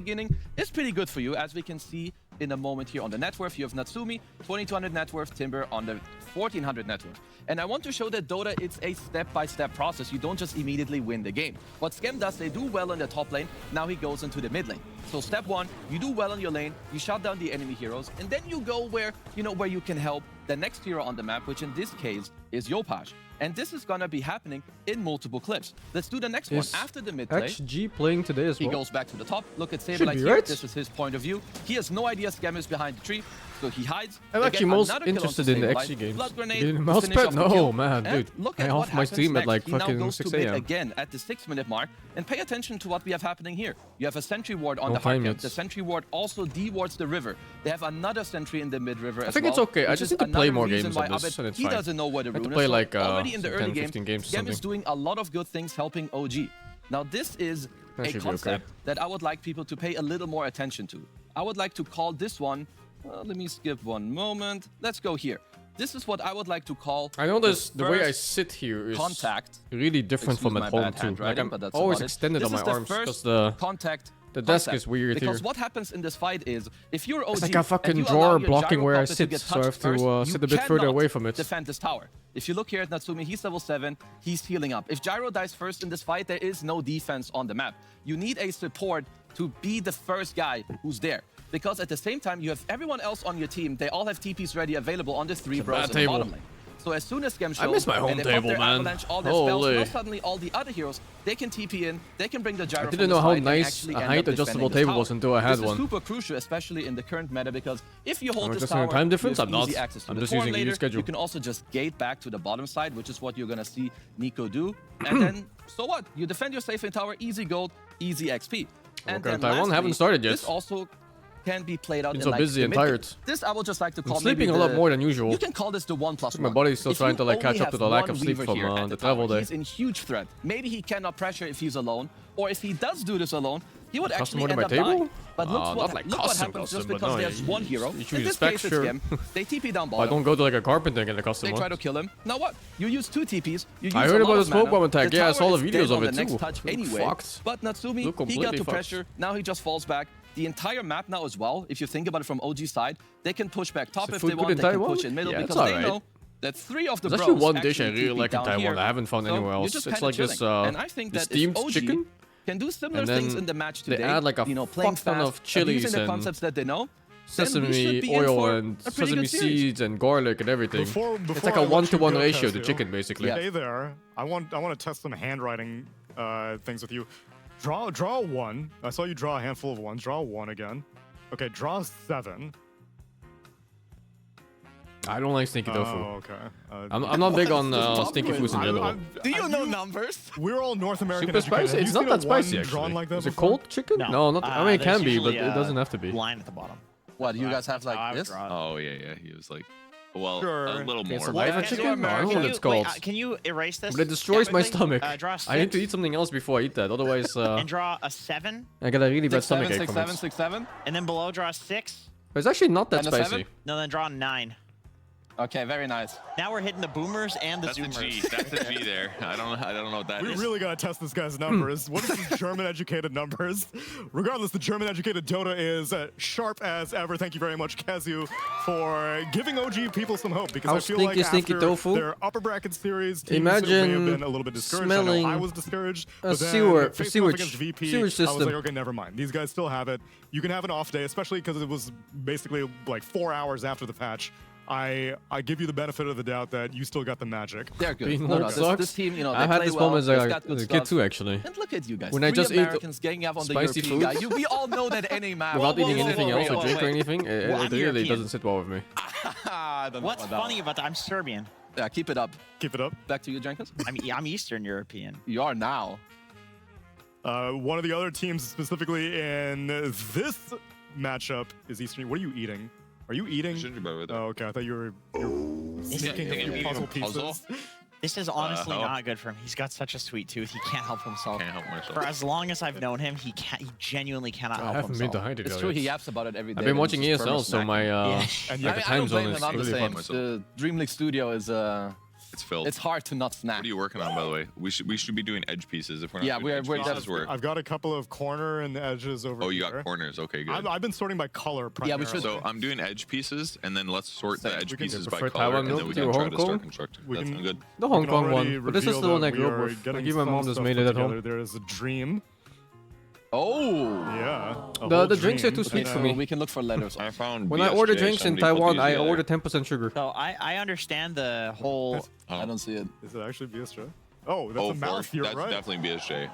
beginning is pretty good for you, as we can see in a moment here on the net worth. You have Natsumi, 2200 net worth, Timber on the 1400 net worth. And I want to show that Dota, it's a step-by-step process. You don't just immediately win the game. What Skem does, they do well in the top lane, now he goes into the mid lane. So step one, you do well in your lane, you shut down the enemy heroes, and then you go where, where you can help the next hero on the map, which in this case is Yopaj. And this is gonna be happening in multiple clips. Let's do the next one. After the mid play, XG playing today as well. He goes back to the top. Look at Saber like here. Right? This is his point of view. He has no idea Skem is behind the tree, so he hides. I'm actually most interested in the XG games. Mousepad? No, man, dude. Look I at off my stream at like he now fucking goes 6 to mid a.m. again at the 6-minute mark. And pay attention to what we have happening here. You have a sentry ward on the hard camp. The sentry ward also dewards the river. They have another sentry in the mid river as well. I think it's okay. I just need to play more games on this, and it's fine. He doesn't know where the rune is. Play like already in the 10, early game, 15 games Skem is doing a lot of good things helping OG. Now this is a concept that I would like people to pay a little more attention to. I would like to call this one, let me skip one moment. Let's go here. This is what I would like to call. I notice the way I sit here is really different from at home too. Like I'm always extended on my arms because the desk is weird here. Because what happens in this fight is, if you're OG, it's like a fucking drawer blocking where I sit, so I have to sit a bit further away from it. Defend this tower. If you look here at Natsumi, he's level 7, he's healing up. If Gyro dies first in this fight, there is no defense on the map. You need a support to be the first guy who's there. Because at the same time, you have everyone else on your team. They all have TPs ready available on the 3 bros in the bottom lane. So as soon as Skem shows, I miss my home table, man. All their spells, now suddenly all the other heroes, they can TP in, they can bring the Gyro. I didn't know how nice a height adjustable table was until I had one. This is super crucial, especially in the current meta, because if you hold this tower, time difference, I'm not. I'm just using the schedule. You can also just gate back to the bottom side, which is what you're gonna see Nico do. And then, so what? You defend your safe in tower, easy gold, easy XP. And then Taiwan haven't started yet. This also can be played out I'm in so busy and tired. This I will just like to call. I'm sleeping a lot more than usual. You can call this the 1+1. My body's still trying to like catch up to the lack of sleep from the travel day. He's in huge threat. Maybe he cannot pressure if he's alone, or if he does do this alone, he would actually end up dying. But look what happens just because there's one hero. In this case, it's Skem. They TP down bottom. I don't go to like a carpenter and get a custom one. They try to kill him. Now what? You use 2 TPs. I heard about the smoke bomb attack. Yeah, I saw the videos of it too. Anyway, but Natsumi, he got to pressure. Now he just falls back. The entire map now as well, if you think about it from OG side, they can push back top if they want, they can push in middle, because they know that 3 of the bros actually one dish I really like in Taiwan I haven't found anywhere else. It's like this steamed chicken. Can do similar things in the match today. They add like a fuck ton of chilies and concepts that they know. Sesame oil and sesame seeds and garlic and everything. It's like a 1-to-1 ratio to chicken basically. Hey there, I want to test some handwriting things with you. Draw 1. I saw you draw a handful of 1s. Draw 1 again. Okay, draw 7. I don't like stinky tofu. Oh, okay. I'm not big on stinky foods in general. Do you know numbers? We're all North American. Super spicy? It's not that spicy actually. Like that is it cold chicken? No, not. I mean, it can be, but it doesn't have to be. Line at the bottom. What, do you guys have like this? Oh, yeah. He was like, well, a little more. Saliva chicken? I don't know what it's called. Can you erase this? But it destroys my stomach. I need to eat something else before I eat that, otherwise... and draw a 7. I got a really bad stomach ache from it. 6-7. And then below draw 6. But it's actually not that spicy. No, then draw 9. Okay, very nice. Now we're hitting the boomers and the zoomers. That's a G there. I don't know what that is. We really gotta test this guy's numbers. What is his German-educated numbers? Regardless, the German-educated Dota is sharp as ever. Thank you very much, Kazu, for giving OG people some hope. Because I feel like after their upper bracket series, teams may have been a little bit discouraged. I know I was discouraged. But then facing off against VP, I was like, okay, never mind. These guys still have it. You can have an off day, especially because it was basically like 4 hours after the patch. I give you the benefit of the doubt that you still got the magic. They're good. This team, I've had this moment as a kid too, actually. And look at you guys. When I just eat spicy food, we all know that any map without eating anything else or drink or anything, it really doesn't sit well with me. What's funny about that? I'm Serbian. Yeah, keep it up. Keep it up. Back to you, Jenkins. I'm Eastern European. You are now. One of the other teams, specifically in this matchup, is Eastern. What are you eating? Are you eating? Oh, okay. I thought you were sneaking a few puzzle pieces. This is honestly not good for him. He's got such a sweet tooth. He can't help himself. Can't help myself. For as long as I've known him, he genuinely cannot help himself. I haven't been to hide it. It's true. He yaps about it every day. I've been watching ESL, so my the time zone is really fun. The DreamLeague studio is It's filled. It's hard to not snap. What are you working on, by the way? We should be doing edge pieces if we're not. Yeah, doing edge pieces, I've got a couple of corner and edges over here. Oh, you got corners. Okay, good. I've been sorting by color primarily. Yeah, we should. So I'm doing edge pieces, and then let's sort the edge pieces by for color, Taiwan and then we milk can to try Hong to Kong? start constructing. That sounds good. The Hong Kong one, already but this is reveal the one that I grew we up are with. getting Like, even my mom some just stuff made put it at together. home. There is a dream. Oh. Yeah. The drinks are too sweet for me. We can look for letters. I found When I BSJ, order drinks in somebody put Taiwan, these I together. order 10% sugar. So I understand the whole. I don't see it. Is it actually BSJ? Oh, that's a mouth. You're That's right. definitely BSJ.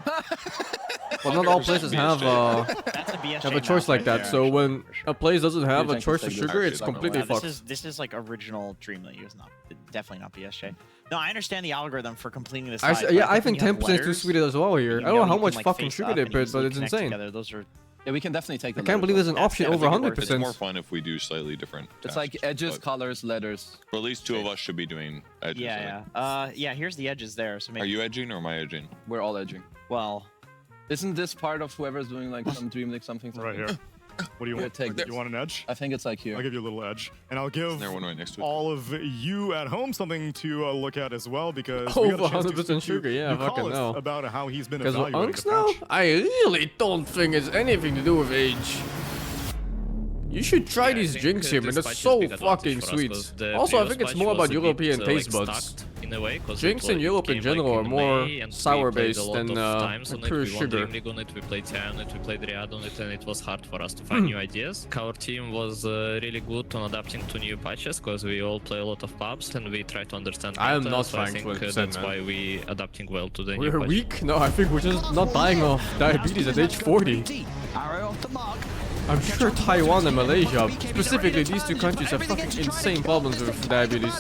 Well, not all places have That's a BSJ have a choice mouth like right that. there, So actually, when for sure. a place doesn't have a Actually, choice for sugar, it's actually, completely Yeah, fucked. this is like original DreamLeague. It's not definitely not BSJ. No, I understand the algorithm for completing this. Yeah, I think 10% is too sweet as well here. I don't know how much fucking sugar they put, but it's insane. Those are. Yeah, we can definitely take the I can't believe there's an option over It's 100%. more fun if we do slightly different. It's like tasks, edges, but- colors, letters. But at least two of us should be doing edges. Yeah. Yeah. Here's the edges there. So maybe. Are you edging or am I edging? We're all edging. Well. Isn't this part of whoever's doing like some DreamLeague something? Right here. What do you want? Take this. You want an edge? I think it's like here. I'll give you a little edge, and I'll give There one right next to it. all of you at home something to look at as well, because Over we got a chance to 100% speak to sugar, yeah, fucking Nicolas hell. about how he's been Because evaluating Unks the now, patch. I really don't think it's anything to do with age. You should try these drinks here, man. That's so fucking sweet. Also, I think it's more about European taste buds. Drinks in Europe in general are more sour-based than pure sugar. We played Tier on it, we played Riyadh on it, and it was hard for us to find new ideas. Our team was really good on adapting to new patches, because we all play a lot of pubs, and we try to understand I am meta, not so I trying think to that's man. why we adapting well to the new We're patch. weak? No, I think we're just not dying of diabetes at age 40. I'm sure Taiwan and Malaysia, specifically these two countries, have fucking insane problems with diabetes.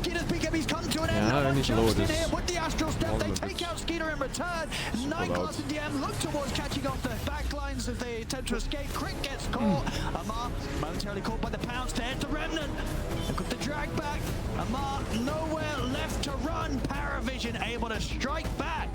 Yeah, I need to lower this. With the Astral Step, they take out Skeeter in return. Nightclass and DM look towards catching off the backlines as they attempt to escape. Crick gets caught. Amar momentarily caught by the pounce. There's the Remnant. They've got the drag back. Amar nowhere left to run. Paravision able to strike back.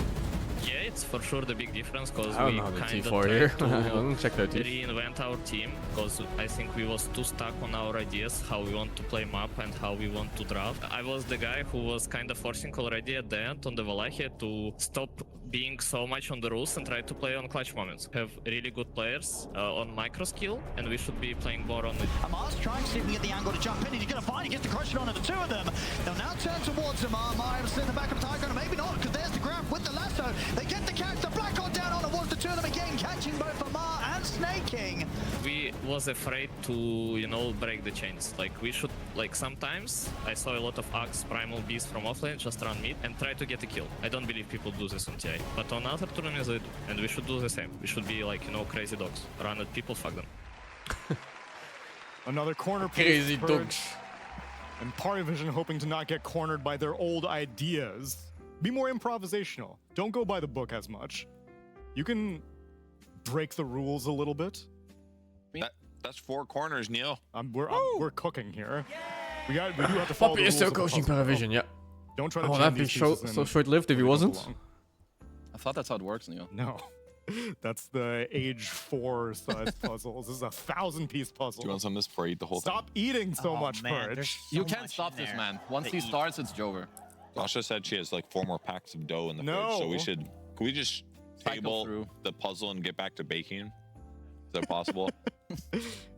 Yeah, it's for sure the big difference, because I don't we know how the kind of T4 tried here. to Check that T. reinvent our team, because I think we was too stuck on our ideas, how we want to play map and how we want to draft. I was the guy who was kind of forcing already at the end on the Valahia to stop being so much on the rules and try to play on clutch moments. Have really good players on micro skill, and we should be playing more on it. Amar's trying to see if he can get the angle to jump in. He's going to find he gets the crush on the two of them. They'll now turn towards Amar. Amar able to sit in the back of the Tiger, maybe not, because there's the grab with the lasso. They get the catch. The Black Hawk down on towards the two of them again, catching both Amar and Snaking. We was afraid to, you know, break the chains. Like, we should, like, sometimes I saw a lot of Axe Primal Beast from offlane just run mid and try to get a kill. I don't believe people do this on TI, but on other tournaments they do, and we should do the same. We should be like, you know, crazy dogs. Run at people, fuck them. Another corner piece Crazy purge. dogs. And Parivision hoping to not get cornered by their old ideas. Be more improvisational. Don't go by the book as much. You can break the rules a little bit. That's 4 corners, Neil. We're cooking here. We do have to follow Poppy the is rules still of the coaching puzzle. Paravision, yeah. Don't try to Oh, jam that'd be these so pieces in short-lived if he where they wasn't. belong. I thought that's how it works, Neil. No. That's the age 4 size puzzles. This is a 1,000-piece puzzle. Do you want some of this before I eat the whole thing? Stop eating so much, man, Purge. there's You so can't much stop in this, there man. Once to he eat. starts, it's Jover. Dasha said she has like 4 more packs of dough in the No. fridge, so we should. Can we just Cycle table through. the puzzle and get back to baking? Is that possible?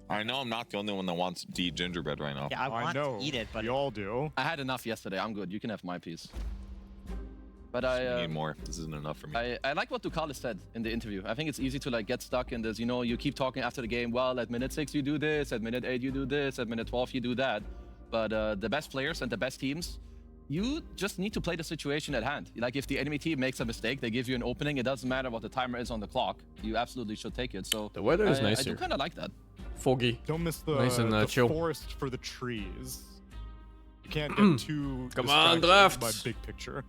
I know I'm not the only one that wants to eat gingerbread right now. Yeah, I want know. to eat it, but We all do. I had enough yesterday. I'm good. You can have my piece. But I need more. This isn't enough for me. I like what Ducalis said in the interview. I think it's easy to like get stuck in this, you know, you keep talking after the game, well, at minute 6 you do this, at minute 8 you do this, at minute 12 you do that. But the best players and the best teams, you just need to play the situation at hand. Like if the enemy team makes a mistake, they give you an opening, it doesn't matter what the timer is on the clock. You absolutely should take it. So The weather is nice I do here. kind of like that. Foggy. Don't miss the, Nice and, the chill. forest for the trees. You can't get too Come on, distracted drafts. by big picture.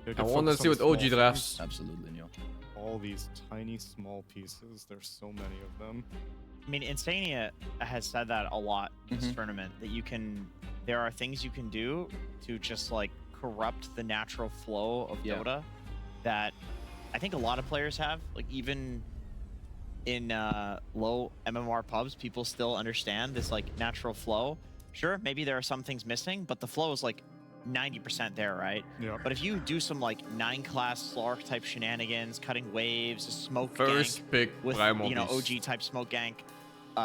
You I gotta want to focus see on what the small OG things. drafts. Absolutely, Neil. All these tiny, small pieces. There's so many of them. I mean, Insania has said that a lot in this tournament, that there are things you can do to just like corrupt the natural flow of Dota that I think a lot of players have. Like even in low MMR pubs, people still understand this like natural flow. Sure, maybe there are some things missing, but the flow is like 90% there, right? Yeah. But if you do some like 9-class Slark type shenanigans, cutting waves, a smoke First gank pick with Primal you know Beast. OG type smoke gank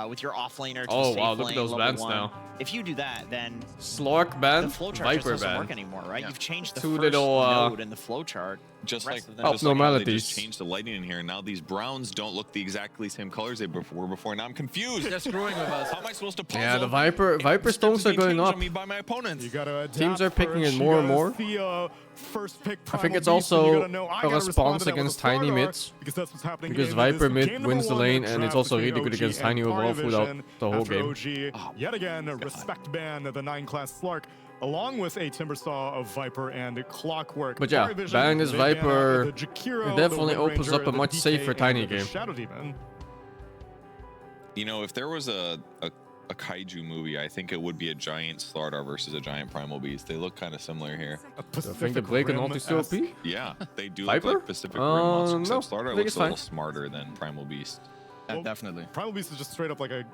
with your offlaner to Oh, safe wow, look at lane, those level bans 1. now. If you do that, then Slork the ban, flowchart just Viper doesn't ban. work anymore, right? You've changed the Two first little, node in the flowchart. Just like, them just like how they abnormalities. just changed the lighting in here, and now these browns don't look the exactly same colors they were before. Now I'm confused. They're screwing with us. How am I supposed to puzzle? Yeah, the Viper stones are going up. On me by my opponents. You gotta adapt Teams are picking first. it more You and gotta more. see, first pick I think Primal it's Beast, and you also gotta know, I a gotta respond response to that with against a tiny Slardar, mids. because that's what's happening Because in this Viper mid game wins the number one lane, in and it's draft also between really good OG against and tiny overall Pari throughout Vision. the whole After game. OG, yet again, respect ban the 9-class Slark, along with a Timbersaw of Viper and Clockwork. But yeah, Pari Vision, banning this they ban out Viper, the Jakiro, it definitely the opens Windranger, up a the much DK, safer and tiny the game. Shadow Demon. You know, if there was a kaiju movie, I think it would be a giant Slardar versus a giant Primal Beast. They look kind of similar here. A I think the Pacific break and Rim ulti still OP? Yeah, they do Viper? look like Pacific Rim monsters. no, Except Slardar I think looks it's a little fine. smarter than Primal Beast. Yeah, definitely. Primal Beast is just straight up like a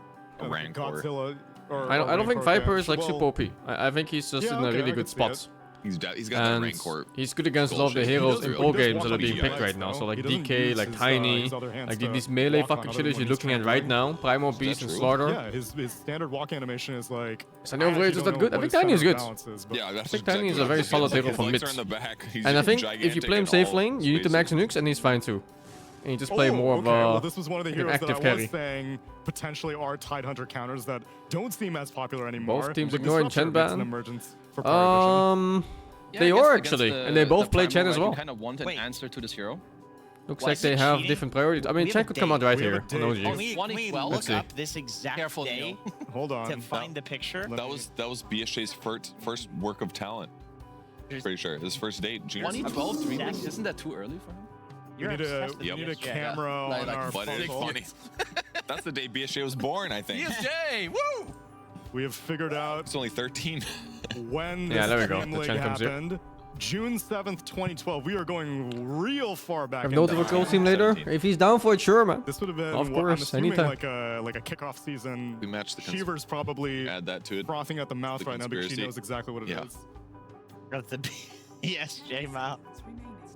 Rancor. Godzilla. Or I don't think Rancor Viper is like well, super OP. I think he's just yeah, in a okay, really I good can see it. spot. He's got that And Rancor. he's good against a lot of the bullshit. He heroes does in really pro does games walk that are on being the picked ice, right now. though. So like He doesn't DK, use like his, Tiny, his other hands like to these melee walk on fucking other shit than you're when he's looking at right traveling. now. Primal Beast and true? Slardar. Yeah, his standard walk animation is like. Is any overage is that good? I think Tiny is good. Yeah, that's think Tiny is a very solid hero for legs mid. are in the back. He's And I just think if you gigantic play him in safe all lane, you need to max spaces. nukes, and he's fine too. And you just play more of well, this was one of the an heroes that I active was carry. saying potentially are Tidehunter counters that don't seem as popular anymore. Both teams Like, ignoring Disruptor Chen makes an ban. emergence for Pari Vision. Yeah, They I guess are against actually, the- and they both the play Primal, Chen as right, well. You kind of want an Wait. answer to this hero. Looks Why like is they it have cheating? different priorities. I mean, We have Chen a could come out date. right We have here a on date. OG. Can we 2012. look see. up this exact Careful, day Hold on. to find the picture? That was BSJ's first work of talent. Pretty sure his first date, June. 2012 Obsessed. DreamLeague? Isn't that too early for him? We You're need a, obsessed with we need a BSJ. camera Like- on like our But it is phone. funny. That's the day BSJ was born, I think. BSJ! Woo! We have figured out It's only 13. when Yeah, this there we go. Dream The League Chen comes here. happened. June 7th, 2012. We are going real far back. Have in no time. difficult team later. If he's down for it, sure, man. This would have been, Of what, I'm course, assuming anytime. like a kickoff season. We matched the Shiver's probably Add that to it. frothing at the mouth The right now because she conspiracy. knows exactly what it is. Yeah. Got the BSJ mouth.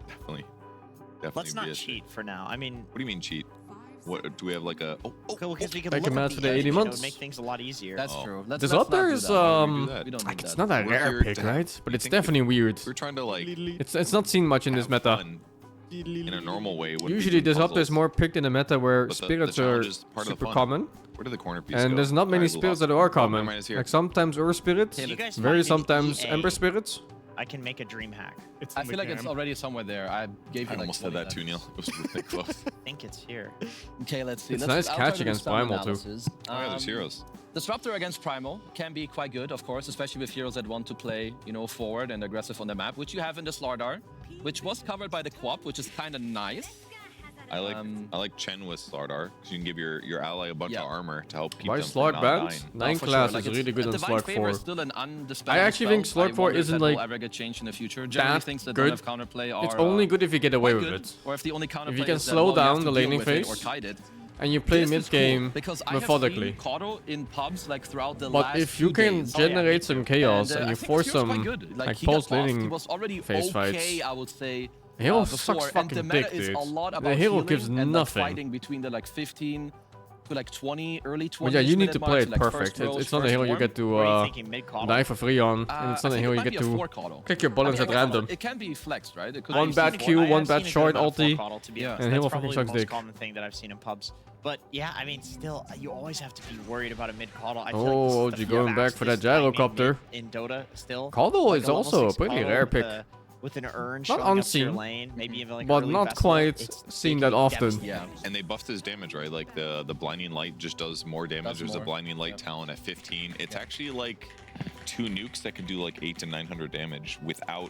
Definitely. Let's not BSJ. cheat for now. I mean, What do you mean cheat? What do we have like a? Oh, because we can Take look him at out the for the image, 80 you know, months. make things a lot easier. That's Oh. true. Let's This not up there do is that. that. We don't need It's that. not a We're rare here pick, to have- right? But I it's think definitely weird. we're trying to like It's not seen much in this have meta. fun in a normal way. would be Usually, doing Disruptor is puzzles. more picked in a meta where But the spirits are challenge is part of the super fun. common, Where did the corner piece go? and there's not many Alright, we spirits lost that it. are Oh, common. never mind, it's here. Like sometimes Ur spirits, You guys very find an sometimes EA. Ember spirits. I can make a dream hack. It's I in feel the like it's game. already somewhere there. I gave I you like almost said 20 that too, seconds. Neil. It was really close. I think it's here. Okay, let's see. It's Let's, nice I'll catch try to do against some Primal, too. analysis. Oh yeah, there's heroes. Disruptor against Primal can be quite good, of course, especially with heroes that want to play, you know, forward and aggressive on the map, which you have in the Slardar, which was covered by the Quap, which is kind of nice. I like Chen with Slardar because you can give your ally a bunch Yeah. of armor to help keep Why them Slark from not banned? dying. 9 For class sure. is Like, really good on Divine Slark Favor 4. is still an undispelled I actually think spell. Slark 4 wonder if isn't, that will like, ever get changed in the future. Generally, that things that good. don't have counterplay are It's only good if you get away quite with good, it. or if the only counterplay If you can is that, slow well, you have down to the deal laning with it phase, or kite it. And you play This mid is cool, game because methodically. I have seen Kodo in pubs like throughout the But last if you few can days. generate some chaos and I you think force his hero's some quite good. like he got post buffed. He laning was already phase okay, fights. I would say. Hero before. sucks And fucking the meta dick, is dude. a lot The about hero healing gives and, like, nothing. fighting between the like 15 to like 20, early 20s. Well, yeah, you need to play it like perfect. first rolls, It's not a first hero you warm. get to What are you thinking? Mid call? knife a free on, and it's not a I think hero it you might get be a to 4 Kodo. click your bullets at random. It can be flexed, right? It could One be bad simple. Q, I've one seen bad a good short amount of full ulti, coddle, to be Yeah. honest. and That's Halo probably fucking the sucks most dick. common thing that I've seen in pubs. But yeah, I mean, still, you always have to be worried about a mid coddle. I feel Oh, like this is OG the going back for that gyrocopter. in Dota still. Coddle Like is a level also a 6 pretty coddle rare with pick. with an urn Not showing up to your unseen, lane, maybe even like but early not vessel. quite It's seen they that can often. devastate Yeah. you. And they buffed his damage, right? Like the blinding light just does more damage. Does There's a more, blinding light yeah. talent at 15. It's actually like 2 nukes that can do like 800 to 900 damage without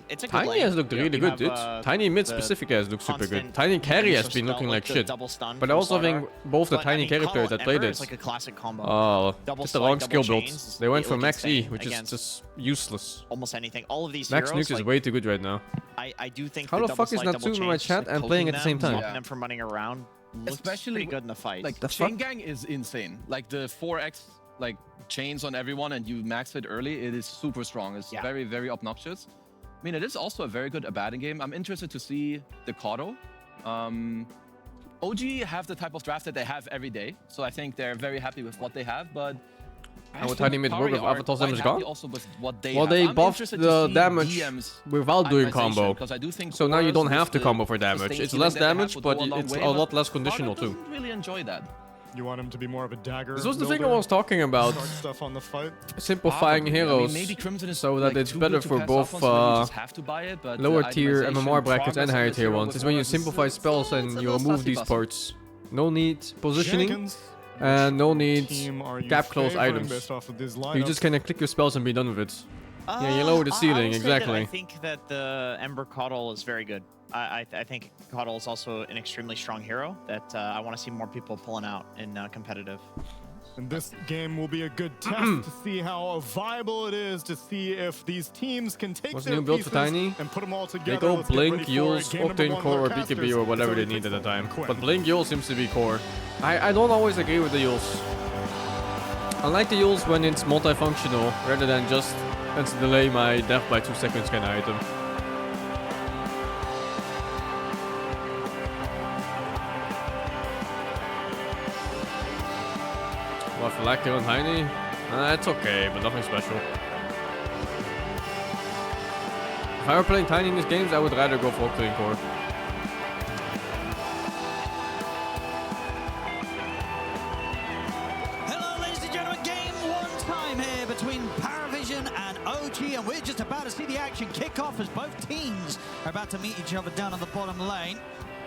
it's a good Tiny lane. has looked really You good, have, dude. Tiny mid the specifically has looked super good. constant Tiny carry has initial been looking spell like with the shit. double stun But I from also think Slardar. both the But, Tiny carry Call players that played Ember it. is like a classic combo. Oh, Double just the slide, wrong double skill build. chains, They went for like max E, insane which is against just useless. almost anything. All of these Max heroes, Nuke is like, way too good right now. I do think How the the fuck double is slide, double Natsume in my chains, chat like, and playing at the poking same time? blocking Yeah. them from running around. Looks Especially pretty good in the fight. Like The chain fuck? gang is insane. Like the 4x like chains on everyone and you max it early, it is super strong. It's Yeah. very, very obnoxious. I mean, it is also a very good Abaddon game. I'm interested to see the Kato OG have the type of draft that they have every day, so I think they're very happy with what they have, but And what Tiny made work with Avatar's damage gone? Also with what they Well, have. they I'm buffed interested to the see damage DM's without doing combo. because I do think So now you Chorus don't with have to the combo for damage. sustained It's healing less that they have damage, would but go a long it's way, a lot less conditional Carter too. doesn't really enjoy that. You want him to be more of a dagger. This was the thing I builder? was talking about. Start stuff on the fight. Simplifying Probably. I heroes mean, maybe Crimson is so that like it's too better good to for pass both up on, so you just have to buy it, but lower the tier itemization, MMR brackets and progress higher of this tier hero ones. with It's when you Horus is simplify spells it's and a you little remove sussy these fussy. parts. No need positioning Shenanigans. and no need Team are you gap close favoring items. based off of these You lineups? just kind of click your spells and be done with it. Yeah, you lower the I ceiling, will say that exactly. I think that the Ember Coddle is very good. I think Coddle is also an extremely strong hero that I want to see more people pulling out in competitive. And this game will be a good test to see how viable it is, to see if these teams can take What's the their new build for pieces Tiny? and put them all together. They go Let's get Blink, ready for Yules, game number Octane one Core, or with our BKB, casters. or whatever they So need at the it's time. quick. But Blink Yules seems to be core. I don't always agree with the Yules. I like the Yules when it's multifunctional, rather than just let's delay my death by 2 seconds kind of item. Well, for Lacto and Tiny, it's okay, but nothing special. If I were playing Tiny in these games, I would rather go for Octane Core. Hello, ladies and gentlemen. Game one time here between Paravision and OG, and we're just about to see the action kick off as both teams are about to meet each other down on the bottom lane.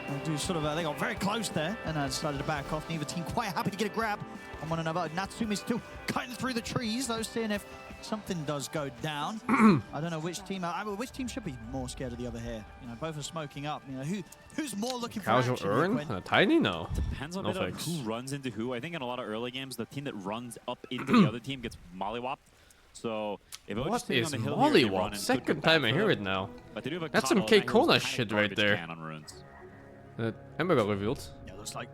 They'll do sort of, they got very close there and decided to back off. Neither team quite happy to get a grab on one another. Natsumi's still cutting through the trees, though, seeing if something does go down. I don't know which team. Which team should be more scared of the other here? You know, both are smoking up. You know, who's more looking for Casual action? Urn? Quinn? Tiny? No. Depends on No a bit of thanks. who runs into who. I think in a lot of early games, the team that runs up into the other team gets mollywopped. So if OG's What sitting is on the hill here, they run Mollywop? and Second could go time back I for hear them. it now. But they do have a That's some Coddle, and that K-Kona hero's shit kinda right garbage there. can on runes. Ember got revealed. Yeah, looks like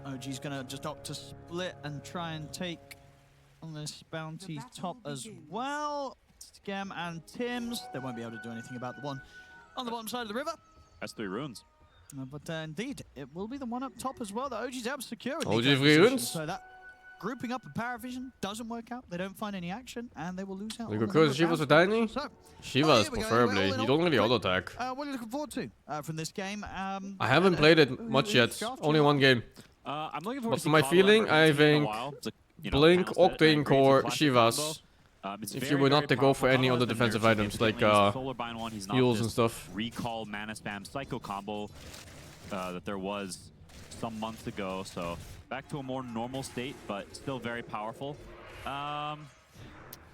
OG's gonna just opt to split and try and take on this bounty top as well. Scam and Tim's. They won't be able to do anything about the one on the bottom side of the river. That's 3 runes. But indeed, it will be the one up top as well that OG's able to secure. with OG these free positions. runes. So that grouping up of Paravision doesn't work out. They don't find any action, and they will lose out. We on go the Chorus number of Shivas with rounds. Tiny? So, Shivas, here we go. preferably. All in You don't all, really Quinn, auto attack. what are you looking forward to from this game? I haven't played it much yet. Only one game. I'm looking forward But to for my Coddle feeling, Ember. I It's been a think while. It's a, you know, Blink, panel set, and Octane it creates a Core, classic Shivas. combo. It's If very, you were very not to go powerful. for any Coddle other has been defensive nerfed items like significantly. He's Solar Bind one. He's not heals this and stuff. Recall, Mana Spam, Psycho combo that there was some months ago. So back to a more normal state, but still very powerful.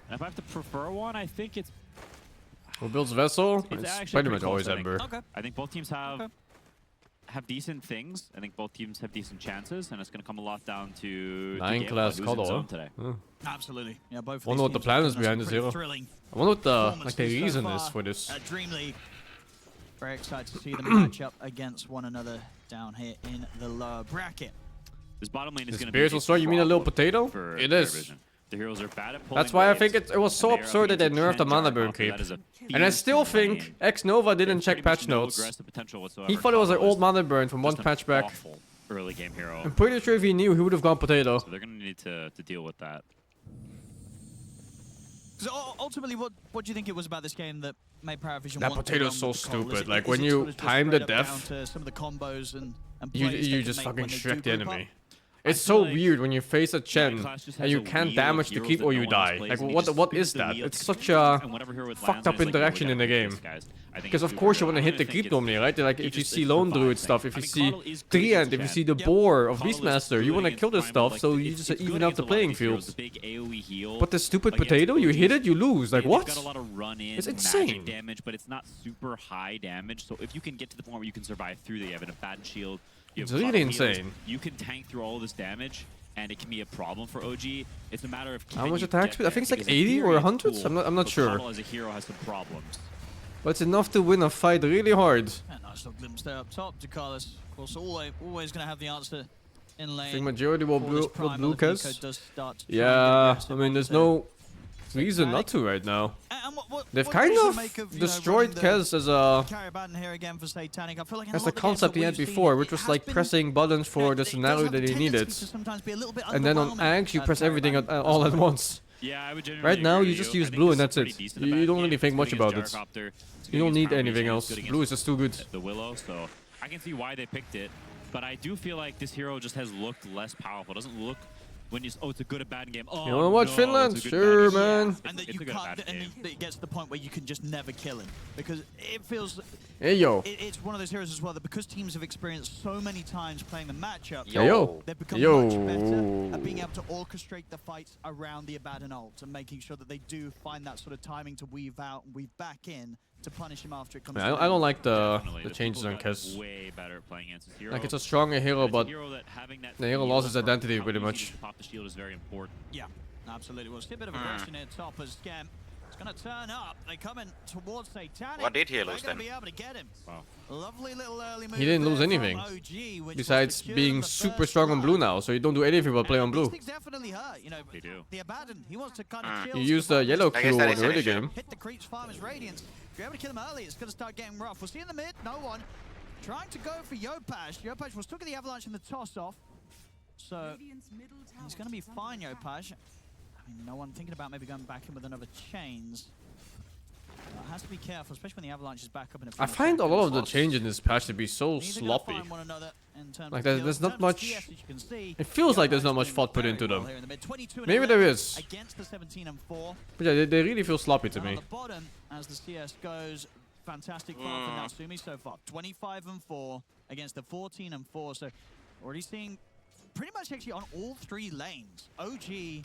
If I have to prefer one, I think it's Who builds Vessel? It's It's actually pretty pretty much always close, I think. Ember. Okay. I think both teams have Okay. decent things. I think both teams have decent chances, and it's going to come a lot down to 9 gameplay, class who's in Coddle. zone today. Absolutely. Yeah, both. Wonder what the plan is behind this hero. Thrilling I wonder what the performances reason so is far for this. at DreamLeague. Very excited to see them match up against one another down here in the lower bracket. This bottom lane is This going to be Beers will start, you mean a little problem potato? for It is. Paravision. The heroes are bad at pulling That's why I waves, think it was so and they are absurd up that they against a nerfed the Chen mana Jar burn comp creep. that is a And I fierce still lane. think X-Nova didn't There's check pretty much patch no notes. aggressive potential whatsoever. He thought it was an Coddle old mana burn from one just an patch back. awful early game hero. I'm pretty sure if he knew, he would have gone potato. So they're going to need to deal with that. So ultimately, what do you think it was about this game that made Paravision That want to potato's run so with the Coddle? stupid. Is Like, is when sort you of just time the straight up death, down to some of the combos and You plays they you can just make fucking when they do shrek the group up? enemy. It's feel so like weird when you face a Chen class just and has you a can't wheel of damage the heroes keep that or no you one else die. plays, Like and he what just what spins is the that? wheel It's to such keep a and whatever hero it fucked lands up on is like, interaction "Oh, in the we gotta game. beat this, guys." I think Because it's of course you super want to hit the good. I creep think normally, right? Like it if you just- see it's the Lone vibe Druid thing. stuff, if I you mean, see Coddle is good Treant, against if you Chen. see the Yep. Boar of Coddle is Beastmaster, you good want to against kill this Primal, stuff like, so you it's- just it's good even out against the a lot of playing these heroes, field. the big AoE heal But the stupid against potato, you hit OGs, it, you lose. Like they've what? got a lot of run-in, It's magic insane. damage, but it's not super high damage. So if you can get to the point where you can survive through that, you have a bad shield, you have It's really Coddle heals, insane. You can tank through all this damage, and it can be a problem for OG. It's a matter of How can much you attack get speed? I there? think it's like Because in 80 or theory, it's 100? cool, I'm not but sure. Coddle as a hero has some problems. But it's enough to win a fight really hard. Yeah, nice little glimpse there up top. Ducalis, of course, always going to have the answer in lane. I think majority will for this blue Primal if Lucas. Nico does start to try and get Yeah, I aggressive mean there's onto no reason not to right now. And They've what kind do you of make of, destroyed running Kez as a carry Abaddon here again for Satanic? I feel like in a as lot the of games concept that he had we've seen, before, it which was has like been, pressing buttons for the it does scenario have that the he tendency needed. to sometimes be a little bit And then on underwhelming, Axe, you press carry everything Abaddon all as at well. once. Yeah, I would generally Right now, agree you with just you. use I think blue this and is a that's pretty it. decent You Abaddon don't game. really It's think good much against about it. Gyrocopter, it's good You don't against need Power anything Vision, else. it's good Blue is against just too good. the Willow, so I can see why they picked it. But I do feel like this hero just has looked less powerful. It doesn't look when you it's a good Abaddon game. Oh, You wanna watch no, Finland? it's a good Sure, Abaddon game. man. And that It's you a good can't, Abaddon and game. it gets to the point where you can just never kill him because it feels Hey yo. it's one of those heroes as well that because teams have experienced so many times playing the matchup, Hey yo. they've become Yo. much better at being able to orchestrate the fights around the Abaddon ult and making sure that they do find that sort of timing to weave out and weave back in to punish him after it comes. I don't like the Definitely. changes on people got Kez. way better at playing against this hero. Like it's a stronger hero, And it's a but hero that having that the hero feel lost his for identity how pretty easy much. it is to pop the shield is very important. Yeah, absolutely. Well, see a bit of aggression here top as Scam. It's going to turn up. They come in towards Satanic. What did he lose They're then? going to be able to get him. Wow. Lovely little early move. He didn't lose there from anything. OG, which Besides was being secured the super first strong on blue blood. now, so you don't do anything but play on And blue. these things definitely hurt. You know, They do. the Abaddon, he wants to kind of chill. You use the yellow I guess Q that on is the an early issue. game. Hit the creeps, Farmer's Radiance. If you're able to kill him early, it's going to start getting rough. We'll see in the mid, no one. Trying to go for Yopash. Yopash will still get the avalanche in the toss-off. So he's going to be fine, Yopash. I mean, no one thinking about maybe going back in with another chains. Has to be careful, especially when the avalanche is back up in a few I find a lot of the seconds. change in this patch to be so Neither gonna sloppy. find one another in terms Like of there's kills. not In terms of much. CS, as you can see, It feels like there's not Yopash much doing thought put very into well them. here in the mid. 22 and Maybe there 11 is. against the 17 and 4. But yeah, they really feel sloppy to And on me. the bottom, as the CS goes, fantastic far for Natsumi so far. 25 and 4 against the 14 and 4. So already seeing pretty much actually on all three lanes. OG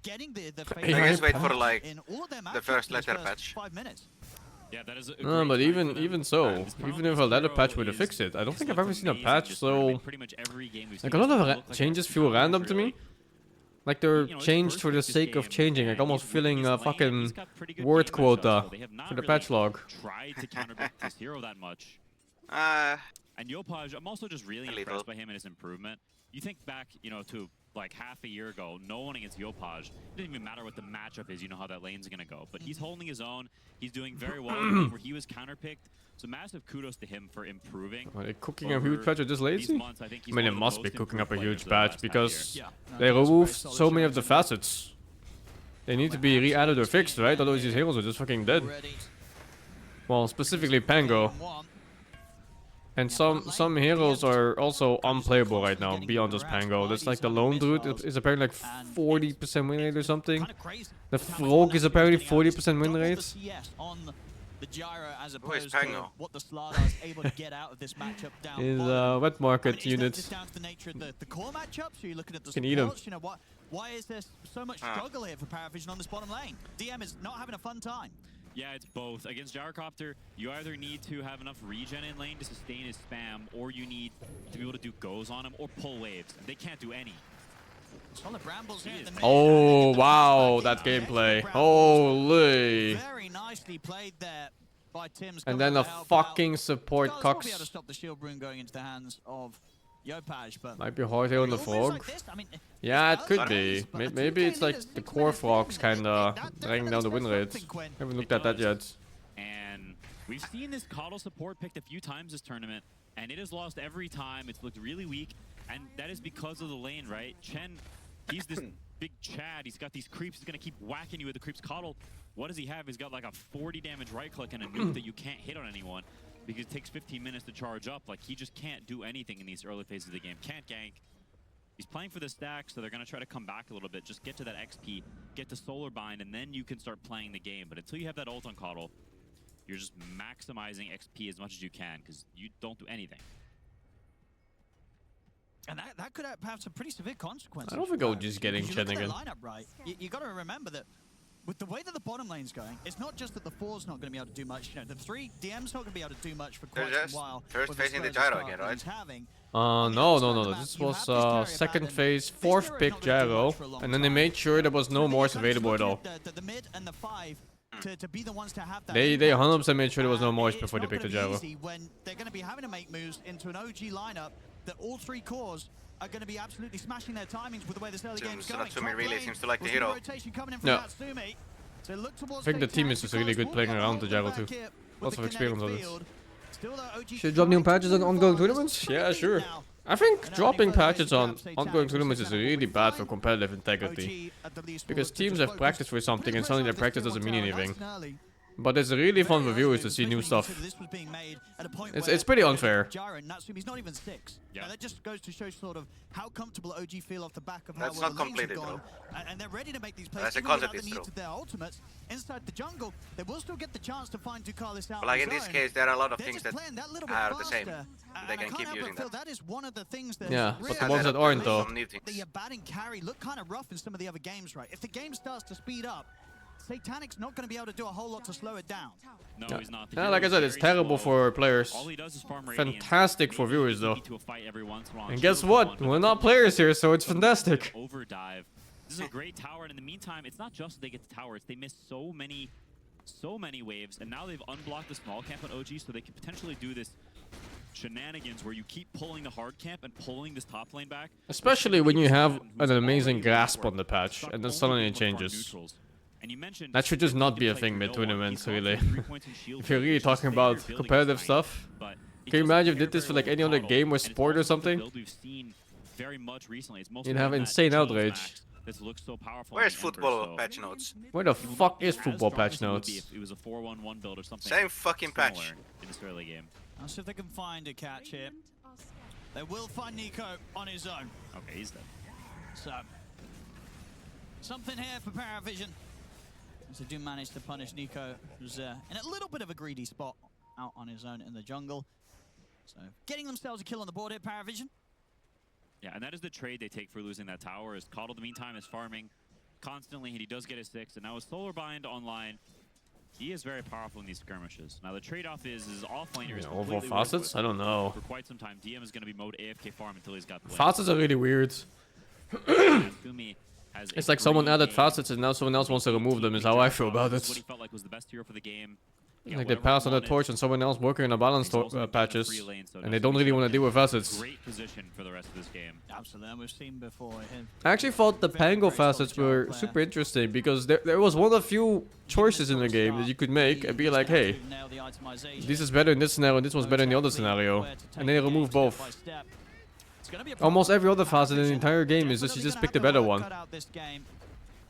getting the Hey, I guess favorite wait for like in all of their the matchups first in these letter first patch. 5 minutes. Yeah, that is a No, great but time for them. even so, This problem even with if a this ladder hero patch would have is fixed it, I don't it's think I've looked ever seen a amazing patch this so tournament. Pretty much every game we've like seen a lot this of look like changes a feel challenge, random to really. me. Like they're You know, his changed first for the pick this sake of game, changing, like and almost he's filling his a lane, fucking he's got pretty good word game matchups, quota so they have not for the really patch log. tried to counterpick this hero that much. And Yopaj, I'm also just really A little. impressed by him and his improvement. You think back, you know, to like half a year ago, no one against Yopaj. It didn't even matter what the matchup is. You know how that lane's gonna go. But he's holding his own. He's doing very well. Where he was counterpicked. So massive kudos to him for improving. Are they cooking a huge patch or just lazy? Months, I think I he's mean, one it of the must be most cooking up a improved huge players patch of the last because Yeah, no, they that's a very removed solid so many of the challenge. facets. They need to be re-added or fixed, right? Otherwise these heroes are just fucking dead. Already Well, specifically Pango. 1-1. And some heroes are also unplayable right now, beyond just Pango. That's like the lone druid is apparently like 40% win rate or something. Kinda crazy. The With how much frog damage is they're apparently getting out. It's 40% win double the rate. CS on the gyro as Who is opposed to Pango? what the Slardar is able to get out of this matchup down Is bottom. wet I mean, market is that unit. just down to the nature of the core matchup? So you're looking at the Can eat 'em. supports, you know, why is there so much struggle here for Paravision on this bottom lane? DM is not having a fun time. Yeah, it's both. Against Gyrocopter, you either need to have enough regen in lane to sustain his spam, or you need to be able to do goes on him or pull waves. And they can't do any. Solid brambles here in the mid. Oh, And wow, the that extra gameplay. brambles. Holy. Very nicely played there by Tim's. And coming then up a to help out. fucking support Does will be able to Cox. stop the shield rune going into the hands of Yopaj, but Might be hard here on the Moves frog. like this, I mean, Yeah, it could does, be. but Maybe it's 2K like leaders, the 6 core minutes frogs in, kinda that dragging down the win definitely rate. says something, Quinn. Haven't looked at that yet. And we've seen this Coddle support picked a few times this tournament, and it has lost every time. It's looked really weak, and that is because of the lane, right? Chen, he's this big Chad. He's got these creeps. He's going to keep whacking you with the creeps. Coddle, what does he have? He's got like a 40 damage right click and a nuke that you can't hit on anyone because it takes 15 minutes to charge up. Like, he just can't do anything in these early phases of the game. Can't gank. He's playing for the stack, so they're going to try to come back a little bit. Just get to that XP, get to Solar Bind, and then you can start playing the game. But until you have that ult on Coddle, you're just maximizing XP as much as you can because you don't do anything. And that could have some pretty severe consequences. I don't think for OG's Paravision, getting because you look at Chen their lineup, right? You got to remember that with the way that the bottom lane's going, it's not just that the 4's not going to be able to do much. You know, the 3 DM's not going to be able to do much for quite They're some just while. first with as facing the slow as a gyro start again, that right? he's having. No. This was second phase, fourth pick gyro, and then they made sure there was no Morse available at all. The mid and the 5 to be the ones to have that. They impact. 100% made sure there was no Morse It's before they not picked the gonna be gyro. easy when they're going to be having to make moves into an OG lineup that all 3 cores are going to be absolutely smashing their timings with the way this early game's going. Natsumi really Top lane seems to like the was the hero. rotation coming in from Yeah. Natsumi. I think the team is just really good playing around the gyro too. Lots of experience on this. Should drop new patches on ongoing tournaments? Yeah, sure. I think dropping patches on ongoing tournaments is really bad for competitive integrity. Because teams have practiced for something and suddenly their practice doesn't mean anything. But it's really fun for viewers to see new stuff. It's pretty unfair. Yeah. That just goes to show sort of how comfortable OG feel off the back of how That's well not the lanes have completed, gone. though. And they're ready to make these plays That's a even without concept the is need true. to their ultimates. Inside the jungle, they will still get the chance to find Ducalis out. But like in this case, there are a lot of They're things just that playing that little bit are the same. faster. They And I can can't keep help using but feel that. that is one of the things that Yeah, really but the ones that aren't though. Some new things. the batting carry look kind of rough in some of the other games, right? If the game starts to speed up, Satanic's not going to be able to do a whole lot to slow it down. No, he's not. The Yeah, hero like I is said, it's very terrible slow. for players. All he does is farm radiance. Fantastic for Maybe viewers though. easy to a fight every once in a while. And Shield guess for what? one, We're but not players here, so it's fantastic. Overdive. This is a great tower, and in the meantime, it's not just that they get the tower, it's they miss so many waves, and now they've unblocked the small camp on OG, so they can potentially do this shenanigans where you keep pulling the hard camp and pulling this top lane back. Especially when you have an amazing grasp on the patch, and then suddenly it changes. And you mentioned That should just not be a thing mid-tournament, really. If you're really talking about competitive stuff, can you imagine if they did this for like any other game or sport or something? You'd have insane outrage. Where's football patch notes? Where the fuck is football patch notes? It was a 4-1-1 build or something. Same fucking patch. In this early game. I'll see if they can find a catch here. They will find Nico on his own. Okay, he's dead. So, something here for Paravision. As they do manage to punish Nico, who's in a little bit of a greedy spot out on his own in the jungle. So, getting themselves a kill on the board here, Paravision. Yeah, and that is the trade they take for losing that tower. Is Coddle, in the meantime, is farming constantly, and he does get his 6. And now with Solar Bind online, he is very powerful in these skirmishes. Now the trade-off is off laner is Overall completely facets? worthless. I don't know. For quite some time, DM is going to be mode AFK farm until he's got the win. Facets are really weird. Natsumi has It's a like someone great added game. facets and now someone else wants to remove them, is how I feel about This is what it. he felt like was the best hero for the game. Like they pass on the torch and someone else working on the balance patches, and they don't really want to deal with facets. Great position for the rest of this game. Absolutely, and we've seen before him. I actually thought the Pango facets were super interesting because there was one of the few choices in the game that you could make and be like, hey, this is better in this scenario and this was better in the other scenario, and then they remove both. Almost every other facet in the entire game is just you just pick the better one.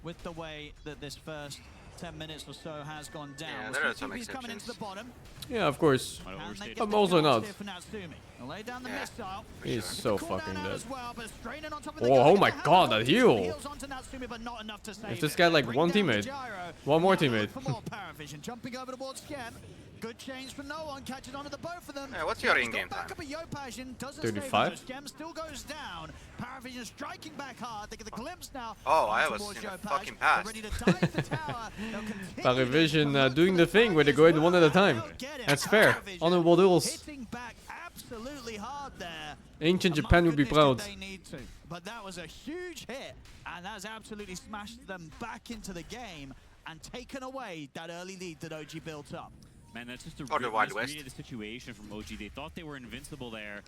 With the way that this first 10 minutes or so has gone down. Yeah, there are some exceptions. Yeah, of course. I'm also not. Yeah. He's so fucking dead. Oh, Oh my god, that heal! If this guy like one teammate, one more teammate. Jumping over towards Skem. Good change for no one, catches onto the both of them. Yeah, what's your in-game time? 35? Skem still goes down. Paravision striking back hard. They get the glimpse now. Oh, I was in the fucking past. Ready to dive the tower. Paravision doing the thing where they go in one at a time. That's fair. Honorable duels. Hitting back absolutely hard there. Ancient And Japan my would be goodness, proud. did they need to. But that was a huge hit, and that's absolutely smashed them back into the game and taken away that early lead that OG built up. Man, that's just a Or the Wild misreading West. of the situation from OG. They thought they were invincible there.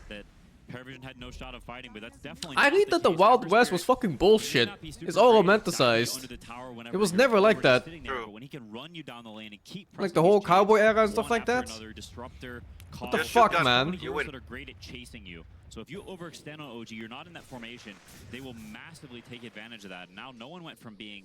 That Paravision had no shot of fighting, but that's definitely I not read that the case. Wild Ember's West was Spirit fucking may bullshit. not be super It's all great at diving romanticized. under the tower whenever It was you're never like already that. sitting there, True. but when he can run you down the lane and keep Like the pressing whole these cowboy chains, era and stuff one like after that? another, disruptor, What the call, fuck, so man? many You heroes win. that are great at chasing you. So if you overextend on OG, you're not in that formation, they will massively take advantage of that. Now no one went from being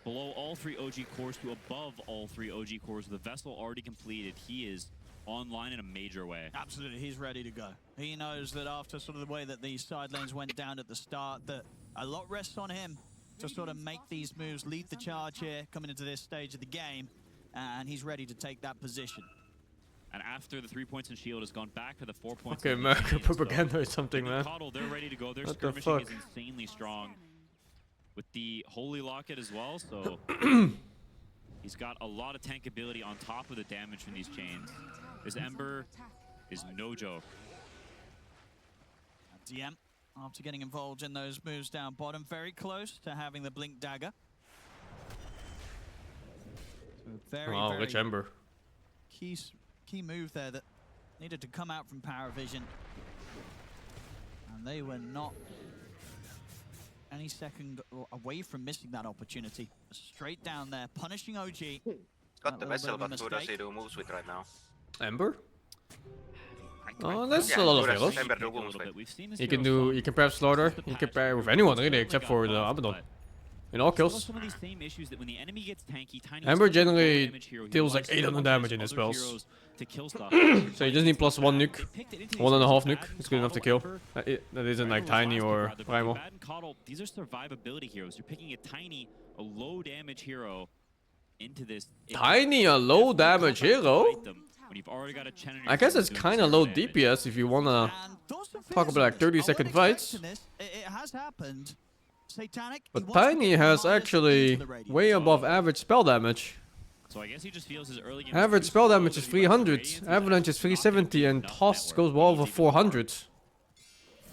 below all 3 OG cores to above all 3 OG cores. The vessel already completed. He is online in a major way. Absolutely, he's ready to go. He knows that after sort of the way that these side lanes went down at the start, that a lot rests on him to sort of make these moves, lead the charge here, coming into this stage of the game, and he's ready to take that position. And after the 3 points in shield has gone back to the 4 points. Okay, in American game, so propaganda or something, man. Coddle, they're ready to go. Their What the skirmishing fuck? is insanely strong. With the Holy Locket as well, so he's got a lot of tank ability on top of the damage from these chains. This Ember is no joke. DM, after getting involved in those moves down bottom, very close to having the Blink Dagger. So very, Oh, very rich Ember. key move there that needed to come out from Paravision. And they were not any second away from missing that opportunity. Straight down there, punishing OG. Got the vessel, but who does he do moves with right now? Ember? Oh, that's a lot of heroes. Ember do moves with. You can perhaps slaughter. You can pair with anyone really, except for the Abaddon. In all kills. Some of these same issues that when the enemy gets tanky, Tiny Ember generally deals like 800 damage in his spells. To kill stuff. So you just need +1 nuke. 1.5 nuke. It's good enough to kill. That isn't like Tiny or Primal. These are survivability heroes. You're picking a Tiny, a low damage hero into this. Tiny, a low damage hero? When you've already got a Chen in your I guess team it's doing kind of zero low damage. DPS if you wanna talk about like 30-second fights. It has happened. Satanic, But Tiny has actually way above average spell damage. So I guess he just feels his early game. Average spell damage is 300, Avalanche is 370, and Toss goes well over 400.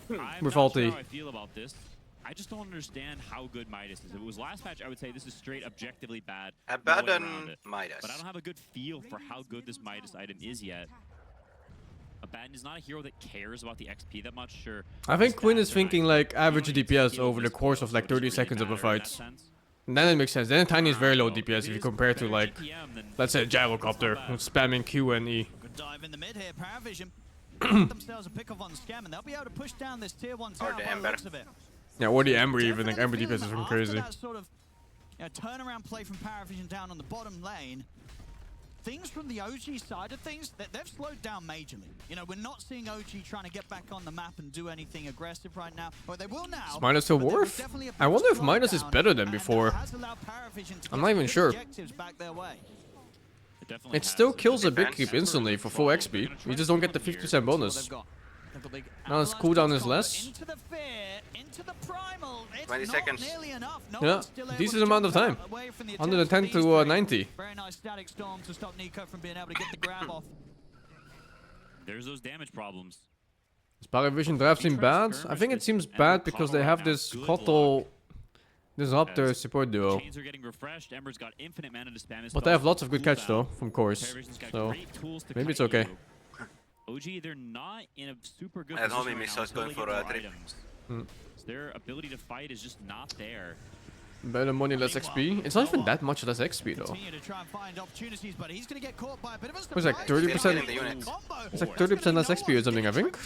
With ulti. How I feel about this. I just don't understand how good Midas is. If it was last match, I would say this is straight objectively bad. Abaddon Midas. But I don't have a good feel for how good this Midas item is yet. Abaddon is not a hero that cares about the XP that much, sure. I think Quinn is thinking like average DPS over the course of like 30 seconds of a fight. And then it makes sense. Then Tiny is very low DPS if you compare to like, let's say a Gyrocopter who's spamming Q and E. Good dive in the mid here. Paravision got themselves a pick off on Scam, and they'll be able to push down this tier 1 tower by the looks of it. Yeah, or the Ember even. Like Ember DPS is After fucking crazy. that sort of, turnaround play from Paravision down on the bottom lane, things from the OG side of things, they've slowed down majorly. You know, we're not seeing OG trying to get back on the map and do anything aggressive right now. But they will now. Is Midas still worth? I wonder if Midas is better than before. I'm not even sure. It still kills a big creep instantly for full XP. You just don't get the 50% bonus. Now his cooldown is less. 20 seconds. Yeah, decent amount of time. 110 to 90. Very nice static storm to stop Nico from being able to get the grab off. There's those damage problems. Is Paravision draft seem bad? I think it seems bad because they have this Kotal Disruptor support duo. Chains are getting refreshed. Ember's got infinite mana to spam his But they have spells. lots of good catch though, from course. So maybe it's okay. OG, they're not in a super good And position homie right Miso now is going until for they a get trip. more items. So their ability to fight is just not there. Better money, less XP. It's not even that much less XP though. It was like 30%. It's like 30% less XP or something, I think.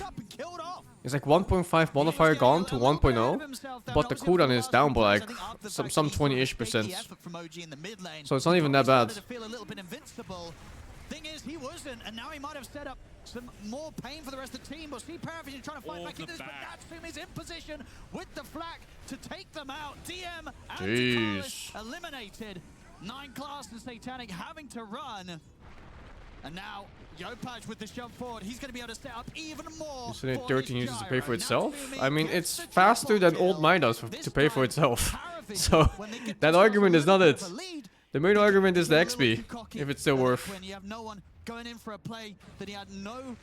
It's like 1.5 modifier gone to 1.0, but the cooldown is down by like some 20-ish%. So it's not even that bad. Thing is, he wasn't, and now he might have set up some more pain for the rest of the team. We'll see Paravision trying to fight back into this, but Natsumi is in position with the flak to take them out. DM and Takaris eliminated. 9 class and Satanic having to run. And now Yopaj with this jump forward, he's going to be able to set up even more. Isn't it 13 uses to pay for itself? I mean, it's faster than old Midas to pay for itself. So that argument is not it. The main argument is the XP, if it's still worth. When you have no one going in for a play that he had no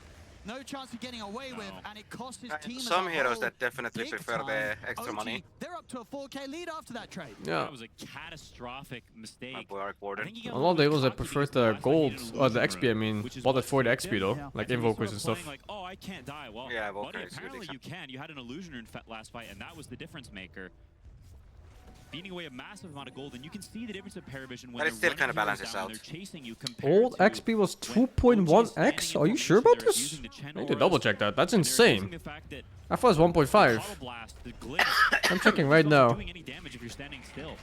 chance of getting away with, and it cost his team Some heroes that definitely prefer the extra money. They're up to a 4K lead after that trade. Yeah. That was a catastrophic mistake. My boy Arc Warden. A lot of the heroes that prefer the gold, or the XP, I mean, bought it for the XP though, like Invokers and stuff. Like, oh, I can't die. Well, Yeah, buddy, Evoker is apparently good you can. You had an illusion in last fight, and that was the difference maker. Beating away a massive amount of gold, and you can see the difference of Paravision when But it still kind of balances out. they're chasing you compared Old to XP was 2.1x? Are you sure about this? I need to double check that. That's insane. I thought it was 1.5. I'm checking right now. Doing any damage if you're standing still.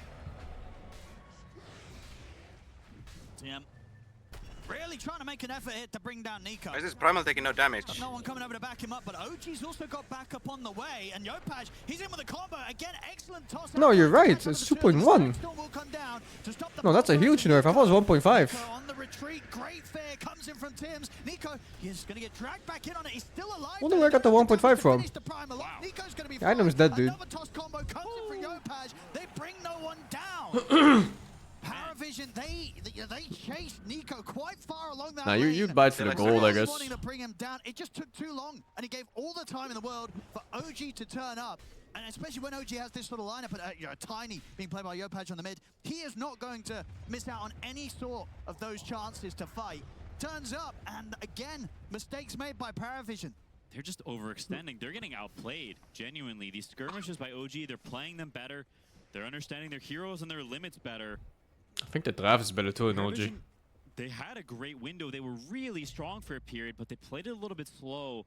Damn. Really trying to make an effort here to bring down Nico. Is this Primal taking no damage? No one coming over to back him up, but OG's also got backup on the way, and Yopaj, he's in with a combo. Again, excellent toss. No, you're right. It's 2.1. No, that's a huge nerf. I thought it was 1.5. On the retreat, great fear comes in from Tim's. Nico, he's going to get dragged back in on it. He's still alive. Wonder where I got the 1.5 from. Nico's going to be The item's dead, dude. Another toss combo comes in from Yopaj. They bring no one down. Paravision, they chased Nico quite far along that Nah, lane. you'd bite for the gold, I guess. Wanting to bring him down. It just took too long, and he gave all the time in the world for OG to turn up. And especially when OG has this sort of lineup, Tiny being played by Yopaj on the mid, he is not going to miss out on any sort of those chances to fight. Turns up, and again, mistakes made by Paravision. they're just overextending. They're getting outplayed, genuinely. These skirmishes by OG, they're playing them better. They're understanding their heroes and their limits better. I think the draft is better too in OG. Vision, they had a great window. They were really strong for a period, but they played it a little bit slow.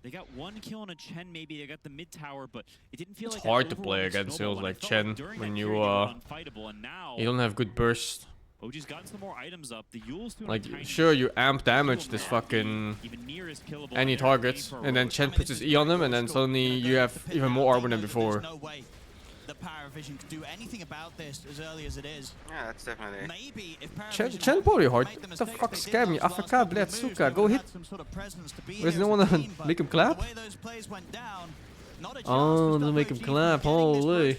They got one kill on a Chen, maybe. They got the mid tower, but it didn't feel It's like hard to play against heroes like Chen when you don't have good burst. OG's gotten some more items up. The Yule's doing Like, tiny sure, you amp damage this fucking any target, and then Chen puts his E on them, and then suddenly you have even more armor than before. No way that Paravision could do anything about this as early as it is. Yeah, that's definitely. Maybe if Chen probably hard. What the fuck scam me? AFK, bled, suka, go hit. There's no one to make him clap? Oh, to make him clap, holy.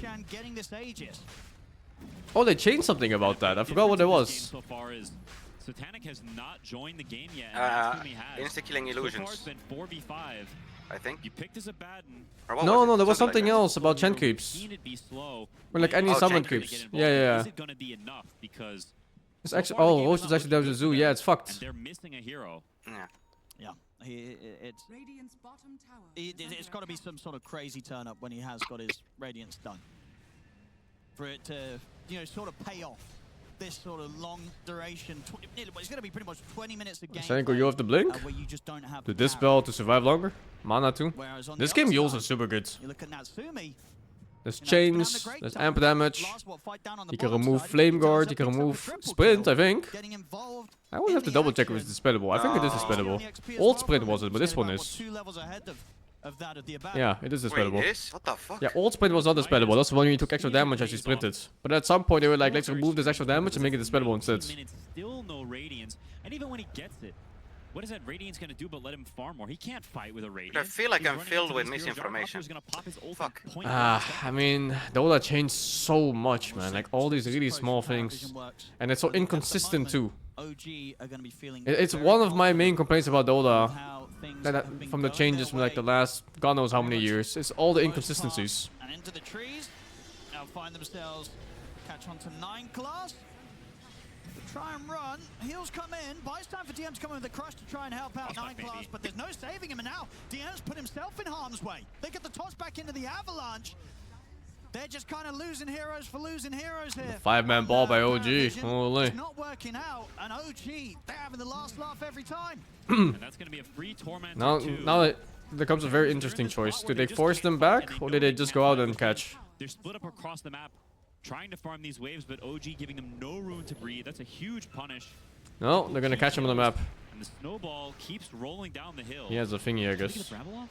Oh, they changed something about that. I forgot what it was. So far is Satanic has not joined the game yet. And Insta-killing illusions. So far it's been 4v5. I think. You picked as a Baden. No, there was something else about Chen creeps. Seen it be slow. Or like any summon creeps. Yeah. Is it gonna be enough? Because it's actually Rosh is actually down to Zoo. Yeah, it's fucked. and they're missing a hero. Yeah, it's got to be some sort of crazy turn up when he has got his Radiance done. For it to, sort of pay off this sort of long duration. It's going to be pretty much 20 minutes of game. Senko, you have the blink? Where you just don't have The dispel to survive longer? Mana too? This game Yules are super good. You look at Natsumi. There's chains, there's amp damage. You can remove flame guard, you can remove sprint, I think. I will have to double check if it's dispellable. I think it is dispellable. Old sprint wasn't, but this one is. Yeah, it is dispellable. What the fuck? Yeah, old sprint was not dispellable. That's the one where you took extra damage as you sprinted. But at some point they were like, let's remove this extra damage and make it dispellable instead. Still no Radiance, and even when he gets it, what is that Radiance gonna do but let him farm more? He can't fight with a Radiance. I feel like I'm filled with misinformation. Fuck. I mean, Dota changed so much, man. Like all these really small things. And it's so inconsistent too. It's one of my main complaints about Dota. From the changes from like the last God knows how many years. It's all the inconsistencies. And into the trees. Now find themselves catch on to 9 class. Try and run. Heals come in. Buys time for DM to come in with the crush to try and help out 9 class, but there's no saving him. And now DM's put himself in harm's way. They get the toss back into the avalanche. They're just kind of losing heroes for losing heroes here. 5-man ball by OG. Holy. It's not working out, and OG, they're having the last laugh every time. And that's gonna be a free torment. Now there comes a very interesting choice. Do they force them back, or did they just go out and catch? They're split up across the map, trying to farm these waves, but OG giving them no room to breathe. That's a huge punish. No, they're gonna catch him on the map. And the snowball keeps rolling down the hill. He has a thingy, I guess. Did he get the Bravo off?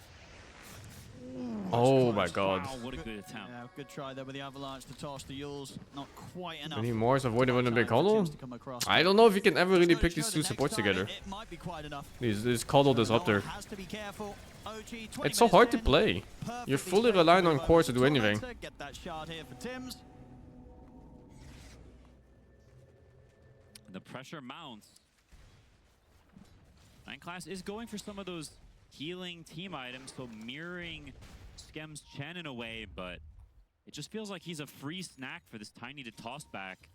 Oh my god. Wow, what a good attempt. Yeah, good try there with the avalanche to toss the Yules. Not quite enough. Any more avoid with a big hollow? I don't know if you can ever really pick these two supports together. It might be quite enough. This Coddle Disruptor. Has to be careful. OG, 20 It's so hard to minutes in. play. You're fully relying on core to do anything. Get that shard here for Tims. And the pressure mounts. 9 class is going for some of those healing team items, so mirroring Skem's Chen in a way, but it just feels like he's a free snack for this Tiny to toss back.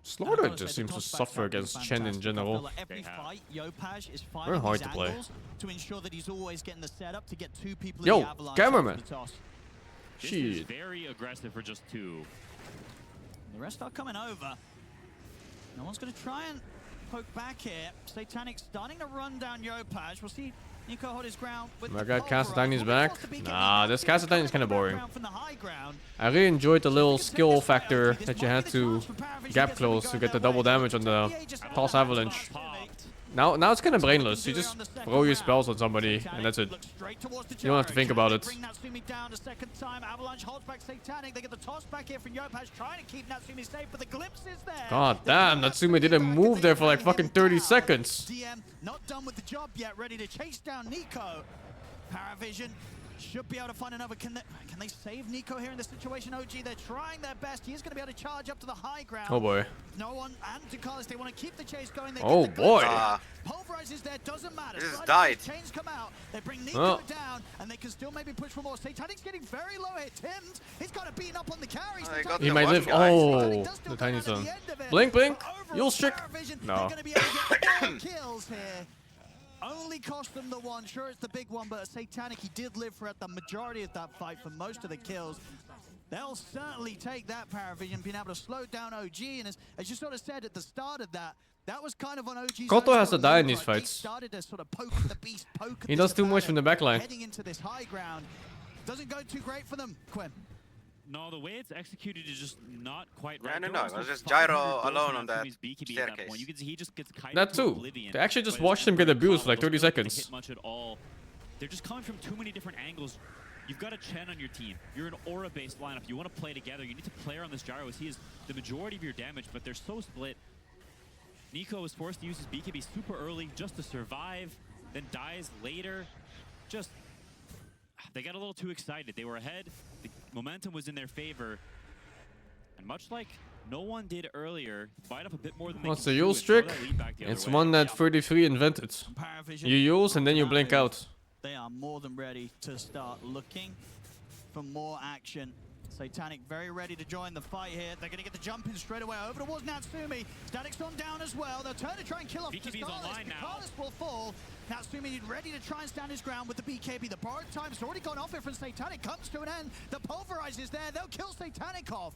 Slaughter just seems to suffer against Chen in general. Like every fight, Yopaj is finding Very hard these to play. angles to ensure that he's always getting the setup to get 2 people Yo, in the avalanche cameraman. after the toss. This is Shit. very aggressive for just 2. The rest are coming over. No one's going to try and poke back here. Satanic starting to run down Yopaj. We'll see Nico hold his ground with My the god, pulverize. Castlevania's back. Nah, this Castlevania's kind of boring. From the high ground. I really enjoyed the little skill factor that you had to gap close to get the double damage on the toss avalanche. Now it's kind of brainless. You just throw your spells on somebody and that's it. You don't have to think about it. Bring Natsumi down a second time. Avalanche holds back Satanic. They get the toss back here from Yopaj, trying to keep Natsumi safe, but the glimpse is there. God damn, Natsumi didn't move there for like fucking 30 seconds. DM not done with the job yet, ready to chase down Nico. Paravision should be able to find another. Can they save Nico here in this situation? OG, they're trying their best. He is going to be able to charge up to the high ground. Oh boy. No one, and Ducalis, they want to keep the chase going. They Oh get the boy. Pulverizes there, doesn't matter. This has Slide died. Chains come out. They bring Nico down, and they can still maybe push for more. Satanic's getting very low here. Tims, he's got to beat up on the carries. They got He the might one live. guy. Oh, the tiny son. Blink, blink. You'll strick. No. They're going to be able to get 4 kills here. only cost them the one. Sure, it's the big one, but Satanic, he did live throughout the majority of that fight for most of the kills. They'll certainly take that Paravision, being able to slow down OG. And as you sort of said at the start of that, that was kind of on OG's. Koto has to die in these right? fights. He started to sort of poke the beast, poke He does too much from the backline. Heading into this high ground. Doesn't go too great for them, Quinn. No, the way it's executed is just not quite Yeah, right. no, it was just Gyro alone on that staircase. You can see he just gets That too. They actually just watched him get abused for like 30 seconds. Hit much at all. They're just coming from too many different angles. You've got a Chen on your team. You're an aura-based lineup. You want to play together. You need to play around this Gyro as he is the majority of your damage, but they're so split. Nico was forced to use his BKB super early just to survive, then dies later. Just, they got a little too excited. They were ahead. The momentum was in their favor. And much like no one did earlier, bite up a bit more than they What's can the chew Yul's and throw trick? that lead back the other It's way. one that 33 invented. You use and then you blink out. They are more than ready to start looking for more action. Satanic very ready to join the fight here. They're going to get the jump in straight away over towards Natsumi. Static's on down as well. They'll turn to try and kill off BKB's online now. Carlos will fall. Natsumi ready to try and stand his ground with the BKB. The borrowed time's already gone off here from Satanic. Comes to an end. The pulverize is there. They'll kill Satanic off.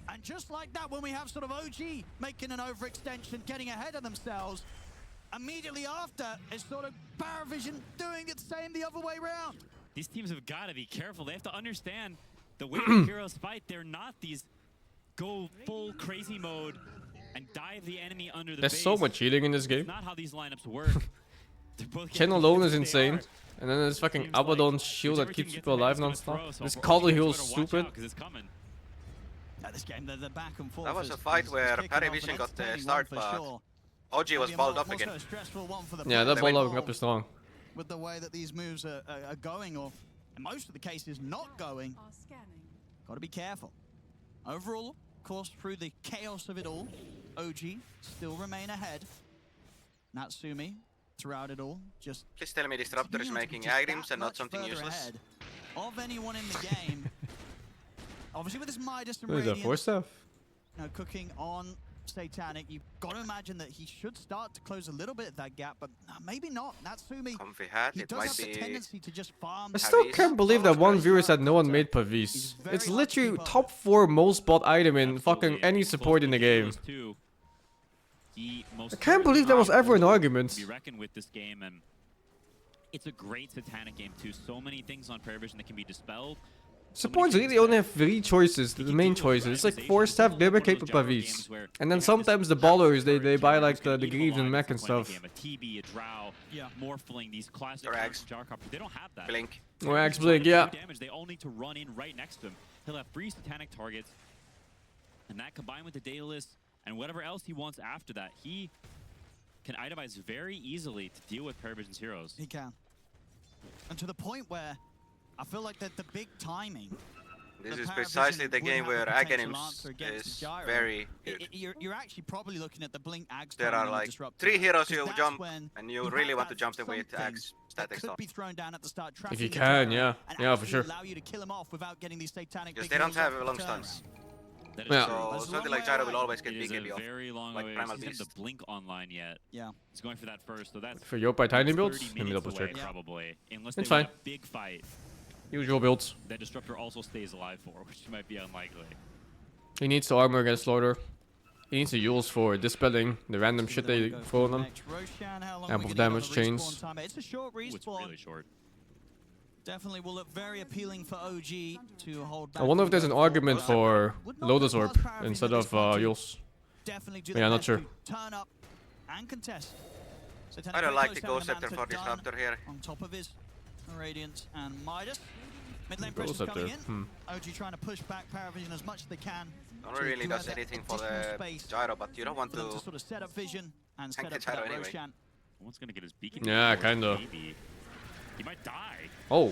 And just like that, when we have sort of OG making an overextension, getting ahead of themselves, immediately after is sort of Paravision doing it same the other way around. These teams have got to be careful. They have to understand the way the heroes fight. They're not these go full crazy mode and dive the enemy under the There's base. so much cheating in this It's game. not how these lineups work. Chen alone is insane. And then there's fucking Abaddon's shield that keeps people alive non-stop. This Cuddle heal's stupid. This game, the back and forth. That was a fight where Paravision got the start, but OG was balled up again. Yeah, that ball up is strong. With the way that these moves are going, or in most of the cases not going, got to be careful. Overall, of course, through the chaos of it all, OG still remain ahead. Natsumi, throughout it all, just Please tell me Disruptor is making items and not something useless. Of anyone in the game. Obviously with this Midas and What is that, Radiant, 4 stuff? cooking on Satanic, you've got to imagine that he should start to close a little bit of that gap, but maybe not. Natsumi, Comfy hat, he it does might have the be... tendency to just farm. I still can't believe that one viewer said no one made Pavis. It's literally top 4 most bought item in fucking any support in the game. I can't believe that was ever an argument. Be reckoned with this game, and it's a great Satanic game too. So many things on Paravision that can be dispelled. Supports really only have 3 choices, the main choices. It's like 4 staff, Glimmer, Cape, and Pavis. And then sometimes the ballers, they buy like the Greaves and Mech and stuff. A TB, a Drow, Morphling, these classic Jarcopters. They don't have that. Blink. Or Axe Blink, yeah. Damage, they all need to run in right next to him. He'll have 3 Satanic targets. And that combined with the Daedalus and whatever else he wants after that, he can itemize very easily to deal with Paravision's heroes. He can. And to the point where I feel like that the big timing. This is precisely the game where Aghanims is very good. You're actually probably looking at the Blink Axe. There are like 3 heroes you jump, and you really want to jump them with Axe static stuff. If you can, yeah. Yeah, for sure. Allow you to kill him off without getting these Satanic. Because they don't have long stuns. Yeah. So something like Gyro will always get BKB off, very long like way. Primal He doesn't have Beast. the Blink online yet. Yeah. He's going for that first, so that's For Yopai Tiny 30 builds, let me minutes double away, check. probably. Unless It's they win fine. a big fight Usual builds. that Disruptor also stays alive for, which might be unlikely. He needs the armor against Slaughter. He needs the Yules for dispelling the random shit they throw on him. Ample damage chains. It's a short Ooh, it's respawn. really short. Definitely will look very appealing for OG to hold back. I wonder if there's an argument for Would not Lotus put Orb past Paravision instead at of this point to Yules. Definitely do Yeah, their not best sure. to turn up and contest. Satanic I don't very like close the down Ghost the Scepter Manta for done Disruptor here. on top of his Radiant and Midas. Mid lane Ghost pressure's coming Scepter, in. OG trying to push back Paravision as much as they can. No one to really do does that anything for additional the space Gyro, but you don't want for them to to... sort of set up vision and tank set the up for Gyro that anyway. Roshan. One's gonna get his beacon. Yeah, before his kinda. baby. He might die. Oh,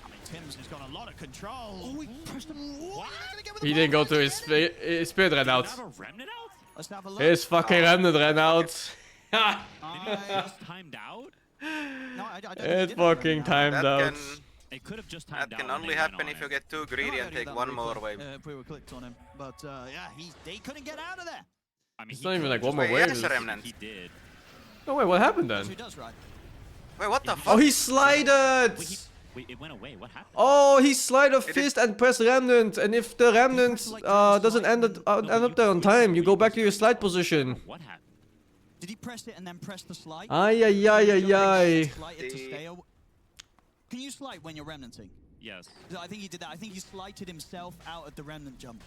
I mean, Tim's has got a lot of control. Oh, he pushed him. What? he didn't go to his spirit ran out. Not a remnant out? Let's have a look. His fucking remnant ran out. Maybe he just timed out? No, I don't think he It did have fucking Remnant. timed That out. can, It could have just timed that out. can and only they went happen on if you it. get too greedy and take one more wave. If we were clicked on him, but yeah, he couldn't get out of there. I mean, It's he not even could like have one more Wait, wave. yes, it's- Remnant. He did. Oh wait, what happened then? Who does, right? Wait, what the fuck? Oh, he slided! Wait, it went away. What happened? Oh, he slide a fist and press remnant, and if the remnant doesn't end up there on time, you go back to your slide position. What happened? Did he press it and then press the slide? Ay ay ay ay ay. Can you slide when you're remnanting? Yes. I think he did that. I think he slighted himself out at the remnant jump.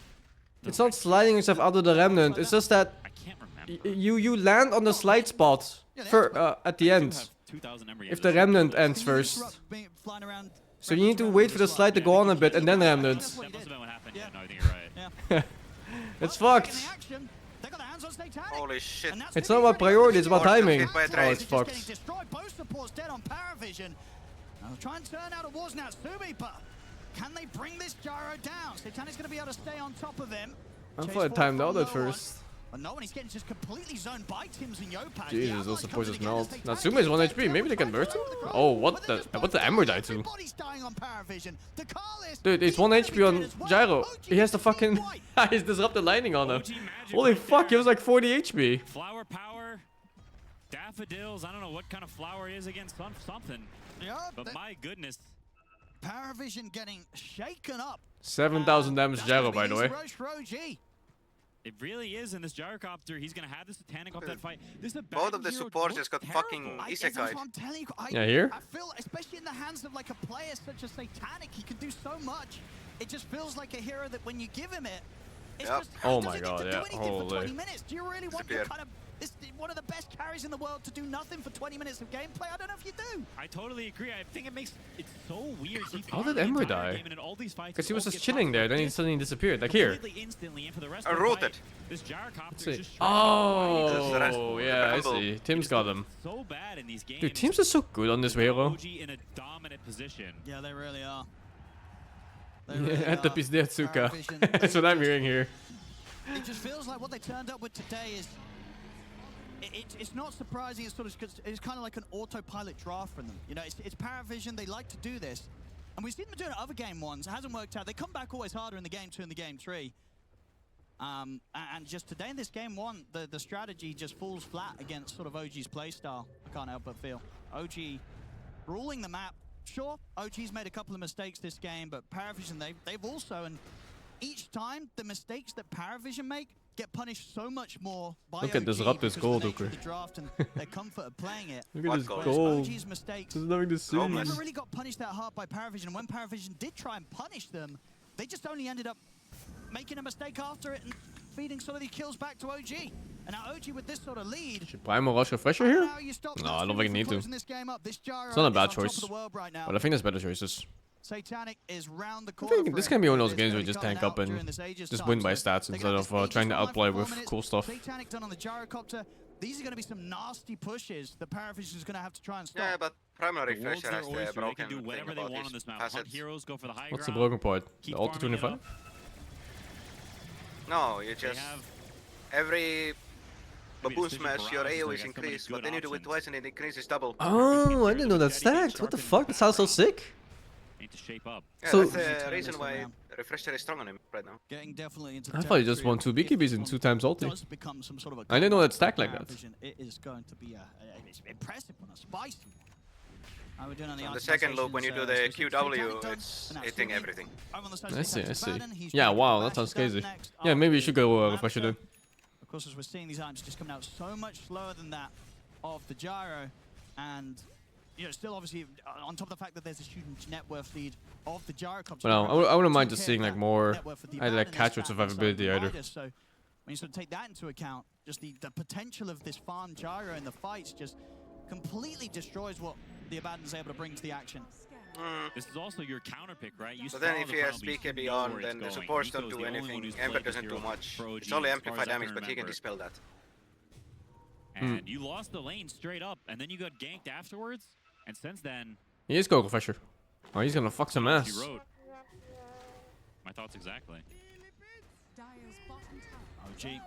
It's not sliding yourself out of the remnant. It's just that I can't remember. you land on the slide spot for at the end. If the remnant ends first. So you need to wait for the slide to go on a bit and then remnant. That must have been what happened. Yeah, no, I think you're right. It's fucked. Holy shit. It's not about priority, it's about timing. Hit by a Oh, train. it's fucked. Destroyed. Both supports dead on Paravision. I'll try and turn out towards Natsumi, but can they bring this gyro down? Satanic's going to be able to stay on top of him. I thought it timed out at first. But no one, he's getting just completely zoned by Tims and Yopaj. Jesus, those supports just melt. Natsumi is 1 HP, maybe they can burst him? Oh, what the Ember died to? Dude, it's 1 HP on Gyro. He has the fucking highest disrupted lightning on him. Holy fuck, he was like 40 HP. Flower power, daffodils. I don't know what kind of flower it is against something. Yeah, but my goodness. Paravision getting shaken up. 7,000 damage Gyro, by the way. It really is in this gyrocopter. He's gonna have the Satanic off that fight. Both of the supports just got fucking isekai. Yeah, here? I feel, especially in the hands of like a player such as Satanic, he can do so much. It just feels like a hero that when you give him it, it's just, oh my god, yeah, holy. for 20 minutes. Do you really want your kind of one of the best carries in the world to do nothing for 20 minutes of gameplay? I don't know if you do. I totally agree. I think it's so weird. How did Ember die? Because he was just chilling there, then he suddenly disappeared. Like here. I wrote it. Oh, yeah, I see. Tim's got him. So bad in these games. Dude, Tim's are so good on this hero. in a dominant position. Yeah, they really are. At the Pizde Tsuka. That's what I'm hearing here. It just feels like what they turned up with today is it's not surprising. It's sort of it's kind of like an autopilot draft from them. You know, it's Paravision. They like to do this, and we've seen them doing it other game ones. It hasn't worked out. They come back always harder in the game 2 and the game 3. And just today in this game 1, the strategy just falls flat against sort of OG's playstyle. I can't help but feel OG ruling the map. Sure, OG's made a couple of mistakes this game, but Paravision they've also, and each time the mistakes that Paravision make get punished so much more by Look at this Raptor's gold, okay. The draft and their comfort of playing it. Look at this gold? gold. OG's mistakes There's nothing to see. never really got punished that hard by Paravision. And when Paravision did try and punish them, they just only ended up making a mistake after it and feeding sort of the kills back to OG. And now OG with this sort of lead. Should Primal Rush Refresher here? No, I don't think I need to. It's not a bad choice. But I think there's better choices. Satanic is round the I corner. think this can be one of those games where you just tank up and just win by stats instead of trying to outplay with cool stuff. Satanic done on the gyrocopter. These are going to be some nasty pushes. The Paravision is going to have to try and stop. Yeah, but Primal Refresher has the They broken can do thing whatever they about want on these this map. Hunt facets. heroes, go for the high What's the ground. broken part? Keep The Ulti farming it 25? up. No, you just every baboon Decision smash, your paralysis, AoE I is guess, increased, so many but then you do it good twice and it increases double. Oh, I didn't know that stacked. What the fuck? That sounds so sick. Need to shape up. Yeah, So- that's the reason why Refresher is strong on him right now. Getting definitely into I thought you just won 2 BKBs and 2 times ulti. does become some sort of a I didn't know that stacked like that. Paravision, it is going to be it's impressive one, a spicy one. We're doing On the second loop, when you do the QW, it's hitting everything. I see, I see. Yeah, wow, that sounds crazy. Yeah, maybe you should go Refresher then. Of course, as we're seeing, these items just coming out so much slower than that of the gyro, and you know, still obviously on top of the fact that there's a huge net worth lead of the gyrocopter. Well, I wouldn't mind just seeing like more, either like catch or survivability either. So when you sort of take that into account, just the potential of this farm gyro in the fights just completely destroys what the Abaddon's able to bring to the action. This is also your counter pick, right? You But then follow if the he has Primal Beast, BKB you know on, where then it's the going. supports don't Nico's do the only one anything. who's Ember played this doesn't do hero much. for OG, It's only as far as amplified I can damage, but he can remember. dispel that. And you lost the lane straight up, and then you got ganked afterwards. And since then, He is go Refresher. Oh, he's gonna fuck some you ass. wrote. My thoughts exactly. OG.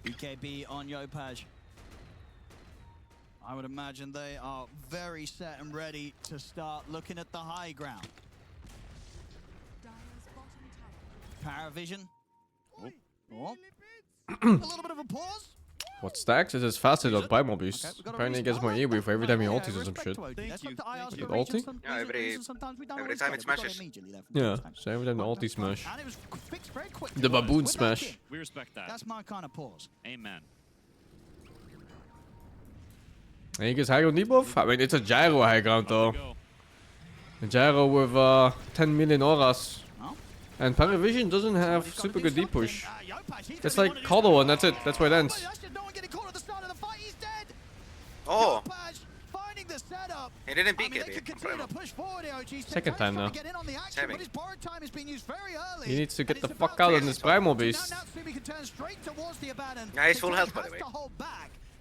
BKB on Yopaj. I would imagine they are very set and ready to start looking at the high ground. Paravision. Oh. A little bit of a pause. What stacks is his faster than Primal Beast. Apparently he gets more AoE for every time he ultis or some shit. Did ulti? Yeah, every time it smashes. Yeah, so every time the ulti smash. The baboon smash. We respect that. That's my kind of pause. Amen. And he gets high ground debuff? I mean, it's a gyro high ground though. A gyro with 10 million auras. And Paravision doesn't have super good deep push. It's like Hollow and that's it. That's where it ends. Oh! He didn't peek it. Second time now. Saving. He needs to get the fuck out of this Primal Beast. Yeah, he's full health by the way.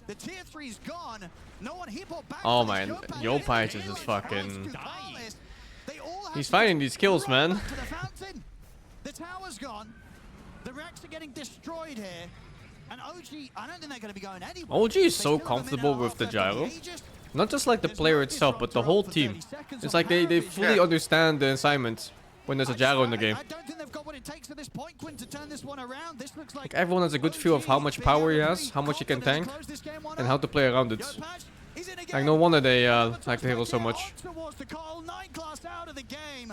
The tier 3's gone. No one he brought back. Oh man, Yopage is just fucking... He's finding these kills, man. The tower's gone. The Rex are getting destroyed here. And OG, I don't think they're going to be going anywhere. OG is so comfortable with the gyro. Not just like the player itself, but the whole team. It's like they fully understand the assignment when there's a gyro in the game. I don't think they've got what it takes at this point, Quinn, to turn this one around. This looks like Everyone has a good feel of how much power he has, how much he can tank, and how to play around it. Like no wonder they like the hero so much.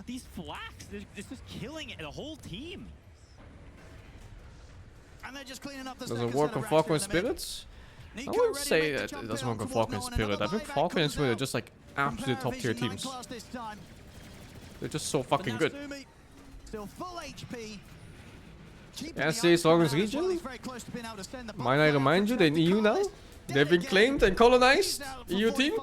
These flaks, they're just killing the whole team. And they're just cleaning up the Does it work on Falcon and Spirits? I wouldn't say that it doesn't work on Falcon and Spirit. I think Falcon and Spirit are just like absolute top tier teams. They're just so fucking good. Still full HP. SC's Longest Region? Might I remind you, they're in EU now? They've been claimed and colonized? EU team?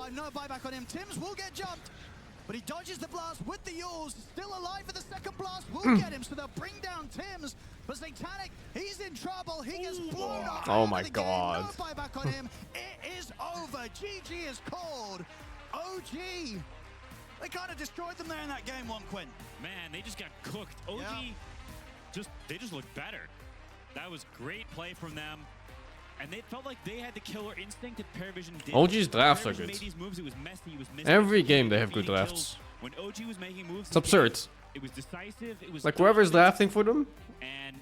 But he dodges the blast with the Yules. Still alive for the second blast. Will get him, so they'll bring down Tims. But Satanic, he's in trouble. He gets blown off. Oh my god. No buyback on him. It is over. GG is called. OG. They kind of destroyed them there in that game, one Quinn. Man, they just got cooked. OG, they just looked better. That was great play from them. And they felt like they had the killer instinct that Paravision did. OG's drafts are good. Moves, it was messy, it was Every game they have good drafts. When OG was making moves, it's absurd. It was decisive. It was like whoever's drafting for them,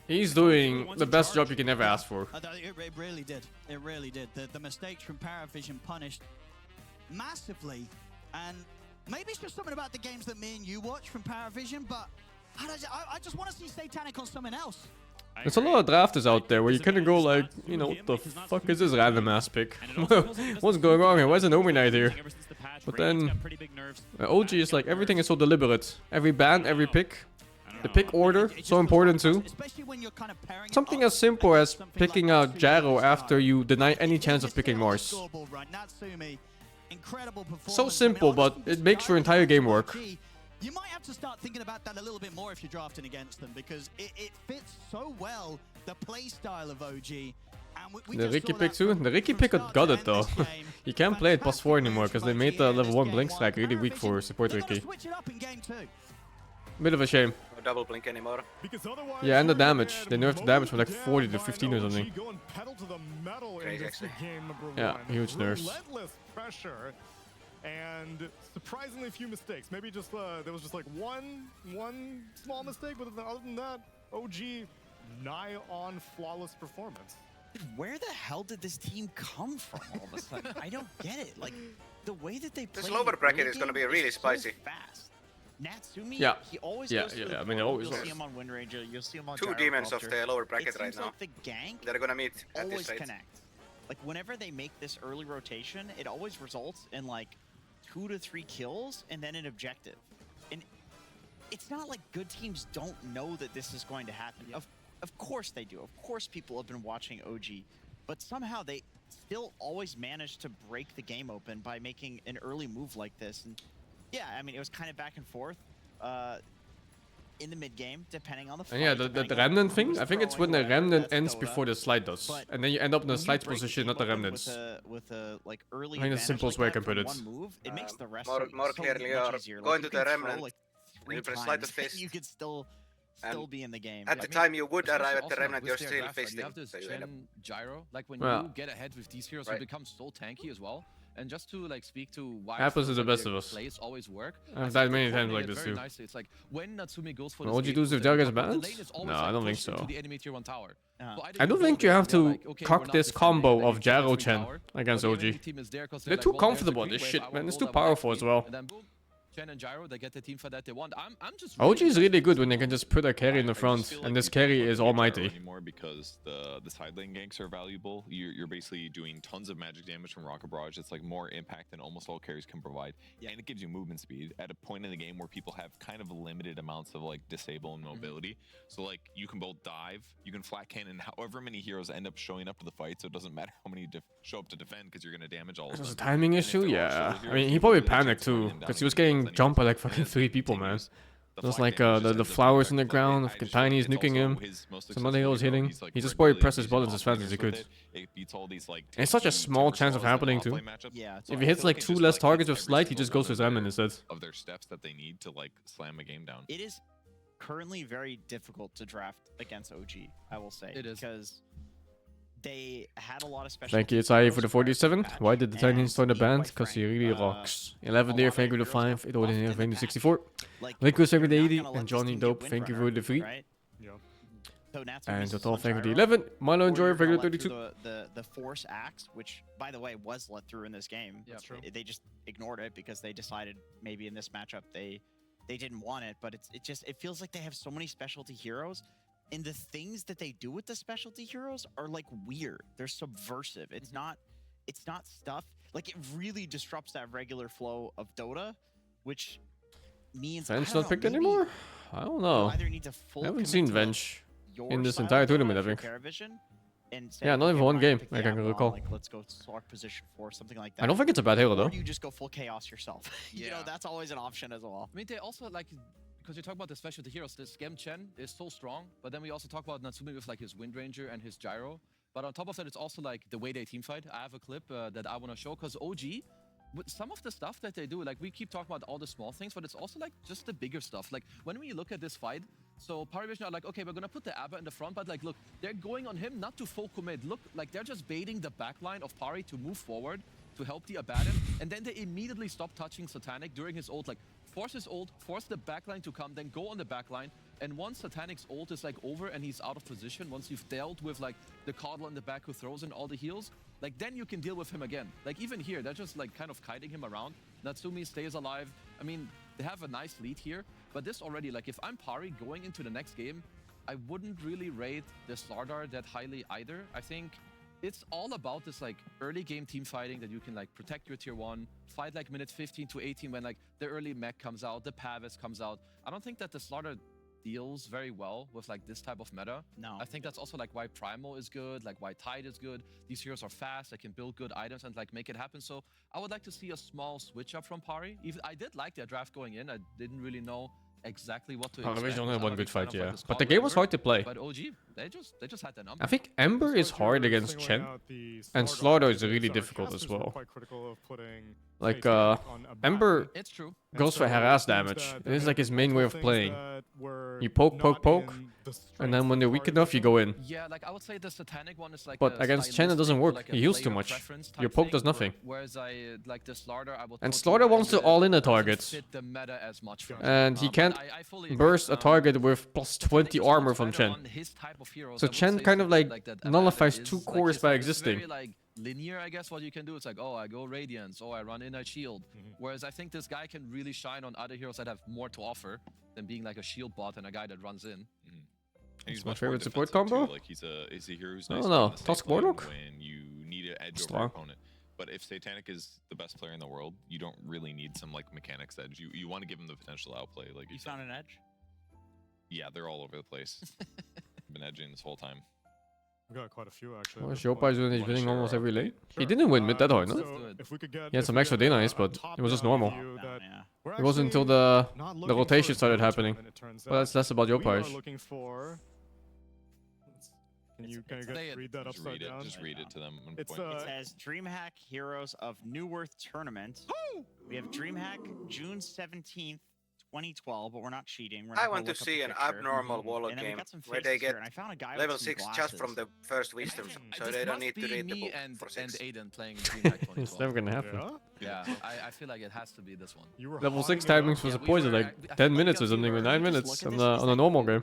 he's doing the best job you can ever ask for. It really did. It really did. The mistakes from Paravision punished massively. And maybe it's just something about the games that me and you watch from Paravision, but I just want to see Satanic on something else. There's a lot of drafters out there where you kind of go like, you know, what the fuck is this random ass pick? What's going on here? Where's an Omi Knight here? But then OG is like, everything is so deliberate. Every ban, every pick. The pick order, so important too. Something as simple as picking out Gyro after you deny any chance of picking Mars. So simple, but it makes your entire game work. You might have to start thinking about that a little bit more if you're drafting against them, because it fits so well the play style of OG. And the Ricky pick too? The Ricky pick got it though. You can't play it plus 4 anymore because they made the level 1 blink strike really weak for support Ricky. Bit of a shame. No double blink anymore. Yeah, and the damage. They nerfed the damage from like 40 to 15 or something. Crazy, actually. Yeah, huge nerfs. And surprisingly few mistakes. Maybe just there was just like one small mistake, but other than that, OG nigh on flawless performance. Where the hell did this team come from all of a sudden? I don't get it. Like the way that they play. This lower bracket is going to be really spicy. So fast. Natsumi, yeah. he always goes to the I mean, always. You'll see him on Wind Ranger, you'll see him on Two demons of the lower bracket right now. Like the gank they're going to meet at always this rate. connect. Like whenever they make this early rotation, it always results in like 2 to 3 kills and then an objective. And it's not like good teams don't know that this is going to happen. Of course they do. Of course people have been watching OG, but somehow they still always manage to break the game open by making an early move like this. And yeah, I mean, it was kind of back and forth in the mid game, depending on the fight. And yeah, the remnant thing, I think it's when the remnant ends before the slide does. And then you end up in the slide's position, not the remnants. With a like early I think the simplest way I can put it. Move, it makes the rest more clearly, you're going to the remnant. Like you press slide to fist. You could still be in the game. At the time you would arrive at the remnant, you're still You fisting. have this So Gen Gyro, like when you get ahead with these heroes, you become so tanky as well. And just to like speak to why Apples is the best of us. plays always work. I've died many times like this too. Nicely. It's like when Natsumi goes for What would you do if Jug is banned? No, I don't think so. I don't think you have to cock this combo of Jaro Chen against OG. They're too comfortable in this shit, man. It's too powerful as well. Chen and Gyro, they get the team fight that they want. I'm just OG is really good when they can just put a carry in the front, and this carry is almighty. Anymore because the side lane ganks are valuable. You're basically doing tons of magic damage from Rocket Barrage. It's like more impact than almost all carries can provide, and it gives you movement speed at a point in the game where people have kind of limited amounts of like disable and mobility. So like you can both dive, you can flat cannon, however many heroes end up showing up to the fight. So it doesn't matter how many show up to defend because you're gonna damage all of them. There's a timing issue, yeah. I mean, he probably panicked too because he was getting jumped by like fucking 3 people, man. There's like the flowers in the ground, fucking Tiny's nuking him, some other heroes hitting. He just probably pressed his buttons as fast as he could. And it's such a small chance of happening too. If he hits like 2 less targets with Slight, he just goes for his Emin instead. Of their steps that they need to like slam a game down. It is currently very difficult to draft against OG, I will say. It is. Because they had a lot of special. Thank you, Isai, for the 47. Why did the Tiny start the band? Because he really rocks. 11 there, thank you to 5. 8 over there, thank you to 64. Liquus, thank you to 80. And Johnny Dope, thank you for the 3. And Total, thank you to 11. Milo Enjoyer, thank you to 32. The Force Axe, which, by the way, was let through in this game. Yeah, true. They just ignored it because they decided maybe in this matchup they didn't want it. But it feels like they have so many specialty heroes. And the things that they do with the specialty heroes are like weird. They're subversive. It's not stuff. Like it really disrupts that regular flow of Dota, which means Venge not picked anymore? I don't know. I haven't seen Venge in this entire tournament, I think. Yeah, not even one game, I can recall. Like, let's go select position 4, something like that. I don't think it's a bad hero though. Or you just go full chaos yourself. You know, that's always an option as well. I mean, they also like, because you talk about the specialty heroes, this Gem Chen is so strong, but then we also talk about Natsumi with like his Wind Ranger and his Gyro. But on top of that, it's also like the way they teamfight. I have a clip that I want to show, because OG, with some of the stuff that they do, like we keep talking about all the small things, but it's also like just the bigger stuff. Like when we look at this fight, so Pari Vision are like, okay, we're gonna put the Abba in the front, but like, look, they're going on him not to full commit. Look, like they're just baiting the backline of Pari to move forward to help the Abaddon, and then they immediately stop touching Satanic during his ult, like force his ult, force the backline to come, then go on the backline, and once Satanic's ult is like over and he's out of position, once you've dealt with like the Coddle in the back who throws in all the heals, like then you can deal with him again. Like even here, they're just like kind of kiting him around. Natsumi stays alive. I mean, they have a nice lead here, but this already, like if I'm Pari going into the next game, I wouldn't really rate the Slardar that highly either. I think it's all about this like early game team fighting that you can like protect your tier 1, fight like minutes 15 to 18 when like the early mech comes out, the Pavis comes out. I don't think that the Slardar deals very well with like this type of meta. No. I think that's also like why Primal is good, like why Tide is good. These heroes are fast, they can build good items and like make it happen. So I would like to see a small switch up from Pari. Even I did like their draft going in. I didn't really know exactly what to expect. They only had one good fight, yeah. But the game was hard to play. But OG, they just had their number. I think Ember is hard against Chen, and Slaughter is really difficult as well. Like, Ember goes for harass damage. It is like his main way of playing. You poke, poke, poke, and then when they're weak enough, you go in. Yeah, like I would say the Satanic one is like. But against Chen, it doesn't work. Like he heals too much. Your poke does nothing. Whereas I like the Slardar, I would. And Slaughter wants to all in the targets. And he can't burst a target with plus 20 armor from Chen. So Chen kind of like nullifies 2 cores by existing. Linear, I guess what you can do is like, oh, I go Radiance, oh, I run in a shield. Whereas I think this guy can really shine on other heroes that have more to offer than being like a shield bot and a guy that runs in. He's my favorite support combo. Too. Like he's a hero who's I nice don't know. Tusk Warlock? When you need an edge over your opponent. But if Satanic is the best player in the world, you don't really need some like mechanics edge. You want to give him the potential outplay. Like he's on an edge. Yeah, they're all over the place. Been edging this whole time. We got quite a few actually. Well, Shopai is winning almost every lane. He didn't win mid that hard, no? He had some extra denies, but it was just normal. It wasn't until the rotation started happening. But that's less about Yopai. Can you read that upside down? Just read it to them. It says DreamHack Heroes of New Earth Tournament. We have DreamHack June 17th, 2012, but we're not cheating. We're I not want gonna to look up see a an picture. abnormal Warlock And then we game got some where they faces here, get and I found a guy level with some 6 just from glasses. the first wisdom, so This they don't must need to be read the me book and for 6. Aiden playing DreamLeague It's 2012. never gonna happen. Yeah? Yeah, I feel like it has to be this one. You were Level 6 hogging it timings up. was Yeah, a we poison, were- like I 10 feel minutes like or something, or we 9 just minutes look at on this, is a that normal you? game.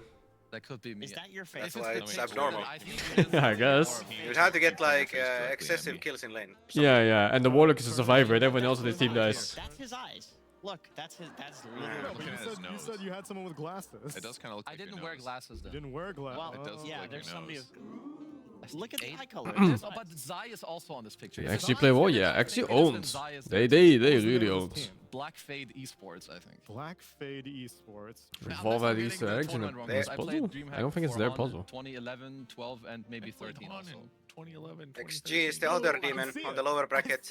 That could be me. Is that your If face? That's it's why the it's picture, abnormal. then I think it is Yeah, I me, guess. or- You'd have to get like Exactly, excessive yeah. kills in lane. Yeah, yeah, and the Warlock is a survivor, and everyone else on his team dies. That's his eyes. Look, that's his. That's No, literally. but Looking at his you nose. said you had someone with glasses. It does kind of look I like your didn't wear nose. glasses You then. didn't wear glasses. Well, It does look yeah, like there's your somebody. nose. Look at the eye color. But Zai is also on this picture. They If actually Zai play is well, there, yeah. then I Actually think it is owns. Zai is They there. they What's the really name of owns. this team? Black Fade Esports, I think. Black Fade Esports. Revolve Unless I'm at getting Easter the eggs in tournament a wrong, They- because I played puzzle? DreamHack I don't think it's for their On puzzle. 2011, 12, and maybe 13 also. 2011, XG is the other demon on the lower bracket.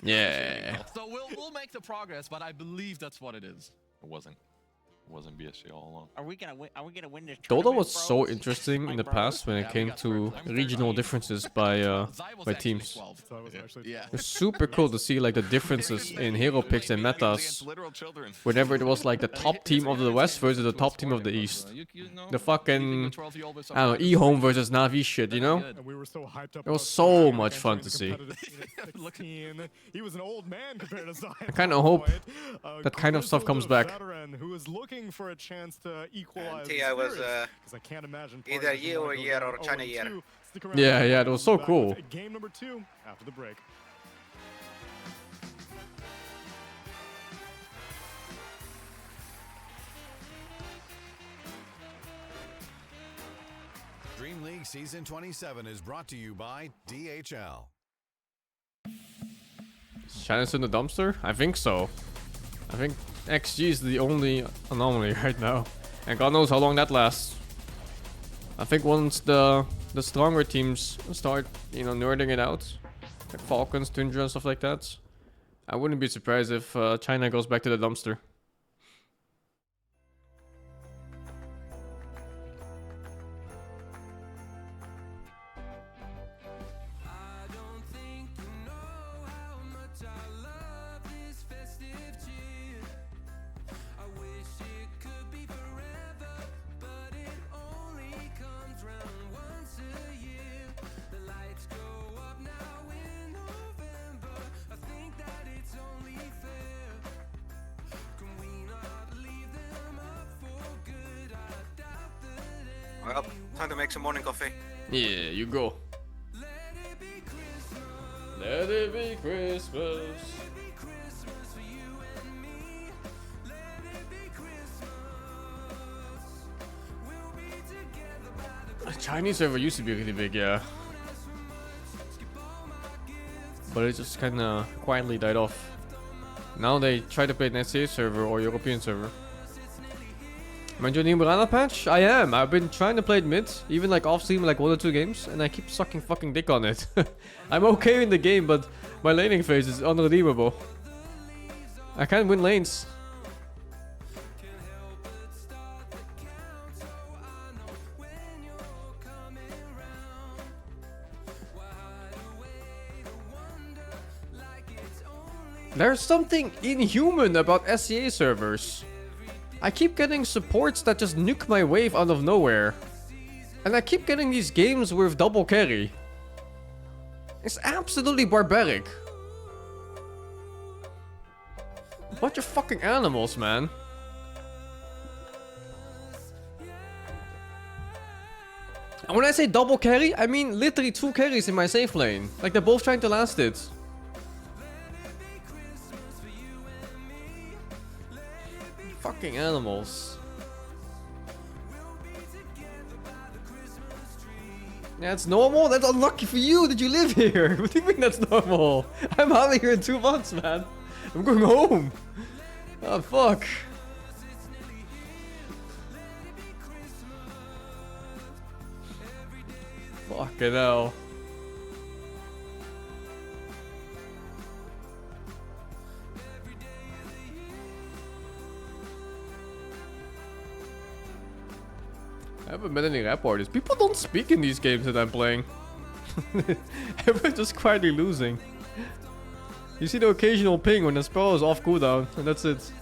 Yeah. So we'll make the progress, but I believe that's what it is. It wasn't. It wasn't BSG all along. Are we gonna win? Are we gonna win this? Dota tournament, was so bros? interesting in Like, the bros? past when it Yeah, we came got to third. I'm regional 13. differences Zai by was actually teams. 12. So I was actually. Yeah. It's super cool to see like the differences in hero picks and metas. Literal children. Whenever it was like the top team of the West versus the top team of the East. The fucking, I don't know, E-Home versus Navi shit, you know? And we were so hyped up. It was about so Zion much against fun the to see. competitive 16. He was an old man compared to Zion. I kinda hope that kind of stuff Grizzled comes back. veteran who is looking for a chance to equalize. And TI was, 'cause I can't imagine either Party you or doesn't year wanna or go China down year. 0-2. Stick around. Yeah, yeah, it was so Back cool. with Game number 2 after the break. DreamLeague Season 27 is brought to you by DHL. Is China's in the dumpster? I think so. I think XG is the only anomaly right now. And God knows how long that lasts. I think once the stronger teams start, you know, nerding it out, like Falcons, Tundra and stuff like that, I wouldn't be surprised if China goes back to the dumpster. Well, time to make some morning coffee. Yeah, you go. Let it be Christmas. The Chinese server used to be really big, yeah. But it just kinda quietly died off. Now they try to play an SA server or European server. Am I joining Mirana patch? I am. I've been trying to play it mid, even like off stream like 1 or 2 games, and I keep sucking fucking dick on it. I'm okay in the game, but my laning phase is unredeemable. I can't win lanes. There's something inhuman about SCA servers. I keep getting supports that just nuke my wave out of nowhere. And I keep getting these games with double carry. It's absolutely barbaric. Bunch of fucking animals, man. And when I say double carry, I mean literally 2 carries in my safe lane. Like they're both trying to last it. Fucking animals. Yeah, it's normal? That's unlucky for you that you live here. What do you mean that's normal? I'm out of here in 2 months, man. I'm going home. Oh, fuck. Fucking hell. I haven't met any rap artists. People don't speak in these games that I'm playing. Everyone's just quietly losing. You see the occasional ping when the spell is off cooldown, and that's it.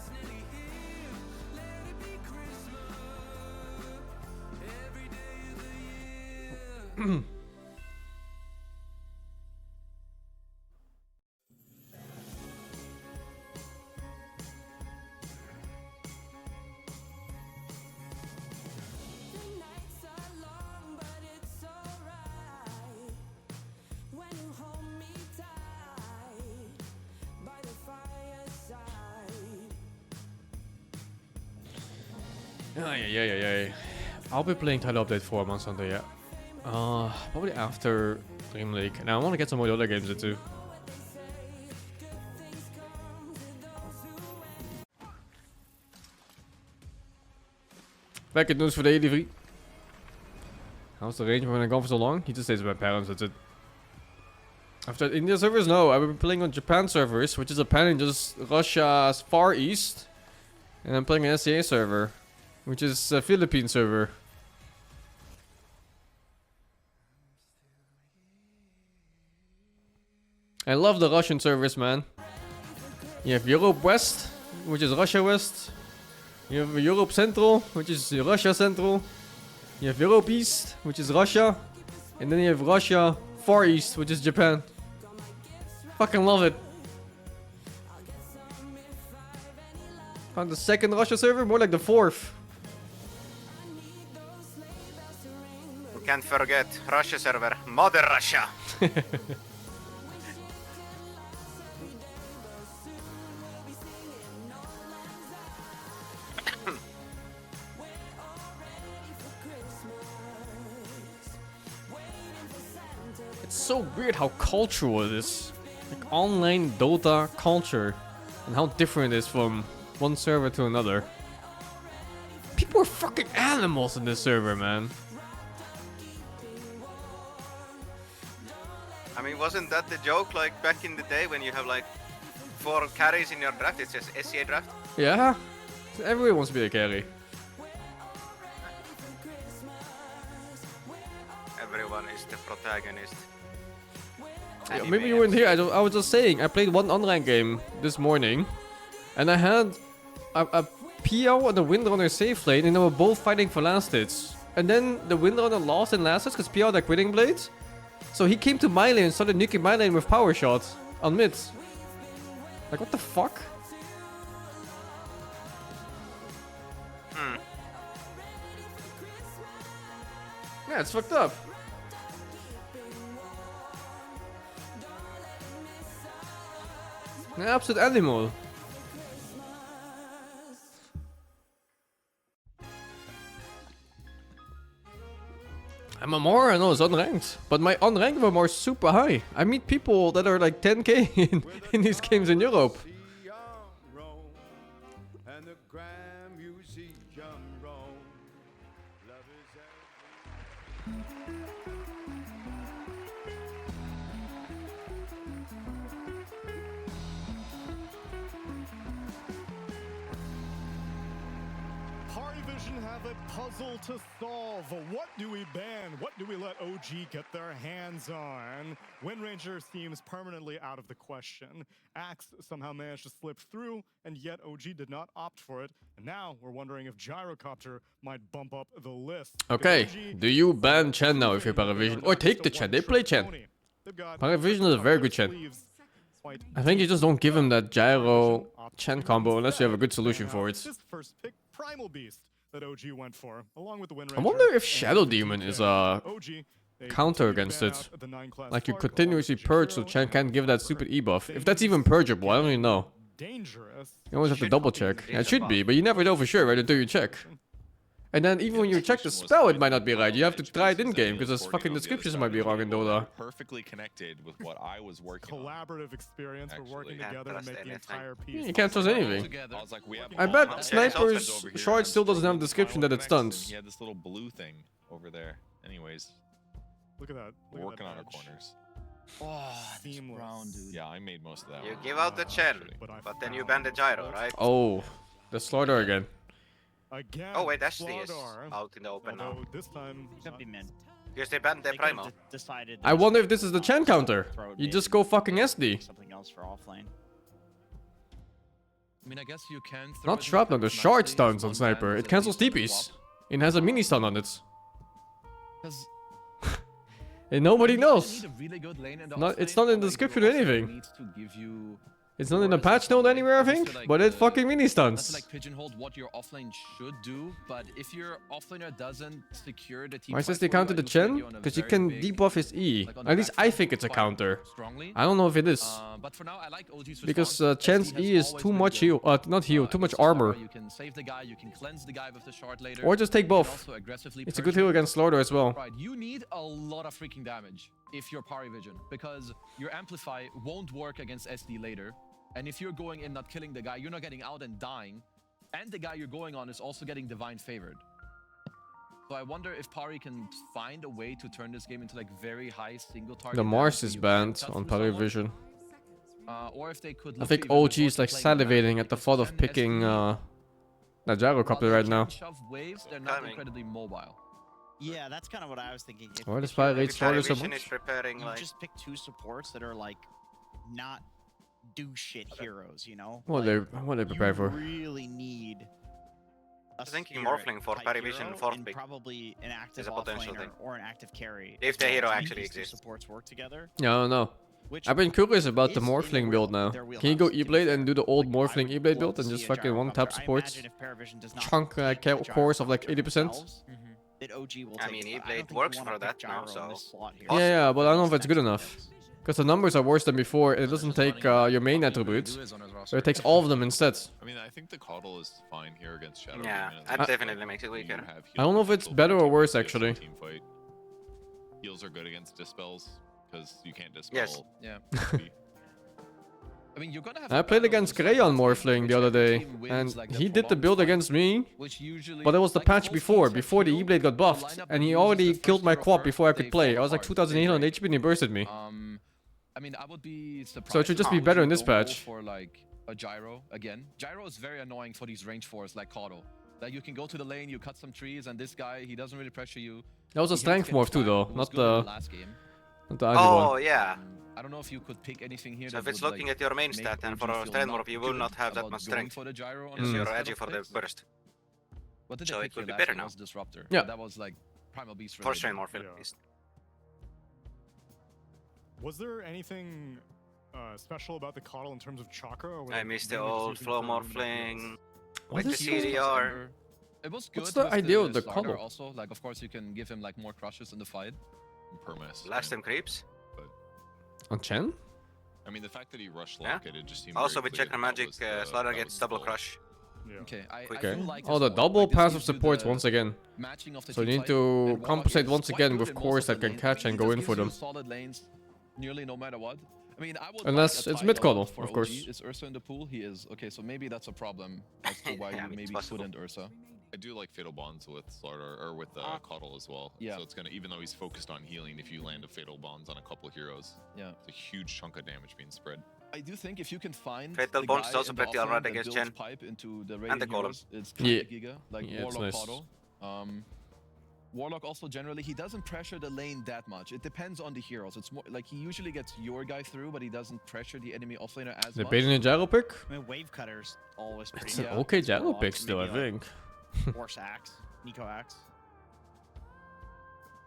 Yeah. I'll be playing Title Update 4 on Sunday, yeah. Probably after DreamLeague. Now I want to get some more other games into. Back at news for the 83. How's the range when I gone for so long? He just stays with my parents, that's it. After India servers? No, I've been playing on Japan servers, which is apparently just Russia's far east. And I'm playing an SCA server, which is a Philippine server. I love the Russian servers, man. You have Europe West, which is Russia West. You have Europe Central, which is Russia Central. You have Europe East, which is Russia. And then you have Russia Far East, which is Japan. Fucking love it. Found the second Russia server, more like the fourth. Can't forget Russia server, Mother Russia. It's so weird how cultural it is. Like online Dota culture. And how different it is from one server to another. People are fucking animals in this server, man. I mean, wasn't that the joke like back in the day when you have like 4 carries in your draft? It's just SCA draft. Yeah. Everyone wants to be a carry. Everyone is the protagonist. Yeah, maybe you weren't here. I was just saying, I played one online game this morning. And I had a PO and a Windrunner safe lane, and they were both fighting for last hits. And then the Windrunner lost in last hits because PO had a quitting blade. So he came to my lane and started nuking my lane with power shot on mid. Like, what the fuck? Yeah, it's fucked up. An absolute animal. I'm a more, I know it's unranked, but my unranked are more super high. I meet people that are like 10k in these games in Europe. Have a puzzle to solve. What do we ban? What do we let OG get their hands on? Wind Ranger seems permanently out of the question. Axe somehow managed to slip through, and yet OG did not opt for it. And now we're wondering if Gyrocopter might bump up the list. Okay, do you ban Chen now if you're Paravision? Or take the Chen, they play Chen. Paravision is a very good Chen. I think you just don't give him that Gyro Chen combo unless you have a good solution for it. First pick, Primal Beast. That OG went for, along with the Wind I Ranger. wonder if Shadow Demon is a counter against it. Like you continuously purge so Chen can't give that stupid E-buff. If that's even purgeable, I don't even know. You always have to double check. Yeah, it should be, but you never know for sure right until you check. And then even when you check the spell, it might not be right. You have to try it in-game, because the fucking descriptions might be wrong in Dota. Perfectly connected with what I was working Collaborative experience, we're working together to make the entire piece. Yeah, you can't trust anything. I was like, I bet Sniper's short still doesn't have a description that it stuns. He had this little blue thing over there. Anyways. Look at that. We're working on our corners. Oh, this round, dude. Yeah, I made most of that. You give out the Chen, but then you ban the Gyro, right? Oh, the Slaughter again. Again, oh wait, Ashley is out in the open now. This time, Could be mid. Because they banned the Primal. I wonder if this is the Chen counter. You just go fucking SD. Something else for offlane. I mean, I guess you can. Not Shrapnel, the short stuns on Sniper. It cancels TPs. It has a mini stun on it. And nobody You knows. need a really good lane in the It's offlane, not in the like, description you or also anything. needs to give you It's not in the wars patch and note stuff, anywhere, I just to, think. like, But it fucking mini not to stunts. like pigeonhole what your offlane should do, but if your offlaner doesn't secure the team Why says fight they for you, counter I the do feel like Chen? you're on a Because you very can big, debuff his E. like, on the At least back I foot think it's a quite counter. strongly. I don't know if it is. But for now, I like OG's Because response. Chen's SD has E is always too been much good. heal. Not heal, too much Against the armor. Sora, you can save the guy, you can cleanse the guy with the shard later. Or just take You can both. also aggressively It's a purge good heal him. against Slaughter as well. Right, you need a lot of freaking damage if you're pari vision, because your amplify won't work against SD later. And if you're going in not killing the guy, you're not getting out and dying. And the guy you're going on is also getting divine favored. So I wonder if pari can find a way to turn this game into like very high single target. The Mars damage so is you can banned cut on through pari someone. vision. Or if they could I look think to even OG is resort like to playing salivating magic, at the because thought of Chen, picking SD, that gyro while coupler they right can now. shove waves, they're not Timing. incredibly mobile. Yeah, that's kind of what I was thinking. Why does if you're- Fire rate Slaughter so Vision much? is preparing you like just pick two supports that are like not do shit heroes, you know? What Like, they prepare for? You really need a thinking spirit Morphling for type Pari Vision hero fourth and pick probably an active a potential offlaner thing. or an active carry. If as the well hero to make actually these two exists. supports work together. Yeah, I don't know. Which I've been curious about the is in their Morphling build now. their Can you go wheelhouse, to be E-Blade fair. and do the old Like, I Morphling would E-Blade love build to and see just a fucking gyro one-tap copter. I supports? imagine if Paravision does not Chunk pick the gyro cores of like copter 80%? themselves, that OG will I take mean, it, but E-Blade don't think works you wanna for that pick now, gyro in this so- slot here. Yeah, but I don't know if it's good Next enough. picks. Because the numbers are worse than before, and it doesn't take your main attributes. So it takes all of them instead. I mean, I think the Coddle is fine here against Shadow. Yeah, Demon. that Like, definitely makes it you weaker. have I don't know if heals it's and better or dispel worse, for actually. Team fight. Heals are good against dispels because you can't dispel. Yes. Yeah. HP. I mean, you're gonna have I played against Grey on Morphling the other day, and he did the build against me, but it was the patch before the E-Blade got buffed, and he already killed my quad before I could play. I was like 2800 HP and he bursted me. I mean, I would be surprised. So it should just be if better you in this don't go patch. For like a gyro again. Gyro is very annoying for these range fours like Caudle. Like you can go to the lane, you cut some trees, and this guy he doesn't really pressure you. That was a He strength hits morph too, back. though, It was not good in the the last game. Ivy Oh one. yeah. I don't know if you could pick anything here. So that if it's would, looking like, at your main make stat, and OG for a feel strength not morph, you will good not have that about much going strength. for the gyro on Because the you're instead edgy of for the picks. burst. What did So they it pick would here be last better game? now. Was Disruptor. Yeah. That was like Primal Beast For related. strength morph, at Yeah. least. Was there anything special about the Coddle in terms of chakra? Or were I they missed the mainly just old using flow for illuminate morphling. What Like is the he- CDR. It was good. What's the with idea with the starter Caudle? Also, like of course you can give him like more crushes in the fight. Permass. Last time creeps. On Chen? I mean, the fact that he rushed Yeah. lock it just seemed Also very with clear Checker that Magic, was the- Slaughter that gets was double the- crush. Yeah. Okay, I Okay. feel like Oh, as the well, double like, this passive gives you supports the once again. matching of the So you team need fight, to and Warlock compensate is once quite again good with in most cores of the that can lanes. catch I mean, and he go just in for gives you them. solid lanes nearly no matter what. I mean, I would Unless like a it's tie mid a lot Caudle, for of OG. course. Is Ursa in the pool? He is. Okay, so maybe that's a problem as to why Yeah, I you mean, it's maybe possible. couldn't Ursa. I do like Fatal Bonds with Slaughter or with Coddle as well. Yeah. So it's gonna, even though he's focused on healing, if you land a Fatal Bonds on a couple heroes, Yeah. it's a huge chunk of damage being spread. I do think if you can find Fatal the Bonds guy is also in the pretty offlane alright that against builds Chen. pipe into the And raiding the Golem. heroes, it's Yeah. kind of giga, like Yeah, it's Warlock nice. Caudle. Warlock also generally, he doesn't pressure the lane that much. It depends on the heroes. It's more like he usually gets your guy through, but he doesn't pressure the enemy offlaner as The much. bait in a gyro pick? I mean, Wave Cutter's always pretty It's good. an okay gyro Warlock, pick still, I maybe, like, think. Force Axe, Nico Axe.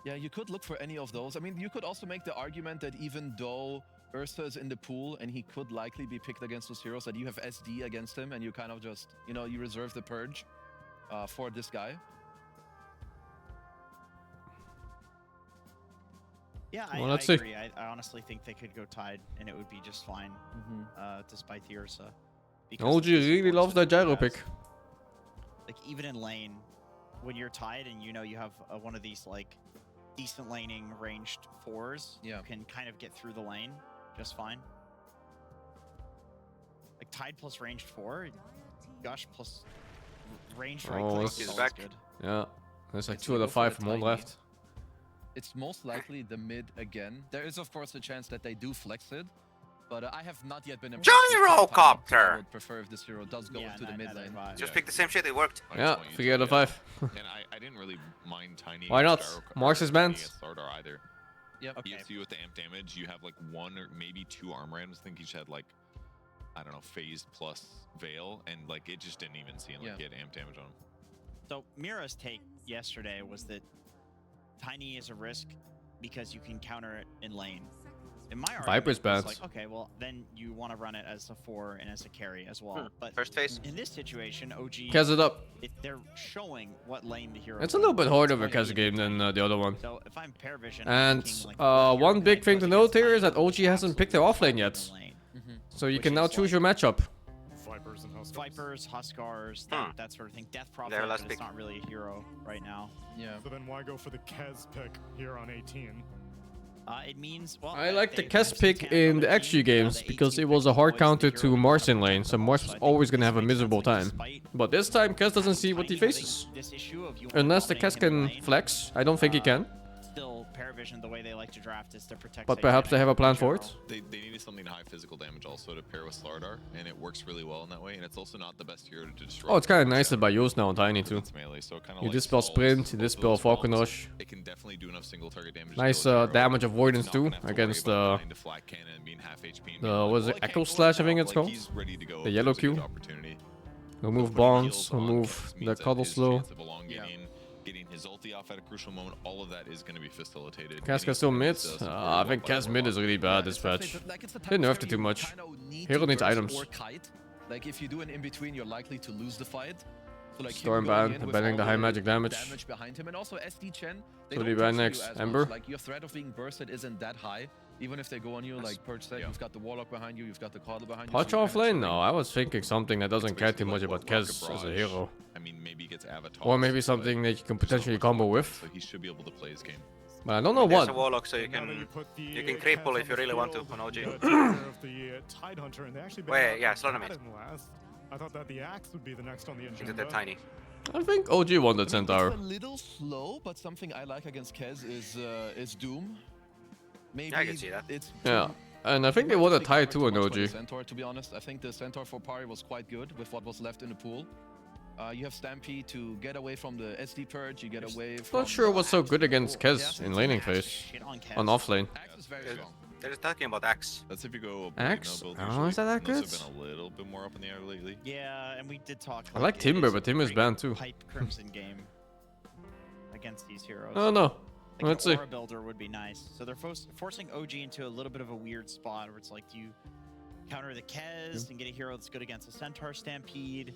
Yeah, you could look for any of those. I mean, you could also make the argument that even though Ursa is in the pool and he could likely be picked against those heroes, that you have SD against him and you kind of just, you know, you reserve the purge for this guy. Yeah, Well, I let's see. agree. I honestly think they could go tied and it would be just fine, despite the Ursa. because OG of the really supports loves that he gyro has. pick. Like even in lane, when you're tied and you know you have one of these like decent laning ranged fours, Yeah. you can kind of get through the lane just fine. Like tied plus ranged four, Gush plus ranged right Oh, click this is is always back. good. Yeah. There's like It's 2 out like of go for 5 the from one tiny. left. It's most likely the mid again. There is of course a chance that they do flex it, but I have not yet been impressed with Gyro the timing, so I copter! would prefer if this hero does go Yeah, into the neither mid lane. have I. Just Yeah. pick the same shit, it worked. I just Yeah, want you 3 to, out of 5. And I didn't really mind Tiny. Why against not? Gyro- Mars is or banned. Tiny against Slardar either. Yep. Okay. ESU with the amp damage, you have like 1 or maybe 2 armor randoms. I think each had like, I don't know, phased plus veil, and like it just didn't even seem like Yeah. he had amp damage on him. So Mira's take yesterday was that Tiny is a risk because you can counter it in lane. In my Viper's argument, bad. it's like, okay, well, then you want to run it as a 4 and as a carry as well. But First phase. in this situation, OG, Kaz it up. they're showing what lane the hero. It's a little bit harder of a Kaz game than the other one. So if I'm Paravision, And thinking, like, one big thing to note here is that OG hasn't picked their offlane yet. So you can now choose your matchup. Vipers and Huskars. Vipers, Huskars, that sort of thing. Death Prophet, Their but last it's pick. not really a hero right now. Yeah. So then why go for the Kez pick here on 18? It means, well, I like the they Kaz have pick some in the camp XG on games the because 18 it was a pick hard was counter the to hero Marcin that lane, so was Mars so was I think always gonna this have a makes sense, miserable like, time. despite But this time Kaz doesn't see what he having faces. this issue of you Unless the dominating Kaz in the can lane, flex. I don't think he can. Still, Paravision, the way they like to draft is to protect. But safe perhaps they lane have a plan in for general. it. They needed something high physical damage also to pair with Slardar, and it works really well in that way. And it's also not the best hero to destroy. Oh, it's kind of nice that by use now on Tiny too. It's melee, so it kind of You like dispel solves sprint, you both of dispel those Falcon faults. Rush. It can definitely do enough single target damage. to Nice kill a hero. damage It's avoidance not too gonna have to worry against about dying to flat cannon and being half HP and being the like, was "Well, it I can't Echo go Slash I think now." it's Like, called. he's ready to go The if yellow there's a good Q. opportunity. Remove Putting bonds, heals on remove Kaz the means that cuddle his slow. chance of elongating, getting his ulti off at a crucial moment, all of that is going to be facilitated. Kaz can still mid. I think Kaz mid is really bad this patch. They nerfed it too much. Hero needs items. Or kite. Like if you do an in between, you're likely to lose the fight. So like Storm him going ban, in with banning all the high magic damage. behind him, and also SD Chen. They So don't they ban touch you next, as much. Ember. Like your threat of being bursted isn't that high. Even if they go on you, like Purge said, you've got the Warlock behind you, you've got the Coddle behind you. Patch so you're off kinda lane? chilling. No, I was thinking something that doesn't It's care too basically much like about what Kaz as a Barrage- hero. I mean, maybe he gets Avatar. Or maybe something that you can potentially combo with. So he should be able to play his game. But I don't know There's a what. Warlock, so you Now that can put the you can Kez cripple on if you the really want to field, on OG. take care of the Tidehunter, and they actually Wait, been yeah, out Slaughter bad made. in last. I thought that the Axe would be the next on the into agenda. the tiny. I think OG won the Centaur. It's a little slow, but something I like against Kez is Doom. Maybe I can see that. It's Yeah. Doom. And I think they won a tie too on on OG. Centaur, to be honest. I think the Centaur for Pari was quite good with what was left in the pool. You have Stampede to get away from the SD Purge, you get away from... Not sure it was so good against Yeah, Kez in laning phase. Shit on Kaz. On offlane. Axe is very They're- strong. They're just talking about Axe. That's if you go Axe? build Oh, usually, is that and those good? have been a little bit more up in the air lately. Yeah, and we did talk. I like it Timber, is but a Timber's pretty banned good too. Pipe Crimson game against these heroes. Oh no. Like Let's an see. Aura builder would be nice. So they're forcing OG into a little bit of a weird spot where it's like, do you counter the Kez and get a hero that's good against a Centaur Stampede,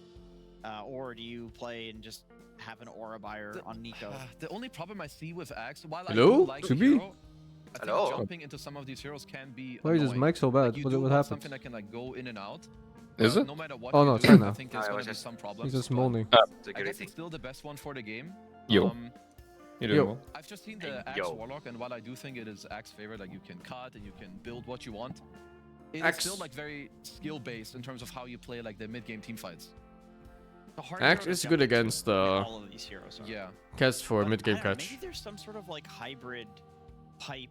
or do you play and just have an Aura buyer on Nico? The only problem I see with Axe, while Hello? I do like the Subi? hero, I think Hello? jumping into some of these heroes can be Why is this annoying. mic so bad? Like, you What do what want happened? something that can like go in and out. Is but it? No matter what Oh, you no, it's do, fine now. I think there's Ah, it gonna was be just- some problems. He's just but moaning. I guess Security. it's still the best one for the game. Yo. Yo. Yo. I've just seen the Axe Yo. Warlock, and while I do think it is Axe favorite, like you can cut and you can build what you want, it's Axe- still like very skill based in terms of how you play like the mid game team fights. The hard Axe hero to is jump good into, against like, all of these heroes are. Yeah. Kez for But mid game I don't know, catch. Maybe there's some sort of like hybrid pipe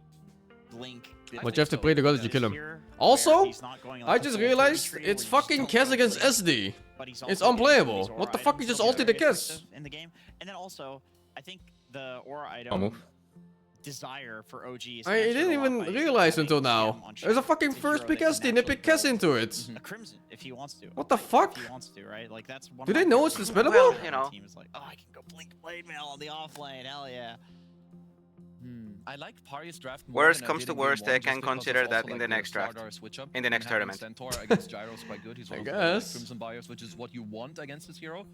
link. But you have to pray to God that you kill him. here, Also, where he's not going, like, I the just full realized tree it's where you fucking just don't Kez go against through, SD. but he's It's also getting unplayable. these aura What the fuck, you items just that are ulted the very Kez? effective in the game. And then also, I think the aura I'll item move. desire for OG is I answered didn't a lot even by realize having until TM now. on There's a Shadow. fucking It's a first hero pick that SD can and they actually pick Kez build into it. a Crimson if he wants to. What the fuck? If he wants to, right? Like that's one Do of they my know it's favorites. dispellable? Well, you know. Team is like, oh, I can go blink blade mail on the off lane. Hell yeah. I like Pari's draft more Worst than I comes did to in game worst, one, they just can because of consider also, that like, in the next draft. Slardar switch up, In the next and having tournament. Centaur against Gyro is quite good. He's I one of the, like, guess. Crimson buyers, which is what you want against this hero.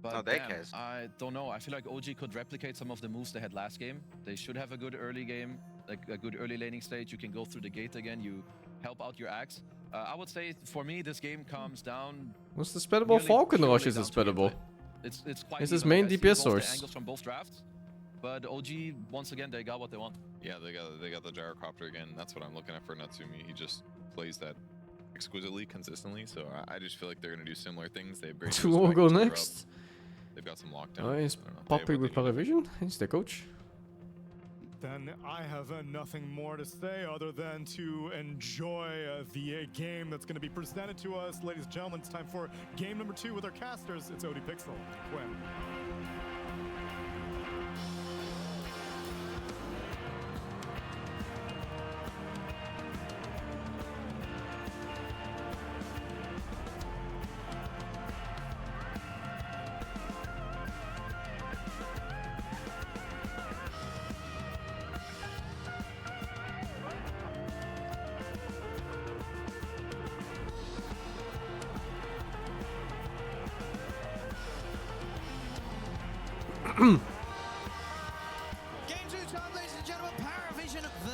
But No, they damn, can. I don't know. I feel like OG could replicate some of the moves they had last game. They should have a good early game, like a good early laning stage. You can go through the gate again. You help out your Axe. I would say for me, this game comes down. What's the spreadable? nearly Falcon purely Rush is down the to spreadable. gameplay. It's quite It's his even. main Like, I see DPS both the source. angles from both drafts. But OG, once again, they got what they want. Yeah, they got the gyrocopter again. That's what I'm looking at for Natsumi. He just plays that exquisitely, consistently. So I just feel like they're gonna do similar things. They upgrade. Who will go Next? next? They've got some lockdown. Oh, is I don't know. They have Poppy what with they need. Paravision? He's the coach. Then I have nothing more to say other than to enjoy the game that's going to be presented to us. Ladies and gentlemen, it's time for game number 2 with our casters. It's OD Pixel. Quinn.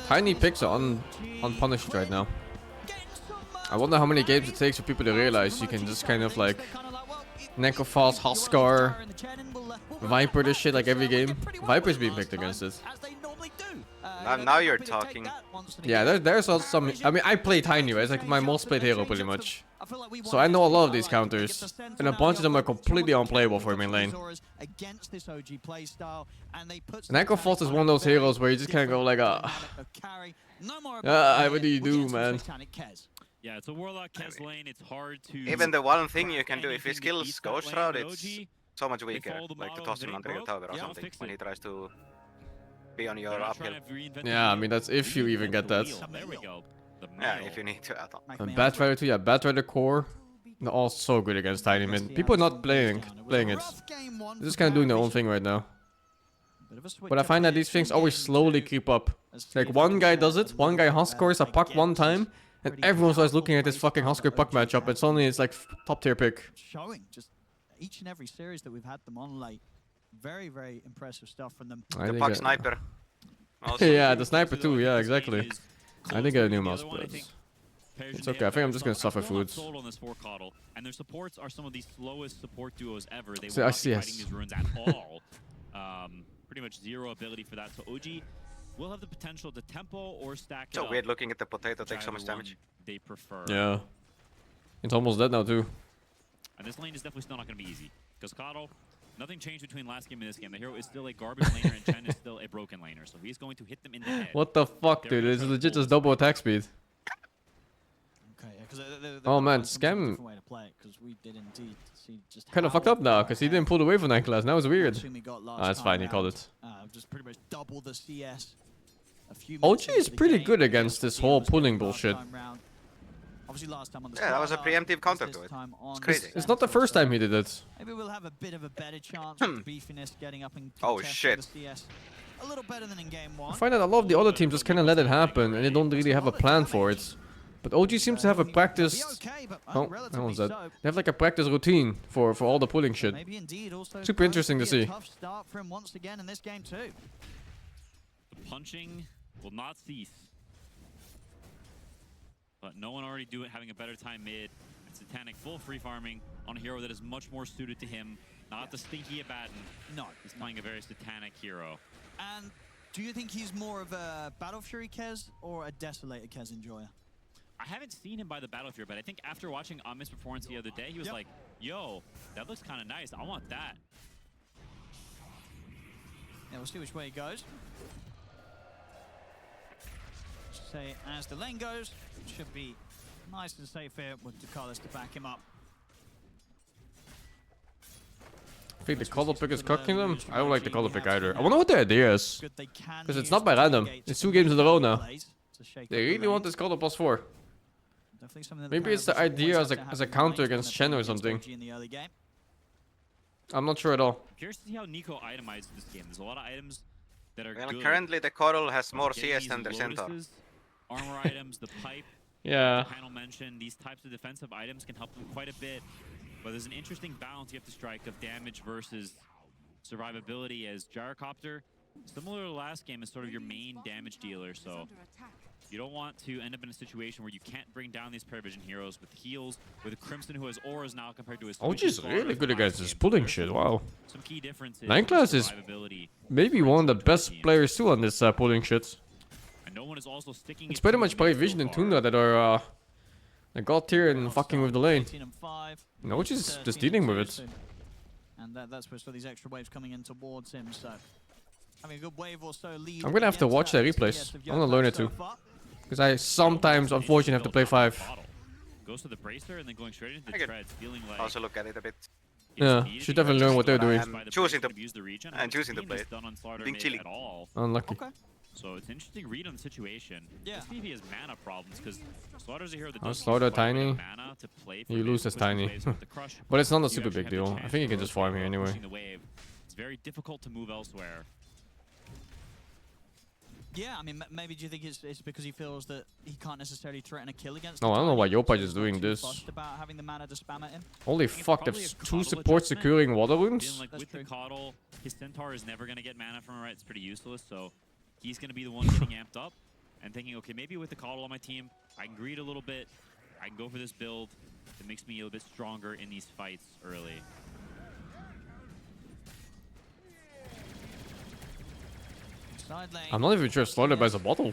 Tiny picks are unpunished right now. I wonder how many games it takes for people to realize you can just kind of like Necrophos, Huskar, Viper this shit like every game. Viper's being picked against it. Now you're talking. Yeah, there's also some. I mean, I play Tiny, right? It's like my most played hero pretty much. So I know a lot of these counters, and a bunch of them are completely unplayable for main lane. Necrophos is one of those heroes where you just kind of go like, what do you do, man? Yeah, it's a Warlock Kez lane. It's hard to... Even the one thing you can do, if he skills Ghost Shroud, it's so much weaker. Like to toss him under your tower or something when he tries to be on your uphill. Yeah, I mean, that's if you even get that. There we go. Yeah, if you need to at all. And Batrider too, yeah, Batrider core. They're all so good against Tiny mid. People are not playing it. They're just kind of doing their own thing right now. But I find that these things always slowly creep up. Like one guy does it, one guy Huskars a puck one time, and everyone starts looking at this fucking Huskar puck matchup, and suddenly it's like top tier pick. Showing just each and every series that we've had them on late. Very, very impressive stuff from them. The puck sniper. Yeah, the sniper too, yeah, exactly. I did get a new mouse, but it's okay. I think I'm just gonna suffer foods. And their supports are some of the slowest support duos ever. They will not be fighting these runes at all. Pretty much zero ability for that. So OG will have the potential to tempo or stack it so up. weird looking at the potato take so much damage. They prefer. Yeah. It's almost dead now too. And this lane is definitely still not going to be easy. Because Coddle, nothing changed between last game and this game. The hero is still a garbage laner and Chen is still a broken laner. So he's going to hit them in the head. What the fuck, dude? It's legit just double attack speed. Oh man, Scam kind of fucked up now because he didn't pull the wave on that class. Now it's weird. That's fine, he called it. OG is pretty good against this whole pulling bullshit. Yeah, that was a preemptive counter to it. It's crazy. It's not the first time he did it. Maybe we'll have a bit of a better chance with beefiness getting up and oh shit. A little better than in game 1. I find that a lot of the other teams just kind of let it happen and they don't really have a plan for it. But OG seems to have a practice. Oh, that one's dead. They have like a practice routine for all the pulling shit. Super interesting to see. Tough start for him once again in this game too. The punching will not cease. But no one already having a better time mid. And Satanic full free farming on a hero that is much more suited to him. Not the stinky Abaddon. No, he's playing a very Satanic hero. And do you think he's more of a Battle Fury Kez or a Desolator Kez enjoyer? I haven't seen him by the Battle Fury, but I think after watching Amit's performance the other day, he was like, yo, that looks kind of nice. I want that. Yeah, we'll see which way he goes. Say, as the lane goes, it should be nice and safe here with Ducalis to back him up. I think the color pick is cooking them. I don't like the color pick either. I wonder what their idea is. Because it's not by random. It's 2 games in a row now. They really want this color +4. Maybe it's the idea as a counter against Shen or something. I'm not sure at all. I'm curious to see how Nico itemizes this game. There's a lot of items that are good. Currently the Coral has more CS than their Centaur. Armor items, the pipe. Yeah. The panel mentioned these types of defensive items can help them quite a bit. But there's an interesting balance you have to strike of damage versus survivability, as Gyrocopter, similar to last game, is sort of your main damage dealer. So you don't want to end up in a situation where you can't bring down these Paravision heroes with heals, with Crimson who has auras now compared to his... OG is really good against this pulling shit, wow. Some key differences. 9class is maybe one of the best players too on this pulling shit. And no one is also sticking. It's pretty much Paravision and Tunda that are the god tier and fucking with the lane. No, OG is just dealing with it. And that's where these extra waves coming in towards him, so... having a good wave or so lead. I'm gonna have to watch the replays. I'm gonna learn it too. Because I sometimes, unfortunately, have to play 5. Goes to the bracer and then going straight into the treads, feeling like... also look at it a bit. Yeah, should definitely learn what they're doing. Choosing to play it. Being chilly. Unlucky. Okay. So it's an interesting read on the situation. Yeah. See if he has mana problems, because Slaughter's a hero that I'll does Slaughter Tiny. mana to play for You lose as Tiny. But it's not a super big deal. I think he can just farm here anyway. It's very difficult to move elsewhere. Yeah, I mean, maybe do you think it's because he feels that he can't necessarily threaten a kill against? No, I don't know why Yopaj is doing this. About having the mana to spam at him. Holy fuck, there's 2 supports securing water runes? Like with the Coddle, his Centaur is never going to get mana from it, right? It's pretty useless, so he's going to be the one getting amped up and thinking, okay, maybe with the Coddle on my team, I can greed a little bit, I can go for this build that makes me a little bit stronger in these fights early. I'm not even sure Slaughter buys a bottle.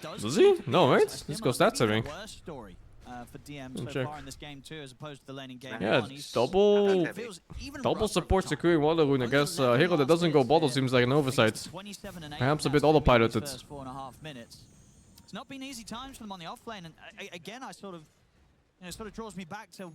Does he? No, right? Let's go stats, I think. For DM so far in this game too, as opposed to the laning game. Yeah, it's double support securing water rune. I guess hero that doesn't go bottle seems like an oversight. Perhaps a bit autopiloted. 4.5 minutes. It's not been easy times for them on the off lane, and again, I sort of, it sort of draws me back to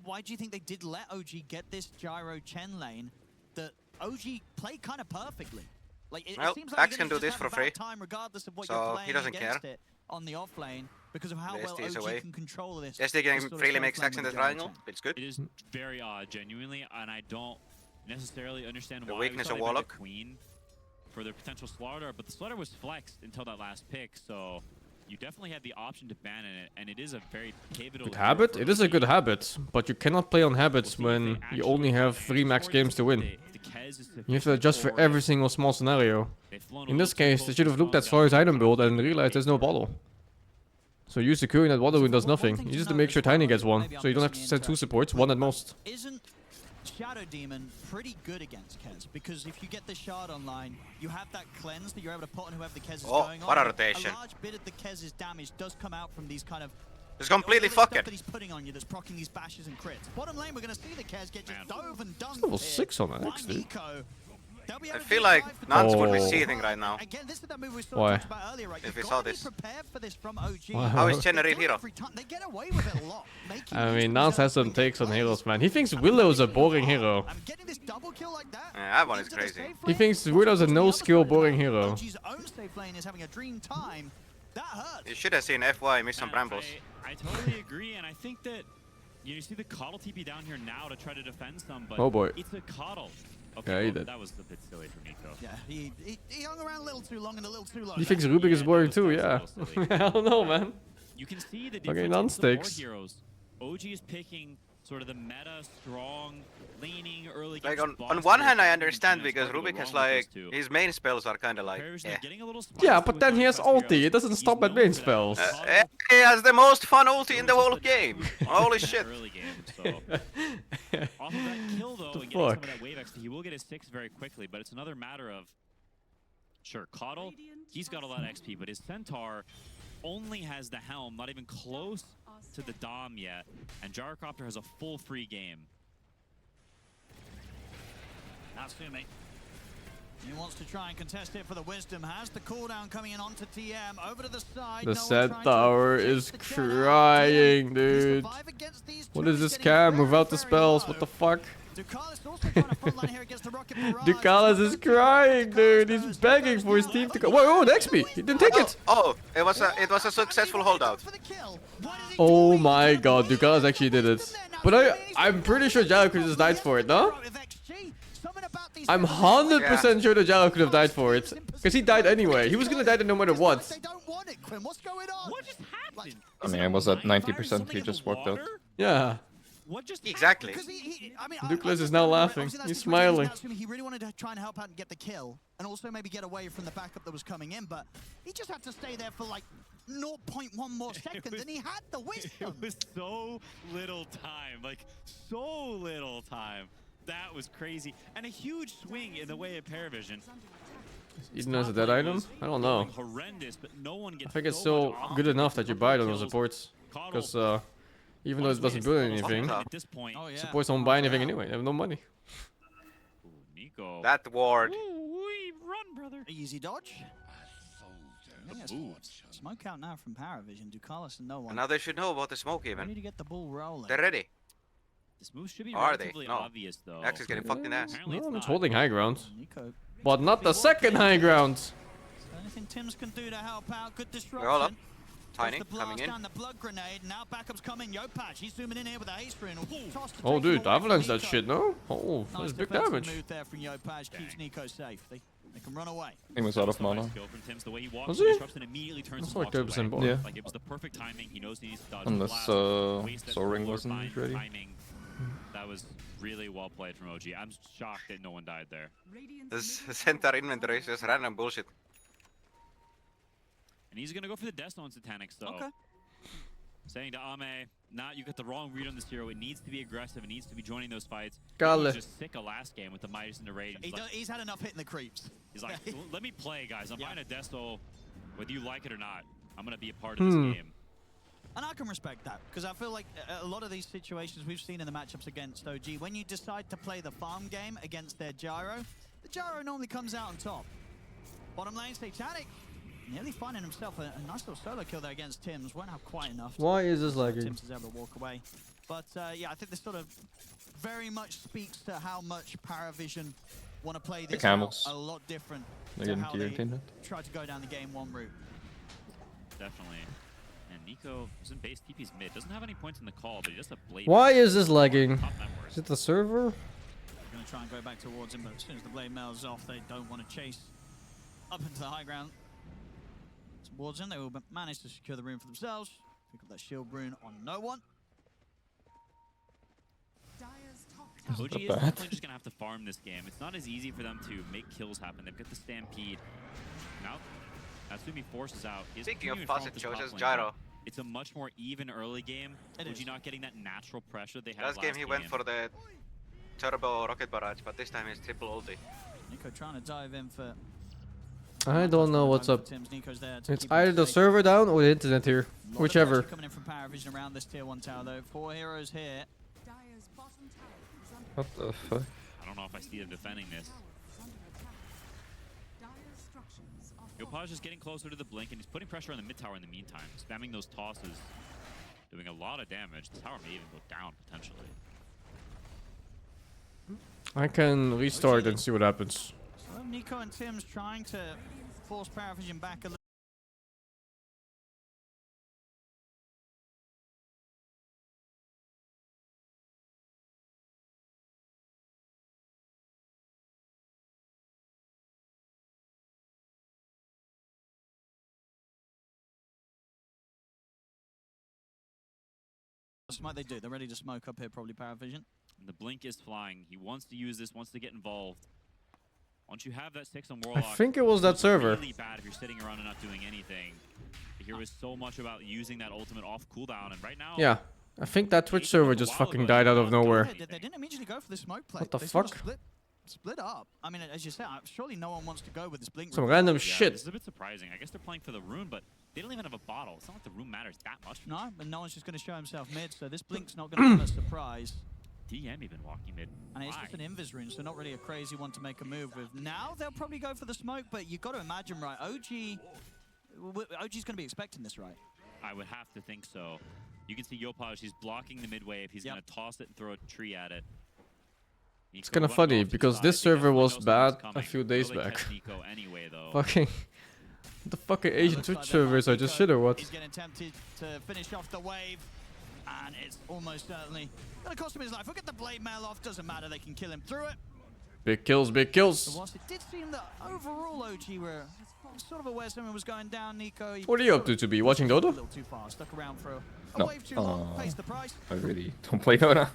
why do you think they did let OG get this Gyro Chen lane that OG played kind of perfectly? Like it seems like Axe can do this for free, time regardless of what so you're playing he doesn't care. It on the off lane because of how well OG can control this. Yes, they can freely make stacks in the triangle. It's good. It is very odd, genuinely, and I don't necessarily understand the why weakness of we Warlock Queen for their potential slaughter, but the slaughter was flexed until that last pick, so you definitely had the option to ban it, and it is a very pivotal good habit. It is a good habit, but you cannot play on habits when you only have 3 max games to win. You have to adjust for every single small scenario. In this case, they should have looked at Slaughter's item build and realized there's no bottle. So you securing that water rune does nothing. You just have to make sure Tiny gets one, so you don't have to send 2 supports, 1 at most. Isn't Shadow Demon pretty good against Kez? Because if you get the shard online, you have that cleanse that you're able to put on whoever the Kez is going on. What a rotation. A large bit of the Kez's damage does come out from these kind of just completely fuck it. That he's putting on you that's proccing these bashes and crits. Bottom lane, we're going to see the Kez get just dove and dunked. Level 6 on that X, dude. I feel like Nance would be seething right now. Again, this is that move we Why? About earlier, right? If we saw this. For this from OG. Wow. How is Chen a real hero? They get away with it a lot. I mean, Nance has some takes on heroes, man. He thinks Willow's a boring hero. I'm getting this double kill like that. Yeah, that one is crazy. He thinks Willow's a no-skill boring hero. OG's own safe lane is having a dream time. That hurts. You should have seen FY miss some brambles. I totally agree, and I think that you see the Coddle TP down here now to try to defend some, but oh boy. It's a Coddle. Okay, yeah, he well, did. That was a bit silly for Nico. Yeah, he hung around a little too long and a little too low. He thinks Rubik is boring too, yeah. I don't know, man. You can see the Okay, difference non-sticks. heroes. OG is picking sort of the meta, strong, leaning, early. Like on one hand, I understand because Rubik has like his main spells are kind of like. Yeah, but then he has ulti. It doesn't stop at main spells. He has the most fun ulti in the whole game. Holy shit! Off of that kill though, and getting some of that wave XP, he will get his 6 very quickly. But it's another matter of, sure, Coddle, he's got a lot of XP, but his Centaur only has the helm, not even close to the Dom yet, and Gyrocopter has a full free game. Natsumi. He wants to try and contest it for the Wisdom. Has the cooldown coming in onto TM. Over to the side. The Centaur is crying, dude. What is this cam? Move out the spells. What the fuck? Ducalis is crying, dude. He's begging for his team to go. Whoa, the XP. He didn't take it. Oh, it was a successful holdout. Oh my god, Ducalis actually did it. But I'm pretty sure Jalo could just died for it, no? I'm 100% sure that Jalo could have died for it. Because he died anyway. He was gonna die no matter what. I mean, I was at 90%. He just walked out. Yeah. Exactly. Ducalis is now laughing. He's smiling. He really wanted to try and help out and get the kill. And also maybe get away from the backup that was coming in. But he just had to stay there for like 0.1 more seconds. And he had the wisdom. It was so little time. Like, so little time. That was crazy. And a huge swing in the way of Paravision. Even as a dead item? I don't know. I think it's still good enough that you buy it on the supports. Because even though it doesn't build anything, supports don't buy anything anyway. They have no money. That ward. Run, brother. Easy dodge. Smoke out now from Paravision. Ducalis and no one. And now they should know about the smoke even. Ready to get the ball rolling. They're ready. This move should be Are they? relatively No. obvious, though. Axe is getting fucked in the ass. No, it's holding high ground. But not the second high ground. Anything Tim's can do to help out. Good disruption. They're all up. Tiny coming in. Down the blood grenade. Now backup's coming. Yopaj, he's zooming in here with a haste rune. Oh, dude, avalanche that shit, no? Oh, that's big damage. Move there from Yopaj keeps Nico safe. They can run away. He was out of mana. Was he? That's like 30% ball. Yeah. Like it was the perfect timing. He knows he needs to dodge Unless Soaring wasn't ready. That was really well played from OG. I'm shocked that no one died there. This center inventory is just random bullshit. And he's gonna go for the Death on Satanic, so. Okay. Saying to Ame, you got the wrong read on this hero. It needs to be aggressive. It needs to be joining those fights. He was just sick of last game with the Midas and the Rage. He's had enough hitting the creeps. He's like, let me play, guys. I'm buying a Desto, whether you like it or not. I'm gonna be a part of this game. And I can respect that, because I feel like a lot of these situations we've seen in the matchups against OG, when you decide to play the farm game against their Gyro, the Gyro normally comes out on top. Bottom lane, Satanic nearly finding himself a nice little solo kill there against Tims. Won't have quite enough. Why is this lagging? Tims is able to walk away. But yeah, I think this sort of very much speaks to how much Paravision want to play this out a lot different to how they try to go down the game one route. Definitely. And Nico is in base TP's mid. Doesn't have any points in the call, but he just a blade. Why is this lagging? Is it the server? They're going to try and go back towards him, but as soon as the blade mail's off, they don't want to chase up into the high ground. Towards him, they will manage to secure the rune for themselves. Pick up that shield rune on no one. OG is definitely just going to have to farm this game. It's not as easy for them to make kills happen. They've got the Stampede. Now, Natsumi forces out. Speaking of faucet choices, Gyro. It's a much more even early game. OG not getting that natural pressure they had last game. He went for the turbo rocket barrage, but this time he's triple ulti. Nico trying to dive in for... I don't know what's up. It's either the server down or the internet here. Whichever. Coming in from Paravision around this tier 1 tower though. 4 heroes here. What the fuck? I don't know if I see them defending this. Yopaj is getting closer to the blink and he's putting pressure on the mid tower in the meantime. Spamming those tosses. Doing a lot of damage. The tower may even go down potentially. I can restart and see what happens. So Nico and Tim's trying to force Paravision back a little. What they do? They're ready to smoke up here, probably Paravision. The blink is flying. He wants to use this, wants to get involved. Once you have that 6 on Warlock, I think it was that server. Really bad if you're sitting around and not doing anything. Here was so much about using that ultimate off cooldown, and right now. Yeah, I think that Twitch server just fucking died out of nowhere. They didn't immediately go for the smoke play. What the they fuck? Sort of split up. I mean, as you say, surely no one wants to go with this blink. Some random shit. This is a bit surprising. I guess they're playing for the rune, but they don't even have a bottle. It's not like the rune matters that much. No, but no one's just going to show himself mid, so this blink's not going to come as a surprise. DM even walking mid. And it's just an invis rune, so not really a crazy one to make a move with. Now they'll probably go for the smoke, but you've got to imagine, right, OG's going to be expecting this, right? I would have to think so. You can see Yopaj, he's blocking the mid wave. He's going to toss it and throw a tree at it. It's kind of funny because this server was bad a few days back. Anyway, fucking the fucking Asian Twitch servers are just shit or what? He's getting tempted to finish off the wave, and it's almost certainly gonna cost him his life. We'll get the blade mail off. Doesn't matter. They can kill him through it. Big kills, big kills. So whilst it did seem that overall OG were sort of aware someone was going down, Nico. What are you up to be watching Dota? A little too far. Stuck around for a wave too long. Pays the price. I really don't play Dota.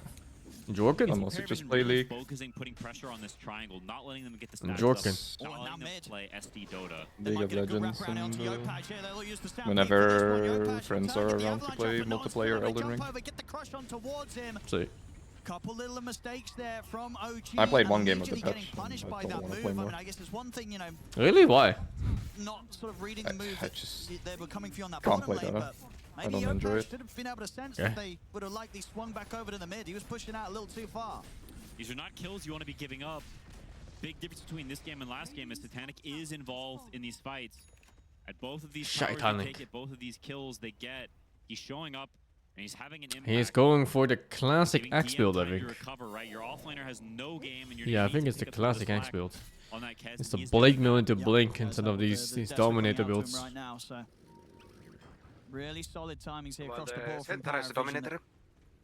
Jorkin? I'm also just play League. Focusing, putting pressure on this triangle, not letting them get the stats Jorkin. Not letting them play SD Dota. League of Legends and whenever friends are around to play multiplayer Elden Ring. See. Couple little mistakes there from OG. I played one game of the patch. I don't want to play more. I mean, I guess there's one thing, you know. Really? Why? Not sort of reading the move. They were coming for you on that can't bottom play lane, Dota. but maybe Yopaj should have been able to sense that they would have likely swung back over to the mid. He was pushing out a little too far. These are not kills you want to be giving up. Big difference between this game and last game is Titanic is involved in these fights. At both of these towers they take it, both of these kills they get. He's showing up. And he's having an impact. He's going for the classic axe build, I think. Recover, right? Your offlaner has no game and yeah, I think it's the classic axe build. It's the Blake mill into Blink instead of these Dominator builds. Right now, so really solid timings here across the board from Dominator.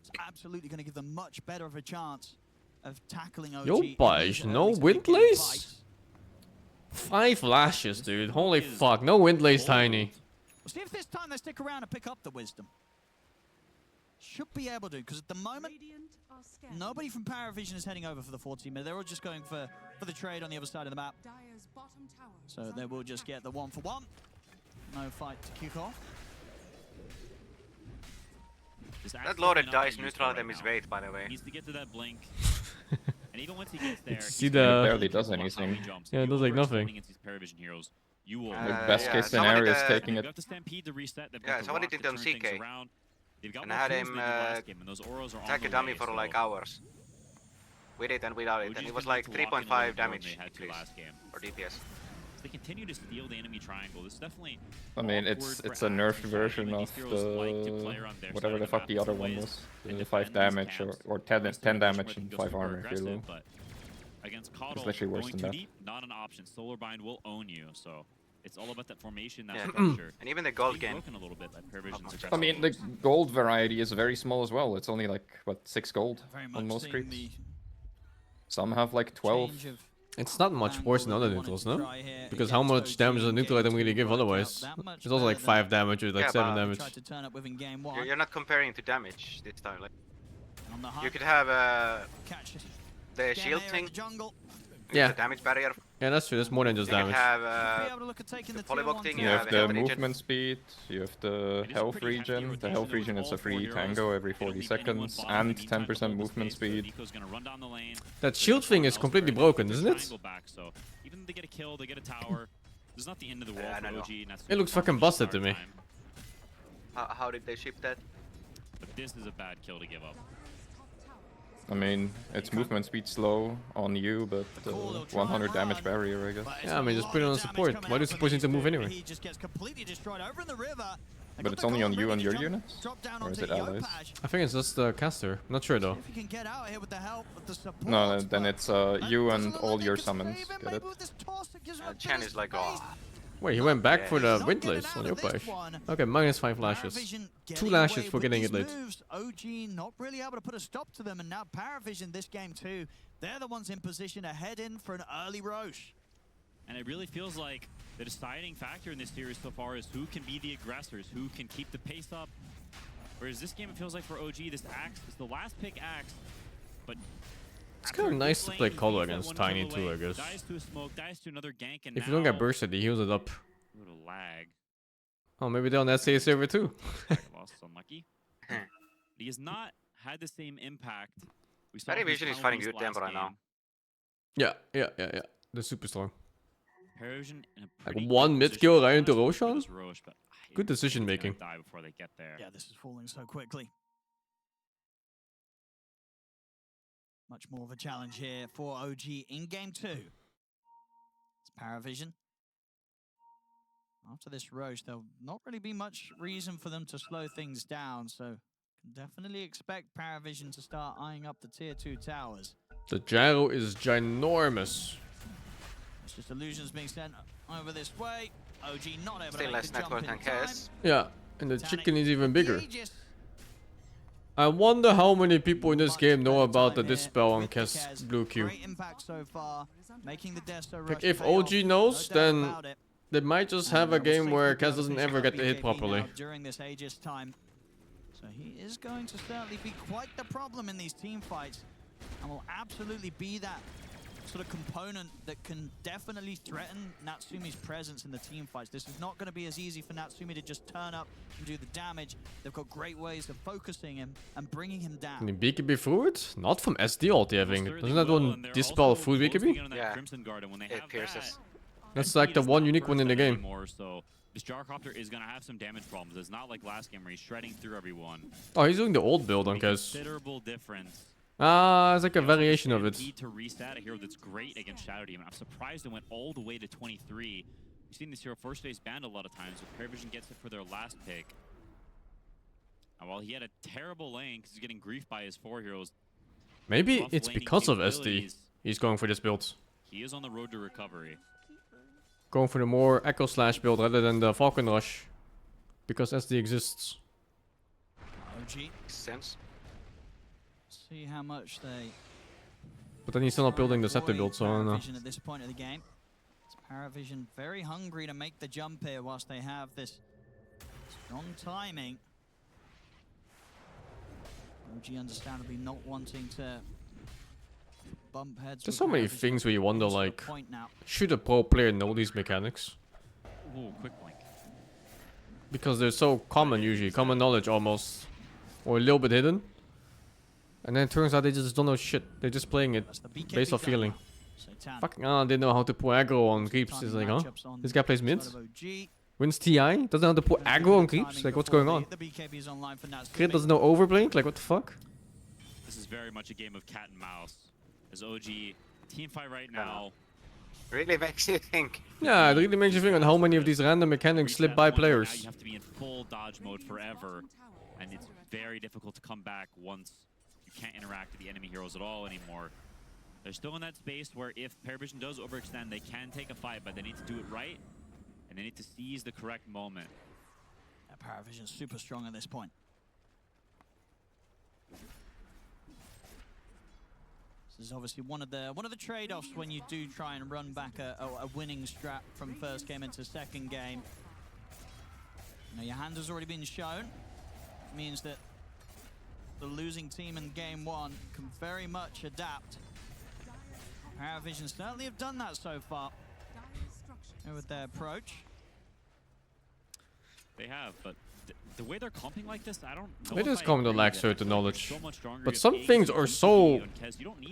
It's absolutely going to give them much better of a chance of tackling OG. Yopaj, no wind lace? 5 lashes, dude. Holy fuck. No wind lace tiny. We'll see if this time they stick around and pick up the wisdom. Should be able to, because at the moment, nobody from Paravision is heading over for the 14 minute. They're all just going for the trade on the other side of the map. So they will just get the 1-for-1. No fight to kick off. That loaded dice neutral them his weight, by the way. He needs to get to that blink. And even once he gets there, See It barely does anything. Yeah, it does like nothing. You will Best case scenario is taking it. Yeah, somebody did on CK. And I had him attack a dummy for like hours. With it and without it, and it was like 3.5 damage increase for DPS. They continue to steal the enemy triangle. This is definitely. I mean, it's a nerfed version of the whatever the fuck the other one was. The 5 damage or 10 damage and 5 armor if you're low. Against It's literally worse than that. deep, not an option. Solar Bind will own you, so it's all about that formation, that Yeah. structure. And even the gold game. Broken a little bit by Paravision's I mean, the gold variety is very small as well. It's only like, what, 6 gold on most creeps? Some have like 12. It's not much worse than other neutrals, no? Because how much damage does a neutral item really give otherwise? It's also like 5 damage or like Yeah, 7 but damage. You're not comparing to damage this time. Like, you could have the shield thing. Yeah. The damage barrier. Yeah, that's true. That's more than just You damage. have the polybog thing. You have the movement speed, you have the health regen. The health regen is a free tango every 40 seconds, and 10% movement speed. That shield thing is completely broken, isn't it? Even if they get a kill, they get a tower. This is not the end of the world for OG. And that's It looks fucking busted to me. How did they ship that? But this is a bad kill to give up. I mean, it's movement speed slow on you, but 100 damage barrier, I guess. Yeah, I mean, just put it on support. Why do support need to move anyway? But it's only on you and your units? Or is it allies? I think it's just the caster. Not sure though. No, then it's you and all your summons. Get it? Chen is like, oh. Wait, he went back for the wind lace on your page. Okay, -5 lashes. 2 lashes for getting it late. OG not really able to put a stop to them, and now Paravision this game too. They're the ones in position to head in for an early Roche. And it really feels like the deciding factor in this series so far is who can be the aggressors, who can keep the pace up. Whereas this game, it feels like for OG, this Axe is the last pick Axe, but it's kind of nice to play Colo against Tiny too, I guess. Dies to a smoke, dies to another gank, and If you don't get bursted, he heals it up. A little lag. Oh, maybe they're on that SA server too. Lost, unlucky. He has not had the same impact. We saw Paravision is fighting good tempo right now. Yeah. They're super strong. Paravision in a Like 1 mid kill right into Roshan? Good decision making. Die before they get there. Yeah, this is falling so quickly. Much more of a challenge here for OG in game 2. It's Paravision. After this Roche, there'll not really be much reason for them to slow things down, so can definitely expect Paravision to start eyeing up the tier 2 towers. The gyro is ginormous. It's just illusions being sent over this way. OG not able Still to less make the jump network in than time. Kaz. Yeah, and the chicken is even bigger. Aegis. I wonder how many people in this game know about the dispel on Kess blue Q. Great impact so far, making the Desto Like rush if pay off, OG knows, no doubt then about it. they might just have a game where Kess doesn't ever get the hit properly. During this Aegis time. So he is going to certainly be quite the problem in these team fights, and will absolutely be that sort of component that can definitely threaten Natsumi's presence in the team fights. This is not going to be as easy for Natsumi to just turn up and do the damage. They've got great ways of focusing him and bringing him down. Can BKB through it? Not from SD ulti, I think. Doesn't that one dispel full BKB? Yeah, it pierces. That's like the one unique one in the game. So this Gyrocopter is going to have some damage problems. It's not like last game where he's shredding through everyone. Oh, he's doing the old build on Kess. Considerable difference. Ah, it's like a variation of it. Need to reset a hero that's great against Shadow Demon. I'm surprised it went all the way to 23. We've seen this hero first phase banned a lot of times, but Paravision gets it for their last pick. And while he had a terrible lane because he's getting grief by his 4 heroes. Maybe it's because of SD he's going for this build. He is on the road to recovery. Going for the more Echo Slash build rather than the Falcon Rush. Because SD exists. OG. Makes sense. See how much they... But then he's still not building the Scepter build, so I don't know. At this point of the game. Paravision very hungry to make the jump here whilst they have this strong timing. OG understandably not wanting to bump heads. There's so many things where you wonder, like, should a pro player know these mechanics? Ooh, quick blink. Because they're so common usually, common knowledge almost, or a little bit hidden. And then it turns out they just don't know shit. They're just playing it based off feeling. Fucking they know how to put aggro on creeps. It's like, huh? This guy plays mid? Wins TI? Doesn't know how to put aggro on creeps? Like, what's going on? Crit doesn't know overblink? Like, what the fuck? This is very much a game of cat and mouse. As OG, team fight right now. Really makes you think. Yeah, it really makes you think on how many of these random mechanics slip by players. You have to be in full dodge mode forever, and it's very difficult to come back once you can't interact with the enemy heroes at all anymore. They're still in that space where if Paravision does overextend, they can take a fight, but they need to do it right, and they need to seize the correct moment. Yeah, Paravision's super strong at this point. This is obviously one of the trade-offs when you do try and run back a winning strat from first game into second game. Now your hand has already been shown. It means that the losing team in game one can very much adapt. Paravision certainly have done that so far with their approach. They have, but the way they're comping like this, I don't know. It is common to lack certain knowledge. But some things are so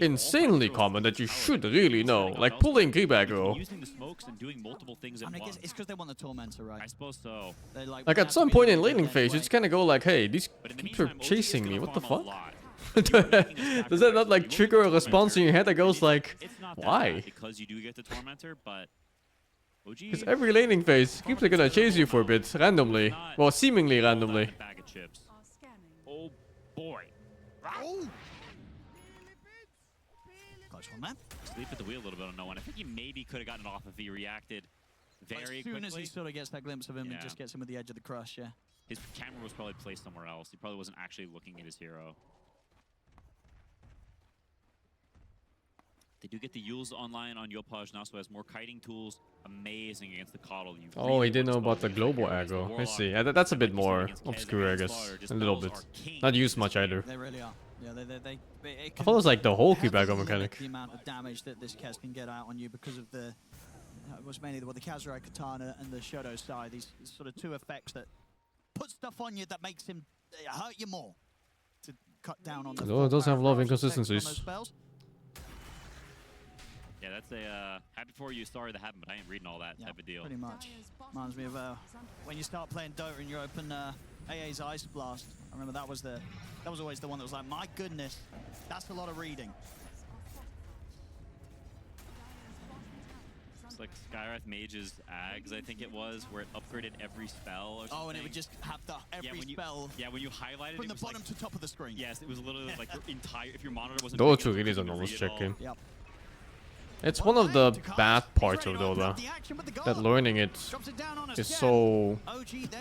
insanely common that you should really know. Like pulling creep aggro. Using the smokes and doing multiple things at once. It's because they want the Tormentor, right? I suppose so. Like at some point in laning phase, you just kind of go like, hey, these creeps are chasing me, what the fuck? Does that not like trigger a response in your head that goes like, why? Because you do get the Tormentor, but because every laning phase, creeps are gonna chase you for a bit, randomly. Well, seemingly randomly. Oh boy. Close one, man. Sleep at the wheel a little bit on no one. I think he maybe could have gotten it off if he reacted very quickly. As soon as he sort of gets that glimpse of him and just gets him with the edge of the crush, yeah. His camera was probably placed somewhere else. He probably wasn't actually looking at his hero. They do get the Yules online on Yopaj now, so has more kiting tools. Amazing against the Coddle. Oh, he didn't know about the global aggro. I see. Yeah, that's a bit more obscure, I guess. A little bit. Not used much either. They really are. Yeah, I thought it was like the whole creep aggro mechanic. The amount of damage that this Kez can get out on you because of the... it was mainly the Kazurai Katana and the Shadow side. These sort of two effects that put stuff on you that makes him hurt you more. To cut down on the... It does have a lot of inconsistencies. Yeah, that's a happy for you, sorry that happened, but I ain't reading all that type of deal. Pretty much. Reminds me of when you start playing Dota and you open AA's Ice Blast. I remember that was always the one that was like, my goodness, that's a lot of reading. It's like Skywrath Mage's Ags, I think it was, where it upgraded every spell or something. Oh, and it would just have every spell. Yeah, when you highlighted it, from the bottom to top of the screen. Yes, it was literally like your entire. If your monitor wasn't. Dota really is an almost check game. Yep. It's one of the bad parts of Dota, that learning it is so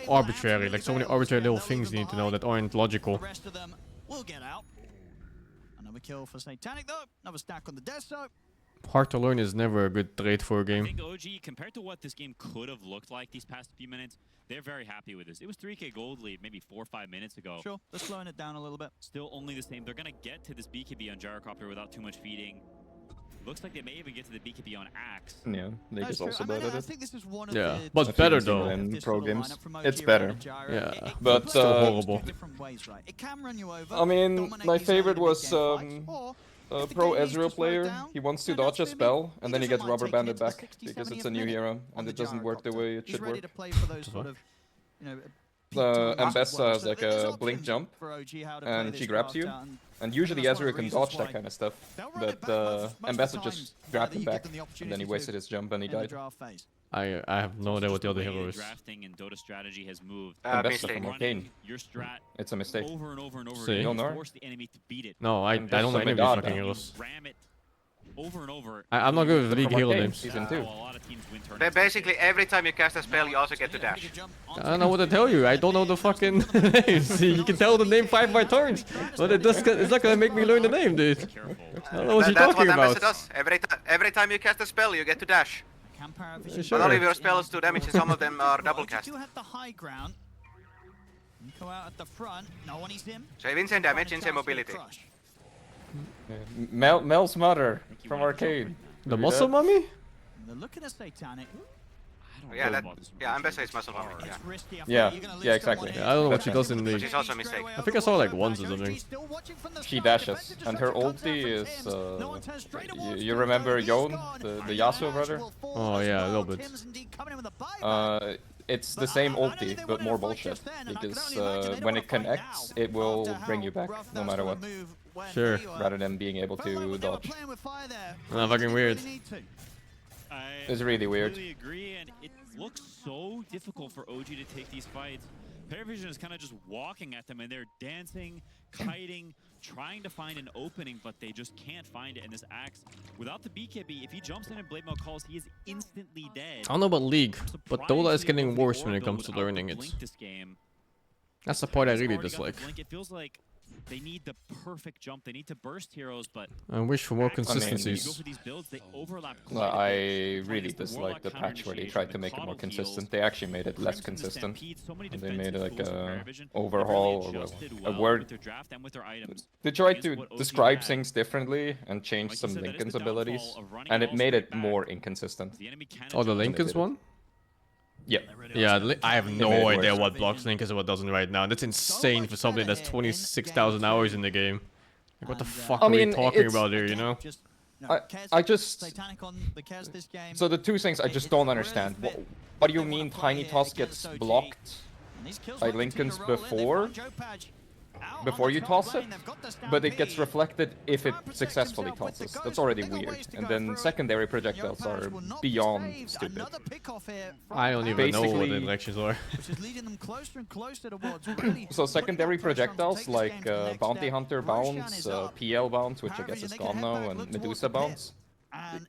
arbitrary, like so many arbitrary little things you need to know that aren't logical. The rest of them will get out. Another kill for Satanic though, another stack on the Deso. Hard to learn is never a good trait for a game. I think OG, compared to what this game could have looked like these past few minutes, they're very happy with this. It was 3k gold lead maybe 4 or 5 minutes ago. Sure, they're slowing it down a little bit. Still only the same. They're going to get to this BKB on Gyrocopter without too much feeding. Looks like they may even get to the BKB on Axe. Yeah, League is also better at it. Think this is one of yeah, but better though. In pro games, it's better. Yeah, but still horrible. It can run you over, I mean, my favorite was a pro Ezreal player. He wants to dodge a spell, and then he gets rubber banded back because it's a new hero, and it doesn't work the way it should work. Ambessa has like a blink jump, and she grabs you. And usually Ezreal can dodge that kind of stuff, but Ambessa just grabbed him back, and then he wasted his jump and he died. I have no idea what the other hero is. Drafting and Dota strategy has moved. Ambessa from Arcane. Your strat it's a mistake. over and over and over See? You don't know? force the enemy to beat it. No, I don't know any of these fucking heroes. Ram it over and over. I'm not good with League hero names. Season 2. A lot of teams win tournaments. But basically, every time you cast a spell, you also get to dash. I don't know what to tell you. I don't know the fucking names. You can tell the name 5 by turns, but it's not gonna make me learn the name, dude. I don't know what you're talking about. That's what Ambessa does. Every time you cast a spell, you get to dash. But all of your spells do damage and some of them are double cast. You do have the high ground. Nico out at the front. No one is him. So if insane damage, insane mobility. Mel's mother from Arcade. The muscle mummy? They're looking at Satanic. Yeah, Ambessa is muscle mummy. Yeah, exactly. Yeah, I don't know what she does in League. She's also a mistake. I think I saw like once or something. She dashes, and her ulti is. You remember Yon, the Yasuo brother? Oh yeah, a little bit. It's the same ulti, but more bullshit. Because when it connects, it will bring you back, no matter what. Sure. Rather than being able to dodge. Oh, fucking weird. It's really weird. I completely agree, and it looks so difficult for OG to take these fights. Paravision is kind of just walking at them, and they're dancing, kiting, trying to find an opening, but they just can't find it. And this Axe, without the BKB, if he jumps in and Blade Mail calls, he is instantly dead. I don't know about League, but Dota is getting worse when it comes to learning it. That's the part I really dislike. It feels like they need the perfect jump. They need to burst heroes, but I wish for more consistencies. I really dislike the patch where they tried to make it more consistent. They actually made it less consistent. And they made like a overhaul or a word. They tried to describe things differently and change some Lincoln's abilities, and it made it more inconsistent. Oh, the Lincoln's one? Yep. Yeah, I have no idea what blocks Lincoln's and what doesn't right now. That's insane for something that's 26,000 hours in the game. Like, what the fuck are we talking about here, you know? I just... So the two things I just don't understand. What do you mean Tiny Toss gets blocked by Lincoln's before you toss it, but it gets reflected if it successfully tosses? That's already weird. And then secondary projectiles are beyond stupid. I don't even know what the elections are. So secondary projectiles like Bounty Hunter bounce, PL bounce, which I guess is gone now, and Medusa bounce.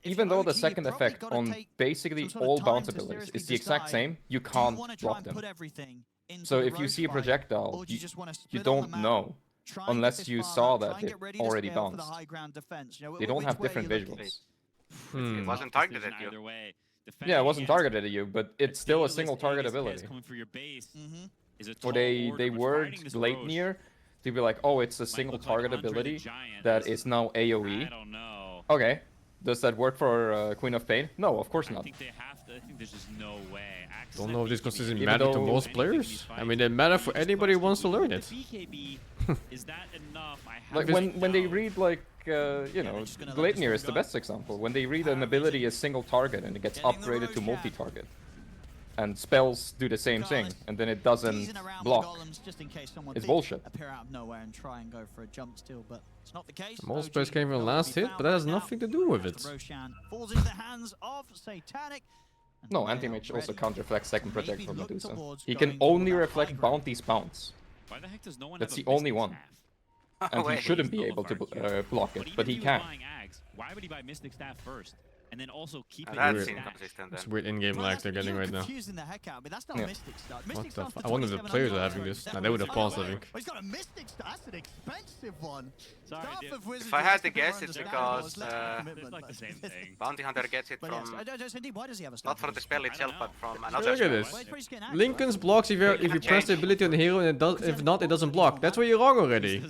Even though the second effect on basically all bounce abilities is the exact same, you can't block them. So if you see a projectile, you don't know, unless you saw that it already bounced. They don't have different visuals. It wasn't targeted at you. Yeah, it wasn't targeted at you, but it's still a single target ability. Or they word Gleipnir to be like, oh, it's a single target ability that is now AoE. Okay. Does that work for Queen of Pain? No, of course not. I think there's just no way. Don't know if this consists matter to most players. I mean, it matter for anybody who wants to learn it. Is that enough? Like when they read like you know, Gleipnir is the best example. When they read an ability as single target and it gets upgraded to multi-target, and spells do the same thing, and then it doesn't block. It's bullshit. Most players came from the last hit, but that has nothing to do with it. No, Anti-Mage also counter-reflects second project from Medusa. He can only reflect Bounty's bounce. Why the heck does no one That's the only one. And he shouldn't be able to block it, but he can. Why would he buy Mystic Staff first? And then also keep it inconsistent. It's weird in-game lag they're getting right now. Yeah. What the fuck? I wonder if the players are having this. Nah, they would have paused, I think. He's got a Mystic Staff. That's an expensive one. Sorry, if I had to guess, it's because like the same thing. Bounty Hunter gets it from not from the spell itself, but from So another look at spell. this. Lincoln's blocks if you press the ability on the hero, and it does. If not, it doesn't block. That's where you're wrong already.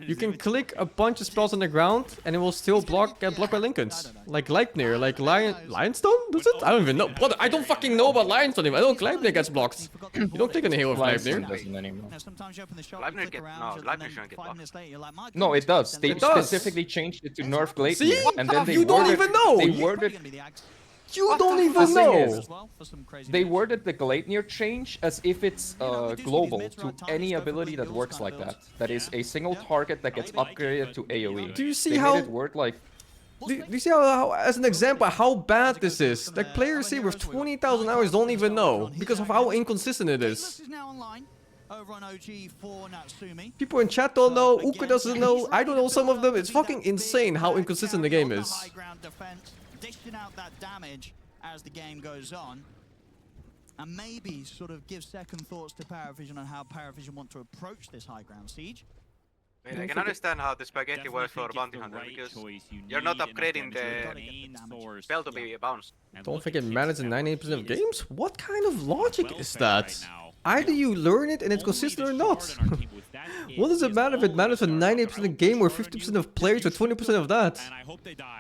You can click a bunch of spells on the ground, and it will still get blocked by Lincoln's. Like Gleipnir, like Lionstone? Does it? I don't even know. Brother, I don't fucking know about Lionstone. I know Gleipnir gets blocked. You don't click on the hero of Gleipnir. Gleipnir shouldn't get blocked. No, it does. They specifically changed it to nerf Gleipnir. See? And then they you don't even know! They worded... You don't even know! They worded the Gleipnir change as if it's global to any ability that works like that. That is a single target that gets upgraded to AoE. Do you see they how... made it work like... Do you see how, as an example, how bad this is? Like, players here with 20,000 hours don't even know, because of how inconsistent it is. People in chat don't know, Uka doesn't know, I don't know some of them. It's fucking insane how inconsistent the game is. Dishing out that damage as the game goes on, and maybe sort of give second thoughts to Paravision on how Paravision want to approach this high ground siege. I can understand how the spaghetti works for Bounty Hunter because you're not upgrading the spell to be bounced. Don't think it matters in 98% of games? What kind of logic is that? Either you learn it and it's consistent or not. What does it matter if it matters for 98% of the game or 50% of players or 20% of that?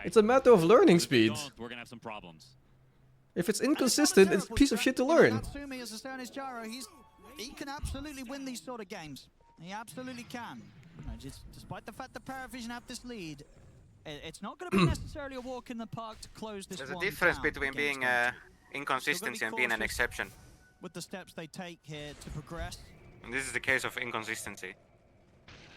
It's a matter of learning speed. If it's inconsistent, it's a piece of shit to learn. He can absolutely win these sort of games. He absolutely can. Despite the fact that Paravision have this lead, it's not going to be necessarily a walk in the park to close this. There's a difference between being inconsistency and being an exception. With the steps they take here to progress. And this is the case of inconsistency.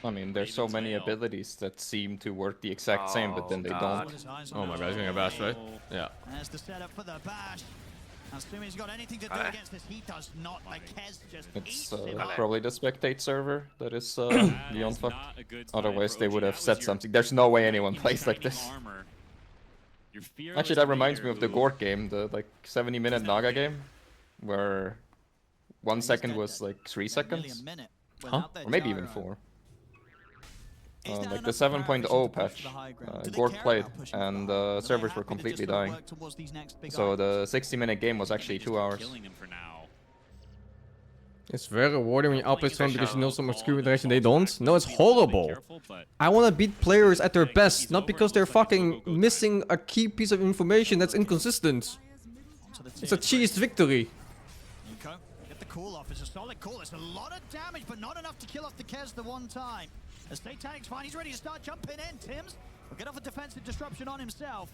I mean, there's so many abilities that seem to work the exact same, but then they don't. Oh my god, he's gonna bash, right? Yeah. There's the setup for the bash. Assuming he's got anything to do against this, he does not. Like Kez just It's probably the spectate server that is beyond fucked. Otherwise, they would have said something. There's no way anyone plays like this. Actually, that reminds me of the Gork game, the like 70-minute Naga game, where 1 second was like 3 seconds. Huh? Or maybe even 4. Like the 7.0 patch, Gork played, and the servers were completely dying. So the 60-minute game was actually 2 hours. It's very rewarding when you outplay someone because you know some obscure direction they don't. No, it's horrible. I want to beat players at their best, not because they're fucking missing a key piece of information that's inconsistent. It's a cheesed victory. Nico, get the call off. It's a solid call. It's a lot of damage, but not enough to kill off the Kez the one time. As Satanic's fine, he's ready to start jumping in. Tims will get off a defensive disruption on himself.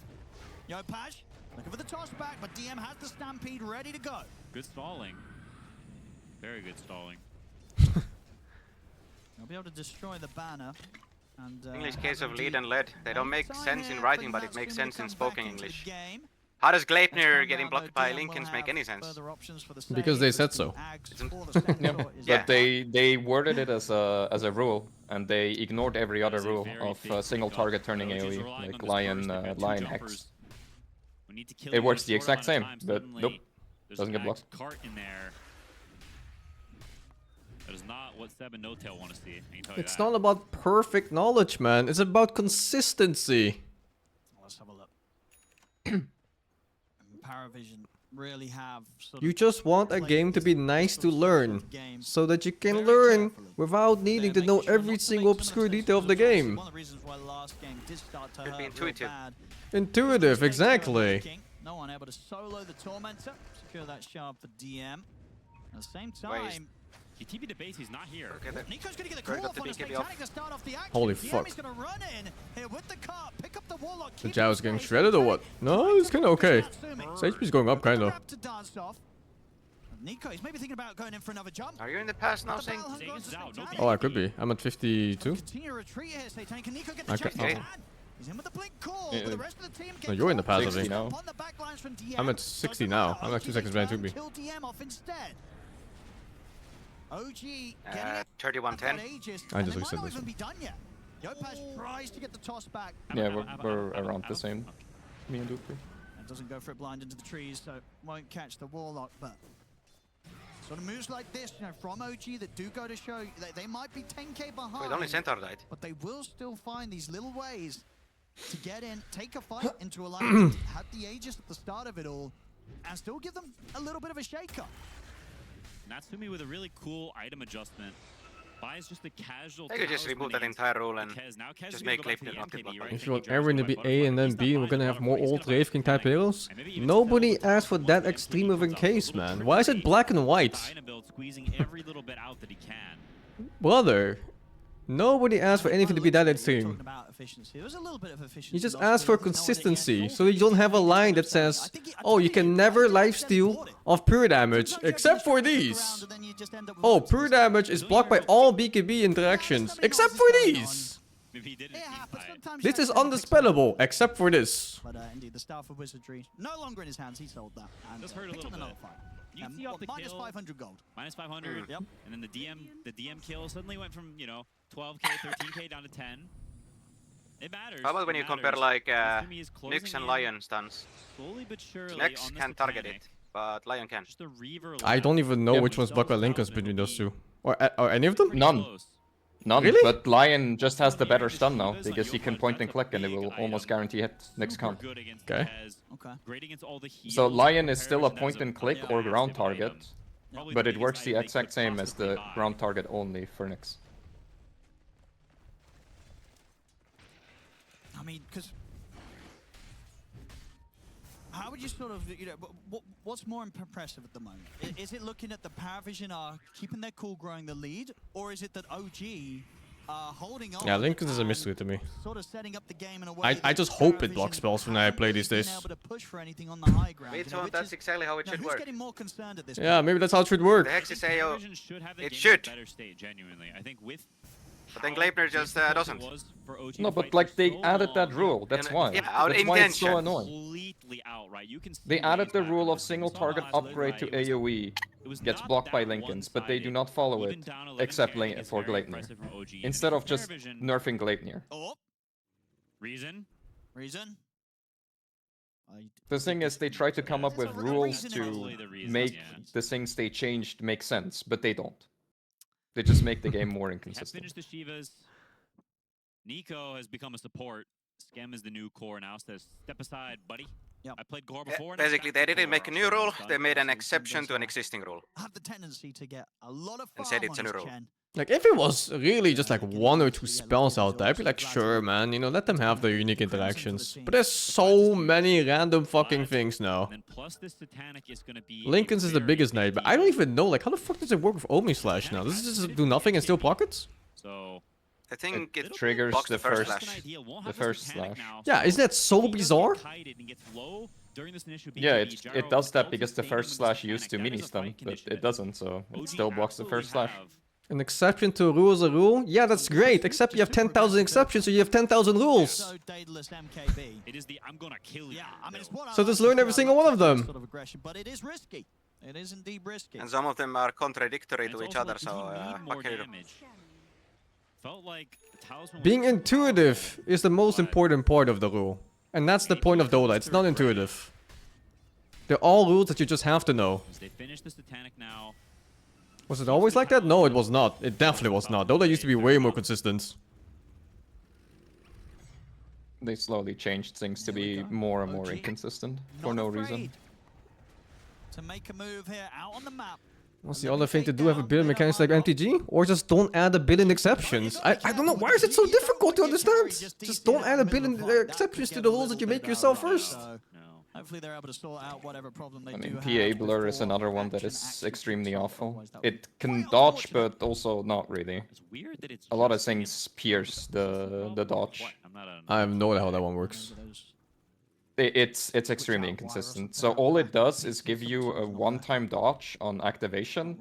Yo, Paj, looking for the toss back, but DM has the Stampede ready to go. Good stalling. Very good stalling. He'll be able to destroy the banner. And, English case of lead and lead. They don't make sense in writing, but it makes sense in spoken English. How does Gleipnir getting blocked by Lincolns make any sense? Because they said so. Yeah. But they worded it as a rule, and they ignored every other rule of single target turning AoE, like Lion X. It works the exact same, but nope, doesn't get blocked. That is not what Seb and No-Tail want to see. It's not about perfect knowledge, man. It's about consistency. Let's have a look. Paravision really have you just want a game to be nice to learn, so that you can learn without needing to know every single obscure detail of the game. One of the reasons why the last game did start to hurt intuitive. Intuitive, exactly. No one able to solo the Tormentor, secure that shard for DM. At the same time, he TP'd the base, he's not here. Nico's gonna get the call off on his Satanic to start off the action. Holy DM fuck. is gonna run in here with the car, pick up the Warlock. The Jow's getting shredded or what? No, it's kinda okay. His HP's going up kinda. Nico, he's maybe thinking about going in for another jump. Are you in the past now, Sing? Oh, I could be. I'm at 52. Continue to retreat here, Satanic. Can Nico get the chase? He's in with the blink call, but the rest of the team No, you're in the pass, I 60 think. now. I'm at 60 now. I'm at 2 seconds behind 2B. Kill DM off instead. OG 3110. I just reset this. Even be done yet. Yopaj tries to get the toss back. Yeah, we're around the same. Me and Doopy. And doesn't go for it blind into the trees, so won't catch the Warlock, but sort of moves like this, you know, from OG that do go to show they might be 10k behind. Wait, only Centaur died. But they will still find these little ways to get in, take a fight into a line, had the Aegis at the start of it all, and still give them a little bit of a shake-up. Natsumi with a really cool item adjustment. Buys just a casual. They could just remove that entire rule and just make Gleipnir not get blocked. If you want everyone to be A and then B, we're gonna have more old Wraith King type heroes. Nobody asked for that extreme of a case, man. Why is it black and white? Brother, nobody asked for anything to be that extreme. You just asked for consistency, so you don't have a line that says, oh, you can never lifesteal off pure damage, except for these. Oh, pure damage is blocked by all BKB interactions, except for these. This is undispellable, except for this. But indeed, the Staff of Wizardry, no longer in his hands, he sold that. And just hurt a little bit. Minus 500 gold. Minus 500. Yep. And then the DM kill suddenly went from, you know, 12k, 13k down to 10. It matters. How about when you compare like Nyx and Lion stuns? Slowly but surely. Nyx can't target it, but Lion can. I don't even know which one's blocked by Lincolns between those two. Or any of them? None. None, Really? but Lion just has the better stun now, because he can point and click and it will almost guarantee hit next count. Okay. So Lion is still a point and click or ground target, but it works the exact same as the ground target only for Nyx. I mean, because how would you sort of, you know, what's more impressive at the moment? Is it looking at the Paravision are keeping their cool, growing the lead, or is it that OG are holding on? Yeah, Lincoln is a mystery to me. Sort of setting up the game in a way I just hope it blocks spells when I play these days. Me too, that's exactly how it should work. Getting more concerned at this Yeah, maybe that's how it should work. The Hex is AO. It should. Better state, genuinely. I think with But then Gleipnir just doesn't. No, but like they added that rule, that's why. Yeah, our That's why it's so intention. annoying. out, right? You can They added the rule of single target upgrade to AoE gets blocked by Lincolns, but they do not follow it, except for Gleipnir. Instead of just nerfing Gleipnir. Reason? The thing is, they try to come up with rules to make the things they changed make sense, but they don't. They just make the game more inconsistent. Finish the Shivas. Nico has become a support. Skem is the new core now. Says, step aside, buddy. I played core before. Basically, they didn't make a new rule. They made an exception to an existing rule. Have the tendency to get a lot of And said it's a new rule. Like, if it was really just like 1 or 2 spells out there, I'd be like, sure, man, you know, let them have their unique interactions. But there's so many random fucking things now. Lincoln's is the biggest night, but I don't even know, like, how the fuck does it work with Omni Slash now? Does this just do nothing and still pockets? So I think it triggers blocks the first slash. Yeah, isn't that so bizarre? Yeah, it does that because the first slash used to mini stun, but it doesn't, so it still blocks the first slash. An exception to a rule is a rule? Yeah, that's great, except you have 10,000 exceptions, so you have 10,000 rules. So just learn every single one of them. But it is risky. It is indeed risky. And some of them are contradictory to each other, so what can you do? Being intuitive is the most important part of the rule. And that's the point of Dota, it's not intuitive. They're all rules that you just have to know. Was it always like that? No, it was not. It definitely was not. Dota used to be way more consistent. They slowly changed things to be more and more inconsistent for no reason. To make a move here out on the map. What's the other thing to do? Have a billion mechanics like MTG? Or just don't add a billion exceptions? I don't know, why is it so difficult to understand? Just don't add a billion exceptions to the rules that you make yourself first. Hopefully they're able to sort out whatever problem they I mean, do PA blur is another one that is extremely awful. It can dodge, but also not really. A lot of things pierce the dodge. I have no idea how that one works. It's extremely inconsistent. So all it does is give you a one-time dodge on activation,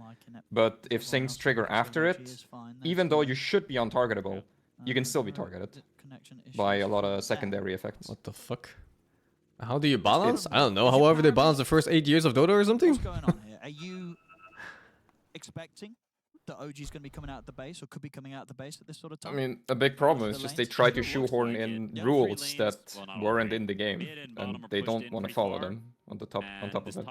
but if things trigger after it, even though you should be untargetable, you can still be targeted by a lot of secondary effects. What the fuck? How do you balance? I don't know. However, they balance the first 8 years of Dota or something? What's going on here? Are you expecting that OG is going to be coming out at the base, or could be coming out at the base at this sort of time? I mean, a big problem is just they try to shoehorn in rules that weren't in the game, and they don't want to follow them on top of it.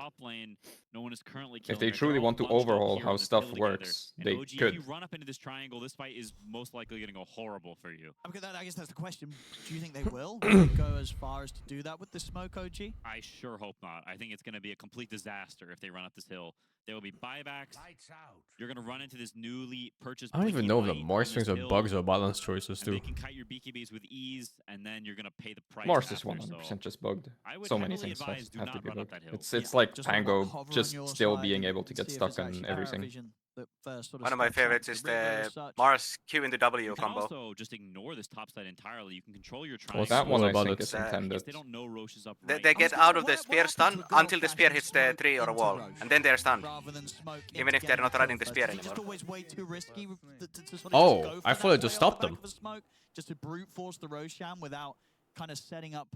If they truly want to overhaul how stuff works, they could. If you run up into this triangle, this fight is most likely going to go horrible for you. I guess that's the question. Do you think they will go as far as to do that with the smoke, OG? I sure hope not. I think it's going to be a complete disaster if they run up this hill. There will be buybacks. You're going to run into this newly purchased. I don't even know if the Mars things are bugs or balance choices too. They can kite your BKBs with ease, and then you're going to pay the price. Mars is after, 100% just bugged. So many things have to be bugged. It's It's like Tango just still being able to get stuck on everything. One of my favorites is the Mars Q into W you can combo. Also just ignore this top side entirely. You can control your triangle. What's That one I about think it? is intended. They don't know Roche is up They right. get out of the spear stun until the spear hits the tree or a wall, and then they're stunned. Even if they're not riding the spear anymore. Oh, I thought it just stopped them. Just to brute force the Roshan without kind of setting up.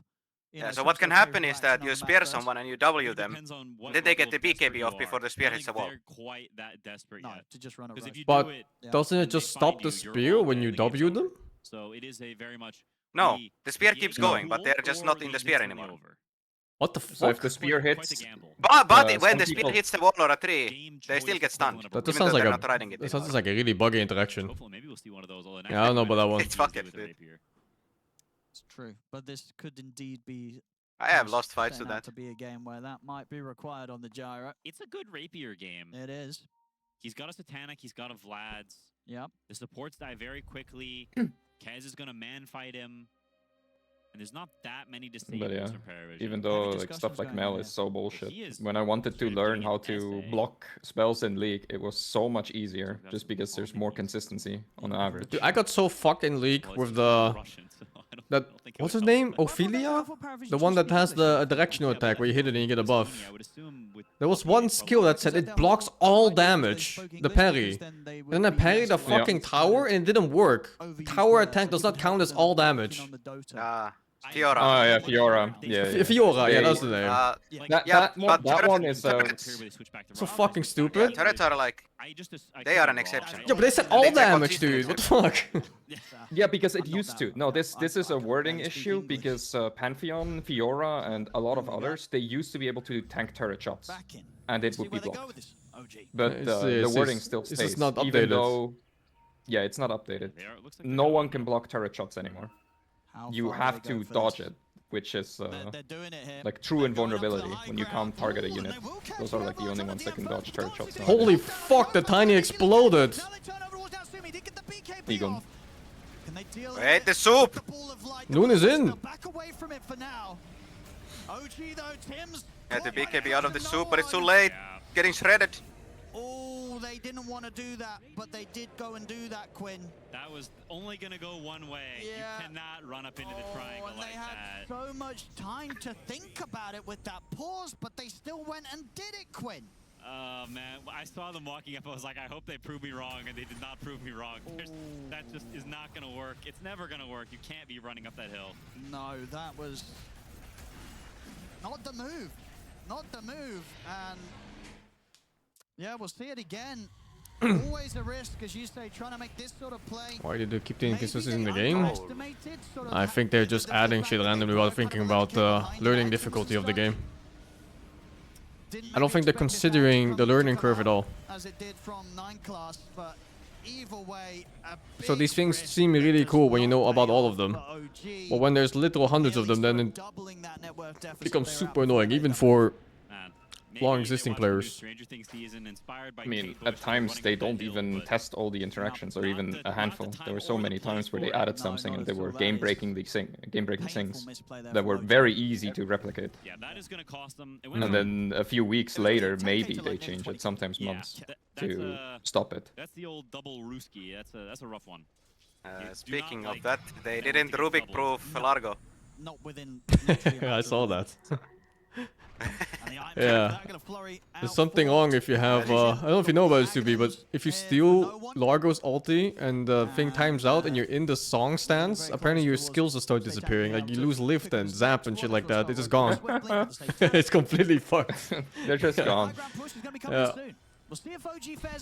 Yeah, so what can happen is that you spear someone and you W them, and then they get the BKB off before the spear hits the wall. Quite that desperate No, yet. to just run a Because if you But do it, doesn't it just stop the spear when you W them? So it is a very much No, the spear keeps going, but they're just not in the spear anymore. What the fuck? So if the spear hits... But when some the spear people- hits the wall or a tree, they still get stunned. That even sounds though like they're a... not riding it That anymore. sounds like a really buggy interaction. Hopefully, maybe we'll see one of those. Yeah, I don't know about that one. It's fucking it. It's true, but this could indeed be. I have lost fights to turn out that. To be a game where that might be required on the gyro. It's a good rapier game. It is. He's got a Satanic, he's got a Vlad's. Yep. The supports die very quickly. Kez is gonna man fight him. And there's not that many disables But yeah, for Paravision. even though like stuff like Mel is so bullshit, when I wanted to learn how to block spells in League, it was so much easier, just because there's more consistency on average. Dude, I got so fucked in League with the... That... What's his name? Ophelia? The one that has the directional attack where you hit it and you get a buff. There was one skill that said it blocks all damage, the parry. Then I parried the fucking tower and it didn't work. Tower attack does not count as all damage. Fiora. Oh yeah, Fiora. Yeah, Fiora, yeah, that's the name. That one is so fucking stupid. Turrets are like, they are an exception. Yeah, but they said all damage, dude. What the fuck? Yeah, because it used to. No, this is a wording issue because Pantheon, Fiora, and a lot of others, they used to be able to tank turret shots, and it would be blocked. But the wording still stays. It's not updated. Even though, yeah, it's not updated. No one can block turret shots anymore. You have to dodge it, which is like true invulnerability when you can't target a unit. Those are like the only ones that can dodge turret shots. Holy fuck, the Tiny exploded! Egon. Wait, the soup! Noon is in! Get the BKB out of the soup, but it's too late. Getting shredded. Oh, they didn't want to do that, but they did go and do that, Quinn. That was only gonna go one way. Yeah. You cannot run up into the triangle and like they had so much time to think about it with that pause, but they still went and did it, Quinn. Oh man, I saw them walking up. I was like, I hope they prove me wrong, and they did not prove me wrong. That just is not gonna work. It's never gonna work. You can't be running up that hill. No, that was not the move. Not the move, and yeah, we'll see it again. Always a risk, as you say, trying to make this sort of play. Why did they keep the inconsistency in the game? I think they're just adding shit randomly without thinking about the learning difficulty of the game. I don't think they're considering the learning curve at all. As it did from 9 class, but either way, so these things seem really cool when you know about all of them. But when there's literal hundreds of them, then it becomes super annoying, even for long existing players. I mean, at times they don't even test all the interactions, or even a handful. There were so many times where they added something and they were game-breaking things that were very easy to replicate. Yeah, that is going to cost them. And then a few weeks later, maybe they change it, sometimes months, to stop it. That's the old double Ruski. That's a rough one. Speaking of that, they didn't Rubik-proof Largo. Not within. I saw that. Yeah, there's something wrong if you have, I don't know if you know about this, 2B, but if you steal Largo's ulti and the thing times out and you're in the song stance, apparently your skills will start disappearing. Like, you lose lift and zap and shit like that. It's just gone. It's completely fucked. They're just gone. Yeah.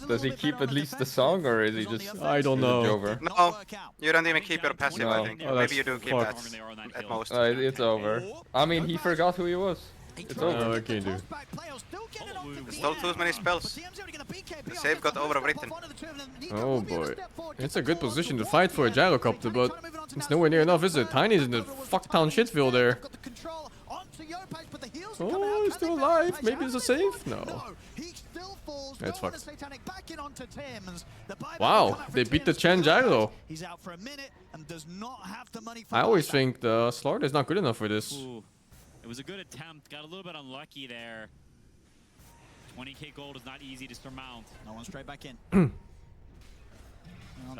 Does he keep at least the song, or is he just... I don't know. Over? No, you don't even keep your passive, No. I think. Oh, Maybe you do keep that at most. It's over. I mean, he forgot who he was. It's over. What can you do? Stole too many spells. The save got overwritten. Oh boy. It's a good position to fight for a gyrocopter, but it's nowhere near enough, is it? Tiny's in the fucktown shitfield there. Oh, he's still alive. Maybe it's a save? No. That's fucked. Wow, they beat the Chen gyro. I always think the Slaughter is not good enough for this. Ooh. It was a good attempt. Got a little bit unlucky there. 20k gold is not easy to surmount. No one straight back in.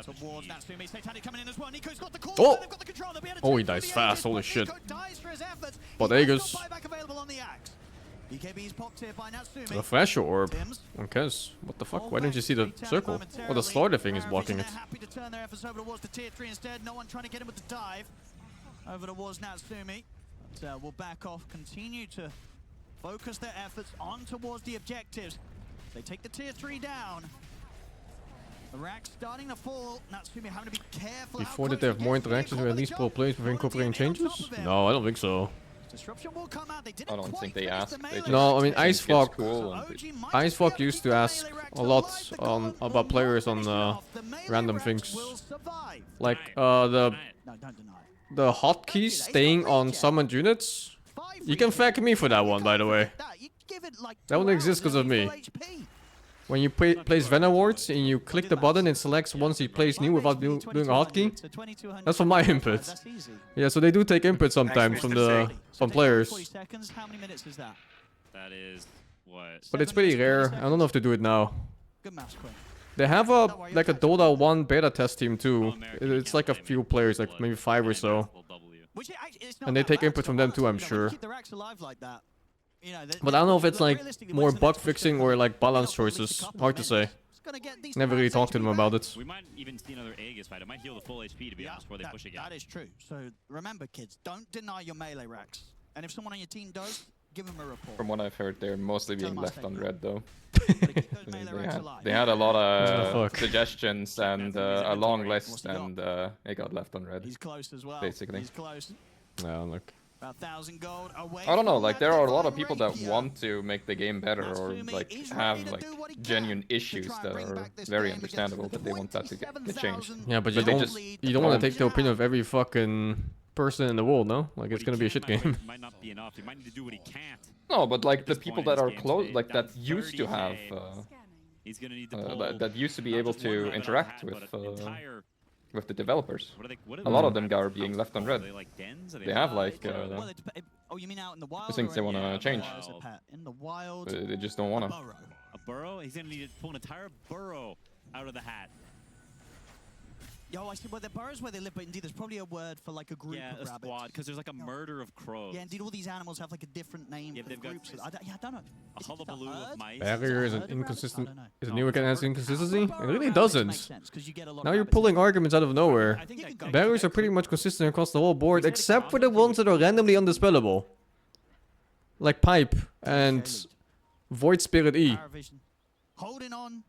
Towards Natsumi. Satanic coming in as well. Nico's got the call. Oh! They've got the control. They'll be able to Oh, he take dies the fast. Aegis, Holy but shit. Nico dies for his efforts. But He's Aegis. got buyback available on the Axe. BKB is popped here by Natsumi. The Flash Orb. Okay, what the fuck? Why didn't you see the circle? Oh, the Slaughter thing is blocking it. Happy to turn their efforts over towards the tier 3 instead. No one trying to get him with the dive. Over towards Natsumi. But we'll back off. Continue to focus their efforts on towards the objectives. They take the tier 3 down. The rack starting to fall. Natsumi having to be careful. Before did they have more interactions with at least pro players before incorporating changes? No, I don't think so. Disruption will come out. They didn't I don't quite think they finish asked. the They melee just No, I mean, rotation. Ice Frog, cool and OG might Ice just Frog be able used to to get ask the melee a Rex lot alive. The goal about will players not on finish it off. The melee random Rex things. will survive. like No, don't deny it. the hotkeys staying on summoned units. You can thank me for that one, by the way. That one exists because of me. When you place Venom wards and you click the button, it selects once you place new without doing a hotkey. That's from my input. Yeah, so they do take input sometimes from players. How many minutes is that? That is what? But it's pretty rare. I don't know if they do it now. Good maths, Quinn. They have like a Dota 1 beta test team too. It's like a few players, like maybe 5 or so. And they take input from them too, I'm sure. But I don't know if it's like more bug fixing or like balance choices. Hard to say. Never really talked to them about it. We might even see another Aegis fight. It might heal the full HP, to be honest, before they push again. That is true. So remember, kids, don't deny your melee racks. And if someone on your team does, give them a report. From what I've heard, they're mostly being left on red though. They they had a lot of fuck? suggestions and a long list, and it got left on red. He's close as well. Basically. He's close. Yeah, look. About 1,000 gold away. I don't know, from like that there are a lot divine of people that rapier. want to make the game better or Natsumi like is have ready to like do what he can genuine to issues try and that bring are back this very game against understandable that they want that to get changed. 27,000 Yeah, but you But they don't, just you don't want to don't. take the opinion of every fucking person in the world, no? Like, it's gonna be a shit game. Might not be enough. He might need to do what he can't. No, but like the this people point that in are this game close, today, like that that used to have, 30K. He's gonna need to pull that used to be not able just one to rabbit interact out of with hat, but an entire. with the developers. What are they, what A lot of them are being left on red. Are they like dens? Are They have like, Well, oh, you mean out in the wild? things or they in wanna the wild? change. As a pet? In the wild. They just don't wanna. Burrow. A burrow? He's gonna need to pull an entire burrow out of the hat. Yo, I see. Well, the burrows where they live, but indeed, there's probably a word for like a group Yeah, of a rabbits. squad, because there's like a murder of crows. Yeah, indeed, all these animals have like a different name Yeah, for they've got groups. I don't know. A hullabaloo of mice. Barrier is an Herd of rabbits? inconsistent. I don't know. Is it No, new again as burrow. inconsistency? It Burrow really rabbits doesn't. makes sense, 'cause you get a lot Now of you're rabbits. pulling arguments out of nowhere. I think that goes Barriers are pretty much consistent across the whole board, except for the ones that are randomly undispellable. Like Pipe and Void Spirit E. Paravision. Holding on.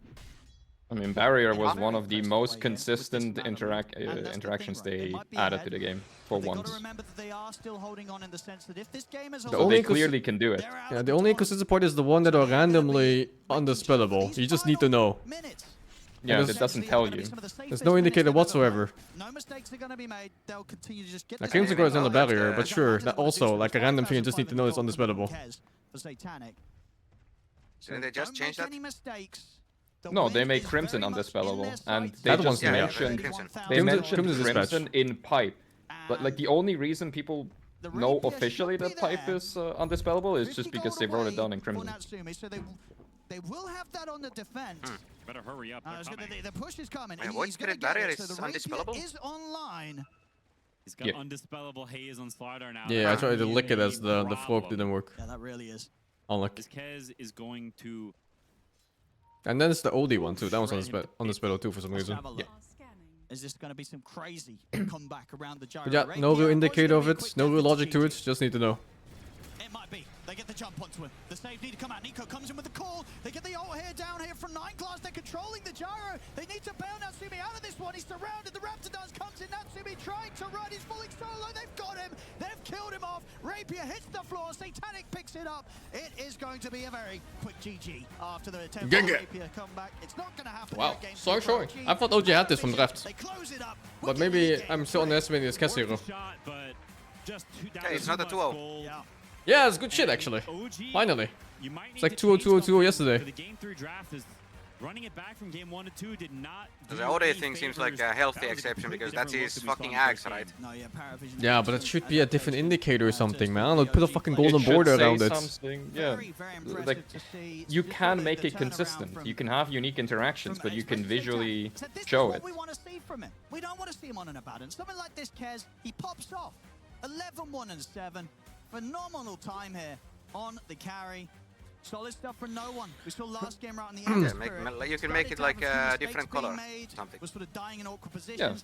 I mean, Barrier was one of the most consistent interactions they added to the game for They've got once. to remember that they are still holding on in the sense that if this game is The So only they incons- clearly can do it. Yeah, the only inconsistent part is the one that are randomly undispellable. You just need to know. Yeah, there's- it doesn't tell you. There's no indicator whatsoever. No mistakes are going to be made. They'll continue to just get Now, this Crimson game Guard is on the going. barrier, but sure, that also, like a random thing, you just need to know it's undispellable. For Satanic. Didn't they just Don't change make that? any mistakes. The No, win they make is Crimson very much in undispellable, their and sights. they That just one's new. mentioned Crimson. they Crimson- mentioned Crimson Dispatch. Crimson in Pipe. But like the only reason people The know Rapier officially should be that Pipe there. is undispellable is 50 just because gold they wrote it away down in for Crimson. Natsumi, so they will have that on the defense. Better hurry up. They're coming. The push is coming. Yeah, and Void he's gonna Spirit get Barrier it, so is the Rapier undispellable? is online. He's got Yeah. undispellable haze on Slardar now. Yeah, I That's tried to lick it a as the frog problem. didn't work. Yeah, that really is. Unlucky. This Kez is going to. And then it's the oldie one too. That one's undispellable too for some Let's reason. have a look. Is this going to be some crazy comeback around the gyro? But yeah, no real indicator of it, no real logic to it, just need to know. It might be. They get the jump onto him. The save need to come out. Nico comes in with the call. They get the ult here down here from 9 class. They're controlling the gyro. They need to bail Natsumi out of this one. He's surrounded. The Raptidons comes in. Natsumi trying to run. He's falling solo. They've got him. They've killed him off. Rapier hits the floor. Satanic picks it up. It is going to be a very quick GG after the attempt for Rapier comeback. It's not going to happen. Wow, in that game so for short. OG. I thought OG had this from draft. They close it up. But maybe I'm still underestimating this Cass hero. Shot, but just Okay, it's not a 2-0. Yeah. Yeah, it's good shit actually. OG, Finally. you might It's need like to 2-0, change 2-0, 2-0 something, yesterday. but the game 3 draft is running it back from game 1 to 2 did not. The do OD any thing seems favors. like a healthy That was exception completely because that's different his look that we fucking saw in the axe, first right? game. No, yeah, Paravision. Yeah, but it should be a different indicator or something, man. I don't know, put a fucking It golden should border say around it. something, yeah. Very, very impressive Like, to see. you Just can the make it turnaround consistent. from- You can have unique interactions, from but you can especially visually Satanic. So this show is it. what we want to see from him. We don't want to see him on an abandon. Something like this, Kez, he pops off. 11-1-7. Phenomenal time here on the carry. Solid stuff for no one. We saw last game right on the Yeah, end. you can make it like a different color, something. Was sort of dying in awkward Yeah. positions.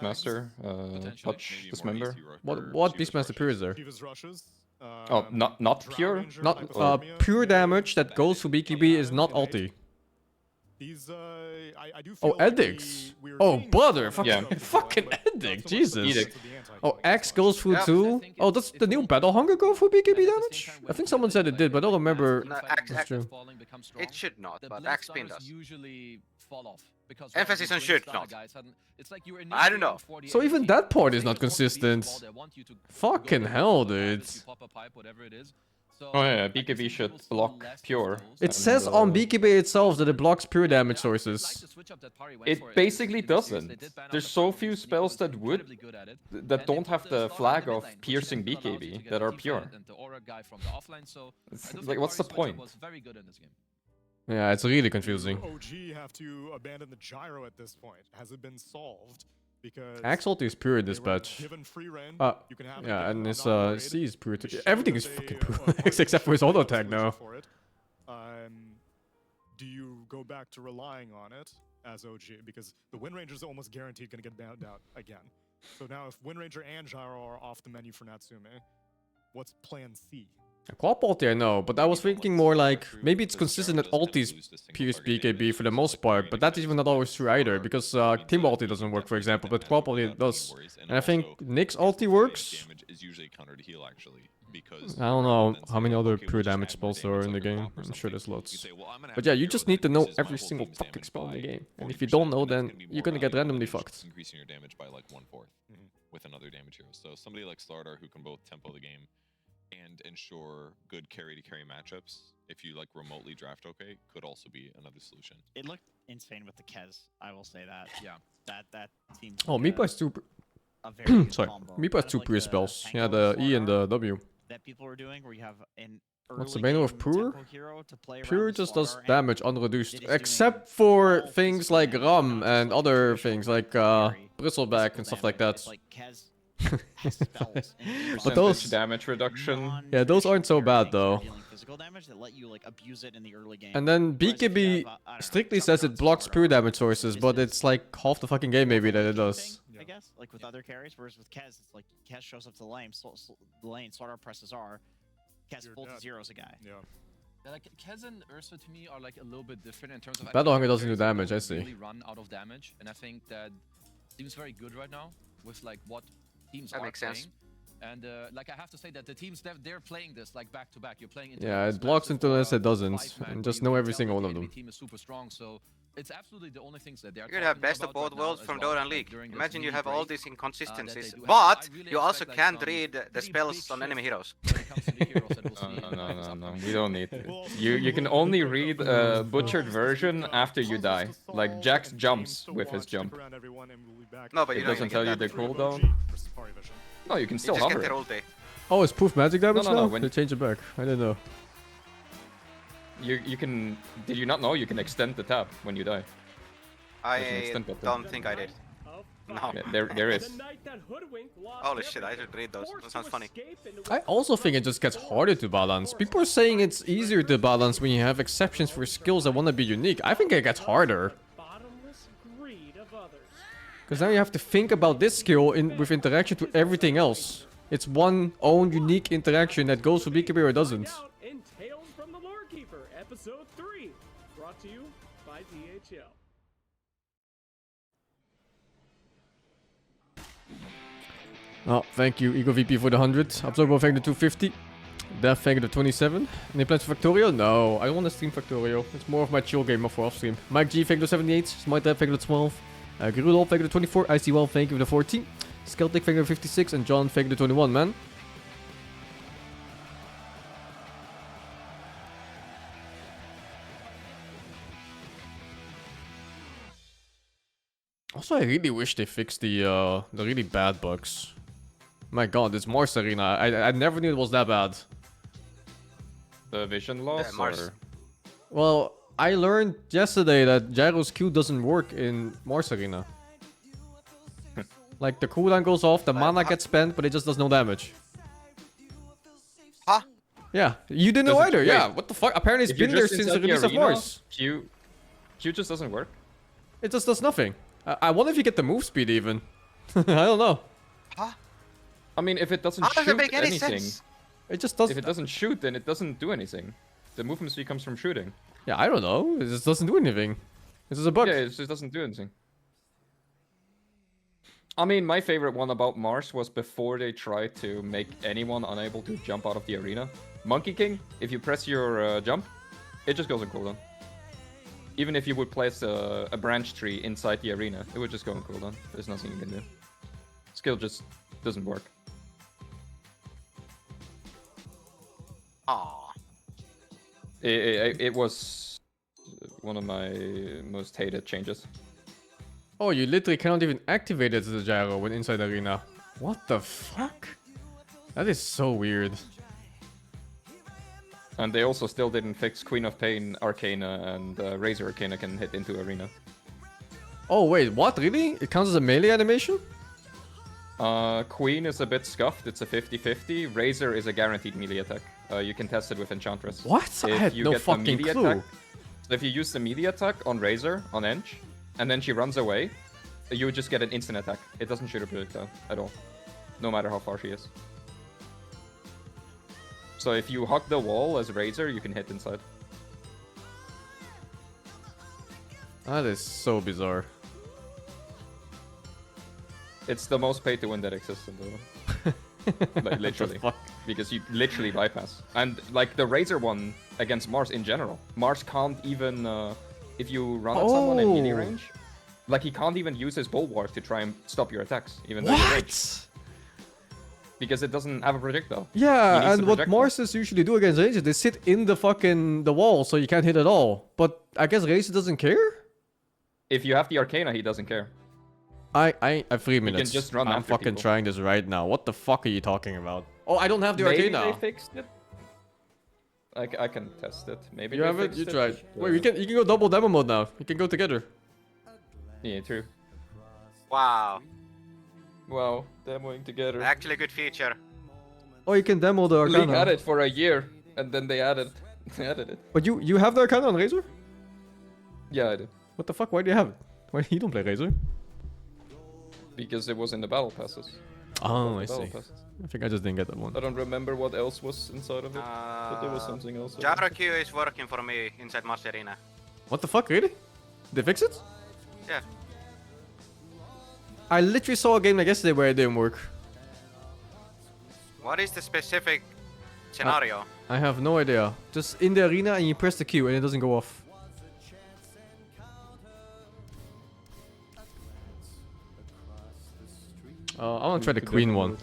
Beastmaster touch dismember. What Beastmaster pure is there? Oh, not pure? Not pure damage that goes for BKB is not ulti. These, I do Oh, feel like edicts. we were Oh, seeing brother. some Fucking, of those fucking before, but not edict. so much Jesus. the Edict. anti-healing Oh, X stuff. goes through Yeah. too. Oh, that's the new Battle Hunger go for BKB damage? I think someone said it did, but I don't remember. No, That's true. It should not, but Blink X-Spin stunners does. usually fall off because Emphasis on should not. It's like you're I don't know. So even that part is not consistent. Fucking hell, dude. Oh yeah, BKB should block pure. It and, says on BKB itself that it blocks pure damage sources. It basically doesn't. There's so few spells that that don't have the flag of piercing BKB that are pure. It's like, what's the point? Yeah, it's really confusing. OG have to abandon the gyro at this point. Has it been solved? Because Axe ulti is pure in this they were patch. given free reign. You can have it Yeah, given and on his non-raid. C is pure too. They Everything is showed fucking a- pure, a except for his auto attack solution now. for it. Do you go back to relying on it as OG? Because the Wind Ranger is almost guaranteed going to get banned out again. So now if Wind Ranger and Gyro are off the menu for Natsume, what's plan C? Quap ulti I know, but I was thinking more like, maybe it's consistent that ultis pierce BKB for the most part, but that's even not always true either, because Team ulti doesn't work, for example, but Quap ulti does. And I think Nick's ulti works. I don't know how many other pure damage spells there are in the game. I'm sure there's lots. But yeah, you just need to know every single fucking spell in the game. And if you don't know, then you're gonna get randomly fucked. Increasing your damage by like 1/4 with another damage hero. So somebody like Slardar who can both tempo the game and ensure good carry-to-carry matchups, if you like remotely draft okay, could also be another solution. It looked insane with the Kez, I will say that. Yeah. That seems Oh, like Meepo has two... a very good Sorry, combo. Meepo Kind has of two like pure the spells. Yeah, Tango the E and the W. that people were doing, where you have an What's the early main of game Pure? tempo hero to play around Pure the just does Slardar, and damage unreduced, it is except doing for all things physical like damage Ram around and the other Slardar, things so like very Bristleback physical and stuff like damage. that. It's like Kez has spells and But those- Percentage damage reduction. Yeah, those aren't so non-traditional bad though. things that are dealing physical damage that let you like abuse it in the early game. And then Whereas if you BKB have, I don't know, strictly something says it on blocks Slardar, pure damage sources, this but is it's like half the fucking game maybe that it does. thing, I guess, like with other carries, whereas with Kez, it's like Kez shows up to the lane, Slardar presses R, Kez You're full to dead. zeros a guy. Yeah. Yeah, like Kez and Ursa to me are like a little bit different in terms of Battle Hunger doesn't do carries that damage, I don't see. Really run out of damage, and I think that seems very good right now with like what teams That are makes playing. sense. And like I have to say that the teams they're playing this like back to back. You're playing into Yeah, this it blocks massive, into unless it doesn't, five-man and just where know you every tell single that one of the them. enemy team is super strong, so it's absolutely the only things that they're You're gonna have talking best of about both right now worlds as from well, Dota and like, League. during this Imagine you mini have all break, these inconsistencies, do have. but I really you also expect, like, can't some read the pretty spells big on enemy shift heroes. when it comes to the heroes that we'll see in No, this no, no, upcoming we don't need We'll it. also You see can a only little bit read of a the butchered balls version this week. after you Puzzles die. to Like solve Jax and jumps games to with his watch. jump. Stick around, everyone, and we'll be back No, but you It don't doesn't even tell get you that. the free of cooldown. OG versus Pari Vision. No, you can You still just get hover their it. ulti. Oh, it's proof magic damage no, now? when- They changed it back. I didn't know. You can... Did you not know you can extend the tab when you die? I extent button. don't think I did. No. Yeah, there is. Holy shit, I should read those. That sounds funny. I also think it just gets harder to balance. People are saying it's easier to balance when you have exceptions for skills that want to be unique. I think it gets harder. Because now you have to think about this skill with interaction to everything else. It's one own unique interaction that goes for BKB or doesn't. In Tales from the Lorekeeper, Episode 3, brought to you by DHL. Oh, thank you, Ego VP for the 100. Absorbo, thank you, the 250. Death, thank you, the 27. Any plans for Factorio? No, I don't want to stream Factorio. It's more of my chill game for off stream. Mike G, thank you, the 78. Smite Dev, thank you, the 12. Grudol, thank you, the 24. IC1, thank you, the 14. Skeltic, thank you, the 56. And John, thank you, the 21, man. Also, I really wish they fixed the really bad bugs. My god, this Mars Arena, I never knew it was that bad. The vision loss Mars. or... Well, I learned yesterday that Gyro's Q doesn't work in Mars Arena. Like, the cooldown goes off, the mana gets spent, but it just does no damage. Huh? Yeah, you didn't know Does it- either, wait. yeah. What the fuck? Apparently it's If you're been there just since the inside release of arena, Mars. Q just doesn't work. It just does nothing. I wonder if you get the move speed even. I don't know. Huh? I mean, if it doesn't How does shoot it make any anything, sense? It just does. if it doesn't shoot, then it doesn't do anything. The movement speed comes from shooting. Yeah, I don't know. It just doesn't do anything. This is a bug. Yeah, it just doesn't do anything. I mean, my favorite one about Mars was before they tried to make anyone unable to jump out of the arena. Monkey King, if you press your jump, it just goes on cooldown. Even if you would place a branch tree inside the arena, it would just go on cooldown. There's nothing you can do. Skill just doesn't work. Aww. It was one of my most hated changes. Oh, you literally cannot even activate it as a gyro when inside the arena. What the fuck? That is so weird. And they also still didn't fix Queen of Pain, Arcana, and Razor Arcana can hit into arena. Oh wait, what? Really? It counts as a melee animation? Queen is a bit scuffed, it's a 50-50. Razor is a guaranteed melee attack. You can test it with Enchantress. What? I had no fucking clue. Attack, so if you use the melee attack on Razor, on Eng, and then she runs away, you would just get an instant attack. It doesn't shoot a projectile at all, no matter how far she is. So if you hug the wall as Razor, you can hit inside. That is so bizarre. It's the most pay to win that exists in the like literally, because you literally bypass. And like the Razor one against Mars in general, Mars can't even if you run at someone in melee range, like he can't even use his bulwark to try and stop your attacks, even though you're ranged. Because it doesn't have a projectile. Yeah, and what Marses usually do against Razor, they sit in the wall, so you can't hit at all. But I guess Razor doesn't care? If you have the Arcana, he doesn't care. I have 3 minutes. You can just run I'm after fucking people. trying this right now. What the fuck are you talking about? Oh, I don't have the Maybe Arcana. they fixed it. I can test it. Maybe you they have it. fixed You tried. But, Wait, you can go double demo mode now. You can go together. Yeah, true. Wow. Wow, demoing together. Actually, good feature. Oh, you can demo the Arcana. League had it for a year, and then they added it. But you have the Arcana on Razor? Yeah, I do. What the fuck? Why do you have it? Why you don't play Razor? Because it was in the battle passes. Oh, I Battle see. passes. I think I just didn't get that one. I don't remember what else was inside of it, but there was something else. Gyro Q is working for me inside Mars Arena. What the fuck? Really? They fix it? Yeah. I literally saw a game like yesterday where it didn't work. What is the specific scenario? I have no idea. Just in the arena and you press the Q and it doesn't go off. I want to try the Queen one.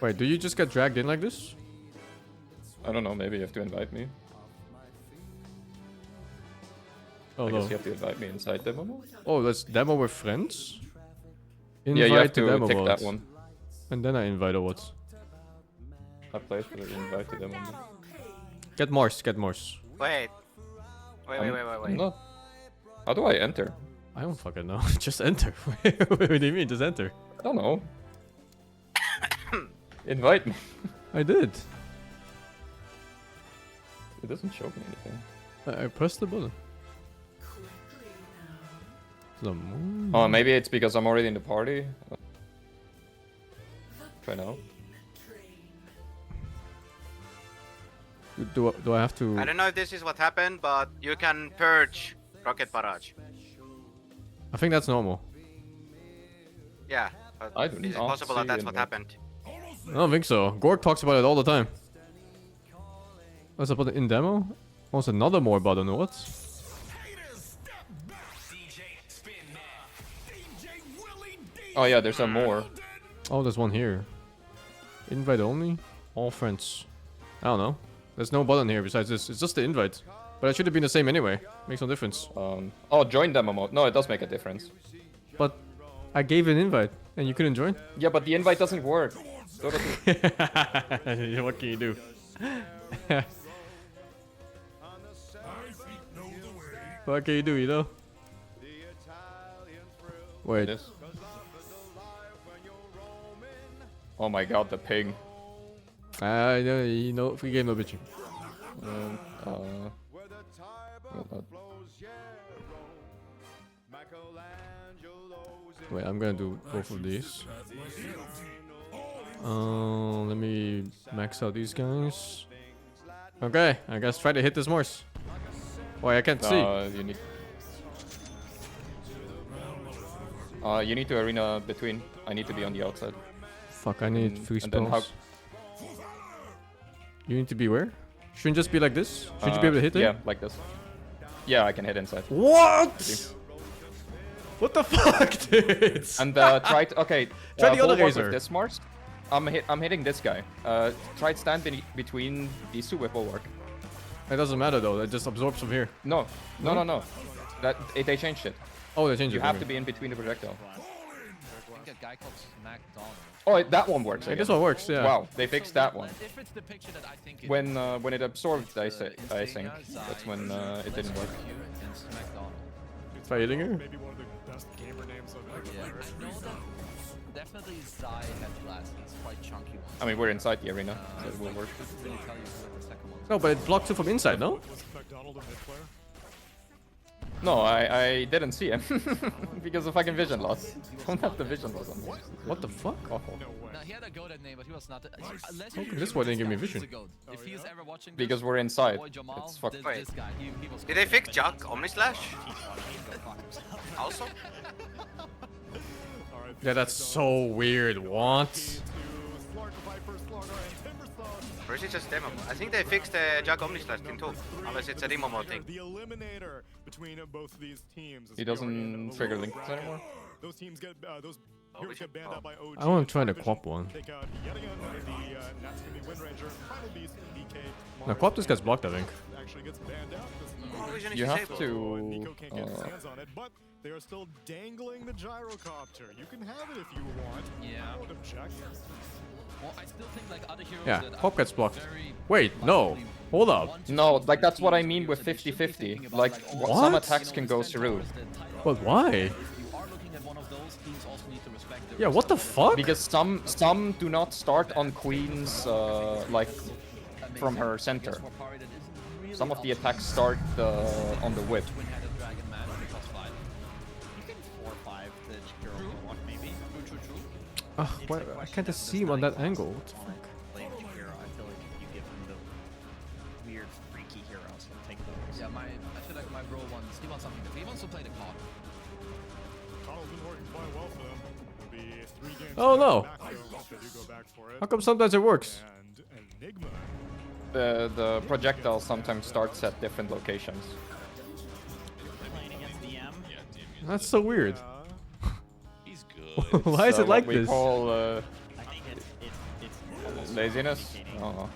Wait, do you just get dragged in like this? I don't know, maybe you have to invite me. Oh, I no. guess you have to invite me inside demo mode. Oh, let's demo with friends? Yeah, you have to demo tick mode. that one. And then I invite or what? I played for the invite to demo mode. Get Mars, get Mars. Wait. Wait. No. How do I enter? I don't fucking know. Just enter. What do you mean, just enter? I don't know. Invite me. I did. It doesn't show me anything. I pressed the button. Oh, maybe it's because I'm already in the party. Try now. Do I have to? I don't know if this is what happened, but you can purge Rocket Barrage. I think that's normal. Yeah, but I do is it not possible that see that's what invite. happened? I don't think so. Gorg talks about it all the time. What's a button in demo? Oh, it's another more button. What? Oh yeah, there's some more. Oh, there's one here. Invite only? All friends. I don't know. There's no button here besides this. It's just the invite. But it should have been the same anyway. Makes no difference. Oh, join demo mode. No, it does make a difference. But I gave an invite and you couldn't join? Yeah, but the invite doesn't work. What can you do? What can you do, you know? Wait. Oh my god, the ping. You know, free game no bitching. Wait, I'm gonna do both of these. Let me max out these guys. Okay, I guess try to hit this Morse. Why, I can't see. You need to arena between. I need to be on the outside. Fuck, I need 3 spells. You need to be where? Shouldn't just be like this? Should you be able to hit it? Yeah, like this. Yeah, I can hit inside. What? What the fuck, dude? And try to, okay. Try the other bulwark razor. with this Mars. I'm hitting this guy. Try to stand between these two with bulwark. It doesn't matter though. That just absorbs from here. No. They changed it. Oh, they changed it. You have to be in between the projectile. I think a guy called SmackDown. Oh, that one works. This one works, yeah. Wow, they fixed that one. If it's the picture that I think it When it absorbed, I think that's when it didn't work. Try hitting her. Maybe one of the best gamer names I've ever Yeah, heard. I know that definitely Zai had glasses, quite chunky ones. I mean, we're inside the arena, so it will work. Really tell you what the second one. No, but it blocks it from inside, no? Was McDonald a mid-player? No, I didn't see him because of fucking vision loss. Don't have the vision loss on me. What the fuck? Awful. No way. No, he had a goated name, but he was not. Unless Okay, this one didn't give me vision. If he's ever watching Because this, we're inside. boy Jamal, It's fucked. this guy, he was Did they fix Jack Omnislash? Also? All right, Yeah, that's so weird. What? Or is it just demo? I think they fixed Jack Omnislash thing too. Unless it's a demo mode thing. The eliminator between both of these teams. He doesn't trigger links anymore. Those teams get those heroes get banned out by OG. I want to try the Quap one. Take out yet again the Natsumi Wind Ranger, Primal Beast, DK. No, Quap just gets blocked, I think. Actually gets banned out. You have to. Nico can't get his hands on it, but they are still dangling the gyrocopter. You can have it if you want. Yeah. I won't object. Well, I still think like other heroes Yeah, that Quap are gets blocked. very Wait, no. likely Hold up. want to No, see like that's what I teams mean here, with so they should be 50-50. thinking about, Like What? some attacks can go through. But why? If you are looking at one of those, teams also need to respect their Yeah, what the fuck? Because some do not start on queens like from her center. Some of the attacks start on the whip. Twin-headed dragon man, plus 5. You can 4-5 the Chikiro one, maybe. True. Ugh, why, I can't just see him on that angle. What the fuck? Play the Chikiro. I feel like if you give him the weird, freaky heroes, he'll take those. Yeah, I feel like my bro wants, he wants something different. He wants to play the card. Coddle's been working quite well for them. It'll be 3 games. Oh, no. Back there once they do go back for it. How come sometimes it works? And Enigma. The projectile sometimes starts at different locations. Playing against DM. That's so weird. He's good. Why is it like what we this? call I think it's almost laziness. indicating Oh.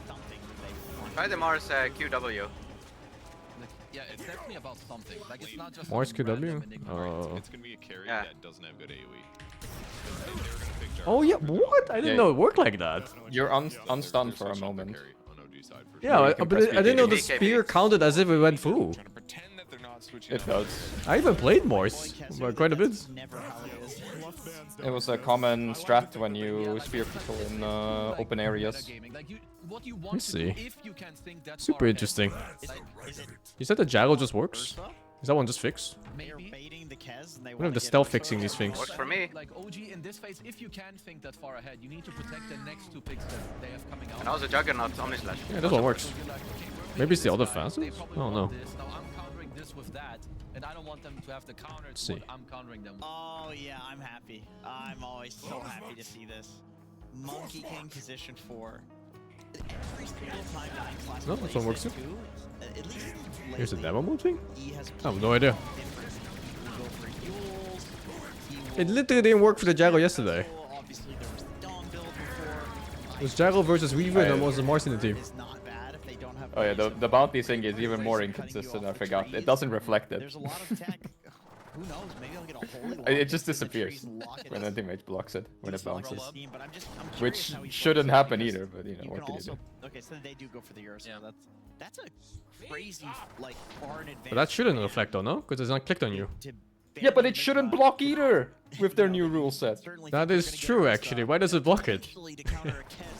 something that they want. Try the Mars QW. Like, yeah, it's definitely about something. Like it's not just Morse some random QW? enigma. Oh. It's gonna be a carry Yeah. that doesn't have good AoE. They were gonna pick Jarvan Oh yeah, for what? I didn't Yeah. know it worked like that. You're unstunned for a moment. carry on OG side for Yeah, you can but press I didn't know the BKB. spear counted as if it went through. trying to pretend that they're not switching It up. does. I even played Morse, but quite a bit. That's never how it is. It was a common strat when you spear people in open areas. Let's see. If you can think that Super far ahead, interesting. Is it You said the Jackal just works? Is that one just fixed? they're maybe baiting the Kez and they What if want the to stealth fixing these things? Works for me. Like OG in this phase, if you can think that far ahead, you need to protect the next 2 picks that they have coming out. And also Juggernaut Omnislash. Yeah, this one works. So you're like, okay, we're Maybe it's the picking other this guy, facets? they probably I don't want know. this. Now I'm countering this with that, and I don't want them to have the counter to See. what I'm countering them with. Oh yeah, I'm happy. I'm always so happy to see this. Monkey King position 4. Every single time that Classic No, this one works too. at least Here's the lately, demo mode thing? he has I have no idea. different. He will go for Yules, he It will literally didn't work for the Jackal yesterday. Obviously, there was the Dawn build before. It was Jackal versus Weaver and almost the Morse in the team. It's not bad if they don't have. Oh yeah, the Razor. bounty thing is even more Razor cutting you inconsistent. off I the forgot. trees. It doesn't reflect it. There's a lot of tech. Who knows? Maybe I'll get a holy lock It just in the trees disappears and lock it when as- an image blocks it when it It's like bounces. Steam, but I'm curious Which how he's shouldn't focusing happen because either, but you know, what can can you do? also, okay, so they do go for the Euros. Yeah, that's a crazy like far in advance. But that shouldn't reflect though, no? Because it's not clicked on you. Yeah, but it shouldn't block either with their new rule set. That is true actually. Why does it block it? To counter a Kez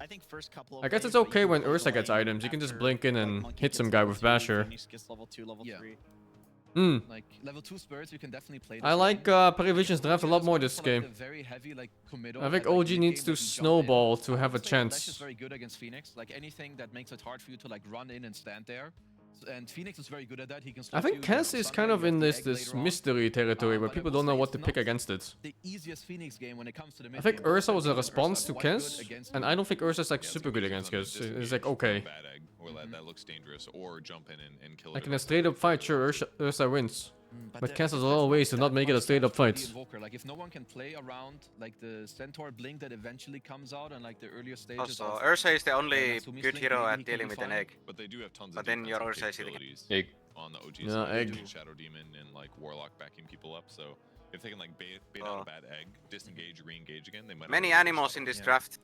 I think first couple of I guess it's waves, but okay you when really Ursa delay gets items. You can just after blink in the and monkey hit gets some guy level with 2, Basher. Phoenix gets level 2, level 3. Like level 2 spirits, you can definitely play. I like Parivision's draft a lot more this game. I think OG needs to snowball to have a chance. Flash is very good against Phoenix. Like anything that makes it hard for you to like run in and stand there. And Phoenix is very good at that. He can. I think Cass is kind of in this mystery territory where people don't know what to pick against it. The easiest Phoenix game when it comes to the mid I think Ursa was a response to Cass, and I don't think Ursa's like super good against Cass. It's like okay. That looks dangerous, or jump in and kill it. Like in a straight up fight, sure, Ursa wins. But Cass has a lot of ways to not make it a straight up fight. Like if no one can play around like the Centaur Blink that eventually comes out and like the earlier stages. Also, Ursa is the only good hero at dealing with an egg. But they do have tons but of then your Ursa is egg. On the OG yeah, side, egg. Shadow Demon and like Warlock backing people up. So if they can like bait out a bad egg, disengage, re-engage again, they might. Many animals in this draft.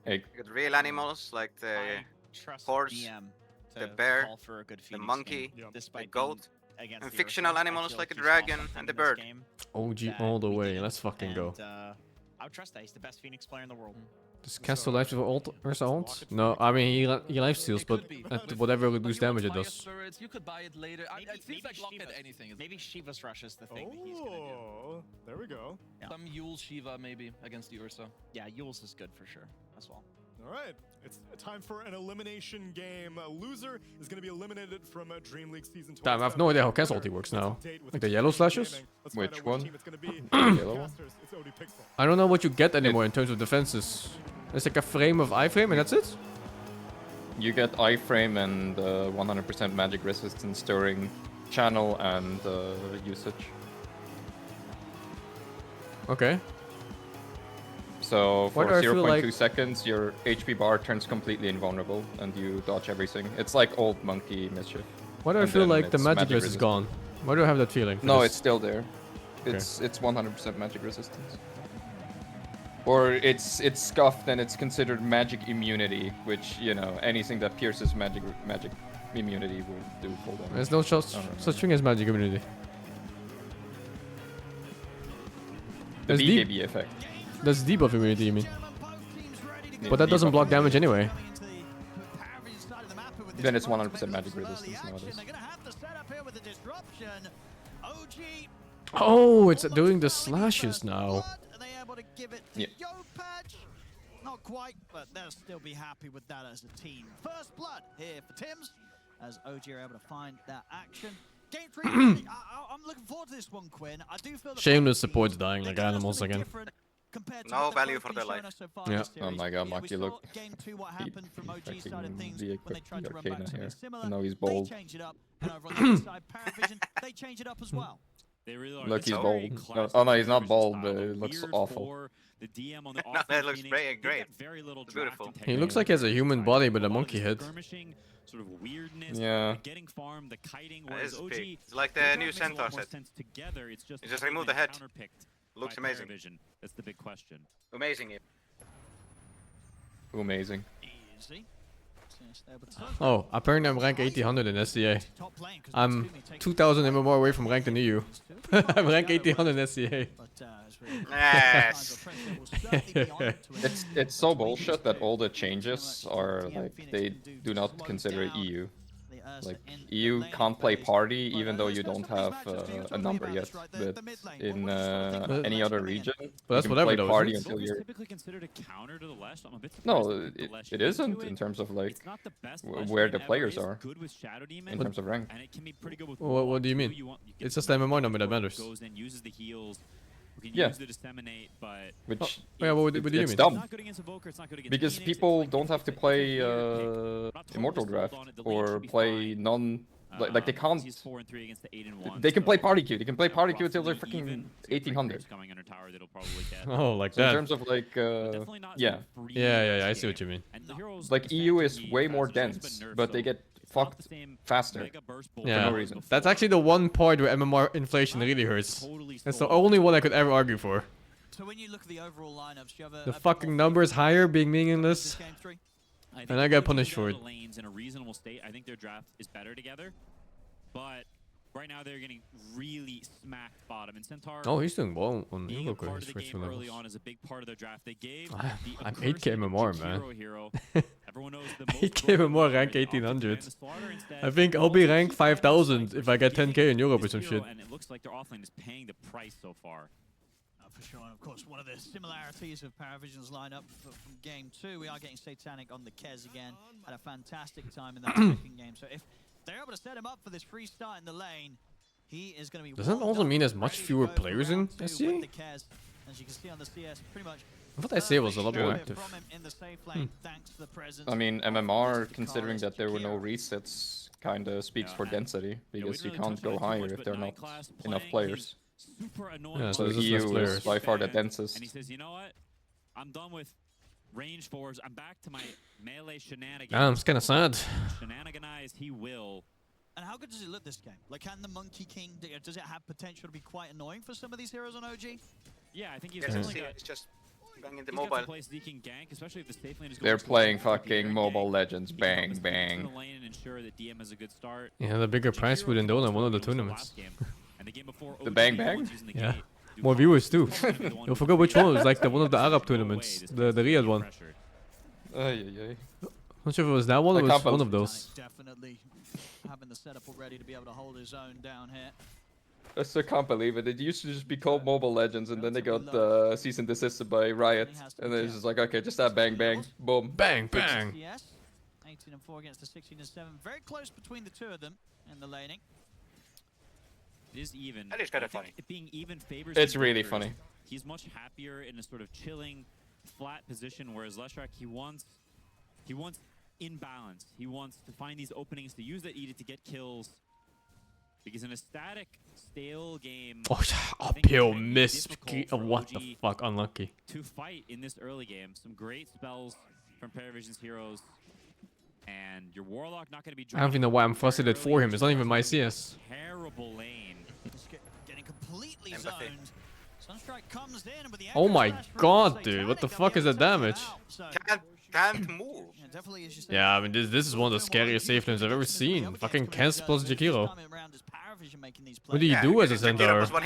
Egg. You got real animals like the horse, the bear, the monkey, the goat, and fictional animals like a dragon and the bird. OG all the way. Let's fucking go. I would trust that. He's the best Phoenix player in the world. Does Cass still life steal ult? Ursa ult? No, I mean he life steals, but at whatever reduced damage it does. You could buy it later. It seems like lock at anything. Maybe Shiva's Rush is the thing that he's gonna do. There we go. Yeah. Some Yule Shiva maybe against the Ursa. Yeah, Yule's is good for sure as well. All right, it's time for an elimination game. A loser is going to be eliminated from DreamLeague Season 20. Damn, I have no idea how Cass ulti works now. Like the yellow slashes? Which one? Yellow one? I don't know what you get anymore in terms of defenses. There's like a frame of iframe and that's it? You get iframe and 100% magic resistance during channel and usage. Okay. So for 0.2 like... seconds, your HP bar turns completely invulnerable and you dodge everything. It's like old monkey mischief. Why do I feel like the magic resist is gone? Why do I have that feeling? No, it's still there. It's 100% magic resistance. Or it's scuffed and it's considered magic immunity, which, you know, anything that pierces magic immunity will do full damage. There's no such thing as magic immunity. The BKB effect. That's debuff immunity, you mean? Yeah, but that doesn't block damage anyway. Then it's 100% magic resistance nowadays. Oh, it's doing the slashes now. Yeah. Not quite, but they'll still be happy with that as a team. First blood here for Tims, as OG are able to find that action. Game 3, I'm looking forward to this one, Quinn. I do feel Shameless supports dying like animals again. No value for their life. Yeah. Oh my god, Maki, look. Game 2, what happened from OG's side of things the when they tried to run back something similar. No, he's bold. They change it up, and over on the other side, Paravision, they change it up as well. They really are. Look, he's bold. Oh no, he's not bold, but it looks awful. The DM on the no, that looks great. It's beautiful. He looks like he has a human body with a monkey head. Sort of weirdness, yeah. Getting farm, the kiting, whereas OG, it's like the new Centaur set. You just remove the head. Looks amazing. That's the big question. Amazing. Amazing. Easy. Oh, apparently I'm rank 1800 in SCA. I'm 2000 MMR away from rank in EU. I'm rank 1800 in SCA. Yes. It's so bullshit that all the changes are like they do not consider EU. Like EU can't play party even though you don't have a number yet. But in any other region, but that's you can play party until you're. Typically considered a counter to the Lesh. I'm a bit no, it isn't in terms of like where the players are in terms of rank. What do you mean? It's just the MMR number that matters. Yeah. Which what do you mean? It's dumb. Because people don't have to play Immortal Draft or play like they can't. They can play Party Queue. They can play Party Queue until they're freaking 1800. Oh, like so that. In terms of like, yeah. Yeah, I see what you mean. Like EU is way more dense, but they get fucked faster for no reason. That's actually the one point where MMR inflation really hurts. That's the only one I could ever argue for. So when you look at the overall lineups, you have the fucking numbers higher being meaningless, and I get punished for it. Lanes in a reasonable state. I think their draft is better together, but right now they're getting really smacked bottom. And Centaur. Oh, he's doing well on being a part of the game early on is a big part of their draft. They gave I'm 8k MMR, man. Everyone knows the He gave him more rank 1800. I think I'll be rank 5000 if I get 10k in Europe or some shit. And it looks like their offlane is paying the price so far. For sure, and of course, one of the similarities of Paravision's lineup from game 2, we are getting Satanic on the Kez again. Had a fantastic time in that second game. So if they're able to set him up for this free start in the lane, he is going to be. Does that also mean there's much fewer players in SCA? As you can see on the CS, pretty much. I thought SCA was a lot more active. I mean, MMR, considering that there were no resets, kinda speaks for density, because you can't go higher if there are not enough players. Yeah, so EU is by far the densest. And he says, you know what? I'm done with range fours. I'm back to my melee shenanigans. Damn, it's kind of sad. Shenaniganize, he will. And how good does it look this game? Like, can the Monkey King, does it have potential to be quite annoying for some of these heroes on OG? Yeah, I think he's it's just banging the mobile. Gank, especially if the safe lane is They're playing fucking Mobile Legends, bang, bang. Yeah, the bigger prize pool in Dota, one of the tournaments. The bang bang? Yeah. More viewers too. I forgot which one. It was like the one of the Arab tournaments, the Riyadh one. Not sure if it was that one or it was one of those. Definitely having the setup already to be able to hold his own down here. I still can't believe it. It used to just be called Mobile Legends, and then they got cease and desisted by Riot, and then it's just like, okay, just that bang bang, boom, bang bang. 18 and 4 against the 16 and 7. Very close between the two of them in the laning. It is even. That is kind of funny. It being even favors. It's really funny. He's much happier in a sort of chilling, flat position, whereas Leshrac, he wants imbalance. He wants to find these openings to use that Edith to get kills. Because in a static, stale game, oh, uphill miss. What the fuck? Unlucky. To fight in this early game, some great spells from Paravision's heroes, and your Warlock not going to be. I don't even know why I'm frustrated for him. It's not even my CS. Terrible lane. Getting completely zoned. Sunstrike comes in with the oh my god, dude! What the fuck is that damage? Can't move. Yeah, I mean this is one of the scariest safe lanes I've ever seen. Fucking Kez plus Jakiro. What do you do as a centaur? I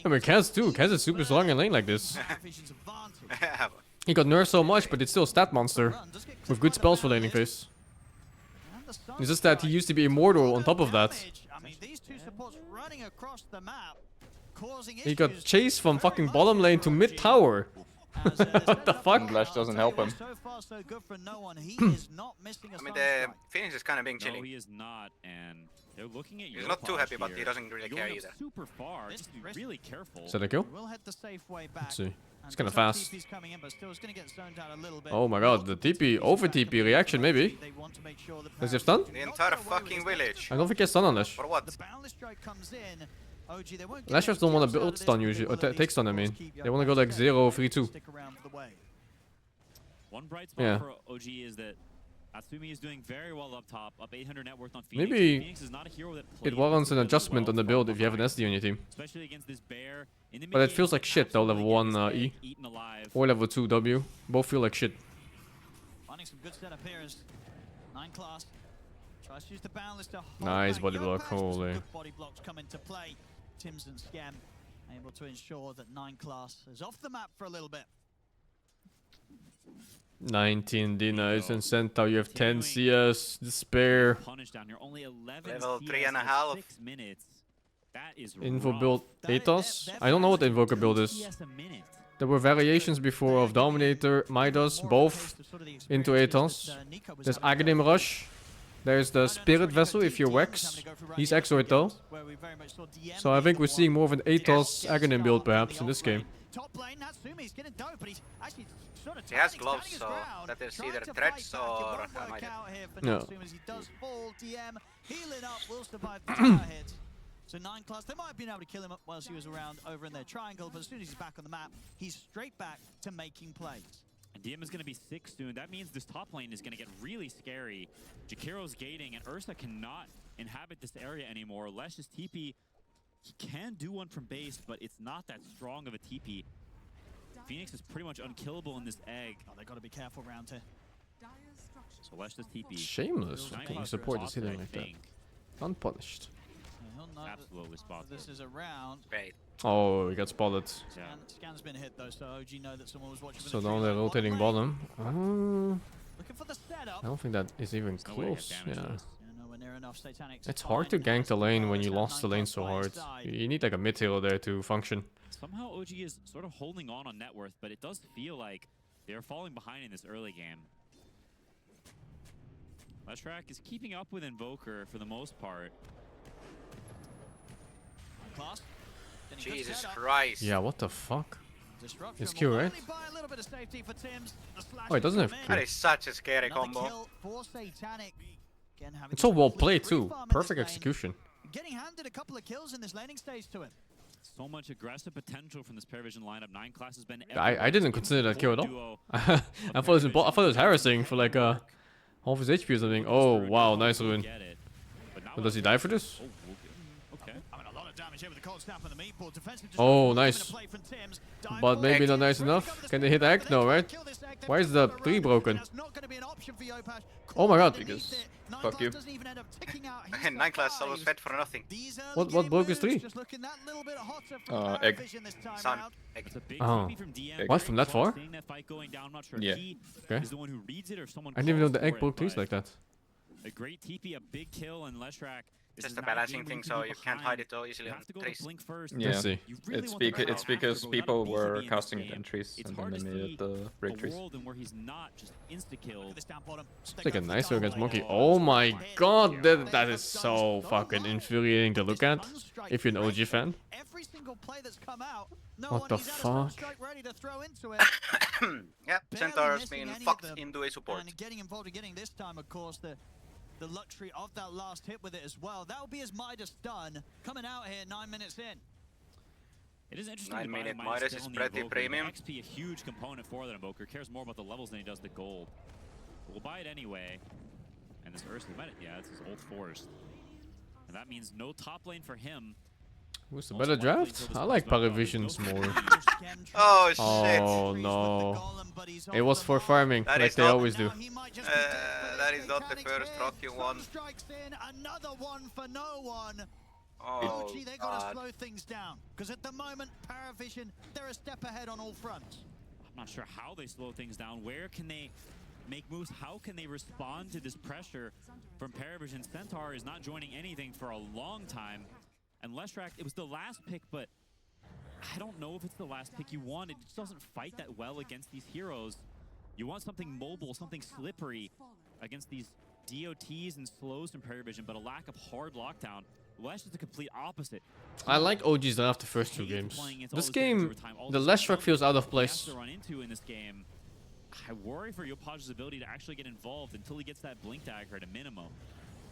mean Kez too. Kez is super strong in lane like this. He got nerfed so much, but it's still a stat monster with good spells for laning phase. It's just that he used to be immortal on top of that. He got chased from fucking bottom lane to mid tower. What the fuck? Flash doesn't help him. I mean, the Phoenix is kind of being chilly. No, he is not, and they're looking at He's not too happy, but he doesn't really care either. Super far, just be really careful. Is that a kill? Let's see. It's kind of fast. Oh my god, the TP, over TP reaction maybe. Does he have stun? The entire fucking village. I don't think he has stun on Lash. For what? Lashers don't want to build stun usually, or take stun I mean. They want to go like 0, 3, 2. One bright spot for OG is that Atsumi is doing very well up top, up 800 net worth on Phoenix. Maybe Phoenix is not a hero that it warrants an adjustment on the build if you have an SD on your team. Especially against this bear. But it feels like shit though, level 1 E or level 2 W. Both feel like shit. Finding some good setup here is 9 class. Tries to use the boundless to nice body block, holy. Good body blocks come into play. Tims and Scam able to ensure that 9 class is off the map for a little bit. 19 Dinas and Centaur, you have 10 CS, Despair. Level 3.5. Info build Atos? I don't know what the Invoker build is. There were variations before of Dominator, Midas, both into Atos. There's Aghanim Rush. There's the Spirit Vessel if you're Wex. He's Exort though. So I think we're seeing more of an Atos Aghanim build perhaps in this game. He has gloves, so that is either threats or no. So 9 class, they might have been able to kill him whilst he was around over in their triangle, but as soon as he's back on the map, he's straight back to making plays. And DM is going to be 6 soon. That means this top lane is going to get really scary. Jakiro's gating, and Ursa cannot inhabit this area anymore. Lesh's TP, he can do one from base, but it's not that strong of a TP. Phoenix is pretty much unkillable in this egg. Oh, they got to be careful around here. So Lesh's TP. Shameless. Can you support this hitting like that? Unpunished. Absolutely spot. This is a round. Great. Oh, he got spotted. Scan's been hit though, so OG know that someone was watching. So now they're rotating bottom. Looking for the setup. I don't think that is even There's no way to close. damage Yeah. this. Nowhere near enough. Satanic. It's hard to gank the lane when you lost the lane so hard. You need like a mid hero there to function. Somehow OG is sort of holding on net worth, but it does feel like they're falling behind in this early game. Leshrac is keeping up with Invoker for the most part. Class. Jesus Christ. Yeah, what the fuck? Disruption It's Q, will right? only buy a little bit of safety for Tims. The slash Oh, it doesn't have will come Q. That is such a scary in. Another combo. kill for Satanic. Again, having It's all well played complete too. free farm in Perfect this lane. execution. Getting handed a couple of kills in this laning stage to him. So much aggressive potential from this Paravision lineup. 9class has been I didn't consider that kill at all. I thought it was harassing for like half his HP or something. Oh wow, nice ruin. But does he die for this? Okay. I mean, a lot of damage here with the cold snap on the meat ball. Defensive Oh, disruption, nice. a play from Tims. Dying But for maybe it. not nice enough. Can they hit Egg? No, right? Kill this Egg, then Why is put the it 3 around. broken? That's not going to be an option for Yopaj. Oh my god. Underneath it. Fuck you. doesn't even end up ticking out his 9class almost fives. fed for nothing. These early What game broke his moves 3? just looking that little bit hotter from Egg. Paravision this time Sun. round. Egg. It's a big Oh. TP from DM. What, from that far? Seeing that fight going down, I'm not sure Yeah. if he Okay. is the one who reads it or if someone I didn't even know calls the egg for it, broke trees but like that. a great TP, a big kill, and Leshrac is Just a not balancing able thing, to so be you can't behind. hide it so easily You on have to go to trees. blink first. Yeah, see. You really it's want the because crowd people after, but were not easy casting in it this in game. trees It's and hard then to they see made the break a trees. world in where he's not just insta-killed. This down bottom. It's like a nice against Monkey. Oh my god, that is so fucking infuriating to look at. If you're an OG fan. Every single play that's come out, no What one the is at a smoke fuck? strike ready to throw into it. Yep, Barely Centaur's missing been any of fucked them, into a support. And getting involved and getting this time, of course, the luxury of that last hit with it as well. That will be his Midas done. Coming out here 9 minutes in. It is interesting. 9 to buy minute the Midas still is on the pretty Invoker. premium. XP a huge component for that Invoker. Cares more about the levels than he does the gold. But we'll buy it anyway. And this Ursa, yeah, it's his old forest. And that means no top lane for him. Who's the better draft? I like Paravisions more. Oh shit! Oh no. It was for farming, That like is they not- always do. That is not the first rocky one. Strikes in, another one for no one. Oh, OG, they got to God. slow things down. Because at the moment, Paravision, they're a step ahead on all fronts. I'm not sure how they slow things down. Where can they make moves? How can they respond to this pressure from Paravision? Centaur is not joining anything for a long time. And Leshrac, it was the last pick, but I don't know if it's the last pick you want. It just doesn't fight that well against these heroes. You want something mobile, something slippery against these DOTs and slows from Paravision, but a lack of hard lockdown. Lesh is the complete opposite. I like OG's draft the first 2 games. This game, the Leshrac feels out of place. To run into in this game. I worry for Yopaj's ability to actually get involved until he gets that blink dagger at a minimum.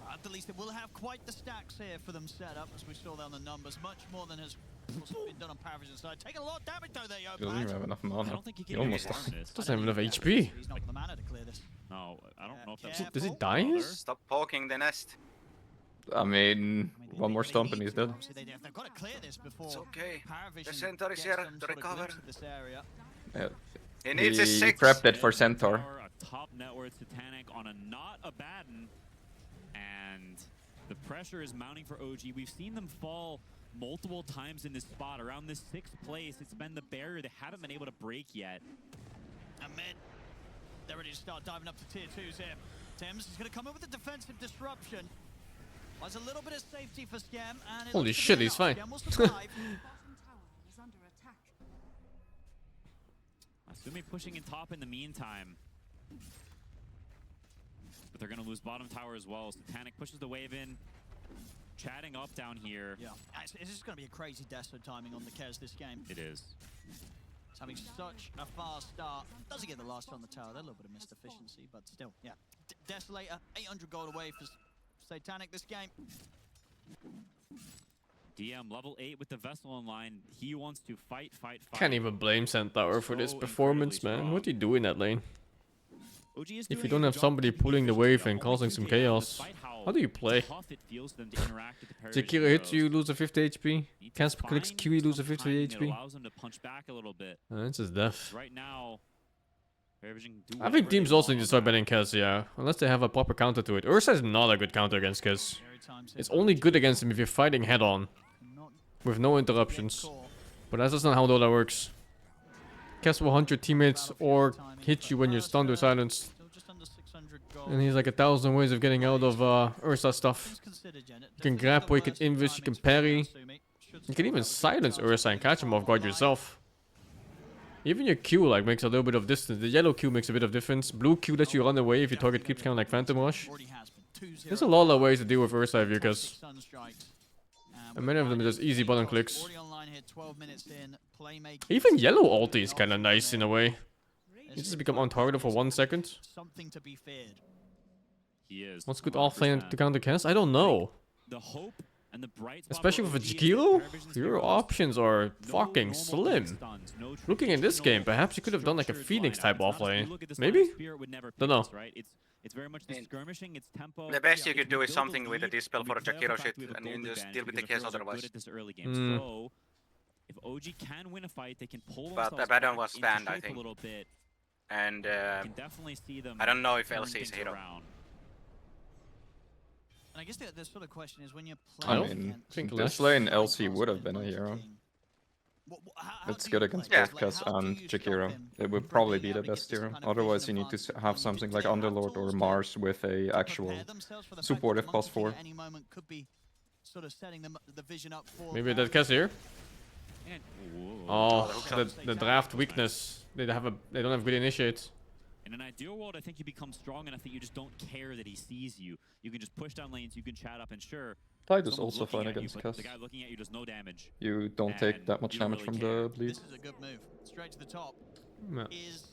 At the least, it will have quite the stacks here for them set up, as we saw there on the numbers. Much more than has been done on Paravision's side. Taking a lot of damage though there, He doesn't even have enough I mana. don't think he He can almost farm died. this. Doesn't have enough HP. He's not got the mana to clear this. No, I don't know if that's... careful. Does he die here? Stop poking the nest. I mean, one more stomp and he's dead. They've got to clear this before It's okay. Paravision The Centaur is gets here some to sort of recover. glimpse of this area. Yeah. He needs his He 6. prepped it for Centaur. A top net worth Satanic on a not a Baden. And the pressure is mounting for OG. We've seen them fall multiple times in this spot. Around this 6th place, it's been the barrier they haven't been able to break yet. And mid, they're ready to start diving up to tier 2s here. Thames is going to come in with a defensive disruption. There's a little bit of safety for Scam. And it Holy looks to shit, be he's enough. fine. Scam will survive. Asumi pushing in top in the meantime. But they're going to lose bottom tower as well. Satanic pushes the wave in. Chatting up down here. Yeah, it's just going to be a crazy Deso timing on the Kez this game. It is. It's having such a fast start. Doesn't get the last on the tower. They're a little bit of missed efficiency, but still, yeah. Desolator, 800 gold away for Satanic this game. DM level 8 with the vessel online. He wants to fight. Can't even blame Centaur for this So performance, incredibly man. What do you do in that lane? OG is If you doing don't a have job somebody keeping pulling the efficiency wave up. and Only causing some 2 DM, chaos, despite how do you play? tough it feels to them to interact with the Jakira Paravision hits you, heroes. lose a 50 HP. Need to Casper clicks find Q, you lose a some 50 timing that HP. allows them to punch back a little bit. That's just death. Right now, Paravision do I whatever think they teams also want need to on start that. banning Kez, yeah. Unless they have a proper counter to it. Ursa is not a good counter against Kez. It's only good against him if you're fighting head on. With no interruptions. But that's just not how Dota works. Kez will hunt your teammates or hit you when you're stunned or silenced. Still just under 6 And he's like 1,000 ways of getting out of Ursa stuff. You can grapple, you can invis, you can parry. You can even silence Ursa and catch him off guard yourself. Even your Q like makes a little bit of distance. The yellow Q makes a bit of difference. Blue Q lets you run away if your target keeps kind of like Phantom Rush. There's a lot of ways to deal with Ursa if you guys. And many of them are just easy button clicks. Even yellow ulti is kind of nice in a way. You just become untargeted for 1 second. What's good offlane to counter cast? I don't know. Especially with a Jakiro, your options are fucking slim. Looking in this game, perhaps you could have done like a Phoenix type offlane. Maybe? Don't know. It's very much the skirmishing, it's tempo. The best you could do is something with a dispel for a Jakiro shit and you just deal with the case otherwise. So, if OG can win a fight, they can pull but the bad one was stand, I think. And I don't know if LC is a hero. And I guess the sort of question is when you're playing. I mean, this lane LC would have been a hero. It's good against both Kess and Jakiro. It would probably be the best hero. Otherwise, you need to have something like Underlord or Mars with a actual supportive +4. Maybe that Kess here. Oh, the draft weakness. They don't have good initiates. In an ideal world, I think you become strong enough that you just don't care that he sees you. You can just push down lanes, you can chat up, and sure. Tide is also fine against Kess. The guy looking at you does no damage. You don't take that much damage from the bleed. This is a good move. Straight to the top. Yeah. Is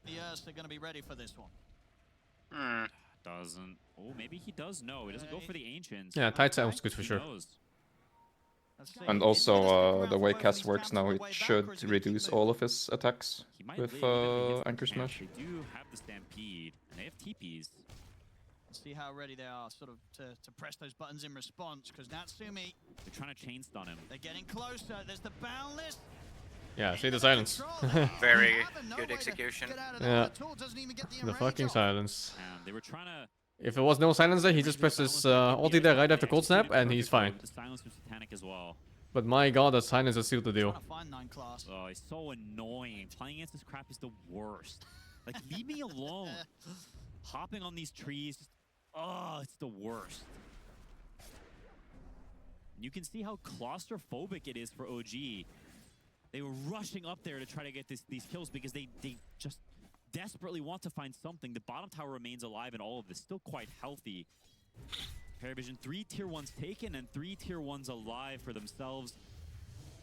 the Ursa going to be ready for this one? Doesn't. Oh, maybe he does know. He doesn't go for the Ancients. Yeah, Tide sounds good for sure. And also, the way Kess works now, it should reduce all of his attacks with Anchor Smash. They do have the Stampede, and they have TPs. See how ready they are sort of to press those buttons in response, because Natsumi... They're trying to chain stun him. They're getting closer. There's the boundless. Yeah, see the silence. Very good execution. Yeah. The fucking silence. They were trying to... If there was no silence there, he just presses ulti there right after Cold Snap, and he's fine. The silence was Satanic as well. But my god, that silence is sealed the deal. Oh, he's so annoying. Playing against this crap is the worst. Like, leave me alone. Hopping on these trees, oh, it's the worst. You can see how claustrophobic it is for OG. They were rushing up there to try to get these kills because they just desperately want to find something. The bottom tower remains alive and all of this, still quite healthy. Paravision, 3 tier 1s taken and 3 tier 1s alive for themselves.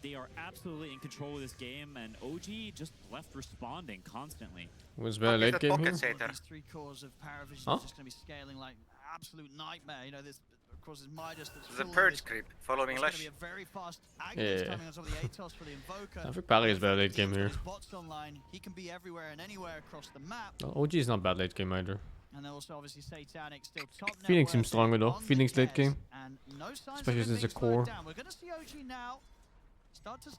They are absolutely in control of this game, and OG just left responding constantly. Was very late game here? These 3 cores of Paravision is just going to be scaling like absolute nightmare. You know, this of course is Midas. The Purge creep following Lash. Be a very fast coming on top of the Atos for the Invoker. I think Pari is very late game here. Bots online, he can be everywhere and anywhere across the map. OG is not bad late game either. And also obviously Satanic still top. Phoenix seems stronger though. Phoenix late game. Especially as a core. We're going to see OG now.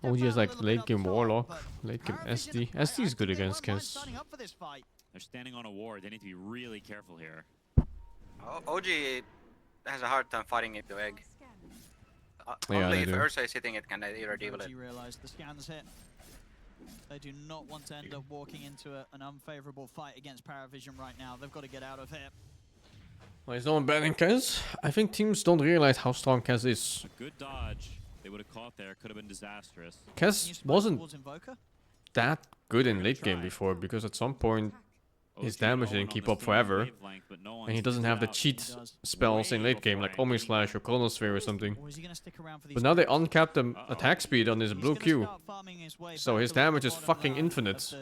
OG is like late game Warlock, late game SD. SD is good against Kess. They're standing on a ward. They need to be really careful here. OG has a hard time fighting it to egg. Yeah, only if Ursa is hitting it can they irredeemable it. Realize the scans hit. They do not want to end up walking into an unfavorable fight against Paravision right now. They've got to get out of here. Well, is no one banning Kess? I think teams don't realize how strong Kess is. A good dodge. They would have caught there. Could have been disastrous. Kess wasn't that good in late game before, because at some point his damage didn't keep up forever, and he doesn't have the cheat spells in late game like Omni Slash or Chronosphere or something. But now they uncapped the attack speed on his blue Q, so his damage is fucking infinite.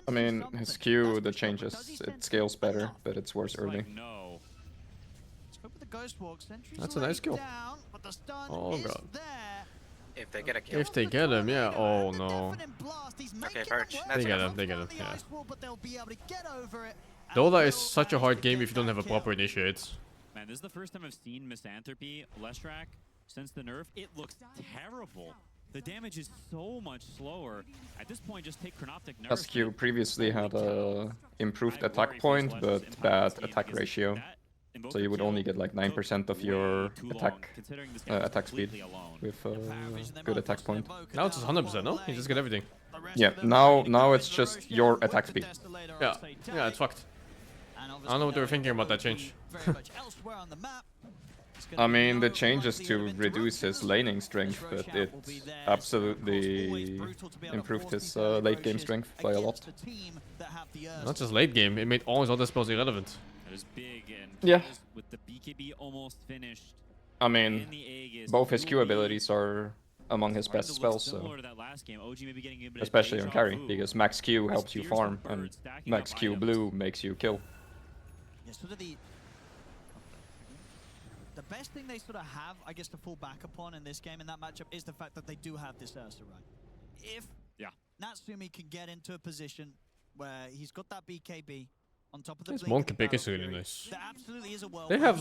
I mean, his Q, the changes, it scales better, but it's worse early. That's a nice kill. Oh god. If they get a kill. If they get him, yeah. Oh no. Okay, Perch. They get him, yeah. Dota is such a hard game if you don't have a proper initiate. Man, this is the first time I've seen Misanthropy, Leshrac, since the nerf. It looks terrible. The damage is so much slower. At this point, just take Chronoptic nerf. SQ previously had a improved attack point, but bad attack ratio. So you would only get like 9% of your attack speed with good attack point. Now it's just 100%, no? You just get everything. Yeah, now it's just your attack speed. Yeah, it's fucked. I don't know what they were thinking about that change. I mean, the change is to reduce his laning strength, but it absolutely improved his late game strength by a lot. Not just late game, it made all his other spells irrelevant. Yeah. With the BKB almost finished. I mean, both his Q abilities are among his best spells, so especially on carry, because max Q helps you farm, and max Q blue makes you kill. Yeah, sort of the best thing they sort of have, I guess, to fall back upon in this game, in that matchup, is the fact that they do have this Ursa, right? If Natsumi can get into a position where he's got that BKB on top of the This Monkey pick is really nice. there absolutely is a world They have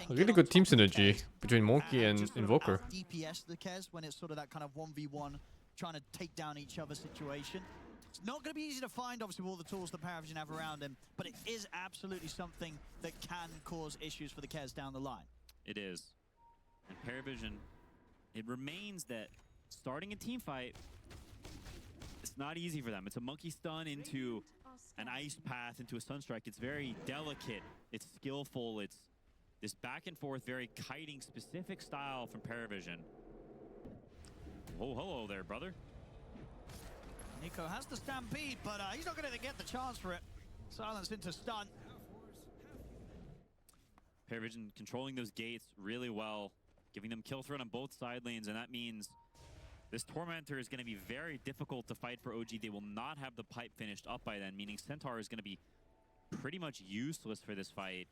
really good team synergy between Monkey and Invoker. DPS the Kez when it's sort of that kind of 1v1 trying to take down each other situation. It's not going to be easy to find, obviously, with all the tools that Paravision have around him, but it is absolutely something that can cause issues for the Kez down the line. It is. And Paravision, it remains that starting a team fight, it's not easy for them. It's a monkey stun into an ice path, into a sunstrike. It's very delicate. It's skillful. It's this back and forth, very kiting specific style from Paravision. Oh, hello there, brother. Nico has the stampede, but he's not going to get the chance for it. Silence into stun. Paravision controlling those gates really well, giving them kill threat on both side lanes, and that means this Tormentor is going to be very difficult to fight for OG. They will not have the pipe finished up by then, meaning Centaur is going to be pretty much useless for this fight.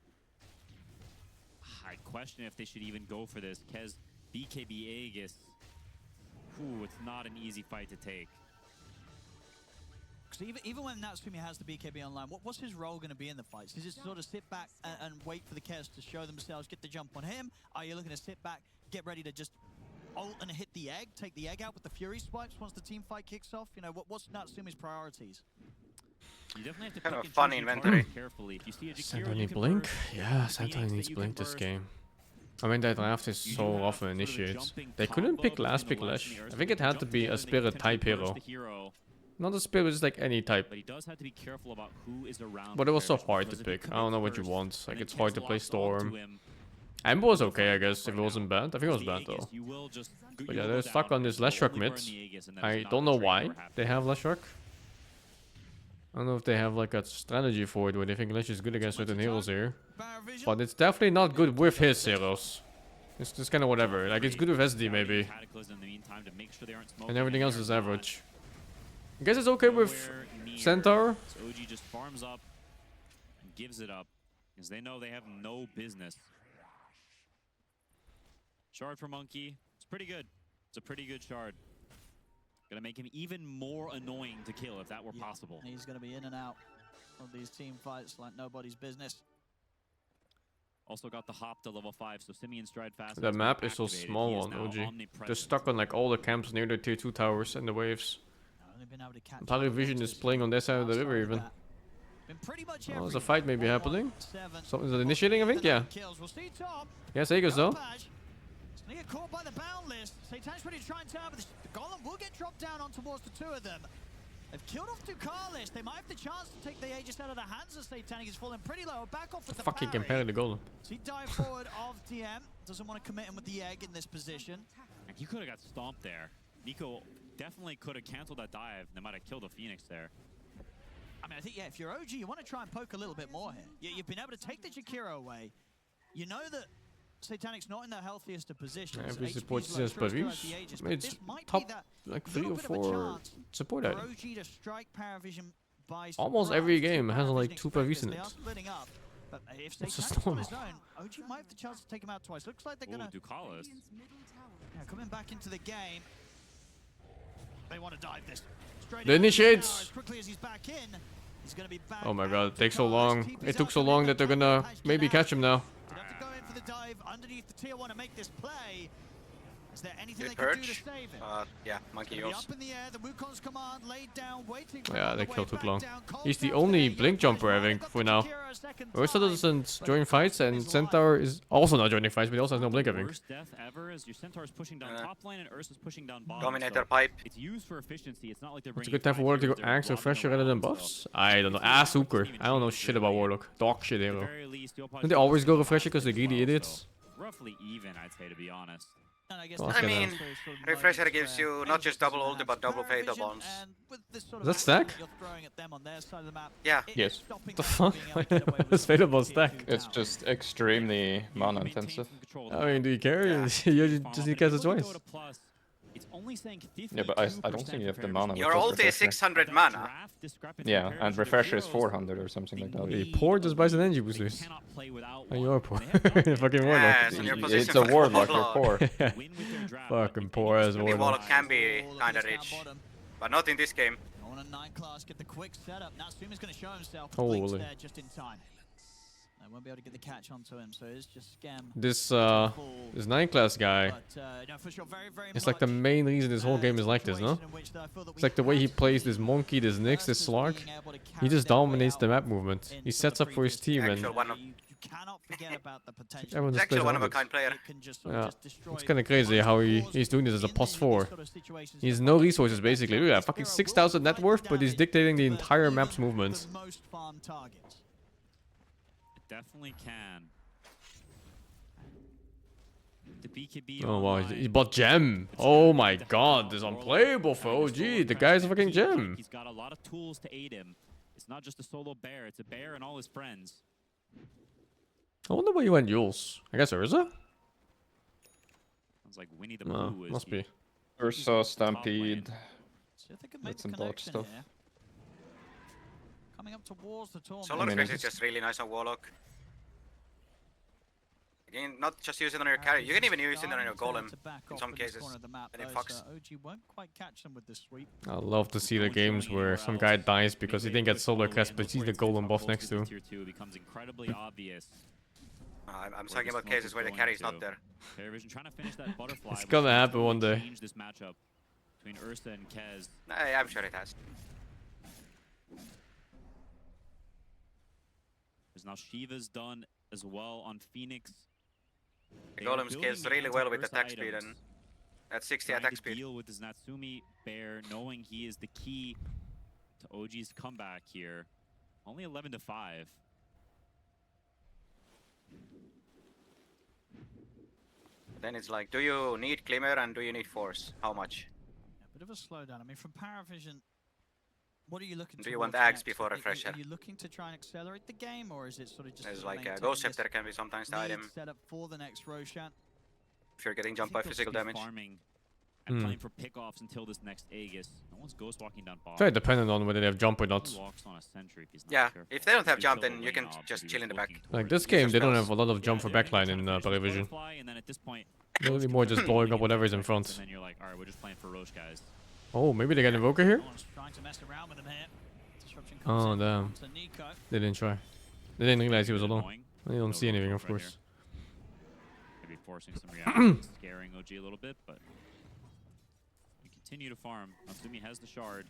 I question if they should even go for this. Kez BKB Aegis. Ooh, it's not an easy fight to take. So even when Natsumi has the BKB online, what's his role going to be in the fights? Is it sort of sit back and wait for the Kez to show themselves, get the jump on him? Are you looking to sit back, get ready to just ult and hit the egg, take the egg out with the Fury swipes once the team fight kicks off? You know, what's Natsumi's priorities? You definitely have to kind of pick fun and choose your inventory. target carefully. If you see a Santa Jakiro, need blink? Yeah, Santa needs blink this game. I mean, that draft is so often initiates. They couldn't pick last pick Lash. I think it had to be a spirit type hero. Not a spirit, just like any type. But he does have to be careful about who is around. But it was so hard to pick. I don't know what you want. Like, it's hard to play Storm. Amber was okay, I guess, if it wasn't bad. I think it was bad, though. But yeah, they're stuck on this Leshrac mid. I don't know why they have Leshrac. I don't know if they have, like, a strategy for it where they think Lesh is good against certain heroes here. But it's definitely not good with his heroes. It's just kind of whatever. Like, it's good with SD, maybe. And everything else is average. I guess it's okay with Centaur. So OG just farms up and gives it up because they know they have no business. Shard for Monkey. It's pretty good. It's a pretty good shard. Gonna make him even more annoying to kill if that were possible. He's gonna be in and out of these team fights like nobody's business. Also got the hop to level 5, so Simeon stride fast. The map is so small on OG. They're stuck on like all the camps near the tier 2 towers and the waves. Pari Vision is playing on their side of the river even. Oh, there's a fight maybe happening. So is it initiating, I think? Yeah. Yes, Aegis though. They get caught by the bound list. Satan's ready to try and turn, but the Golem will get dropped down on towards the two of them. They've killed off Ducalis. They might have the chance to take the Aegis out of the hands of Satanic. He's falling pretty low. Back off with the Fucking parry. compare the Golem. So he dive forward of DM. Doesn't want to commit him with the egg in this position. And he could have got stomped there. Nico definitely could have canceled that dive. They might have killed the Phoenix there. I mean, I think, yeah, if you're OG, you want to try and poke a little bit more here. You've been able to take the Jakiro away. You know that Satanic's not in the healthiest of positions. Every support says Paris. It's top like 3 or 4 support items. Almost every game has like 2 Paris in it. But if It's just Satan's on normal. his own, OG might have the chance to take him out twice. Looks like they're gonna Ducalis. coming back into the game. They want to dive this. The initiates. As quickly as he's back in, he's gonna be back. Oh my god, it takes so long. It took so long that they're gonna maybe catch him now. They have to go in for the dive underneath the tier 1 and make this play. Is there anything Good they can do to perch. save him? Yeah, monkey Gonna be yours. up in the air, the Wukong's command laid down, waiting for Yeah, on they the way killed too back long. down. He's the Cold only Snap's blink there. jumper, I think, Got for the now. Kira a second Ursa time, doesn't but join the fights, Phantom and is Centaur alive. is also not joining fights, but he also has no blink, I think. Worst death ever is your Centaur's pushing down top lane and Ursa's pushing down bottom. Dominator so pipe. it's used for efficiency. It's not like they're It's a bringing good time for 5 Warlock to go heroes, they're axe blocking refresher rather than around, buffs. so I don't know. it's really Hooker. hard to I don't know even shit change about their Warlock. Dog shit At the hero. very least, you'll probably Don't they see always go some refresher because they're flashes greedy as well, idiots? so roughly even, I'd say, to be honest. And I guess Well, that's I I mean, also mean, sort of refresher moments gives where you not just double Aegis ulti but double has fatal Paravision, bombs. and with this sort Is of that stack? action you're throwing at them on their side of the map, Yeah. it is Yes. stopping The them from fuck? being able to get away with That's some of the fatal tier stack. two It's towers. just extremely mana maintain intensive. control of the I mean, map. do you care? Yeah. You just need to cast it When you twice. go to plus, it's only saying Yeah, but I don't think you have the mana with Your that ult is refresher. 600 mana. Yeah, and refresher is 400 or something like that. Hey, poor just buys an energy boosters. And you're poor. Fucking Yes, Warlock. in your It's position a for warlock, you're Warlock. poor. Fucking poor as Maybe Warlock. Warlock can be All of kinda this down rich, bottom. but not in this game. On a 9 class, get the quick setup. Natsumi's going to show himself. Holy. Blinks there just in time. They won't be able to get the catch onto him, so it's just scam. This 9 class guy. But, no, for sure, very, very It's like the main reason this whole game is like this, no? It's like the way he plays this monkey, this Nyx, this Slark. He just dominates the map movement. He sets up for his team and Actual one of, You cannot forget about the potential. everyone he's just plays actually one of a around it. kind player. It can just sort of Yeah, just destroy it's kind of crazy how he's doing this as a plus 4. He has no resources basically. Look at that, fucking 6,000 net worth, but he's dictating the entire map's movement. The most farm targets. It definitely can. The BKB Oh wow, online, he bought gem. Oh my god, this is unplayable for OG. The guy's a fucking gem. He's got a lot of tools to aid him. It's not just a solo bear, it's a bear and all his friends. I wonder where you went, Jules. I guess Urza? Sounds like Winnie the No, Pooh is must be. Ursa, Stampede. See if they can make That's the some dodge connection stuff. here. Coming up towards the tournament. Solar I mean, Grace is it's- just really nice on Warlock. Again, not just use it on your carry, you can even use it on your golem in some cases, and it fucks. OG won't quite catch them with this sweep. I love to see the games where some guy dies because he didn't get solar crest, but he's the golem buff next to him. Tier 2 becomes incredibly obvious. I'm talking about cases where the carry is not there. Paravision trying to finish that butterfly. It's gonna happen one day. Change this matchup between Ursa and Kez. I'm sure it has. Because now Shiva's done as well on Phoenix. The They are golem building scales really well with anti-Ursa attack speed items, and at 60 trying attack to speed. deal with this Natsumi bear, knowing he is the key to OG's comeback here. Only 11 to 5. Then it's like, do you need Glimmer and do you need Force? How much? Yeah, bit of a slowdown. I mean, from Paravision, what are you looking Do you want towards Axe next? before Refresher? Are you looking to try and accelerate the game, or is it sort of just There's sort of like a maintaining Ghost this Scepter can be sometimes the lead item set up for the next Roshan? if you're getting I jumped think by they'll physical just be damage. farming and playing for pickoffs until this next Aegis. No one's ghost walking down bottom. Very dependent on whether they have jump or not. He walks on a sentry if he's not Yeah, careful. if they don't have He'll jump, kill then the you can lane knob, just but chill he's in the back. looking Like for this it. game, they don't spells. have a lot of jump for they're backline trying in to finish the Parivision. butterfly, and then at this point, Really more just blowing up whatever's in front. and then you're like, all right, we're just playing for Roche, guys. Oh, maybe they got Invoker here? No one's trying to mess around with him here. Disruption Oh, comes in damn. onto Nico. They didn't try. They didn't realize he was Bit alone. annoying. They don't No see anything, of growth right course. here. Maybe forcing some reaction, scaring OG a little bit, but we continue to farm. Natsumi has the shard,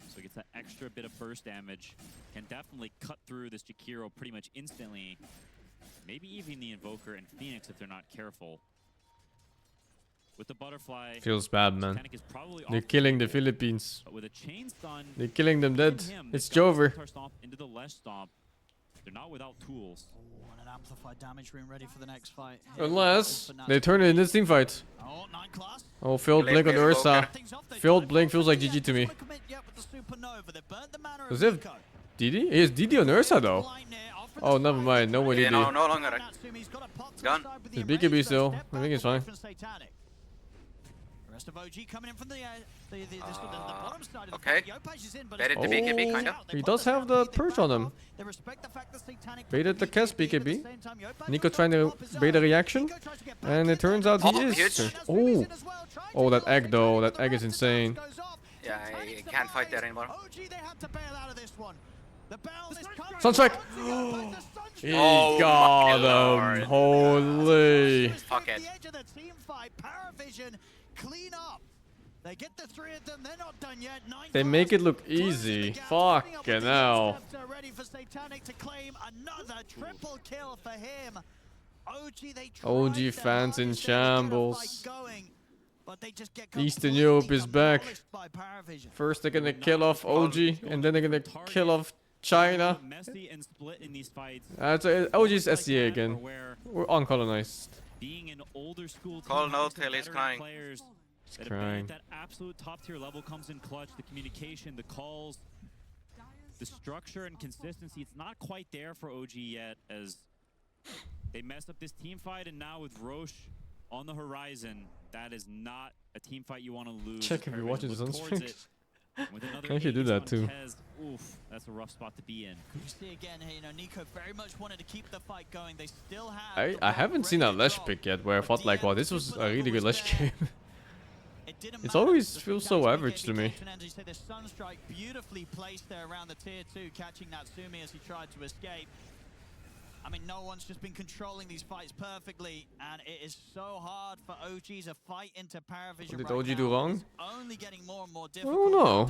so he gets that extra bit of burst damage. Can definitely cut through this Jakiro pretty much instantly. Maybe even the Invoker and Phoenix if they're not careful. With the butterfly, Feels bad, man. Titanic is probably They're off killing the bit, Philippines. but with a chain stun, They're killing them dead. him, It's they've got the Jover. Centaur stomp into the Lesh stomp. They're not without tools. Oh, and an amplified damage room ready for the next fight. Here Unless for they turn it in this team fight. Oh, 9 class. Oh, failed blink on Ursa. Failed blink feels like GG to me. Does it have Didi? He has Didi on Ursa though. Oh, never mind. No more Yeah, Didi. no longer. It's gone. It's BKB still. I think it's fine. The rest of OG coming in from the bottom side of the okay. fight. Yopaj is in, but Baited it's the not BKB, out. kinda. They He put does the have the Satanic perch back on him. off. They respect the fact that Satanic put Baited the Kes but at the BKB. same time, Yopaj Nico got trying to up his bait a own. reaction. Nico tries to get back And in it turns there. out he Oh, is. huge. Oh. Oh, that egg though. That egg is insane. Yeah, I can't fight there anymore. OG, they have to bail out of this one. The barrel is coming. Sunstrike! OG, the He Oh, got my him. lord. Holy. Fuck it. The edge of the team fight. fight. Paravision clean up. They get the 3 of them. They're not done yet. 9 They make it look easy. Fucking hell. Ready for Satanic to claim another triple kill for him. OG fans in shambles. But they just get Eastern Europe is back. First they're gonna kill off OG, and then they're gonna kill off China. OG's SCA again. We're uncolonized. Being an older school Call no-tail is crying. That have been at that absolute top tier level comes in clutch. The communication, the calls, the structure and consistency. It's not quite there for OG yet as they mess up this team fight, and now with Roche on the horizon, that is not a team fight you want to lose. Check if you're watching this on stream. With another Can actually do that too. Oof, that's a rough spot to be in. You see again, you know, Nico very much wanted to keep the fight going. They still have. I haven't seen a Lesh pick yet where I thought like, wow, this was a really good Lesh game. It always feels so average to me. The Sunstrike beautifully placed there around the tier 2, catching Natsumi as he tried to escape. I mean, no one's just been controlling these fights perfectly, and it is so hard for OGs to fight into Paravision. What did OG do wrong? Only getting more and more I don't know.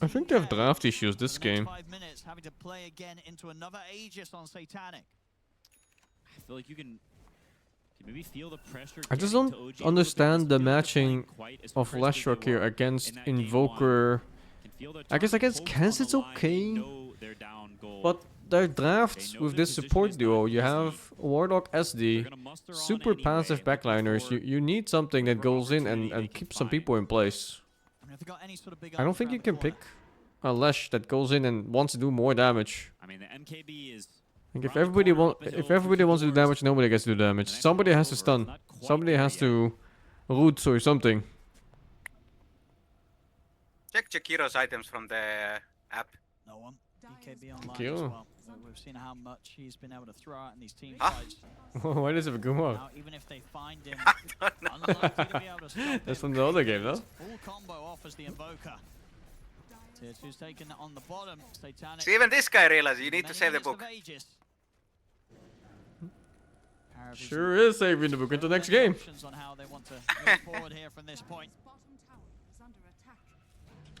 I think they have draft issues this game. 5 minutes, having to play again into another Aegis on Satanic. I feel like you can maybe feel the pressure. I just don't understand the matching of Lashrock here against Invoker. I guess against Kens it's okay, but their drafts with this support duo, you have Warlock SD, super passive backliners. You need something that goes in and keeps some people in place. I don't think you can pick a Lash that goes in and wants to do more damage. I mean, the MKB is. Like if everybody wants to do damage, nobody gets to do damage. Somebody has to stun. Somebody has to root or something. Check Jakiro's items from the app. No one. DKB online as well. We've seen how much he's been able to throw out in these team fights. Why does it have a good one? Even if they find him, unlikely to be able to stop That's from the other game, no? Full combo offers the Invoker. Tier 2's taken on the bottom. Satanic. See, even this guy realized you need to save the book. Sure is saving the book into the next game. On how they want to move forward here from this point.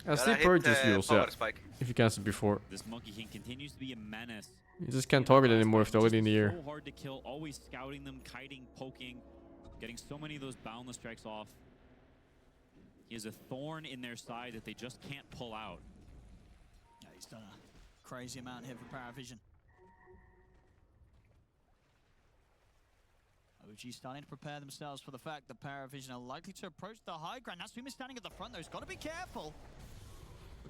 I still purchase fuels, yeah. If you cancelled before. This Monkey King continues to be a menace. You just can't target anymore if they're already in the air. So hard to kill, always scouting them, kiting, poking, getting so many of those boundless strikes off. He has a thorn in their side that they just can't pull out. Yeah, he's done a crazy amount here for Paravision. OG starting to prepare themselves for the fact that Paravision are likely to approach the high ground. Natsumi's standing at the front though, he's got to be careful.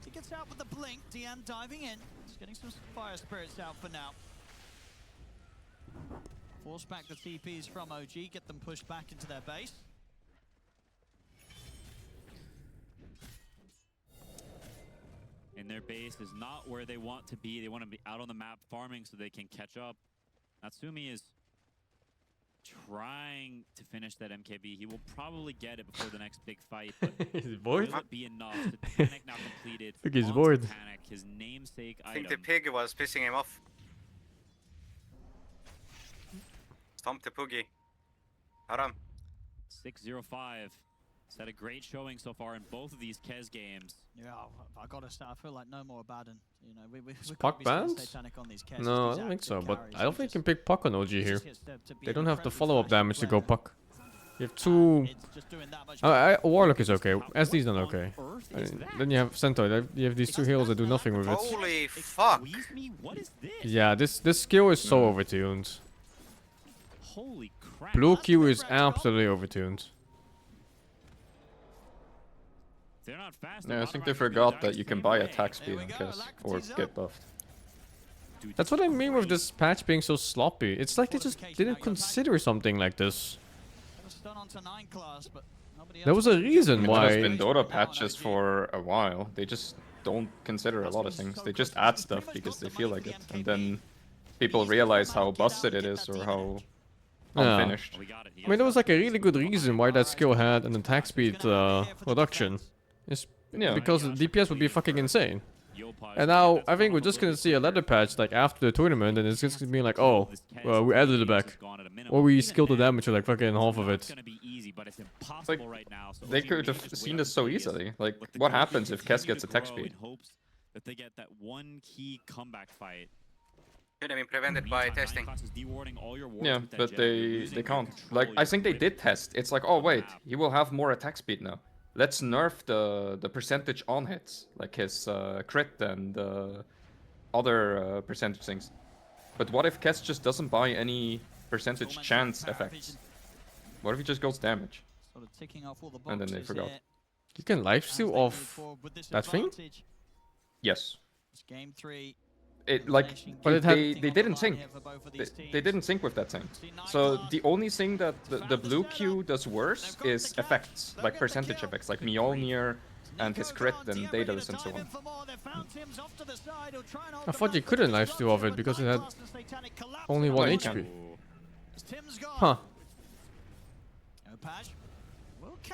He gets out with the blink, DM diving in. He's getting some fire spirits out for now. Force back the TPs from OG, get them pushed back into their base. And their base is not where they want to be. They want to be out on the map farming so they can catch up. Natsumi is trying to finish that MKB. He will probably get it before the next big fight. But he's bored. Will it be enough? Satanic now completed. I think he's bored. Satanic, his namesake I think item. the pig was pissing him off. Stomp the poogie. Haram. 6-0-5. He's had a great showing so far in both of these Kez games. Yeah, I gotta say, I feel like no more Baden. You know, we Puck banned? No, I don't think so. But I don't think you can pick Puck on OG here. They don't have the follow-up damage to go Puck. You have two. Warlock is okay. SD's not okay. Then you have Centaur. You have these two heals that do nothing with it. Holy fuck! What is this? Yeah, this skill is so overtuned. Holy crap! Blue Q is absolutely overtuned. They're not fast. Yeah, I think they forgot that you can buy attack speed in case or get buffed. That's what I mean with this patch being so sloppy. It's like they just didn't consider something like this. There was a reason why. There's been Dota patches for a while. They just don't consider a lot of things. They just add stuff because they feel like it, and then people realize how busted it is or how unfinished. I mean, there was like a really good reason why that skill had an attack speed reduction. It's because the DPS would be fucking insane. And now I think we're just gonna see a ladder patch like after the tournament, and it's just gonna be like, oh, well, we added it back, or we scaled the damage to like fucking half of it. Like, they could have seen this so easily. Like, what happens if Kess gets attack speed? That they get that one key comeback fight. Could have been prevented by testing. Yeah, but they can't. Like, I think they did test. It's like, oh wait, he will have more attack speed now. Let's nerf the percentage on hits, like his crit and other percentage things. But what if Kess just doesn't buy any percentage chance effects? What if he just goes damage? And then they forgot. You can lifesteal off that thing? Yes. Game 3. It like but they didn't sync. They didn't sync with that thing. So the only thing that the blue Q does worse is effects, like percentage effects, like Mjolnir and his crit and Daedalus and so on. I thought you couldn't lifesteal off it because it had only 1 you HP. can. Huh.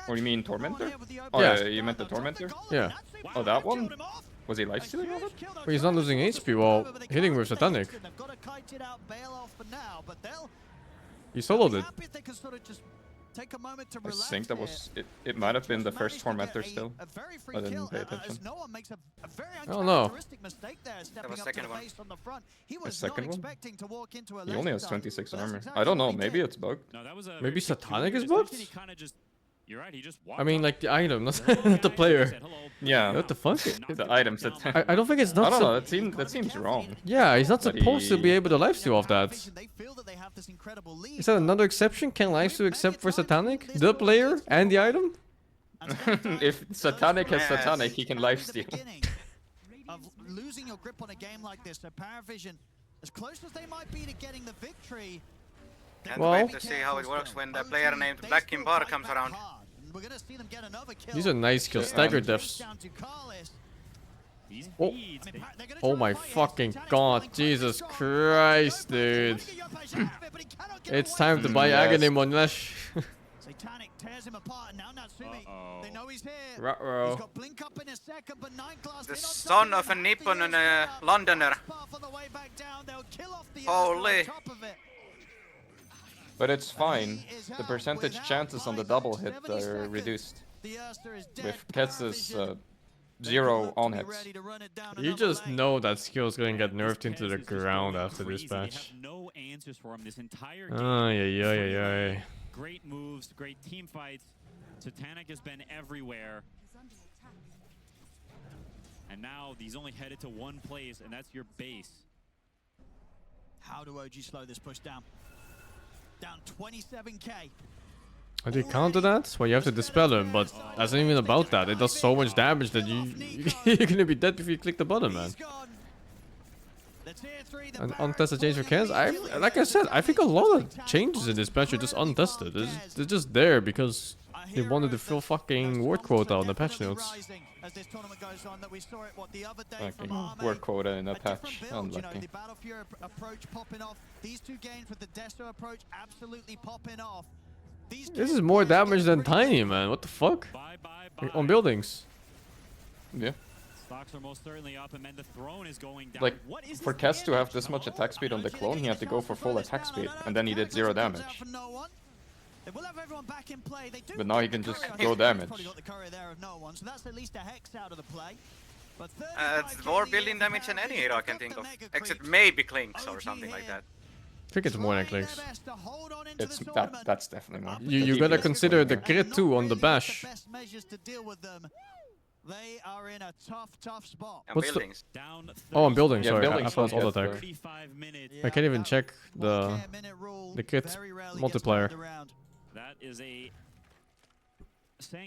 Or you mean Tormentor? Oh Yeah. yeah, you meant the Tormentor? Yeah. Oh, that one? Was he lifestealing off it? But he's not losing HP while hitting with Satanic. He soloed it. I think that was it. It might have been the first Tormentor still. I didn't pay attention. I don't know. That was second one. The second one? He only has 26 armor. I don't know. Maybe it's bugged. Maybe Satanic is bugged? You're right, he just I mean, like the item, not the player. Yeah. What the fuck? The items. I don't think it's not. I don't know. That seems wrong. Yeah, he's not But supposed to he- be able to lifesteal off that. Is that another exception? Can lifesteal except for Satanic, the player, and the item? If Satanic has Satanic, he can lifesteal. Of losing your grip on a game like this, so Paravision, as close as they might be to getting the victory, Can't Well- wait to see how it works when the player named Black Kimbar comes around. we're gonna see them get another kill. These are nice kills. Stagger deaths. Down to Carlis. Oh. Oh my fucking god, Jesus Christ, dude. It's time to buy Yes. Agony Monesh. Satanic tears him apart, and now Natsumi. They know he's here. Ruh-roh. He's got blink up in a second, but 9 class The in on top son it. of a Nippon and a Londoner. Path on the way back down. They'll kill off the Holy. on top of it. But it's fine. The percentage chances on the double hit are reduced. The Ursa is dead. With Kess's 0 on hits. Ready to run it down You another just lane. know that skill's gonna get nerfed into the ground after this patch. No answers for him this entire game. Ay, ay, ay, ay. Great moves, great team fights. Satanic has been everywhere. And now he's only headed to one place, and that's your base. How do OG slow this push down? Down 27k. How do you counter that? Well, you have to dispel him, but that's not even about that. It does so much damage that you're gonna be dead before you click the button, man. And untested change for Kens? Like I said, I think a lot of changes in this patch are just untested. They're just there because they wanted to fill fucking word quota on the patch notes. Okay, word quota in a patch. Unlucky. The Battlefield approach popping off. These two games with the Deso approach absolutely popping off. This is more damage than Tiny, man. What the fuck? On buildings. Yeah. Stocks are most certainly up, and then the throne is going down. Like, for Kess to have this much attack speed on the clone, he had to go for full attack speed, and then he did 0 damage. But now he can just go damage. It's more building damage than any hero I can think of. Except maybe Clinks or something like that. I think it's more than clicks. That's definitely more. You gotta consider the crit too on the bash. They are in a tough spot. And What's buildings. Oh, I'm building. Yeah, Sorry, I buildings thought don't all get attack. 35 minutes. I can't even check the crit multiplier. That is a...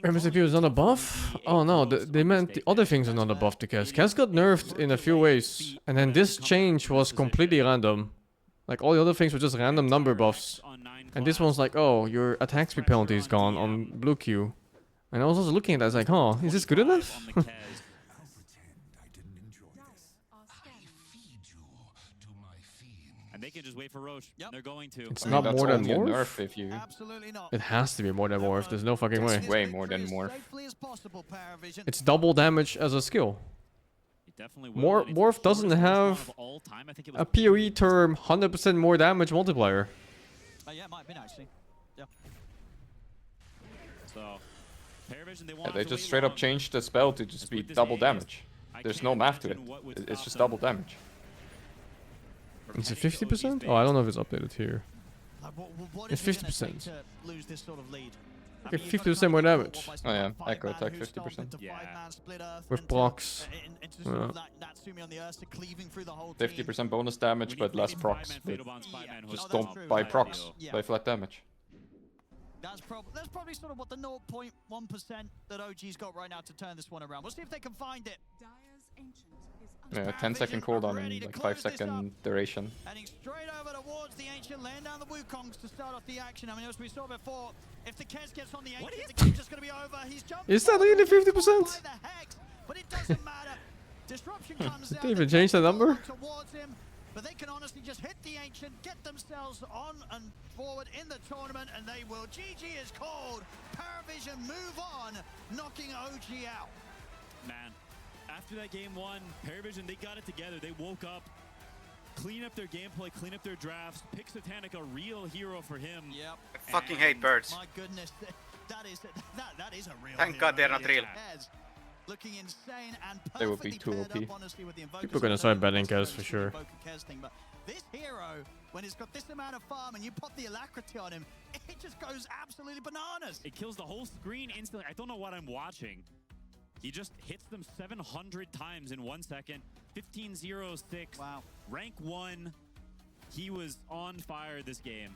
MSP was not a buff? Oh no, they meant the other things are not a buff to Cass. Cass got nerfed in a few ways, and then this change was completely random. Like all the other things were just random number buffs. And this one's like, oh, your attack speed penalty is gone on blue Q. And I was also looking at that, I was like, huh, is this good enough? And they can just wait for Roche. They're going to. It's not more than more. Morph? If you... It has to be more than Morph, there's no fucking way. Way more than Morph. It's double damage as a skill. Morph doesn't have a PoE term 100% more damage multiplier. Yeah, it might have been actually. Yeah. So, Paravision, They just straight up changed the spell to just be double damage. There's no math to it. It's just double damage. Is it 50%? Oh, I don't know if it's updated here. It's 50%. Okay, 50% more damage. Oh yeah, Echo attack 50%. Yeah. With blocks. 50% bonus damage, but less procs. Just don't buy procs. Buy flat damage. That's probably sort of what the 0.1% that OG's got right now to turn this one around. We'll see if they can find it. Yeah, 10-second cooldown and like 5-second duration. Heading straight over towards the Ancient, laying down the Wukongs to start off the action. I mean, as we saw before, if the Kez gets on the Ancient, the game's just going to be over. He's jumped. Is that really 50%? But it doesn't matter. Disruption comes Did out. they even change the number? Towards him, but they can honestly just hit the Ancient, get themselves on and forward in the tournament, and they will. GG is called. Paravision move on, knocking OG out. Man, after that game one, Paravision, they got it together. They woke up, clean up their gameplay, clean up their drafts, pick Satanic, a real hero for him. Yep. I fucking hate birds. My goodness, that is a real. Thank God they're not real. Looking insane and They would be perfectly too OP. paired up, honestly, with the People are gonna start betting Kez for sure. But this hero, when it's got this amount of farm and you put the alacrity on him, it just goes absolutely bananas. It kills the whole screen instantly. I don't know what I'm watching. He just hits them 700 times in 1 second. 15-0-6. Wow. Rank 1. He was on fire this game.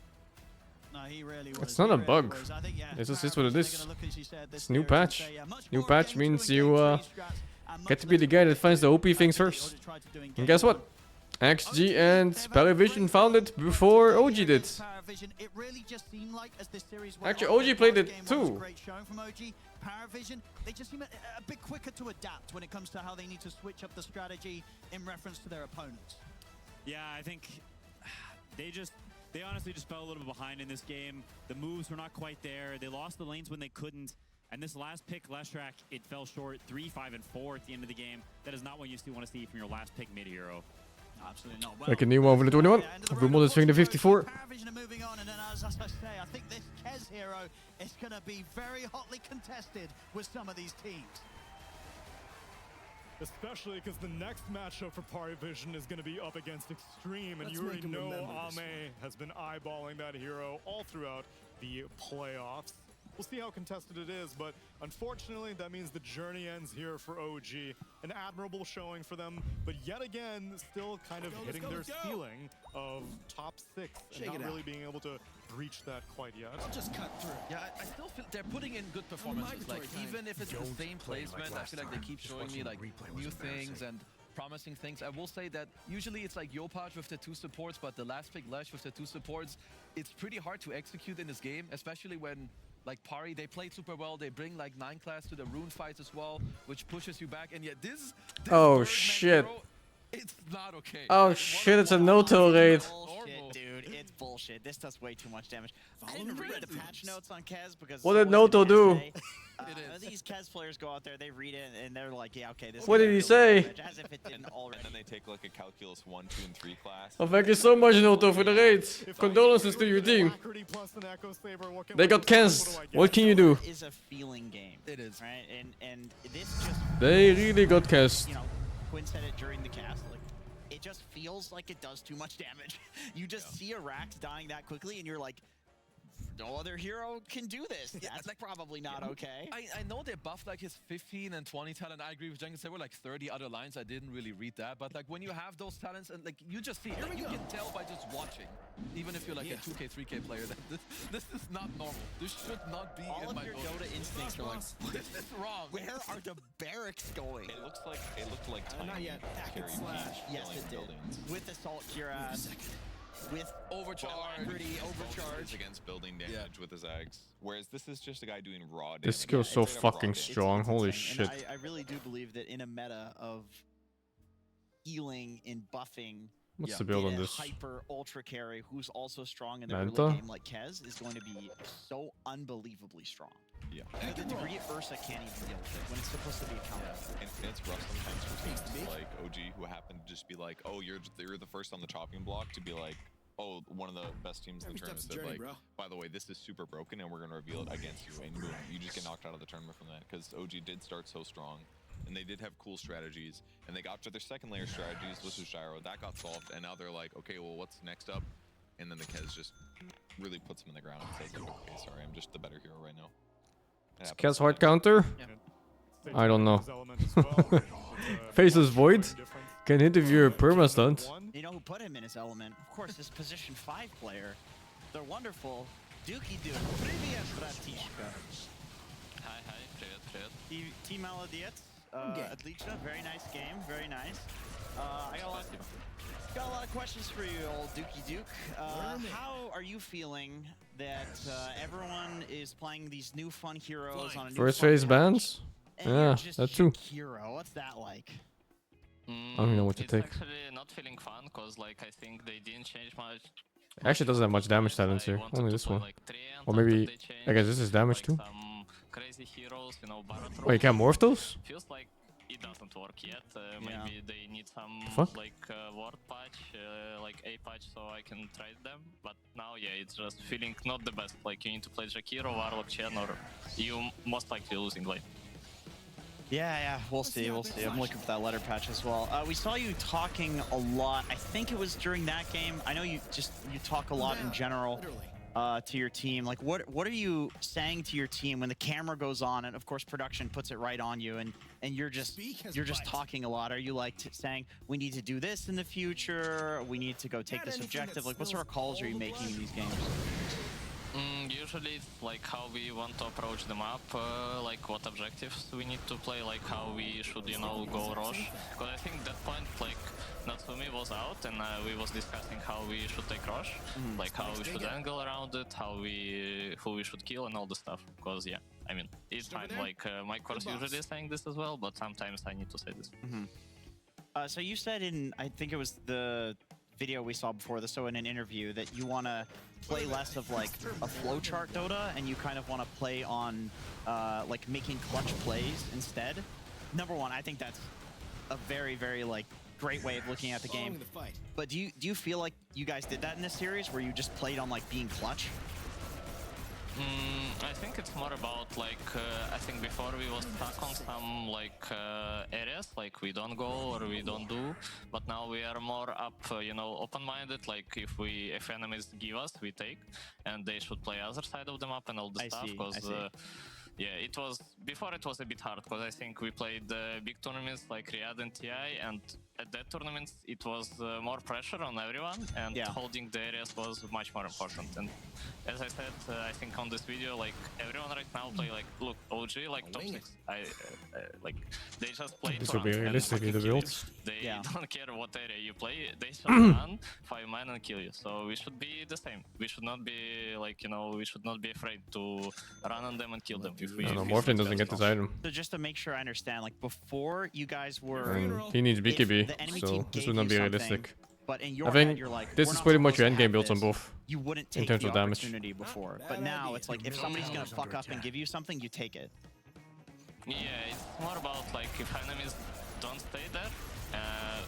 No, he really was. It's not a bug. I think, yeah, It's just what it is. It's It's new patch. New patch means you get to be the guy that finds the OP things first. And guess what? XG and Paravision found it before OG did. It really just seemed like as this series Actually, OG played it too. Great showing from OG. Paravision, they just seem a bit quicker to adapt when it comes to how they need to switch up the strategy in reference to their opponents. Yeah, I think they honestly just fell a little bit behind in this game. The moves were not quite there. They lost the lanes when they couldn't. And this last pick, Leshrac, it fell short. 3, 5, and 4 at the end of the game. That is not what you still want to see from your last pick mid-hero. Absolutely not. Like a new one for the 21. Rumble is swinging to 54. Paravision are moving on, and then as I say, I think this Kez hero is going to be very hotly contested with some of these teams. Especially because the next matchup for Paravision is going to be up against Extreme, and you already know Ame has been eyeballing that hero all throughout the playoffs. We'll see how contested it is, but unfortunately, that means the journey ends here for OG. An admirable showing for them, but yet again, still kind of hitting their ceiling of top 6 and not really being able to breach that quite yet. I'll just cut through. Yeah, I still feel they're putting in good performances. Like, even if it's the same placement, I feel like they keep showing me like new things and promising things. I will say that usually it's like Yopaj with the 2 supports, but the last pick Lesh with the 2 supports, it's pretty hard to execute in this game, especially when like Pari, they played super well. They bring like 9 class to the rune fights as well, which pushes you back. And yet this Oh shit. hero, it's not okay. Oh shit, it's a no-till raid. Bullshit, dude. It's bullshit. This does way too much damage. I didn't read the patch notes on Kez because What did no-till do? These Kez players go out there, they read it, and they're like, yeah, okay, this What did he say? As if it didn't already. And then they take like a calculus 1, 2, and 3 class. Oh, thank you so much, no-till, for the raid. Condolences to your team. They got Kez. What can you do? It is a feeling game. It is. Right? And this just... They really got cast. You know, Quinn said it during the cast, like, it just feels like it does too much damage. You just see a Rax dying that quickly, and you're like, no other hero can do this. That's like, probably not okay. I know they buffed like his 15 and 20 talent. I agree with Jenkins. There were like 30 other lines. I didn't really read that. But like when you have those talents and like you just see it, like, you can tell by just watching. Even if you're like a 2K, 3K player, that this is not normal. This should not be all in of my your Dota. Dota instincts are like, This is wrong. Where are the barracks going? It looked like time. Not yet. Carry Slash. Yes, killing it did. buildings. With Assault Kira. With overcharge, overcharge against building damage with his Zags. Whereas this is just a guy doing raw damage. This skill's so fucking strong. Holy shit. I really do believe that in a meta of healing and buffing What's the build on this? Hyper ultra carry who's also strong in the Manta? early game like Kez is going to be so unbelievably strong. Yeah. The degree Ursa can't even deal with it when it's supposed to be a counter. And it's rough sometimes for teams like OG who happen to just be like, oh, you're the first on the chopping block, to be like, oh, one of the best teams in the tournament said, like, by the way, this is super broken and we're going to reveal it against you. And boom, you just get knocked out of the tournament from that. Because OG did start so strong. And they did have cool strategies. And they got to their second layer strategies, which was Gyro. That got solved. And now they're like, okay, well, what's next up? And then the Kez just really puts them in the ground and says, like, okay, sorry, I'm just the better hero right now. Is Kez hard counter? I don't know. Faceless Void can interview a perma stunt. You know who put him in his element? Of course, this position 5 player. They're wonderful. Dookie Duke. Привет, братишка. Hi, привет. Team Maladiet. Отлично. Very nice game. Very nice. I got a lot of questions for you, old Dookie Duke. How are you feeling that everyone is playing these new fun heroes on a new First phase bans? Yeah, that too. Hero. What's that like? I don't know what to take. It's actually not feeling fun because like I think they didn't change much. It actually doesn't have much damage talents here. Only this one. Like Or maybe I guess this is damage too. Some crazy heroes, you know, Wait, you can't morph those? Feels like it doesn't work yet. Maybe they need some like ward patch, like a patch, so I can try them. But now, yeah, it's just feeling not the best. Like you need to play Jakiro, Warlock, Chen, or you most likely losing lane. Yeah, we'll see. I'm looking for that letter patch as well. We saw you talking a lot. I think it was during that game. I know you talk a lot in general to your team. Like, what are you saying to your team when the camera goes on and of course production puts it right on you and you're just talking a lot? Are you like saying we need to do this in the future? We need to go take this objective. Like, what sort of calls are you making in these games? Usually it's like how we want to approach the map, like what objectives we need to play, like how we should, you know, go Rosh. Because I think that point, like, Natsumi was out and we was discussing how we should take Rosh, like how we should angle around it, who we should kill and all the stuff. Because, yeah, I mean, it's fine, like my course usually is saying this as well, but sometimes I need to say this. So you said in, I think it was the video we saw before this, so in an interview, that you want to play less of like a flowchart Dota and you kind of want to play on like making clutch plays instead. Number one, I think that's a very, very like great way of looking at the game. But do you feel like you guys did that in this series where you just played on like being clutch? I think it's more about like I think before we was stuck on some like areas like we don't go or we don't do, but now we are more up, you know, open-minded. Like if enemies give us, we take, and they should play other side of the map and all the stuff. Because yeah, it was before it was a bit hard because I think we played big tournaments like Riyadh and TI, and at that tournament it was more pressure on everyone, and holding the areas was much more important. And as I said, I think on this video, like everyone right now play like, look, OG like top 6. Like they just play. This will be realistic in the builds. They don't care what area you play. They just run 5 man and kill you. So we should be the same. We should not be like, you know, we should not be afraid to run on them and kill them. No, Morphin doesn't get this item. So just to make sure I understand, like before you guys were, he needs BKB, so this would not be realistic. But in your I think head, you're like, this is pretty much your endgame builds on both. You wouldn't take in terms the of damage. opportunity before, but now it's like if somebody's gonna fuck up and give you something, you take it. Yeah, it's more about like if enemies don't stay there.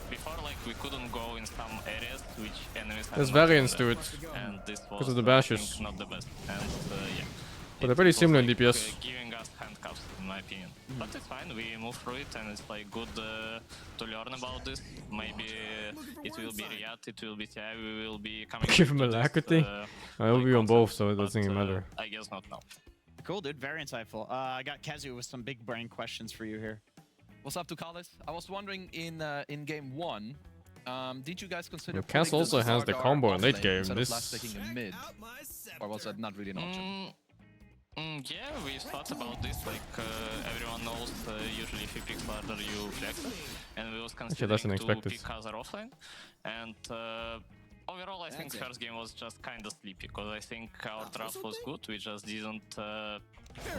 Before, like we couldn't go in some areas which enemies have. There's variance to it and this was because of the bashes. Not the best, and yeah. But they're very similar in DPS. Giving us handcuffs, in my opinion. But it's fine, we move through it, and it's like good to learn about this. Maybe it will be Riyadh, it will be TI, we will be coming. Give him alacrity. I will be on both, so it doesn't even matter. I guess not now. Cool, dude. Very insightful. I got Kazu with some big brain questions for you here. What's up, Tukalis? I was wondering in game 1, did you guys consider Cass also has the combo in late game. This in mid, or was that not really an option? Yeah, we thought about this, like everyone knows usually if you pick ladder you flex it, and we was considering to pick other offline, and overall I I think first game was just kind of sleepy, because I think our draft was good. We just didn't,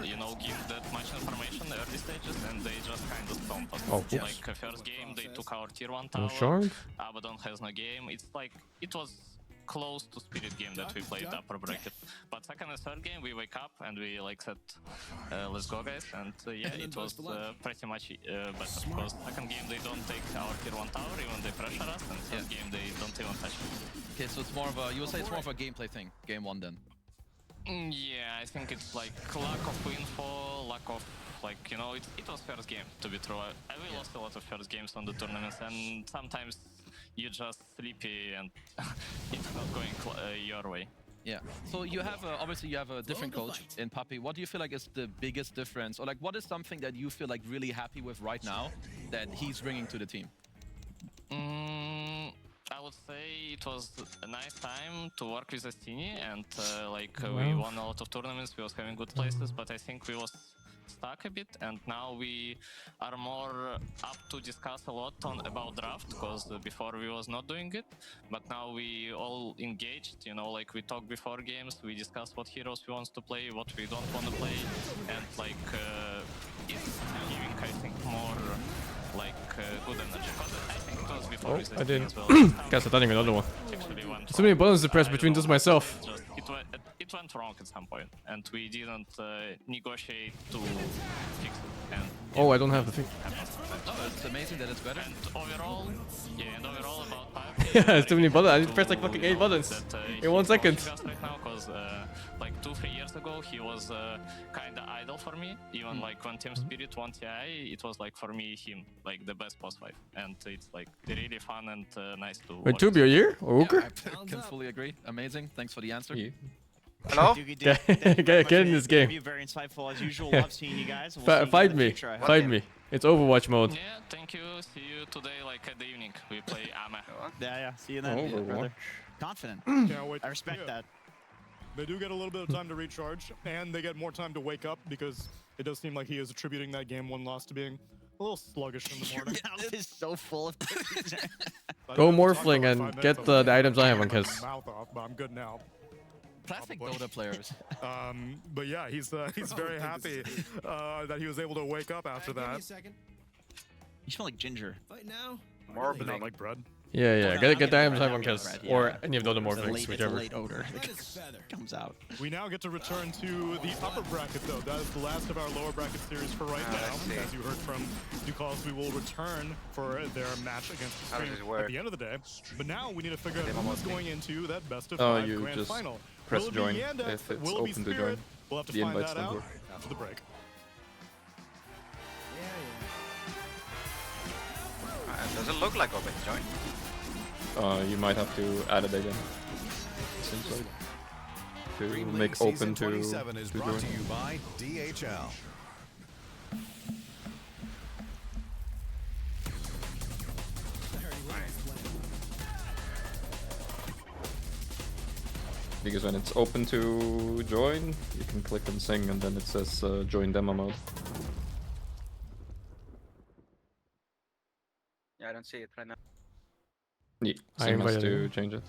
you know, give that much information in the early stages, and they just kind of stomped us. Oh, yes. Like first game, they took our tier 1 tower. Short. Abaddon has no game. It's like it was close to Spirit game that we played upper bracket. But second and third game, we wake up and we like said, let's go guys. And yeah, it was pretty much better. Because second game they don't take our tier 1 tower, even they pressure us. And third game they don't even touch it. Okay, so it's more of a, you would say it's more of a gameplay thing, game 1 then? Yeah, I think it's like lack of info, lack of like, you know, it was first game to be true. We lost a lot of first games on the tournaments, and sometimes you're just sleepy and it's not going your way. Yeah. So you have obviously you have a different coach in Puppy. What do you feel like is the biggest difference, or like what is something that you feel like really happy with right now that he's bringing to the team? I would say it was a nice time to work with Astini, and we won a lot of tournaments. We was having good places, but I think we was stuck a bit, and now we are more up to discuss a lot about draft, because before we was not doing it, but now we all engaged, you know, like we talk before games, we discuss what heroes we want to play, what we don't want to play, and like it's giving, I think, more like good energy. I think it was before I didn't. as well. Guess I didn't another one. Went So many buttons to press between just myself. It went wrong at some point, and we didn't negotiate to fix it. And Oh, I don't have the thing. Oh, it's amazing that it's better. And overall, about Yeah, it's too many buttons. I need to press like fucking 8 buttons in 1 second. Right now, because like 2-3 years ago, he was kind of idle for me. Even like when Team Spirit won TI, it was like for me him like the best boss fight, and it's like really fun and nice to. Wait, to be a year or Uker? Yeah, I can fully agree. Amazing. Thanks for the answer. Yeah. Hello? Get in this game. Very insightful as usual. Love seeing you guys. We'll Fight me. Fight me. It's Overwatch mode. Yeah, thank you. See you today, like at the evening. We play Ama. Yeah. See you then, brother. Confident. Can't wait. I respect that. They do get a little bit of time to recharge, and they get more time to wake up, because it does seem like he is attributing that game 1 loss to being a little sluggish in the morning. Your mouth is so full of things. Go Morphling and get the items I have on Kiss. Mouth off, but I'm good now. Classic Dota players. But yeah, he's very happy that he was able to wake up after that. You smell like ginger. Fight now. More, but not like bread. Yeah. Get the items I have on Kiss. Or any of the other Morphlings, whichever. Late odor comes out. We now get to return to the upper bracket, though. That is the last of our lower bracket series for right now. As you heard from Ducals, we will return for their match against Extreme at the end of the day. But now we need to figure out who's going into that best of 5 grand final. Press join if it's open to join. We'll have to The find invites that don't out work. after the break. Does it look like open join? You might have to add it again. Seems like. To make open to is brought join. to you by DHL. Because when it's open to join, you can click on Sing and then it says join demo mode. Yeah, I don't see it right now. Yeah, I Sing has invited to him. change it.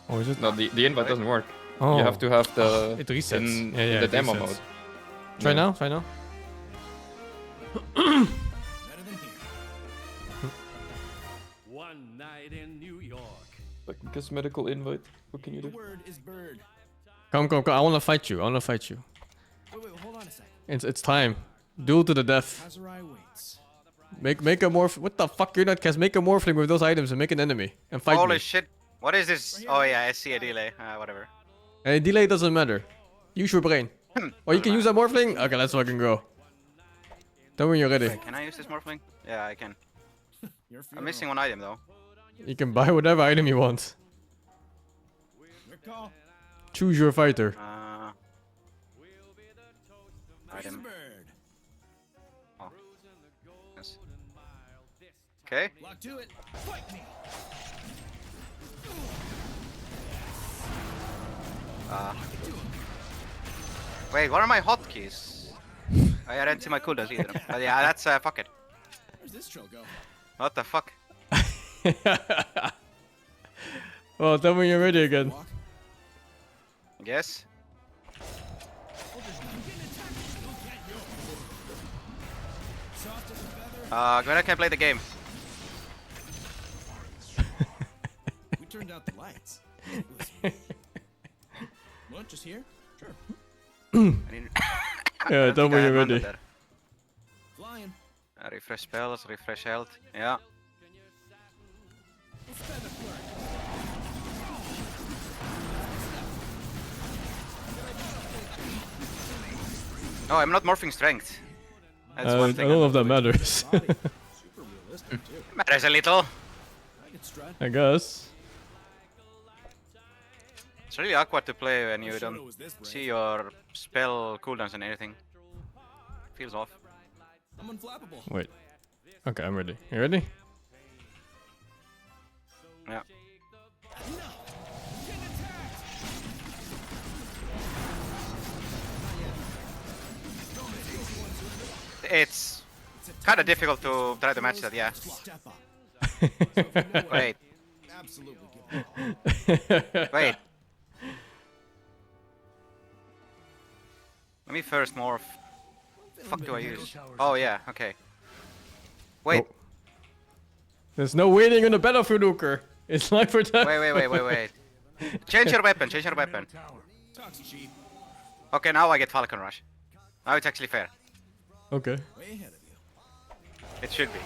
Oh, is it? No, the invite doesn't work. Oh. You have to have the It resets. in Yeah, the it demo resets. mode. Try Yeah. now. Try now. Better than here. One night in New York. Like cosmetical invite. What can you The do? word is bird. Come. I wanna fight you. Wait, hold on a second. It's time. Duel to the death. Azurai waits. Make a morph. What the fuck? You're not cast. Make a morphling with those items and make an enemy and fight Holy me. shit. What is this? Oh yeah, I see a delay. Whatever. And delay doesn't matter. Use your brain. Or you can use that morphling. Okay, let's fucking go. Tell me when you're ready. Wait, can I use this morphling? Yeah, I can. Your I'm missing one item though. You can buy whatever item you want. Your call. Choose your fighter. Raise a Item. bird. Oh. Yes. Okay. Lock to it. Fight me. Wait, what are my hotkeys? I didn't see my cooldowns either. But yeah, that's fuck it. Where's this troll go? What the fuck? Oh, tell me you're ready again. Yes. Gwen can play the game. We turned out the lights. What? Just here? Sure. Yeah, tell me you're ready. Flying. Refresh spells, refresh health. Yeah. Oh, I'm not morphing strength. That's one I thing. don't know if that matters. Matters a little. I guess. It's really awkward to play when you don't see your spell cooldowns and anything. Feels off. I'm unflappable. Wait. Okay, I'm ready. You ready? Yeah. It's kind of difficult to try to match that, yeah. Wait. Wait. Let me first morph. Fuck do I use? Oh yeah, okay. Wait. Oh. There's no waiting on the battlefield, Uker. It's like for that. Wait. Change your weapon, change your weapon. Okay, now I get Falcon Rush. Now it's actually fair. Okay. It should be.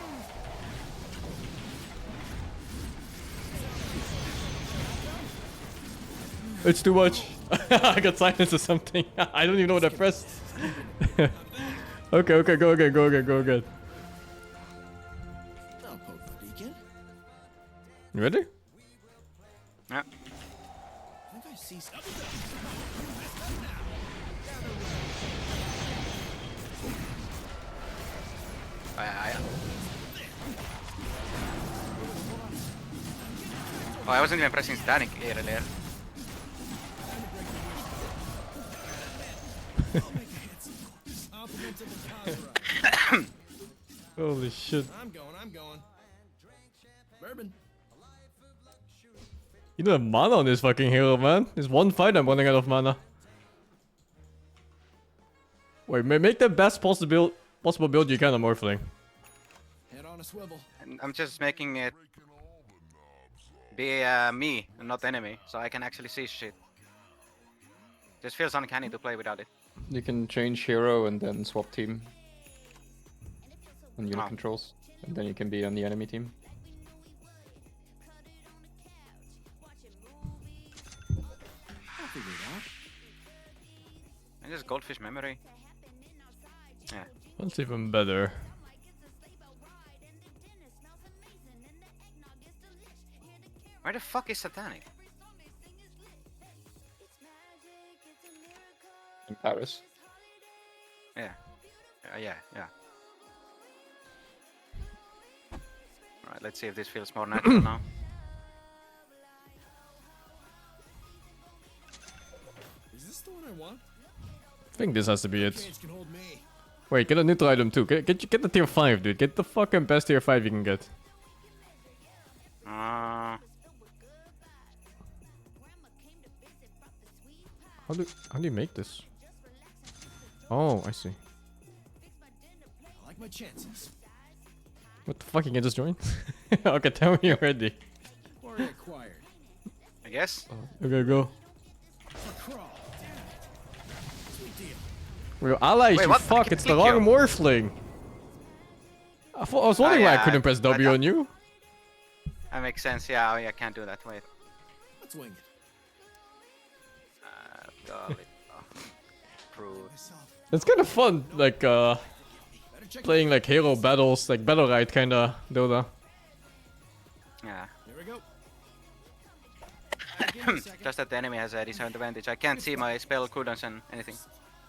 It's too much. I got silence or something. I don't even know what I pressed. Okay, go again. You ready? Yeah. I think I see something. Oh, I wasn't even pressing static earlier. Holy shit. I'm going. Bourbon. You don't have mana on this fucking hero, man. There's one fight I'm running out of mana. Wait, make the best possible build you can on Morphling. Head on a swivel. I'm just making it be me and not enemy, so I can actually see shit. Just feels uncanny to play without it. You can change hero and then swap team on unit controls, and then you can be on the enemy team. I'll figure it out. And just goldfish memory. Yeah. That's even better. Where the fuck is Satanic? In Paris. Yeah. Yeah. Alright, let's see if this feels more natural now. Is this the one I want? I think this has to be it. Cage can hold me. Wait, get a neutral item too. Get the tier 5, dude. Get the fucking best tier 5 you can get. How do you make this? Oh, I see. I like my chances. What the fuck? You can just join? Okay, tell me you're ready. Warrior acquired. I guess. Okay, go. Crawl. Sweet deal. We're allies, Wait, you what? fuck. It's the wrong Morphling. I was wondering why I couldn't press W on you. That makes sense. Yeah, I can't do that. Wait. Let's wing it. It's kind of fun, like playing like hero battles, like battle ride kind of Dota. Yeah. Here we go. Just that the enemy has a disadvantage. I can't see my spell cooldowns and anything.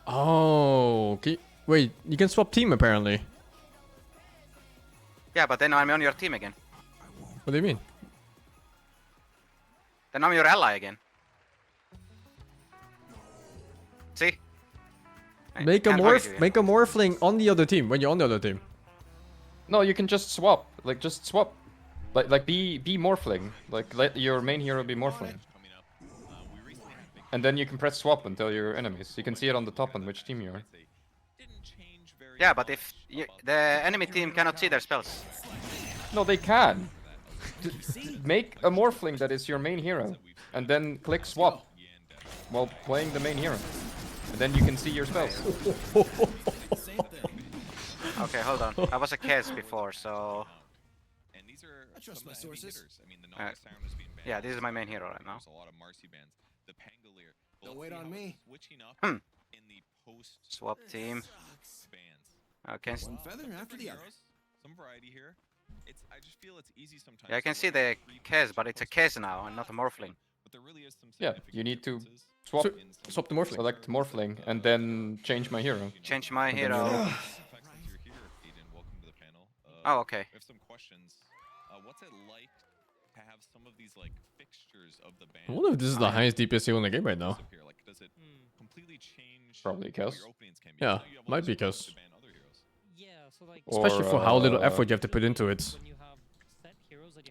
Oh, okay. Wait, you can swap team apparently. Yeah, but then I'm on your team again. What do you mean? Then I'm your ally again. See? Make a Morphling on the other team when you're on the other team. No, you can just swap. Like, just swap. Like be Morphling. Like let your main hero be Morphling. And then you can press swap until your enemies. You can see it on the top on which team you are. Yeah, but if the enemy team cannot see their spells. No, they can. Make a Morphling that is your main hero. And then click swap while playing the main hero. And then you can see your spells. Okay, hold on. I was a Kez before, so... I trust my sources. Yeah, this is my main hero right now. Don't wait on me. Swap team. Okay. One feather after the other. Some variety here. I just feel it's easy sometimes. Yeah, I can see the Kez, but it's a Kez now and not a Morphling. But there really is some Yeah, you need to swap the Morphling. Select Morphling and then change my hero. Change my hero. Oh, okay. We have some questions. What's it like to have some of these like fixtures of the band? I wonder if this is the highest DPS hero in the game right now. Like, does it completely change Probably Kez. Yeah, might be Kez. Yeah, so like Especially for how little effort you have to put into it.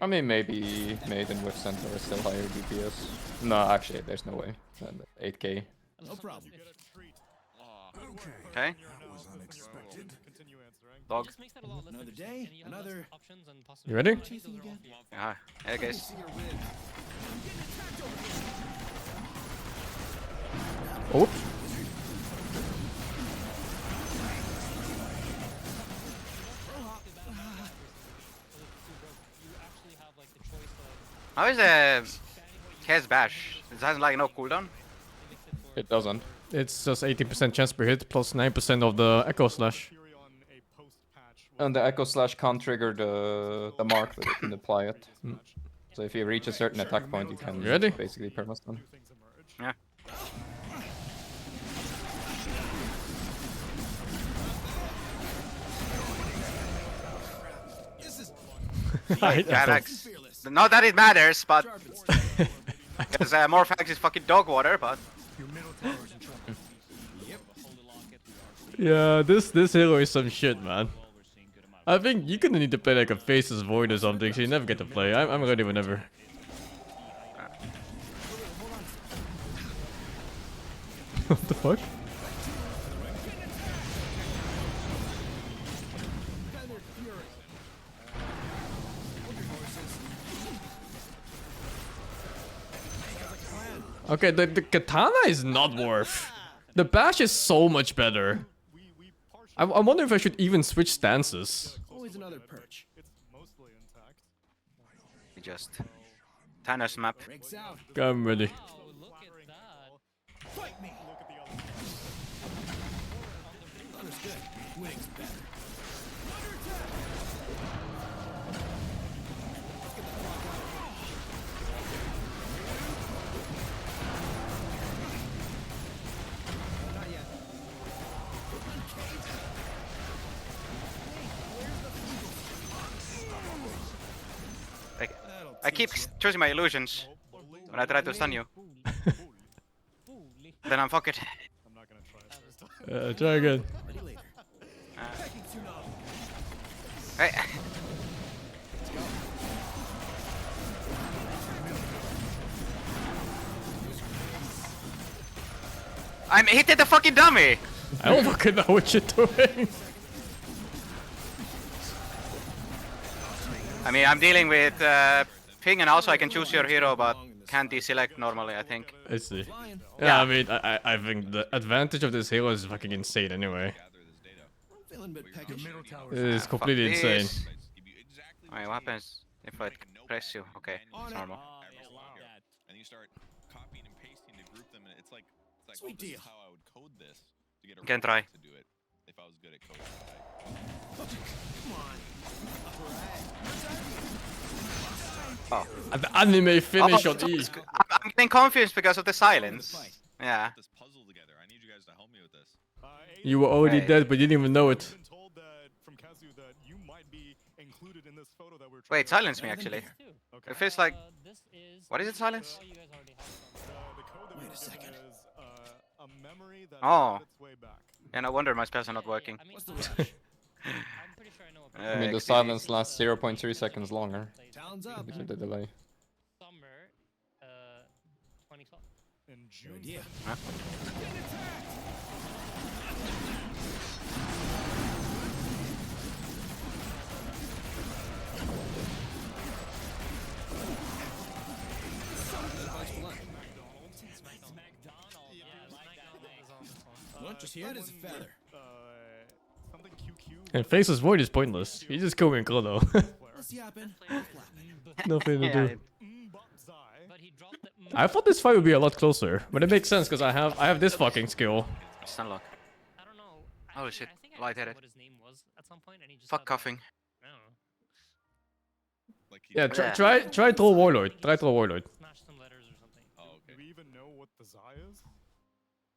I mean, maybe Maiden with Centaur is still higher DPS. No, actually, there's no way. 8k. No problem. Okay. Dog. Another day, another... You ready? Yeah, I guess. Oops. How is the Kez bash? It has like no cooldown? It doesn't. It's just 80% chance per hit plus 9% of the Echo Slash. And the Echo Slash can't trigger the mark that it can apply it. So if you reach a certain attack point, you can basically perma-stun. Yeah. Galax. Not that it matters, but because Morphax is fucking dog water, but yeah, this hero is some shit, man. I think you're gonna need to play like a Faceless Void or something, so you never get to play. I'm ready whenever. What the fuck? Okay, the katana is not worth. The bash is so much better. I wonder if I should even switch stances. Always another perch. we just Thanos map. I'm ready. Fight me. Understood. Winning's better. I keep choosing my illusions when I try to stun you. Then I'm fucked. Try again. Hey. I'm hitting the fucking dummy! I don't fucking know what you're doing. I mean, I'm dealing with ping and also I can choose your hero, but can't deselect normally, I think. I see. Yeah, I mean, I think the advantage of this hero is fucking insane anyway. It is completely insane. Wait, what happens if I press you? Okay, it's normal. And you start copying and pasting to group them, and it's like Sweet deal. How I would code this to get a Can try. to do it if I was good at coding. Oh. The anime finish on E. I'm getting confused because of the silence. Yeah. This puzzle together. I need you guys to help me with this. You were already dead, but you didn't even know it. Wait, silence me actually. It feels like. What is it, silence? Wait a second. Oh. Yeah, no wonder my spells are not working. What's the rush? pretty sure I know. I mean, the silence lasts 0.3 seconds longer. Talons up. Because of the delay. Summer, 2012. In June. Yeah. Lunch is here. That is a feather. Something QQ. And Faceless Void is pointless. He just killed me in Chrono. Let's yapping. Nothing to do. But he dropped the. I thought this fight would be a lot closer, but it makes sense because I have this fucking skill. Stunlock. I don't know. Holy shit. I think I Light asked him headed. what his name was at some point, and he just. Fuck said, coughing. I don't know. Yeah, try troll Warlord. Try troll Warlord. Smash some letters or something. Oh, okay. Do we even know what the Zai is?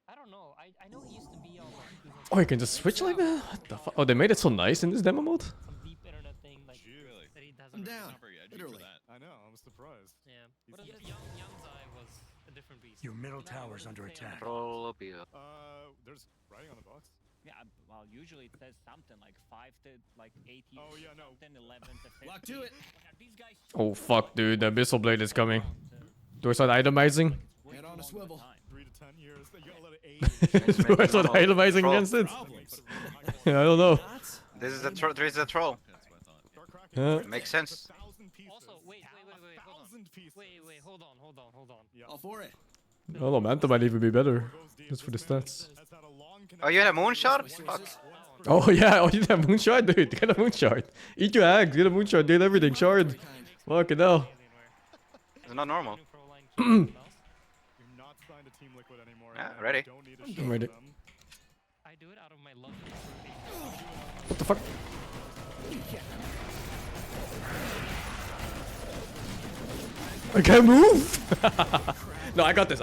I don't know. I know he used to be on like. Oh, you can just switch like that? What the fuck? Oh, they made it so nice in this demo mode? Some deep internet thing like Really? that he doesn't. I'm down. Not very edgy for Literally. that. I know, I'm surprised. Yeah. But young Zai was a different beast. Your middle tower's under attack. Roll up here. There's writing on the box. Yeah, well, usually it says something like 5 to like 8 years. Oh, yeah, no. 10, 11 to 15. Lock to it. These guys Oh fuck, dude, the Abyssal Blade is coming. Do I start itemizing? Head on a swivel. 3 to 10 years. You gotta let it age. Do I start itemizing against it? Yeah, I don't know. This is a troll. Makes sense. Also, wait, hold on. Wait, hold on. All for it. Oh no, Manta might even be better. Just for the stats. Oh, you had a moonshot? Fuck. Oh yeah, oh you did a moonshot, dude. Get a moonshot. Eat your eggs, get a moonshot, did everything, shard. Fucking hell. It's not normal. You're not signed to Team Liquid anymore. Yeah, ready. Don't need I'm ready. I do it out of my love. What the fuck? I can't move! No, I got this.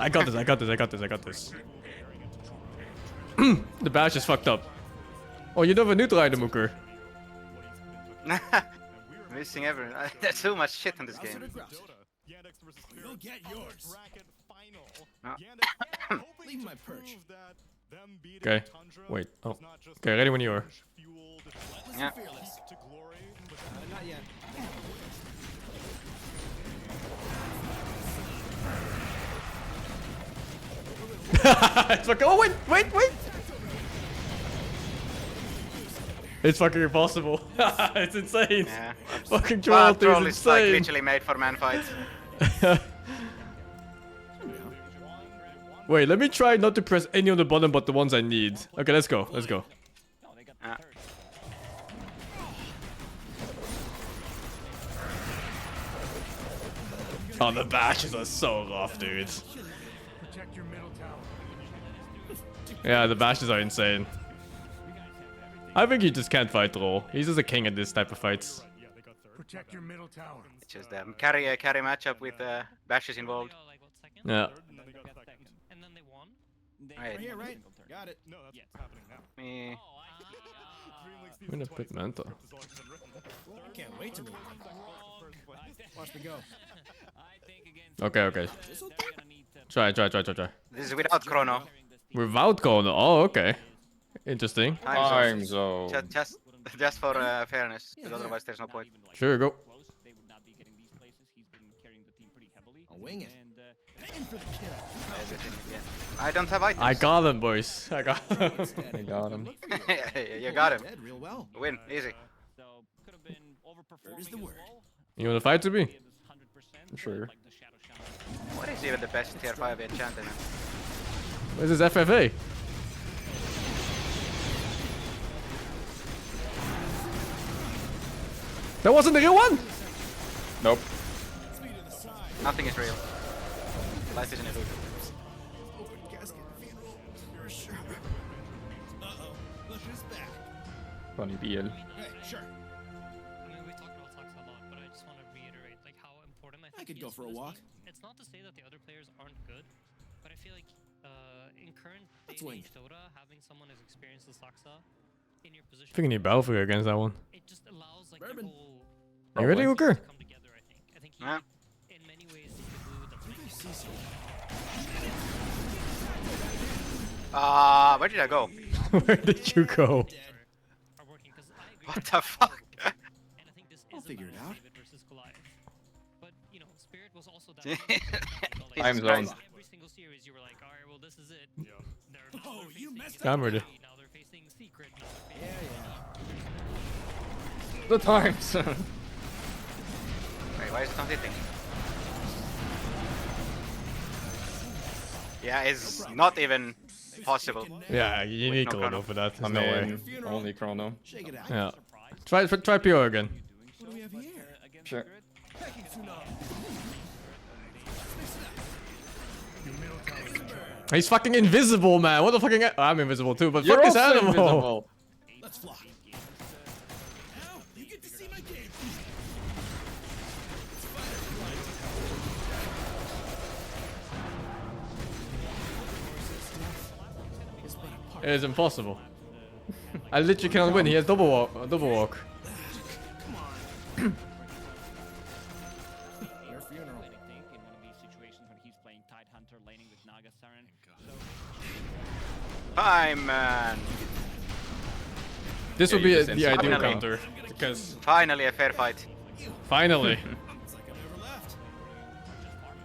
The bash is fucked up. Oh, you don't have a neutral item, Mooker. Missing everything. There's too much shit in this game. You'll get yours. No. Leave my perch. Okay. Wait. Oh. Okay, ready when you are. Yeah. Not yet. It's fucking. Oh, wait! It's fucking impossible. It's insane. Yeah. Fucking troll is Troll is like insane. literally made for man fights. Wait, let me try not to press any on the bottom but the ones I need. Okay, let's go. Yeah. Oh, the bashes are so rough, dude. Protect your middle tower. Yeah, the bashes are insane. I think he just can't fight troll. He's just a king at this type of fights. Protect your middle tower. It's just carry matchup with bashes involved. Yeah. And then they won. Right. Here, right? Got it. No, that's happening now. Me. I'm gonna put Manta. I can't wait to meet you. Watch me go. Okay. Try. This is without chrono. Without Chrono. Oh, okay. Interesting. Time zone. Just for fairness, because otherwise there's no point. Sure, go. I'll wing it. Aim for the kill. I don't have items. I got him, boys. I got him. I got him. You got him. Dead real well. Win, easy. Third is the word. You wanna fight to me? Sure. What is even the best tier 5 enchantment? This is FFA. That wasn't the real one? Nope. Nothing is real. Life is an illusion. Open casket funeral. You're sure. Uh-oh. Look who's back. Funny BL. Hey, sure. I mean, we talked about Sox a lot, but I just want to reiterate like how important I think I could he go is for a this walk. team. It's not to say that the other players aren't good, but I feel like in current day Let's and wing age Dota, having someone as experienced as Soxa in your position, I think I need Battlefield against that one. it just allows like Bourbon. the whole You ready, Hooker? to come together. I think he, Yeah. in many ways, is the glue that's making it. Where did I go? Where did you go? Are working because I agree. What the fuck? And I think this is figure it out. Versus Goliath. But you know, Spirit was also that. Time zone. Every single series, you were like, all right, well, this is it. Oh, you messed I'm ready. Now they're facing Secret. The times. Wait, why is it not hitting? Yeah, it's not even possible. Yeah, you need no Chrono chrono. for that. I There's no way. mean, only Chrono. Yeah. Try PO again. What do we have here? Sure. He's fucking invisible, man. What the fucking... I'm invisible too, but You're fuck this also animal. invisible. Let's fly. Now you get to see my game. It is impossible. I literally cannot win. He has double walk. Double walk. Your funeral. In one of these situations when he's playing Tidehunter laning with Naga Siren. Time, man. This would you be just the ideal Finally. counter. Because Finally a fair fight. finally. It's like I never left.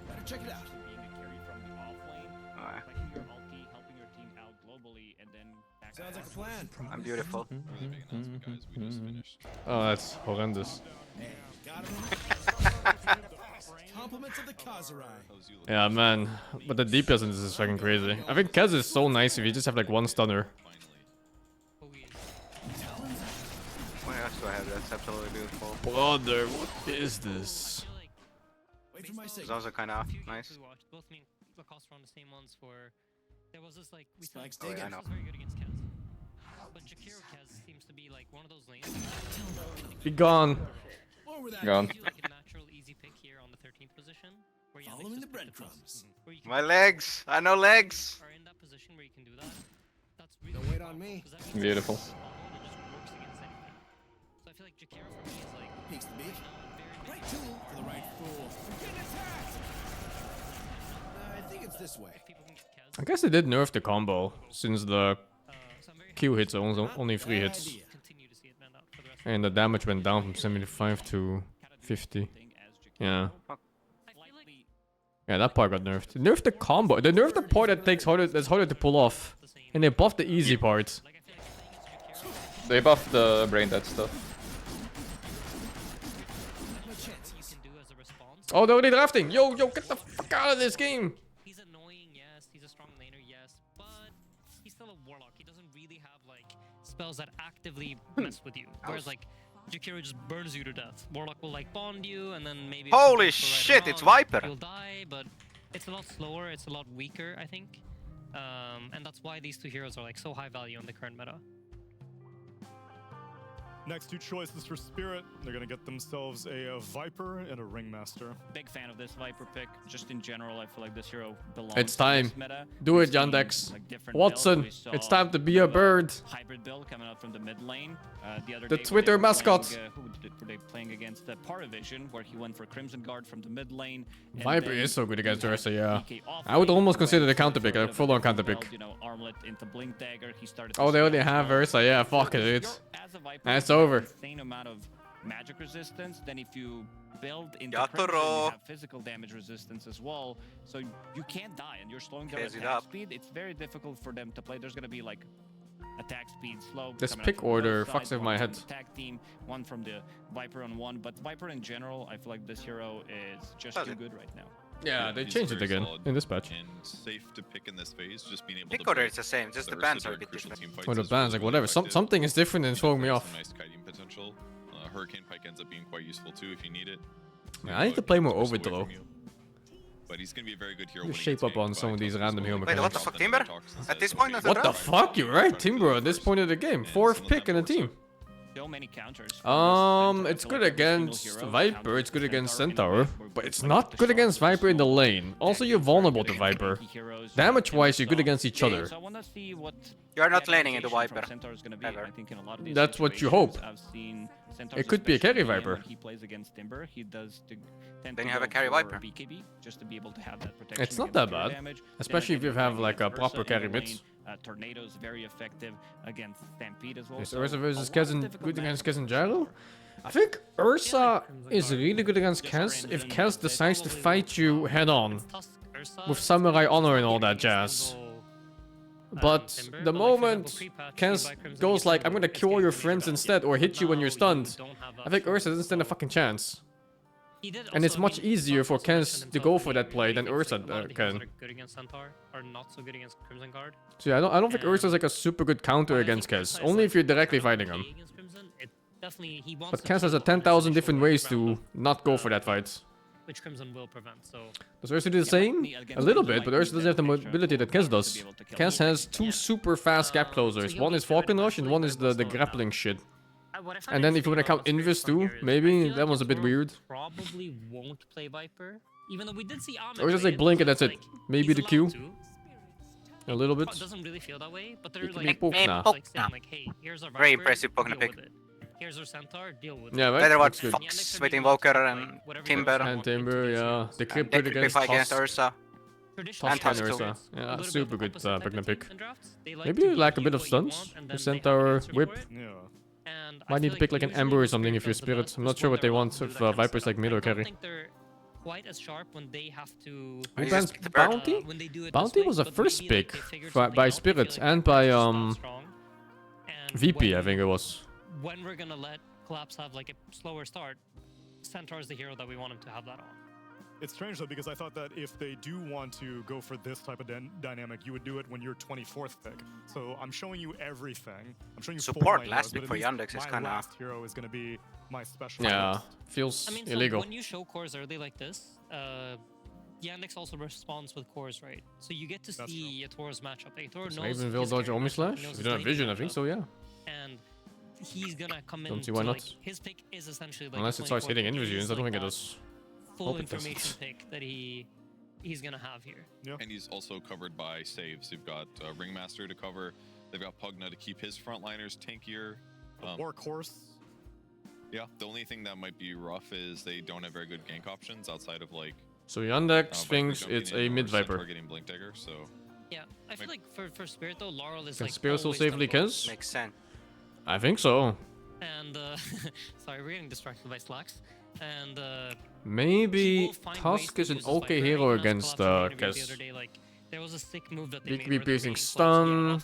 Better check it out. Being a carry from the off lane, Alright. playing your ulti, helping your team out globally, and then back Sounds like a plan. I'm beautiful. Really big announcement, guys. We just finished. Oh, that's horrendous. Got him. Compliments of the Kazurai. Yeah, man. But the DPS in this is fucking crazy. I think Kez is so nice if you just have like one stunner. What else do I have? That's absolutely beautiful. Brother, what is this? Wait for my It's signal. also kind of nice. We watched both me and Lacoste were on the same ones for. There was this like we said Spikes Oh, yeah, I Lacoste know. was very good against Kez, but Jakiro Kez seems to be like one of those lanes. Be gone. Over that. Gone. Gives you like a natural easy pick here on the 13th position, where you Following the just pick breadcrumbs. where you can My legs. I know legs. are in that position where you can do that. That's really Don't wait on me. 'cause that means Beautiful. it just works against anything. So I feel like Jakiro for me is like Peeks the beak. very Right tool for the right fool. Get attacked. I think it's this way. people can get Kez. I guess they did nerf the combo since the So I'm very Q hits are only 3 hits. Idea. continue to see it bend out for the rest. And the damage went down from 75 to 50. Yeah. I feel like Yeah, that part got nerfed. They nerfed the combo. They nerfed the part that's harder to pull off. the same. And they buffed the easy part. Like I feel like playing against Jakiro, They buffed the brain dead stuff. you can do as a response. Oh, they're already drafting. Yo, get the fuck out of this game. He's annoying, yes. He's a strong laner, yes. But he's still a warlock. He doesn't really have like spells that actively mess with you. Whereas like Jakiro just burns you to death. Warlock will like bond you, and then maybe. if Holy something's right or shit, it's wrong, Viper. You'll die, but it's a lot slower. It's a lot weaker, I think. And that's why these two heroes are like so high value in the current meta. Next two choices for Spirit. They're gonna get themselves a Viper and a Ringmaster. Big fan of this Viper pick. Just in general, I feel like this hero belongs It's to time. this meta. Do We've it, seen, Yandex. like, different Watson, builds. We it's saw time to be a bird. Hybrid build coming out from the mid lane. The other The day when Twitter they were mascot. Playing, were they playing against the Paravision, where he went for Crimson Guard from the mid lane. and Viper then is so good against he had Ursa, yeah. DK off I would lane, almost consider the where counter pick, he a put full-on a counter build, pick. You know, armlet into Blink Dagger. He started. Oh, to they already scale have well. Ursa. Yeah, fuck it, If dude. you're, as a Viper, That's you have over. an insane amount of magic resistance. Then if you build into Yatoro. Crimson, you have physical damage resistance as well. So you can't die, and you're slowing their Case it attack up. speed. It's very difficult for them to play. There's gonna be like attack speed slow. This coming out pick from both order sides, fucks with one my from head. the tag team, one from the Viper on one. But Viper in general, I feel like this hero is just Does too it? good right now. Yeah, they He's changed it very again solid in this patch. And safe to pick in this phase, just being able Pick to order break is the same, just the Ursa bands are a during bit crucial different. team fights Or the is bands, like really whatever. effective. Something is different and throwing me Has off. some nice kiting potential. Hurricane Pike ends up being quite useful too if you need it. Man, I need to play more Keeps away overthrow. from you. But he's gonna be a very good hero. Just when he shape gets up on ganked some by of these Toxic random as well. hero Wait, what the mechanics. fuck, Timber? At this point of the What the draft? fuck? You're right, Timber. At this point of the game, fourth pick in the team. So many counters. from this Centaur. It's I feel good like every single against hero Viper, counters it's good the against Centaur in a Centaur, way but where it's like not the good against sharp, Viper in the slow, lane. Also, you're tanky, vulnerable to very Viper. tanky heroes, Damage-wise, you're good so- against each yeah, other. So I want to see what You are not the laning into adaptation Viper, from Centaur is gonna be. ever. I think in a lot of these That's what you situations, hope. I've seen Centaurs, It could be a especially carry in Viper. When he plays against Timber, he does tend Then to you have a go carry for Viper. BKB just to be able to have that protection. It's not against that carry bad. damage. Then Especially again, if you you're have playing like a against proper Ursa in carry the mid. lane, Tornado is very effective against Stampede as well. Is So Ursa a versus lot Kez of good difficult against matchups Kez and for Gyro? I think Ursa is really good against Kez if Kez decides to fight you head on. With Samurai Honor and all that jazz. But the moment Kez goes like, I'm gonna kill your friends instead or hit you when you're stunned, I think Ursa doesn't stand a fucking chance. And it's much easier for Kez to go for that play than Ursa can. So yeah, I don't think Ursa's like a super good counter against Kez, only if you're directly fighting him. But Kez has 10,000 different ways to not go for that fight. Which Crimson will prevent, so... Does Ursa do the same? A little bit, but Ursa doesn't have the mobility that Kez does. Kez has two super fast gap closers. One is Falcon Rush and one is the grappling shit. And then if you want to count Invis too, maybe that was a bit weird. Probably won't play Viper, even though we did see Ahmed. Or just like blink and that's it. Maybe the Q. A little bit. It doesn't really feel that way, but they're like saying like, hey, here's our Viper, very impressive Pokemon pick. Here's our Centaur, deal with it. Yeah, right? Better watch Fox with Invoker and Timber. And Timber, yeah. The Cryptid against against Ursa. Tusk and Ursa. Yeah, super good Pokemon pick. Maybe you lack a bit of stuns. The Centaur Whip. Might need to pick like an Ember or something if you're Spirit. I'm not sure what they want if Viper's like mid or carry. Quite as sharp when they have to. Who bans Bounty? Bounty was a first pick by Spirit and by VP, I think it was. When we're gonna let Collapse have like a slower start, Centaur is the hero that we want him to have that on. It's strange though, because I thought that if they do want to go for this type of dynamic, you would do it when you're 24th pick. So I'm showing you everything. I'm showing you support last pick for Yandex is kind of. Last hero is going to be my special. Yeah, feels illegal. So when you show cores early like this, Yandex also responds with cores, right? So you get to see Yatoro's matchup. Yatoro knows. Even will dodge Omi Slash? If you don't have vision, I think so, yeah. And he's gonna come in. Don't see why not. Like, his pick is essentially like. Unless it starts hitting invasions, I don't think it does. Full information pick that he's gonna have here. Yeah. And he's also covered by saves. You've got Ringmaster to cover. They've got Pugna to keep his frontliners tankier. Workhorse. Yeah, the only thing that might be rough is they don't have very good gank options outside of like. So Yandex thinks it's a mid Viper. Getting Blink Dagger, so. Yeah, I feel like for Spirit though, Laurel is Can like. Spirit still safely Kez? Makes sense. I think so. And sorry, we're getting distracted by Slacks. And maybe Tusk is an okay hero against Kez. There was a sick move that they BKB piercing stun.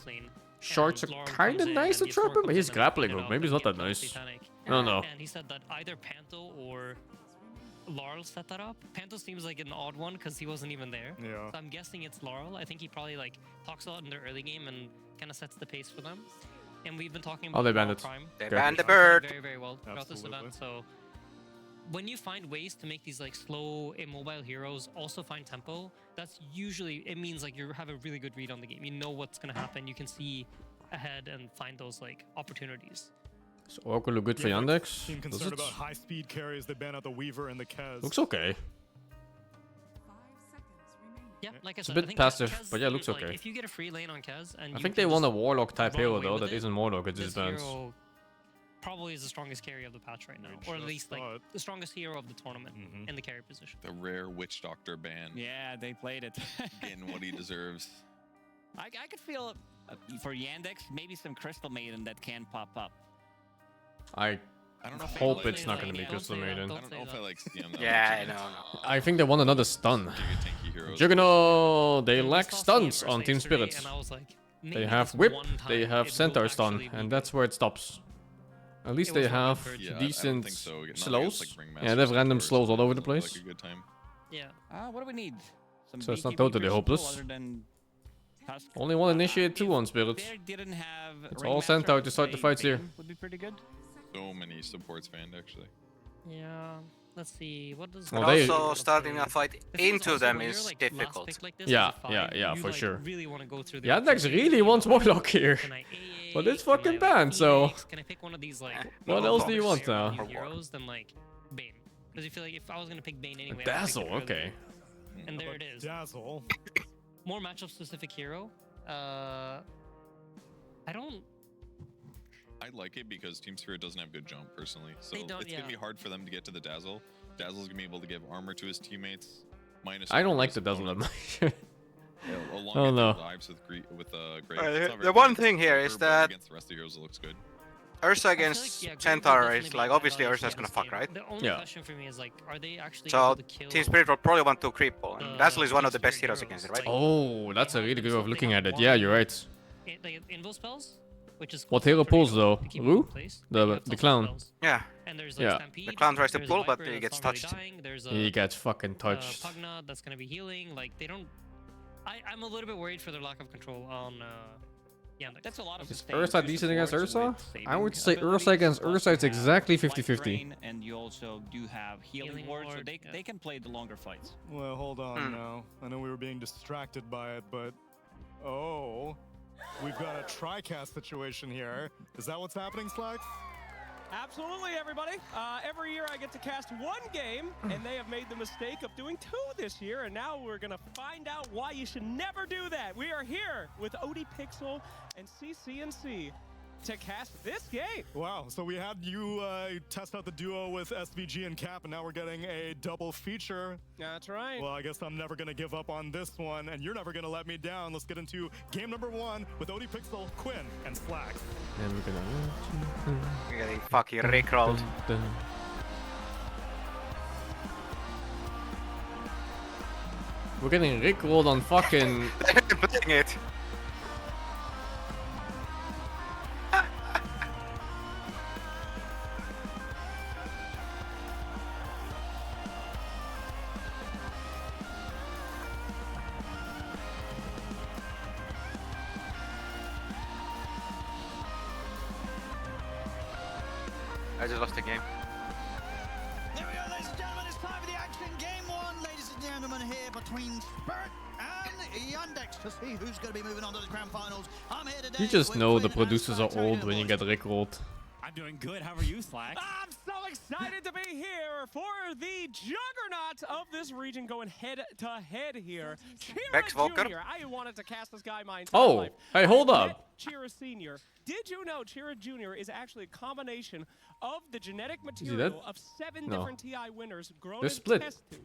Shards are kind of nice to trap him, but he's grappling hook. Maybe it's not that nice. I don't know. And he said that either Panto or Laurel set that up. Panto seems like an odd one because he wasn't even there. Yeah. So I'm guessing it's Laurel. I think he probably like talks a lot in their early game and kind of sets the pace for them. And we've been talking about they banned it. Prime. They banned the bird. Very, very well throughout this event. So when you find ways to make these like slow, immobile heroes also find tempo, that's usually, it means like you have a really good read on the game. You know what's going to happen. You can see ahead and find those like opportunities. Is Oracle look good for Yandex? Team concerned about high speed carries. They ban out the Weaver and the Kez. Looks okay. Yeah, like I it's said, a bit passive, but yeah, looks okay. If you get a free lane on Kez and I think they want a Warlock type hero though, that isn't Warlock, it's just bans. Probably is the strongest carry of the patch right now, or at least like the strongest hero of the tournament in the carry position. The rare Witch Doctor ban. Yeah, they played it. Getting what he deserves. I could feel for Yandex maybe some Crystal Maiden that can pop up. I don't know hope it's not going to be Crystal Maiden. I don't know if I like CM that yeah, I know. I think they want another stun. Juggernaut, they lack stuns on Team Spirit. They have Whip, they have Centaur stun, and that's where it stops. At least they have decent slows. Yeah, they have random slows all over the place. Yeah. What do we need? So it's not totally hopeless. Only one initiate, 2 on Spirit. It's all Centaur to start the fights here. Would be pretty good. So many supports banned actually. Yeah. Let's see. What does? But also starting a fight into them is difficult. Yeah, for sure. Yandex really wants Warlock here, but it's fucking banned. So what else do you want now? Heroes than like Bane, because you feel like if I was gonna pick Bane anyway. Dazzle, okay. And there it is. Dazzle. More matchup specific hero. I don't. I like it because Team Spirit doesn't have good jump personally, so it's gonna be hard for them to get to the Dazzle. Dazzle's gonna be able to give armor to his teammates. I don't like the Dazzle that much. Oh no. Lives with Great. The one thing here is that against the rest of the heroes, it looks good. Ursa against Centaur is like obviously Ursa's gonna fuck, right? The only question for me is like, are they actually So able to kill Team Spirit will probably want to creep ball, and Dazzle is one of the best heroes against it, right? Oh, that's a really good way of looking at it. Yeah, you're right. like invo spells, which is What hero pulls though? Ru? The clown. Yeah. And there's Yeah. Stampede, The clown tries to there's a pull, but Viper he that's gets not really touched. dying, there's He gets fucking touched. Pugna that's gonna be healing. Like they don't. I'm a little bit worried for their lack of control on Yandex. That's a lot of Is Ursa decent against Ursa? I would say Ursa against Ursa is exactly 50-50. And you also do have healing ward, so they can play the longer fights. Well, hold on now. I know we were being distracted by it, but oh, we've got a tri-cast situation here. Is that what's happening, Slacks? Absolutely, everybody. Every year I get to cast one game, and they have made the mistake of doing 2 this year, and now we're going to find out why you should never do that. We are here with OD Pixel and CCNC to cast this game. Wow, so we had you test out the duo with SVG and Cap, and now we're getting a double feature. That's right. Well, I guess I'm never going to give up on this one, and you're never going to let me down. Let's get into game number 1 with OD Pixel, Quinn, and Slacks. And we're gonna... You're getting fucking rickrolled. We're getting rickrolled on fucking... Putting it. I just lost the game. There we go, ladies and gentlemen. It's time for the action. Game 1, ladies and gentlemen, here between Spirit and Yandex to see who's going to be moving on to the grand finals. I'm here today. You just with know the Quinn and producers are Slacks. old when you get rickrolled. I'm doing good. How are you, Slack? I'm so excited to be here for the juggernaut of this region going head-to-head here. Bex Chira Volker. Jr. I wanted to cast this guy my entire Oh, life. hey, hold I met up. Chira Sr. Did you know Chira Jr. is actually a combination of the genetic he material dead? of 7 No. different TI winners grown They're in split. test tube?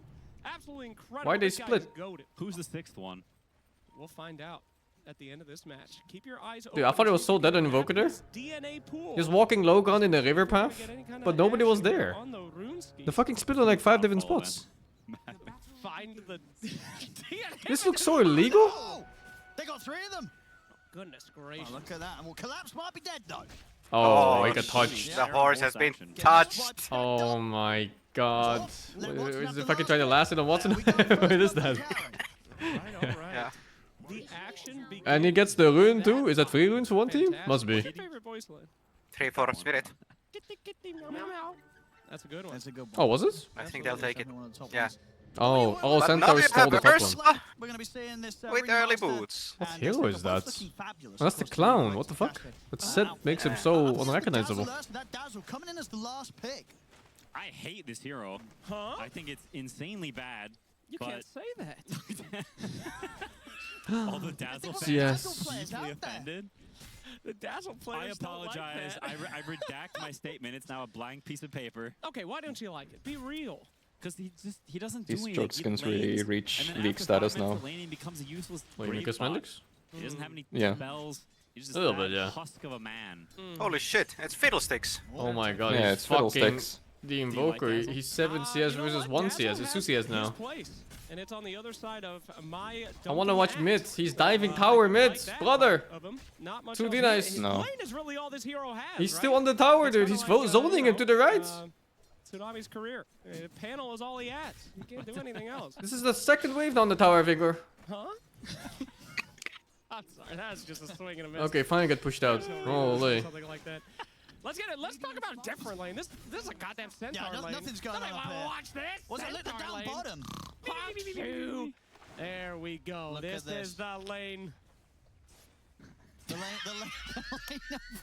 Absolutely incredible. Why they This guy is split? goated. Who's the 6th one? We'll find out at the end of this match. Keep your eyes open. Dude, I thought it was so dead on Invoker there. DNA pool. He was walking low gun in the river path, but nobody was there. on the RuneScape. The fucking split on like 5 different spots. Find the DNA. This looks so illegal. Oh, they got 3 of them. Goodness gracious. Oh, look at that. And well, Collapse might be dead, though. Oh, he got touched. The horse has been touched. Oh my god. Is the fucking trying to last it on Watson? What is that? Yeah. The action begins. And he gets the rune too? Is that 3 runes for one team? Must be. What's your favorite voice line? 3 for Spirit. That's a good one. That's a good one. Oh, was it? I think they'll take it. Definitely one of the top Yeah. ones. Oh, But Centaur now we stole the have top one. Ursula We're going to be seeing this with early remaster, boots. What and hero this is they're both that? looking fabulous. Oh, that's the Of course, clown. really What the great fuck? fantastic. That set makes him so Up versus the unrecognizable. Dazzle, that Dazzle coming in as the last pick. I hate this hero. Huh? I think it's insanely bad. You but can't say that. all the Dazzle fans Yes. are deeply offended. The Dazzle I players apologize. Don't like that. I redact my statement. It's now a blank piece of paper. Okay, why don't you like it? Be real. Because he doesn't do These anything. choke He skins lanes, really reach and then league after status 5 minutes now. of laning, becomes a useless What, you make brave us bot. Mendix? He doesn't have any Yeah. spells. He's just A little that bit, yeah. husk of a man. Holy shit, it's Fiddlesticks. Oh my god, Yeah, he's it's fucking Fiddlesticks. the Invoker. Dazzle? He's 7 CS You know versus what? 1 Dazzle CS. It's 2 has CS his now. place, and it's on the other side of my. I wanna watch dunking mid. axe. He's diving tower mid, Like that brother. of him. Not much 2D else. nice. His No. lane is really all this hero has. He's right? still on the tower, It's dude. kinda He's like, zoning him to the right. Tsunami's career. Panel is all he has. He can't do anything else. This is the second wave down the tower, Vigor. Huh? I'm sorry, that's just a swing and a miss. Okay, finally get pushed out. Holy. Something like that. Let's get it. Let's talk about a different lane. This is a goddamn centaur Yeah, lane. nothing's going Somebody on up wanna here. watch this? Was it lit Centaur down lane. bottom? Pop two. There we go. Look This at this. is the lane. The lane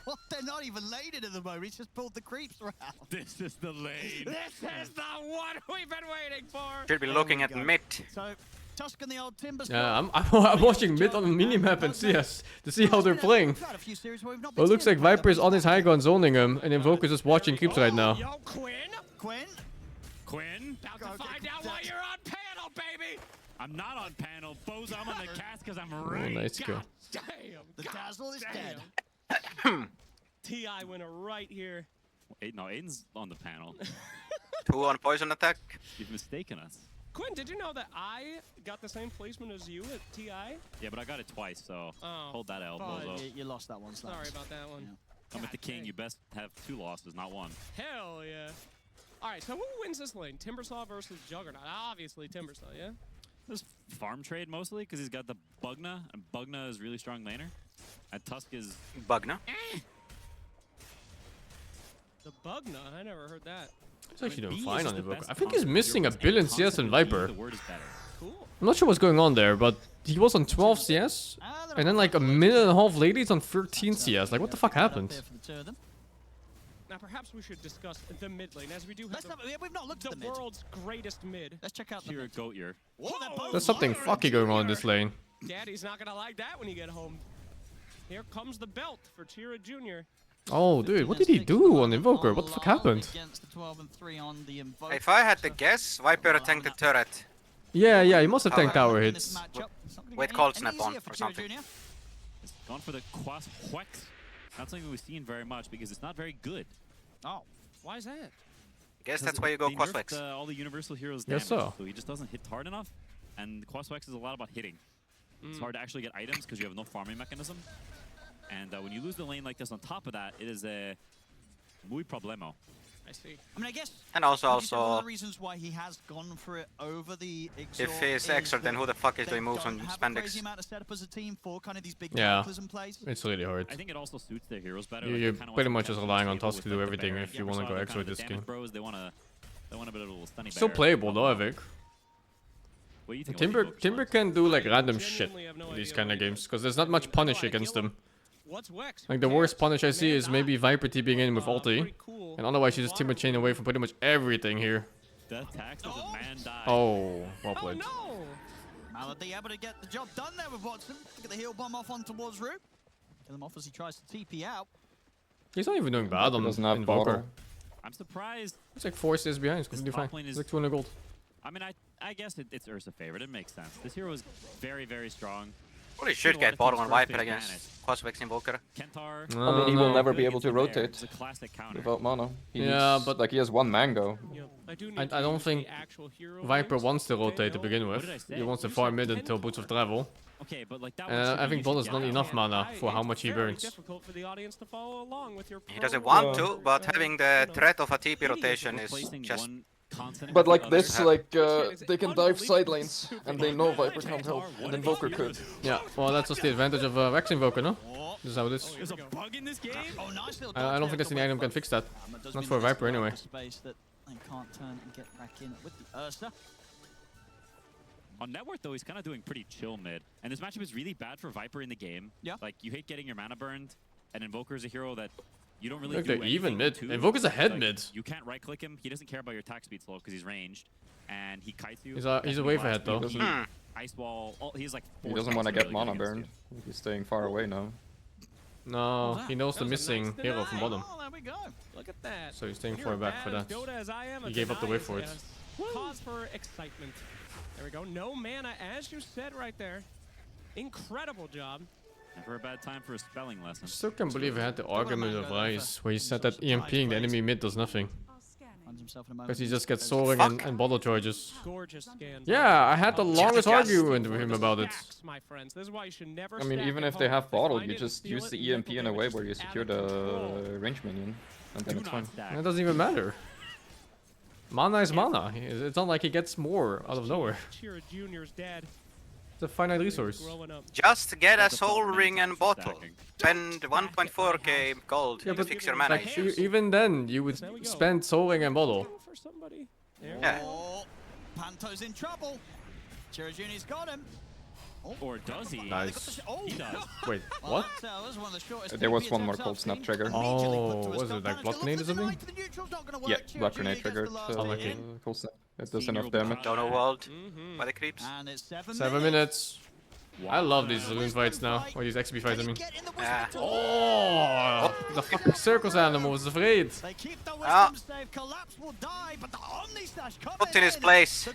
what? They're not even lated at the moment. He's just pulled the creeps around. This is the lane. This is the one we've been waiting for. Should be looking at mid. So, Tuscan, the old Timber Yeah, I'm watching mid on the minimap and CS to see how they're playing. Well, it looks like Viper's on his high gun zoning him, and Invoker's just watching creeps right now. Yo, Quinn. Quinn? Quinn? About to find out why you're on panel, baby. I'm not on panel. Bo's, I'm on the cast because I'm right. Nice go. Damn. The Dazzle is dead. TI winner right here. No, Aiden's on the panel. 2 on poison attack. You've mistaken us. Quinn, did you know that I got the same placement as you at TI? Yeah, but I got it twice, so hold that L, Bozo. You lost that one. Sorry about that one. I'm at the king. You best have 2 losses, not 1. Hell yeah. All right, so who wins this lane? Timbersaw versus Juggernaut. Obviously Timbersaw, yeah? This farm trade mostly because he's got the Bugna, and Bugna is really strong laner. And Tusk is... Bugna? The Bugna? I never heard that. He's actually doing fine on Invoker. I think he's missing a billion CS in Viper. I'm not sure what's going on there, but he was on 12 CS, and then like a minute and a half later he's on 13 CS. Like, what the fuck happened? Now, perhaps we should discuss the mid lane, as we do have we've not looked at the world's greatest mid. Let's check out the mid. Goat year. There's something fucky going on in this lane. Daddy's not gonna like that when you get home. Here comes the belt for Chira Jr. Oh, dude, what did he do on Invoker? What the fuck happened? If I had to guess, Viper tanked the turret. Yeah, he must have tanked tower hits. With cold snap on or something. It's gone for the Quas Huex. Not something we've seen very much because it's not very good. Oh, why is that? Guess that's why you go Quas Huex. All the universal heroes Yes, damage, so he just doesn't hit hard enough. And Quas Huex is a lot about hitting. It's hard to actually get items because you have no farming mechanism. And when you lose the lane like this on top of that, it is a muy problemo. I see. I mean, I guess. And also, one of the reasons why he has gone for it over the Exort if he's Exort, then who the fuck is doing moves on Spandex? Crazy amount of setup as a team for kind of these big cataclysm plays. It's really hard. I think it also suits their heroes better. You're pretty much just relying on Tusk to do everything if you want to go Exort this game. Bros, they want a bit of a little stunning Still playable though, I think. What do you think? Timber can do like random shit in these kind of games because there's not much punish against him. Like the worst punish I see is maybe Viper TPing in with ulti, and otherwise you just Timber chain away from pretty much everything here. Oh, well played. Malady able to get the job done there with Watson. Look at the heal bomb off on towards Root. Kill him off as he tries to TP out. He's not even doing bad on Invoker. I'm surprised. It's like 4 CS behind. It's completely fine. It's like 200 gold. I mean, I guess it's Ursa favorite. It makes sense. This hero is very, very strong. Well, he should get bottom on Viper against Quas Huex Invoker. Kentar. I mean, he will never be able to rotate without mana. But like he has 1 mango. I don't think Viper wants to rotate to begin with. He wants to farm mid until Boots of Travel. Okay, but like that I think Bot is not enough mana for how much he burns. He doesn't want to, but having the threat of a TP rotation is just... But like this, like they can dive side lanes, and they know Viper can't help, and Invoker could. Yeah, well that's just the advantage of Vex Invoker, no? This is how it is. There's a bug in this game? I don't think there's any item can fix that. Not for Viper anyway. On net worth though, he's kind of doing pretty chill mid, and this matchup is really bad for Viper in the game. Yeah. Like you hate getting your mana burned, and Invoker is a hero that you don't really Look, do they're even mid. to. Invoker's a head like, mid. You can't right click him. He doesn't care about your attack speed slow because he's ranged, and he kites you. He's a wave ahead though. Ice wall. He's like. He doesn't want to get mana burned. He's staying far away now. No, he knows the missing hero from bottom. Oh, there we go. Look at that. So he's staying far back for that. He gave up the wave for it. Cause for excitement. There we go. No mana, as you said right there. Incredible job. Never a bad time for a spelling lesson. I still can't believe I had the argument of Rice where he said that EMPing the enemy mid does nothing. Because he just gets soaring and bottle charges. Yeah, I had the longest argument with him about it. I mean, even if they have bottle, you just use the EMP in a way where you secure the range minion, and then it's fine. That doesn't even matter. Mana is mana. It's not like he gets more out of nowhere. It's a finite resource. Just get a soul ring and bottle. Spend 1.4k gold to fix your mana issues. Even then, you would spend soul ring and bottle. Yeah. Oh, Panto's in trouble. Chira Jr.'s got him. Or does he? Nice. He does. Wait, what? There was one more cold snap trigger. Oh, was it like block grenade or something? Yeah, block grenade triggered. Cold snap. It does enough damage. Dono walled by the creeps. 7 minutes. I love these rune fights now, or these XP fights, I mean. Yeah. Oh, the fucking circus animal was afraid. Ah. Put in his place.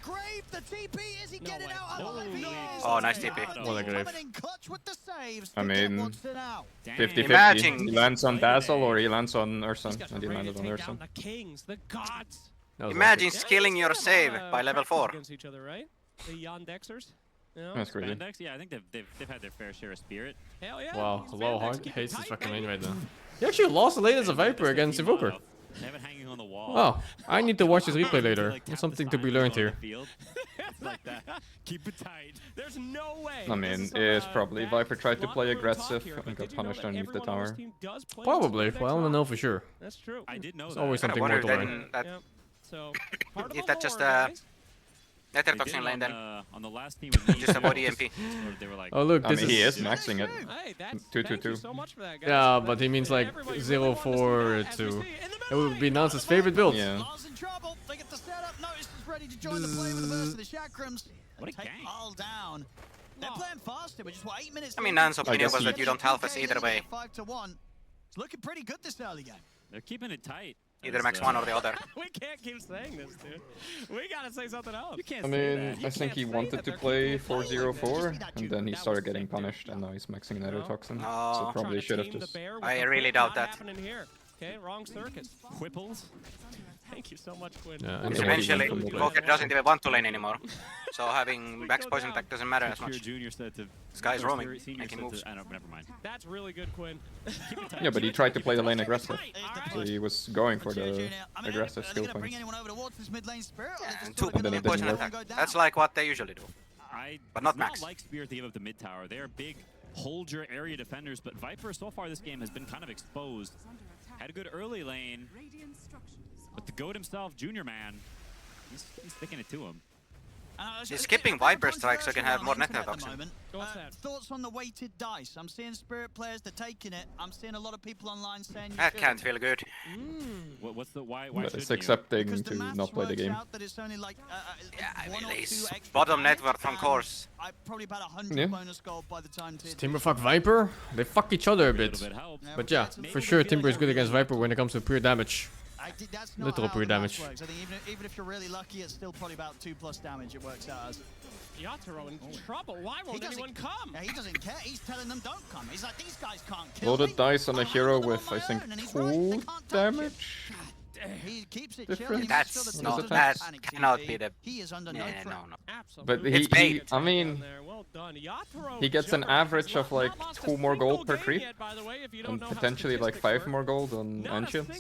Oh, nice TP. What a grave. I mean, 50-50. Imagine. He lands on Dazzle or he lands on Urson, and he landed on Urson. Imagine skilling your save by level 4. The Yandexers. That's crazy. Spandex, yeah, I think they've had their fair share of spirit. Hell yeah. Wow, low heart hates his fucking lane right now. He actually lost the lane as a Viper against Invoker. They have it hanging on the wall. Oh, I need to watch this replay later. There's something to be learned here. Like that. Keep it tight. There's no way. I mean, it's probably Viper tried to play aggressive and got punished underneath the tower. Probably, well, I don't know for sure. That's true. I did know There's that. always something more to learn. So, Is that just a nether toxin lane then? On the last team Just avoid EMP. They were like, Oh look, I this mean, he is is... maxing it. 2-2-2. Yeah, but he means like 0-4-2. It would be Nance's favorite build. Yeah. What a gang. They're playing faster, which is what 8 minutes. I mean, Nan's opinion was that you don't help us either way. 5-1. It's looking pretty good this early game. They're keeping it tight. Either max one or the other. We can't keep saying this, dude. We gotta say something else. You can't I mean, I think he wanted to play 4-0-4, and then he started getting punished, and now he's maxing Nether Toxin. So probably should have just... I really doubt that. Okay, wrong circuit. Whipples. Thank you so much, Quinn. Yeah, Eventually, Invoker doesn't even want to lane anymore. So having max poison attack doesn't matter as much. This guy's roaming, making moves. Never mind. That's really good, Quinn. Yeah, but he tried to play the lane aggressive. So he was going for the aggressive skill points. And 2 poison attack. That's like what they usually do. But not max. I like Spirit to give up the mid tower. They're big, hold your area defenders, but Viper so far this game has been kind of exposed. Had a good early lane, but the GOAT himself, Junior Man, he's sticking it to him. He's skipping Viper strikes so he can have more nether toxin. Thoughts on the weighted dice? I'm seeing Spirit players, they're taking it. I'm seeing a lot of people online saying That can't feel good. What's the why It's accepting to not play the game. Yeah, I mean, he's bottom network from course. Probably about 100 bonus gold by the time Timber fuck Viper? They fuck each other a bit. But yeah, for sure Timber is good against Viper when it comes to pure damage. Literal pure damage. I think even if you're really lucky, it's still probably about 2+ damage it works out as. Yatoro in trouble. Why won't anyone come? Yeah, he doesn't care. He's telling them don't come. He's like, these guys can't kill Loaded me. dice on a hero with, I think, 2 damage? He keeps it difference. That's not, that cannot be the... He is under no, no. But it's he I mean, he gets an average of like 2 more gold per creep, and potentially like 5 more gold on Ancients.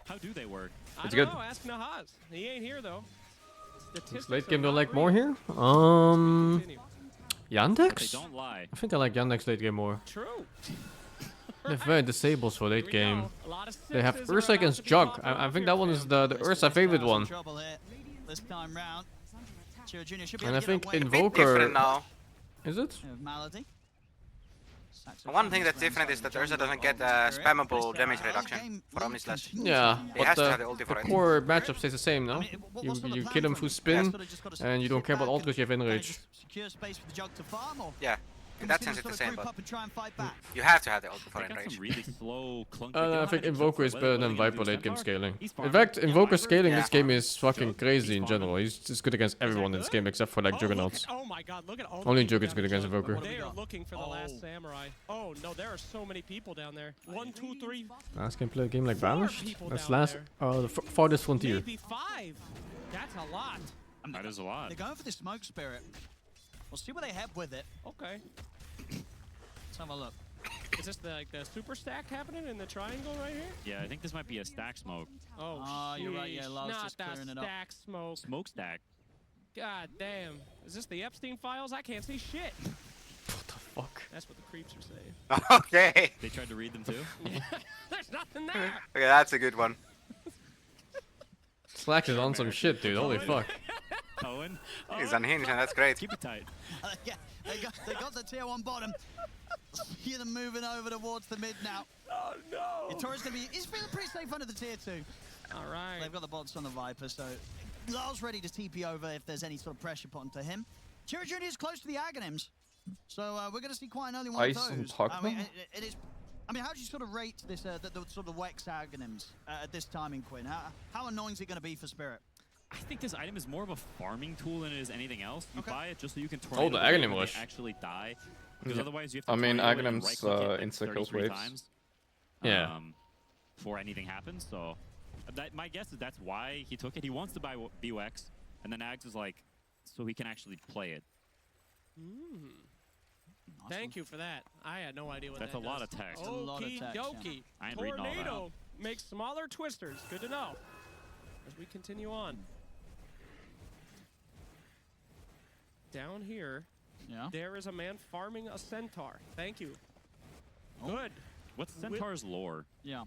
How do they work? It's good. Ask Nahaz. He ain't here though. This late game don't like more here? Yandex? They don't lie. I think I like Yandex late game more. True. They're very disables for late game. They have Ursa against Jug. I think that one is the Ursa favorite one. And I think Invoker... Is it? One thing that's different is that Ursa doesn't get spammable damage reduction for Omnislash. Yeah, he has to have the ulti for the it. core matchup stays the same, no? You kill him through spin, and you don't care about ult because you have enrage. Yeah, in that sense it's the same, but you have to have the ulti for enrage. Really slow, clunky I think Invoker is better than Viper late game scaling. In fact, Invoker scaling this game is fucking crazy in general. He's just good against everyone in this game except for like Juggernauts. Oh my god, look at all Only Jug is good against Invoker. They are looking for the last samurai. Oh no, there are so many people down there. 1, 2, 3. Last game play a game like Banished? That's last the farthest frontier. Maybe 5. That's a lot. That is a lot. They're going for the Smoke Spirit. We'll see what they have with it. Okay. Let's have a look. Is this the super stack happening in the triangle right here? Yeah, I think this might be a stack smoke. Oh, you're right. Yeah, Lars not just that clearing it up. stack smoke. Smoke stack. God damn. Is this the Epstein files? I can't see shit. What the fuck? That's what the creeps are saying. Okay. They tried to read them too? There's nothing there. Okay, that's a good one. Slack is on some shit, dude. Holy fuck. Owen? He's unhinged and that's great. Keep it tight. Yeah, they got the tier 1 bottom. Hear them moving over towards the mid now. Oh no. Yatoro's gonna be. He's feeling pretty safe under the tier 2. All right. They've got the bots on the Viper, so Lars ready to TP over if there's any sort of pressure put onto him. Chira Jr. is close to the Aghanims. So we're going to see quite an early one Ice of and those. Tugman? I mean, it is. I mean, how do you sort of rate this, the sort of Wex Aghanims at this timing, Quinn? How annoying is it going to be for Spirit? I think this item is more of a farming tool than it is anything else. You buy it just so you can Oh, the Aghanim Rush. actually die. Because Yeah. otherwise you have to I mean, tornado it and Aghanims right-click it, like, encircles 33 waves. times, Yeah. before anything happens. So my guess is that's why he took it. He wants to buy BUX, and then Ags is like, so he can actually play it. Thank you for that. I had no idea what That's that a lot does. of text. That's a lot of Okie text, dokie. I ain't reading all that. Tornado makes smaller twisters. Good to know. As we continue on. Down here, there is a man farming a centaur. Thank you. Good. What's Centaur's lore? Yeah.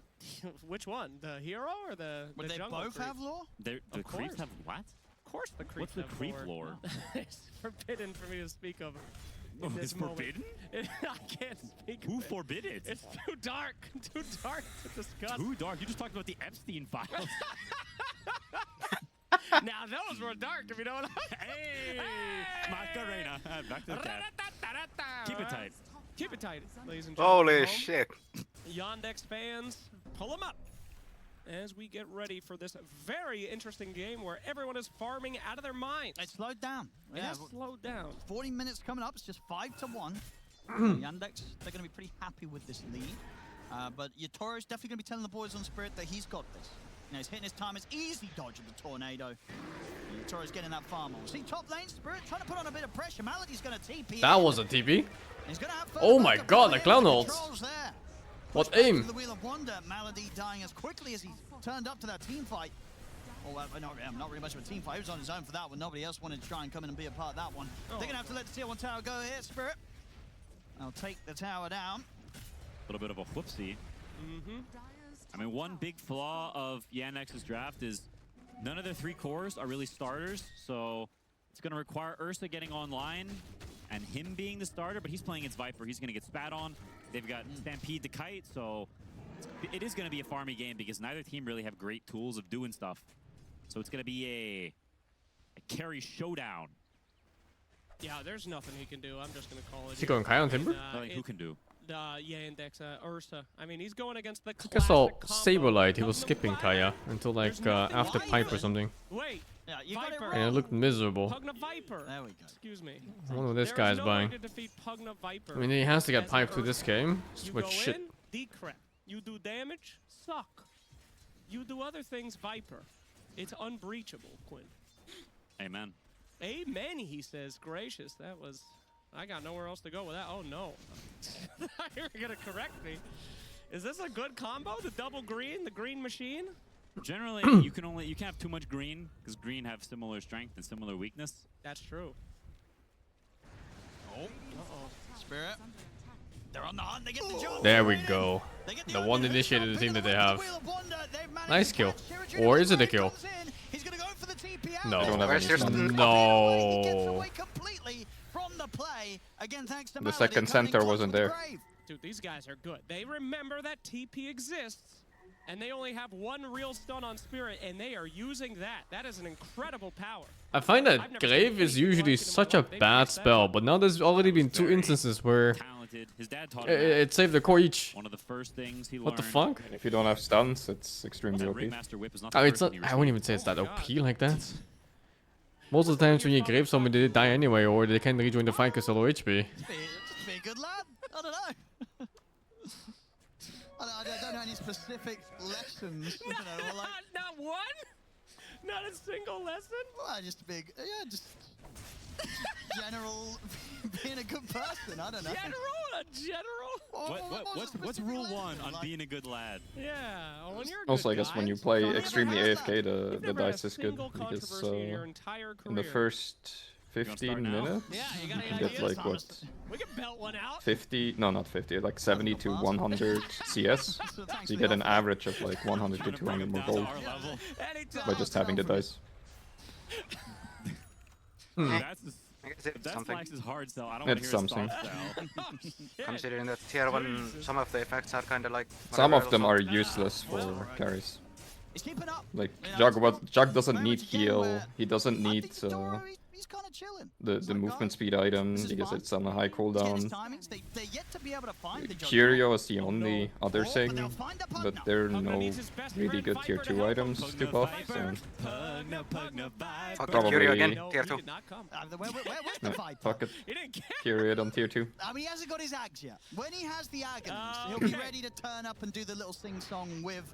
Which one? The hero or the Would they jungle both creep? have lore? The creeps have what? Of course the creeps What's the have creep lore. lore? It's forbidden for me to speak of. Oh, in it's this moment. forbidden? I can't speak Who of it. forbid it? It's too dark. Too dark to discuss. Too dark. You just talked about the Epstein files. Now those were dark, if you know what I Hey! Macarena. Back to the chat. Keep it tight. Keep it tight, ladies and gentlemen. Holy Home. shit. Yandex fans, pull them up as we get ready for this very interesting game where everyone is farming out of their minds. It slowed down. It has slowed down. 40 minutes coming up. It's just 5-1. Yandex, they're going to be pretty happy with this lead. But Yatoro's definitely going to be telling the boys on Spirit that he's got this. You know, he's hitting his time. It's easy dodge of the tornado. Yatoro's getting that farm on. See, top lane, Spirit trying to put on a bit of pressure. Melody's going to TP. That was a TP. He's gonna have Oh my god, the clown ult. controls there. What Pushed back aim? to the Wheel of Wonder. Malady dying as quickly as he turned up to that team fight. Oh, not really much of a team fight. He was on his own for that one. Nobody else wanted to try and come in and be a part of that one. They're going to have to let the tier 1 tower go here, Spirit. I'll take the tower down. A little bit of a whoopsie. I mean, one big flaw of Yannex's draft is none of their 3 cores are really starters, so it's going to require Ursa getting online and him being the starter, but he's playing against Viper. He's going to get spat on. They've got Stampede to kite, so it is going to be a farmy game because neither team really have great tools of doing stuff. So it's going to be a carry showdown. Yeah, there's nothing he can do. I'm just going to call it. Is he going Kai on Timber? I think who can do? Yandex, Ursa. I mean, he's going against the I guess I saw classic Saberlight. He was Pugna skipping Viper. Kaya until like after Pipe or something. Wait, Yeah, you got it Viper. right. And it looked miserable. Pugna Viper. There we go. Excuse me. I wonder what this There guy's is no buying. way to defeat Pugna Viper. I mean, he has to get as Pipe an through this Ursa. game, You which go shit. in, decrep. You do damage, suck. You do other things, Viper. It's unbreachable, Quinn. Amen. Amen, he says. Gracious, that was... I got nowhere else to go with that. Oh, no. You're going to correct me. Is this a good combo? The double green? The green machine? Generally, you can't have too much green because green have similar strength and similar weakness. That's true. Oh. Uh-oh. Spirit. They're on the hunt. They get the job. There we go. The one initiated team that they have. Nice kill. Or is it a kill? No. They don't have any No. From the play. Again, thanks to The second center wasn't there. Dude, these guys are good. They remember that TP exists, and they only have one real stun on Spirit, and they are using that. That is an incredible power. I find that Grave is usually such a bad spell, but now there's already been 2 instances where His dad taught him it saved the core each. one of the first things he learned. What the fuck? If you don't have stuns, it's extremely OP. Ringmaster Whip is not the I mean, first it's not. thing he I wouldn't even say it's that OP like that. Most of the times when you Grave someone, they die anyway, or they can't rejoin the fight because they're low HP. Just be a good lad. I don't know. I don't know any specific lessons. You know, like, Not one? Not a single lesson? well, just big, yeah, just general being a good person. I don't know. What's rule 1 on being a good lad? Yeah, when you're a Also, good I guess guy, when you play you've extremely never had AFK, You've the never had dice a is good single because controversy in your entire in the career. first 15 minutes, Yeah, you got you any get ideas? like what, We can belt one out. 50? No, not 50. Like 70 to 100 CS. So you get an average of like 100 to 200 more gold by just having the dice. That's I guess it's that's something. Flax's hard sell. I don't want to It's hear his something. soft sell. Considering that tier 1, some of the effects are kind of like... Some of them are also- useless for carries. He's keeping up. Like Jug doesn't need heal. He doesn't need kind of chilling. the movement speed item because it's on a high cooldown. They're yet to be able to find the Curio is the only other thing, but there are no really good tier 2 items to buff, so Fucking Curio again, tier 2. Where's the fight? Fuck it. Curio on tier 2. I mean, he hasn't got his Ags yet. When he has the Agons, he'll be ready to turn up and do the little sing-song with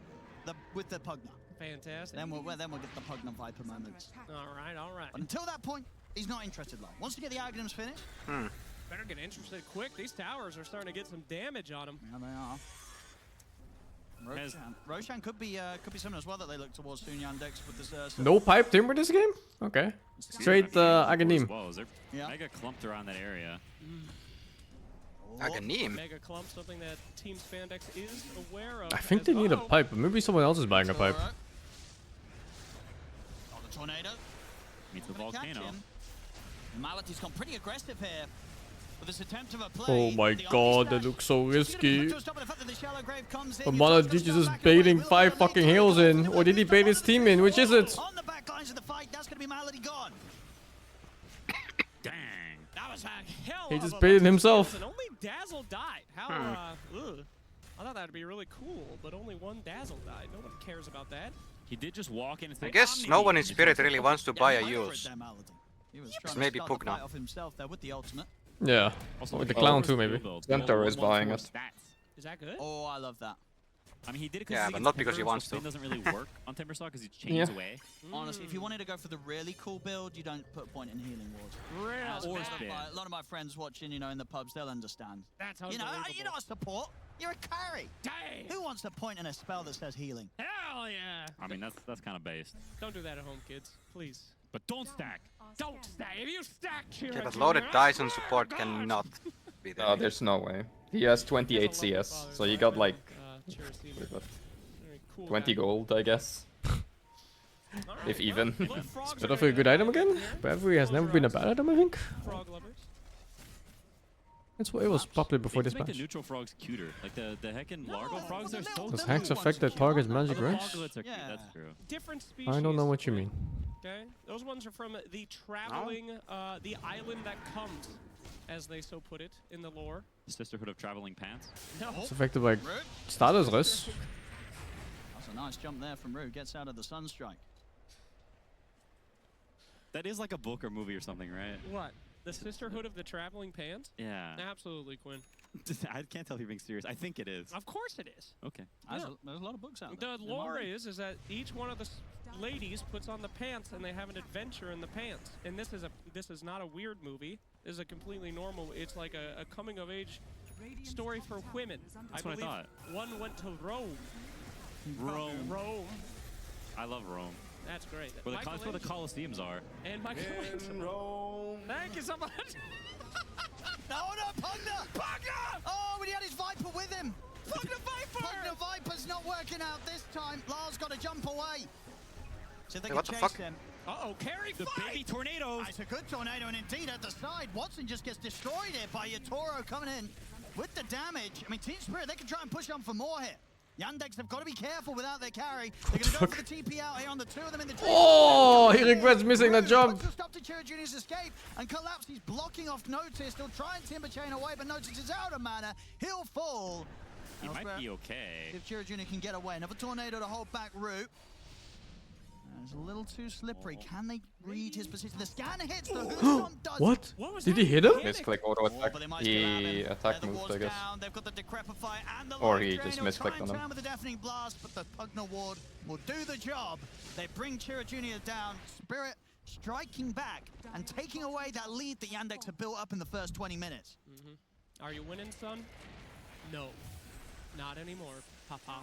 the Pugna. Fantastic. Then we'll get the Pugna Viper moments. All right. But until that point, he's not interested long. Once to get the Agons finished, better get interested quick. These towers are starting to get some damage on them. Yeah, they are. Roshan could be someone as well that they look towards soon. Yandex with this. No pipe timber this game? Okay. Straight Aghanim. They're mega clumped around that area. Aghanim? Mega clump, something that Team Spandex is aware of. I think they need a pipe, but maybe someone else is buying a pipe. Oh, the tornado. Meets the volcano. Maladi's gone pretty aggressive here. With this attempt of a play. Oh my god, that looks so risky. But Maladi is just baiting 5 fucking heals in. Or did he bait his team in? Which is it? On the back lines of the fight, that's going to be Malady gone. Dang. That was a hell He of just a baited bunch of himself. kills, and only Dazzle died. How, I thought that would be really cool, but only one Dazzle died. No one cares about that. He did just walk in and say, I guess no one in Spirit really wants to buy a use. He was It's maybe trying to start the Pugna. fight off himself there with the ultimate. Yeah. Also, With the clown too, maybe. Centaur is buying it. Is that good? Oh, I love that. I mean, he did it Yeah, but not because he wants to. Spin doesn't really work on Timbersaw because he chains away. Honestly, if you wanted to go for the really cool build, you don't put a point in healing wards. Real Or spin. A lot of my friends watching, in the pubs, they'll understand. That's You're not a support. You're a carry. Dang. Who wants to point in a spell that says healing? Hell yeah. I mean, that's kind of based. Don't do that at home, kids. Please. But don't stack. Don't stack. If you stack Chira, Okay, but loaded dice on support cannot be there. No, there's no way. He has 28 CS, so you got like 20 gold, I guess. If even. Sort of a good item again? Bravery has never been a bad item, I think. Frog lovers. That's why it was popular before They this just make patch. the neutral frogs cuter. Like the heckin' Largo frogs are so Does cute. hacks affect the target's magic Oh, the range? Foglets are cute, that's true. Different species. I don't know what you mean. Okay, those ones are from the traveling, the island that comes, as they so put it in the lore. Sisterhood of Traveling Pants. No. It's affected by status risk. That's a nice jump there from Rue. Gets out of the Sunstrike. That is like a book or movie or something, right? What? The Sisterhood of the Traveling Pants? Yeah. Absolutely, Quinn. I can't tell if you're being serious. I think it is. Of course it is. Okay. There's a lot of books out there. The lore is that each one of the ladies puts on the pants and they have an adventure in the pants. And this is not a weird movie. This is a completely normal. It's like a coming of age story for women. That's what I thought. One went to Rome. Rome. I love Rome. That's great. Where the Colosseums are. And Rome. Thank you so much. No, Pugna! Pugna! Oh, but he had his Viper with him. Pugna Viper! Pugna Viper's not working out this time. Lars got to jump away. So they Hey, can what the chase fuck? him. Uh-oh, carry The fight! baby tornadoes! It's a good tornado, and indeed at the side, Watson just gets destroyed here by Yatoro coming in with the damage. I mean, Team Spirit, they can try and push on for more here. Yandex have got to be careful without their carry. They're going to go for the TP out here on the two of them in the tree. Oh, he regrets missing that jump. Stop to Chira Jr.'s escape and collapse. He's blocking off Notice. They'll try and Timber Chain away, but Notice is out of mana. He'll fall. He might be okay. If Chira Jr. can get away. Another tornado to hold back Root. It's a little too slippery. Can they read his position? The scanner hits. The Hoostomp does. What? Did he hit him? Misclick auto attack. He attack moved, I guess. They've got the Decrepify and the Or he Light just Drain. misclicked on him. With the Deafening Blast, but the Pugna Ward will do the job. They bring Chira Jr. down. Spirit striking back and taking away that lead that Yandex have built up in the first 20 minutes. Are you winning, son? No. Not anymore, Papa.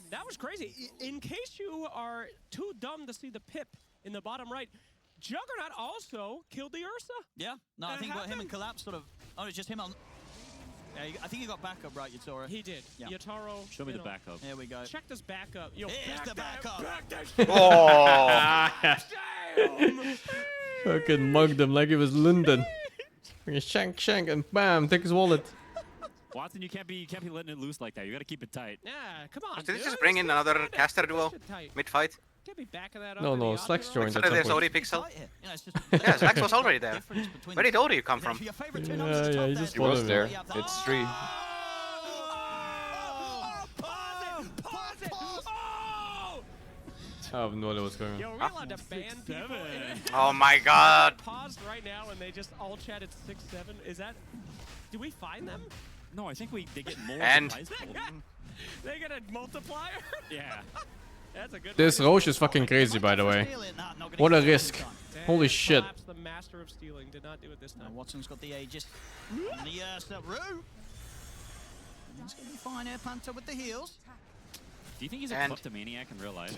That was crazy. In case you are too dumb to see the pip in the bottom right, Juggernaut also killed the Ursa. Yeah, no, I think him and Collapse sort of. Oh, it's just him on. Yeah, I think he got backup, right, Yatoro? He did. Yeah. Yatoro. Show me the backup. Here we go. Check this backup. Yo, Here's the backup. Back that Oh! Damn! Fucking mugged him like he was London. Shank, shank, and bam, take his wallet. Watson, you can't be letting it loose like that. You gotta keep it tight. Yeah, come on. Did they dude. just bring in another caster duo Shit tight. mid-fight? Can't be backing that up. No, Slacks joined at There's some OD point. Pixel. Yeah, Slacks was already there. Where did OD come from? Yeah, he just He was followed there. me. It's 3. I have no idea what's going on. Yo, are we allowed to ban people? Oh my god. Paused right now and they just all chatted 6-7. Is that... Do we find them? No, I think they get more. And they get a multiplier? Yeah. That's a good This Roche is fucking crazy, by the way. What a risk. Holy shit. Collapse, the master of stealing did not do it this time. Watson's got the Aegis. And the Rue. It's going to be fine here, Panther with the heals. Do you think he's a kleptomaniac in real life?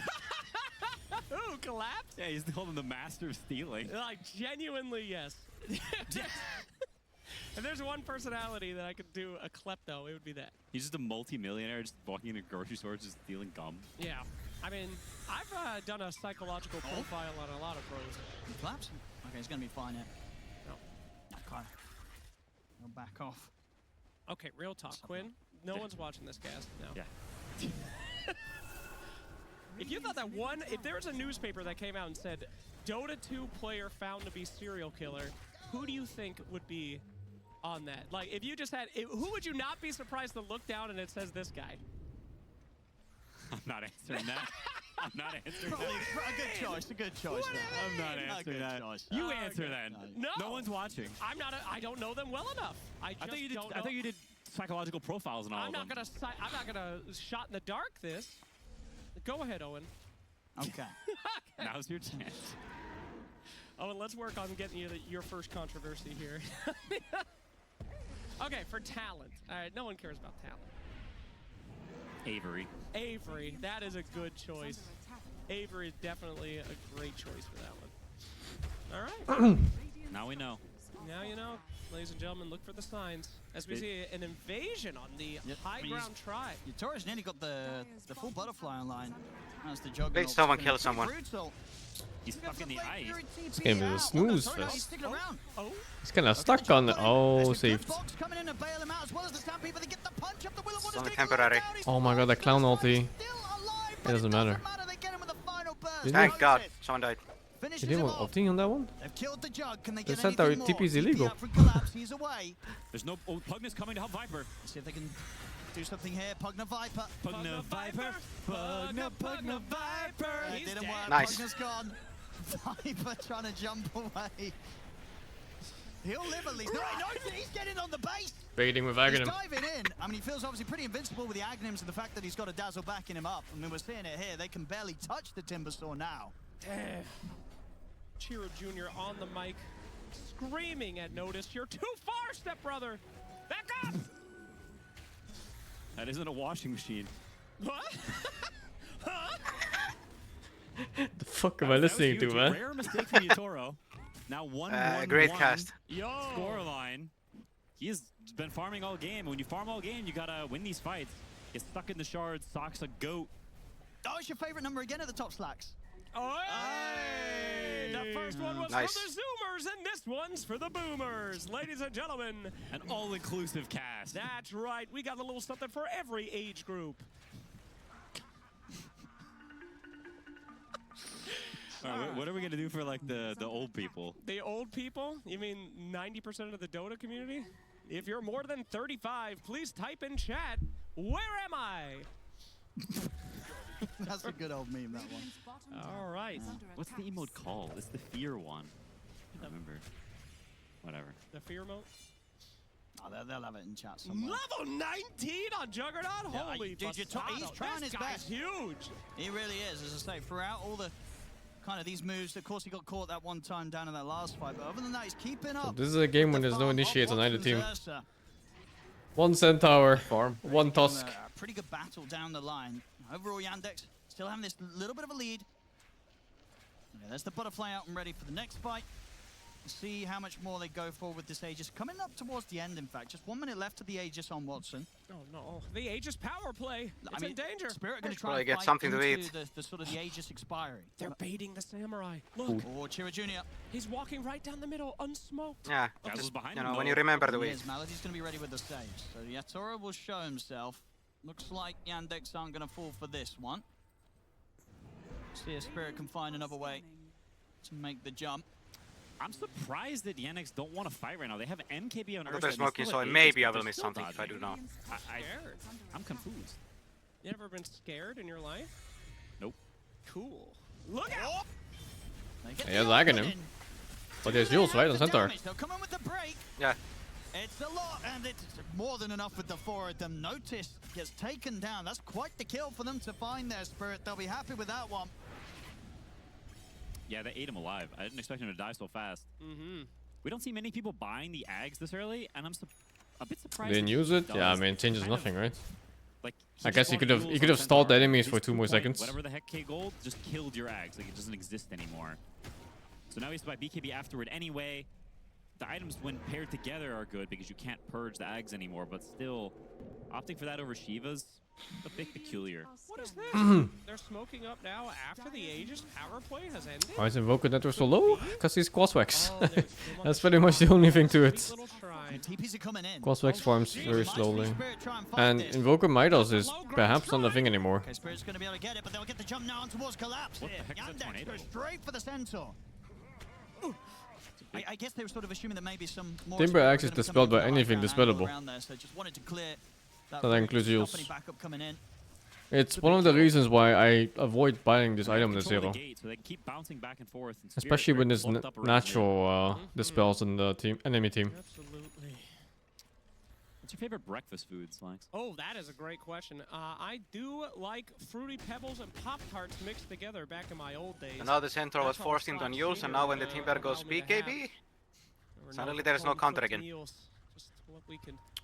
Ooh, collapse? Yeah, he's holding the master of stealing. Like, genuinely, yes. If there's one personality that I could do a klepto, it would be that. He's just a multi-millionaire just walking into grocery stores just stealing gum. Yeah. I mean, I've done a psychological profile on a lot of pros. Collapse? Okay, he's going to be fine here. No. Okay. He'll back off. Okay, real talk, Quinn. No one's watching this cast. No. Yeah. If you thought that if there was a newspaper that came out and said, Dota 2 player found to be serial killer, who do you think would be on that? Like, if you just had, who would you not be surprised to look down and it says this guy? I'm not answering that. I'm not answering that. A good choice. I'm not answering that. You answer that. No one's watching. I don't know them well enough. I thought you did psychological profiles and all of them. I'm not gonna shot in the dark this. Go ahead, Owen. Okay. Now's your chance. Owen, let's work on getting you your first controversy here. Okay, for talent. All right, no one cares about talent. Avery, that is a good choice. Avery is definitely a great choice for that one. All right. Now we know. Now you know, ladies and gentlemen, look for the signs. As we see an invasion on the high ground tribe. Taurus nearly got the full butterfly online. As the juggernaut. Please someone kill someone. He's stuck in the ice. This game is a snooze fest. Oh. He's kind of stuck on the... Oh, saved. It's only temporary. Oh my god, that clown ulti. It doesn't matter. Thank god, someone died. He didn't want ulting on that one? They've killed the jug. Can they They get said that anything more? TP is illegal. He's away. There's no... Oh, Pugna's coming to help Viper. Let's see if they can do something here. Pugna Viper. Pugna Viper. Pugna Viper. It didn't work. Nice. Pugna's gone. Viper trying to jump away. He'll live at least. No, he's getting on the base. Baiting with He's Aghanim. diving in. I mean, he feels obviously pretty invincible with the Aghanims and the fact that he's got a Dazzle backing him up. I mean, we're seeing it here. They can barely touch the Timbersaw now. Damn. Chiro Jr. on the mic, screaming at Notice. You're too far, stepbrother. Back up. That isn't a washing machine. What? Huh? The fuck am I listening to, man? Rare mistake from Yatoro. Now 1-1-1. Great cast. Scoreline. He's been farming all game. When you farm all game, you gotta win these fights. Get stuck in the shards. Sock's a goat. Oh, it's your favorite number again at the top, Slacks. Oh, hey! The first one was Nice. for the Zoomers, and this one's for the Boomers. Ladies and gentlemen. An all-inclusive cast. That's right. We got a little something for every age group. All right, what are we gonna do for like the old people? The old people? You mean 90% of the Dota community? If you're more than 35, please type in chat, where am I? That's a good old meme, that one. All right. What's the emote called? It's the fear one. I don't remember. Whatever. The fear mode? Oh, they'll have it in chat somewhere. Level 19 on Juggernaut? Holy dude, he's trying his best. Huge. He really is, as I say, throughout all the kind of these moves. Of course, he got caught that one time down in that last fight, but other than that, he's keeping up. So this is a game when there's no initiates on either team. One Centaur, one Tusk. Pretty good battle down the line. Overall, Yandex still having this little bit of a lead. Okay, there's the butterfly out and ready for the next fight. See how much more they go for with this Aegis. Coming up towards the end, in fact. Just 1 minute left to the Aegis on Watson. Oh, no. The Aegis power play. It's in danger. Spirit going to try Probably and get fight something to into eat. the sort of the Aegis expiry. They're baiting the Samurai. Look. Oh, Chiro Jr. He's walking right down the middle, unsmoked. Yeah, Dazzle's behind you him, know, when though. you remember the way. Melody's going to be ready with the saves. So Yatoro will show himself. Looks like Yandex aren't going to fall for this one. See if Spirit can find another way to make the jump. I'm surprised that Yannick's don't want to fight right now. They have MKB on Earth. They're smoking, so maybe I will miss something if I do not. I'm confused. You ever been scared in your life? Nope. Cool. Look out! Yeah, lagging him. But there's Jules right on center. They'll come in with the break. Yeah. It's a lot, and it's more than enough with the four of them. Notice gets taken down. That's quite the kill for them to find their Spirit. They'll be happy with that one. Yeah, they ate him alive. I didn't expect him to die so fast. We don't see many people buying the Ags this early, and I'm a bit surprised. Didn't use it? Yeah, I mean, it changes nothing, right? Like, I guess he could have stalled the enemies for 2 more seconds. Whatever the heck K Gold just killed your Ags. Like, it doesn't exist anymore. So now he has to buy BKB afterward anyway. The items, when paired together, are good because you can't purge the Ags anymore, but still, opting for that over Shiva's a bit peculiar. What is this? They're smoking up now after the Aegis power play has ended? Why is Invoker network so low? Because he's Crosswax. That's pretty much the only thing to it. Crosswax farms very slowly. And Invoker Midas is perhaps not a thing anymore. Okay, Spirit's going to be able to get it, but they'll get the jump now towards Collapse. Yandex goes straight for the Centaur. I guess they were sort of assuming that maybe some more Timber Axe is dispelled by anything dispellable. So just wanted to clear That includes Jules. backup coming in. It's one of the reasons why I avoid buying this item in the zero. So they keep bouncing back and forth. And Especially when there's natural dispels in the enemy team. Absolutely. What's your favorite breakfast food, Slacks? Oh, that is a great question. I do like Fruity Pebbles and Pop-Tarts mixed together back in my old days. And now the Centaur was forced into Yules, and now when the Timber goes BKB, suddenly there is no counter again.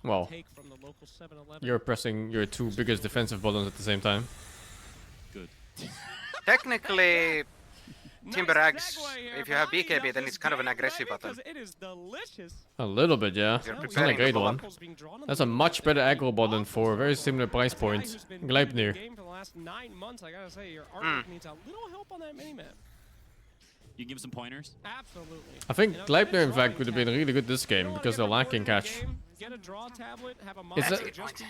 Well, you're pressing your 2 biggest defensive buttons at the same time. Good. Technically, Timber Axe, if you have BKB, then it's kind of an aggressive button. It is delicious. A little bit, yeah. It's not a great one. That's a much better aggro button for a very similar price point. Gleipnir. For the last 9 months, I gotta say, your artwork needs a little help on that minimap. You give some pointers? Absolutely. I think Gleipnir, in fact, would have been really good this game because they're lacking catch. Get a draw tablet, have a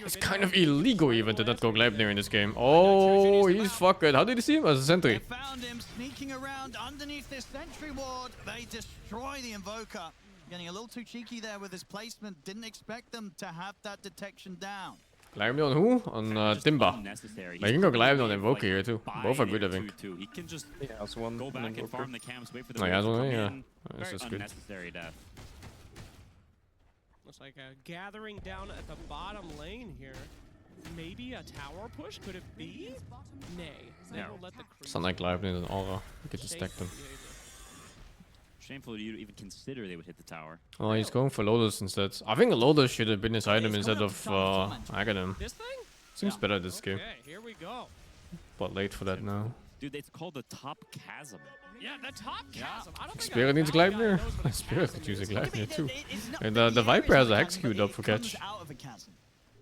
It's kind of illegal even to not go Gleipnir in this game. Oh, he's fucking. How did you see him as a sentry? They found him sneaking around underneath this sentry ward. They destroy the Invoker. Getting a little too cheeky there with his placement. Didn't expect them to have that detection down. Gleipnir on who? On Timber. But you can go Gleipnir on Invoker here too. Both are good, I think. He can just one go back and farm the camps, wait for the he has one, yeah. Very This is good. unnecessary death. Looks like a gathering down at the bottom lane here. Maybe a tower push? Could it be? Nay. Yeah. It's not like Gleipnir and Aura. You can just stack them. Shameful you even consider they would hit the tower. Oh, he's going for Lotus instead. I think Lotus should have been his item instead of Aghanim. This thing? Seems better this game. Okay, here we go. But late for that now. Dude, it's called the top chasm. Yeah, the top chasm. I don't think Spirit needs Gleipnir? Spirit could use a Gleipnir too. And the Viper has a Hex queued up for catch.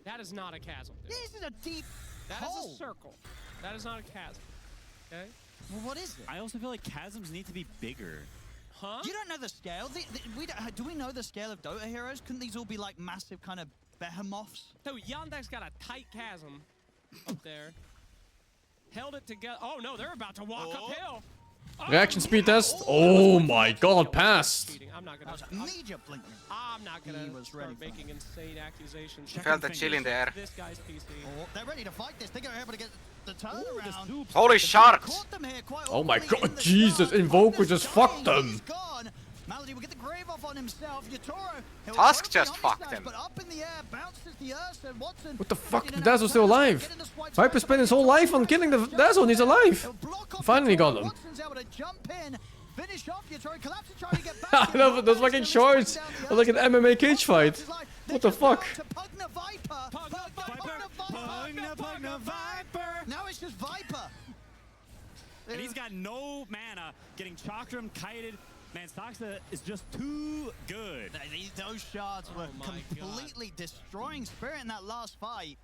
That is not a chasm. Dude. This is a deep That is a circle. That is not a chasm. Okay? Well, what is it? I also feel like chasms need to be bigger. Huh? You don't know the scale? Do we know the scale of Dota heroes? Couldn't these all be like massive kind of behemoths? So Yandex got a tight chasm up there. Held it together. Oh no, they're about to walk uphill. Oh, Reaction speed test. Oh my god, passed. I'm not gonna. Immediate blinking. I'm not gonna start making insane accusations. Felt the chill in the air. This guy's PC. Oh, they're ready to fight this. They are able to get the turnaround. Holy sharks! Oh my god, Jesus, Invoker just fucked them. Malady will get the grave off on himself. Yatoro, Tusk just fucked him. But up in the air, bounces the Ursa. Watson. What the fuck? The Dazzle's still alive. Viper spent his whole life on killing the Dazzle and he's alive. Finally got him. Watson's able to jump in, finish off Yatoro, collapse and try to get back. I love those fucking shorts. It was like an MMA cage fight. What the fuck? Now it's just Viper. And he's got no mana, getting Chakram kited. Man, Soxa is just too good. Those shards were completely destroying Spirit in that last fight.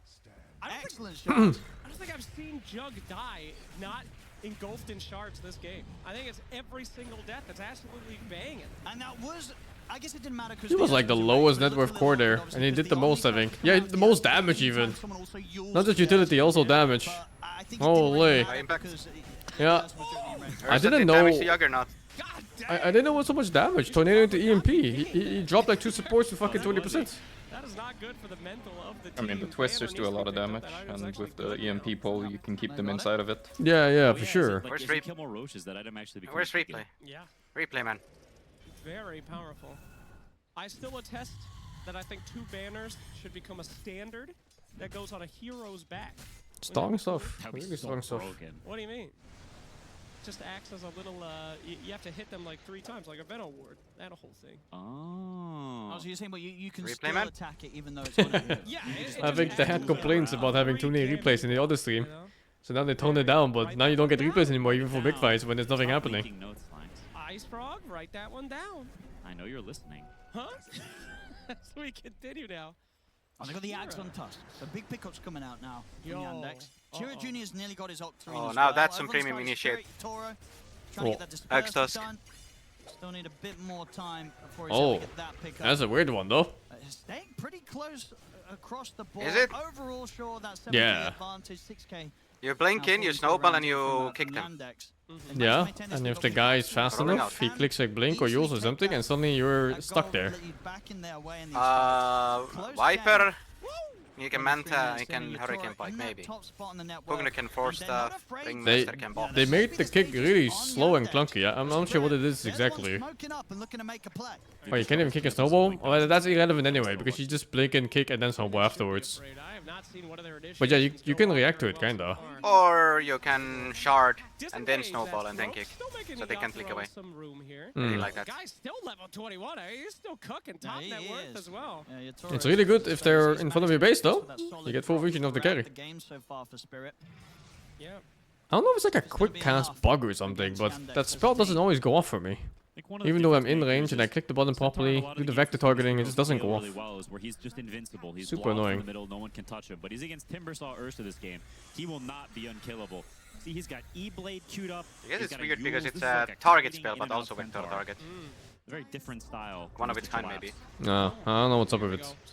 Excellent shards. I don't think I've seen Jug die not engulfed in shards this game. I think it's every single death that's absolutely banging. And that was, I guess it didn't matter because he was like the lowest net worth core there, and he did the most, I think. Yeah, the most damage even. Not just utility, also damage. Holy. Yeah. I didn't know. I didn't know it was so much damage. Tornado into EMP. He dropped like 2 supports to fucking 20%. That is not good for the mental of the team. I mean, the twisters do a lot of damage, and with the EMP pole, you can keep them inside of it. Yeah, for sure. Like, Where's replay? Yeah. Replay, man. Very powerful. I still attest that I think 2 banners should become a standard that goes on a hero's back. Strong stuff. Really strong stuff. What do you mean? Just acts as a little, you have to hit them like 3 times, like a Venom ward. That whole thing. Oh. So you're saying, but you can Replay, still man? attack it even though it's on a Yeah, I think they had complaints about having too many replays in the other stream. So now they toned it down, but now you don't get replays anymore, even for big fights, when there's nothing happening. Ice Frog, write that one down. I know you're listening. Huh? As we continue now. Oh, they got the Axe on Tusk. So big pickups coming out now from Yandex. Chira Jr.'s nearly got his ult 3 Oh, as now well. that's some Everyone's premium got his initiate. Spirit, Toro, trying to get that disperse Axe Tusk. done. Still need a bit more time before he's able to get that pickup. That's a weird one though. Staying pretty close across the board. Is it? Overall, sure, that's 70 advantage, 6k. You blink in, you snowball, and you kick them. Yeah, and if the guy is fast enough, he clicks like blink or use or something, and suddenly you're stuck there. Viper. You can Manta, you can Hurricane Pike, maybe. Pugna can force stuff, Ringmaster can bomb. They made the kick really slow and clunky. I'm not sure what it is exactly. Oh, you can't even kick a snowball? Oh, that's irrelevant anyway, because you just blink and kick and then snowball afterwards. But yeah, you can react to it, kinda. Or you can shard and then snowball and then kick, so they can click away. Really like that. Guy's still level 21. He's still cooking top net worth as well. It's really good if they're in front of your base though. You get full vision of the carry. Yeah. I don't know if it's like a quick cast bug or something, but that spell doesn't always go off for me. Even though I'm in range and I click the button properly, do the vector targeting, it just doesn't go off. Where he's just invincible. He's super annoying. In the middle, no one can touch him. But he's against Timbersaw Ursa this game. He will not be unkillable. See, he's got E-Blade queued up. I guess it's weird because it's a target spell, but also vector target. Very different style. One of its kind, maybe. No, I don't know what's up with it. It's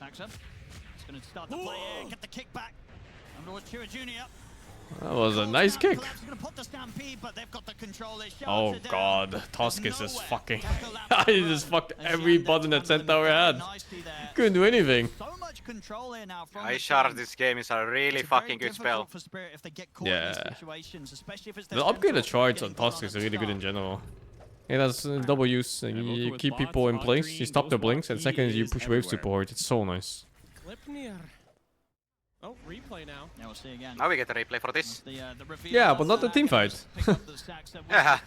going to start the play here, get the kick back. Chira Jr. That was a nice kick. Oh god, Tusk is just fucking... He just fucked every button that Centaur had. Couldn't do anything. I shard this game is a really fucking good spell. Yeah. The upgraded charge on Tusk is really good in general. It has double use, you keep people in place, you stop their blinks, and second you push waves super hard. It's so nice. Oh, replay now. Yeah, we'll see again. Now we get a replay for this. Yeah, but not the team fight. Yeah.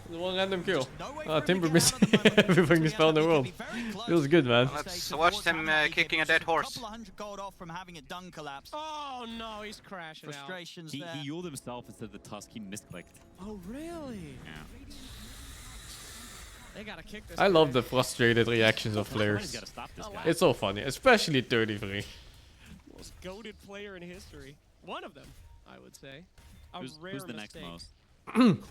The one random kill. Timber missing everything he spell in the world. Feels good, man. Let's watch them kicking a dead horse. Oh no, he's crashing out. He uled himself instead of the Tusk. He misclicked. Oh really? Yeah. They gotta kick this. I love the frustrated reactions of players. It's so funny, especially 33. Most goated player in history. One of them, I would say. Who's the next most?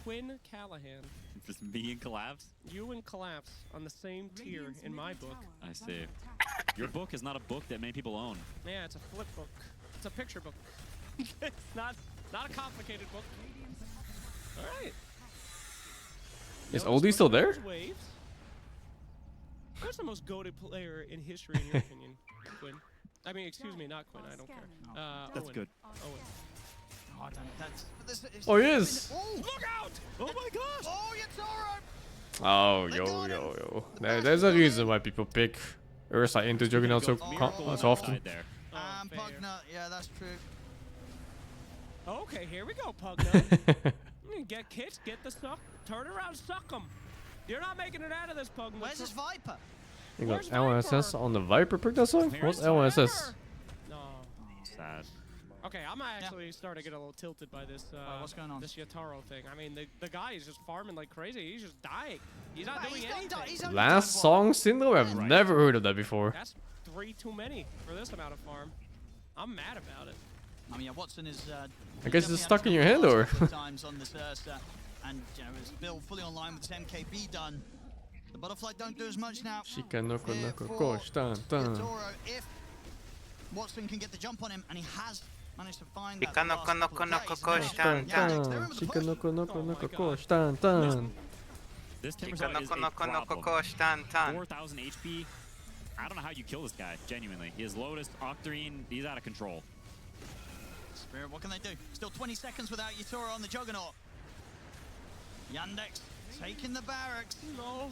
Quinn Callahan. Just me and Collapse? You and Collapse on the same tier in my book. I see. Your book is not a book that many people own. Yeah, it's a flip book. It's a picture book. It's not a complicated book. All right. Is Oldie still there? Who's the most goated player in history, in your opinion, Quinn? I mean, excuse me, not Quinn. I don't care. That's Owen. good. Owen. Oh, he is. Oh, look out! Oh my gosh! Oh, Yatoro! Oh, yo. There's a reason why people pick Ursa into Juggernaut so often. Pugna, yeah, that's true. Okay, here we go, Pugna. Get kits, get the suck, turn around, suck them. You're not making it out of this, Pugna. Where's his Viper? You got LSS on the Viper pick that song? What's LSS? No. Sad. Okay, I'm actually starting to get a little tilted by this. What's going on? This Yatoro thing. I mean, the guy is just farming like crazy. He's just dying. He's not doing anything. Last song syndrome? I've never heard of that before. That's 3 too many for this amount of farm. I'm mad about it. I mean, yeah, Watson is. I guess it's stuck in your hand, or? Times on this Ursa, and you know, his build fully online with his MKB done. The butterfly don't do as much now. Yatoro, if Watson can get the jump on him, and he has managed to find Chica that no last noko couple of noko plays. kosh tan tan. Chica noko noko noko kosh tan tan. This Chica Timbersaw is noko a noko noko problem. kosh tan tan. 4,000 HP. I don't know how you kill this guy, genuinely. He has Lotus, Octarine, he's out of control. Spirit, what can they do? Still 20 seconds without Yatura on the Juggernaut. Yandex taking the barracks. No.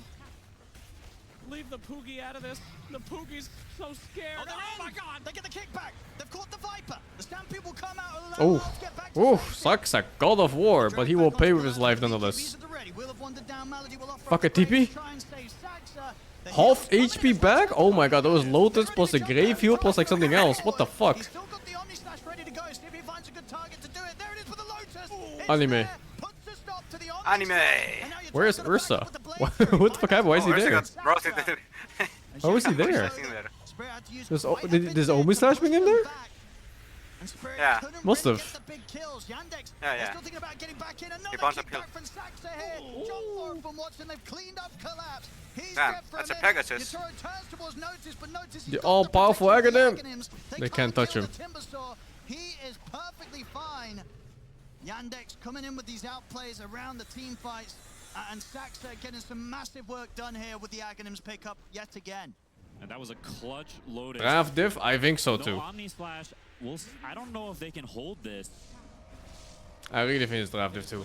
Leave the Poogie out of this. The Poogie's so scared. Oh my god! They get the kickback. They've caught the Viper. The Stampede will come out. Oh, oh, sucks a God of War, but he will pay with his life nonetheless. Fuck a TP. Half HP back? Oh my god, that was Lotus plus a Grave Heal plus like something else. What the fuck? Anime. Anime. Where is Ursa? What the fuck happened? Why is he there? How is he there? Does Omi Slash bring him there? Yeah. Must have. Yeah. He bounced up hill. Damn, that's a Pegasus. The all-powerful Aghanim. They can't touch him. He is perfectly fine. Yandex coming in with these outplays around the team fights. And Saxa getting some massive work done here with the Aghanims pickup yet again. And that was a clutch Lotus. Draft diff? I think so too. No Omni Slash. I don't know if they can hold this. I really think it's draft diff too.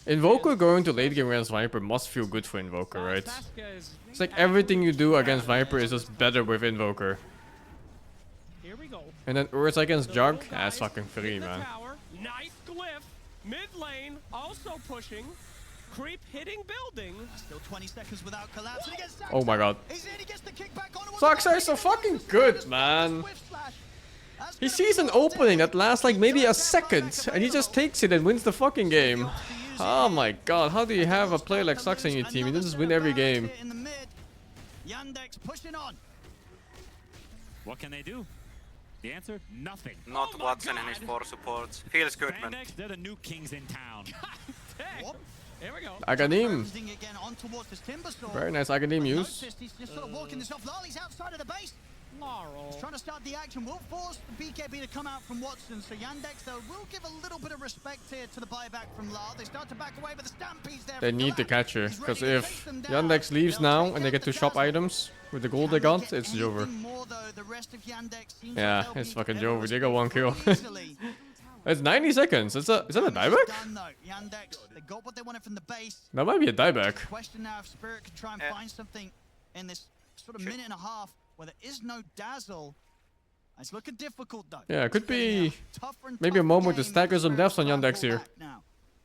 Invoker going to late game against Viper must feel good for Invoker, right? It's like everything you do against Viper is just better with Invoker. Here we go. And then Ursa against Jug? That's fucking free, man. Nice glyph. Mid lane also pushing. Creep hitting building. Still 20 seconds without collapse. Oh my god. Saxa is so fucking good, man. He sees an opening that lasts like maybe a second and he just takes it and wins the fucking game. Oh my god, how do you have a player like Saxa in your team? He doesn't just win every game. Yandex pushing on. What can they do? The answer? Nothing. Not Watson and his 4 supports. Feels good, man. They're the new kings in town. Here we go. Aghanim. Very nice Aghanim use. He's just sort of walking this off. Lali's outside of the base. Laurel. He's trying to start the action. Will force the BKB to come out from Watson. So Yandex, though, will give a little bit of respect here to the buyback from Lal. They start to back away, but the Stampede's there. They need the catcher, because if Yandex leaves now and they get to shop items with the gold they got, it's over. Yeah, it's fucking over. They got 1 kill. It's 90 seconds. Is that a dieback? That might be a dieback. Question now if Spirit could try and find something in this sort of minute and a half where there is no dazzle. It's looking difficult though. Yeah, it could be maybe a moment to stagger some deaths on Yandex here.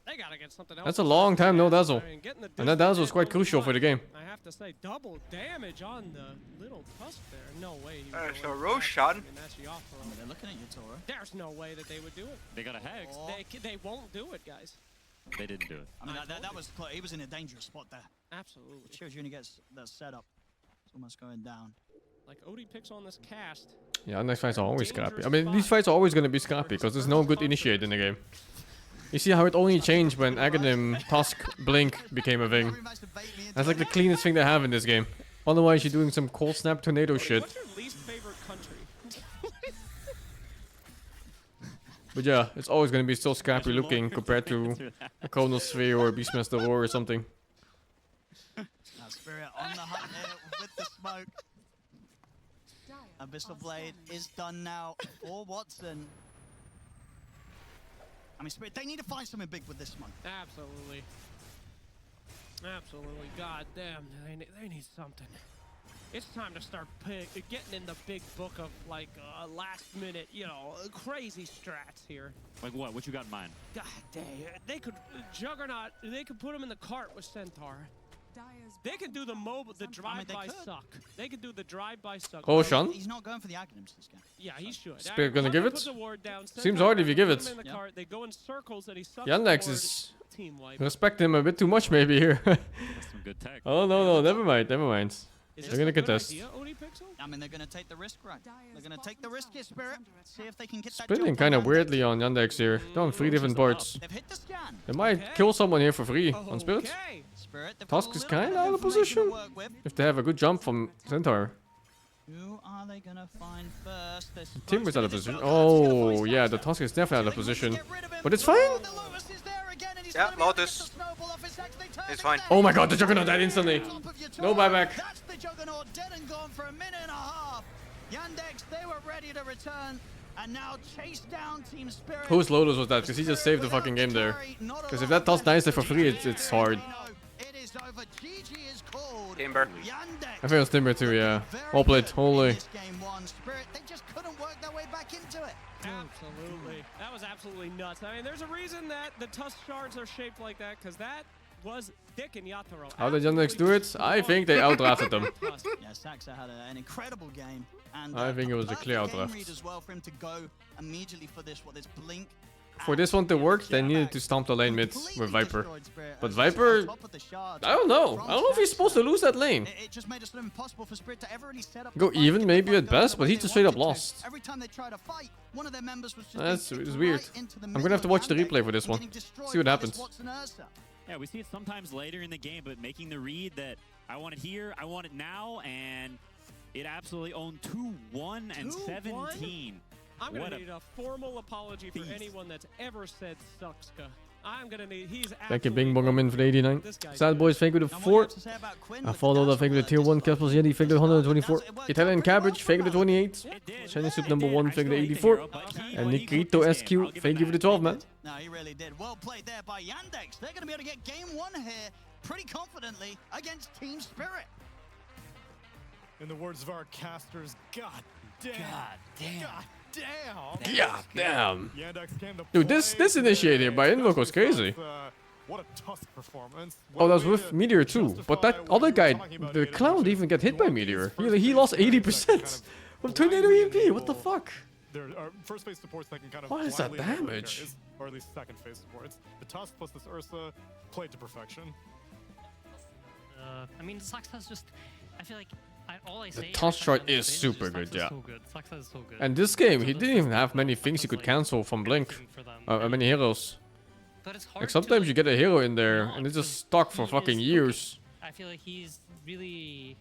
They gotta get something else. That's a long time no dazzle. And that dazzle is quite crucial for the game. I have to say, double damage on the little tusk there. No way. So Roshan. They're looking at you, Tora. There's no way that they would do it. They got a hex. They won't do it, guys. They didn't do it. I mean, that was close. He was in a dangerous spot there. Absolutely. It shows you when he gets the setup. It's almost going down. Like Odie picks on this cast. Yeah, next fights are always scrappy. I mean, these fights are always going to be scrappy because there's no good initiate in the game. You see how it only changed when Aghanim, Tusk, Blink became a thing. That's like the cleanest thing they have in this game. Otherwise, you're doing some cold snap tornado shit. What's your least favorite country? But yeah, it's always going to be still scrappy looking compared to a Chronosphere or a Beastmaster War or something. Spirit on the hunt here with the smoke. Abyssal Blade is done now for Watson. I mean, Spirit, they need to find something big with this one. Absolutely. Absolutely. God damn, they need something. It's time to start getting in the big book of, like, last minute, you know, crazy strats here. Like what? What you got in mind? God damn. They could, Juggernaut, they could put him in the cart with Centaur. They can do the drive-by suck. They can do the drive-by suck. Oh, Sean? He's not going for the Aghanims this game. Yeah, he should. Spirit gonna give it? Down, Seems hard if you give it. Yep. They go in circles and he sucks. Yandex is respect him a bit too much maybe here. That's some good tech. Oh no, never mind. They're gonna contest. I mean, they're gonna take the risk, right? They're gonna take the risk here, Spirit. See if they can get that. Spinning kind of weirdly on Yandex here. They're on 3 different parts. They've hit the scan. They might kill someone here for free on Spirit. Spirit, Tusk is kind of out of position if they have a good jump from Centaur. Who are they gonna find first? Timber's out of position. Oh, yeah, the Tusk is definitely out of position. But it's fine. Yeah, Lotus. It's fine. Oh my god, the Juggernaut died instantly. No buyback. That's the Juggernaut dead and gone for a minute and a half. Yandex, they were ready to return and now chase down Team Spirit. Whose Lotus was that? Because he just saved the fucking game there. Because if that Tusk dies there for free, it's hard. Timber. I think it was Timber too, yeah. Well played, holy. They just couldn't work their way back into it. Absolutely. That was absolutely nuts. I mean, there's a reason that the Tusk shards are shaped like that, because that was Dick and Yatoro. How did Yandex do it? I think they outdrafted them. Yeah, Saxa had an incredible game. And, I think it was a clear outdraft. As well for him to go immediately for this blink. For this one to work, they needed to stomp the lane mid with Viper. But Viper, I don't know. I don't know if he's supposed to lose that lane. It just made it sort of impossible for Spirit to ever really set up. Go even maybe at best, but he just straight up lost. Every time they try to fight, one of their members was just That's weird. I'm gonna have to watch the replay for this one. See what happens. Yeah, we see it sometimes later in the game, but making the read that I want it here, I want it now, and it absolutely owned 2-1 and 17. I'm going to need a formal apology for anyone that's ever said Suxka. I'm going to need... He's Thank you, Bing Bongamin for the 89. Sad Boys, thank you to 4. Followed thank you to Tier 1. Caspers Yeti, thank you to 124. Italian Cabbage, thank you to 28. Shiny Soup number 1, thank you to 84. And Nikrito SQ, thank you for the 12, man. No, he really did. Well played there by Yandex. They're going to be able to get game 1 here pretty confidently against Team Spirit. In the words of our casters, God damn. God damn. God damn. God damn. Dude, this initiate here by Invoke was crazy. What a Tusk performance. Oh, that was with Meteor too. But that other guy, the Clown, didn't even get hit by Meteor. He lost 80% from Tornado EMP. What the fuck? There are first phase supports that can kind of what is that damage? Or at least second phase supports. The Tusk plus this Ursa played to perfection. I mean, Saxa is just... I feel like... all I say the Tusk chart is super good, yeah. So good. Saxa is so good. And this game, he didn't even have many things he could cancel from Blink. Many heroes. But it's hard like sometimes you get a hero in there and it's just stuck for fucking years. I feel like he's really...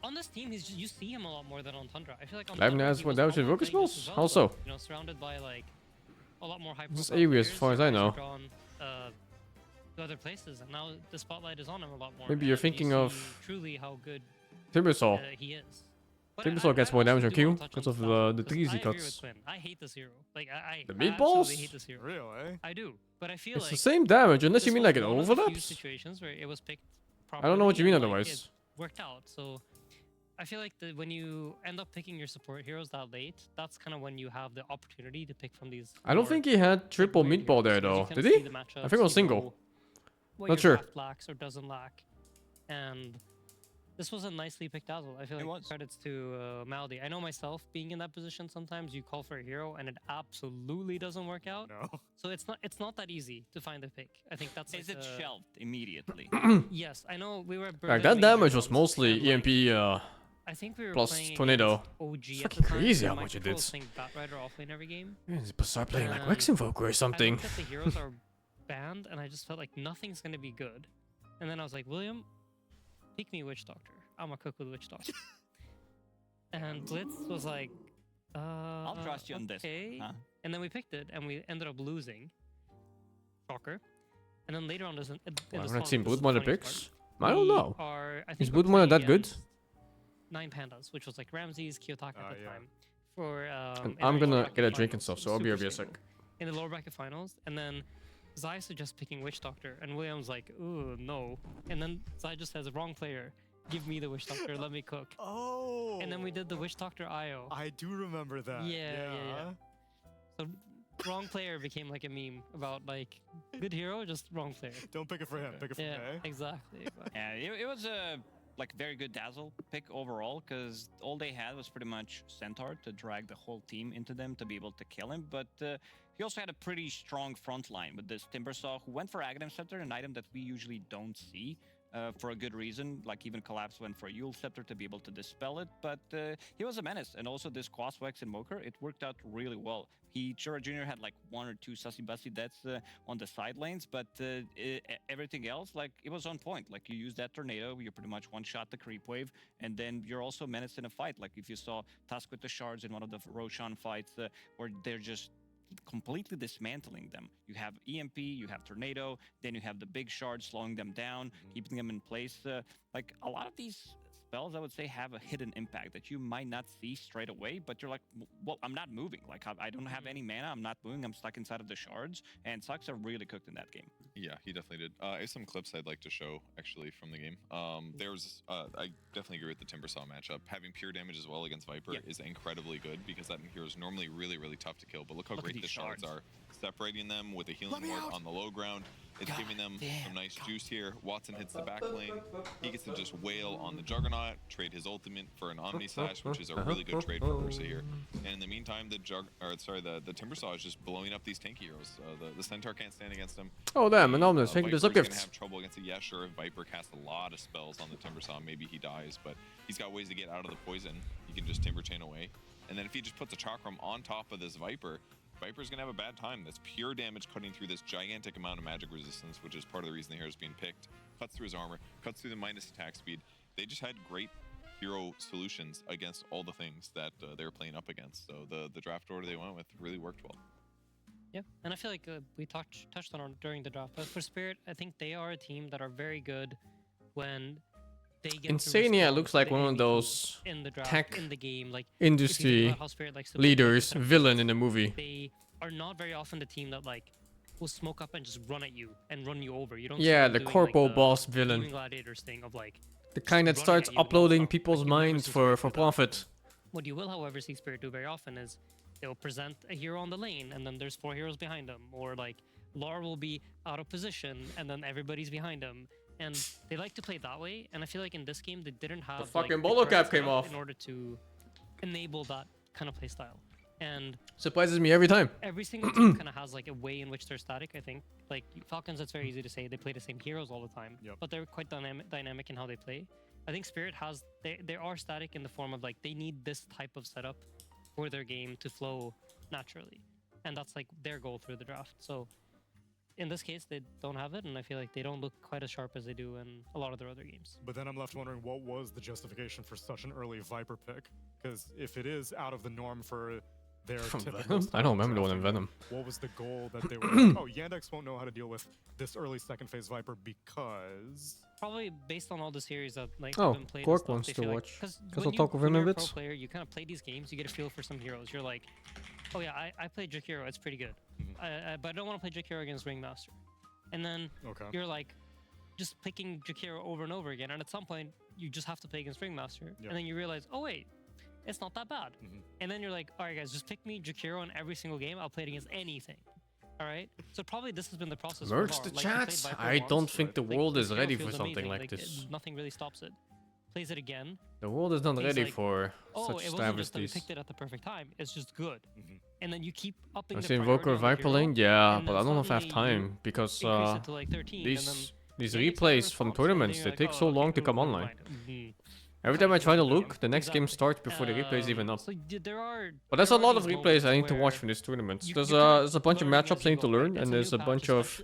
On this team, you see him a lot more than on Tundra. I feel like on Tundra, has more damage in Rocket Spells? How so? You know, surrounded by like a lot more high This is AoE as far as I know. To other places, and now the spotlight is on him a lot more. Maybe you're thinking of truly how good Timbersaw. He is. Timbersaw gets more damage on Q because of the trees he cuts. I hate this hero. Like I the meatballs? hate this hero. Really? I do, but I feel it's like the same damage unless you mean like it overlaps. Situations where it was picked I don't know what you mean otherwise. It worked out, so I feel like when you end up picking your support heroes that late, that's kind of when you have the opportunity to pick from these. I don't think he had triple meatball there though. Did he? I think it was single. Not sure. Lacks or doesn't lack, and this was a nicely picked dazzle. I feel like credits to Maldi. I know myself being in that position. Sometimes you call for a hero and it absolutely doesn't work out. No. So it's not that easy to find a pick. I think that's. Is it shelved immediately? Yes, I know we were. Like that damage was mostly EMP. I think we were plus playing Tornado. OG it's fucking crazy how much it did. Batrider offlane every game. Yeah, start playing like Wex Invoker or something. I looked at the heroes are banned, and I just felt like nothing's gonna be good. And then I was like, William, pick me Witch Doctor. I'm a cook with Witch Doctor. And Blitz was like, I'll trust you on this. Huh? And then we picked it, and we ended up losing. Shocker. And then later on, there's I've not seen Bloodmother picks. I don't know. Is Bloodmother that good? 9 pandas, which was like Ramses, Kiyotaka at the time. For I'm gonna get a drink and stuff, so I'll be a sec. In the lower bracket finals, and then Zai suggests picking Witch Doctor, and William's like, ooh, no. And then Zai just says, wrong player. Give me the Witch Doctor, let me cook. Oh! And then we did the Witch Doctor IO. I do remember that. Yeah. So wrong player became like a meme about like, good hero, just wrong player. Don't pick it for him, pick it for me. Exactly. Yeah, it was a like very good dazzle pick overall, because all they had was pretty much Centaur to drag the whole team into them to be able to kill him, but he also had a pretty strong front line with this Timbersaw, who went for Aghanim Scepter, an item that we usually don't see. for a good reason. Like even Collapse went for a Yule Scepter to be able to dispel it, but he was a menace. And also this Crosswax Invoker, it worked out really well. Chura Jr. had like 1 or 2 sussy-bussy deaths on the side lanes, but everything else, like, it was on point. Like, you use that Tornado, you pretty much one-shot the creep wave, and then you're also menaced in a fight. Like, if you saw Tusk with the Shards in one of the Roshan fights, where they're just completely dismantling them. You have EMP, you have Tornado, then you have the big Shard slowing them down, keeping them in place. Like, a lot of these spells, I would say, have a hidden impact that you might not see straight away, but you're like, well, I'm not moving. Like, I don't have any mana, I'm not moving, I'm stuck inside of the shards, and Sucks are really cooked in that game. Yeah, he definitely did. There's some clips I'd like to show, actually, from the game. I definitely agree with the Timbersaw matchup. Having pure damage as well against Viper is incredibly good, because that hero is normally really, really tough to kill, but look how great the shards are. Separating them with the healing ward on the low ground. It's giving them some nice juice here. Watson hits the back lane. He gets to just wail on the Juggernaut, trade his ultimate for an Omni Slash, which is a really good trade for Ursa here. And in the meantime, the Timbersaw is just blowing up these tanky heroes. The Centaur can't stand against him. Oh damn, Anonymous, thank you for the Viper's gifts. Have trouble against it. Yeah, sure, if Viper casts a lot of spells on the Timbersaw, maybe he dies, but he's got ways to get out of the poison. He can just Timber Chain away. And then if he just puts a Chakram on top of this Viper's gonna have a bad time. That's pure damage cutting through this gigantic amount of magic resistance, which is part of the reason the hero is being picked. Cuts through his armor, cuts through the minus attack speed. They just had great hero solutions against all the things that they were playing up against. So the draft order they went with really worked well. Yeah, and I feel like we touched on it during the draft. But for Spirit, I think they are a team that are very good when they get Insania looks like one of those in the draft, tech in the game, like industry leaders, villain in a movie. They are not very often the team that like will smoke up and just run at you and run you over. You don't. Yeah, see the them doing, corpo like, boss villain. Gladiators thing of like The kind that starts uploading people's minds for profit. What you will, however, see Spirit do very often is they'll present a hero on the lane and then there's 4 heroes behind them, or like Lar will be out of position and then everybody's behind him. And they like to play that way, and I feel like in this game they didn't have The fucking like, bolo cap came off in order to enable that kind of play style. And surprises me every time. Every single team kind of has like a way in which they're static. I think like Falcons, it's very easy to say they play the same heroes all the time, but they're quite dynamic in how they play. I think Spirit has they are static in the form of like they need this type of setup for their game to flow naturally, and that's like their goal through the draft. So in this case, they don't have it, and I feel like they don't look quite as sharp as they do in a lot of their other games. But then I'm left wondering, what was the justification for such an early Viper pick? Because if it is out of the norm for their typical I don't remember the one in Venom. What was the goal that they were like, oh, Yandex won't know how to deal with this early second phase Viper because... Probably based on all the series that like oh, have been played. Gork wants to watch. Because I'll talk with him a bit. Pro player, you kind of play these games, you get a feel for some heroes. You're like, oh yeah, I played Jakiro, it's pretty good. But I don't want to play Jakiro against Ringmaster. And then you're like, just picking Jakiro over and over again, and at some point, you just have to play against Ringmaster. And then you realize, oh wait, it's not that bad. And then you're like, alright guys, just pick me Jakiro in every single game, I'll play it against anything. Alright? So probably this has been the process. Merge the chat? I don't think the world is ready for something like this. Nothing really stops it. Plays it again. The world is not ready for such it wasn't just that we picked it at the perfect time, it's just good. And then you keep upping the priority Invoker on the Viper hero, lane? Yeah, and but then I don't know if I have suddenly you time, because increase it to, like, 13, and then these it gets replays better from response, tournaments, and they then take you're so like, long oh, to come never online. mind. Every time I try to look, the next game starts before the replay is even up. So there are, But there's a lot of replays I need to watch from this tournament. There's a bunch of matchups I need to learn, and there's a bunch of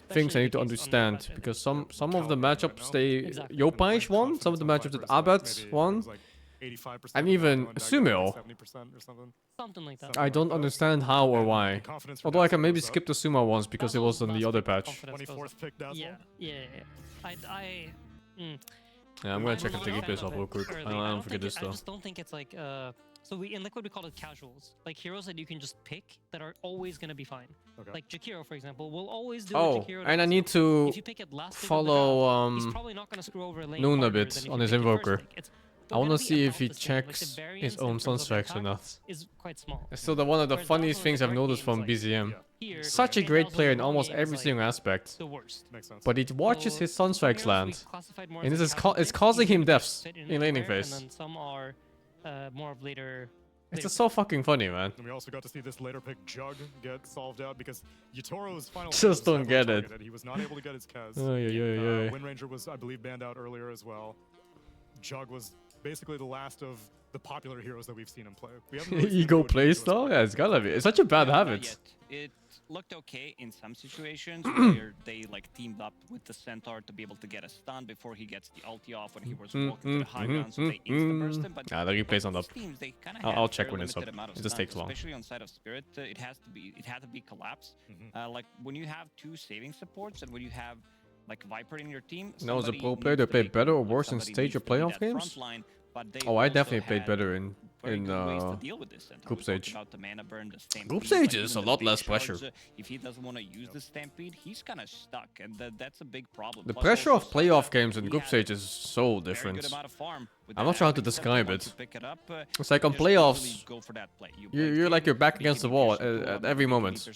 things I need to understand, because some of the matchups Yopaish won, some of the matchups that Abbat won, and even Sumo. Something like that. I don't understand how or why. Although I can maybe skip the Sumo ones because it was on the other patch. 24th pick Dazzle? Yeah, I'm gonna check if the replays up real quick. I don't forget this I though. just don't think it's like so in Liquid we call it casuals, like heroes that you can just pick that are always gonna be fine. Like Jakiro, for example, will always do a Jakiro. And I need to if you pick it last follow he's probably not gonna screw over a lane Noon a harder bit than if on you his pick it first Invoker. pick. I want to gonna be see if about he the same, like, the checks variance his in own terms of Sunstrikes or attack not. is quite small. It's still one of the Whereas funniest Dazzle things in I've the noticed from dark games, BZM. Here, Such a and great Dazzle player in in almost games, every like, single aspect. the worst. But he watches his Sunstrikes land. Classified more And as this a is casual it's pick, causing easy him to deaths fit in laning anywhere, phase. And then some are more of later It's just so fucking funny, man. And we also got to see this later pick Jug get solved out because Yatoro's final Just don't get it. He was not able to get his Kez. Wind Ranger was, I believe, banned out earlier as well. Jug was basically the last of the popular heroes that we've seen him play. We haven't really Ego playstyle? Yeah, it's gotta be. It's such a bad habit. It looked okay in some situations where they like teamed up with the Centaur to be able to get a stun before he gets the ulti off when he was walking to the high ground, so they insta-burst him. But the replay's on up. Teams, they I'll check when it's up. It just takes long. Especially on side of Spirit, it had to be collapse. Like when you have two saving supports and when you have like Viper in your team. No, is a pro player that played better or worse in stage or playoff games? Oh, I definitely played better in group stage. Group stage is a lot less pressure. If he doesn't want to use the Stampede, he's kind of stuck, and that's a big problem. The pressure of playoff games in group stage is so different. I'm not sure how to describe it. It's like on playoffs, you're like you're back against the wall at every moment.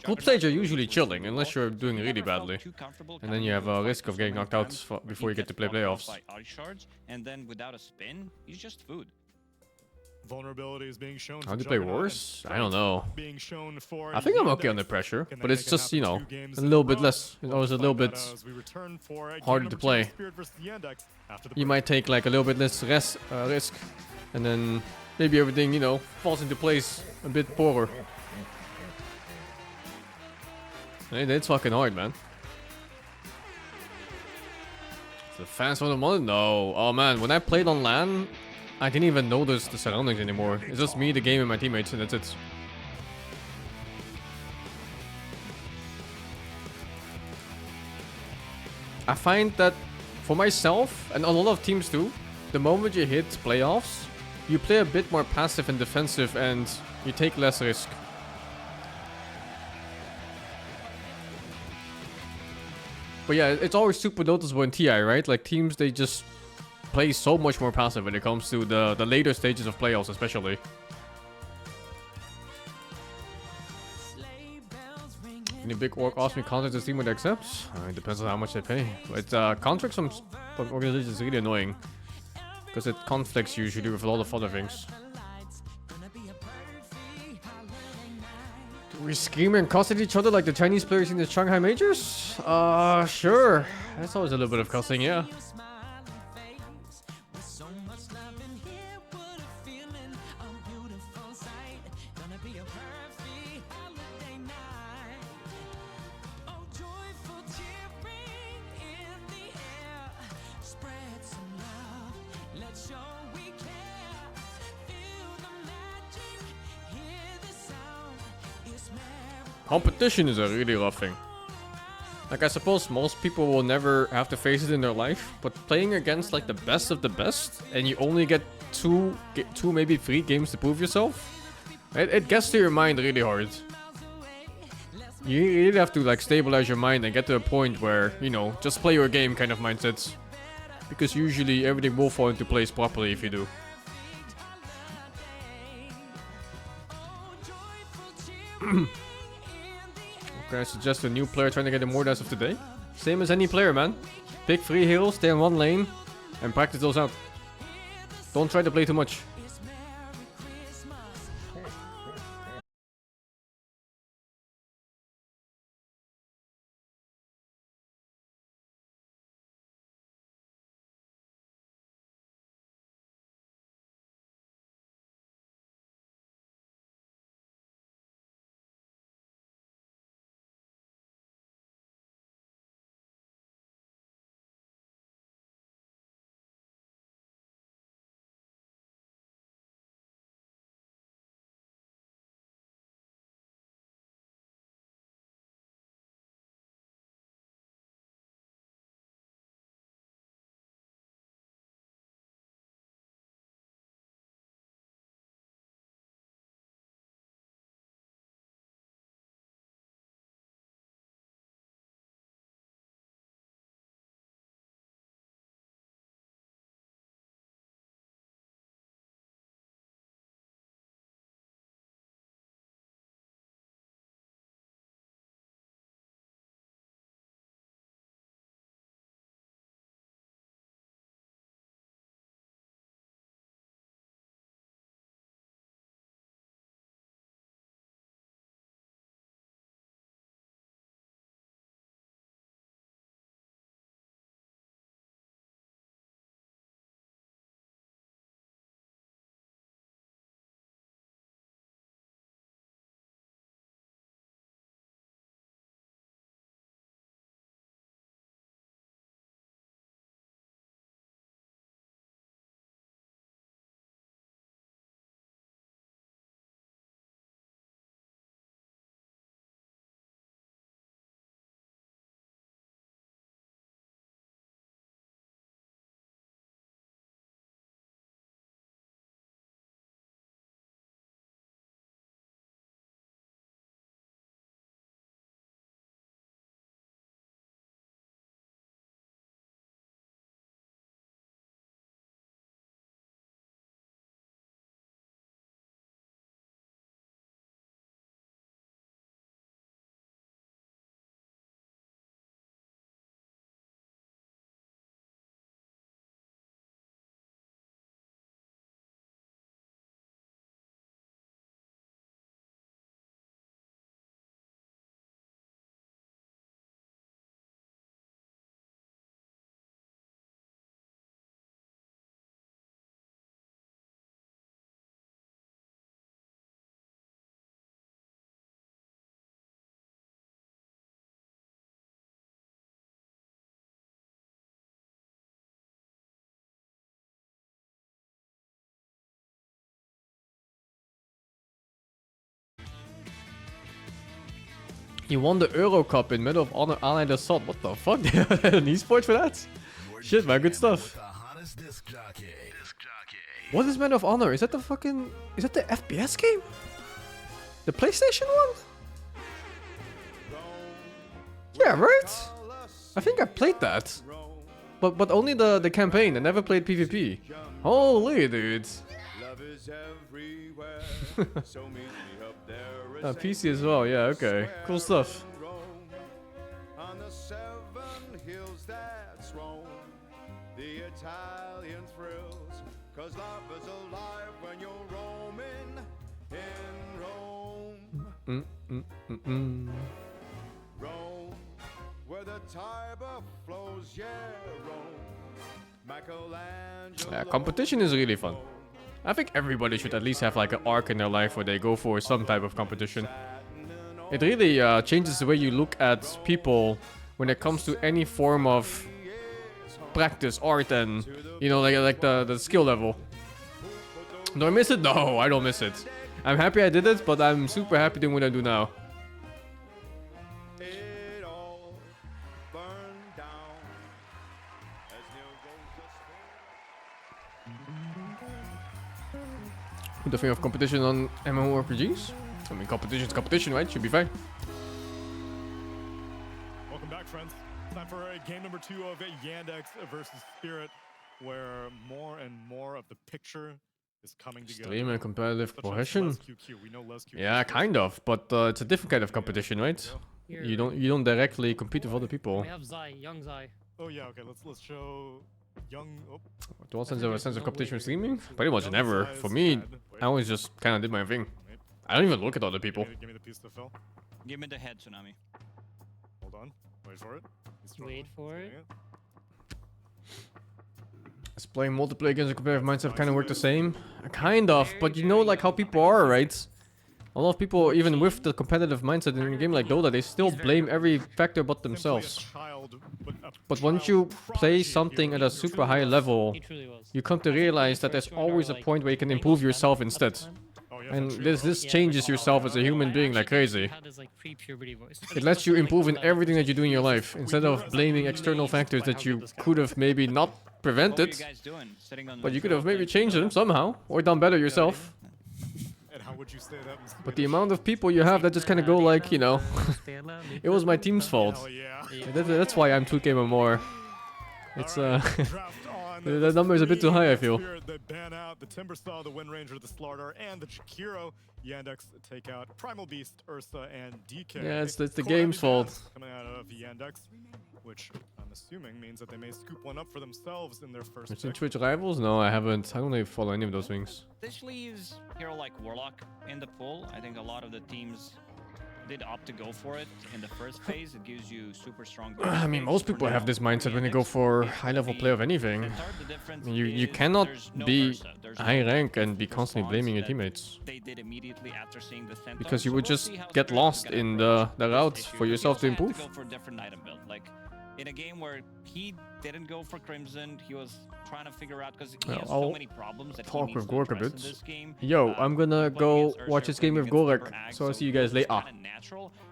Group stage are usually chilling, unless you're doing really badly. And then you have a risk of getting knocked out before you get to play playoffs. And then without a spin, he's just food. Vulnerability is being shown. How do you play worse? I don't know. Being shown for I think I'm okay under pressure, but it's just, you know, a little bit less. It's always a little bit harder to play. You might take like a little bit less risk, and then maybe everything, you know, falls into place a bit poorer. Hey, that's fucking hard, man. The fans from the month? No. Oh man, when I played on LAN, I didn't even notice the surroundings anymore. It's just me, the game, and my teammates, and that's it. I find that for myself, and a lot of teams too, the moment you hit playoffs, you play a bit more passive and defensive, and you take less risk. But yeah, it's always super noticeable in TI, right? Like teams, they just play so much more passive when it comes to the later stages of playoffs, especially. Any big org ask me contracts this team would accept? It depends on how much they pay. But contracts from organizations is really annoying because it conflicts usually with a lot of other things. Do we scream and cuss at each other like the Chinese players in the Shanghai majors? Sure. That's always a little bit of cussing, yeah. Competition is a really rough thing. Like, I suppose most people will never have to face it in their life, but playing against like the best of the best, and you only get two maybe 3 games to prove yourself, it gets to your mind really hard. You really have to like stabilize your mind and get to a point where, you know, just play your game kind of mindset. Because usually everything will fall into place properly if you do. Okay, I suggest a new player trying to get immortal as of today. Same as any player, man. Pick 3 heroes, stay in one lane, and practice those out. Don't try to play too much. He won the Euro Cup in Medal of Honor Allied Assault. What the fuck? They had an esport for that? Shit, man, good stuff. What is Medal of Honor? Is that the fucking... Is that the FPS game? The PlayStation one? Yeah, right? I think I played that. But only the campaign. I never played PvP. Holy dude. PC as well, yeah, okay. Cool stuff. Yeah, competition is really fun. I think everybody should at least have like an arc in their life where they go for some type of competition. It really changes the way you look at people when it comes to any form of practice, art, and you know, like the skill level. Do I miss it? No, I don't miss it. I'm happy I did it, but I'm super happy doing what I do now. What do you think of competition on MMORPGs? I mean, competition's competition, right? Should be fine. Welcome back, friends. Time for game number 2 of Yandex versus Spirit, where more and more of the picture is coming together. Stream and competitive progression. Yeah, kind of, but it's a different kind of competition, right? You don't directly compete with other people. We have Zai, young Zai. Oh yeah, okay. Let's show young. Oh. Do you want a sense of competition with streaming? Pretty much never. For me, I always just kind of did my thing. I don't even look at other people. Give me the piece to fill. Give me the head, Tsunami. Hold on. Wait for it. Wait for it. Does playing multiplayer against a competitive mindset kind of work the same? Kind of, but you know like how people are, right? A lot of people, even with the competitive mindset in a game like Dota, they still blame every factor but themselves. But once you play something at a super high level, you come to realize that there's always a point where you can improve yourself instead. And this changes yourself as a human being like crazy. It lets you improve in everything that you do in your life, instead of blaming external factors that you could have maybe not prevented, but you could have maybe changed them somehow, or done better yourself. But the amount of people you have that just kind of go like, you know, it was my team's fault. That's why I'm 2K or more. It's the number is a bit too high, I feel. The ban out, the Timbersaw, the Wind Ranger, the Slardar, and the Chikiro. Yandex take out Primal Beast, Ursa, and DK. Yeah, it's the game's fault. Coming out of Yandex, which I'm assuming means that they may scoop one up for themselves in their first. It's in Twitch Rivals? No, I haven't. I don't really follow any of those things. This leaves hero like Warlock in the pool. I think a lot of the teams did opt to go for it in the first phase. It gives you super strong. I mean, most people have this mindset when they go for high-level play of anything. You cannot be high rank and be constantly blaming your teammates. Because you would just get lost in the route for yourself to improve. In a game where he didn't go for Crimson, he was trying to figure out, because he has so many problems that he needs to address in this game. Yo, I'm gonna go watch this game with Gorek, so I'll see you guys later.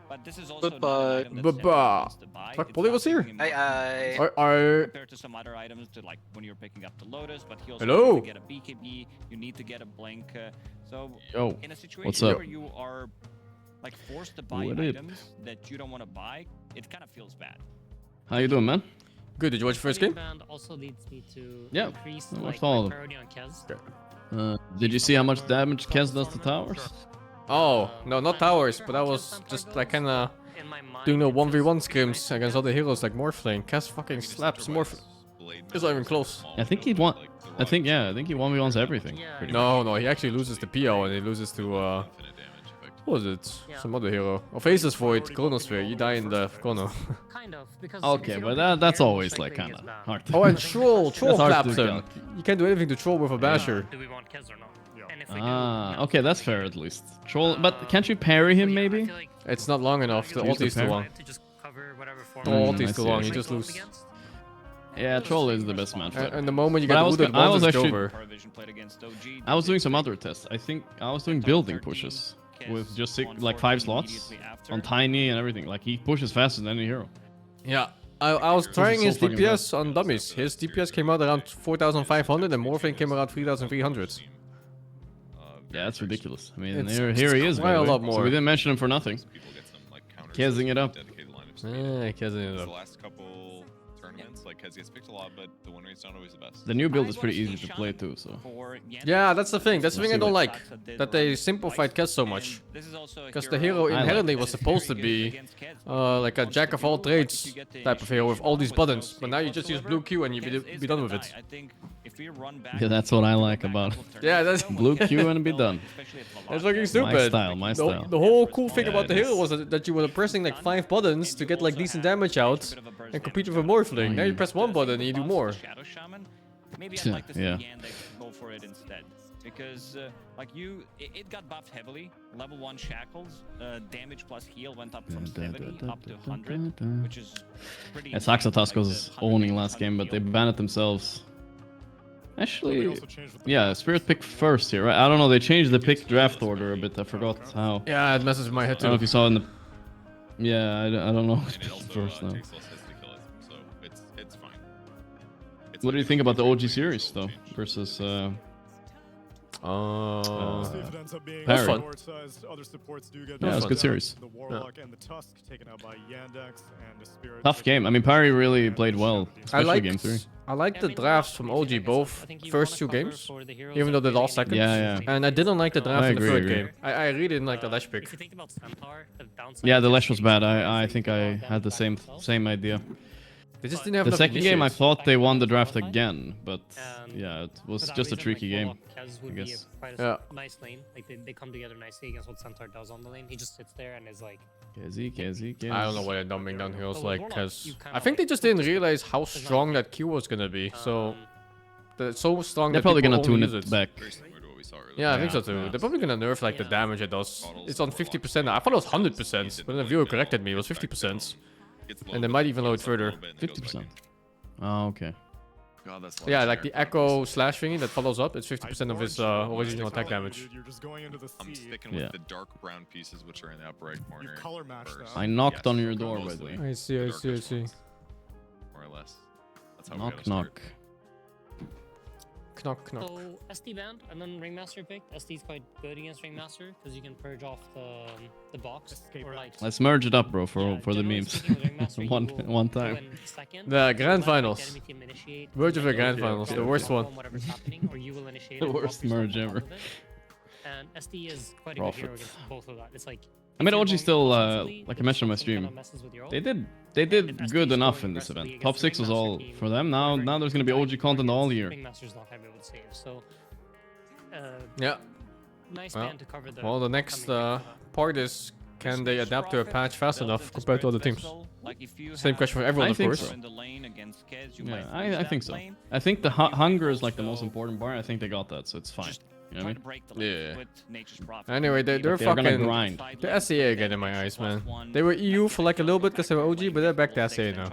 Bye-bye. Fuck, Polly was here. Compared to some other items, to like when you're picking up the Lotus, but he also needs to get a BKB, you need to get a Blink. So in a situation where you are like forced to buy items that you don't want to buy, it kind of feels bad. How you doing, man? Good. Did you watch the first game? Also leads me to yeah, increase I watched like, all my of them. on Kez. Did you see how much damage Kez does to towers? Oh, no, not towers, but I was just like kinda doing the 1v1 scrims against other heroes like Morphlane. Kez fucking slaps Morphlane. It's not even close. I think he won. I think he 1v1s everything. No, he actually loses to PL and he loses to what was it? Some other hero. Oh, Faces Void, Chronosphere. You die in the corner. Kind of, because okay, but that's always like kind of hard to. Oh, and Troll claps him. You can't do anything to Troll with a basher. Do we want Kez or not? And if we do, okay, that's fair at least. Troll, but can't you parry him maybe? Like it's not long enough. The ulti is too long. The ulti is too long. You just lose. Yeah, Troll is the best man for it. And the moment you get wounded once, it's over. I was doing some other tests. I think I was doing building pushes. with just like 5 slots on tiny and everything. Like he pushes faster than any hero. Yeah, I was trying his fucking DPS on dummies. His DPS came out around 4,500 and Morphing came around 3,300. Yeah, that's ridiculous. I mean, It's here he is. quite By the a way. lot more. So we didn't mention him for nothing. Kezzing it up. Kezzing it The up. last couple tournaments, like Kez gets picked a lot, but the win rate's not always the best. The new build is pretty easy to play too, so. Yeah, that's the thing. That's the thing I don't like. That they right? simplified Kez so much. This is also a Because the hero I like inherently Kez. was supposed to be like a jack of all trades type of hero with all these buttons. But now you just use blue Q and you be done with it. I think if we run back Yeah, that's what I like about it. Yeah, that's Blue Q and be done. That's fucking stupid. My style, my style. The whole cool thing Yeah, about the it hero was that you were pressing like 5 buttons to get like decent damage out and compete with a Morphling. Now you press 1 button and you do more. Shadow Shaman. Maybe I'd like to see Yeah. Yandex go for it instead. Because, like it got buffed heavily. Level 1 Shackles, damage plus heal went up from 70 up to 100, which is pretty And Saxatas was owning last game, but they banned it themselves. Actually, yeah, Spirit pick first here, right? I don't know, they changed the pick draft order a bit, I forgot how. Yeah, it messes with my head I don't know if too. you saw in the... Yeah, I don't know who's And it picking also first now. takes less hits to kill it, so it's fine. What do you think about the OG series, though, versus... See if it ends up being Pari. support-sized. Other supports do get Yeah, it's a good series. The Warlock and the Tusk taken out by Yandex and the Spirit. Tough game. I mean, Pari really played well, especially game 3. I like the drafts from OG both first 2 games, even though they lost second. Yeah. And I didn't like the draft I in the agree, third agree. game. I really didn't like the Lash pick. If you think about Centaur, the downside Yeah, the is Lash was that bad. you I can think go I down had the by themselves. same idea. They just didn't have The enough second game, I initiates. thought they won the draft again, but And yeah, it for was that just a reason, tricky like, game, Warlock Kez would I be guess. quite Yeah. a nice lane. Like they come together nicely against what Centaur does on the lane. He just sits there and is like, Kezi. I don't know why they're dumbing down heroes But with like Warlock, Kez. you kinda I think they like- just didn't realize how There's not strong much. that Q was gonna be. So so strong They're that probably people gonna tune only use it back. Very similar to what we saw earlier. Yeah, I think so Yeah, too. yeah. They're probably gonna nerf like the Yeah. damage it does. It's on 50% now. I thought it was 100%, but then the viewer corrected me. It was 50%. And they might even load further. 50%. Oh, okay. God, that's a lot Yeah, of like the generic echo slash thingy that follows up, it's 50% of his original attack damage. You're just going into the I'm sea. sticking Yeah. with the dark brown pieces, which are in the upper right corner. color match first. them. I knocked Yes, on your door, by the mostly way. I see, the I see, I darkest see. ones, more or less. That's how we Knock, gotta start. knock. Knock, knock. so SD banned and then Ringmaster picked. SD's quite good against Ringmaster because you can purge off the box Escape or out. like. Let's merge it up, bro, for Yeah, the generally memes. speaking, with Ringmaster, you one will go time. in second, The you grand let, like, finals. the enemy team initiate, Verge of and the then grand you finals, drop the your worst bomb one. on whatever's happening, or you will initiate The and drop worst yourself merge on top ever. of it. And SD is quite a Profit. good hero against both of that. It's like. I mean, if you're OG going still, offensively, like I but mentioned on my something kinda stream, messes with your ult, they did and good SD's enough going in this aggressively event. Top against 6 was Ringmaster all team, for them. Now wherever there's gonna be OG content all year. Ringmaster's not gonna be able to save. So. Yeah. Nice Well, man to cover the. Well, the next coming wave of that. part is can they adapt to a patch fast Build enough the compared to other Spirit teams? Vessel, like if you Same have question for everyone, I of think course. so. in the lane against Kez, you Yeah, might I freeze think that so. lane. I think the If you hunger is like the also most important part. I think they got that, so it's fine. Just You know try what to break the Yeah. lane with Nature's Prophet. Anyway, they're They're gonna fucking... grind. They're SCA again in my eyes, man. They were EU for like a little bit because they were OG, but they're back to SCA now.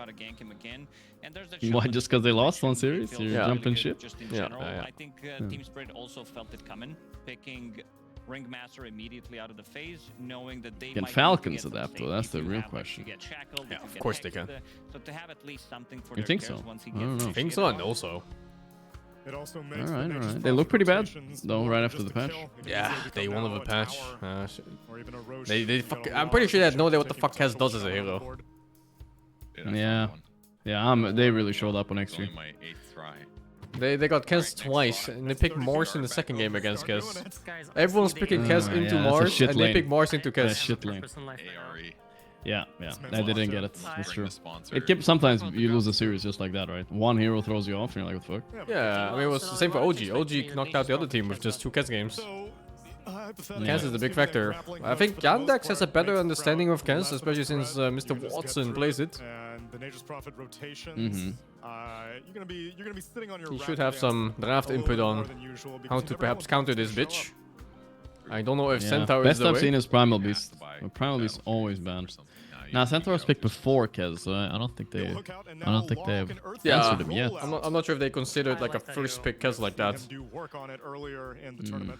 Why, just 'cause they lost one series? You're Yeah. jumping ship? Just in Yeah, general, yeah. I think Team Spirit also felt it coming, picking Ringmaster immediately out of the phase, knowing that they Can might Falcons need to get adapt, some though? That's safety. the If you real have, like, question. you get shackled, Yeah, if you of get course they hexed, can. So to have at least something for You their think cares so? once he I don't gets know. I think initiated so, on. and also. It also makes Alright, the Nature's alright. They look pretty bad, Prophet though, rotations right more after just the to patch. kill. It can Yeah, easily day become one of now a a patch. tower, or even a Roche They who's got fuck, a I'm lot pretty of sure they had no idea what the taking fuck Kez potential does as a shot on the hero. board. Yeah. Yeah, they really showed up on It's only X3. my 8th try. They got Kez twice, and they picked Mars in the second game against Kez. Everyone's picking Kez Yeah, into that's a Mars, shit and they lane. pick Mars into That's Kez. shit lane. ARE. Yeah, I didn't get it. That's true. The sponsor. It keeps sometimes you lose a series just like that, right? One hero throws you off, and you're like, what the fuck? Yeah, I mean, it was the same for OG. OG knocked out the other team with just 2 Kez games. So, hypothetically, Kez is the big factor. I think Yandex has a better understanding of Kez, especially since Mr. Watson plays it. And the Nature's Prophet rotations. You're gonna be sitting on your He rack should have advance some draft a little input bit on more than usual how because to you never perhaps know counter what's this gonna show bitch. up. I don't know if Yeah. Centaur is Best the I've way. seen is Primal Yeah, Beast. to buy But Primal Beast Battle always Force banned. or something. Nah, you Centaur was go picked just- before Kez, so I don't think they. Look out, and I don't now think they have Lock and Earth Yeah. answered him yet. I'm not sure if they considered like a like that first hero. pick Kez like Seen that. him do work on it earlier in the Mm. tournament.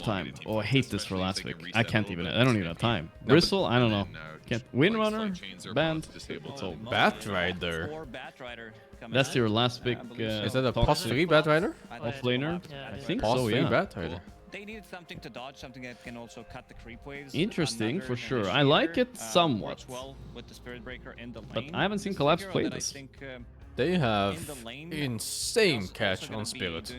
Reserve time. Oh, I hate this for last pick. I can't even. I don't even have time. Bristle, I don't know. Can't. Windrunner, banned. It's all Batrider. That's your last pick. Is that a plus 3 Batrider? Offlaner? I think Plus so, 3 yeah. Batrider. They needed something to dodge, something that can also cut the creep waves. Interesting, for sure. I like it somewhat. Works well with the Spirit Breaker in the lane. But I haven't seen Collapse Hero play that this. I think They have insane catch on Spirit.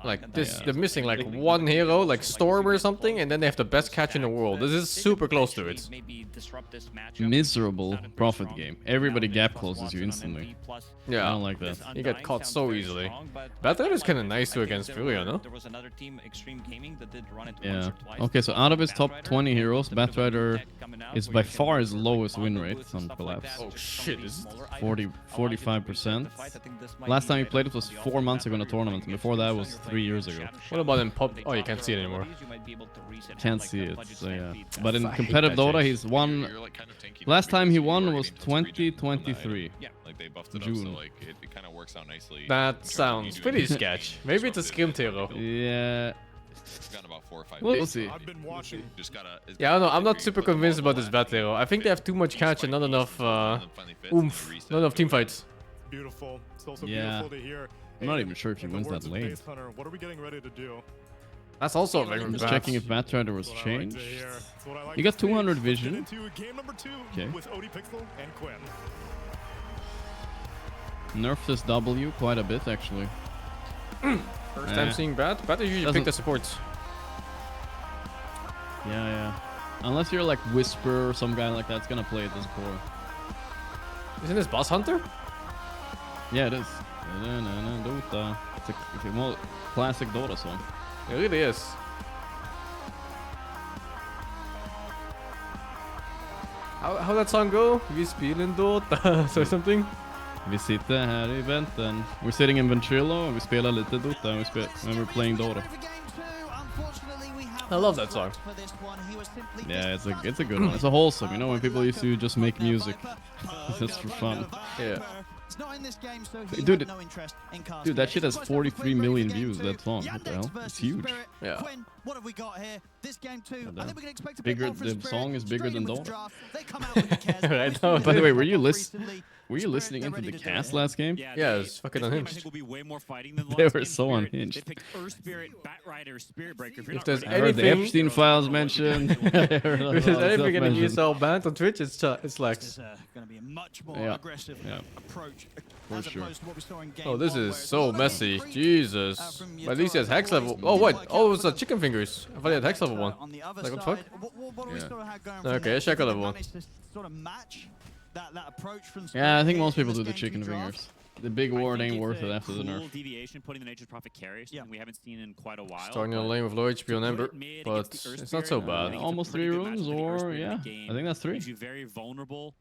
Like this, they're missing like one hero, like Storm or something, and then they have the best catch in the world. This is super close to it. Miserable profit game. Everybody gap closes you instantly. Yeah, I don't like that. You get caught so easily. Batrider is kind of nice too against Furia, no? Yeah. Okay, so out of his top 20 heroes, Batrider is by far his lowest win rate on Collapse. Oh shit, is 45%. Last time he played it was 4 months ago in a tournament, and before that was 3 years ago. What about in pub? Oh, you can't see it anymore. Can't see it, so yeah. But in competitive Dota, he's won. Last time he won was 2023. Like they buffed it up, so like it kind of works out nicely. That sounds pretty sketch. Maybe it's a skimmed hero. Yeah. Got about 4 or 5 We'll see. I've been watching. Yeah, I don't know. I'm not super convinced about this bat hero. I think they have too much catch and not enough oomph, not enough team fights. Beautiful. It's also Yeah. beautiful to hear. I'm not even sure if he In the wins that words of lane. Base Hunter, what are we getting ready to do? That's also very I'm just bad. checking if Batrider was That's what I like changed. to hear. That's what I like You to got 200 see. vision. Let's get into game number 2 Okay. with Odie Pixel and Quinn. Nerfed this W quite a bit, actually. First time seeing Bat. Bat is usually pick the supports. Yeah, yeah. Unless you're like Whisper or some guy like that's gonna play it as core. Isn't this Boss Hunter? Yeah, it is. Dota. It's a more classic Dota song. It really is. How that song go? Vi spelar Dota, so something. Vi sitter här I väntan. We're sitting in Ventrilo and we spelar lite Dota and we're playing Dota. I love that song. Yeah, it's a good one. It's a wholesome, you know, when people used to just make music just for fun. Yeah. Dude, that shit has 43 million views, that song. What the hell? It's huge. Yeah. What have we got here? This game too. I think we can expect a Bigger, bit more from the song is bigger than Dota. They come out with the Kez. Right now. By the way, were you listening into the cast last game? Yeah, it's fucking unhinged. They were so unhinged. If there's I heard the anything, Epstein files mentioned. if there's anything in the ESL banned on Twitch, it's Lex. Going to be a much more Yeah. aggressive Yeah. approach For as sure. opposed to what we saw in game Oh, this one, is where it's so only messy. three, Jesus. from At least he has Yatoro, hex level. always Oh, what? work Oh, out it's a chicken fingers. I thought he had hex level 1. on the other Like, what the side. fuck? What do we Yeah. sort of have going Okay, from there? check out level 1. Managed to sort of match that approach from Yeah, I think Spirit most in people this do the game chicken to draft. fingers. The big ward ain't worth it after the nerf. Deviation, putting the Nature's Prophet carry, something we haven't seen in quite a while. Starting in a lane with low HP on Ember, but it's not so bad. Almost 3 runes, or yeah, I think that's 3. Makes you very vulnerable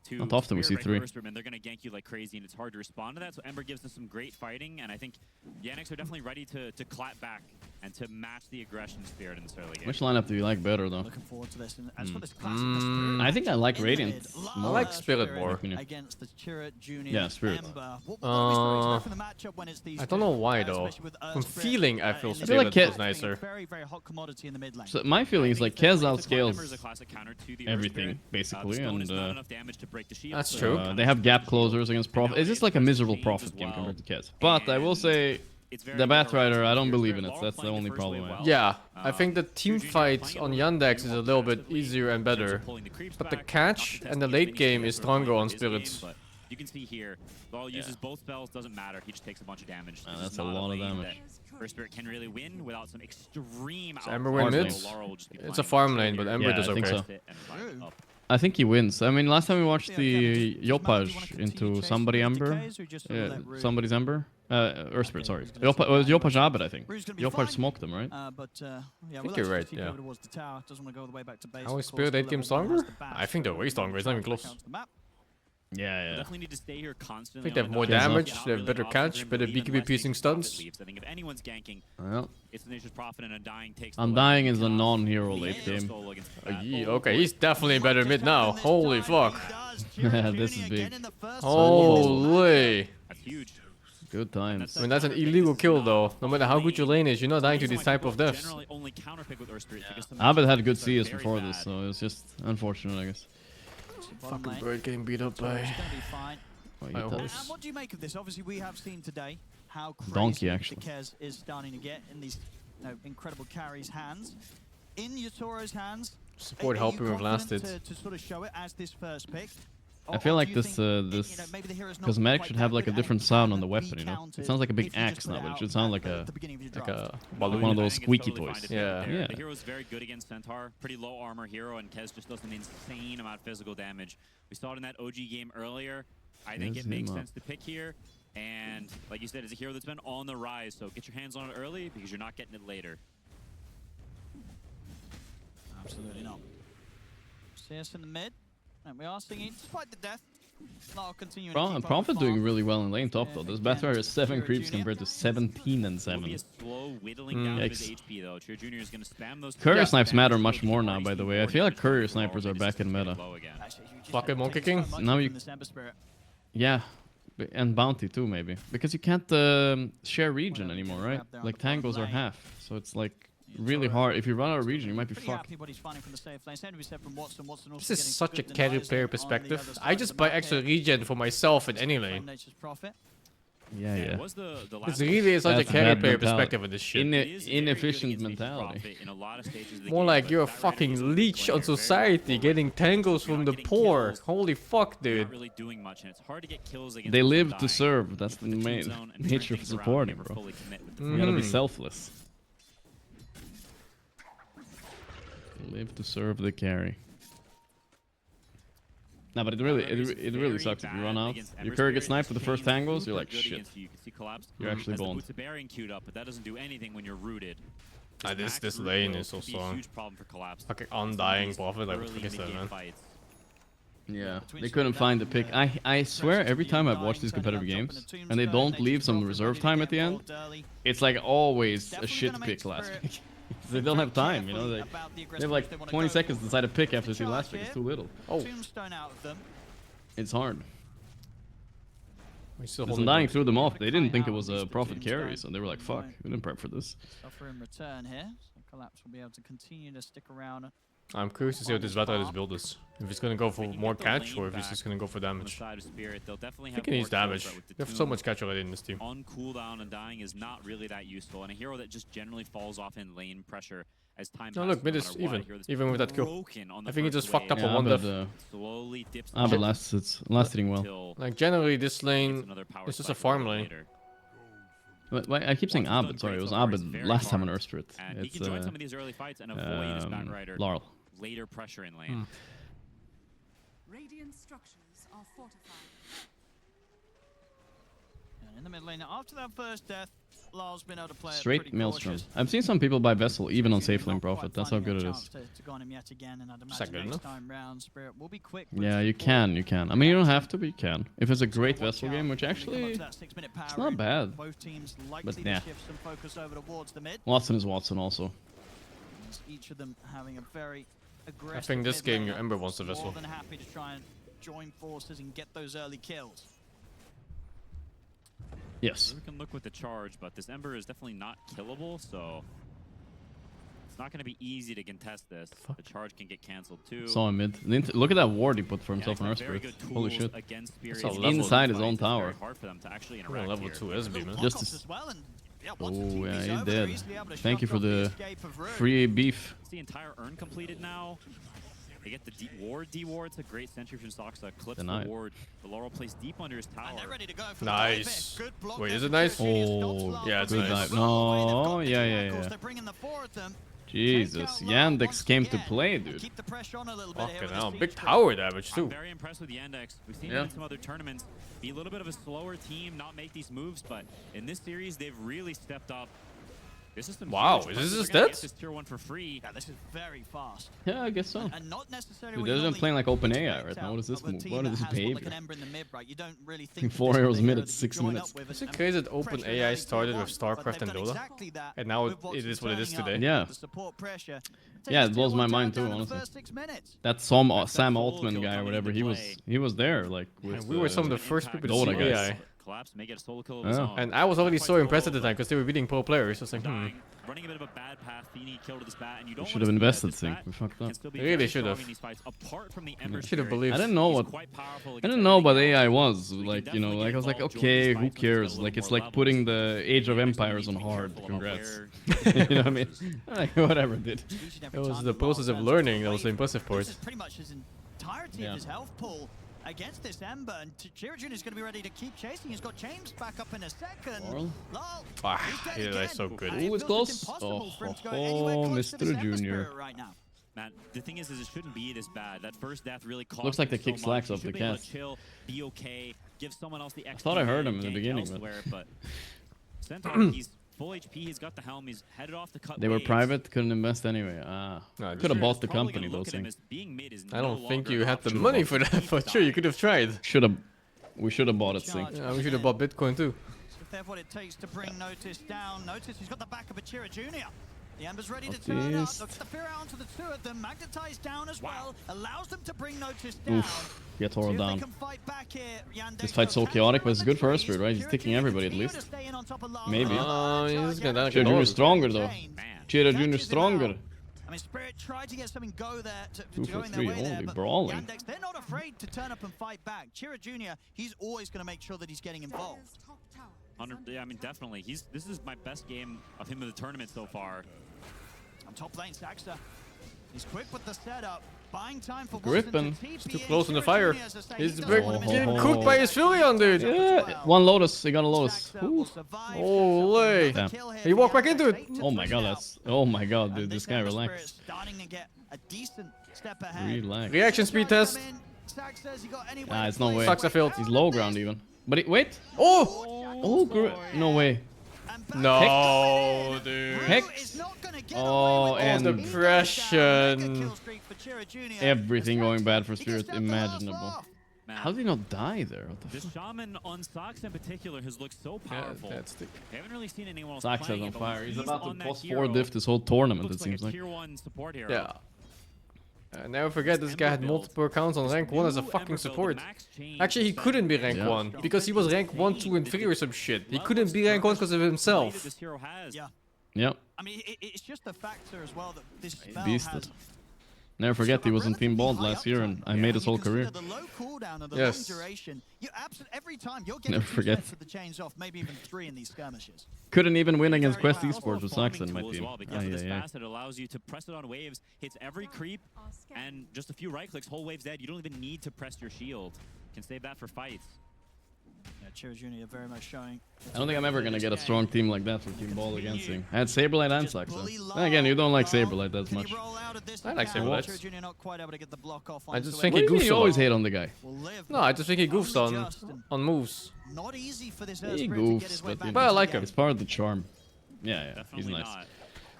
to Not often we see Spirit 3. Breaker Earthspearmen. They're going to gank you like crazy, and it's hard to respond to that. So Ember gives them some great fighting, and I think Yannick's are definitely ready to clap back and to match the aggression Spirit in this early game. Which lineup do you like better, though? Looking forward to this. And as for this classic Spirit, I think I like in the Radiant mid, I more. like Spirit more. against the Chirrut Junior. Yeah, Spirit. Ember. What do we sort of expect from the matchup when it's these I don't two, know why though. especially with From Spirit, feeling, I feel in this Spirit like Ke- is nicer. Very, very hot commodity in the mid lane. So my feeling is like Kez Ember is a outscales classic counter to the everything, Earthspirit. basically, The stone is and not enough damage to break the shield, That's so, true. they have gap closers against Prophet. It's just like a miserable Prophet game compared to Kez. But I will say, the Batrider, I don't believe in it. That's the only problem I have. Yeah, I think the team fight on Yandex is a little bit easier and better. But the catch and the late game is stronger on Spirits. You can see here, Laurel uses both spells, doesn't matter. He just takes a bunch of damage. This that's is a not lot of lane damage. that Earthspirit can really win without some extreme Does Ember win mid? It's a farm lane, but Ember Yeah, does I think okay. so. I think he wins. I mean, last time we watched the Yopaj into somebody Ember, somebody's Ember, Earthspirit, sorry. It was Yopaj Abed, I think. Yopaj smoked them, right? I think you're right, yeah. How is Spirit 8 game stronger? I think they're way stronger, it's not even close. Yeah, Definitely need to stay here I constantly. think they have more damage, they have better catch, better BKB piecing stuns. I think if anyone's ganking, Well, it's the Nature's Prophet and Undying takes the Undying is a non-hero late game. Okay, he's definitely better mid now. Holy fuck. This is big. Holy. That's huge. Good times. I mean, that's an illegal kill though. No matter how good your lane is, you're not dying to these type of deaths. Generally only counterpick with Earthspirit because the Abed had good CS very before bad. this, so it's just unfortunate, I guess. Fucking Bird getting beat up by... And what do you make of this? Obviously, we have seen today how crazy Donkey, actually. the Kez is starting to get in these incredible carries' hands. In Yatoro's hands, Support are helping you with confident lasted. to sort of show it as this first pick? I feel like this cosmetic should have like a different sound on the weapon, you know? It sounds like a big axe now, but it should sound like one of those squeaky toys. Yeah. The hero's very good against Centaur. Pretty low armor hero, and Kez just does an insane amount of physical damage. We saw it in that OG game earlier. I think it makes sense to pick here. And like you said, it's a hero that's been on the rise, so get your hands on it early because you're not getting it later. Absolutely not. CS in the mid, and we are seeing, despite the death, Lyle continuing to keep Prophet up doing really well in lane top though. This Battler has 7 creeps compared to 17 and 7. Slow whittling down of his HP though. Trier Jr. is going to spam those. Courier snipes matter much more now, by the way. I feel like courier snipers are back in meta. Bucket monkey king? Now you... Yeah, and bounty too maybe. Because you can't share region anymore, right? Like tangos are half, so it's like really hard. If you run out of region, you might be fucked. This is such a carry player perspective. I just buy extra regen for myself in any lane. Yeah. It's really such a carry player perspective of this shit. Inefficient mentality. More like you're a fucking leech on society, getting tangles from the poor. Holy fuck, dude. They live to serve. That's the main nature of supporting, bro. You gotta be selfless. Live to serve the carry. No, but it really sucks if you run out. Your courier gets sniped for the first tangles, you're like, shit. You're actually boned. But that doesn't do anything when you're rooted. This lane is so strong. Fucking undying Prophet, like, what is that, man? Yeah, they couldn't find the pick. I swear every time I've watched these competitive games, and they don't leave some reserve time at the end, it's like always a shit pick last pick. They don't have time, you know. They have like 20 seconds to decide a pick after the last pick. It's too little. Oh, it's hard. We're still dying threw them off. They didn't think it was a Prophet carry, so they were like, "Fuck, we didn't prep for this." Suffer in return here. So Collapse will be able to continue to stick around. I'm curious to see what this Vatra's build is. If it's gonna go for more catch or if it's just gonna go for damage. I think it needs damage. We have so much catch already in this team. On cooldown and dying is not really that useful, and a hero that just generally falls off in lane pressure as time passes. No, look, mid is even with that kill. I think he just fucked up on one death. But it's lasting well. Like generally, this lane is just a farm lane. But I keep saying Abed. Sorry, it was Abed last time on Earth Spirit. It's Laurel. Later pressure in lane. Radiant structures are fortified. And in the mid lane, after that first death, Lar's been able to play straight Maelstrom. I've seen some people buy Vessel even on safe lane Prophet. That's how good it is. Yeah, you can. I mean, you don't have to, but you can. If it's a great Vessel game, which actually it's not bad. But yeah, Watson is Watson also. Each of them having a very aggressive. I think this game your Ember wants the Vessel. More than happy to try and join forces and get those early kills. Yes. We can look with the charge, but this Ember is definitely not killable, so it's not going to be easy to contest this. The charge can get cancelled too. Saw him mid. Look at that ward he put for himself on Earth Spirit. Holy shit. It's inside his own tower. Level 2 SB, man. Just oh yeah, he did. Thank you for the free beef. It's the entire urn completed now. They get the D-ward. It's a great sentry from Soxa. Clips the ward. The Laurel plays deep under his tower. Nice. Wait, is it nice? Oh, yeah, it's good nice. dive. No, yeah. Jesus, Yandex came to play, dude. Fucking hell, big tower damage too. I'm very impressed with Yandex. We've seen him in some other tournaments be a little bit of a slower team, not make these moves, but in this series, they've really stepped up. This is wow, is this his stats? This tier 1 for free. Yeah, this is very fast. Yeah, I guess so. And not necessarily. Dude, they're even playing like open AI right now. What is this move? What is this behavior? Like you don't really think 4 arrows mid at 6 minutes. Is it crazy that open AI started with StarCraft and Dota? And now it is what it is today? Yeah. Yeah, it blows my mind too, honestly. That Sam Altman guy or whatever, he was there like with we were some of the first people to see AI. Collapse, may get a solo kill of his own. And I was already so impressed at the time because they were beating pro players. So it's like, running a bit of a bad path. Feeny killed this bat, and you don't should have invested Sing. We fucked up. Really should have. Should have believed. I didn't know what AI was. Like, you know, like I was like, okay, who cares? Like it's like putting the Age of Empires on hard. Congrats. You know what I mean? Like, whatever, dude. It was the process of learning that was the impressive part. This is pretty much his entirety of his health pool. against this Ember, and Chira Jr. is going to be ready to keep chasing. He's got James back up in a second. Yeah, that's so good. Ooh, it's close. Oh, Mr. Junior. Right now. Man, the thing is it shouldn't be this bad. That first death really cost Looks like him the kick so slacks much. off He the should be able cast. to chill, be okay, give someone else the XP. I thought I heard him in the gank beginning, elsewhere, but Centaur, he's full HP, he's got the helm, he's headed off the cut they were waves. private, couldn't invest anyway. Could have bought the company though. I don't think you had the money for that, but sure, you could have tried. We should have bought it, Sing. Yeah, we should have bought Bitcoin too. If that's what it takes to bring Notice down. Notice he's got the back of a Chira Jr. The Ember's ready to turn up. Looks the fear out onto the two of them. Magnetized down as well. Allows them to bring Notice down. Oof. Get Toro down. Fight back here. This fight's so chaotic, but it's good for Earthspirit, right? He's taking everybody at least. Maybe. He's gonna Chira Jr. stronger though. Chira Jr. stronger. I mean, Spirit tried to get something go there to 2 go for in 3, their way there, holy but brawling. Yandex, they're not afraid to turn up and fight back. Chira Jr., he's always going to make sure that he's getting involved. Yeah, I mean, definitely. This is my best game of him in the tournament so far. On top lane, Saxa. He's quick with the setup. Buying time for Gripping. He's too close in the fire. He's getting cooked by his Furion, dude. Yeah, one Lotus. He got a Lotus. Holy. Damn. He walked back into it. Oh my god, oh my god, dude. This guy relax. Starting to get a decent step ahead. Relax. Reaction speed test. Ah, it's no way. Saxa failed. He's low ground even. But wait. Oh! No way. No, dude. Hex. Oh, and depression. Everything going bad for Spirit imaginable. How did he not die there? What the This shaman on Sox in particular has looked so powerful. That's the... I haven't really seen anyone else Sox is playing on it, but fire. when He's about to on that plus 4 hero, diff this whole tournament, looks it seems a like. tier 1 support hero. Yeah. Never forget this guy had multiple accounts on rank 1 as a fucking support. Actually, he couldn't be rank 1 because he was rank 1, 2, and 3 or some shit. He couldn't be rank 1 because of himself. Yeah. Yep. I mean, it's just a factor as well that this spell Beasted. has. Never forget he was in Team Bald last year and I made his whole career. The low cooldown and the Yes. long duration, you absolutely every time you're getting Never forget. for the chains off, maybe even 3 in these skirmishes. Couldn't even win against Quest Esports with Sox in my team. Because of this fast, it allows you to press it on waves, hits every creep, and just a few right clicks, whole wave's dead. You don't even need to press your shield. You can save that for fights. Yeah, Chira Jr. very much showing. I don't think I'm ever gonna get a strong team like that for Team Ball against him. I had Saberlight and Sox. Then again, you don't like Saberlight that much. I like Saberlight. I just think What he do you mean goofs you a always lot. hate on the guy? No, I just think he goofs on moves. Not easy for this He goofs, but, you know, But I like him. It's part of the charm. Yeah, he's Definitely nice. not.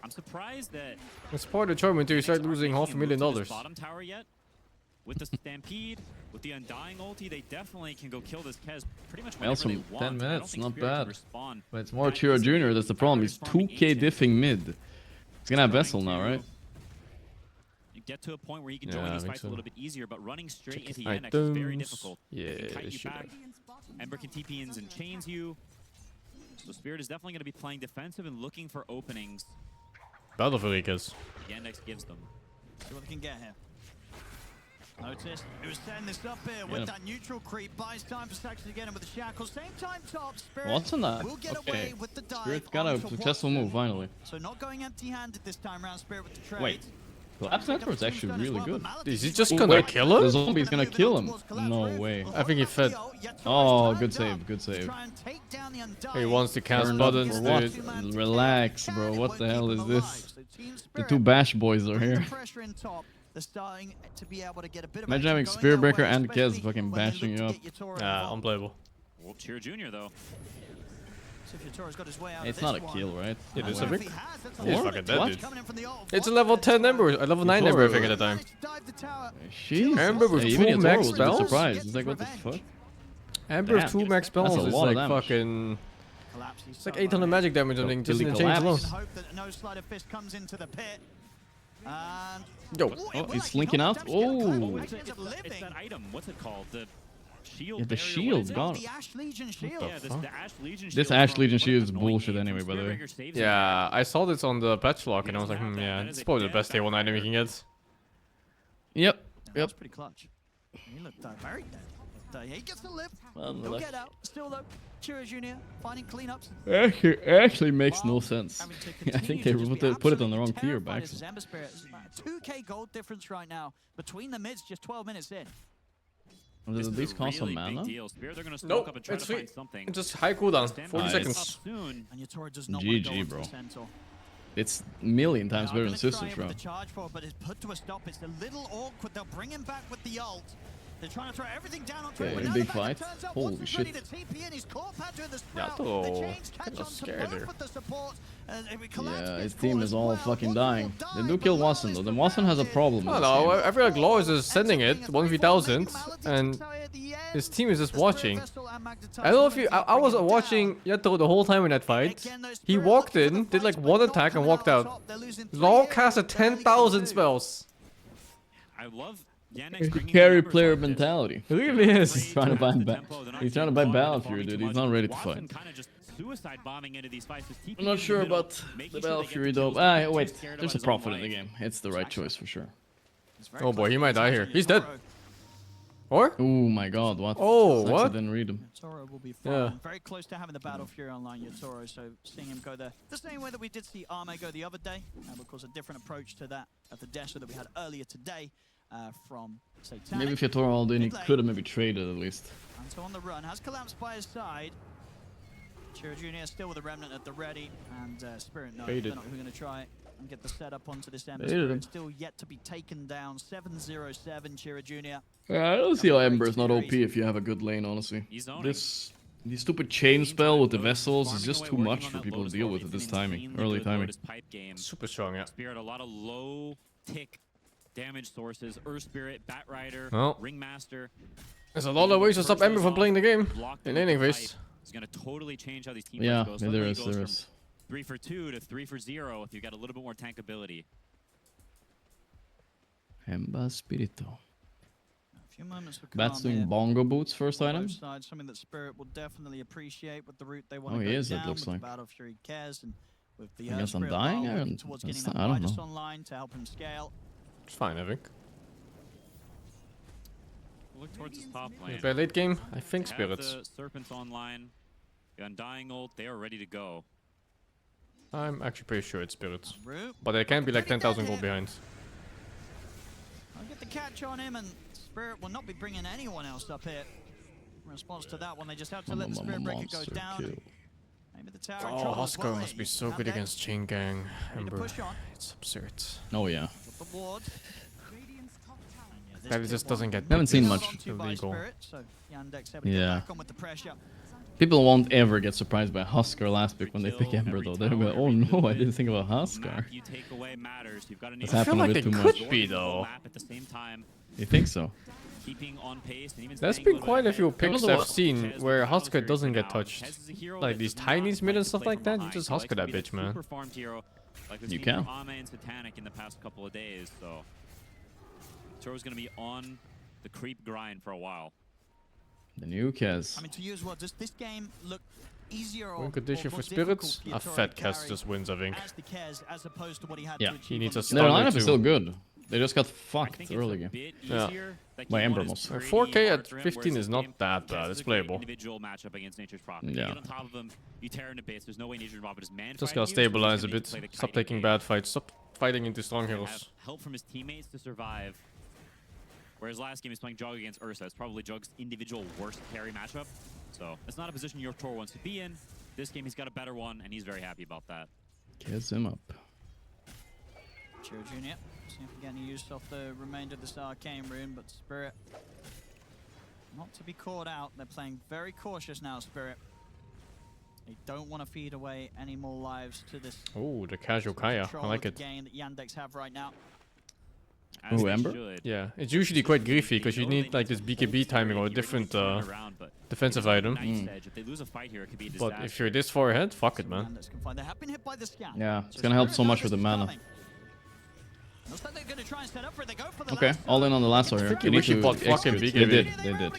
I'm surprised that It's part of the charm until you start losing $500,000. bottom tower yet. With the Stampede, with the Undying ulti, they definitely can go kill this Kez pretty much whenever Also, they want. 10 I don't minutes, think not Spirit can bad. respond But it's more that Chiro easily. Jr. That's the problem. He's 2k diffing mid. He's gonna have Vessel now, right? You get to a point where you can Yeah, join I these think fights so. a little bit easier, but running straight into Check Yandex is very items. difficult. Yeah, He can kite you sure. back. Ember can TP-ins and chains you. So Spirit is definitely going to be playing defensive and looking for openings. Battle for Rikas. Yandex gives them. See what they can get here. Notice who's setting this up here with that neutral creep. Buys time for Saxon to get him with the shackles. Same time top. Spirit What's on that? will get Okay. away with the dive. Spirit got a onto successful Watson. move finally. So not going empty-handed this time round. Spirit with the trade. Wait. Collapse Network's actually really good. Is he just Oh, gonna wait, kill The him? zombie's gonna kill him. No way. I think he fed. Oh, good save, good save. He wants to cast Turn up buttons, for what? dude. Relax, bro. What the hell is this? The 2 bash boys are here. They're starting to be able to get a bit of Imagine having action going their Spearbreaker way, and Kez especially fucking when they bashing look you to up. get your Tora Yeah, involved. unplayable. Well, Cheer Jr. though. So if your Tora's got his way out It's of not this a one, kill, right? It is No a way. Vic. that's He's a fucking dead, What? dude. coming in from the ult. It's a level 10 Ember, a level 9 Ember, I think, at the time. Dive the tower. Jeez. Ember with Even 2 Yatoro max was a bit spells? surprised. It's like, what the fuck? Ember with Damn. 2 max spells That's a is lot of like damage. fucking... Collapse, he's It's like so 800 low. magic damage, I think, just in the chains alone. And hope that no sleight of fist comes into the pit. And Yo. Oh, he's slinking out. Oh. It's that item. What's it called? The shield. Yeah, the barrier, shield, what is it? God. the Ash Legion shield. Yeah, this, the Ash Legion This shield Ash from Legion one of shield the is annoying bullshit games anyway, from by the way. Spearbreaker saves him. Yeah, I saw this on the patch log and I was like, yeah, it's probably the best tier 1 item you can get. Yep. That's pretty clutch. He looked very dead. But, he gets to live. He'll get out. Still though, Chiro Jr. finding cleanups. Actually makes no sense. I think they put it on the wrong tier back. This is Ember Spirit. 2k gold difference right now between the mids, just 12 minutes in. Does it at least cost some mana? Nope, it's free. It's just high cooldown, 40 seconds. GG, bro. It's a million times better than Sister Shroud. But it's put to a stop. It's a little awkward. They'll bring him back with the ult. They're trying to throw everything down onto Okay, a big fight. Holy shit. Yato, I was scared there. Yeah, his team is all fucking dying. They do kill Watson though. Then Watson has a problem. I don't know, I feel like Law is just sending it 1v1000 and his team is just watching. I don't know if you. I was watching Yato the whole time in that fight. He walked in, did like one attack and walked out. Law casted 10,000 spells. I love Carry player mentality. It really is. He's trying to buy he's trying to buy Battle Fury, dude. He's not ready to fight. I'm not sure about the Battle Fury though. Ah, wait. There's a profit in the game. It's the right choice for sure. Oh boy, he might die here. He's dead. Or? Oh my god, what? Oh, Sucks what? I didn't read him. Yatoro will be fine. Yeah. Very close to having the Battle Fury online, Yatoro, so seeing him go there the same way that we did see Arme go the other day, of course a different approach to that of the Desher that we had earlier today from Satanic. Maybe if Yatoro all in, he could have maybe traded at least. And so on the run, has collapsed by his side. Chiro Jr. still with a remnant at the ready, and Spirit no, they're not going to try and get the setup onto this Ember. Spirit still yet to be taken down. 7-0-7, Chiro Jr. Yeah, I don't see how Ember is not OP if you have a good lane, honestly. This stupid chain spell with the vessels is just too much for people to deal with at this timing, early timing. Super strong, yeah. Spirit, a lot of low tick damage sources. Earth Spirit, Bat Rider, well, Ringmaster. There's a lot of ways to stop Ember from playing the game. In any case. It's going to totally change how these teams go. Yeah, there is. 3 for 2 to 3 for 0 if you got a little bit more tank ability. Ember Spirito. Moments Bat's doing bongo boots first item. Side, something that Spirit will definitely appreciate with the route they want to go he is, down, it looks like. Battle Fury cares, and with the I guess I'm dying? I don't know. Online to help him scale. It's fine, I think. Look towards his top lane. By late game, I think Spirits. The Serpents online, the Undying ult, they are ready to go. I'm actually pretty sure it's Spirits. But they can be like 10,000 gold behind. I'll get the catch on him, and Spirit will not be bringing anyone else up here. In response to that one, they just have to let the Spirit Breaker go down. Maybe the tower oh, Husker must be so good against Chain Gang. Ember. It's absurd. Oh yeah. That just doesn't get. I haven't seen much. Illegal. Yeah. People won't ever get surprised by Husker last pick when they pick Ember though. They'll be like, oh no, I didn't think about Husker. That's I feel happened like a bit they too could much. be though. You think so? There's been quite a few picks I've seen where Husker doesn't get touched. Like these tiny mid and stuff like that, you just Husker that bitch, man. You can. And Satanic in the past couple of days, so Toro's gonna be on the creep grind for a while. The new Kez. I mean, to use what does this game look easier or One condition or for more Spirits, difficult a fat cast just wins, I think. as the Kez, as opposed to what he had Yeah, to he needs a their standard lineup too. is still good. They just got fucked early game. Yeah. By Ember most. 4K at 15 is not that bad. It's playable. Individual matchup against Nature's Prophet. Yeah. You get on top of him, you tear into bits. There's no way Nature's Prophet is man. Just gotta stabilize a bit. Stop taking bad fights. Stop fighting into strong heroes. Help from his teammates to survive. Whereas last game he's playing Jog against Ursa. It's probably Jog's individual worst carry matchup. So it's not a position your Tor wants to be in. This game he's got a better one, and he's very happy about that. Kez him up. Chiro Jr. See if we get any use off the remainder of this arcane rune, but Spirit not to be caught out. They're playing very cautious now, Spirit. They don't want to feed away any more lives to this. Oh, the casual Kaya. I like it. Game that Yandex have right now. Who, Ember? Yeah, it's usually quite griefy because you need like this BKB timing or a different defensive item. But if you're this far ahead, fuck it, man. Yeah, it's gonna help so much with the mana. Okay, all in on the last one here. He wish he bought fucking BKB. They did.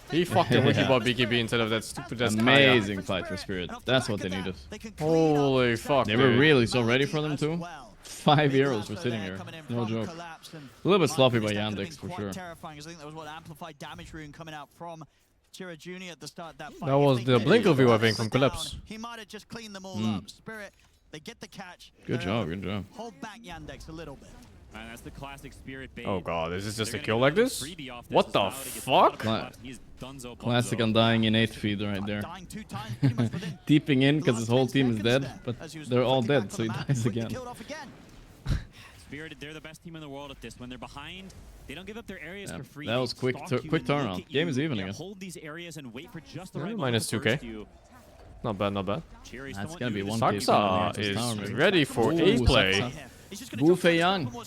He fucking wish he bought BKB instead of that stupid ass Amazing fight for Spirit. That's what they needed. Holy fuck. They were really so ready for them too. 5 heroes were sitting here. No joke. A little bit sloppy by Yandex for sure. Terrifying. I think that was what amplified damage rune coming out from Chiro Jr. at the start of that fight. That was the Blinker view, I think, from Collapse. He might have just cleaned them all up. Spirit, they get the catch. Good job, good job. Hold back Yandex a little bit. Man, that's the classic spirit bait. Oh god, is this just a kill like this? What the fuck? Classic undying innate feed right there. Deeping in because his whole team is dead, but they're all dead, so he dies again. Spirit, they're the best team in the world at this. When they're behind, they don't give up their areas for free. That was quick turnaround. Game is even again. Hold these areas and wait for just the right minus 2k. Not bad, not bad. That's gonna be one. Saksa is ready for a play. Wu Fei Yang. Yeah.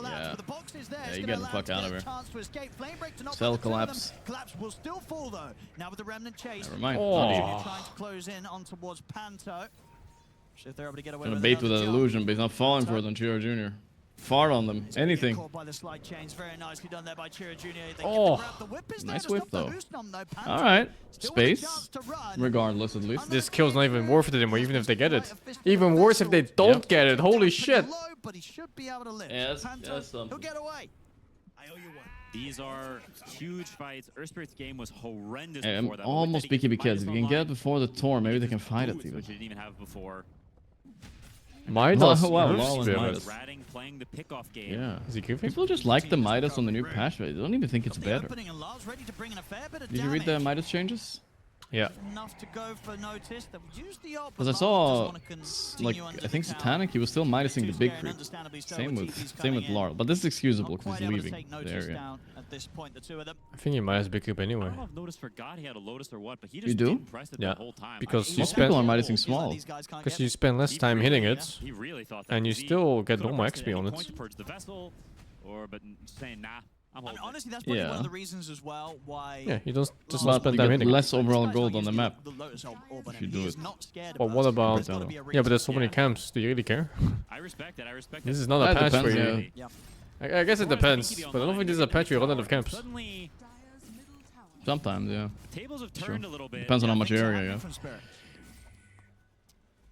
Yeah, you get the fuck out of here. Cell collapse. Collapse will still fall though. Now with the remnant chase. Never mind. Trying to close in on towards Panto. If they're able to get away Gonna with bait with an illusion, but he's not falling for it on Chiro Jr. Far on them. Anything. Oh, nice whip though. Alright. Space. Regardless, at least. This kill's not even worth it anymore, even if they get it. Even worse if they don't get it. Holy shit. Yes, that's something. These are huge fights. Earthspirit's game was horrendous Hey, before that. almost picky because if you can get it before the tour, maybe they can fight it even. Which they didn't even have before. Midas. Wow, Midas. Playing the pickoff game. Yeah. Is he goofy? People just like the Midas on the new patch, but they don't even think it's better. Did you read the Midas changes? Yeah. Because I saw, like, I think Satanic, he was still Midasing the big creep. Same with Laurel, but this is excusable because he's leaving the area. I think he Midas big creep anyway. I don't know if Lotus forgot he had a Lotus or what, but he You just do? didn't press it the whole time. Because you Most spend people are Midasing small. because you spend less time hitting it, He really thought that and you was still get could've normal pressed XP on any it. point to purge the vessel, but saying nah. I'm holding it. Honestly, that's probably Yeah. one of the reasons as well why. Yeah, you don't just But spend you time get hitting it. less overall gold on the map if you do it. But what about? Yeah, but there's so many camps. Do you really care? I respect that. I respect This that. is not a That patch for depends, you. I guess it depends, but I don't think this is a patch where you run out of camps. Suddenly, Sometimes, yeah. tables have Sure. turned a little bit. Depends on how much area you have.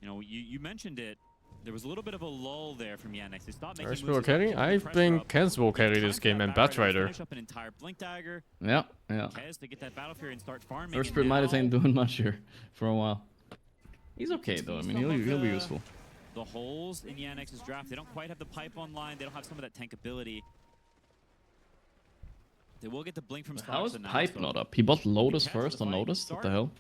You know, you mentioned it. There was a little bit of a lull there from Yannick. They stopped making First moves. will carry? I think Kens will carry this game and Batrider. Finish up an entire Blink Dagger. Yeah, yeah. Kez to get that Battle Fury and start farming. First and Spirit Midas now ain't doing much here for a while. He's okay though, I mean, he'll be useful. The holes in Yannick's draft, they don't quite have the pipe online. They don't have some of that tankability. They will get the blink from How is Starks. Pipe not up? He bought Lotus first on Lotus? What the hell?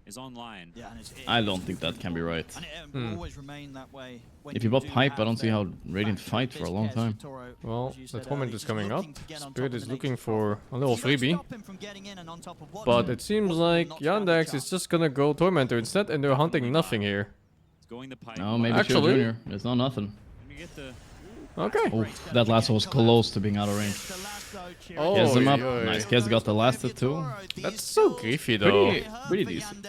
Is online. Yeah, and it's, I don't think that can be right. And it will always remain that way. When If you bought do Pipe, I have don't see how them Radiant back fight to for a this long Kez time. Toro, Well, as you the said tournament earlier, is he's coming up. looking to get on Spirit top is of the looking next for a little You don't freebie. stop him from getting in and on top of But Watson. it seems Watson like not stand a Yandex chance. is just gonna go Tormentor instead, and they're hunting nothing here. It's going the pipe. No, maybe Actually- Shield Jr. It's not nothing. Let me get the Okay. Oh, that lasso was close to being out of range. Oh, Kez him up. yeah. Nice. Kez got the lasted too. That's so griefy though. Pretty decent.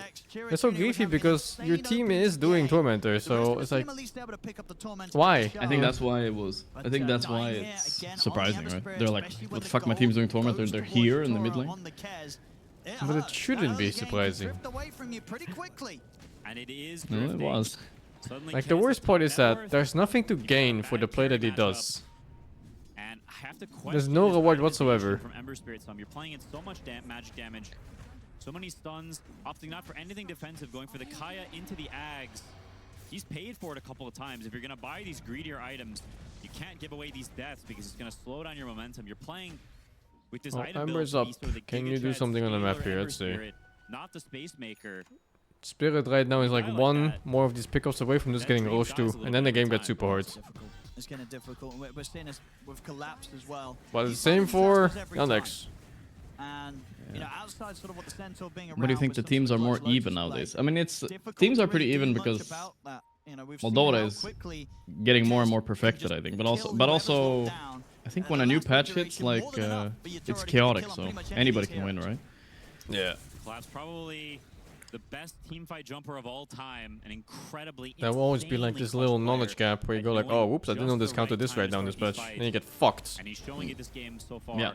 It's so griefy because your team is doing Tormentor, so it's like, why? I think that's why it was. I think that's why it's surprising, right? They're like, what the fuck, my team's doing Tormentor, they're here in the mid lane? But it shouldn't be surprising. and it is No, it drifting. was. Suddenly Like the Kez worst is part is that better. there's nothing to gain for the play that he Matchup. does. And I have to There's question no this reward optimization whatsoever. From Ember Spirit Sum. You're playing in so much magic damage, so many stuns, opting not for anything defensive, going for the Kaya into the Ags. He's paid for it a couple of times. If you're gonna buy these greedier items, you can't give away these deaths because it's gonna slow down your momentum. You're playing with this Oh, item build Ember's to up. be sort of the Can Giga you do Tread something on the map scalar here? Ember Let's see. Spirit, not the Space Maker. Spirit right now is like I like one that. more of these pickups away from just getting That roached too, dies a little and then the bit game over gets time. super hard. It's kind of difficult. We're seeing this with collapse as well. But the He's same finding for transfers every time. Yandex. And you know, outside sort of what the Centaur being What do you around think with the some teams sort are of more close even lotus nowadays? play. I mean, it's Difficult teams to are pretty really do even much because about that. You know, we've Moldova seen how is quickly getting more and Kez more can perfected, just I think. kill whoever's low down. I think And when the a new last patch victory hits, can like, more than enough, but you're it's theoretically chaotic, kill on so pretty much any of anybody these can win, heroes. right? Yeah. Collapse probably the best teamfight jumper of all time, and incredibly. There will always be like this little knowledge gap where you go like, oh, whoops, I didn't know this counted this right now in this patch. Then you get fucked. And he's showing it this game so far. Yeah.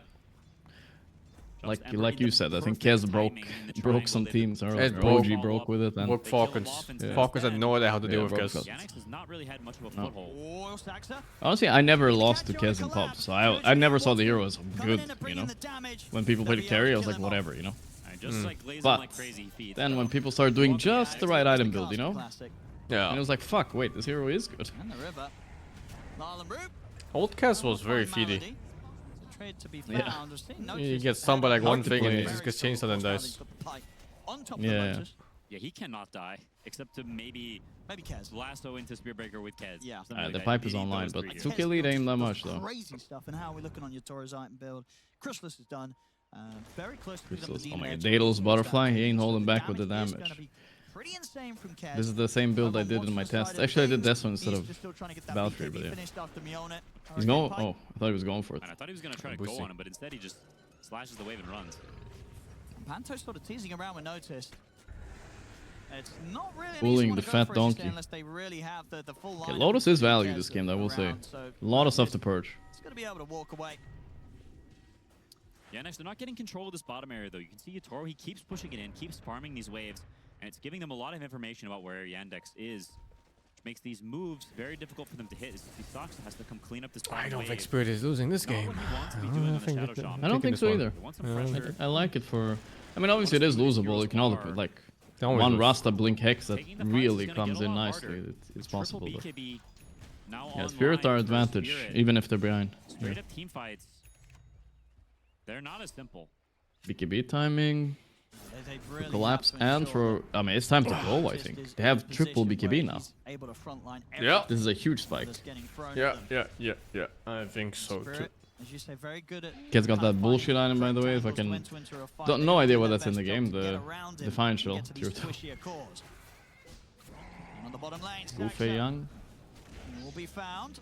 Just Ember Like in you the said, I think perfect Kez broke timing in the some triangle. They teams earlier. It broke- OG broke with it, and Broke Falcons. Yeah. Falcons had no idea how to Yeah, deal with broke Kez. Falcons. Yannick has not really had much of a No. foothold. honestly, I never lost to Kez in pubs, so I never saw the hero as good, you know? When people played carry, I was like, whatever, you know? And just like glazing But like crazy, he feeds. then when people started doing just the right item build, you know? Classic. Yeah. And it was like, fuck, wait, this hero is good. And the river. Marlon Root. Old Cass was very feedy. Yeah. He gets stunned by like one thing and he just gets changed and then dies. Yeah. Yeah, he cannot die, except to maybe Kez. Lasso into Spearbreaker with Kez. Yeah. The pipe is online, but 2k lead ain't that much though. Crazy stuff. And how are we looking on your Toro's item build? Chrysalis is done. Very close to picking up the Oh my Demon god, Edge. Daedalus Butterfly, he ain't holding back with the Damage is damage. gonna be pretty insane from Kez. This is the same build I did in my test. Actually, I did this one instead of He's still trying to get that Valkyrie, BKB but yeah. finished after Mjolnir. He's going. Oh, I thought he was going for it. And I thought he was going to try to go on him, but instead he just slashes the wave and runs. Panto's sort of teasing around with Notice. It's not really an Fooling easy one the to go fat for, as you say, donkey. unless they really have the full Okay, lineup Lotus of is value Kez this game, I will say. around, so A lot of stuff to purge. He's going to be able to walk away. Yeah, next, they're not getting control of this bottom area, though. You can see Yatoro, he keeps pushing it in, keeps farming these waves, and it's giving them a lot of information about where Yandex is, which makes these moves very difficult for them to hit. Sox has to come clean up this bottom I don't wave. think Spirit is losing this game. I don't think so either. I like it for... I mean, obviously it is losable. You can all like one Rasta Blink Hex that really comes in nicely. It's possible. But yeah, Spirit are advantage, even if they're behind. Straight up team fights, they're not as simple. BKB timing, for collapse, and for... I mean, it's time to go, I think. They have triple BKB now. Yeah. This is a huge spike. Yeah. I think so too. As you say, very good at Kid's got that bullshit item, by the way, if I can... No idea what that's in the game, the Defiant Shell. Tier 2. Wu Fei Yang. Will be found.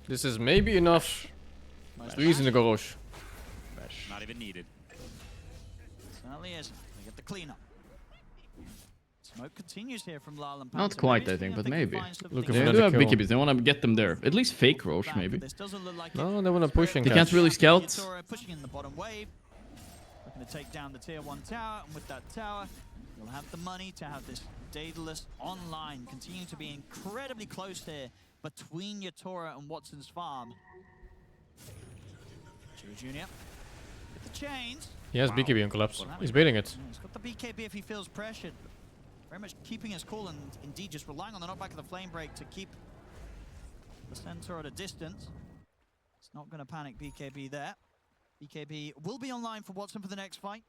This is maybe enough reason to go Roche. Not even needed. Certainly is. They get the cleanup. Smoke continues here from Lal and Not Panther. quite, I think, but maybe. Looking They for do have another kill. BKBs, they want to get them there. At least fake Roche, maybe. No, they want to push and They catch. can't really scout. Pushing in the bottom wave. Looking to take down the tier 1 tower, and with that tower, you'll have the money to have this Daedalus online. Continuing to be incredibly close here between Yatora and Watson's farm. Jr. Get the chains. He has BKB on collapse. He's baiting it. He's got the BKB if he feels pressured. Very much keeping his cool and indeed just relying on the knockback of the flame break to keep the Centaur at a distance. It's not going to panic BKB there. BKB will be online for Watson for the next fight.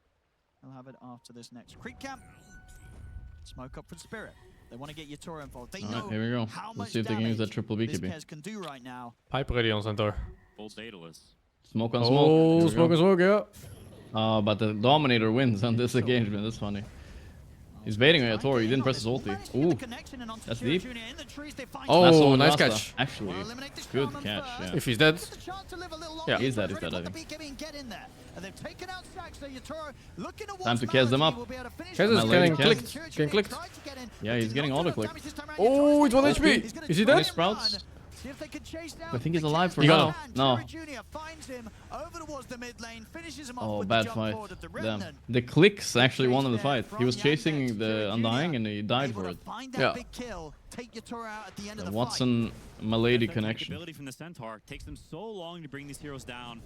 He'll have it after this next creep camp. Smoke up for Spirit. They want to get Yatora involved. They know here we go. how Let's much see if they can use that damage triple this BKB. Kez can do right now. Pipe ready on Centaur. Old Daedalus. Smoke on smoke. Oh, Here we smoke go. on smoke, yeah. But the Dominator wins on this engagement. That's funny. He's baiting on Yatori. He didn't press his ulti. Ooh, that's deep. Oh, nice Rasta. catch. Actually, good catch. Yeah. If he's dead. Yeah. He's dead. He's dead, I think. Time to Time Kez them up. Kez is getting Kez. clicked. Getting clicked. Yeah, he's getting auto click. Oh, it's 1 HP. Is he dead? Sprouts. I think he's alive for You got now. him. No. Oh, bad fight. Damn. The clicks actually won in the fight. He was chasing the Undying and he died for it. Yeah. The Watson Milady connection. Ability from the Centaur takes them so long to bring these heroes down.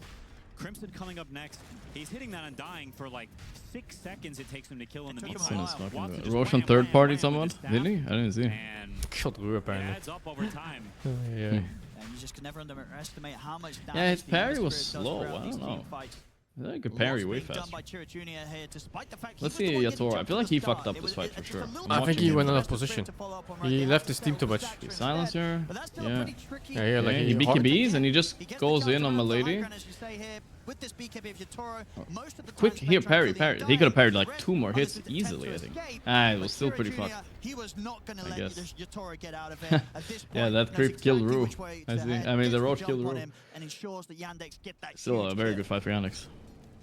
Crimson coming up next. He's hitting that Undying for like 6 seconds. It takes him to kill in the Watson meantime. is fucking Watson good. just Roche on wham, third wham, party wham someone? with the Did he? staff, I didn't see. And Killed Rue it apparently. adds up over time. Yeah. And you just can never underestimate how much damage Yeah, his the parry Ember was Spirit does slow. throughout I these don't know. team fights. I think he could parry way Lots being done faster. by Chira Jr. here, despite the fact he Let's was the see one getting Yatora. I jumped feel at like the he start. fucked up It this was fight for just a sure. little I bit think of he a went out of Spirit to position. follow up on right He there. left his team too much. Stack through Silencer. But that's still Yeah. pretty tricky. Yeah, like Okay, he he BKBs and he just He gets the goes jump in on around the high Milady. ground, as you say here, with this BKB of Yatora, most of the Quick, time here, spent parry, trying to parry. kill He the could have parried Undying. like 2 more hits Obviously, the easily, I attempt think. to escape, It but was still Chira pretty Jr., fucked. He was not going to I let guess. Yatora get out of it. At this Yeah, point, that knows creep killed exactly Rue. which way I to see. head, I mean, the gets Roche jump killed on Rue. him, and ensures that Yandex get that Still huge a very kill. good fight for Yandex.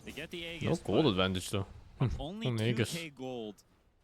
They get the Aegis, No gold but advantage though. only On Aegis. 2k gold.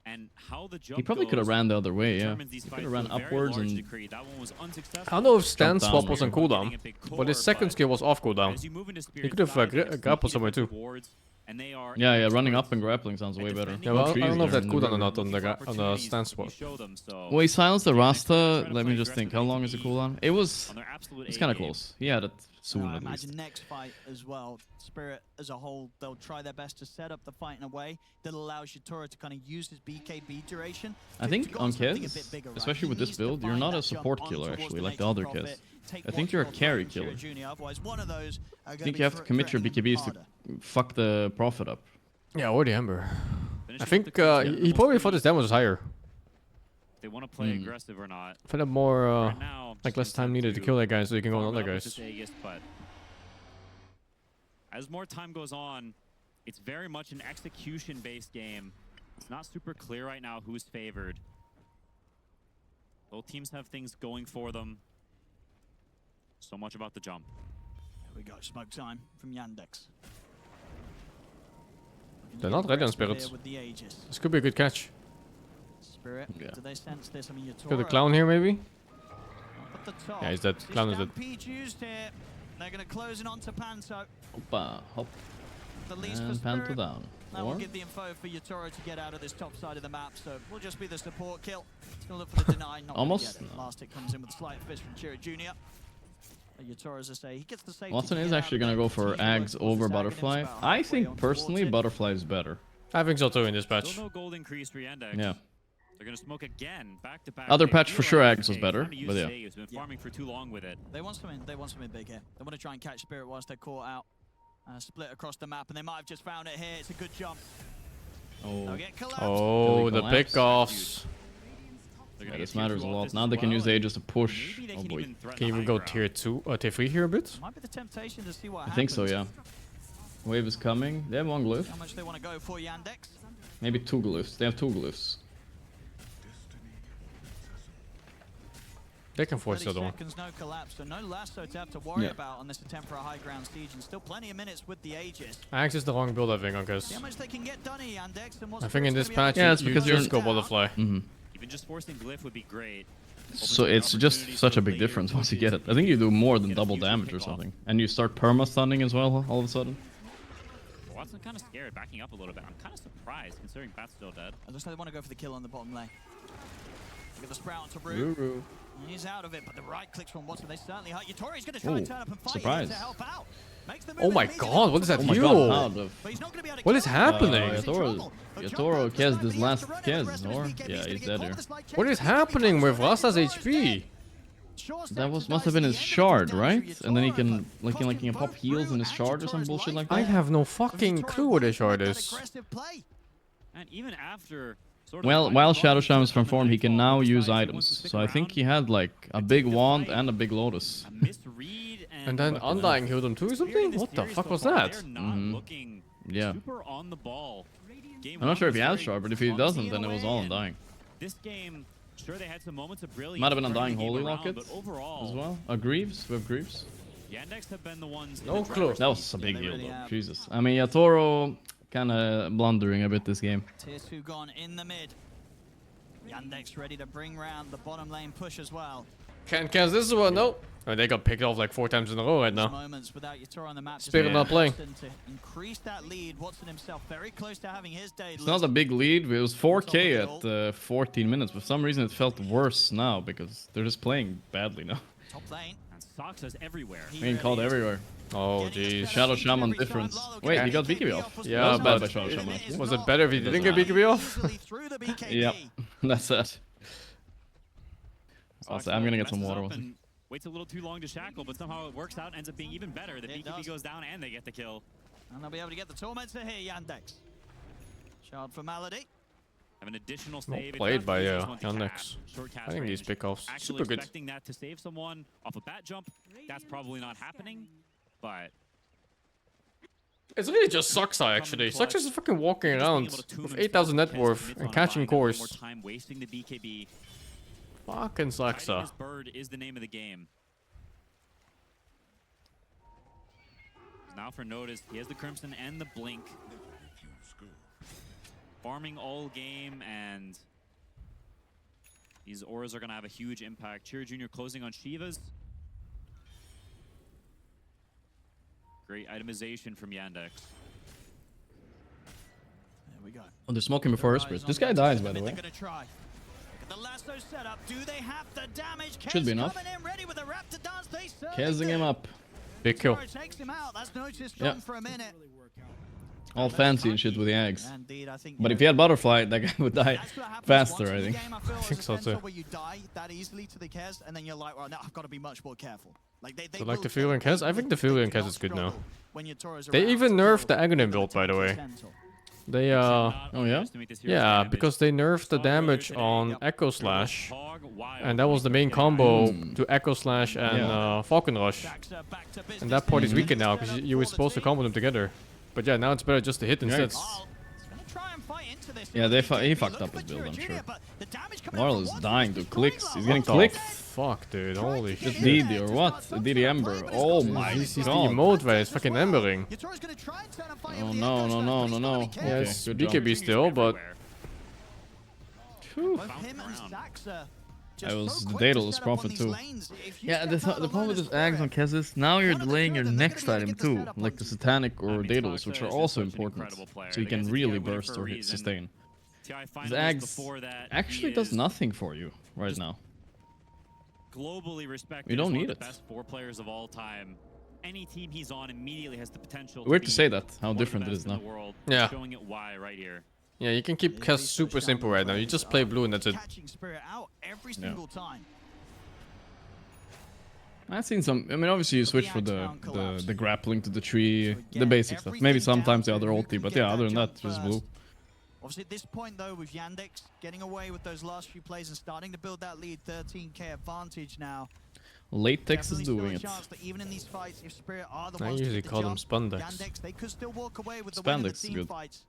And how the jump He probably could have goes ran the other way, yeah. determines these He fights could have ran to a very upwards large and... degree. That one was unsuccessful. I don't know if stand Jump swap down. was on cooldown, but his second skill was off cooldown. As you move into Spirit He could have side, there's grappled sneaky somewhere too. different rewards. And they are Yeah, running up and grappling sounds way better. Yeah, well, I don't know if that's cooldown or not on the stance swap. Well, he silenced the Rasta. Let me just think. How long is the cooldown? It's kind of close. He had it soon I at least. imagine next fight as well, Spirit as a whole, they'll try their best to set up the fight in a way that allows Yatoro to kind of use his BKB duration. I think on Kez, especially with this build, you're not a support killer actually, like the other Kez. I think you're a carry killer. I think you have to commit your BKBs to fuck the Prophet up. Yeah, or the Ember. I think he probably thought his damage was higher. They want to play aggressive or not. I find more like less time needed to kill that guy so you can go on other guys. But as more time goes on, it's very much an execution-based game. It's not super clear right now who's favored. Both teams have things going for them. So much about the jump. Here we go, smoke time from Yandex. They're not ready on Spirits. This could be a good catch. Spirit, do they sense this? I mean, Got the clown here, maybe? At the top. Yeah, he's dead. Clown is dead. Used here. They're going to close in onto Panto. Hoppa, hop. The least And for Panto Spirit. down. That will give the info for Yatoro to get out of this top side of the map, so we'll just be the support kill. It's going to look for the deny, not Almost. Get it. Last hit comes in with a slight fist from Chira Jr. Yatoro, as I say, he gets the safety. Watson is actually gonna go for Ags over Butterfly. I think personally Butterfly is better. I think so too in this patch. Still no gold increase for Yandex. Yeah. They're gonna smoke again, back to back. Other patch for sure Ags was better, but yeah. He's been farming for too long with it. They want something big here. They want to try and catch Spirit whilst they're caught out. Split across the map, and they might have just found it here. It's a good jump. Oh, the pickoffs. Yeah, this matters a lot. Now they can use the Aegis to push. Oh boy. Can you even go tier 2 or tier 3 here a bit? Might be the temptation to see what I happens. think so, yeah. Wave is coming. They have one glyph. How much they want to go for Yandex? Maybe 2 glyphs. They have 2 glyphs. They can force the other one. Seconds, no collapse, so no lasso to have to worry about on this attempt for a high ground siege, and still plenty of minutes with the Aegis. Axe is the wrong build, I think, because See how much they can get done here, Yandex, and what's I think in this patch, it's you because just go Butterfly. Even just forcing Glyph would be great. So it's just such a big difference once you get it. I think you do more than double damage or something. And you start perma-stunning as well, all of a sudden. Watson kind of scared, backing up a little bit. I'm kind of surprised, considering Bat's still dead. It looks like they want to go for the kill on the bottom lane. Look at the sprout to Roo. He's out of it, but the right clicks from Watson, they certainly hurt. Yatori's going to try and turn up and fight here to help out. Oh my god, what is that heal? What is happening? Yatoro Kez this last Kez, or? Yeah, he's dead here. What is happening with Rasta's HP? That must have been his shard, right? And then he can pop heals in his shard or some bullshit like that? I have no fucking clue what his shard is. And even after... Well, while Shadow Sham is from form, he can now use items. So I think he had like a big wand and a big lotus. And then Undying healed him too or something? What the fuck was that? Yeah. On the ball. I'm not sure if he has shard, but if he doesn't, then it was all Undying. This game, sure they had some moments of brilliance. Might have been Undying Holy Locket as well. Greaves, we have Greaves. Yandex have been the ones. No clue. That was a big deal though. Jesus. I mean, Yatoro kind of blundering a bit this game. Tier 2 gone in the mid. Yandex ready to bring round the bottom lane push as well. Can't cancel this one, no. I mean, they got picked off like 4 times in a row right now. Moments without Yatoro on the map. Spirit not playing. To increase that lead, Watson himself very close to having his day. It's not a big lead. It was 4K at 14 minutes. For some reason, it felt worse now because they're just playing badly now. Top lane. And Soxa's everywhere. Being called everywhere. Oh, jeez. Shadow Shaman difference. Wait, he got BKB off. Yeah, that was bad by Shadow Shaman. Was it better if he didn't get BKB off? Yeah, that's it. Also, I'm gonna get some water. Waits a little too long to shackle, but somehow it works out, ends up being even better. The BKB goes down and they get the kill. And they'll be able to get the Tormentor here, Yandex. Shard for Malady. Have an additional save. Played by Yandex. I think these pickoffs super good. Expecting that to save someone off a bat jump, that's probably not happening, but it's really just Soxa actually. Soxa is fucking walking around with 8,000 net worth and catching cores. More time wasting the BKB. Fucking Soxa. Bird is the name of the game. Now for notice, he has the Crimson and the Blink. Farming all game, and these auras are going to have a huge impact. Chira Jr. closing on Shivas. Great itemization from Yandex. we go. Oh, they're smoking before her spirit. This guy dies, by the way. The lasso setup. Do they have the damage? Should be enough. Kezzing him up. Big kill. Takes him out. That's noticed John for a minute. All fancy and shit with the eggs. Indeed, I think, But if he had butterfly, that guy would die faster, I think. I think so too. Where you die that easily to the Kez, and then you're like, well, now I've got to be much more careful. Like they So like the Fury and Kez? I think the Fury and Kez is good now. When your Tauros They around even to nerfed the kill, Aghanim build, by the way. They Oh yeah? yeah, because they nerfed the damage on Echo Slash, and that was the main combo to Echo Slash and Falcon Rush. And that part is weakened now because you were supposed to combo them together. But yeah, now it's better just to hit instead. Yeah, he fucked up his build, I'm sure. Marl is dying to clicks. He's getting clicked. Fuck, dude, holy shit. DD or what? DD Ember. Oh my He's the god. emote where he's fucking embering. Oh no, no, no, no, no. Yeah, Okay, it's good job. BKB still, but... That was the Daedalus Prophet too. Yeah, the problem with this Ags on Kez is now you're delaying your next item too, like the Satanic or Daedalus, which are also important, so you can really burst or hit sustain. This Ags actually does nothing for you right now. Globally respected. You don't as one need of it. the best 4 players of all time. Any team he's on immediately has the potential. Weird be to say that, how one of the different it best is in now. the world. Yeah. Showing it why right here. Yeah, you can keep Kez super simple right now. You just play blue and that's it. Catching Spirit out every single time. I've seen some. I mean, obviously you switch for the grappling to the tree, the basic stuff. Maybe sometimes the other ulti, but yeah, other than that, just blue. Obviously, at this point, though, with Yandex getting away with those last few plays and starting to build that lead, 13k advantage now. Latex is doing it. Even in these fights, if Spirit are the I ones to usually get the call them jump, Spandex. Yandex, they could still walk away with the win in the Spandex is team good. fights.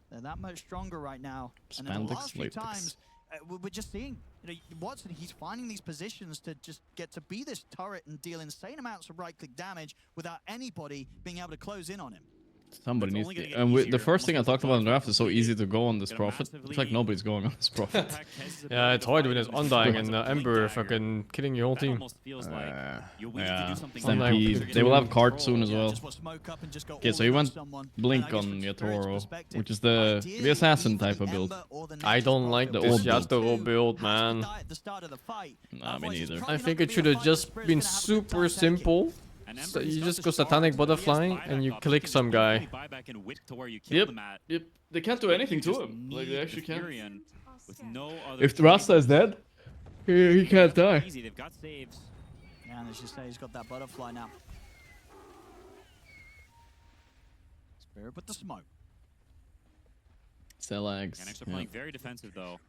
They're that much stronger right now. And in the Spandex, last few latex. times, we're just seeing, you know, Watson, he's finding these positions to just get to be this turret and deal insane amounts of right-click damage without anybody being able to close in on him. Somebody needs to. And the first thing I talked about in the draft is so easy to go on this Prophet. It's like nobody's going on this Prophet. Yeah, it's hard when it's Undying and Ember fucking killing your whole team. Yeah, Stampede. They will have cart soon as well. Okay, so he went Blink on Yatoro, which is the assassin type of build. I don't like The this old build. Yatoro build, man. Nah, me neither. I think it should have just been super simple. So you just go Satanic Butterfly and you click some guy. Yep. They can't do anything to him. Like, they actually can't. No If the Rasta is dead, he can't die. They've got saves. Yeah, and as you say, he's got that butterfly now. Spirit with the smoke. Celags. Yandex are playing very defensive though.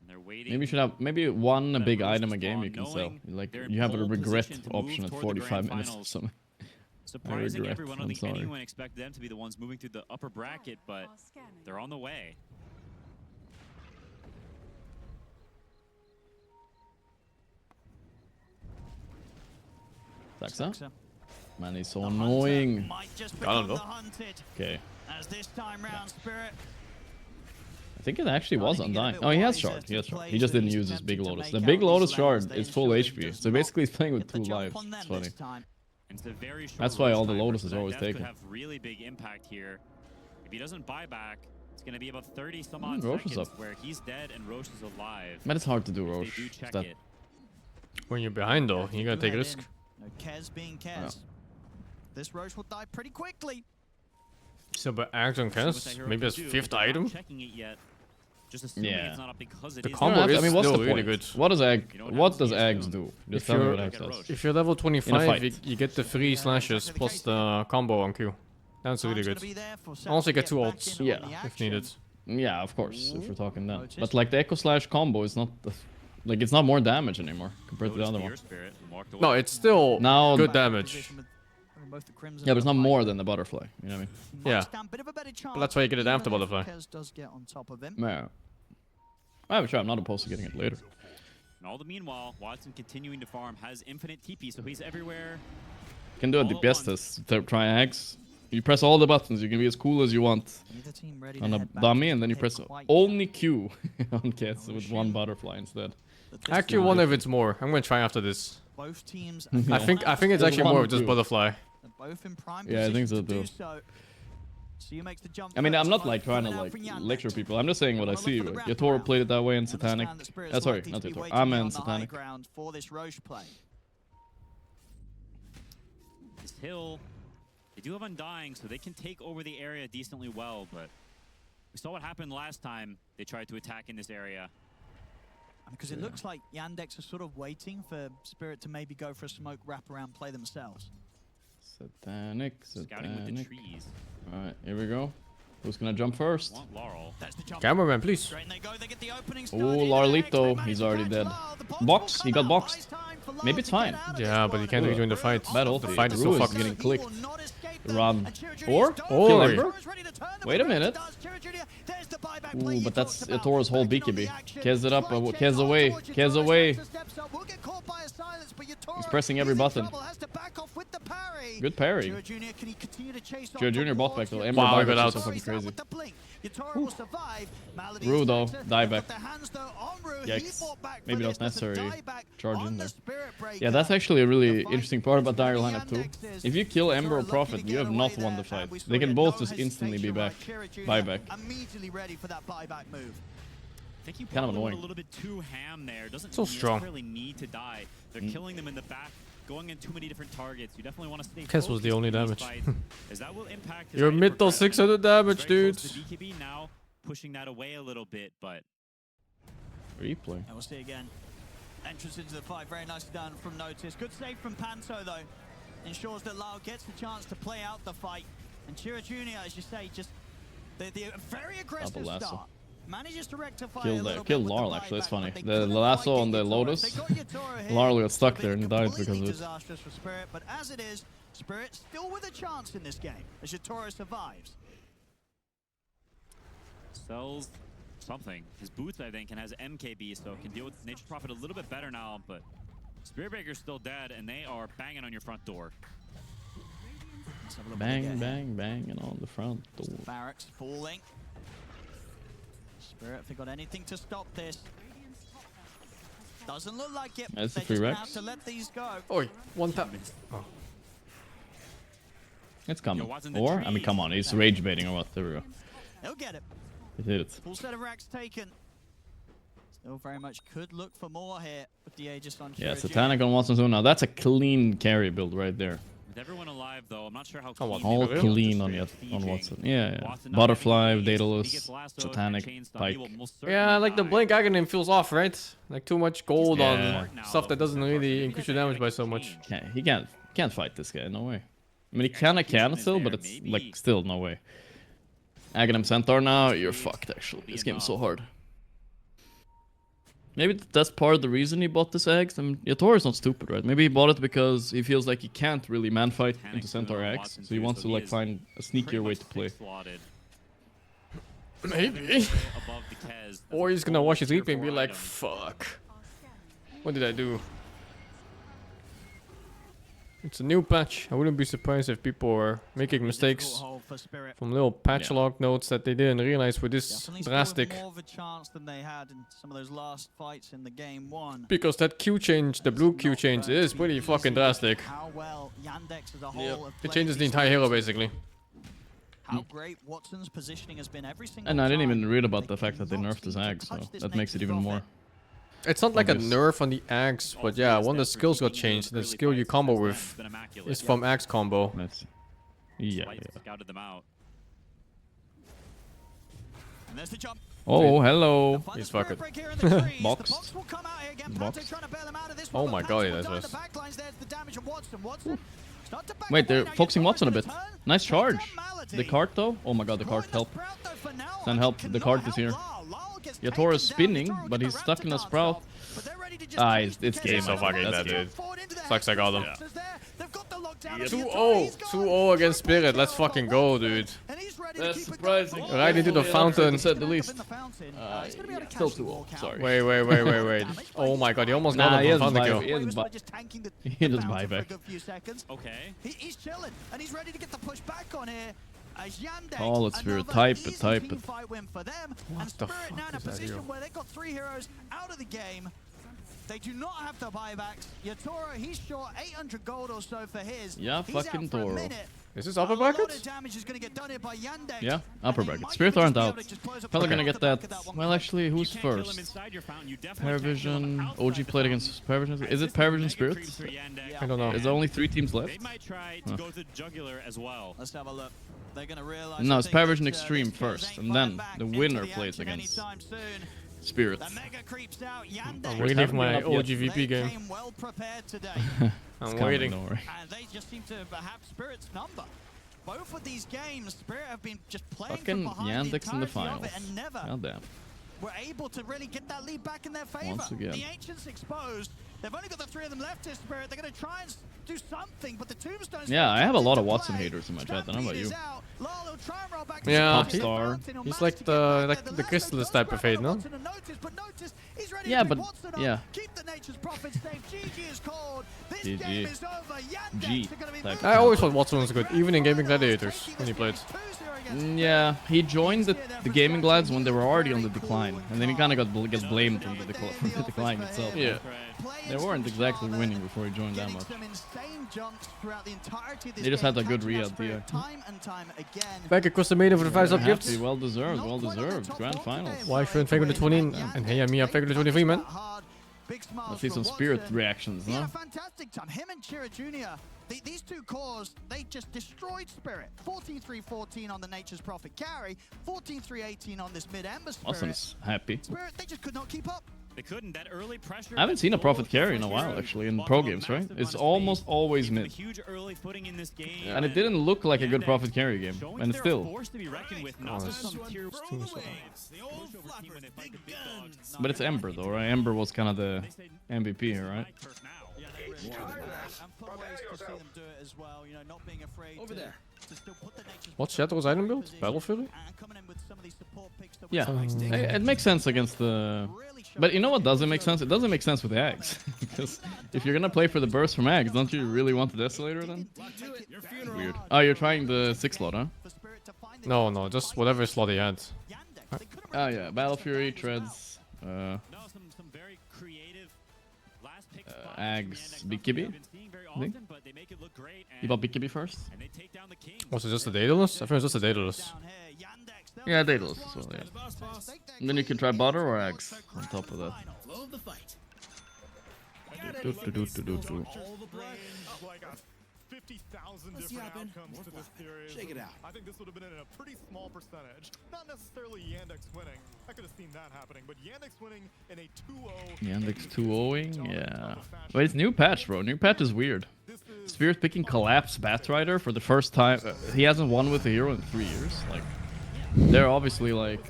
And they're waiting. Maybe you should have one big item a game you can sell. Like you have a regret option at 45 minutes or something. Surprising regret, everyone. I I'm don't think sorry. anyone expected them to be the ones moving through the upper bracket, but they're on the way. Saxa? Man, he's so annoying. Got him though. Okay. As this time round, Spirit. I think it actually was Undying. Oh, he has shard. He has shard. He just didn't use his big Lotus. The big Lotus shard is full HP. So basically he's playing with 2 lives. It's funny. That's why all the Lotus is always taken. Could have really big impact here. If he doesn't buy back, it's going to be about 30 some odd Roche is seconds up. where he's dead and Roche is alive. Man, it's hard to do If Roche. they do check That- it. When you're behind though, you gotta take a risk. No, Kez being Kez. This Roche will die pretty quickly. So, but Ags on Kez, maybe as 5th item? Checking it yet. Just assuming Yeah. it's not up because it The is combo up. is I mean, what's still the really point? good. What does Ags do? Just tell me what Ags does. If you're level In a 25, fight. you get the 3 slashes plus the combo on Q. That's really good. Also get 2 ults, if needed. Yeah, of course, if we're talking that. But like the Echo Slash combo is not like it's not more damage anymore compared to the other one. No, it's still Now good damage. Yeah, but it's not more than the butterfly. You know what I mean? Yeah. But that's why you get it after butterfly. Kez does get on top of him. Yeah. I'm sure I'm not opposed to getting it later. And all the meanwhile, Watson continuing to farm, has infinite TP, so he's everywhere. You can do a DPS test. Try Ags. You press all the buttons. You can be as cool as you want on a dummy, and then you press only Q on Kez with 1 butterfly instead. Actually, one if it's more. I'm gonna try after this. Both teams. I think it's actually more of just butterfly. They're both in prime Yeah, I think so position to too. do so. So you makes the jump. I mean, I'm not like trying to like lecture people. I'm just saying what I see. Right? Yatoro played it that way in Satanic. Sorry, not Yatoro. I'm in Satanic. For this Roche play. This hill, they do have Undying, so they can take over the area decently well, but we saw what happened last time they tried to attack in this area. Because it looks like Yandex are sort of waiting for Spirit to maybe go for a smoke wraparound play themselves. Satanic. Scouting with the trees. Alright, here we go. Who's gonna jump first? Cameraman, please. Oh, Larlito. He's already dead. Box. He got boxed. Maybe it's fine. Yeah, but he can't really join the fight. Battle. The fight is so fucking getting clicked. Run. Or? Kill Ember? Wait a minute. Ooh, but that's Yatoro's whole BKB. Kez it up. Kez away. Kez away. He's pressing every button. Good parry. Jura Jr. bought back though. Ember got out. So fucking crazy. Rue though. Die back. Yikes. Maybe that was necessary. Charge in there. Yeah, that's actually a really interesting part about Dire lineup too. If you kill Ember or Prophet, you have not won the fight. They can both just instantly be back. Buyback. Immediately ready for that buyback move. I think you kind of annoying. A little bit too ham there. Doesn't so strong. necessarily need to die. They're killing them in the back, going in too many different targets. You definitely want to stay. Kez was the only damage. As that will impact Your mid does 600 damage, dude. The BKB now pushing that away a little bit, but replay. And we'll see again. Entrance into the fight, very nicely done from Notice. Good save from Panto though. Ensures that Lau gets the chance to play out the fight. And Chira Jr., as you say, just the very aggressive start. Manages to rectify Killed Larl actually, that's funny. The lasso on the Lotus, Larl got stuck there and died because of it. Disastrous for Spirit, but as it is, Spirit still with a chance in this game as Yatoro survives. Sells something. His boots, I think, and has MKB, so can deal with Nature's Prophet a little bit better now, but Spirit Breaker's still dead, and they are banging on your front door. Bang, bang, banging on the front door. Barracks falling. Spirit, if they got anything to stop this. Doesn't look like it. That's the They free just Rex. have to let these go. Oi, one tap. Oh. It's coming. Or, I mean, come on, he's rage baiting or what? There we go. He'll get it. He did it. Full set of racks taken. Still very much could look for more here with the Aegis on Yeah, Shira Satanic on Watson Zone. Now that's a clean carry build right there. With everyone alive, though, I'm not sure how All clean on Watson. Yeah. Butterfly, Daedalus, Satanic, Pike. Yeah, like the Blink Aghanim feels off, right? Like too much gold on stuff that doesn't really increase your damage by so much. Yeah, he can't fight this guy, no way. I mean, he kinda can still, but it's like still no way. Aghanim Centaur now, you're fucked actually. This game is so hard. Maybe that's part of the reason he bought this Axe. I mean, Yatoro not stupid, right? Maybe he bought it because he feels like he can't really man fight into Centaur Axe, so he wants to like find a sneakier way to play. Maybe. Or he's gonna watch his replay and be like, fuck. What did I do? It's a new patch. I wouldn't be surprised if people are making mistakes from little patch log notes that they didn't realize were this drastic. More of a chance than they had in some of those last fights in the game one. Because that Q change, the blue Q change, is pretty fucking drastic. How well Yandex as a whole It changes the entire hero basically. How great Watson's positioning has been every single And I didn't even read about the fact that they nerfed his Axe, so that makes it even more. It's not like a nerf on the Axe, but yeah, when the skills got changed, the skill you combo with is from Axe combo. Yeah. Scouted them out. And there's the jump. Oh, hello. He's fucking boxed. Boxed. Oh my god, he does this. Wait, they're focusing Watson a bit. Nice charge. The cart though? Oh my god, the cart help. Send help, the cart is here. Yatoro's spinning, but he's stuck in a sprout. Ah, it's game. So fucking dead, dude. Sucks I got him. Yeah. 2-0. 2-0 against Spirit. Let's fucking go, dude. That's surprising. Right into the fountain. Said the least. Still 2-0. Sorry. Wait. Oh my god, he almost got him from fountain kill. He does buyback. Okay. He's chilling, and he's ready to get the push back on here. As Yandex, oh, it's Spirit. Type it. Fight win for them. And Spirit now in a position where they've got 3 heroes out of the game. They do not have the buybacks. Yatoro, he's short 800 gold or so for his. Yeah, he's fucking out for a Toro. minute. Is this upper bracket? Yeah, upper bracket. Spirit aren't out. Probably gonna get that. Well, actually, who's first? Paravision. OG played against Paravision. Is it Paravision Spirit? I don't know. Is there only 3 teams left? They might try to go to jugular as well. Let's have a look. They're gonna realize. No, it's Paravision Extreme first, and then the winner plays against Spirit. I'm waiting for my OG VP game. I'm waiting. Don't worry. And they just seem to have Spirit's number. Both of these games, Spirit have been just playing Fucking from behind Yandex in the entirety of finals. it and never Goddamn. were able to really get that lead back in their favor. Once again. The Ancients exposed. They've only got the 3 of them left here, Spirit. They're going to try and do something, but the Tombstones... Yeah, I have a lot of Watson haters in my chat. I don't know about you. Yeah, Popstar. He's like the Crystalist type of hate, no? Yeah, but yeah. GG. G. I always thought Watson was good, even in Gaming Gladiators when he played. Yeah, he joined the Gaming Glads when they were already on the decline, and then he kind of gets blamed from the decline itself. Yeah. They weren't exactly winning before he joined that much. They just had a good re-out here. Thank you, Costamania, for the 5-sub gifts. Well deserved, well deserved. Grand finals. Why shouldn't thank you the 20? And hey, me, I'm thanking the 23, man. Let's see some Spirit reactions, no? Fantastic time. Him and Chira Jr., these two cores, they just destroyed Spirit. 14-3-14 on the Nature's Prophet carry, 14-3-18 on this mid-Ember Spirit. Watson's happy. Spirit, they just could not keep up. They couldn't. That early pressure. I haven't seen a Prophet carry in a while, actually, in pro games, right? It's almost always mid. Huge early footing in this game. And it didn't look like a good Prophet carry game, and it's still. But it's Ember, though, right? Ember was kind of the MVP here, right? What's Shadow's item build? Battle Fury? Yeah, it makes sense against the... But you know what doesn't make sense? It doesn't make sense with the Ags. Because if you're gonna play for the burst from Ags, don't you really want the Desolator then? Weird. Oh, you're trying the 6 slot, huh? No, just whatever slot he had. Oh yeah, Battle Fury, Treads, Ags, Bikkibi. You bought Bikkibi first? Was it just a Daedalus? I think it was just a Daedalus. Yeah, Daedalus as well, yeah. And then you can try Butter or Ags on top of that. Like 50,000 different outcomes to this series. Shake it out. I think this would have been in a pretty small percentage. Not necessarily Yandex winning. I could have seen that happening, but Yandex winning in a 2-0. Yandex 2-0ing? Yeah. But it's new patch, bro. New patch is weird. Spirit picking Collapse Batrider for the first time. He hasn't won with a hero in 3 years. Like, they're obviously like...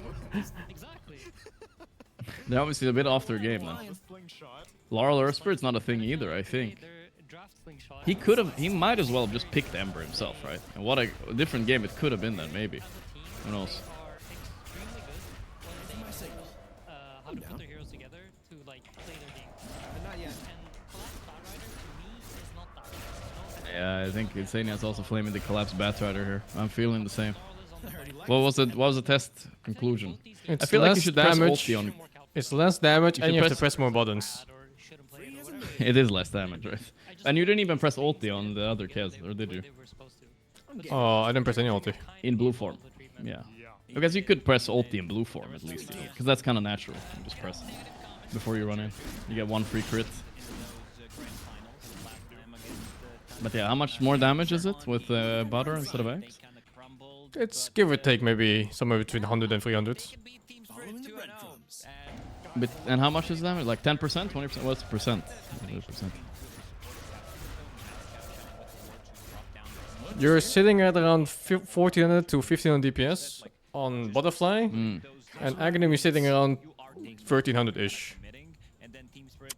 They're obviously a bit off their game then. Laurel Earth Spirit's not a thing either, I think. He might as well have just picked Ember himself, right? And what a different game it could have been then, maybe. Who knows? How to put their heroes together to like play their game. But not yet. And Collapse Batrider to me is not that. Yeah, I think Insania's also flaming the Collapse Batrider here. I'm feeling the same. What was the test conclusion? I feel like you should dash ulti on. It's less damage and you have to press more buttons. It is less damage, right? And you didn't even press ulti on the other Kez, or did you? Oh, I didn't press any ulti. In blue form. Yeah. Because you could press ulti in blue form at least, because that's kind of natural. You just press it before you run in. You get 1 free crit. But yeah, how much more damage is it with Butter instead of X? It's give or take maybe somewhere between 100 and 300. But, and how much is damage? Like 10%? 20%? What's the percent? You're sitting at around 1400 to 1500 DPS on Butterfly, and Aghanim is sitting around 1300-ish.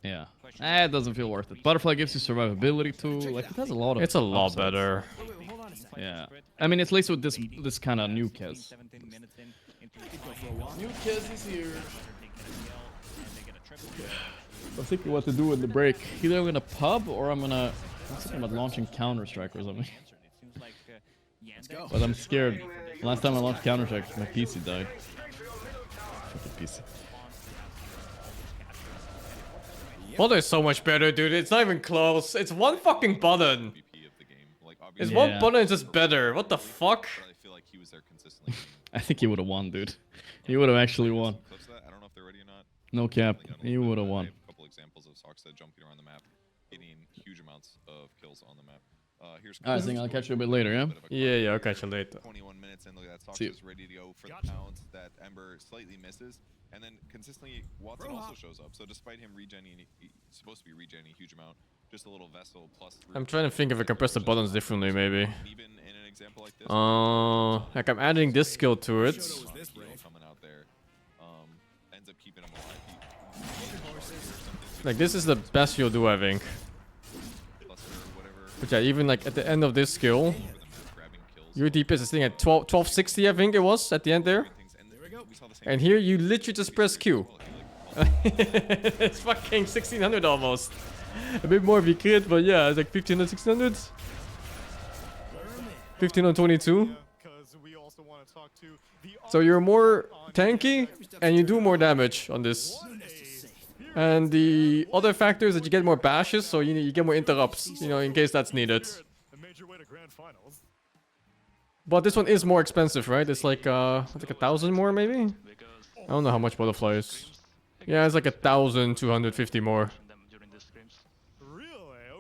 Yeah. It doesn't feel worth it. Butterfly gives you survivability too. Like, it has a lot of... It's a lot better. Yeah. I mean, at least with this kind of new Kez. New Kez is here. I'm thinking what to do in the break. Either I'm gonna pub or I'm thinking about launching Counter-Strike or something. But I'm scared. Last time I launched Counter-Strike, my PC died. Fucking PC. Mother is so much better, dude. It's not even close. It's one fucking button. Is one button just better? What the fuck? But I feel like he was there consistently. I think he would have won, dude. He would have actually won. I don't know if they're ready or not. No cap. He would have won. A couple examples of Soxa jumping around the map, getting huge amounts of kills on the map. Here's I think I'll catch you a bit later, yeah? Yeah, I'll catch you later. 21 minutes and look at that. See you. Soxa's ready to go for the pounds that Ember slightly misses. And then consistently, Watson also shows up. So despite him regenning, he's supposed to be regenning a huge amount. Just a little vessel plus. I'm trying to think if I can press the buttons differently, maybe. Even in an example like this. Like I'm adding this skill to it. Coming out there, ends up keeping him alive. Like this is the best you'll do, I think. But yeah, even like at the end of this skill, your DPS is sitting at 1260, I think it was at the end there. And here you literally just press Q. It's fucking 1600 almost. A bit more if you crit, but yeah, it's like 1500, 1600. 1522. So you're more tanky and you do more damage on this. And the other factor is that you get more bashes, so you get more interrupts, you know, in case that's needed. But this one is more expensive, right? It's like 1,000 more, maybe? I don't know how much butterfly is. Yeah, it's like 1,250 more. Really?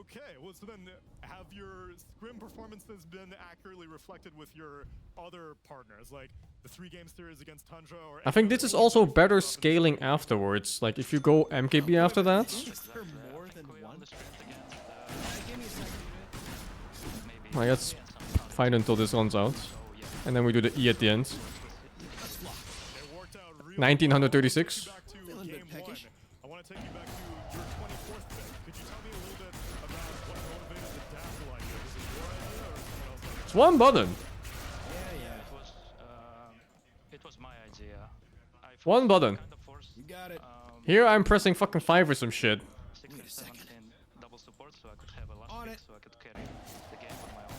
Okay. Well, so then have your scrim performances been accurately reflected with your other partners, like the 3 game series against Tundra? Or I think this is also better scaling afterwards. Like if you go MKB after that. I guess fine until this runs out. And then we do the E at the end. 1936. I want to take you back to your 24th pick. Could you tell me a little bit about what motivated the dash like it? Was it your idea or someone else? It's one button. It was my idea. One button. You got it. Here I'm pressing fucking 5 or some shit. 16, 17 double support, so I could have a last pick, so I could carry the game on my own.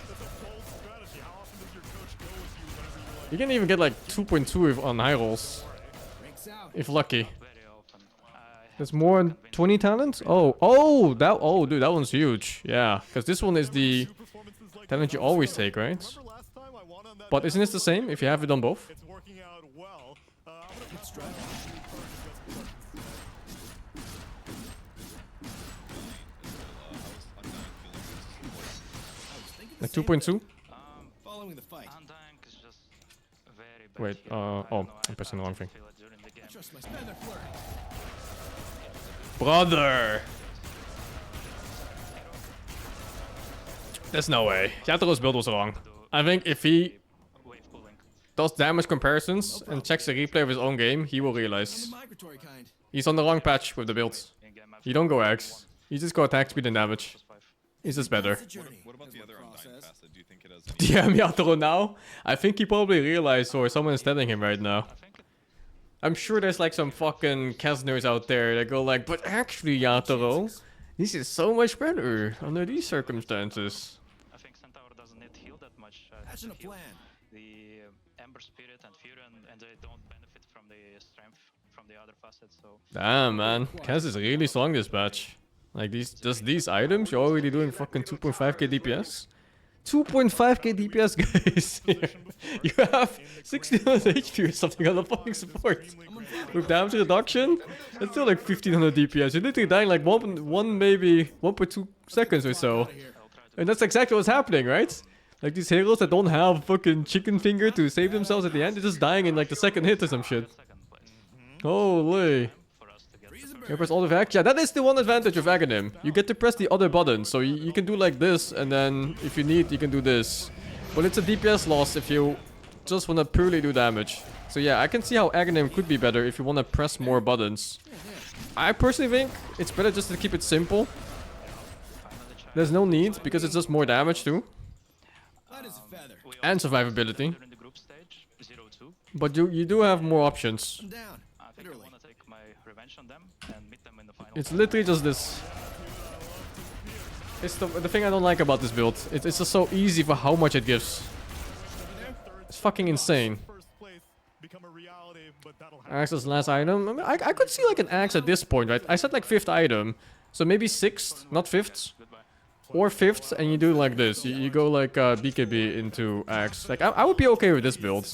That's a bold strategy. How often does your coach go with you whenever you're like... You can even get like 2.2 on high rolls. If lucky. There's more than 20 talents? Oh, dude, that one's huge. Yeah, because this one is the talent you always take, right? But isn't this the same if you have it on both? It's working out well. Like 2.2? Following the fight. Wait, oh, I'm pressing the wrong thing. Brother! There's no way. Yataro's build was wrong. I think if he does damage comparisons and checks the replay of his own game, he will realize he's on the wrong patch with the builds. You don't go X. You just go attack speed and damage. He's just better. What about the other undying facet? Do you think it has DM Yatoro now? I think he probably realized, or someone is telling him right now. I'm sure there's like some fucking Kesners out there that go like, but actually Yatoro, this is so much better under these circumstances. I think Centaur doesn't need heal that much. That's in a plan. The Ember Spirit and Fury, and they don't benefit from the strength from the other facets, so... Damn, man. Kaz is really strong this batch. Like these items, you're already doing fucking 2.5k DPS? 2.5k DPS, guys! You have 1600 HP or something on the fucking support. With damage reduction, it's still like 1500 DPS. You're literally dying like maybe 1.2 seconds or so. And that's exactly what's happening, right? Like these heroes that don't have fucking chicken finger to save themselves at the end, they're just dying in like the second hit or some shit. Holy. You press all the vac? Yeah, that is the one advantage of Aghanim. You get to press the other button, so you can do like this, and then if you need, you can do this. But it's a DPS loss if you just want to purely do damage. So yeah, I can see how Aghanim could be better if you want to press more buttons. I personally think it's better just to keep it simple. There's no need, because it's just more damage too. And survivability. But you do have more options. It's literally just this. It's the thing I don't like about this build. It's just so easy for how much it gives. It's fucking insane. Axe's last item. I mean, I could see like an axe at this point, right? I said like 5th item. So maybe 6th, not 5th. or 5th, and you do like this. You go like BKB into Axe. Like, I would be okay with this build.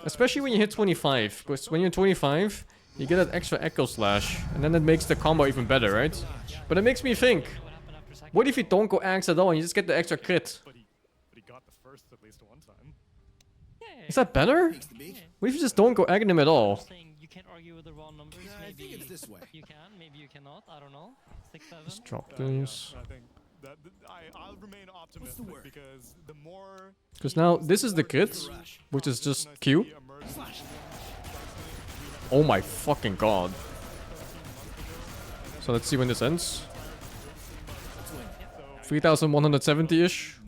Especially when you hit 25. Because when you're 25, you get that extra Echo Slash. And then it makes the combo even better, right? But it makes me think, what if you don't go Axe at all and you just get the extra crit? But he got the first at least one time. Is that better? What if you just don't go Aghanim at all? You can't argue with the raw numbers. I think it's this way. You can, maybe you cannot. I don't know. 6-7. Just drop this. I think that I'll remain optimistic because the more. Because now this is the crit, which is just Q. Oh my fucking god. So let's see when this ends. 3170-ish.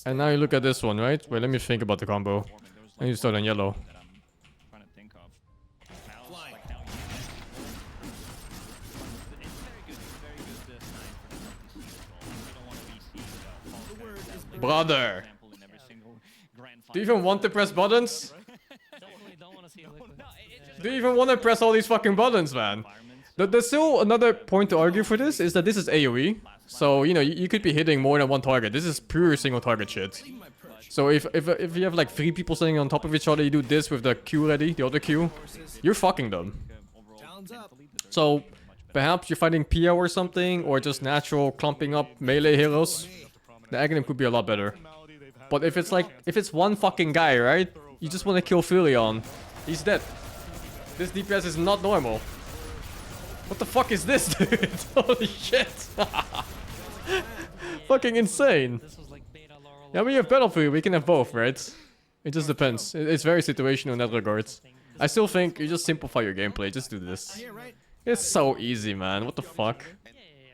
And now you look at this one, right? Wait, let me think about the combo. And you start on yellow. Brother! Do you even want to press buttons? Do you even want to press all these fucking buttons, man? There's still another point to argue for this, is that this is AoE. So, you know, you could be hitting more than one target. This is pure single target shit. So if you have like 3 people sitting on top of each other, you do this with the Q ready, the other Q, you're fucking them. So, perhaps you're fighting PO or something, or just natural clumping up melee heroes. The Aghanim could be a lot better. But if it's like, if it's one fucking guy, right? You just want to kill Filion. He's dead. This DPS is not normal. What the fuck is this, dude? Holy shit. Fucking insane. Yeah, when you have Battlefield, we can have both, right? It just depends. It's very situational in that regard. I still think you just simplify your gameplay. Just do this. It's so easy, man. What the fuck?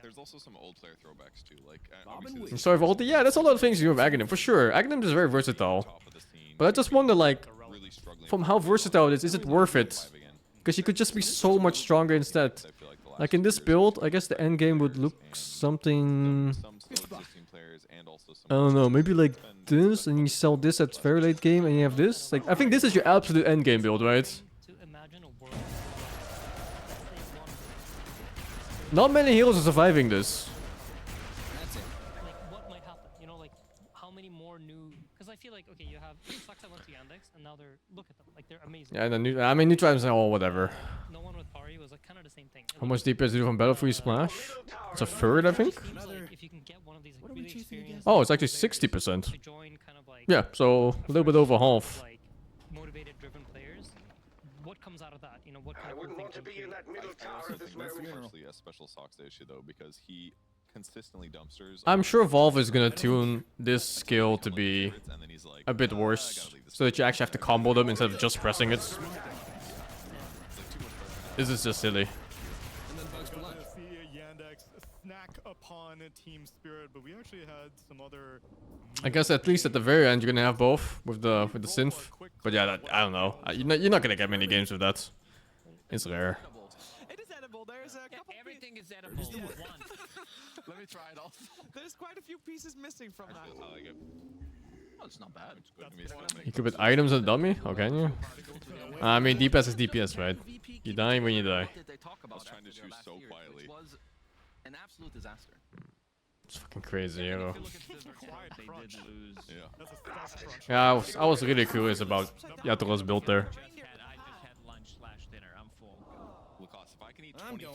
There's also some old player throwbacks too, like obviously. Sorry for ulti. Yeah, that's a lot of things you do with Aghanim, for sure. Aghanim is very versatile. But I just wonder, like, from how versatile it is it worth it? Because you could just be so much stronger instead. Like in this build, I guess the end game would look something... I don't know, maybe like this, and you sell this at very late game, and you have this. Like, I think this is your absolute end game build, right? Not many heroes are surviving this. Like, what might happen? You know, like, how many more new... Because I feel like, okay, you have Sucks that went to Yandex, and now they're... Look at them, like, they're amazing. Yeah, and the new... I mean, new tribes, oh, whatever. No one with pari was like kind of the same thing. How much DPS do you do from Battlefield Splash? It's a third, I think? If you can get one of these, like, really experienced... Oh, it's actually 60%. Yeah, so a little bit over half. Motivated, driven players. What comes out of that? You know, what kind of cool things you do? I think that's actually a special Socks issue though, because he consistently dumpsters. I'm sure Valve is gonna tune this skill to be a bit worse, so that you actually have to combo them instead of just pressing it. This is just silly. Team Spirit, but we actually had some other. I guess at least at the very end you're gonna have both with the synth. But yeah, I don't know. You're not gonna get many games with that. It's rare. It is edible. There's a couple. Everything is edible. Let me try it off. There's quite a few pieces missing from that. I like it. Oh, it's not bad. It's good. You could put items on the dummy? Oh, can you? I mean, DPS is DPS, right? You die when you die. I was trying to choose so quietly. It was an absolute disaster. It's fucking crazy, hero. Yeah. Yeah, I was really curious about Yatoro's build there. I'm going.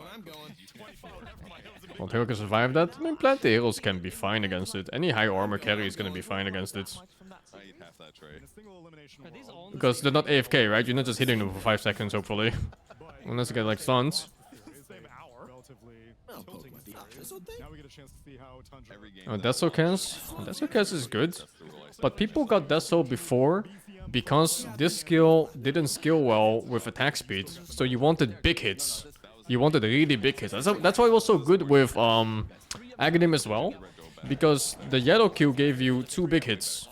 Won't hero can survive that? I mean, plenty heroes can be fine against it. Any high armor carry is gonna be fine against it. I eat half that tray. Because they're not AFK, right? You're not just hitting them for 5 seconds, hopefully. Unless you get like stuns. Oh, Desocast is good. But people got Deso before because this skill didn't skill well with attack speed. So you wanted big hits. You wanted really big hits. That's why it was so good with Aghanim as well. Because the yellow Q gave you 2 big hits.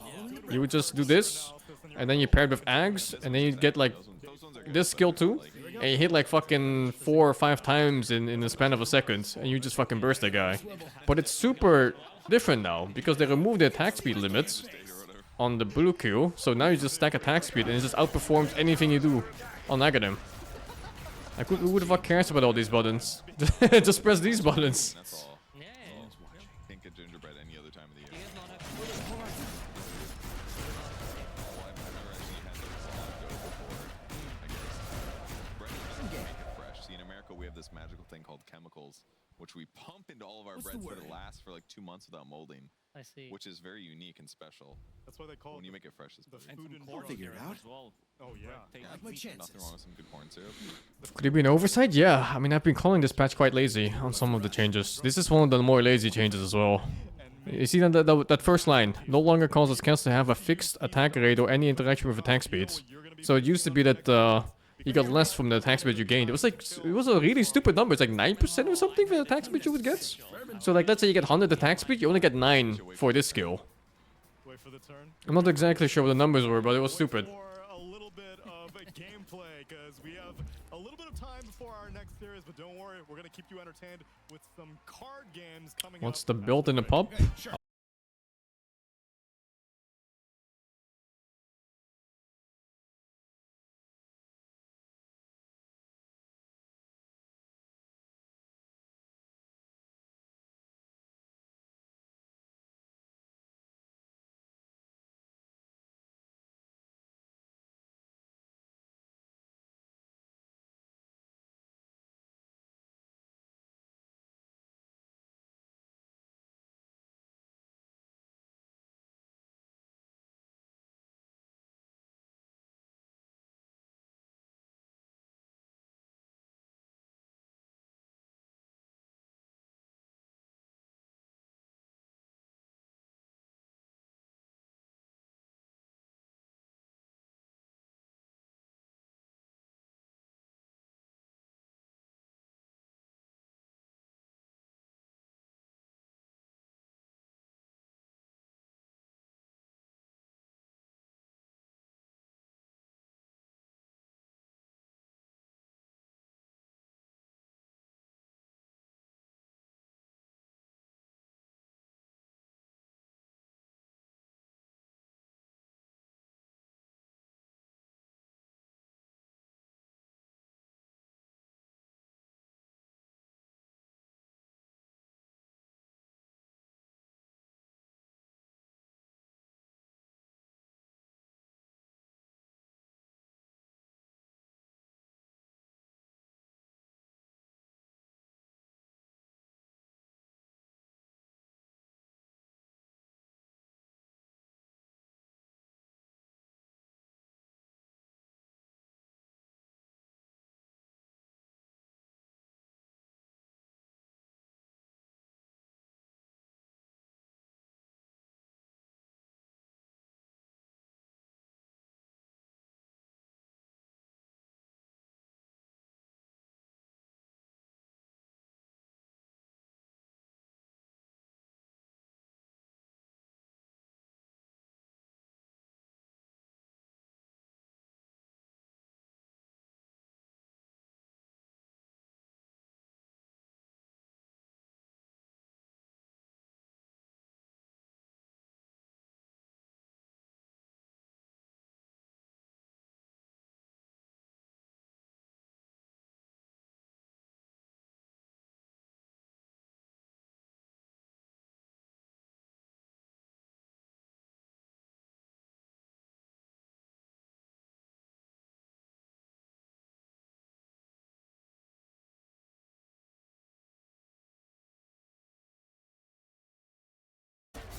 You would just do this, and then you paired with Ags, and then you get like this skill too. And you hit like fucking 4 or 5 times in the span of a second, and you just fucking burst the guy. But it's super different now, because they removed the attack speed limits on the blue Q, so now you just stack attack speed, and it just outperforms anything you do on Aghanim. Like, who the fuck cares about all these buttons? Just press these buttons. time of the year. Well, I've never actually had this go before. I guess. Bread doesn't make it fresh. See, in America, we have this magical thing called chemicals, which we pump into all of our breads that last for like 2 months without molding. I see. Which is very unique and special. That's why they call when it you make it fresh. It's the better. food and I'll figure it out. As well. Oh yeah. Have my chances. Nothing wrong with some good corn syrup. Could it be an oversight? Yeah, I mean, I've been calling this patch quite lazy on some of the changes. This is one of the more lazy changes as well. You see that first line, no longer causes cast to have a fixed attack rate or any interaction with attack speed. So it used to be that you got less from the attack speed you gained. It was a really stupid number. It's like 9% or something for the attack speed you would get. So like, let's say you get 100 attack speed, you only get 9 for this skill. Wait for the turn. I'm not exactly sure what the numbers were, but it was stupid. A little bit of gameplay, because we have a little bit of time before our next series, but don't worry, we're gonna keep you entertained with some card games coming What's up. the build in the pub?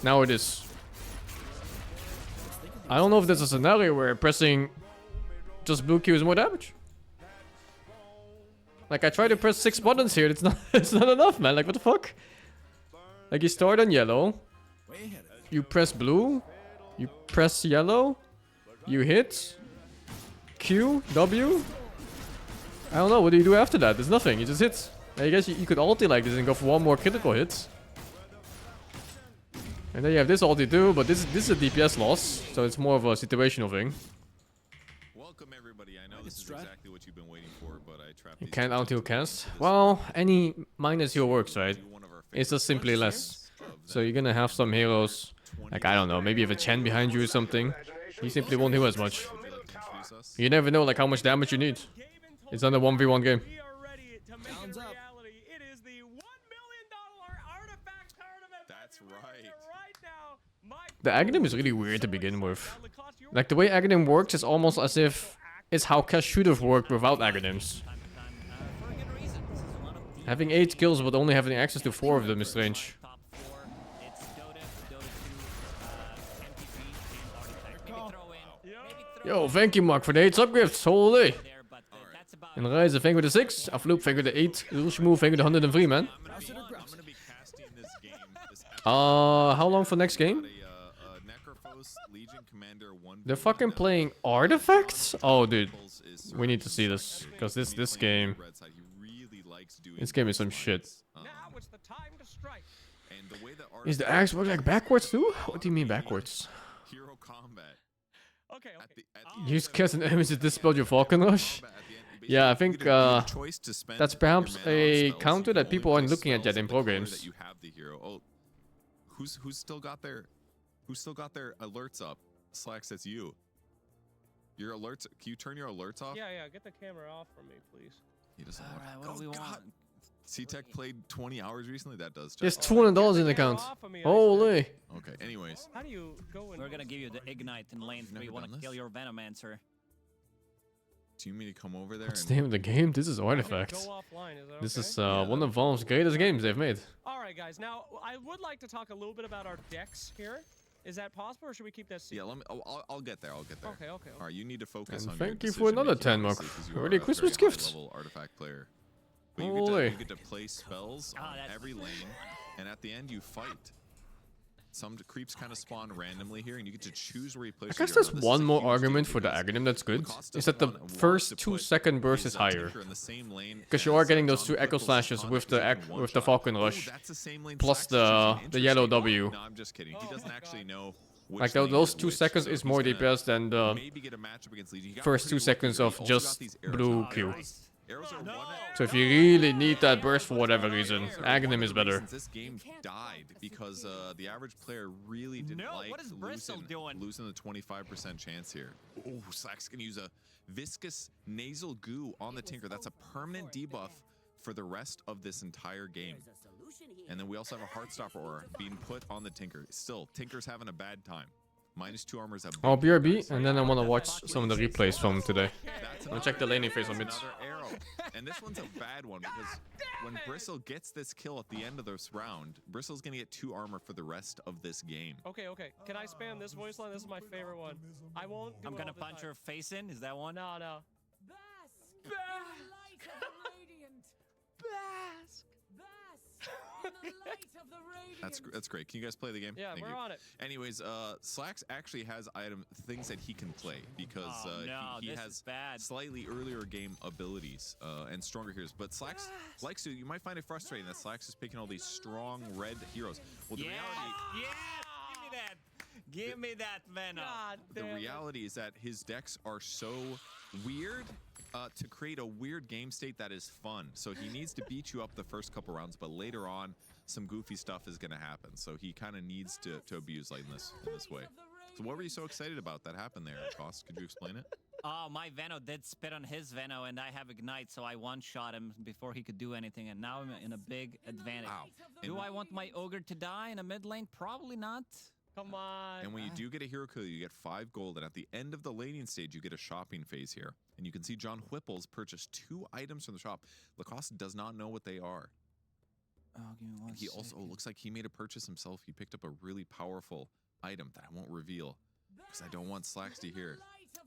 Now it is. I don't know if there's a scenario where pressing just blue Q is more damage. Like, I tried to press 6 buttons here, it's not enough, man. Like, what the fuck? Like, you start on yellow, you press blue, you press yellow, you hit Q, W. I don't know, what do you do after that? There's nothing, you just hit. I guess you could ulti like this and go for 1 more critical hit. And then you have this ulti too, but this is a DPS loss, so it's more of a situational thing. Welcome everybody. I know this is exactly what you've been waiting for, but I trapped You can't out-heal cast. Well, any minus heal works, right? It's just simply less. So you're gonna have some heroes, like I don't know, maybe you have a Chen behind you or something. He simply won't heal as much. You never know like how much damage you need. It's not a 1v1 game. That's right. The Aghanim is really weird to begin with. Like, the way Aghanim works is almost as if it's how Cash should have worked without Aghanims. Having 8 kills but only having access to 4 of them is strange. Yo, thank you, Mark, for the 8 subgifts. Holy. En Reize, thank you for the 6. Afloop, thank you for the 8. Ulshmoo, thank you for the 103, man. How long for next game? They're fucking playing Artifacts? Oh, dude. We need to see this. Because this game is some shit. Is the axe work like backwards too? What do you mean backwards? Use cast and enemies to dispel your Falcon Rush? Yeah, I think that's perhaps a counter that people aren't looking at yet in pro games. Who's still got their alerts up? Slacks, that's you. Your alerts. Can you turn your alerts off? Yeah, get the camera off from me, please. He doesn't want. What do we want? C-Tech played 20 hours recently. That does. There's $200 in the account. Holy. Okay. Anyways. How do you go in? We're gonna give you the ignite in lane 3. We want to kill your Venomancer. Do you mean to come over there? What's the name of the game? This is Artifacts. This is one of Valve's greatest games they've made. All right, guys. Now, I would like to talk a little bit about our decks here. Is that possible, or should we keep that secret? Yeah, I'll get there. Okay. All right, you need to focus on. Thank you for another 10, Mark. Already Christmas gifts. Artifact player. Holy. You get to play spells on every lane, and at the end you fight. Some creeps kind of spawn randomly here, and you get to choose where you place. I guess there's one more argument for the Aghanim that's good, is that the first 2-second burst is higher. Because you are getting those 2 Echo Slashes with the Falcon Rush, plus the yellow W. No, I'm just kidding. He doesn't actually know. Like those 2 seconds is more DPS than the first 2 seconds of just blue Q. So if you really need that burst for whatever reason, Aghanim is better. This game died because the average player really didn't like losing the 25% chance here. Oh, Slacks can use a viscous nasal goo on the Tinker. That's a permanent debuff for the rest of this entire game. And then we also have a Heartstopper aura being put on the Tinker. Still, Tinker's having a bad time. -2 armor is a I'll BRB, and then I want to watch some of the replays from today. I'll check the laning phase on mid. And this one's a bad one because when Bristle gets this kill at the end of this round, Bristle's gonna get 2 armor for the rest of this game. Okay. Can I spam this voice line? This is my favorite one. I won't. I'm gonna punch her face in. Is that one? No. That's great. Can you guys play the game? Yeah, we're on it. Anyways, Slacks actually has things that he can play because he has slightly earlier game abilities and stronger heroes. But Slacks likes to. You might find it frustrating that Slacks is picking all these strong red heroes. Well, the reality. Give me that Venom. The reality is that his decks are so weird. To create a weird game state that is fun. So he needs to beat you up the first couple rounds, but later on, some goofy stuff is going to happen. So he kind of needs to abuse like in this way. So what were you so excited about that happened there, Cost? Could you explain it? Oh, my Veno did spit on his Veno, and I have Ignite, so I one-shot him before he could do anything, and now I'm in a big advantage. Wow. Do I want my Ogre to die in a mid lane? Probably not. Come on. And when you do get a hero kill, you get 5 gold, and at the end of the laning stage, you get a shopping phase here. And you can see John Whipple's purchased 2 items from the shop. Lacoste does not know what they are. Oh, give me one He also looks like he made a purchase himself. He picked up a really powerful item that I won't reveal because I don't want Slacks to hear.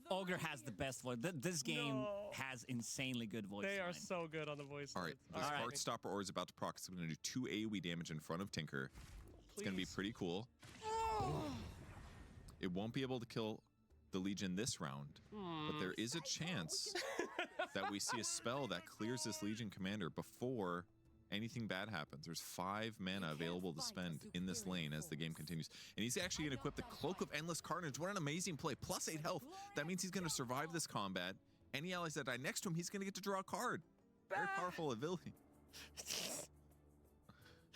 Ogre has the best voice. This game has insanely good voice. They are so good on the voice. All right, this Heartstopper aura is about to proc. It's going to do 2 AoE damage in front of Tinker. It's going to be pretty cool. It won't be able to kill the Legion this round, but there is a chance that we see a spell that clears this Legion commander before anything bad happens. There's 5 mana available to spend in this lane as the game continues. And he's actually going to equip the Cloak of Endless Carnage. What an amazing play. Plus 8 health. That means he's going to survive this combat. Any allies that die next to him, he's going to get to draw a card. Very powerful ability.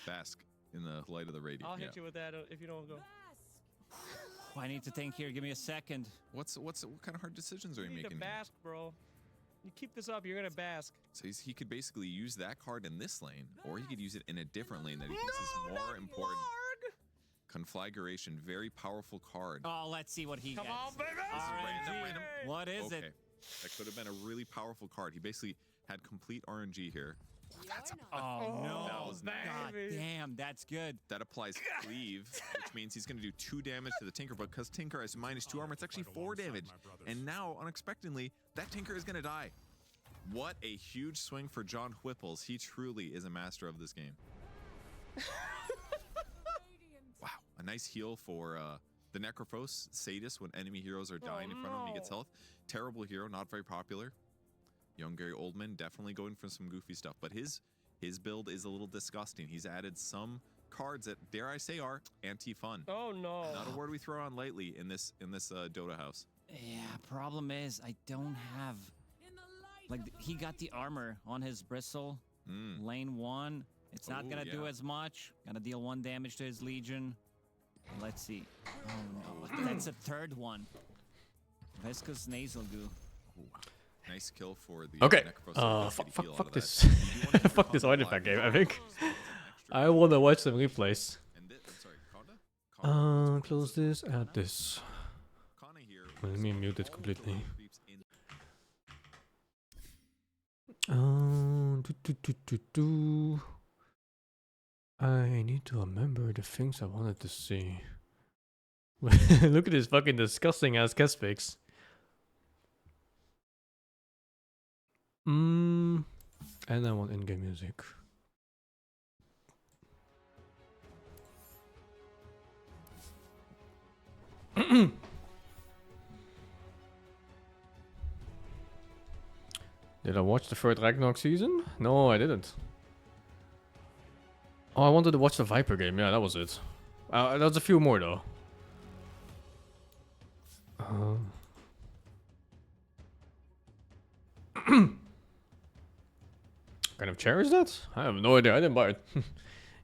Bask in the light of the radiant. I'll hit you with that if you don't go. I need to think here. Give me a second. What kind of hard decisions are you making? You need to bask, bro. You keep this up, you're gonna bask. So he could basically use that card in this lane, or he could use it in a different lane that he thinks is more important. Conflagration, very powerful card. Oh, let's see what he gets. Come on, baby! Random. What is okay. it? That could have been a really powerful card. He basically had complete RNG here. That's Oh, no. That was nice. God damn, that's good. That applies cleave, which means he's going to do 2 damage to the Tinker, but because Tinker has -2 armor, it's actually 4 damage. And now, unexpectedly, that Tinker is going to die. What a huge swing for John Whipples. He truly is a master of this game. Wow, a nice heal for the Necrophos Sadist when enemy heroes are dying in front of him. He gets health. Terrible hero, not very popular. Young Gary Oldman definitely going for some goofy stuff, but his build is a little disgusting. He's added some cards that, dare I say, are anti-fun. Oh no! Not a word we throw on lightly in this Dota house. Yeah, problem is I don't have, like, he got the armor on his bristle. Lane 1. It's not gonna do as much. Gotta deal 1 damage to his Legion. Let's see. Oh no, that's a 3rd one. Viscous Nasal Goo. Nice kill for the Okay. Necrophos. Fuck this. Fuck this artifact game, I think. I wanna watch some replays. Close this, add this. Let me mute it completely. I need to remember the things I wanted to see. Look at this fucking disgusting ass cast fix. And I want in-game music. Did I watch the 3rd Ragnarok season? No, I didn't. Oh, I wanted to watch the Viper game. Yeah, that was it. There was a few more though. Kind of chair is that? I have no idea. I didn't buy it.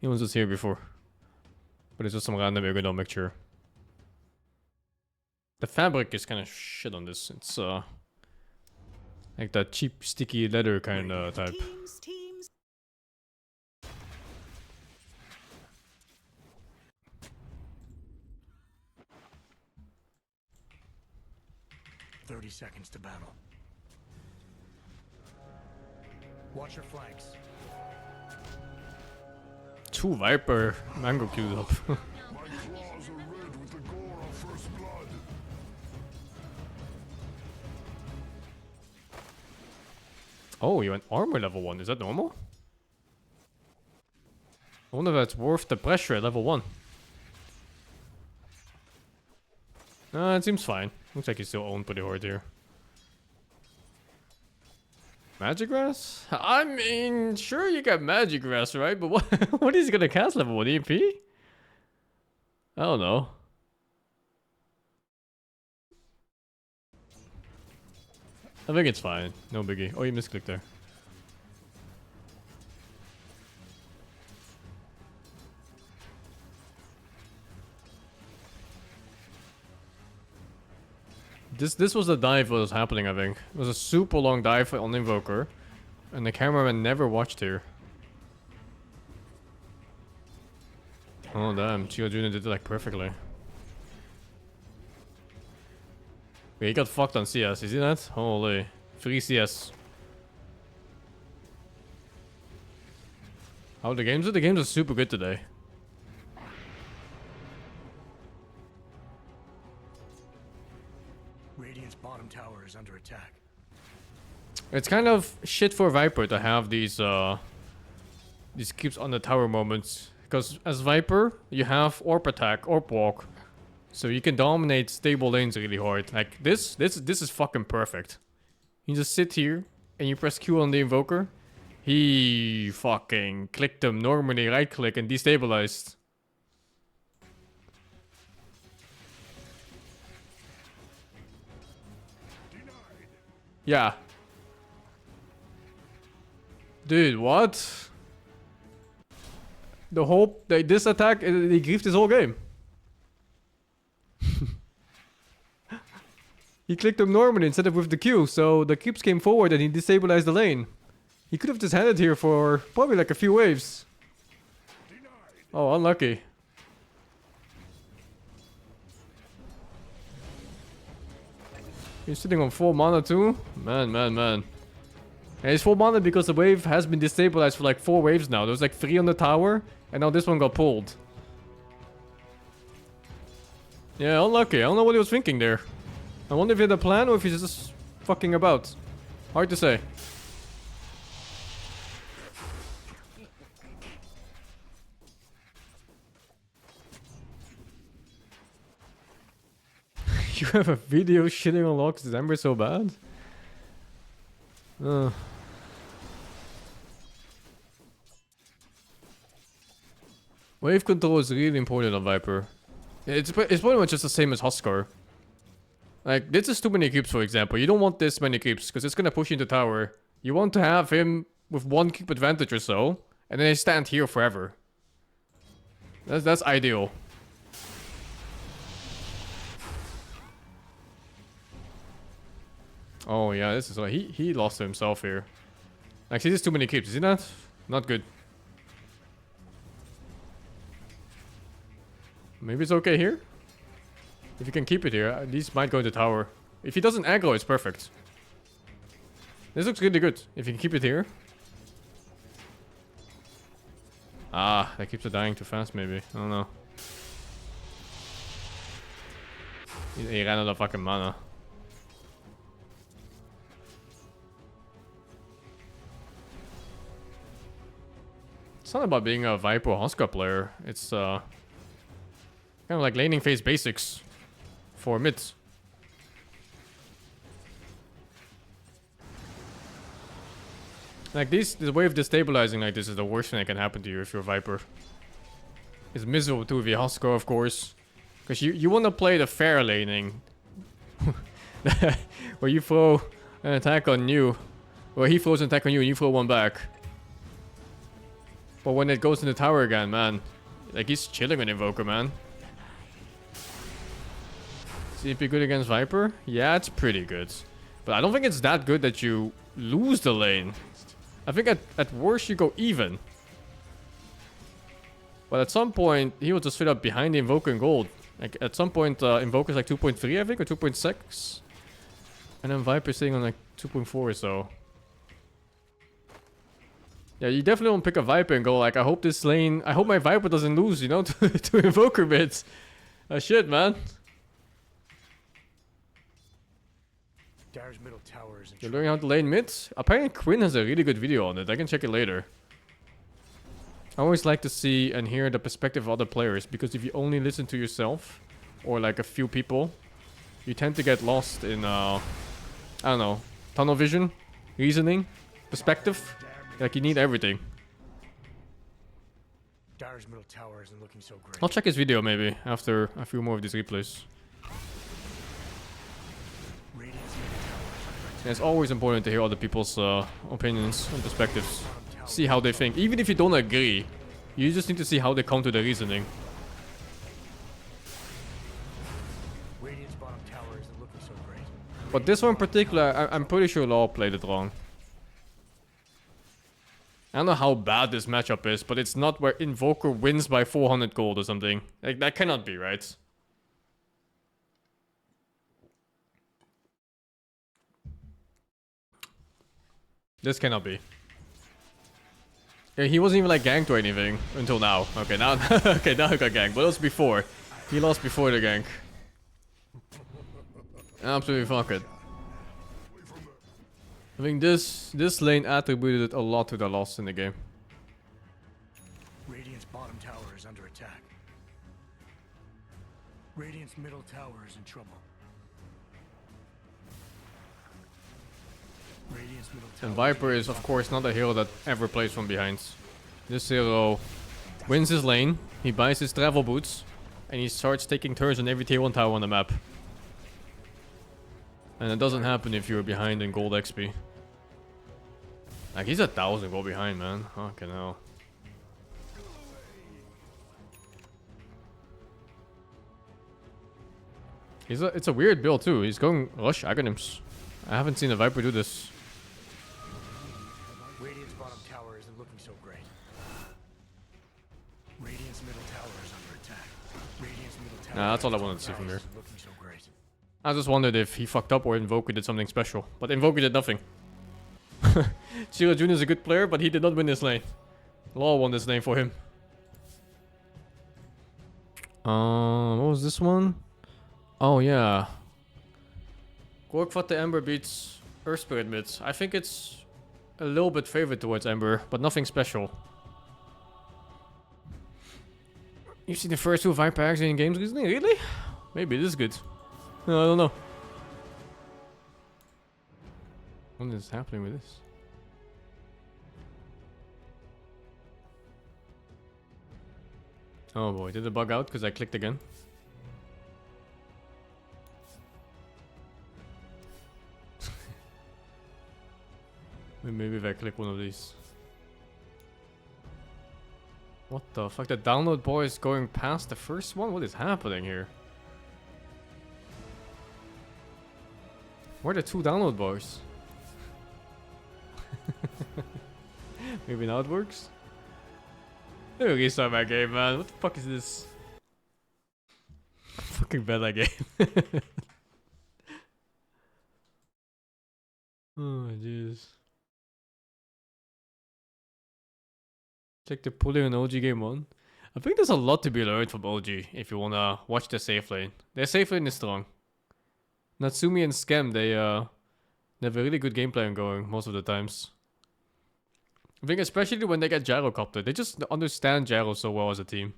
It was just here before. But it's just some random ergonomic mixture. The fabric is kind of shit on this. It's like that cheap sticky leather kind of type. Teams. 30 seconds to battle. Watch your flanks. 2 Viper mango queued up. Oh, you went armor level 1. Is that normal? I wonder if that's worth the pressure at level 1. It seems fine. Looks like you still own pretty hard here. Magic Grass? I mean, sure you got Magic Grass, right? But what is he gonna cast level 1 EP? I don't know. I think it's fine. No biggie. Oh, you misclicked there. This was the dive that was happening, I think. It was a super long dive on Invoker. And the cameraman never watched here. Oh damn, Chio Jr. did it like perfectly. Wait, he got fucked on CS, you see that? Holy. Free CS. How the games are? The games are super good today. Radiant's bottom tower is under attack. It's kind of shit for Viper to have these keeps on the tower moments. Because as Viper, you have Orb Attack, Orb Walk. So you can dominate stable lanes really hard. Like this is fucking perfect. You just sit here and you press Q on the Invoker. He fucking clicked them normally, right click and destabilized. Yeah. Dude, what? The whole this attack, he griefed his whole game. He clicked them normally instead of with the Q, so the creeps came forward and he destabilized the lane. He could have just had it here for probably like a few waves. Oh, unlucky. He's sitting on 4 mana too? Man. And he's 4 mana because the wave has been destabilized for like 4 waves now. There was like 3 on the tower, and now this one got pulled. Yeah, unlucky. I don't know what he was thinking there. I wonder if he had a plan or if he's just fucking about. Hard to say. You have a video shitting on Locke's December so bad? Wave control is really important on Viper. It's pretty much just the same as Huskar. Like, this is too many creeps, for example. You don't want this many creeps, because it's gonna push you into tower. You want to have him with 1 creep advantage or so, and then they stand here forever. That's ideal. Oh yeah, this is why he lost to himself here. Like, see, there's too many creeps, is he not? Not good. Maybe it's okay here? If you can keep it here, these might go into tower. If he doesn't aggro, it's perfect. This looks really good. If you can keep it here. Ah, that keeps it dying too fast, maybe. I don't know. He ran out of fucking mana. It's not about being a Viper or Huskar player. It's kind of like laning phase basics for mids. Like this wave destabilizing like this is the worst thing that can happen to you if you're a Viper. It's miserable to be Huskar, of course. Because you want to play the fair laning. Where you throw an attack on you. Where he throws an attack on you and you throw one back. But when it goes in the tower again, man. Like, he's chilling on Invoker, man. CP good against Viper? Yeah, it's pretty good. But I don't think it's that good that you lose the lane. I think at worst you go even. But at some point, he will just fit up behind the Invoker in gold. Like, at some point, Invoker's like 2.3, I think, or 2.6. And then Viper's sitting on like 2.4 or so. Yeah, you definitely won't pick a Viper and go like, I hope this lane, I hope my Viper doesn't lose, you know, to Invoker mids. Shit, man. Middle towers. You're learning how to lane mids? Apparently Quinn has a really good video on it. I can check it later. I always like to see and hear the perspective of other players, because if you only listen to yourself or like a few people, you tend to get lost in I don't know, tunnel vision, reasoning, perspective. Like, you need everything. Dyer's middle tower isn't looking so great. I'll check his video maybe after a few more of these replays. Yeah, it's always important to hear other people's opinions and perspectives. See how they think. Even if you don't agree, you just need to see how they come to the reasoning. Radiant's bottom tower isn't looking so great. But this one in particular, I'm pretty sure Law played it wrong. I don't know how bad this matchup is, but it's not where Invoker wins by 400 gold or something. Like, that cannot be, right? This cannot be. Yeah, he wasn't even like ganked or anything until now. Okay, now okay, now he got ganked. But it was before. He lost before the gank. Absolutely fuck it. I think this lane attributed a lot to the loss in the game. Radiant's bottom tower is under attack. Radiant's middle tower is in trouble. Radiant's middle tower. And Viper is of course not a hero that ever plays from behind. This hero wins his lane, he buys his travel boots, and he starts taking turns on every tier 1 tower on the map. And it doesn't happen if you're behind in gold XP. Like, he's 1,000 gold behind, man. Fucking hell. It's a weird build too. He's going Rush Aghanims. I haven't seen a Viper do this. Radiant's bottom tower isn't looking so great. Radiant's middle tower is under attack. Radiant's middle tower. Nah, that's all I wanted to see from here. Looking so great. I just wondered if he fucked up or Invoker did something special. But Invoker did nothing. Zero Jr. is a good player, but he did not win this lane. Law won this lane for him. What was this one? Oh yeah. Gorkvat the Ember beats Earth Spirit mid. I think it's a little bit favored towards Ember, but nothing special. You've seen the first 2 Viper actually in games recently? Really? Maybe it is good. No, I don't know. What is happening with this? Oh boy, did it bug out because I clicked again? Maybe if I click one of these. What the fuck? The download bar is going past the first one? What is happening here? Where are the 2 download bars? Maybe now it works? Let me restart my game, man. What the fuck is this? Fucking bad that game. Oh, jeez. Check the pulling on OG game 1. I think there's a lot to be learned from OG if you wanna watch the safe lane. Their safe lane is strong. Natsumi and Scam, they have a really good game plan going most of the times. I think especially when they get gyrocopter, they just understand gyro so well as a team.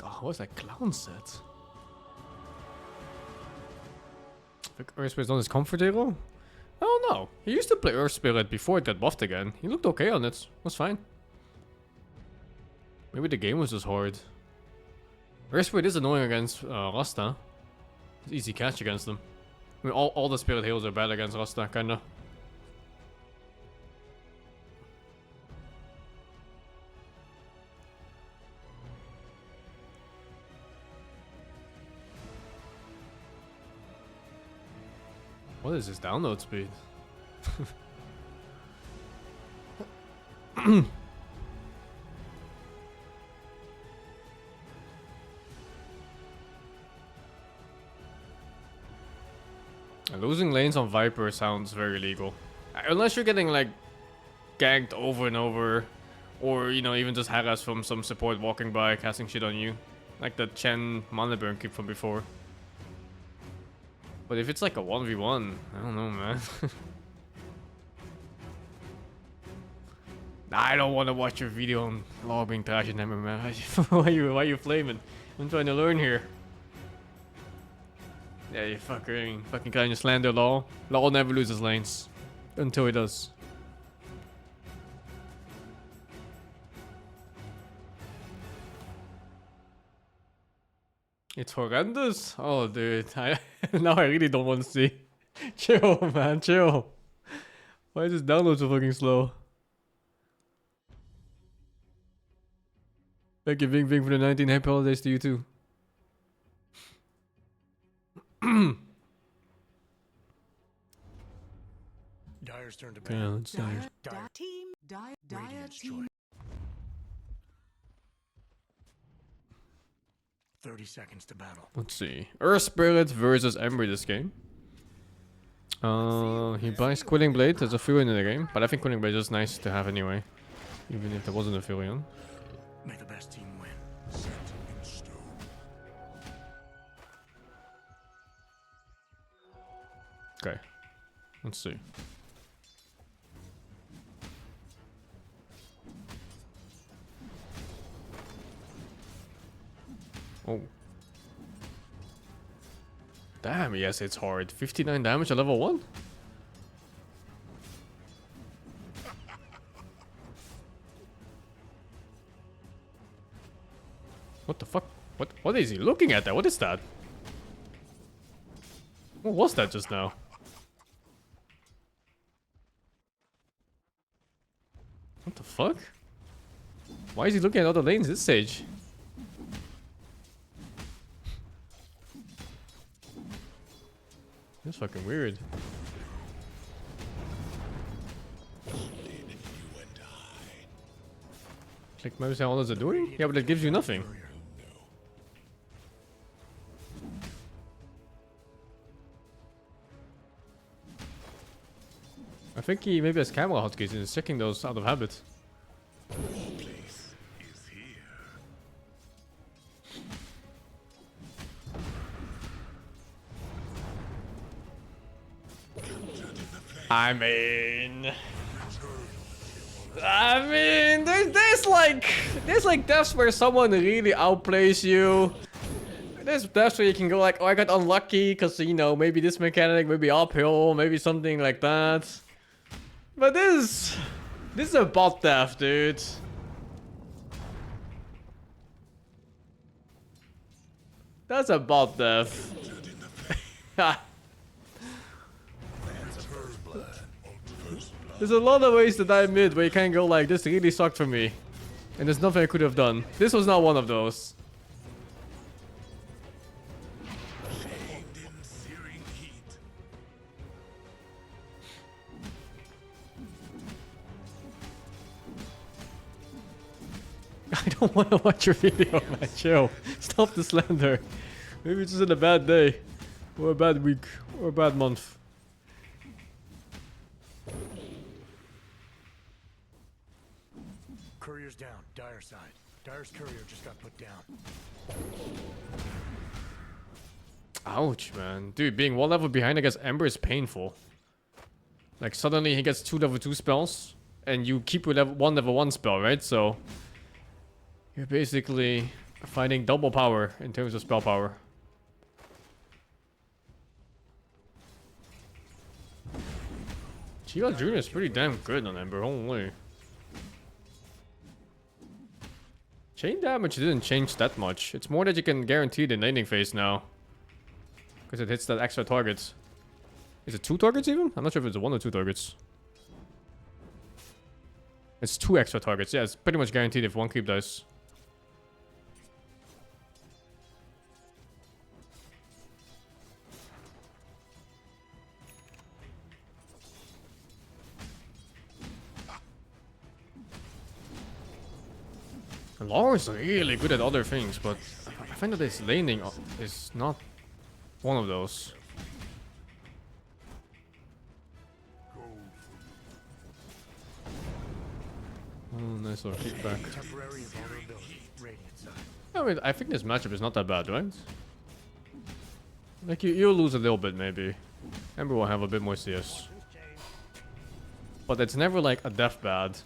Oh, what's that clown set? I think Earth Spirit's on his comfort hero? I don't know. He used to play Earth Spirit before it got buffed again. He looked okay on it. Was fine. Maybe the game was just hard. Earth Spirit is annoying against Rasta. It's easy catch against them. I mean, all the Spirit heroes are bad against Rasta, kinda. What is his download speed? Losing lanes on Viper sounds very legal. Unless you're getting like ganked over and over, or you know, even just harassed from some support walking by casting shit on you. Like the Chen mana burn keep from before. But if it's like a 1v1, I don't know, man. I don't want to watch your video on law being trash in MMA. why you flaming? I'm trying to learn here. Yeah, you fucking trying to slander law. Law never loses lanes. Until he does. It's horrendous. Oh, dude. Now I really don't want to see. Chill, man. Chill. Why is this download so fucking slow? Thank you, Ving Ving, for the 19 happy holidays to you too. Dyer's turn to Yeah, let's Dire. Dire team. 30 seconds to battle. Let's see. Earth Spirit versus Ember this game. He buys Quilling Blade as a Furion in the game, but I think Quilling Blade is nice to have anyway. Even if there wasn't a Furion. May the best team win. Set in stone. Okay. Let's see. Oh. Damn, yes, it's hard. 59 damage at level 1? What the fuck? What is he looking at there? What is that? What was that just now? What the fuck? Why is he looking at other lanes this stage? That's fucking weird. Like, maybe how others are doing? Yeah, but it gives you nothing. I think he maybe has camera hotkeys and is checking those out of habit. I mean, there's like deaths where someone really outplays you. There's deaths where you can go like, oh, I got unlucky because, you know, maybe this mechanic, maybe uphill, maybe something like that. But this is a bot death, dude. That's a bot death. There's a lot of ways to die mid where you can go like, this really sucked for me. And there's nothing I could have done. This was not one of those. I don't want to watch your video, man. Chill. Stop the slander. Maybe it's just in a bad day. Or a bad week. Or a bad month. Courier's down. Dire side. Dire's courier just got put down. Ouch, man. Dude, being one level behind against Ember is painful. Like, suddenly he gets 2 level 2 spells. And you keep with one level 1 spell, right? So you're basically fighting double power in terms of spell power. Chiva Jr. is pretty damn good on Ember, holy. Chain damage didn't change that much. It's more that you can guarantee the laning phase now. Because it hits that extra target. Is it 2 targets even? I'm not sure if it's 1 or 2 targets. It's 2 extra targets. Yeah, it's pretty much guaranteed if 1 creep dies. Laura's really good at other things, but I find that his laning is not one of those. Oh, nice little kickback. I mean, I think this matchup is not that bad, right? Like, you'll lose a little bit, maybe. Ember will have a bit more CS. But it's never like a death bad.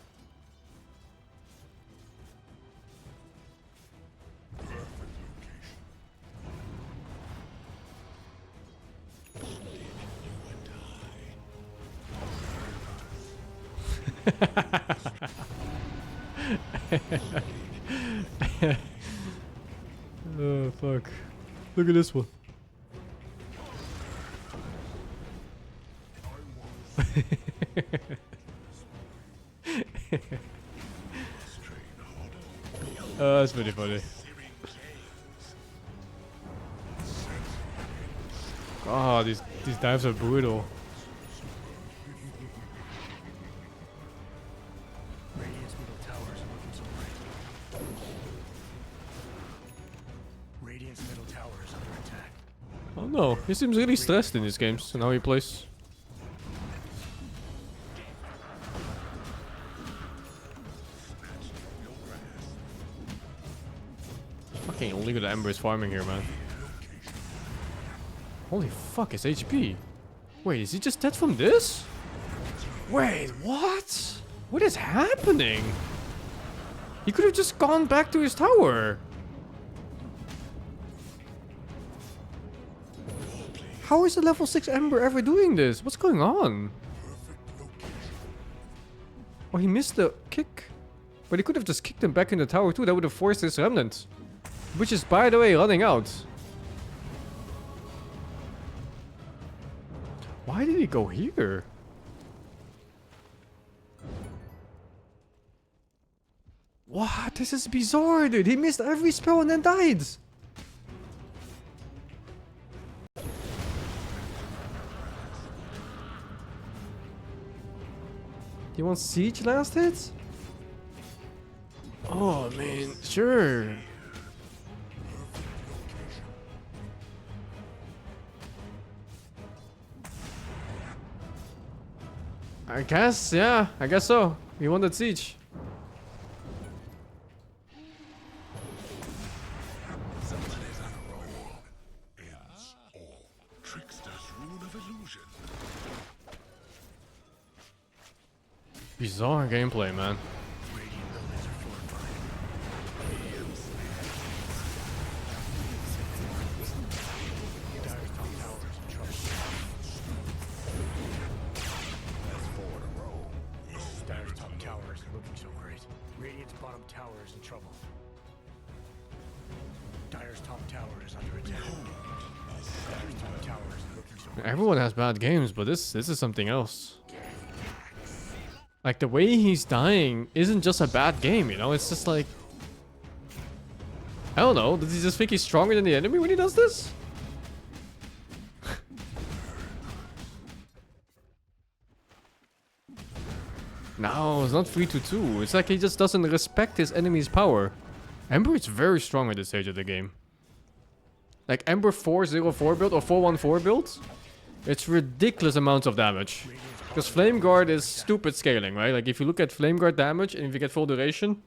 Oh fuck. Look at this one. Oh, that's pretty funny. Oh, these dives are brutal. Oh no, he seems really stressed in these games and how he plays. Fucking only good Ember is farming here, man. Holy fuck, his HP. Wait, is he just dead from this? Wait, what? What is happening? He could have just gone back to his tower. How is a level 6 Ember ever doing this? What's going on? Oh, he missed the kick. But he could have just kicked him back in the tower too. That would have forced his remnant. Which is, by the way, running out. Why did he go here? What? This is bizarre, dude. He missed every spell and then died. You want Siege last hit? Oh, man. Sure. I guess, yeah. I guess so. You wanted Siege. Bizarre gameplay, man. Dire's top tower isn't looking so great. Radiant's bottom tower is in trouble. Dire's top tower is under attack. Dire's top tower isn't looking so great. Everyone has bad games, but this is something else. Like, the way he's dying isn't just a bad game, you know? It's just like... I don't know. Does he just think he's stronger than the enemy when he does this? No, it's not 3-2-2. It's like he just doesn't respect his enemy's power. Ember is very strong at this stage of the game. Like, Ember 4-0-4 build or 4-1-4 build, it's ridiculous amounts of damage. Because Flame Guard is stupid scaling, right? Like, if you look at Flame Guard damage and if you get full duration,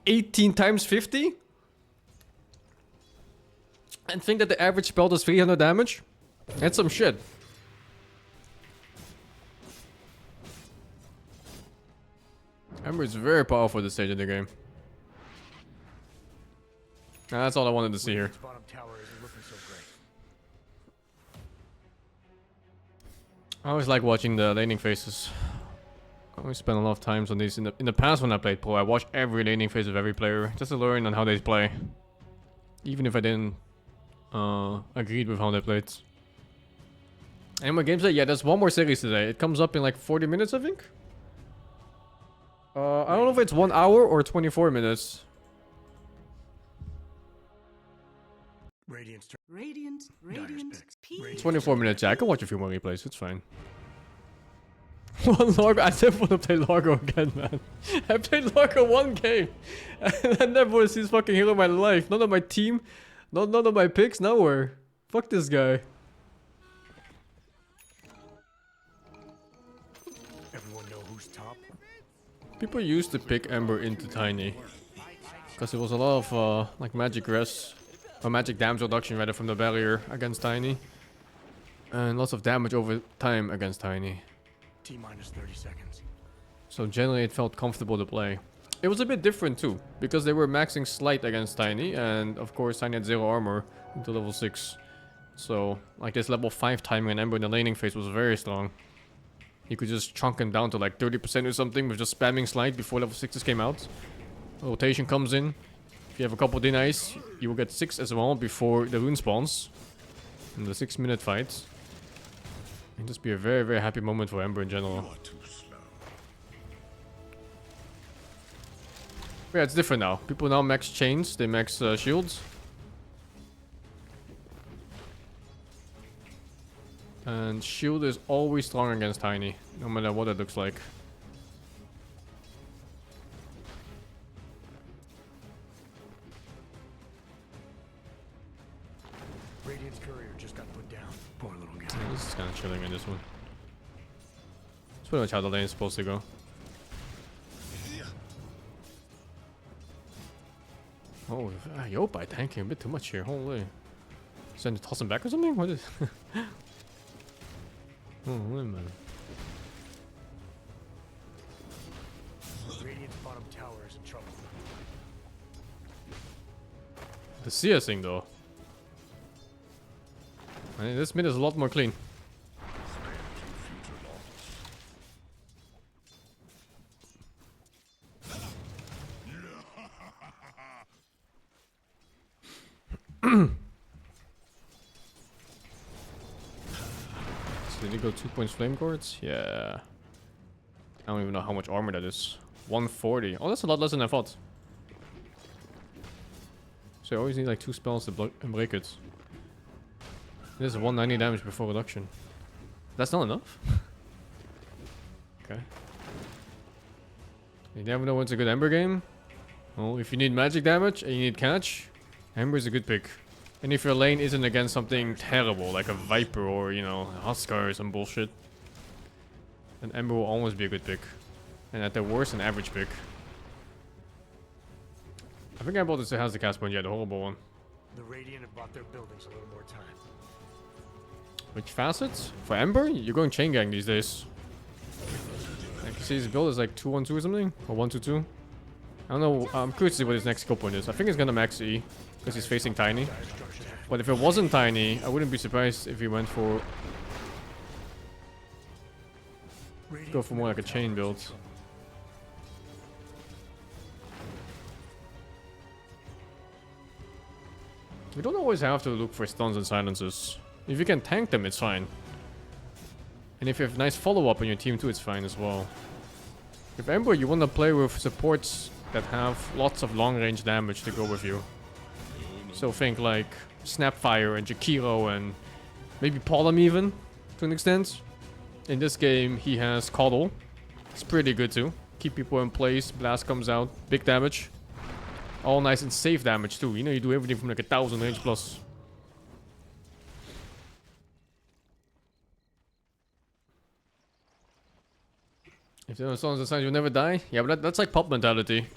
18 times 50? And think that the average spell does 300 damage? That's some shit. Ember is very powerful at this stage of the game. And that's all I wanted to see here. I always like watching the laning phases. I always spend a lot of times on these. In the past when I played pro, I watched every laning phase of every player just to learn on how they play. Even if I didn't agreed with how they played. And my gameplay, yeah, there's one more series today. It comes up in like 40 minutes, I think. I don't know if it's 1 hour or 24 minutes. Radiant. 24 minutes, yeah. I can watch a few more replays, it's fine. One Largo, I never want to play Largo again, man. I played Largo one game. And I never want to see this fucking hero in my life. None of my team, none of my picks, nowhere. Fuck this guy. Everyone know who's top? People used to pick Ember into Tiny. Because it was a lot of like magic res. Or magic damage reduction rather from the barrier against Tiny. And lots of damage over time against Tiny. T-minus 30 seconds. So generally it felt comfortable to play. It was a bit different too. Because they were maxing Slight against Tiny. And of course Tiny had 0 armor until level 6. So like this level 5 timing on Ember in the laning phase was very strong. You could just chunk him down to like 30% or something with just spamming Slight before level 6s came out. Rotation comes in. If you have a couple denies, you will get 6 as well before the rune spawns. In the 6-minute fight. It'll just be a very, very happy moment for Ember in general. Yeah, it's different now. People now max chains, they max shields. And shield is always strong against Tiny, no matter what it looks like. Radiant's courier just got put down. Poor little guy. Yeah, this is kind of chilling in this one. It's pretty much how the lane is supposed to go. Oh, Yopai tanking a bit too much here. Holy. Send to toss him back or something? What is... oh, wait a minute. Radiant's bottom tower is in trouble. The CS thing though. I mean, this mid is a lot more clean. So did he go 2 points flame guards? Yeah. I don't even know how much armor that is. 140. Oh, that's a lot less than I thought. So you always need like 2 spells to break it. This is 190 damage before reduction. That's not enough? Okay. You never know when's a good Ember game. Well, if you need magic damage and you need catch, Ember is a good pick. And if your lane isn't against something terrible, like a Viper or, you know, a Huskar or some bullshit, then Ember will always be a good pick. And at the worst, an average pick. I think I bought this has the cast point, yeah, the horrible one. The Radiant have bought their buildings a little more time. Which facets? For Ember, you're going chain gang these days. I can see his build is like 2-1-2 or something, or 1-2-2. I don't know. I'm curious to see what his next skill point is. I think he's gonna max E because he's facing Tiny. But if it wasn't Tiny, I wouldn't be surprised if he went for go for more like a chain build. You don't always have to look for stuns and silences. If you can tank them, it's fine. And if you have nice follow-up on your team too, it's fine as well. With Ember, you want to play with supports that have lots of long-range damage to go with you. So think like Snapfire and Jakiro and maybe Polem even, to an extent. In this game, he has Coddle. It's pretty good too. Keep people in place, Blast comes out, big damage. All nice and safe damage too. You know, you do everything from like 1000 range plus. If there are songs that signs you'll never die, yeah, but that's like pop mentality.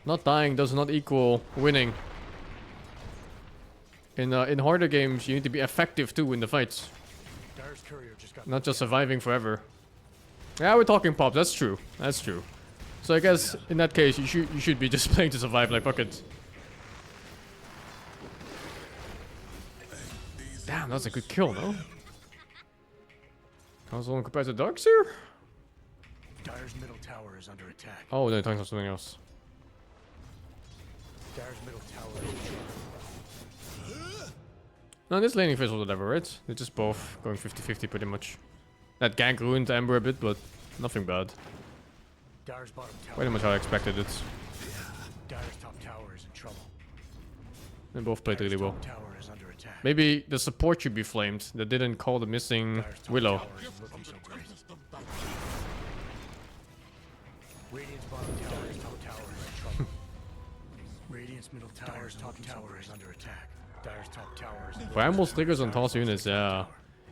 Not dying does not equal winning. In harder games, you need to be effective too in the fights. Not just surviving forever. Yeah, we're talking pop. That's true. That's true. So I guess in that case, you should be just playing to survive like fuck it. Damn, that's a good kill, no? How's one compared to Darkseer? Dire's middle tower is under attack. Oh, they're talking about something else. Dire's middle tower is No, this laning phase was whatever, right? They're just both going 50-50 pretty much. That gank ruined Ember a bit, but nothing bad. Dire's bottom tower. Pretty much how I expected it. Dire's top tower is in trouble. They both played really well. Tower is under attack. Maybe the support should be flamed. That didn't call the missing Willow. Looking so great. Radiant's bottom tower is top tower is in trouble. Radiant's middle tower's top tower is under attack. Dire's top tower is Brambles triggers on toss units, yeah.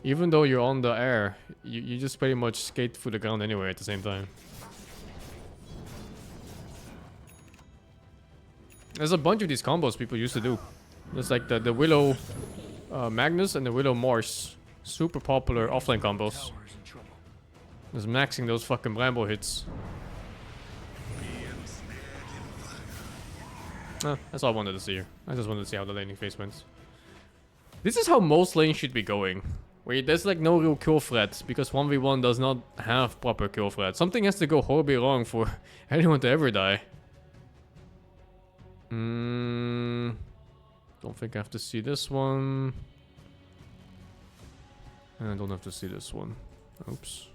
Even though you're on the air, you just pretty much skate through the ground anyway at the same time. There's a bunch of these combos people used to do. There's like the Willow Magnus and the Willow Morse. Super popular offlane combos. Just maxing those fucking Bramble hits. That's all I wanted to see here. I just wanted to see how the laning phase went. This is how most lanes should be going. Where there's like no real kill threat, because 1v1 does not have proper kill threat. Something has to go horribly wrong for anyone to ever die. Don't think I have to see this one. And I don't have to see this one. Oops.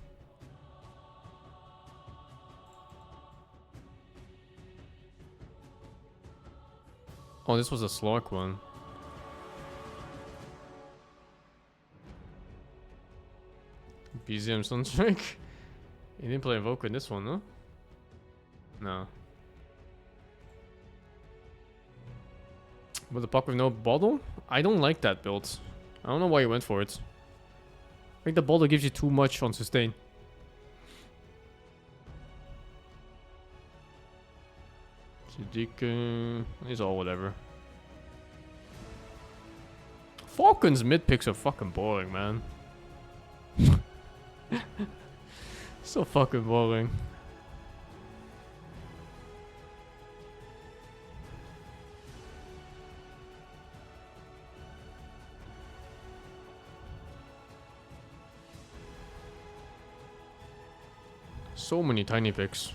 Oh, this was a Slork one. BZM Sunstrike? You didn't play Invoker in this one, no? No. With the puck with no bottle? I don't like that build. I don't know why you went for it. I think the bottle gives you too much on sustain. Siddiq, he's all whatever. Falcon's mid picks are fucking boring, man. So fucking boring. So many tiny picks.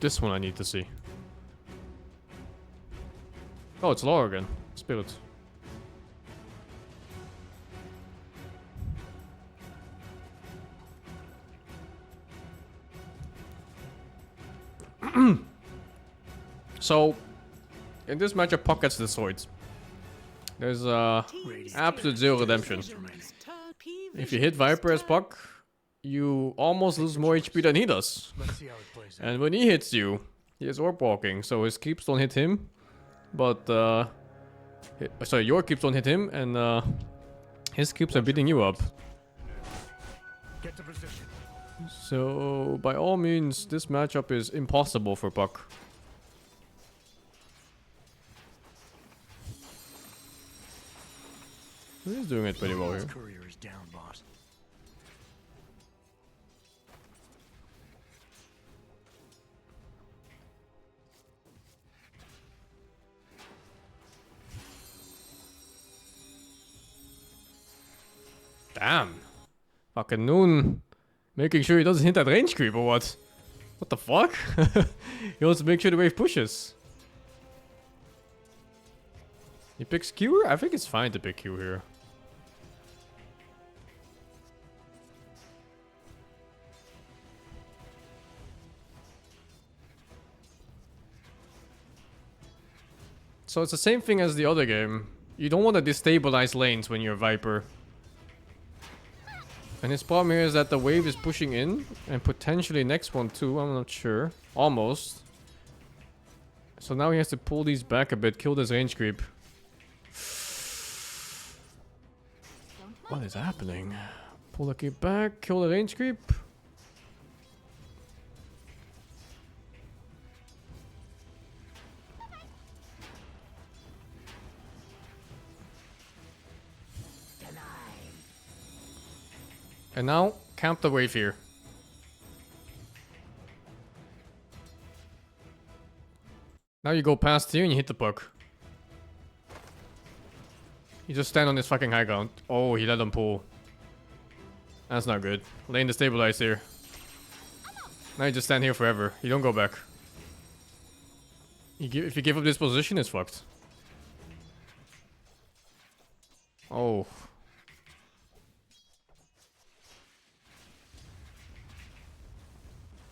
This one I need to see. Oh, it's Laura again. Spirit. So, in this matchup, Puck gets destroyed. There's absolute zero redemption. If you hit Viper as Puck, you almost lose more HP than he does. And when he hits you, he is orb walking, so his creeps don't hit him. But, sorry, your creeps don't hit him, and his creeps are beating you up. Get to position. So, by all means, this matchup is impossible for Puck. He's doing it pretty well here. Courier is down, boss. Damn. Fucking Noon. Making sure he doesn't hit that range creep or what? What the fuck? He wants to make sure the wave pushes. He picks Q? I think it's fine to pick Q here. So it's the same thing as the other game. You don't want to destabilize lanes when you're Viper. And his problem here is that the wave is pushing in, and potentially next one too, I'm not sure. Almost. So now he has to pull these back a bit, kill this range creep. What is happening? Pull the creep back, kill the range creep. And now, camp the wave here. Now you go past here and you hit the puck. You just stand on this fucking high ground. Oh, he let him pull. That's not good. Lane destabilized here. Now you just stand here forever. You don't go back. If you give up this position, it's fucked. Oh.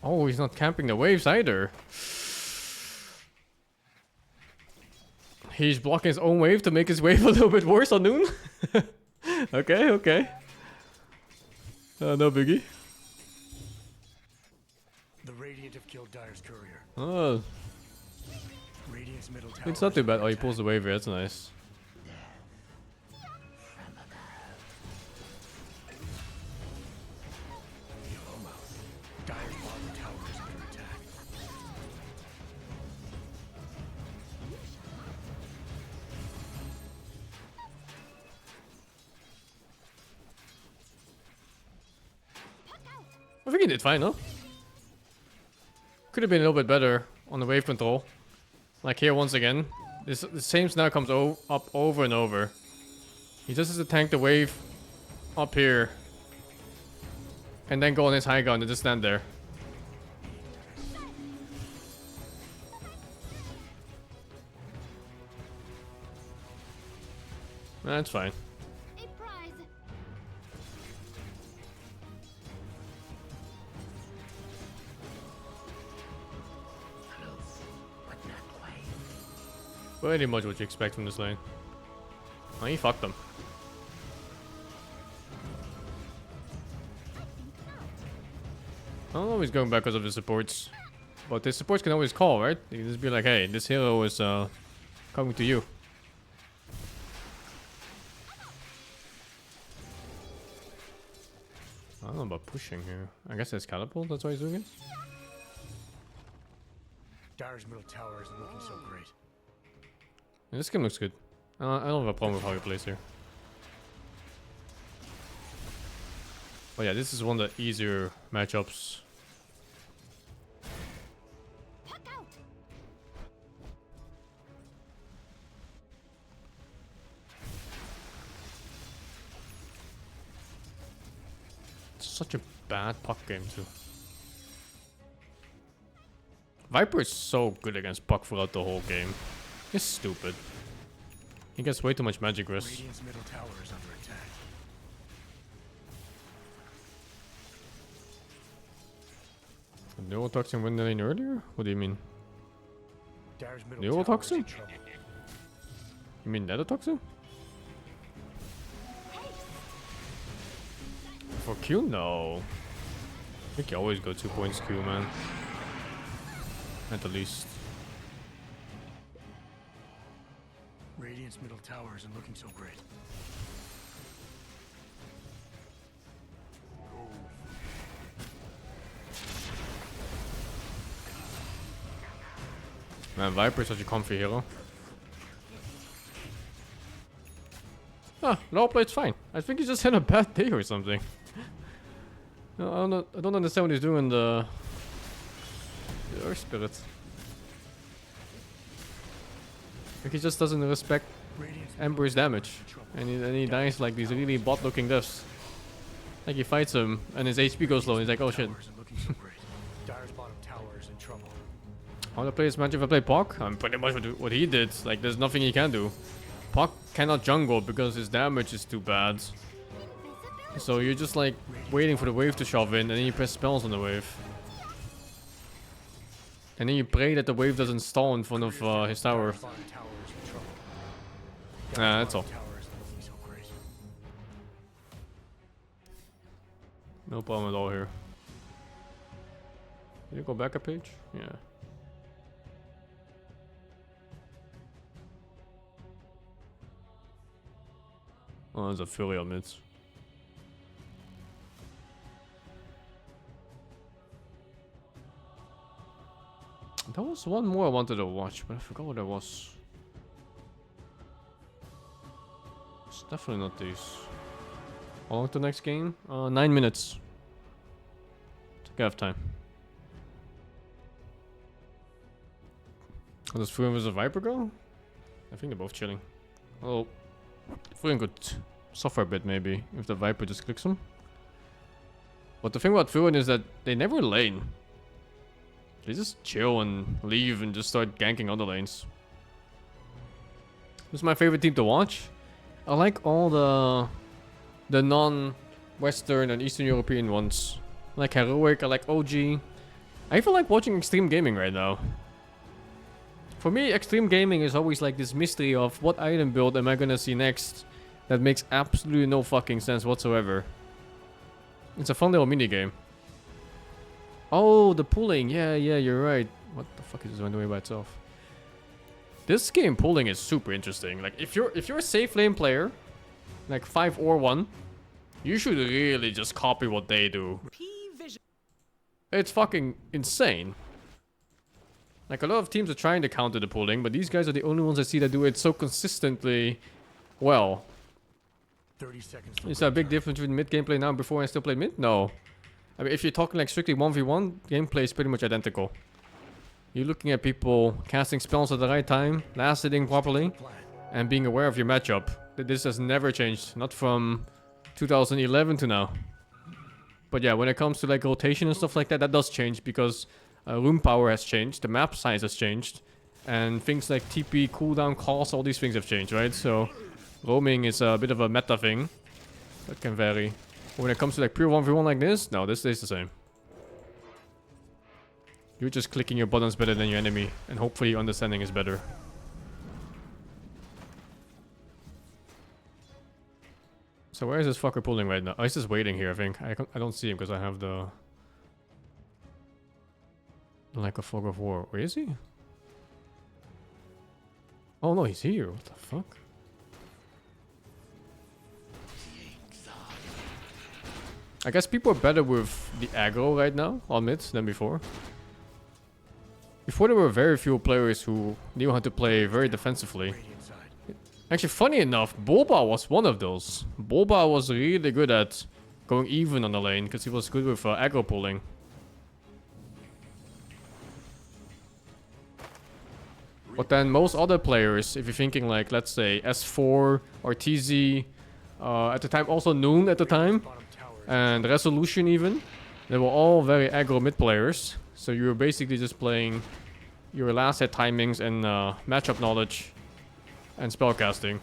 Oh, he's not camping the waves either. He's blocking his own wave to make his wave a little bit worse on Noon. Okay, okay. No biggie. The Radiant have killed Dire's courier. Oh. Radiant's middle tower. It's not too bad. Oh, he pulls the wave here. That's nice. Dire's bottom tower is under attack. I think he did fine, no? Could have been a little bit better on the wave control. Like here once again. The same snare comes up over and over. He just has to tank the wave up here. And then go on his high ground and just stand there. That's fine. Pretty much what you expect from this lane. Oh, he fucked them. I don't know if he's going back because of the supports. But the supports can always call, right? You can just be like, hey, this hero is coming to you. I don't know about pushing here. I guess it's catapult, that's why he's doing it. Dire's middle tower isn't looking so great. Yeah, this game looks good. I don't have a problem with how he plays here. But yeah, this is one of the easier matchups. It's such a bad puck game too. Viper is so good against Puck throughout the whole game. It's stupid. He gets way too much magic risk. Radiant's middle tower is under attack. Neurotoxin win the lane earlier? What do you mean? Dire's middle tower is in Neurotoxin? trouble. You mean Netotoxin? For Q? No. I think you always go 2 points Q, man. At the least. Radiant's middle tower isn't looking so great. Man, Viper is such a comfy hero. Ah, low plate's fine. I think he just had a bad day or something. No, I don't understand what he's doing the Earth Spirit. Like he just doesn't respect Ember's damage. And he dies like these really bot-looking deaths. Like he fights him and his HP goes low and he's like, oh shit. Dire's bottom tower is in trouble. How to play this match if I play Puck? I'm pretty much what he did. Like there's nothing he can do. Puck cannot jungle because his damage is too bad. So you're just like waiting for the wave to shove in and then you press spells on the wave. And then you pray that the wave doesn't stall in front of his tower. That's all. No problem at all here. Did you go back a page? Yeah. Oh, there's a Fury on mids. There was one more I wanted to watch, but I forgot what it was. It's definitely not these. How long the next game? 9 minutes. Take half time. How does Fury vs Viper go? I think they're both chilling. Oh, Fury could suffer a bit maybe if the Viper just clicks him. But the thing about Fury is that they never lane. They just chill and leave and just start ganking other lanes. This is my favorite team to watch. I like all the non-Western and Eastern European ones. I like Heroic, I like OG. I even like watching Extreme Gaming right now. For me, Extreme Gaming is always like this mystery of what item build am I gonna see next that makes absolutely no fucking sense whatsoever. It's a fun little mini game. Oh, the pulling. Yeah, you're right. What the fuck is this went away by itself? This game pulling is super interesting. Like if you're a safe lane player, like 5 or 1, you should really just copy what they do. It's fucking insane. Like a lot of teams are trying to counter the pulling, but these guys are the only ones I see that do it so consistently well. 30 seconds. Is there a big difference between mid gameplay now and before I still play mid? No. I mean, if you're talking like strictly 1v1, gameplay is pretty much identical. You're looking at people casting spells at the right time, last hitting properly, and being aware of your matchup. This has never changed, not from 2011 to now. But yeah, when it comes to like rotation and stuff like that, that does change because room power has changed, the map size has changed, and things like TP, cooldown, cost, all these things have changed, right? So roaming is a bit of a meta thing that can vary. But when it comes to like pure 1v1 like this, no, this stays the same. You're just clicking your buttons better than your enemy, and hopefully your understanding is better. So where is this fucker pulling right now? Oh, he's just waiting here, I think. I don't see him because I have the... Like a fog of war. Where is he? Oh no, he's here. What the fuck? I guess people are better with the aggro right now on mid than before. Before there were very few players who knew how to play very defensively. Actually, funny enough, Boba was one of those. Boba was really good at going even on the lane because he was good with aggro pulling. But then most other players, if you're thinking like, let's say, S4 or TZ, at the time also Noon at the time, and Resolution even, They were all very aggro mid players, so you were basically just playing your last hit timings and matchup knowledge and spellcasting.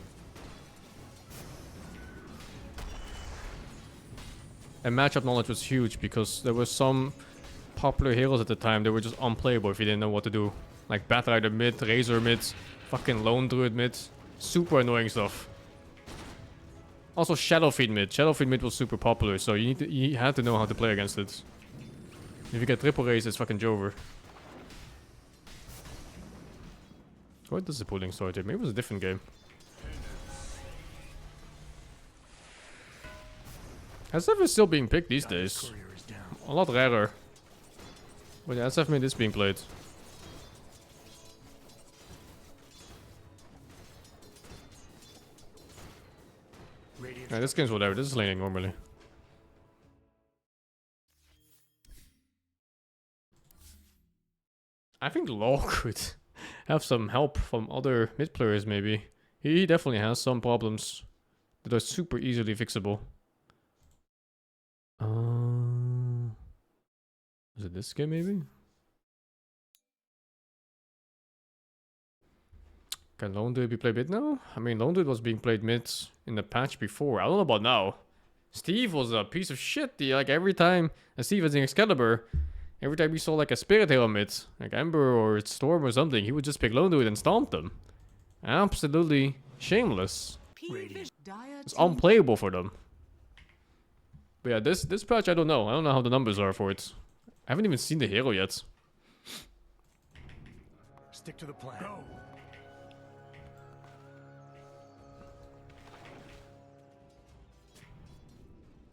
And matchup knowledge was huge because there were some popular heroes at the time that were just unplayable if you didn't know what to do. Like Batrider mid, Razor mid, fucking Lone Druid mid. Super annoying stuff. Also Shadowfiend mid. Shadowfiend mid was super popular, so you had to know how to play against it. If you get triple raise, it's fucking Jover. What does the pulling start here? Maybe it was a different game. SF is still being picked these days. A lot rarer. But yeah, SF mid is being played. Yeah, this game's whatever. This is laning normally. I think Law could have some help from other mid players maybe. He definitely has some problems that are super easily fixable. Is it this game maybe? Can Lone Druid be played mid now? I mean, Lone Druid was being played mid in the patch before. I don't know about now. Steve was a piece of shit. Like every time Steve was in Excalibur, every time we saw like a Spirit Hero mid, like Ember or Storm or something, he would just pick Lone Druid and stomp them. Absolutely shameless. It's unplayable for them. But yeah, this patch I don't know. I don't know how the numbers are for it. I haven't even seen the hero yet. Stick to the plan. Go.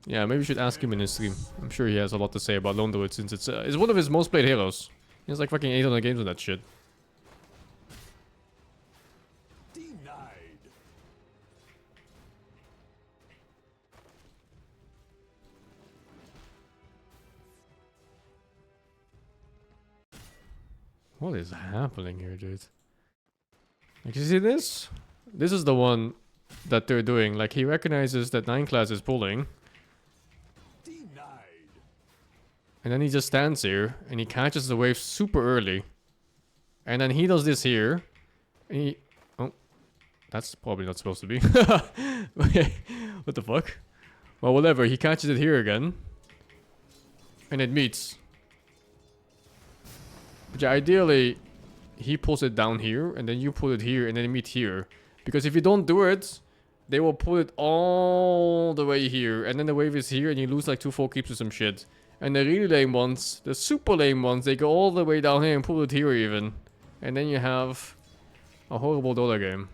Yeah, maybe we should ask him in his stream. I'm sure he has a lot to say about Lone Druid since it's one of his most played heroes. He has like fucking 800 games on that shit. Denied. What is happening here, dude? Like, you see this? This is the one that they're doing. Like, he recognizes that 9 class is pulling. And then he just stands here and he catches the wave super early. And then he does this here. And he... Oh. That's probably not supposed to be. Okay. What the fuck? Well, whatever. He catches it here again. And it meets. Which ideally, he pulls it down here. And then you pull it here and then meet here. Because if you don't do it, they will pull it all the way here. And then the wave is here and you lose like 2 full keeps or some shit. And the really lame ones, the super lame ones, they go all the way down here and pull it here even. And then you have a horrible Dota game.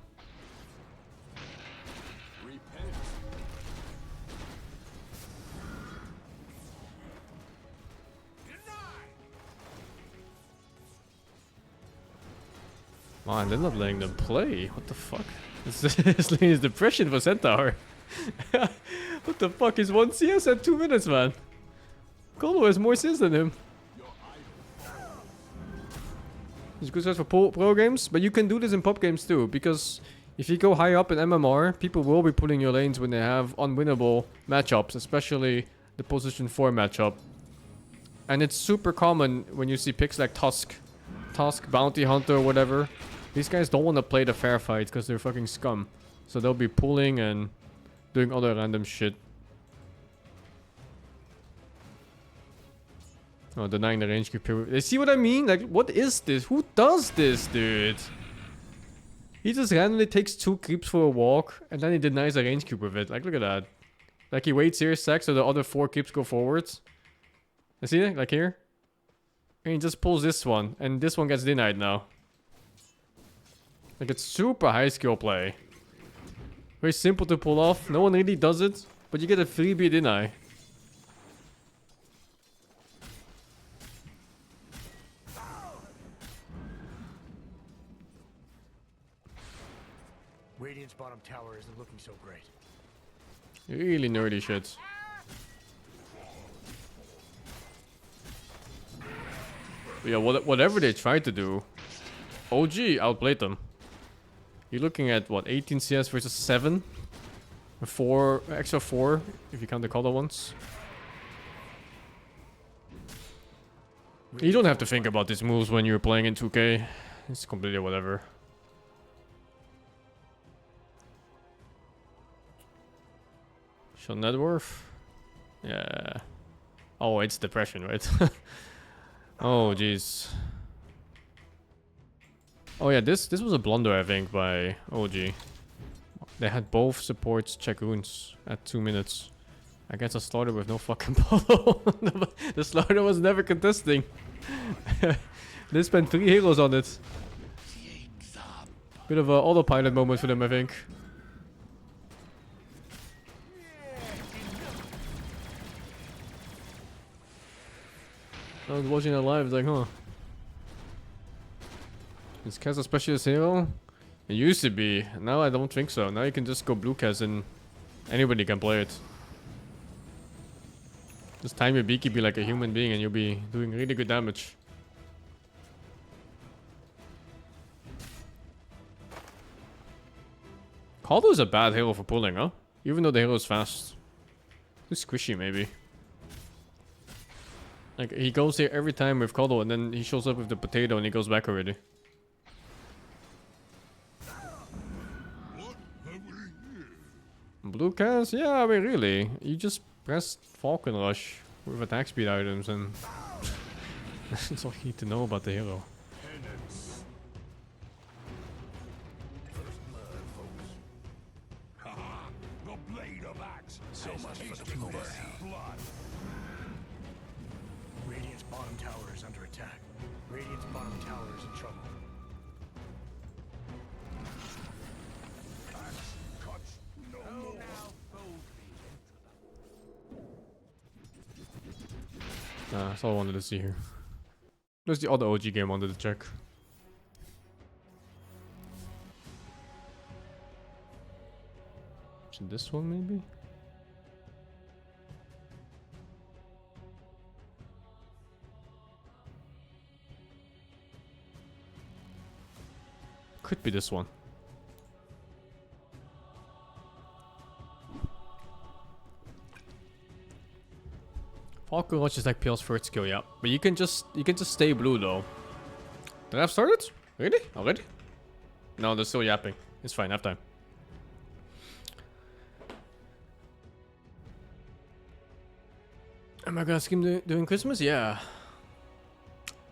Man, they're not letting them play. What the fuck? This lane is depression for Centaur. What the fuck is 1 CS at 2 minutes, man? Colo has more CS than him. It's good for pro games, but you can do this in pop games too, because if you go high up in MMR, people will be pulling your lanes when they have unwinnable matchups, especially the position 4 matchup. And it's super common when you see picks like Tusk, Bounty Hunter, or whatever. These guys don't want to play the fair fight because they're fucking scum. So they'll be pulling and doing other random shit. Oh, denying the range creep. You see what I mean? Like, what is this? Who does this, dude? He just randomly takes 2 creeps for a walk and then he denies a range creep with it. Like, look at that. Like, he waits here a sec so the other 4 creeps go forwards. You see it? Like here? And he just pulls this one and this one gets denied now. Like, it's super high skill play. Very simple to pull off. No one really does it, but you get a freebie deny. Radiant's bottom tower isn't looking so great. Really nerdy shit. But yeah, whatever they try to do, OG outplayed them. You're looking at what, 18 CS versus 7? 4, extra 4 if you count the color ones. You don't have to think about these moves when you're playing in 2K. It's completely whatever. Show net worth? Yeah. Oh, it's depression, right? Oh, jeez. Oh yeah, this was a blunder, I think, by OG. They had both supports check runes at 2 minutes. I guess I started with no fucking polo. The starter was never contesting. They spent 3 heroes on it. Bit of an autopilot moment for them, I think. I was watching it live, like, huh. Is Kaz a specialist hero? It used to be. Now I don't think so. Now you can just go blue Kaz and anybody can play it. Just time your beekeeper like a human being and you'll be doing really good damage. Kaldo is a bad hero for pulling, huh? Even though the hero is fast. Too squishy, maybe. Like, he goes here every time with Kaldo and then he shows up with the potato and he goes back already. Blue Kaz? Yeah, I mean, really. You just press Falcon Rush with attack speed items and that's all you need to know about the hero. The blade of axe. So much for the blood. Radiant's bottom tower is under attack. Radiant's bottom tower is in trouble. Axe cuts no more. That's all I wanted to see here. There's the other OG game I wanted to check. So this one maybe? Could be this one. Falcon Rush is like PL's first skill, yeah. But you can just stay blue though. Did I have started? Really? Already? No, they're still yapping. It's fine, half time. Am I gonna scheme doing Christmas? Yeah.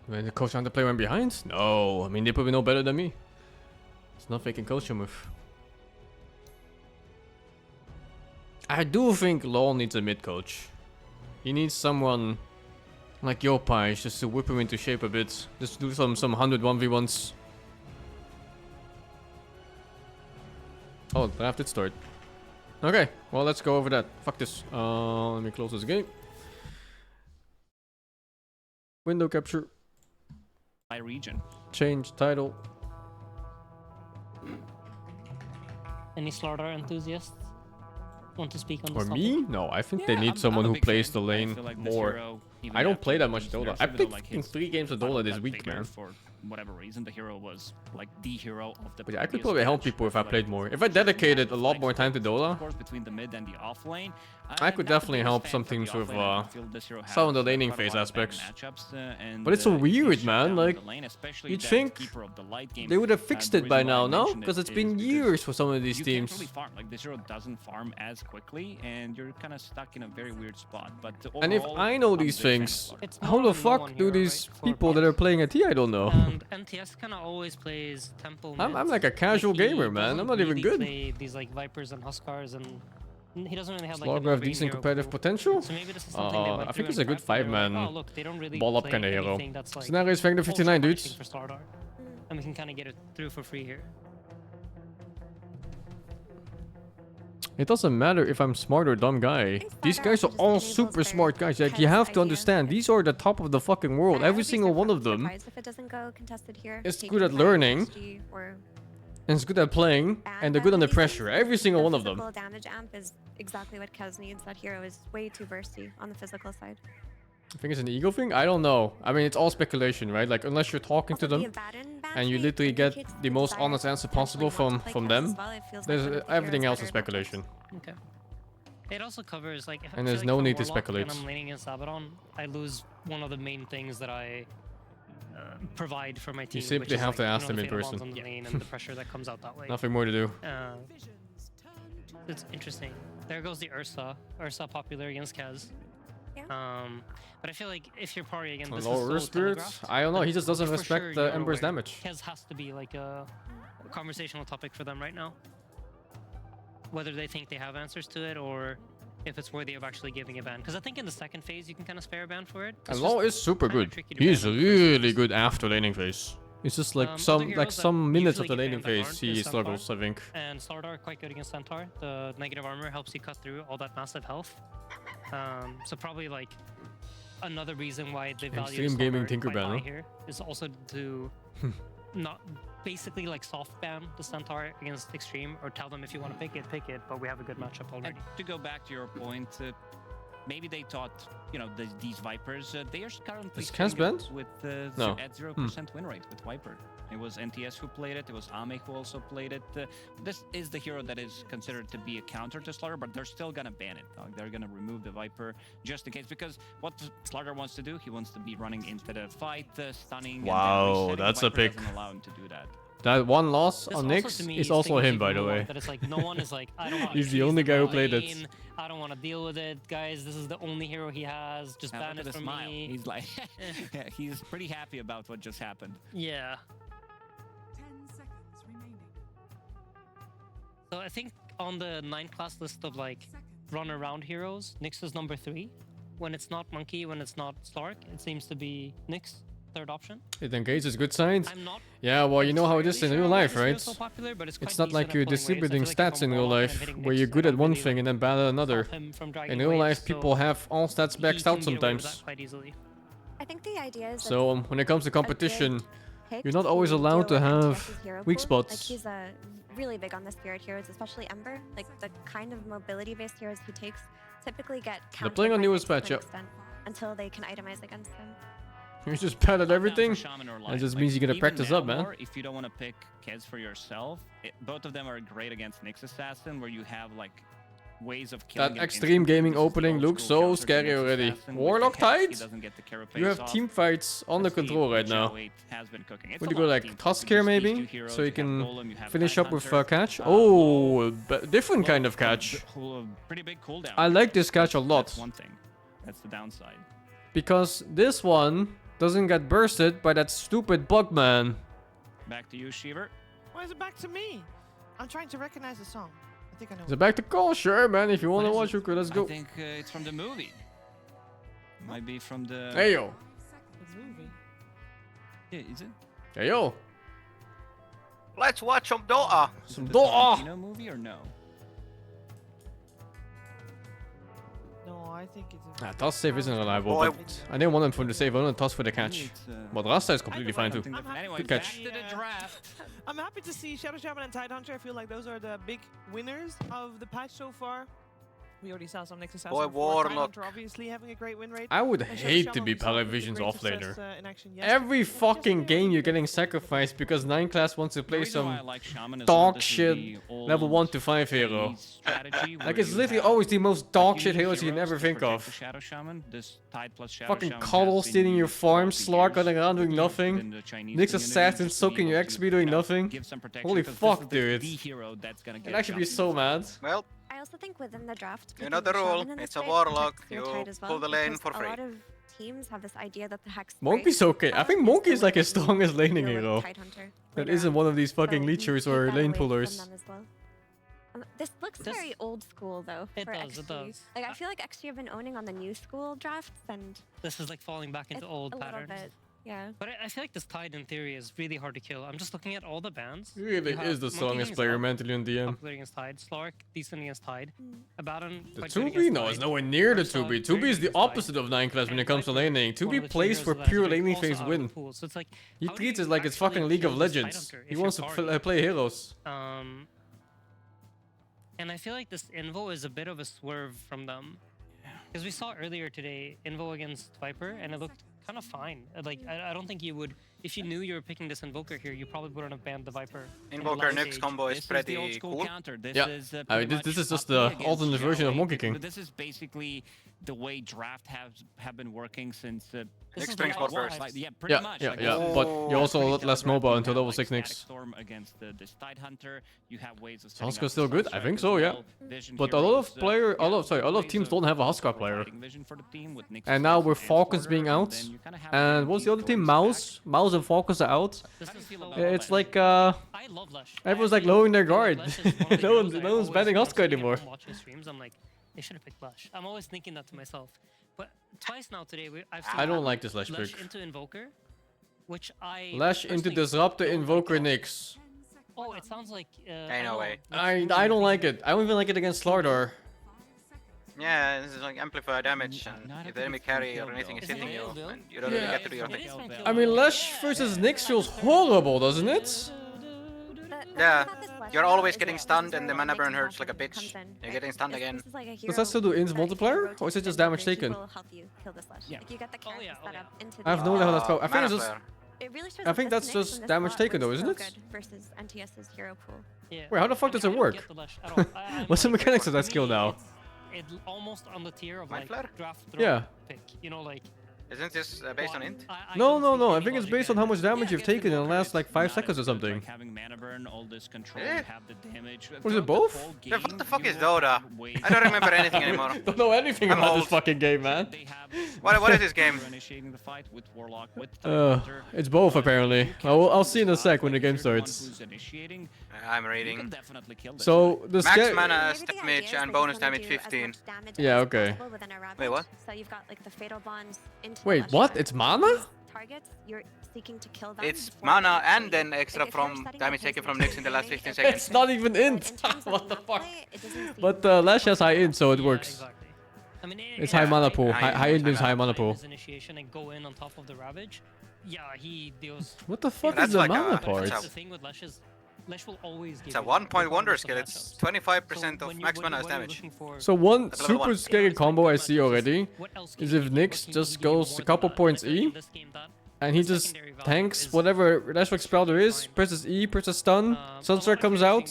When the coach to play one behind? No, I mean they probably know better than me. It's not faking culture move. I do think LoL needs a mid coach. He needs someone like Yopai just to whip him into shape a bit. Just do some 100 1v1s. Oh, the draft did start. Okay, well let's go over that. Fuck this. Let me close this game. Window capture. My region. Change title. Any Slaughter enthusiasts want to speak on this For topic? me? No, I think they need someone who plays the lane more. I don't play that much Dota. I played fucking 3 games of Dota this week, man. For whatever reason, the hero was like the hero of the. But yeah, I could probably help people if I played more. If I dedicated a lot more time to Dota, of course, between the mid and the off lane, I could definitely help some teams with some of the laning phase aspects. But it's so weird, man. Like, you'd think they would have fixed it by now, no? Because it's been years for some of these teams. Like, this hero doesn't farm as quickly, and you're kind of stuck in a very weird spot. But and if I know these things, how the fuck do these people that are playing at T I don't know? And NTS kind of always plays temple. I'm like a casual gamer, man. I'm not even good. Play these like Vipers and Huskars, and he doesn't really have like. Slogger have decent competitive potential. So maybe this is something they went I think through he's a good and prepped, and they were 5-man like, oh, look, they don't really ball up play kind of hero. anything that's, like, Scenario is Fang 59, dudes. for Stardar, and we can kind of get it through for free here. It doesn't matter if I'm smart or dumb guy. These guys are all super smart guys. Like, you have to understand, these are the top of the fucking world. Every single one of them is good at learning, and is good at playing, and they're good under pressure. Every single one of them. Physical damage amp is exactly what Kez needs. That hero is way too bursty on the physical side. I think it's an ego thing? I don't know. I mean, it's all speculation, right? Like, unless you're talking to them, and you literally get the most honest answer possible from them, there's everything else is speculation. Okay. It also covers like. And there's no need to Warlock speculate. And I'm laning against Abaddon. I lose one of the main things that I provide for my team. You simply which is, have to like, ask them in the fatal bonds person. on the lane and the pressure that comes out that way. Nothing more to do. It's interesting. There goes the Ursa. Ursa popular against Kaz. But I feel like if you're pari again, this is Lower so Spirit? telegraphed, I don't know, he then just doesn't for respect sure the you're Ember's aware. damage. Kaz has to be like a conversational topic for them right now. Whether they think they have answers to it or if it's worthy of actually giving a ban. Because I think in the second phase you can kind of spare a ban for it. And Law is super good. He's really good after laning phase. It's just like some minutes of the laning phase he struggles, I think. And Slardar are quite good against Centaur. The negative armor helps you cut through all that massive health. So probably like another reason why they value Extreme Gaming Slardar quite Tinkerbell, high huh? here is also to not basically like soft ban the Centaur against Extreme or tell them if you want to pick it, but we have a good matchup already. And to go back to your point, maybe they thought, you know, these Vipers, they are currently Is Kaz banned? with No. at 0% win rate with Viper. It was NTS who played it, it was Ame who also played it. This is the hero that is considered to be a counter to Slaughter, but they're still gonna ban it. They're gonna remove the Viper just in case, because what Slaughter wants to do, he wants to be running into the fight, stunning. Wow, and then resetting. that's The a Viper pick. doesn't allow him to do that. That one loss This on also, Nyx to me, is also stings him, even by the more way. That it's like no one is like, I don't want. He's the only guy who played it. I don't want to deal with it, guys. This is the only hero he has. Just Now ban look it at the for smile. me. He's like, he's pretty happy about what just happened. Yeah. So I think on the 9-class list of like run around heroes, Nyx is number 3. When it's not Monkey, when it's not Stark, it seems to be Nyx, third option. It engages good signs. I'm not Yeah, well, you know how it is in real life, right? so popular, but it's It's quite not like decent you're at pulling waves. distributing I feel like stats if in I'm real Warlock and life, hitting where Nyx, you're good I at don't one really, thing like, and then bad at another. stop him from dragging In real waves, life, people so have all stats he maxed can out get away with that sometimes. quite easily. I think the idea is So when it comes to competition, pick you're not to always allowed deal to with have NTS's hero weak pool. Like spots. he's really big on the spirit heroes, especially Ember. Like the kind of mobility-based heroes he takes typically get They're countered playing on by newest Nyx to patch, an yep. extent until they can itemize against him. You're just bad at everything. Shaman or That Lion. just Like, means you gotta even practice now up, man. more, if you don't want to pick Kez for yourself, both of them are great against Nyx Assassin, where you have like ways of killing That him extreme instantly. gaming This is the opening old looks school so counter to scary Nyx already. Assassin. With Warlock the Kez, he tied? doesn't get the You have carapace off. team fights under Let's see, control right now. Joe 8 has been cooking. It's Would a you go lot of like team Tusk focus. here These maybe? two heroes, So you have can Golem, you have finish up with Tidehunter, catch? Oh, different kind of catch. Pretty big cooldown. I like this catch a lot. That's one thing. That's the downside. Because this one doesn't get bursted by that stupid bug man. Back to you, Shiver. Why is it back to me? I'm trying to recognize the song. I think I know. Is it back to call? Sure, man. If you want to watch, okay, let's go. I think it's from the movie. Might be from the... Hey, yo. Movie. Yeah, is it? Hey, yo. Let's watch some Dota. Some The Dota. Tarantino movie or no? No, I think it's a... Nah, toss save isn't reliable, Boy. but I didn't want him for the save. I wanted toss for the catch. It's, But Rasta is completely fine too. Anyway, Good catch. back to the draft. I'm happy to see Shadow Shaman and Tidehunter. I feel like those are the big winners of the patch so far. We already saw some Nyx Assassin. Boy, before. Warlock. Tidehunter obviously having a great win rate. I would And Shadow hate to Shaman be himself with a Paravision's great offlaner. success, in action yesterday. Every fucking game you're getting sacrificed because 9 class wants to play reason why I some like Shaman is dog this is shit the old level 1 to 5 hero. strategy where Like it's you literally have always the most dog a shit few heroes you heroes never to think protect of. the Shadow Shaman. This Tide plus Shadow Fucking Shaman Cuddle has been stealing your used farm, throughout Slark the running years around doing within nothing. the Chinese Nyx community, Assassin just to be soaking your able to, XP doing you know, nothing. give some protection, Holy 'cause this fuck, is dude. the hero that's gonna I'd get actually be jumped. so mad. Well, I also think within the draft, you know picking the a rule. shaman in It's this a way warlock. protects your You tide as well, pull the lane because for free. A lot of teams have this idea that the hex Monkey's okay. I think Monkey is like his strongest laning hero. That later isn't on. one of these fucking So you leechers take or that lane away from pullers. them as well. This looks very old school though. It for does, XG. it does. Like I feel like XG have been owning on the new school drafts, and This is like falling back into it's old a little patterns. bit, yeah. But I feel like this Tide in theory is really hard to kill. I'm just looking at all the bans. He really You have is the Monkey strongest against player Elk, mentally on DM. popular against Tide. Slark, decent against Tide. Abaddon, The quite good 2B? against No, Tide. it's nowhere near the Ursa, 2B. very 2B is good the against Tide. opposite of 9 class when And it comes to Viper, laning. one 2B of the plays heroes for that has pure been laning also phase out of win. the pool. So it's like, He how do treats you it like it's actually fucking League of kill this Legends. Tidehunter if He you're wants to party? play heroes. And I feel like this Invo is a bit of a swerve from them. Because we saw earlier today Invo against Viper, and it looked kind of fine. Like I don't think you would if you knew you were picking this Invoker here, you probably wouldn't have banned the Viper. Invoker Nyx combo is pretty cool. Yeah, I mean, this is just the alternate version of Monkey King. But this is basically the way draft have been working since. Nyx brings bot first. Yeah, pretty much. Yeah. But you're also a lot less mobile until level 6 Nyx. Storm against this Tide Hunter. You have ways of Huskar still good? I think so, yeah. But a lot of teams don't have a Huskar player. And now with Falcons being out, and what's the other team? Mouse and Falcons are out. It's like everyone's like lowering their guard. no one's banning Huskar anymore. Watching streams, I'm like, they should have picked Lash. I'm always thinking that to myself. But twice now today, I've seen I don't like this Lash pick. into Invoker, which I Lash into Disruptor, Invoker, Nyx. Oh, it sounds like. Ain't no way. I don't like it. I don't even like it against Slardar. Yeah, this is like amplifier damage, and if the enemy carry or anything is hitting you, and you don't really get to do your thing. I mean, Lash versus Nyx feels horrible, doesn't it? Yeah, you're always getting stunned, and the mana burn hurts like a bitch. You're getting stunned again. Does that still do ins multiplier, or is it just damage taken? Yeah. I have no idea how that's called. I think it's just. I think that's just damage taken, though, isn't it? Versus NTS's hero pool. Yeah. Wait, how the fuck does it work? What's the mechanics of that skill now? It's almost on the tier of like draft Yeah. pick. You know, like. Isn't this based on int? No. I think it's based on how much damage you've taken in the last like 5 seconds or something. Having mana burn, all this control, Yeah. you have the damage. Was it both? Yeah, what the fuck is Dota? I don't remember anything anymore. Don't know anything I'm about old. this fucking game, man. What is this game? Initiating the fight with Warlock, with It's both apparently. I'll see in a sec when the game starts. I'm reading. So the Max mana, step mage, and bonus damage 15. Yeah, okay. Wait, what? So you've got like the fatal bonds into Wait, what? It's mana? targets. You're seeking to kill them. It's mana and then extra from damage taken from Nyx in the last 15 seconds. It's not even int. What the fuck? But Lash has high int, so it works. I mean, It's high mana pool. High int is high mana pool. Initiation and go in on top of the Ravage. Yeah, he deals. What the fuck is the mana part? The thing with Lash is, Lash will always give. It's a 1-point wonder skill. It's 25% of max mana as damage. So one That's level super 1. scary combo I see already is if Nyx just goes a couple points E, and he just tanks whatever Lashback spell there is, presses E, presses stun, Sunstrike comes out,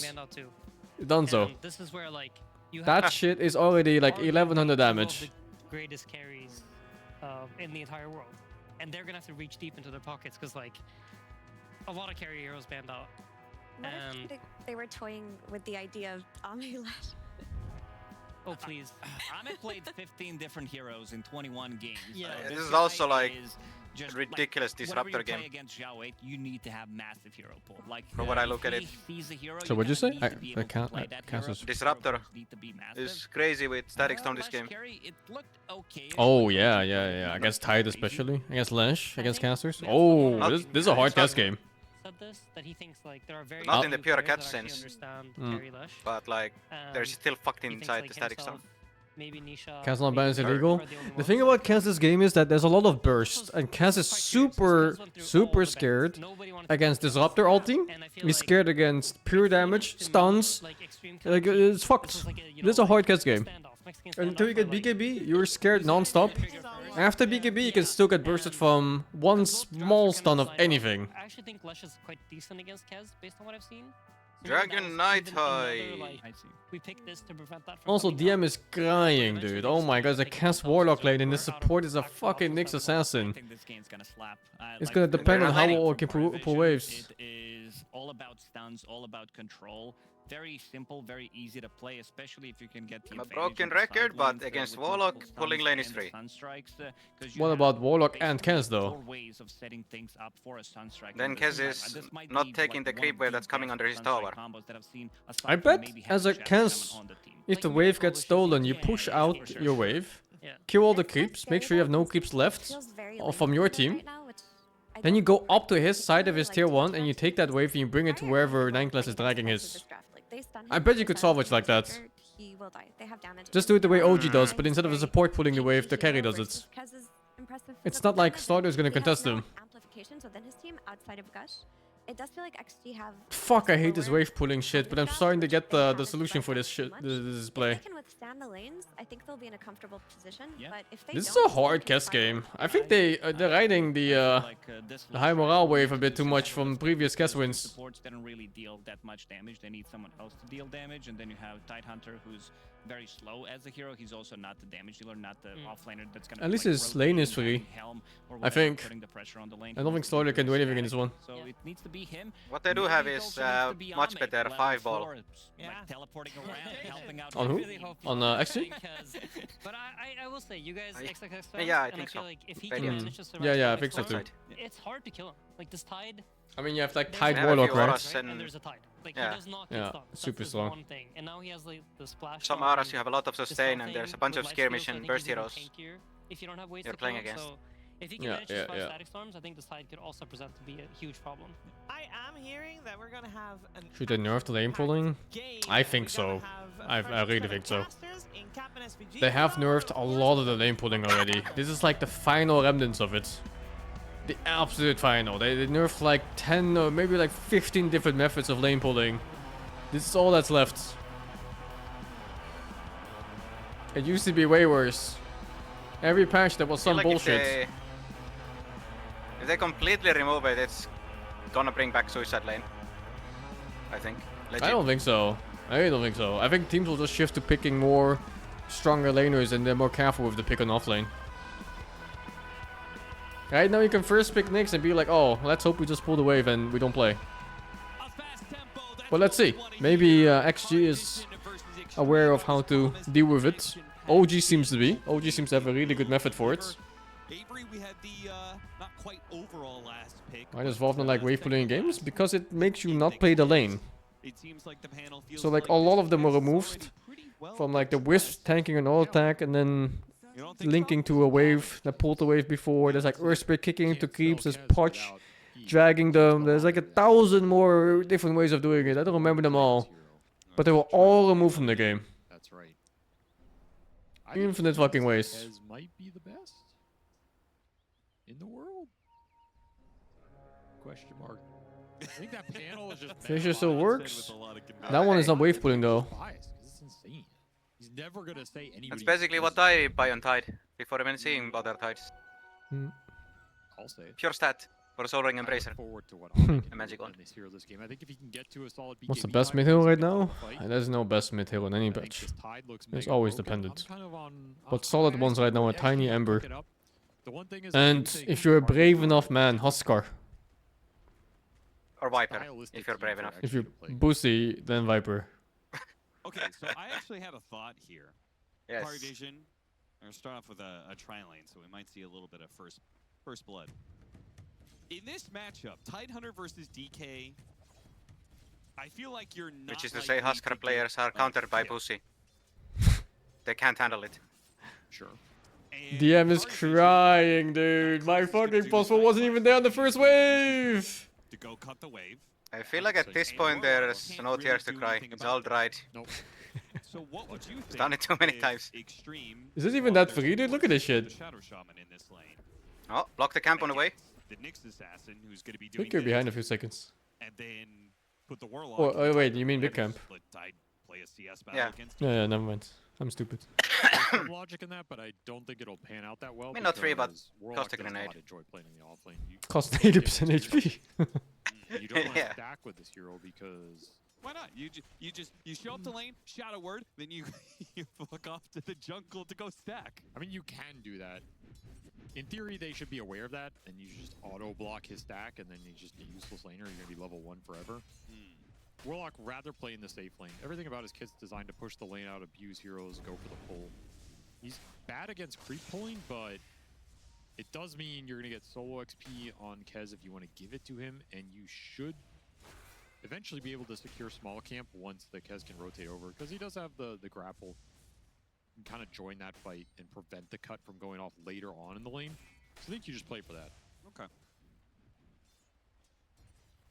donezo. This is where like you That shit is already like 1100 damage. greatest carries in the entire world, and they're gonna have to reach deep into their pockets because like a lot of carry heroes banned out. What if they were toying with the idea of Ame Lash? Oh please! Ahmed played 15 different heroes in 21 games. Yeah, this is also like ridiculous disruptor game. Against Zhao 8, you need to have massive hero pool. Like From what I look at it. So what'd you say? I can't. Disruptor is crazy with statics on this game. Oh yeah. Against Tide especially, against Lash, against casters. Oh, this is a hard cast game. This, that he thinks like there are very Not in few the pure players catch that actually sense, understand carry Lash. but like there's still fucked he thinks, inside like, the static himself, stuff. Maybe Nisha. Cast not ban is illegal. The thing about Kaz this game is that there's a lot of burst, and Kaz is super scared against Disruptor ulti. He's scared against pure damage, stuns. Like it's fucked. This is a hard Kaz game. Until you get BKB, you're scared non-stop. After BKB, you can still get bursted from one small stun of anything. I actually think Lash is quite decent against Kaz based on what I've seen. So Dragon Knight another, High. like, we picked this to prevent that from Also, coming DM is crying, dude. Oh my god, the Kaz Warlock lane and the support is a fucking Nyx assassin. It's gonna depend on how well it can pull waves. It is all about stuns, all about control. Very simple, very easy to play, especially if you can get the I'm a broken record, but against Warlock, pulling lane is free. What about Warlock and Kaz though? Then Kaz is not taking the creep wave that's coming under his tower. I bet as a Kaz, if the wave gets stolen, you push out your wave, kill all the creeps, make sure you have no creeps left from your team. Then you go up to his side of his tier 1 and you take that wave and you bring it to wherever 9 class is dragging his. I bet you could salvage like that. Just do it the way OG does, but instead of the support pulling the wave, the carry does it. It's not like Starter is gonna contest him. Amplifications within his team outside of Gush. it does feel like XG have. Fuck, I hate this wave pulling shit, but I'm starting to get the solution for this shit. This play. If they can withstand the lanes, I think they'll be in a comfortable position. But if they This is don't, a hard Kess game. I think they're riding the high morale wave a bit too much from previous Kess wins. Supports didn't really deal that much damage. They need someone else to deal damage, and then you have Tidehunter, who's very slow as a hero. He's also not the damage dealer, not the offlaner that's gonna. At least his lane is free. I think. I don't think Stoller can do anything in this one. So it needs to be him. What they do have is much better 5-ball. Yeah, teleporting around, helping out. On who? On XG? But I will say, you guys, yeah, I think so. Feel like if he can manage to survive yeah, I think so too. It's hard to kill him. Like this Tide. I mean, you have like Tide Warlock, right? And there's a Tide. Like he does not get stuck. Super That's strong. one thing. And now he has like the splash. Some auras you have a lot of sustain, and there's a bunch of skirmish and burst heroes. If you don't have ways you're to playing kill him, against. so if you can manage to survive static storms, I think this Tide could also present to be a huge problem. I am hearing that we're gonna have an. Should they nerf the lane pulling? I think so. I really think so. They have nerfed a lot of the lane pulling already. This is like the final remnants of it. The absolute final. They nerfed like 10 or maybe like 15 different methods of lane pulling. This is all that's left. It used to be way worse. Every patch there was some bullshit. If they completely remove it, it's gonna bring back Suicide Lane. I think. Legit. I don't think so. I really don't think so. I think teams will just shift to picking more stronger laners, and they're more careful with the pick on off lane. Right now you can first pick Nyx and be like, oh, let's hope we just pull the wave and we don't play. But let's see. Maybe XG is aware of how to deal with it. OG seems to be. OG seems to have a really good method for it. Why does Valve not like wave pulling in games? Because it makes you not play the lane. So like a lot of them were removed from like the Wisp tanking an auto attack and then linking to a wave that pulled the wave before. There's like Earthspray kicking into creeps, there's Potch dragging them. There's like 1,000 more different ways of doing it. I don't remember them all. But they were all removed from the game. That's right. Infinite fucking ways. Kez might be the best in the world. Question mark. I think that panel is just Fisher still works. That one is not wave pulling though. It's insane. He's never gonna say anybody. That's basically what I buy on Tide before even seeing other Tides. I'll say it. Pure stat for Soul Ring Embracer. Forward to what a magic one. This hero this game. I think if he can get to a solid BKB What's the best mid hero right now? There's no best mid hero in any patch. It's always dependent. But solid ones right now are Tiny Ember. And if you're a brave enough man, Huskar. Or Viper, if you're brave enough. If you're Bussy, then Viper. Okay, so I actually have a thought here. Yes. Pari Vision. We're gonna start off with a tri-lane, so we might see a little bit of first blood. In this matchup, Tidehunter versus DK, I feel like you're not. Which is to say, Huskar players are countered by Bussy. They can't handle it. Sure. DM is crying, dude. My fucking possible wasn't even there on the first wave. To go cut the wave. I feel like at this point there's no tears to cry. It's all dried. Nope. So what would you think? Done it too many times. Is this even that free, dude? Look at this shit. Shadow Shaman in this lane. Oh, block the camp on the way. The Nyx assassin, who's going to be I doing. think you're behind a few seconds. And then put the Warlock. Oh, wait, you mean big camp? Let Tide play a CS battle against. Yeah, never mind. I'm stupid. There's some logic in that, but I don't think it'll pan out that well. I mean, not free, but Warlock cost a does grenade. not enjoy playing in the offlane. Cost 80% HP. You don't want to Yeah. stack with this hero because Why not? You show up to lane, shadow word, then you you fuck off to the jungle to go stack. I mean, you can do that. In theory, they should be aware of that, and you just auto block his stack, and then he's just a useless laner. You're gonna be level 1 forever. Warlock rather play in the safe lane. Everything about his kit's designed to push the lane out, abuse heroes, go for the pull. He's bad against creep pulling, but it does mean you're gonna get solo XP on Kez if you want to give it to him, and you should eventually be able to secure small camp once the Kez can rotate over, because he does have the grapple and kind of join that fight and prevent the cut from going off later on in the lane. So I think you just play for that. Okay.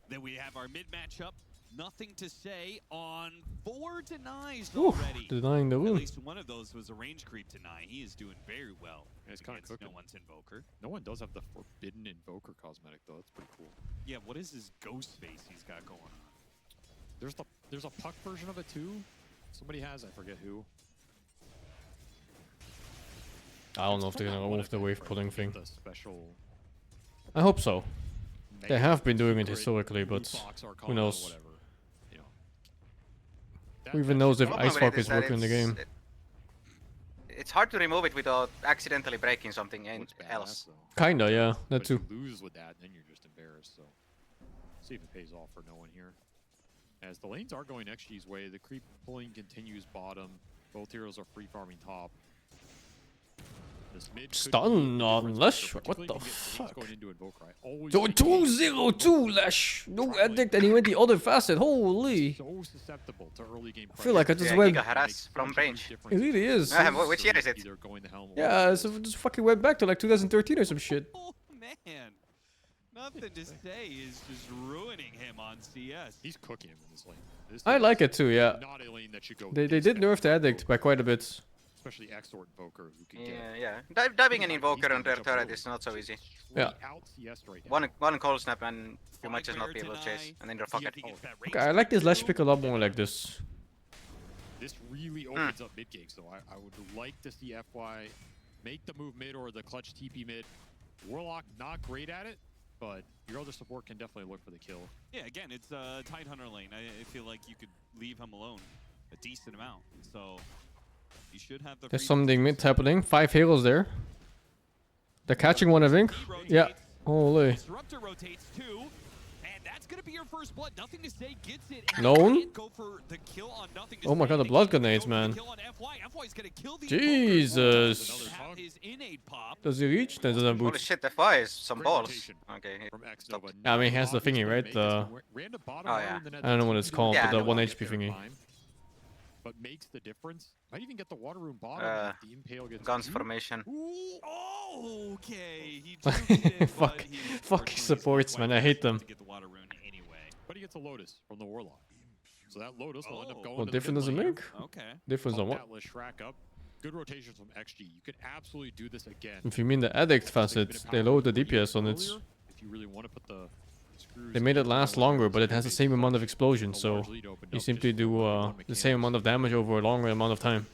Then we have our mid matchup. Nothing to say on 4 denies Ooh, already. denying the At rune. least one of those was a range creep deny. He is doing very well It's kind of against cooking. no one's invoker. No one does have the forbidden invoker cosmetic though. That's pretty cool. Yeah, what is this ghost face he's got going on? There's a puck version of it too. Somebody has, I forget who. I don't know if they're gonna remove the wave pulling thing. The special I hope so. They have been doing it historically, but who knows? Who even knows if Problem Ice with Rock it is that working in the game? It's hard to remove it without accidentally breaking something else. Kinda, yeah, that But too. if you lose with that, then you're just embarrassed. So, see if it pays off for no one here. As the lanes are going XG's way, the creep pulling continues bottom. Both heroes are free farming top. This mid could Stun be on Lash? What particularly the if you get things fuck? going into Invoker. I always So like 2-0-2 Lash! No addict and he went the other facet, holy! so susceptible to early game I feel like I just Yeah, went... Giga harass from range. It really is. Which year is it? Yeah, so we just fucking went back to like 2013 or some shit. Oh man, nothing to say is just ruining him on CS. He's cooking him in this lane. This I is like it too, yeah. Not a lane that should go They did nerf the addict by quite a bit. especially Exort Invoker who can Yeah, yeah. Diving an Invoker on their turret is not so easy. Yeah. One cold snap and you might just not be able to chase, and then you're fucked. Okay, I like this Lash pick a lot more like this. This really opens up mid games, though. I would like to see FY make the move mid or the clutch TP mid. Warlock not great at it, but your other support can definitely look for the kill. Yeah, again, it's a Tidehunter lane. I feel like you could leave him alone a decent amount. So you should have the. There's something mid happening. 5 heroes there. They're catching one, I think. Yeah. Holy. Disruptor rotates too, and that's gonna be your first blood. Nothing to say, gets it. No one? Go for the kill on Nothing to Oh my say. god, the blood grenades, man. FY's gonna kill the Jesus. have his innate pop. Does he reach? That doesn't Holy boot. shit, FY is some balls. Okay, stopped. I mean, he has the thingy, right? The... Oh yeah. I don't know what it's called, Yeah, but the I know 1 what HP thingy. But makes the difference. Might even get the water room bottom. if the impale gets Guns formation. Oh, okay. He juked it, Fuck. Fucking supports, man. I hate them. to get the water rune anyway. But he gets a Lotus from the Warlock. So that Lotus will end up going What to the difference does it mid lane. make? Okay. Difference on Pump what? that Leshrac up. Good rotations from XG. You could absolutely do this again. If you mean the addict facet, they lowered the DPS on it. If you really want to put the screws They made it last longer, but it has the same amount of explosion, so you simply do the same amount of damage over a longer amount of time.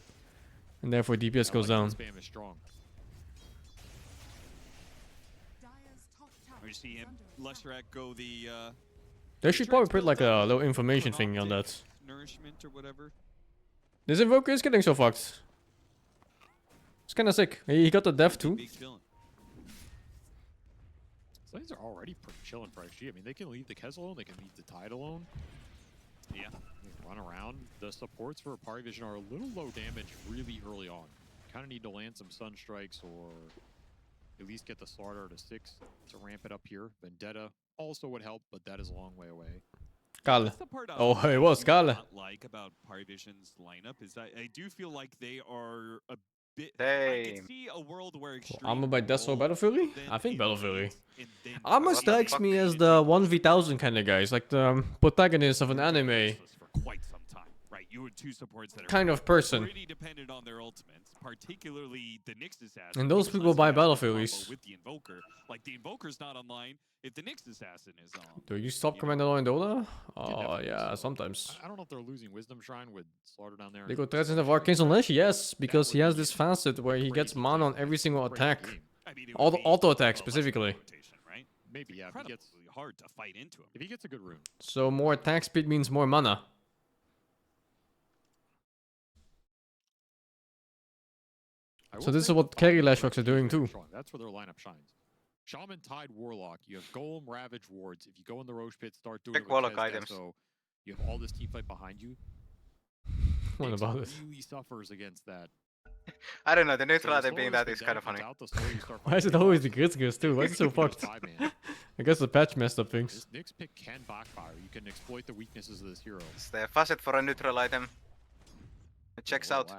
And therefore DPS goes down. Spam is strong. We see him, Leshrac go the They should probably put like a little information thing on that. nourishment or whatever. This Invoker is getting so fucked. It's kinda sick. He got the death too. Lanes are already pretty chilling for XG. I mean, they can leave the Kez alone, they can leave the Tide alone. Yeah. Run around. The supports for Pari Vision are a little low damage really early on. Kind of need to land some Sun Strikes or at least get the Slaughter to 6 to ramp it up here. Vendetta also would help, but that is a long way away. Kalle. Oh, it was Kalle. What I like about Pari Vision's lineup is that I do feel like they are a bit. I Hey. can see a world where Extreme Armor by Death or Battle Fury? I think Battle Fury. and then Armor strikes me as the 1v1000 kind of guys, like the protagonist of an anime for quite some time, right? You had two supports that are kind of person. pretty dependent on their ultimates, particularly the Nyx assassin. And those because people buy they have Battle the combo Furies. with the Invoker. Like the Invoker's not online if the Nyx assassin is on. Do you stop Commander in Dota? Oh, yeah, sometimes. I don't know if they're losing Wisdom Shrine with Slaughter down there. Lego Threats of Arcanes on Lash? Yes, because he has this facet where he gets mana on every single attack. All the auto attack specifically. Right? Maybe, yeah. If he gets, hard to fight into him. if he gets a good rune. So more attack speed means more mana. So this is what carry Lashworks are doing too. That's where their lineup shines. Shaman, Tide, Warlock. You have Golem, Ravage, Wards. If you go in the Roche Pit, start doing Pick it with Warlock Kez items. So you have all this team fight behind you. What Nyx about it? really suffers against that. I don't know, the neutral So item being that when is kind of Vendetta funny. comes out, the slower you start Why is it always the Gritzkers too? Why is it so fucked? I guess the patch messed up things. This Nyx pick can backfire. You can exploit the weaknesses of this hero. It's the facet for a neutral item. It checks out.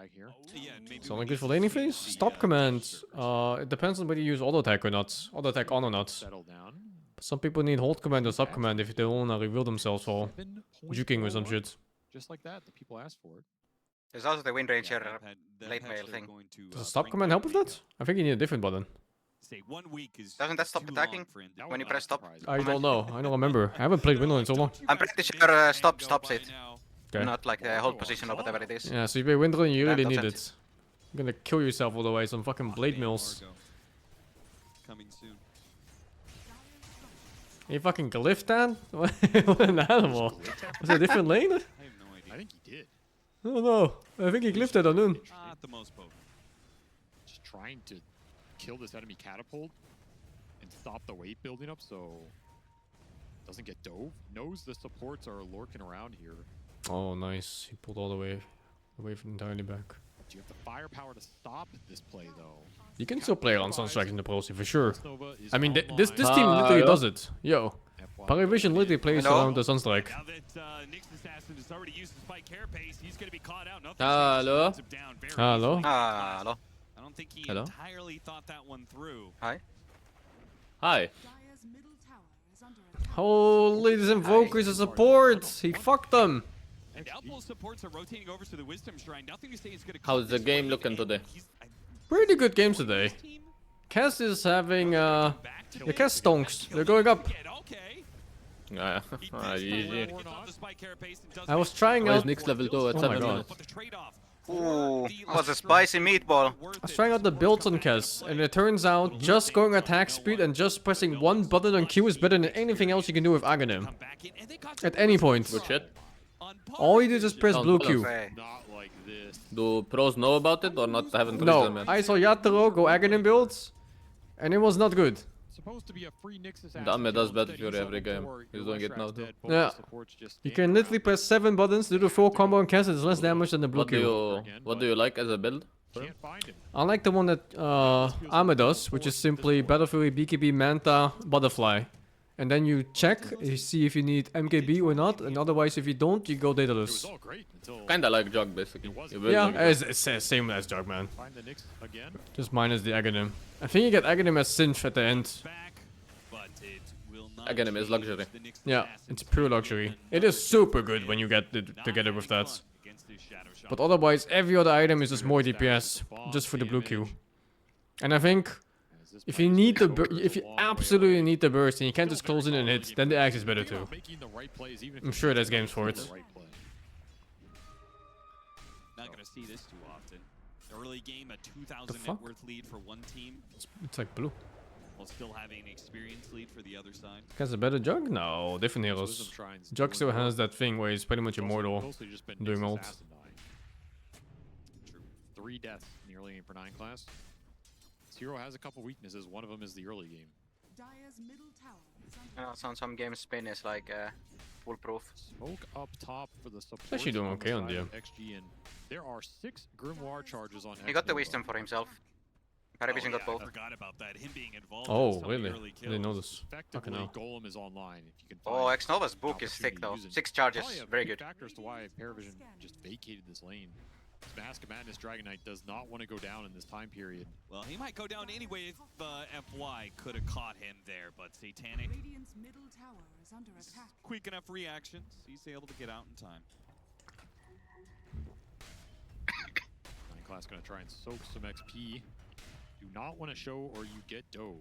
It's only good for laning phase? Stop command. It depends on whether you use auto attack or not. Auto attack on or not. Settle down. Some people need hold command or sub command if they want to reveal themselves or juking or some shit. Just like that, the people asked for it. There's also the Wind Ranger late mail thing. Does a stop command help with that? I think you need a different button. Doesn't that stop attacking when you press stop? I don't know. I don't remember. I haven't played Windle in so long. I'm pretty sure stop stops it. Okay. Not like the hold position or whatever it is. Yeah, so you play Windle and you really need That's it. You're gonna kill yourself otherwise. Some fucking blade mills. Coming soon. You fucking glyphed that? What an animal. Was it a different lane? I have no idea. I think he did. I don't know. I think he glyphed it on noon. At the most potent. Just trying to kill this enemy catapult and stop the weight building up so it doesn't get dove. Knows the supports are lurking around here. Oh, nice. He pulled all the way from entirely back. Do you have the firepower to stop this play though? You can still play on Sunstrike in the Pro for sure. I mean, this team literally does it. Yo, Parivision literally plays around the Sunstrike. Hello. Hello. Hello. I don't think he entirely thought that one through. Hi. Hi. Holy, this Invoker's a support. He fucked them. Supports are rotating over to the Wisdom Shrine. Nothing to say is going to. How's the game looking today? Pretty good games today. Cass is having the Cass stonks. They're going up. Easy. I was trying out Nick's level 2 at 7 minutes. Ooh, was a spicy meatball. I was trying out the builds on Cass, and it turns out just going attack speed and just pressing one button on Q is better than anything else you can do with Aghanim. At any point. Good shit. All you do is just press blue Q. Do pros know about it or not? I haven't No, them yet. I saw Yatoro go Aghanim builds, and it was not good. Dame does Battle Fury every game. He's doing it now too. Yeah. You can literally press 7 buttons, do the full combo and cast it. It's less damage than the blue Q. What do you like as a build? I like the one that Ame does, which is simply Battle Fury, BKB, Manta, Butterfly. And then you check, you see if you need MKB or not, and otherwise if you don't, you go Daedalus. Kinda like Jog basically. Yeah, it's same as Jog, man. Just minus the Aghanim. I think you get Aghanim as synth at the end. Aghanim is luxury. Yeah, it's pure luxury. It is super good when you get it together with that. But otherwise, every other item is just more DPS, just for the blue Q. And I think if you need if you absolutely need the burst and you can't just close in and hit, then the axe is better too. I'm sure there's games for it. Not gonna see this too often. Early game, a 2,000 net worth lead for one team. It's like blue. While still having an experience lead for the other side. Has a better Jug? No, different heroes. Jug still has that thing where he's pretty much immortal doing ult. True. 3 deaths in the early game for 9 class. This hero has a couple weaknesses. One of them is the early game. Some games spin is like foolproof. Smoke up top for the support. It's actually doing okay on DM. XG, and there are 6 Grimoire charges on. He got the wisdom for himself. Parivision got both. I forgot about that. Him being involved. Oh, really? I didn't know this. Effectively, Golem is online. If you can oh, X-Nova's book is thick though. 6 charges, very good. Factors to why Paravision just vacated this lane. Mask of Madness Dragon Knight does not want to go down in this time period. Well, he might go down anyway if FY could have caught him there, but Satanic, quick enough reactions, he's able to get out in time. 9 class gonna try and soak some XP. Do not want to show or you get dove.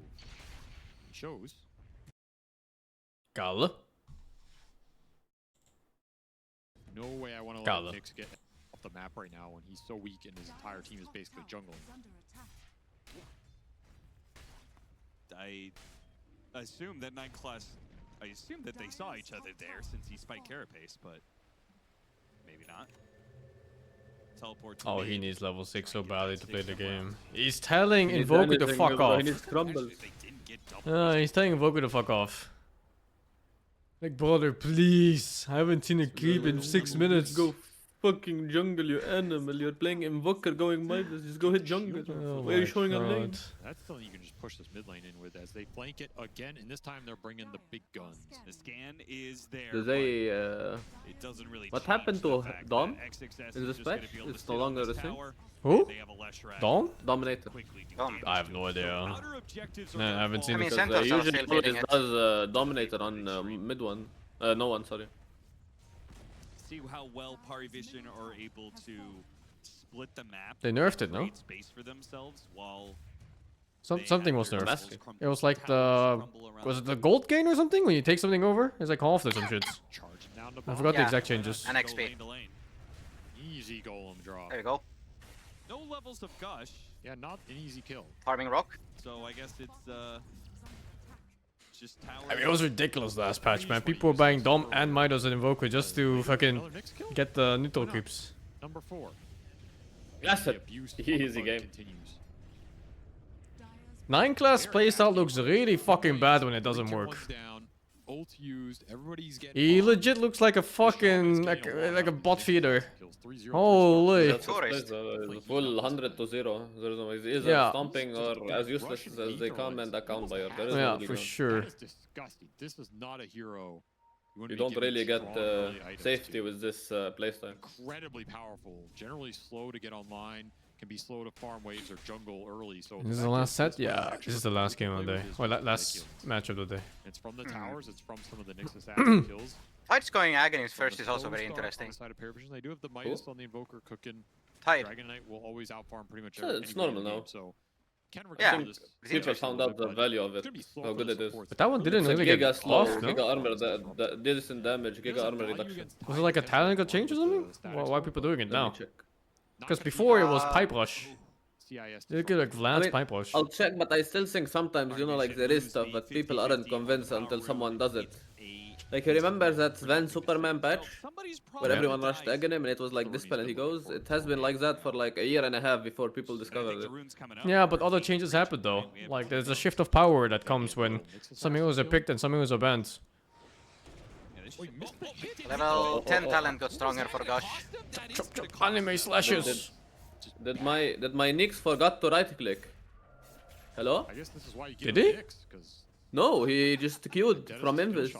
He shows. Gala. No way I want to let Nyx get off the map right now when he's so weak and his entire team is basically jungling. I assume that 9 class, I assume that they saw each other there since he spiked Carapace, but maybe not. Teleport to he needs level 6 so badly to play the game. He's telling Invoker to fuck off. He's telling Invoker to fuck off. Like, brother, please. I haven't seen a creep in 6 minutes. Go. fucking jungle, you animal. You're playing Invoker going Midas. Just go hit jungle. Why are you showing on lane? That's something you can just push this mid lane in with as they flank it again, and this time they're bringing the big guns. The scan is there. Do they, it doesn't really what happened to Dom XXS in this patch? It's no longer the same. Who? They have a less rat. Dom? Dominator. I have no idea. No, I haven't seen it. Because they usually always does Dominator on mid one. No one, sorry. See how well Pari Vision are able to split the map. They nerfed it, no? Create space for themselves while Something was nerfed. It was like the... Was it the gold gain or something? When you take something over? It's like half or some shit. I forgot the exact changes. And XP. Easy golem draw. There you go. No levels of gush. Yeah, not an easy kill. Farming rock. So I guess it's just tower. I mean, it was ridiculous last patch, man. People were buying Dom and Midas and Invoker just to fucking get the neutral creeps. Number 4. That's an easy game. 9 class playstyle looks really fucking bad when it doesn't work. Ult used, everybody's getting He legit looks like a fucking like a bot feeder. Holy. That's full 100 to 0. There's no, he's either stomping or as useless as they come and account buyer. There is yeah, for sure. That is disgusting. This is not a hero. You don't really get safety with this playstyle. Incredibly powerful. Generally slow to get online. Can be slow to farm waves or jungle early. So this is the last set? Yeah, this is the last game of the day. Well, last match of the day. It's from the towers, it's from some of the Nyx assassin kills. Fights going Aghanim first is also very interesting. On the side of Paravision, they do have the Midas on the Invoker cooking. Tight. Dragon Knight will always outfarm pretty much it's normal now. So yeah, people found out the value of it, how good it is. But that one didn't really get slow, off, no? Giga armor, the decent damage, Giga armor reduction. Was it like a talent got changed or something? Why are people doing it now? Because before it was Pipe Rush. You could like Vlad's Pipe Rush. I'll check, but I still think sometimes, you know, like there is stuff, but people aren't convinced until someone does it. Like, you remember that Sven Superman patch? Where everyone rushed Aghanim and it was like this and he goes? It has been like that for like a year and a half before people discovered it. Yeah, but other changes happened though. Like, there's a shift of power that comes when some heroes are picked and some heroes are banned. Level 10 talent got stronger for Gush. Anime slashes. Did my Nyx forgot to right click? Hello? I guess this is why you Did he? No, he just queued from Invis.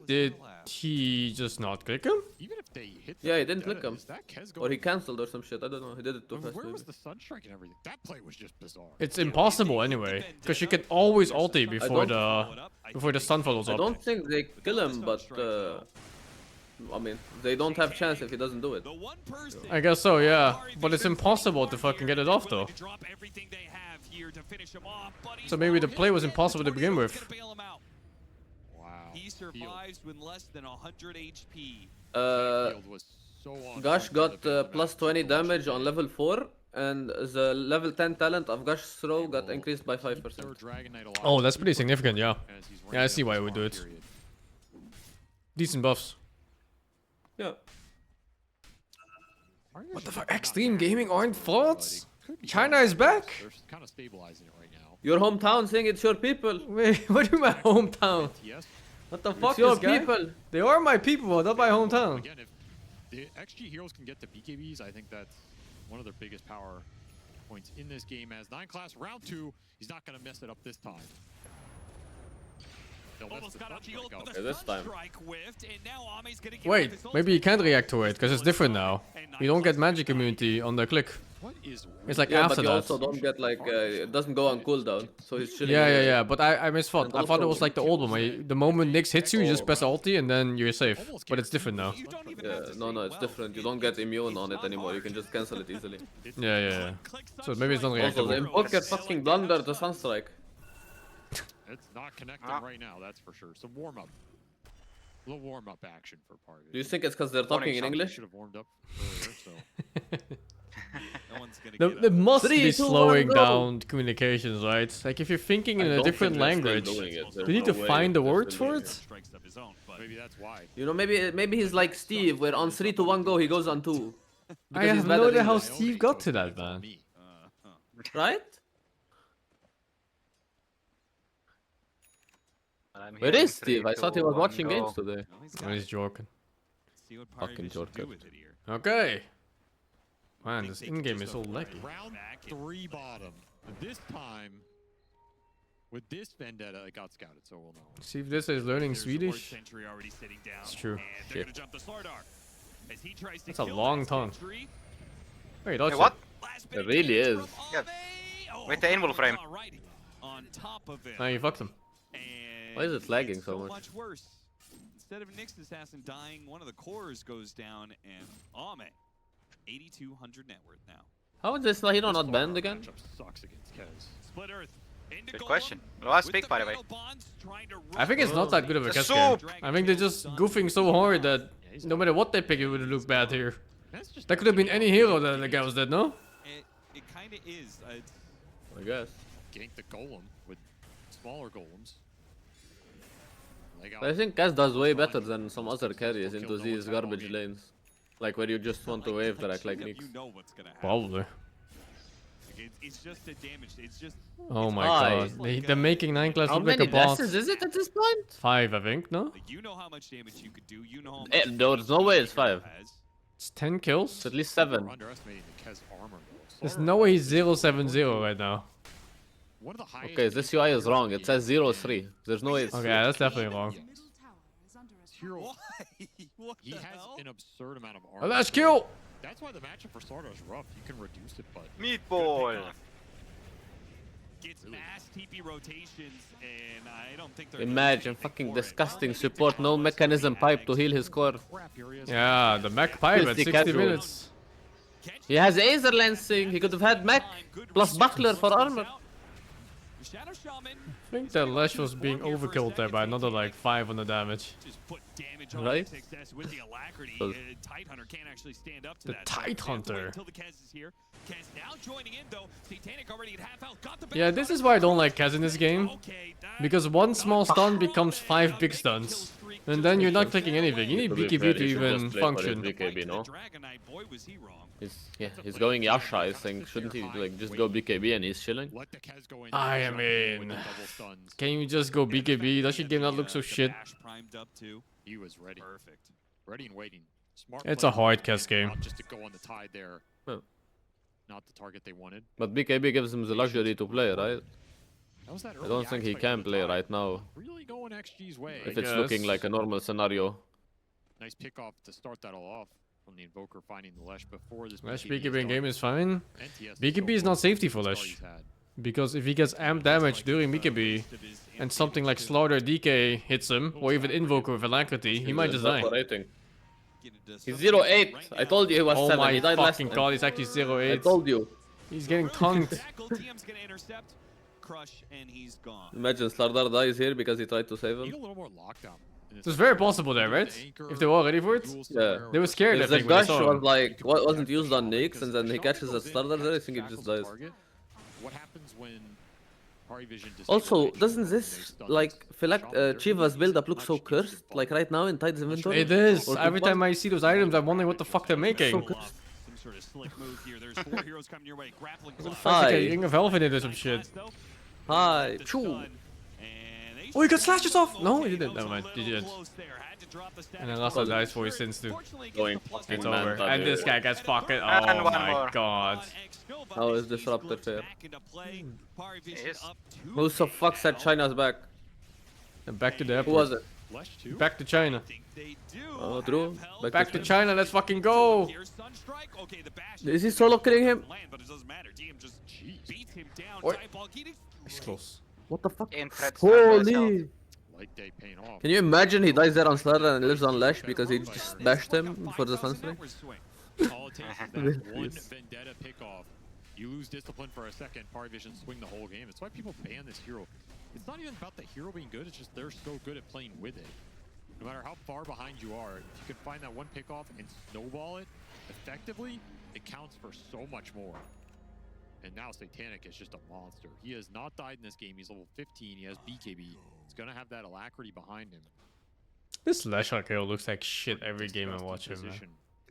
Did he just not click him? Even if they hit yeah, he didn't click him. Or he cancelled or some shit, I don't know, he did it too fast. Where was the Sunstrike and everything? That play was just bizarre. It's impossible anyway, because you can always ulti before the stun follows up. I don't think they kill him, but I mean, they don't have chance if he doesn't do it. I guess so, yeah. But it's impossible to fucking get it off though. So maybe the play was impossible to begin with. He survives with less than 100 HP. Gush got plus 20 damage on level 4, and the level 10 talent of Gush's throw got increased by 5%. Oh, that's pretty significant, yeah. Yeah, I see why we do it. Decent buffs. Yeah. What the fuck? Extreme Gaming aren't frauds? China is back? They're kind of stabilizing it right now. Your hometown saying it's your people. Wait, what do you mean my hometown? What the fuck, your guy? people. They are my people, not my hometown. Again, if the XG heroes can get to BKBs, I think that's one of their biggest power points in this game. As 9 class round 2, he's not going to mess it up this time. This time. Wait, maybe you can't react to it, because it's different now. You don't get magic immunity on the click. It's like yeah, after but you that. also don't get like, it doesn't go on cooldown, so he's chilling. Yeah, but I misthought. I thought it was like the old one, where the moment Nyx hits you, you just press ulti and then you're safe. But it's different now. Yeah, no, it's different. You don't get immune on it anymore, you can just cancel it easily. Yeah. So maybe it's not reactable. Also, the Invoker fucking blundered the Sunstrike. It's not connecting right now, that's for sure. Some warm-up. A little warm-up action for Party. Do you think it's because they're talking in English? Should have warmed up earlier, so. There must be slowing down communications, right? Like if you're thinking in a different language, you need to find the words for it. Maybe that's why. You know, maybe he's like Steve, where on 3 to 1 go he goes on 2. I have no idea how Steve got to that, man. Right? Where is Steve? I thought he was watching games today. Oh, he's joking. See what Pari Fucking should do shortcut. with it here. Okay. Man, this in-game is so laggy. Round 3 bottom. This time, with this vendetta, it got scouted, so we'll know. See if this is learning There's Swedish. Sentry already sitting down, It's true. and they're gonna jump the Slardar. As he tries to That's a kill long that tongue. Sentry. Wait, Hey, that's what? It really is. Yeah. With the invul frame. On top of it. Now you fucked him. And Why is it lagging it's so much? much worse. Instead of Nyx assassin dying, one of the cores goes down, and Ame, 8,200 net worth now. How is this Hero not banned again? Sucks against Kez. Split Earth. Good question. Last speak, by the way. I think it's not that good of a The cascade. soup! I think they're just goofing so hard that no matter what they pick, it would look bad here. That could have been any hero that the guy was dead, no? It kind of is. I guess. Gank the golem with smaller golems. I think Kaz does way better than some other carries into these garbage lanes. Like where you just want to wave track like Nyx. You know what's gonna happen. Probably. It's just a damage. It's just. Oh my Why? god. They're making 9 class How look like many a boss. dashes is it at this point? 5, I think, no? You know how much damage you could do. You know how much. There's no way it's 5. It's 10 kills? It's at least 7. We're underestimating the Kez armor. There's no way he's 0-7-0 right now. One of the highest Okay, this UI is wrong. It says 0-3. There's no way it's Okay, 3. that's definitely wrong. Hero. What He the has hell? an absurd amount of A armor. last kill! That's why the matchup for Slardar is rough. You can reduce it, but Meatball. Gets mass TP rotations, and I don't think they're. Imagine fucking disgusting support, no mechanism pipe to heal his core. Yeah, the mech pipe at Filthy 60 casual. minutes. He has Aether Lancing, he could have had mech plus buckler for armor. Shadow Shaman. I think that Lash was being overkilled there by another like 5 on the damage. Just put damage on Right? success with the alacrity. So- Tidehunter can't actually stand up to The that. So they have to wait Tidehunter. Until the Kez is here. Kez now joining in though. Satanic already at half health. Got the Yeah, this is why I don't like Kaz in this game. Because one small stun becomes 5 big stuns. And then you're not clicking anything. You need To be BKB fair, to he should even just play for his function. BKB, no? Dragonite boy, was he wrong? He's going Yasha, I think. Shouldn't he like just go BKB and he's chilling? let the Kez go in. I mean, can you just go BKB? Does your game not look so shit? Bash primed up too. He was ready. Perfect. Ready and waiting. Smart It's play a hard from Kez him, game. not just to go on the tide there. Oh. Not the target they wanted. But BKB gives him the luxury to play, right? That was that I don't think he can play right now. Really going XG's way. If it's looking like a normal scenario. Nice pick off to start that all off from the Invoker finding the Lesh before this. Lash BKB in game is fine. NTS BKB is not safety for Lash. Because if he gets amp damage during BKB and something like Slaughter DK hits him, or even Invoker with Alacrity, he might just die. He's 0-8. I told you he was Oh 7. my He died last fucking time. god, he's actually 0-8. I told you. He's getting tongued. TM's gonna intercept, crush, and he's gone. Imagine Slardar dies here because he tried to save Need a him. little more lockdown. It was very possible there, right? If they were all ready for it? Yeah. They were scared, I If the think, when they gush saw was him. like, wasn't used on Nyx and then he catches a starter there, I think he just dies. What happens when Pari Vision Also, doesn't this, like, feel like Chiva's build-up looks so cursed? Like right now in Tide's inventory? It is. Or Every time I see those items, I'm wondering what the fuck they're making. Some sort of slick move here. There's 4 heroes coming your way. Grappling claw. Fuck, like a Ring of Health in it or some shit. Hi, choo. Oh, he got slashes off! No, he didn't. Never mind, he didn't. And then Russell dies for his sins too. Going It's fucking over. mad. And this guy gets fucking. And Oh one my more. god. How is Disruptor fair? Yes. Who the fuck said China's back? And back to the Who airport. was it? Back to China. Oh, Drew? Back to China, let's fucking go! Is he solo killing him? Oi. It's close. What the fuck? In threat Holy! Like they paying off. Can you imagine he dies there on Slardar and lives on Lash because he just bashed him for the sunstreak? All it takes is that one vendetta pick off. You lose discipline for a second, Pari Vision swing the whole game. It's why people ban this hero. It's not even about the hero being good, it's just they're so good at playing with it. No matter how far behind you are, if you can find that one pick off and snowball it effectively, it counts for so much more. And now Satanic is just a monster. He has not died in this game. He's level 15. He has BKB. He's going to have that alacrity behind him. This Lash hero looks like shit every game I watch him, man.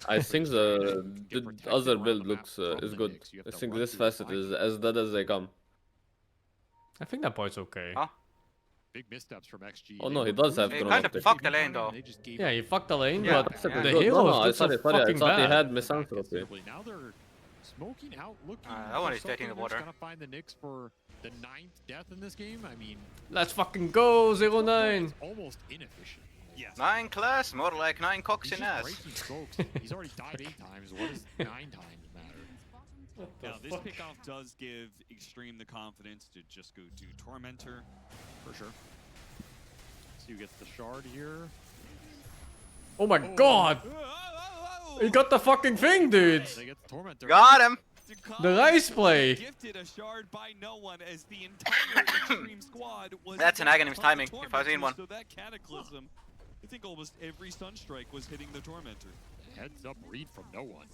I think the other build looks is good. I think this facet is as dead as they come. I think that boy's okay. Huh? Big missteps from XG. Oh no, he does have He kind of fucked the lane though. Yeah, he fucked the lane, Yeah, but except the good. Halo No, is sorry, just I fucking thought he bad. had misanthropy. Now they're smoking out, looking. That one is dead in the water. Gonna find the Knicks for the 9th death in this game. I mean, Let's fucking go, 0-9. almost inefficient. Yes. 9 class, more like 9 cocks in ass. Breaking smokes. He's already died 8 times. What does 9 times matter? Now, this pickoff does give Extreme the confidence to just go do Tormentor. For sure. So you get the shard here. Oh my god! He got the fucking thing, dude! They get the Tormentor. Got him! The nice play! Gifted a shard by no one as the entire Extreme squad was. That's an Aghanim's timing, if I've seen one. So that Cataclysm, I think almost every Sunstrike was hitting the Tormentor. Heads up read from no one.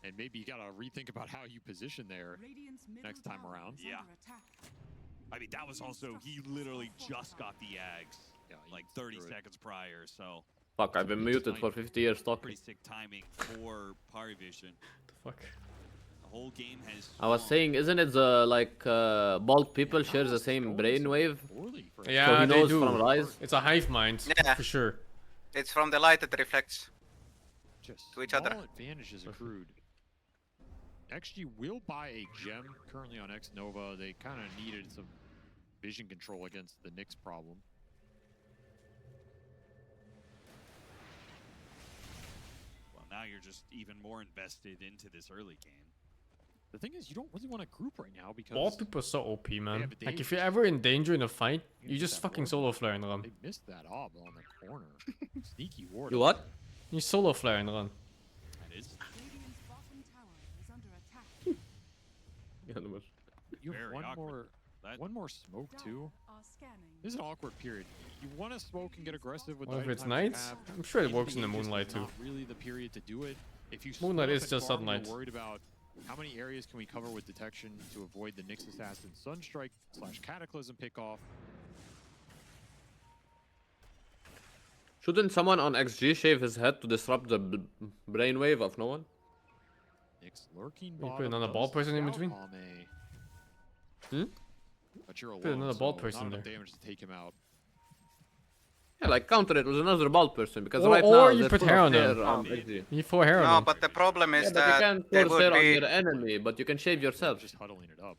And maybe you gotta rethink about how you position there next time around. Yeah. I mean, that was also, he literally just got the Ags, like 30 seconds prior, so. Fuck, I've been muted for 50 years talking. Pretty sick timing for Pari Vision. The fuck? The whole game has. I was saying, isn't it the bald people share the same brainwave? Yeah, so he knows they do. from Rise. It's a hive mind, Yeah. for sure. It's from the light that reflects Just to each other. small advantages accrued. XG will buy a gem currently on X Nova. They kind of needed some vision control against the Knicks problem. Well, now you're just even more invested into this early game. The thing is, you don't really want to group right now because All people are so OP, man. have a Like, if Dave. you're ever in danger in a fight, you just fucking solo flare and run. they missed that ob on the corner. Sneaky ward. You what? You solo flare and run. That is. You have Very one awkward. one more smoke too. This is an awkward period. You want to smoke and get aggressive with Well, the if it's items you night, have. I'm sure it Maybe works in the Aegis is moonlight too. Not really the period to do it. If you Moonlight split is up just and farm, sunlight. you're worried about how many areas can we cover with detection to avoid the Nyx Assassin Sunstrike / Cataclysm pickoff. Shouldn't someone on XG shave his head to disrupt the brainwave of no one? Nyx lurking You put bottom another does ball person in scout between? Ame. But you're Put alone, another ball so person not enough there. damage to take him out. Yeah, like counter it with another bald person because Or- right or now you they're put full hair of on them. hair on XG. You throw hair No, on them. but the problem is Yeah, but that you can't they force would hair on be. your enemy, but you can shave yourself. Just huddling it up.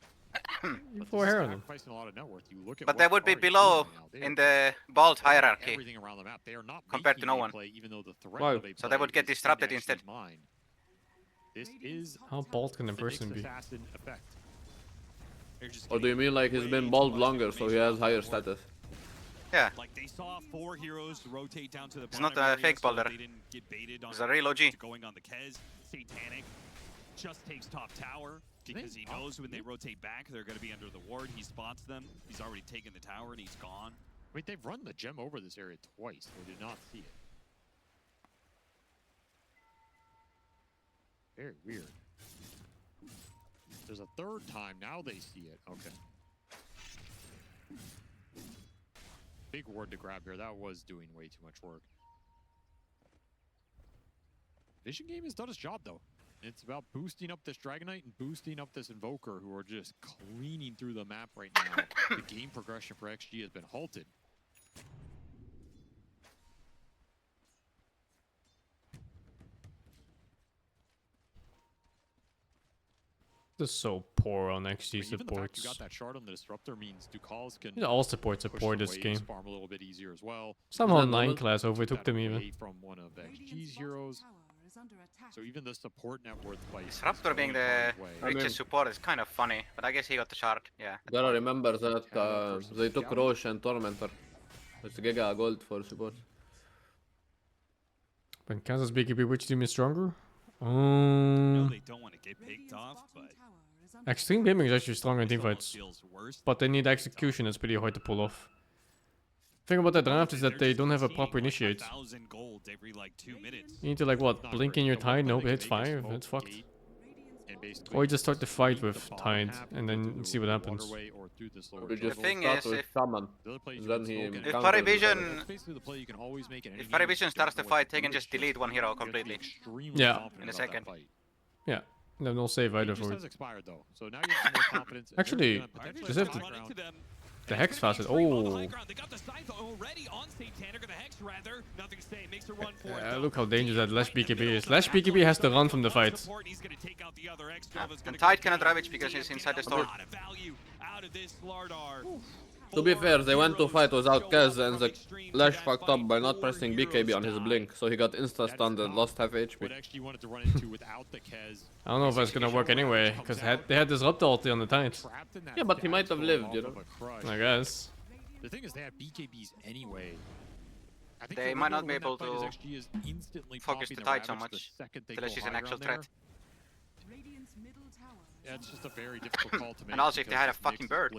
You throw hair on them. Sacrificing a lot of net worth. You look at But what they would be Pari's below doing now. They in are the bald hierarchy everything around the map. They are not compared to making no a one. play, even though the threat Why? of a So they play would get is in disrupted XG's instead. mind. This is How bald can a the person Nyx be? Assassin effect. They're just Or do you mean like he's been bald longer, so he has higher status? Yeah. Like they saw 4 heroes rotate down to the It's not bottom a area fake so boulder. they didn't get baited on It's a real OG. going on the Kez. Satanic just takes top tower because he knows when they rotate back they're going to be under the ward. He spots them. He's already taken the tower and he's gone. Wait, they've run the gem over this area twice. They did not see it. Very weird. There's a third time. Now they see it. Okay. Big ward to grab here. That was doing way too much work. Vision game has done its job, though. It's about boosting up this Dragonite and boosting up this Invoker, who are just cleaning through the map right now. The game progression for XG has been halted. This is so poor on XG I mean, even the fact supports. you got that shard on the Disruptor means Ducals can Yeah, all supports are push poor the this waves, game. farm a little bit easier as well. Somehow Is that 9 normal? class overtook them That even. away from one of XG's heroes. So even the support net worth plays. Disruptor being the richest support is kind of funny, but I guess he got the shard. Yeah. Gotta remember that they took Roche and Tormentor. It's Giga Gold for support. When Kansas BKB, which team is stronger? No, they don't want to get picked off, but Extreme Gaming is actually stronger in teamfights. feels worse. But they need execution, it's pretty hard to pull off. Thing about the draft is that they don't have a proper initiate. 1,000 gold every like 2 minutes. You need to like what, blink in your tide, nope, hits 5, it's fucked. Or you just start the fight with tide and then see what happens. We just thing start is, with if- Shaman. Then he If counters Pari it. Vision, Basically the play you can always make in any if Pari game is Vision get starts the away fight, from they can the just issue. delete one hero You have to be completely. extremely Yeah. confident In a about that second. fight. Yeah, then no save either Aegis for has it. expired though, so now you have some more confidence. and they're Actually, gonna potentially just have to- run into them. The Hex facet. Oh. Look how dangerous that Lash BKB is. Lash BKB has to run from the fight. And Tide cannot ravage because he's inside the storm. To be fair, they went to fight without Kaz and the Lash fucked up by not pressing BKB on his blink, so he got insta-stunned and lost half HP. I don't know if that's gonna work anyway, because they had Disrupt ulti on the Tide. Yeah, but he might have lived, you know. I guess. The thing is, they have BKBs anyway. I think They might not be able to focus the Tide so much, unless she's an actual threat. Yeah, it's just a very difficult call to make. And also, if they had a fucking bird.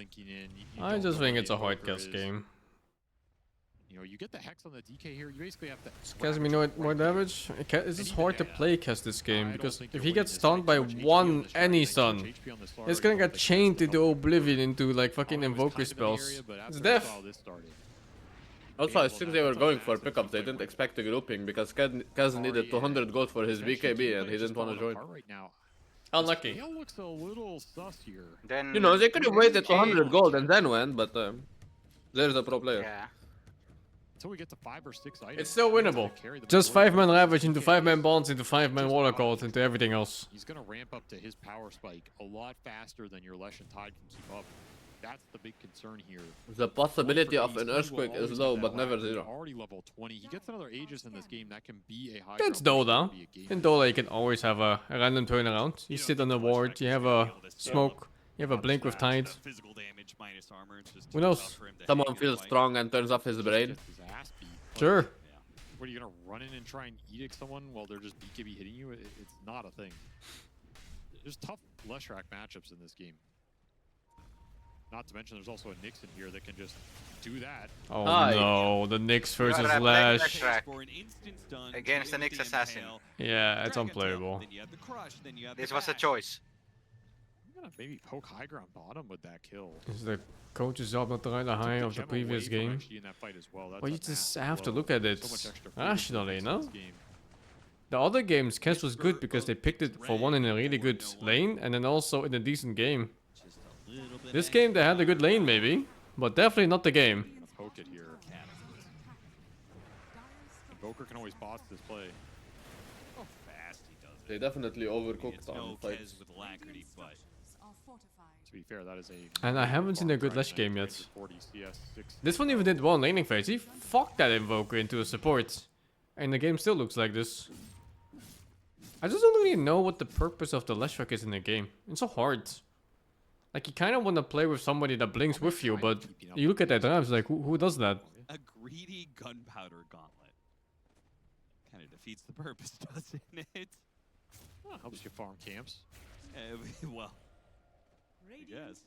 I just think it's a hard guess game. You know, you get the Hex on the DK here, you basically have to... Casemiro more damage? It's just hard to play Cas this game, because if he gets stunned by any stun, it's gonna get chained into Oblivion into like fucking Invoker spells. It's death. Also, I think they were going for pickup. They didn't expect a grouping because Kaz needed 200 gold for his BKB and he didn't want to join. Unlucky. Looks a little sus here. Then you know, they could have waited 200 gold and then went, but there's a pro player. Yeah. Until we get to 5 or 6 items. It's still winnable. Just 5-man Ravage into 5-man Bonds into 5-man Warlock ult into everything else. He's gonna ramp up to his power spike a lot faster than your Lesh and Tide can keep up. That's the big concern here. The possibility of an earthquake is low, but never zero. Already level 20. He gets another Aegis in this game. That can be a high. That's Dota. In Dota, you can always have a random turnaround. You sit on a ward, you have a smoke, you have a blink with Tide. Who knows? Someone feels strong and turns off his brain. Sure. What are you gonna run in and try and edict someone while they're just BKB hitting you? It's not a thing. There's tough Leshrac matchups in this game. Not to mention there's also a Nyx in here that can just do that. Oh no, the Nyx versus Lash. Against the Nyx assassin. Yeah, it's unplayable. This was a choice. I'm gonna maybe poke high ground bottom with that kill. Is the coach's job not to ride the high of the previous game? Well, you just have to look at it rationally, no? The other games, Kes was good because they picked it for one in a really good lane and then also in a decent game. This game they had a good lane maybe, but definitely not the game. Poke it here. Invoker can always boss this play. Oh, fast he does it. They definitely overcooked on fights. To be fair, that is a... And I haven't seen a good Lash game yet. This one even did one laning phase. He fucked that Invoker into a support. And the game still looks like this. I just don't really know what the purpose of the Leshrac is in the game. It's so hard. Like, you kind of want to play with somebody that blinks with you, but you look at that drafts, like, who does that? A greedy gunpowder gauntlet. Kind of defeats the purpose, doesn't it? Well, helps you farm camps. Well, I guess.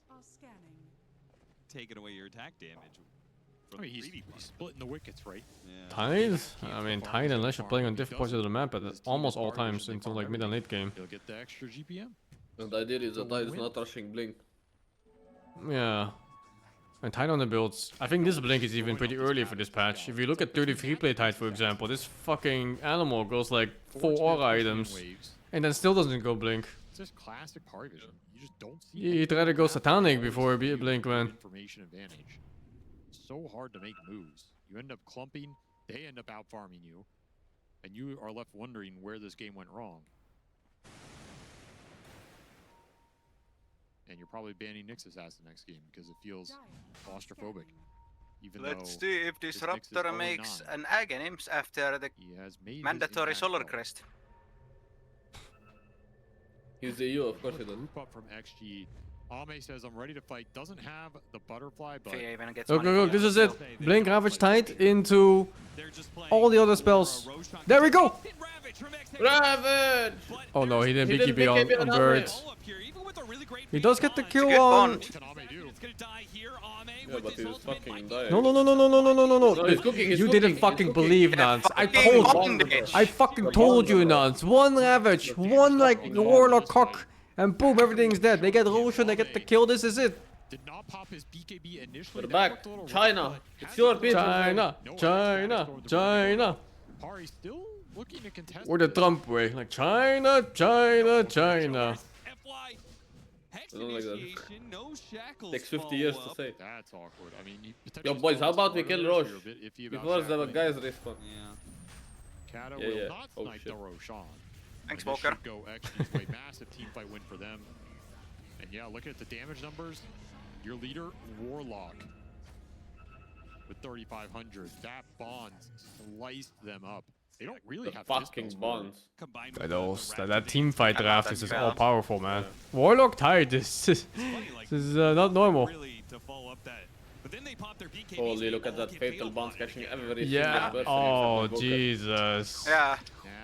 Taking away your attack damage. I mean, he's splitting the wickets, right? Yeah. Tide? I mean, Tide and Lash are playing on different parts of the map at almost all times until like mid and late game. He'll get the extra GPM. And the idea is that Tide is not rushing blink. Yeah. And Tide on the builds. I think this blink is even pretty early for this patch. If you look at 33 play Tide, for example, this fucking animal goes like 4 aura items and then still doesn't go blink. It's just classic pari vision. You just don't see. He'd rather go satanic before be a blink, man. Information advantage. So hard to make moves. You end up clumping, they end up out farming you, and you are left wondering where this game went wrong. And you're probably banning Nyx Assassin next game because it feels claustrophobic. Even Let's see if Disruptor makes an Aghanim's after the mandatory Solar Crest. He's the EU, of course he does. Group up from XG. Ame says, I'm ready to fight. Doesn't have the butterfly, but... Look, this is it. Blink, Ravage, Tide into all the other spells. There we go! Ravage! Oh no, he didn't BKB on Bird. He does get the kill on... Yeah, but he was fucking dying. No. He's cooking, You didn't fucking believe, Nance. I fucking told you, Nance. One Ravage, one like Warlock cock. And boom, everything's dead. They get Roshan, they get the kill. This is it. Did not pop his BKB initially. We're back. China. It's your people. China. Pari still looking to contest. Or the Trump way. Like China. Hex I don't like that. initiation, no shackles. Takes 50 years to say. That's awkward. I mean, Yo, boys, how about we kill Roche before the guys respawn? Yeah. Kata Yeah, will yeah. not Oh, snipe shit. the Roshan. Thanks, And this Smoker. should go extra way. Massive team fight win for them. And yeah, look at the damage numbers. Your leader, Warlock, with 3,500. That Bonds sliced them up. They don't really have fucking Bonds. That team fight draft is just all powerful, man. Warlock tied. This is not normal. Really to follow up that. But then they pop their BKBs. Holy, look at that fatal Bonds catching every Yeah. single person. Oh, except Invoker. Jesus. Yeah.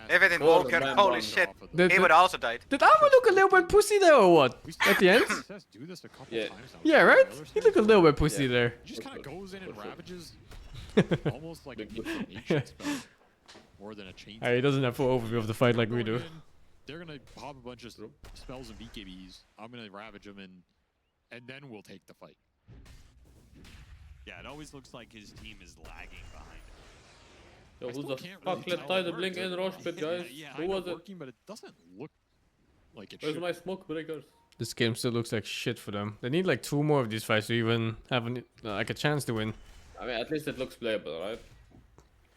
If it More Invoker, than holy one. shit. Did- He would also died. Did Armor look a little bit pussy there or what? At the end? Do this a couple Yeah. times now. Yeah, right? He looked a little bit pussy there. He just kind of goes in and ravages almost like an Big information spell. More than a chain. He doesn't have full overview of the fight like we do. They're gonna pop a bunch of spells and BKBs. I'm gonna ravage them and then we'll take the fight. Yeah, it always looks like his team is lagging behind. Yo, I who still the can't fuck really let tell tie it the works. blink in Roche pit, guys? Yeah, Who I know was it? working, but it doesn't look like it Where's should. my smoke breakers? This game still looks like shit for them. They need like 2 more of these fights to even have like a chance to win. I mean, at least it looks playable, right?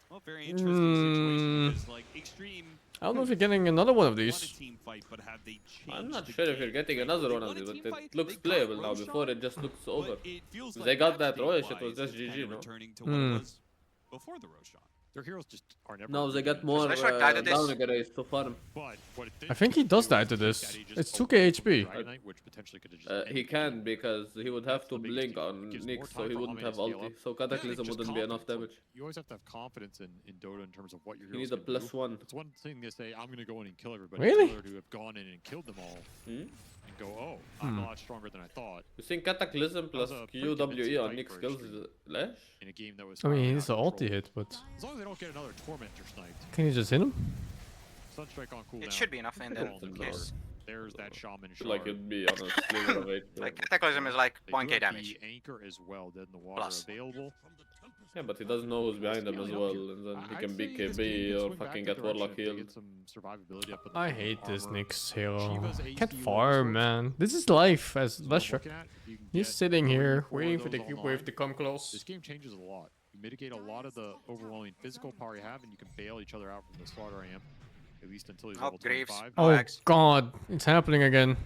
Well, very interesting situation because like Extreme. I don't know if you're getting another one of won a these. team fight, but have they changed I'm not the sure if game? you're getting another one of these, but it looks playable now. Before it just looks over. It feels If like they got match that Roche, it date-wise, was just it's kinda GG, no? returning to what it was before the Roshan. Their heroes just are never. No, they got really more Let's try to this. downgrades to farm. But what it did I think he does die to this. It's 2k HP. Dragonite, which potentially could have just He ended can because he would have to the biggest blink deal. on Gives Nyx, more so time he for wouldn't have Omni to scale ulti. up. So Cataclysm Just wouldn't be enough confidence. damage. You always have to have confidence in Dota in terms of what your You heroes need a can do. +1. It's one thing to say, I'm going to go in and kill everybody. Really? It's another to have gone in and killed them all and go, oh, I'm a lot stronger than I thought. You think Cataclysm plus was a pretty QWE convincing on fight Nyx for skills Extreme. is less? In a game that was I mean, out he's of an ulti control. hit, but As long as they don't get another Tormentor sniped. can you just hit him? Sunstrike on cooldown. It should be enough in there. All in the Yes. car. There's that Shaman Feel like shard. it'd be on a sliver of HP. Like Cataclysm is like They do 1k have damage. the anchor as well, dead in the water Plus. available. Yeah, but he doesn't know who's behind him as well, and then he can BKB or fucking get Warlock healed. Get some survivability up in the I hate this armor. Nyx hero. Shiva's Can't AC farm, man. This is life as So Lusher. looking at, if you can He's get sitting here 4 of waiting for the those cube online, wave to come close. This game changes a lot. You mitigate a lot of the overwhelming physical power you have, and you can bail each other out from the Slaughter Amp, at least until he's Oh, level Greaves. 25. Oh Axe. god, it's happening again.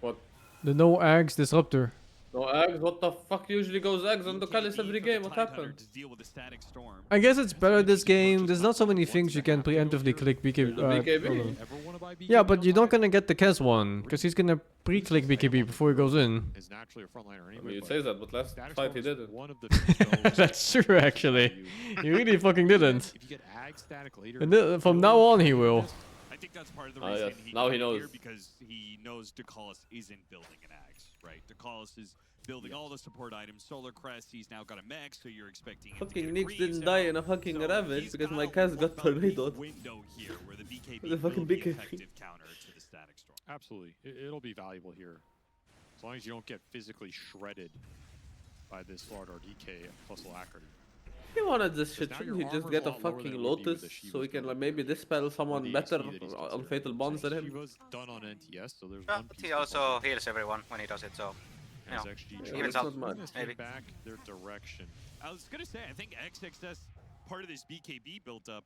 What? The no Ags disruptor. No eggs? What the fuck usually goes eggs on the Callis every game? What happened? To deal with the static storm. I guess it's better this game. There's not so many things you can preemptively click BKB. The BKB? hold on. Yeah, but you're not gonna get the Kes one, because he's gonna pre-click BKB before he goes in. Is naturally a frontliner I anyway. mean, you but say that, but last Static fight Storm he is didn't. one of the few spells That's that true, can actually. allow you- He really fucking didn't. If you get ag static later, And from now on, he will. I think that's part of the Ah, reason yes. he Now he got knows. here because he knows Decalis isn't building an axe, right? Decalis is building all the support items. Solar Crest, he's now got a mech, so you're expecting him to Fucking get Nyx Greaves didn't out. die in a fucking So Ravage he's because my a Cas got one-bug tornadoed. window here where the BKB The fucking will be BKB. effective counter to the static storm. Absolutely. It'll be valuable here. As long as you don't get physically shredded by this Slaughter DK plus alacrity. He wanted this shit, now shouldn't your he just armor's get a a lot lower fucking than it would be with Lotus the so he Shiva's can build. like maybe dispel someone the better XP that he's on considered. Fatal Bonds than him? Shiva's done on NTS, so there's Yeah, one but piece he to also follow. heals everyone when he does it, so you As know, XG Yeah, evens that's out. not mad. This Maybe. back their direction. I was gonna say, I think XXS, part of this BKB built up.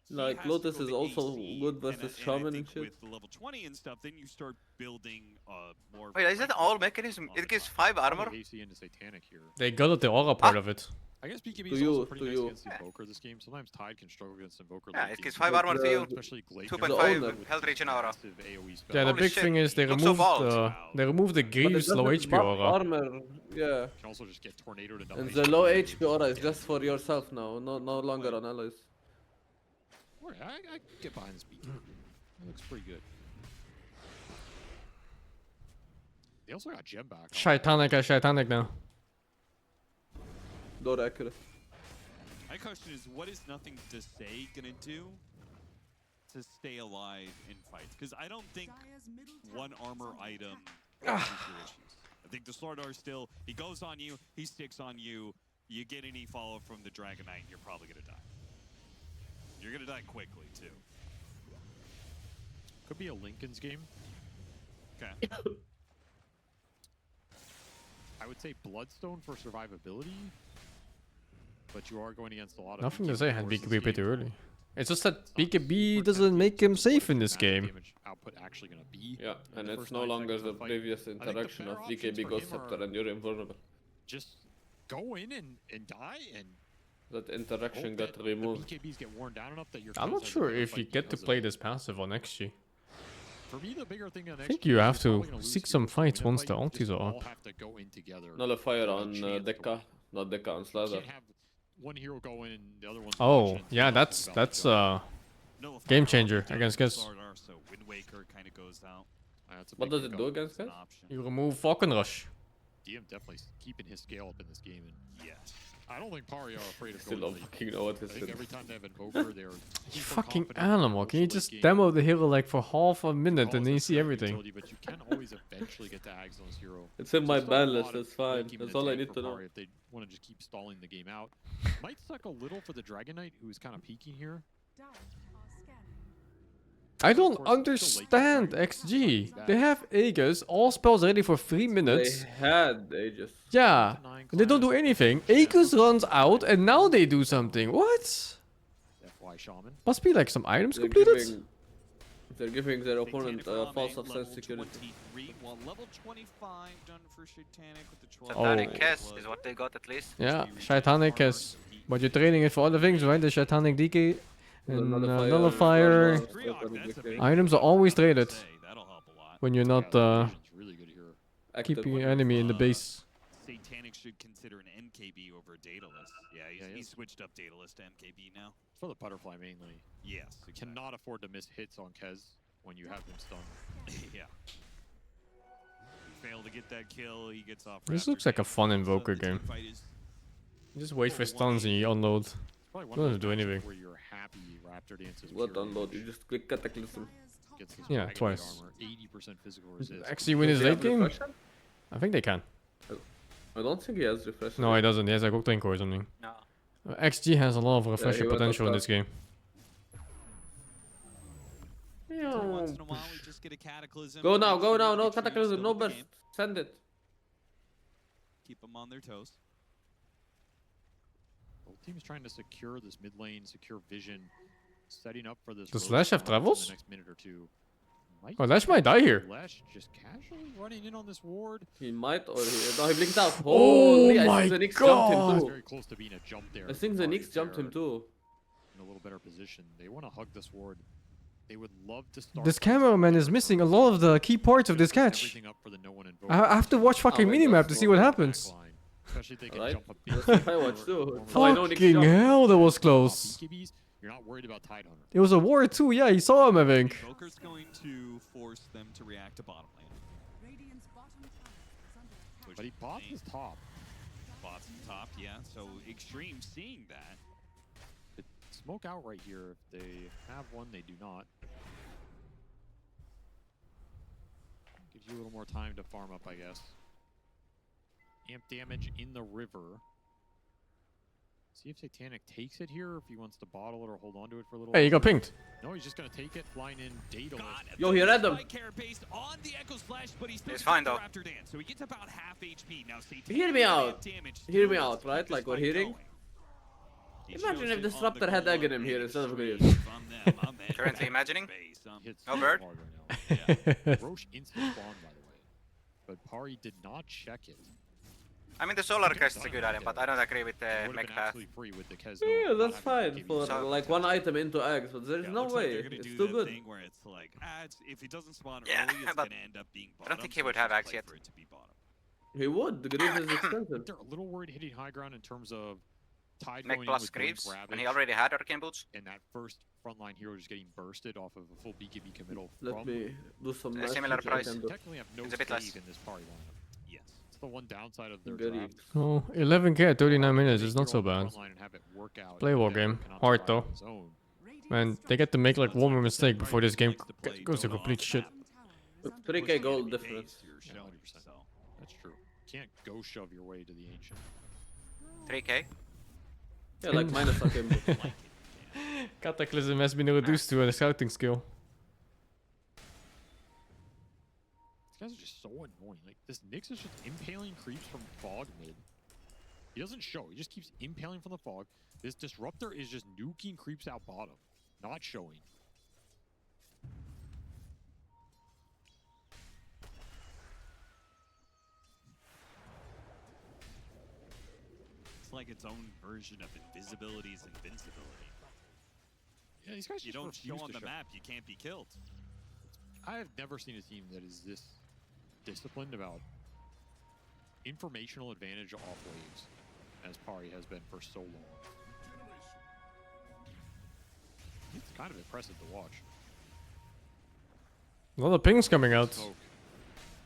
he Like, has to Lotus go is to also AC, good and versus I Shaman and think shit. with the level 20 and stuff, then you start building more. Wait, is that all mechanism? It gives 5 armor? AC into Satanic here. They got the aura part of it. I guess BKB To is you, also pretty to nice you. against Invoker this game. Sometimes Tide can struggle against Invoker. Yeah, late it gives game. 5 armor to you, Especially Glaive 2.5 owner. health regen aura. massive AoE spell. Yeah, the Holy big shit, thing is they looks so removed bald. the But it Greaves low doesn't HP buff aura. armor, yeah. Can also just get tornadoed enough. And the low HP aura is just for yourself now, no longer on allies. I get behind this BKB. It looks pretty good. They also got Gem back. Shitanic now. Not accurate. My question is, what is Nothing to Say gonna do to stay alive in fights? Because I don't think one armor item fixes your issues. I think the Slardar still, he goes on you, he sticks on you, you get any follow-up from the Dragon Knight, you're probably gonna die. You're gonna die quickly, too. Could be a Lincoln's game. Okay. I would say Bloodstone for survivability, but you are going against a lot of. Nothing to say had BKB pretty early. It's just that BKB doesn't make him safe in this game. Output actually gonna be. Yeah, and it's no longer the previous interaction of BKB Ghost Scepter and you're invulnerable. Just go in and die and. That interaction got removed. BKBs get worn down enough that I'm not sure if you get to play this passive on XG. For me, the bigger thing on I think you have to seek some fights once the ultis are up. Nullifier on Dekka, not Dekka on Slazer. One hero go in, the other one's Oh, yeah, that's game changer against Kez. So Wind Waker kind of goes out. What does it do against Kez? You remove Falcon Rush. DM definitely keeping his scale up in this game, and yes, I don't think Pari are afraid of Still going. don't fucking know what this is. Every time they have Invoker, they're You fucking animal. Can you just demo the hero like for half a minute and then you see everything? But you can always eventually get to Ags on this hero. It's in my ban list, that's fine. That's all I need to know. If they want to just keep stalling the game out. Might suck a little for the Dragon Knight, who is kind of peeking here. I don't understand XG. They have Aegis, all spells ready for 3 minutes. They had Aegis. Yeah, and they don't do anything. Aegis runs out and now they do something. What? FY Shaman. Must be like some items completed? They're giving their opponent false of sense security. Well, level 25 done for Satanic with the 12. Satanic Kess is what they got at least. Yeah, Shaitanic Kess. But you're trading it for other things, right? The Shaitanic DK and Nullifier. Items are always traded when you're not keeping your enemy in the base. Satanic should consider an MKB over Daedalus. Yeah, he's switched up Daedalus to MKB now. For the butterfly mainly. Yes. You cannot afford to miss hits on Kez when you have him stunned. Yeah. Fail to get that kill, he gets off. This looks like a fun Invoker game. You just wait for stuns and you unload. Doesn't do anything. Where you're happy Raptor dances. What unload? You just click Cataclysm. Yeah, twice. 80% physical resist. Actually win his late game? I think they can. I don't think he has refresh. No, he doesn't. He has like Octane Core or something. No. XG has a lot of refresher potential in this game. Once in a while, we just get a Cataclysm. Go now, no Cataclysm, no burst. Send it. Keep them on their toes. Both teams trying to secure this mid lane, secure vision, setting up for this. Does Lash have travels? The next minute or two. Oh, Lash might die here. Lash just casually running in on this ward. He might, or no, he blinked out. Oh Holy, my I think the Nyx God. jumped him too. Very close to being a jump there. I think the Nyx jumped him too. In a little better position. They want to hug this ward. They would love to start. This cameraman is missing a lot of the key parts of this catch. I have to watch fucking minimap to see what happens. Especially if they can Right. jump a bit. I watched too. Fucking hell, that was close. You're not worried about Tidehunter. It was a ward too, yeah, he saw him, I think. Joker's going to force them to react to bottom lane. But he bought his top. Bots top, yeah. So Extreme seeing that. Smoke out right here. If they have one, they do not. Gives you a little more time to farm up, I guess. Amp damage in the river. See if Satanic takes it here, or if he wants to bottle it or hold on to it for a little Hey, while. you got pinged. No, he's just going to take it, flying in Daedalus. Yo, he read them. It's fine though. So he gets about half HP. Now Hear me out. Hear me out, right? Like we're hearing. Imagine if Disruptor had egg in him here instead of Greaves. Currently imagining. No bird. Roche instant spawn, by the way. But Pari did not check it. I mean, the Solar Crest is a good item, but I don't agree with the mech path. Yeah, that's fine for like one item into eggs, but there's no way. It's too good. Where it's like, if it doesn't spawn Yeah, early, it's but gonna end up being I bottom. don't think he would have axe yet. He would. The Greaves is expensive. They're a little worried hitting high ground in terms of Tide Mech going plus in with Greaves, Ravage, and he already had Arcane Boots. and that first frontline hero just getting bursted off of a full BKB committal. Let me do some A math. similar which I price. can do. Technically have no It's a bit less. save in this Pari lineup. Yes. It's the one downside of their Very- draft. Oh, 11k at 39 minutes is not so bad. Play war game. Hard though. Man, they get to make like one more mistake before this game goes to complete shit. 3k gold difference. Yeah, 100%. That's true. Can't go shove your way to the ancient. 3k. Yeah, like minus Arcane Boots. Cataclysm has been reduced to a scouting skill. guys are just so annoying. Like, this Nyx is just impaling creeps from fog mid. He doesn't show. He just keeps impaling from the fog. This Disruptor is just nuking creeps out bottom. Not showing. It's like its own version of invisibility's invincibility. Yeah, these guys you don't show on the map, you can't be killed. I have never seen a team that is this disciplined about informational advantage off waves, as Pari has been for so long. It's kind of impressive to watch. A lot of pings coming out.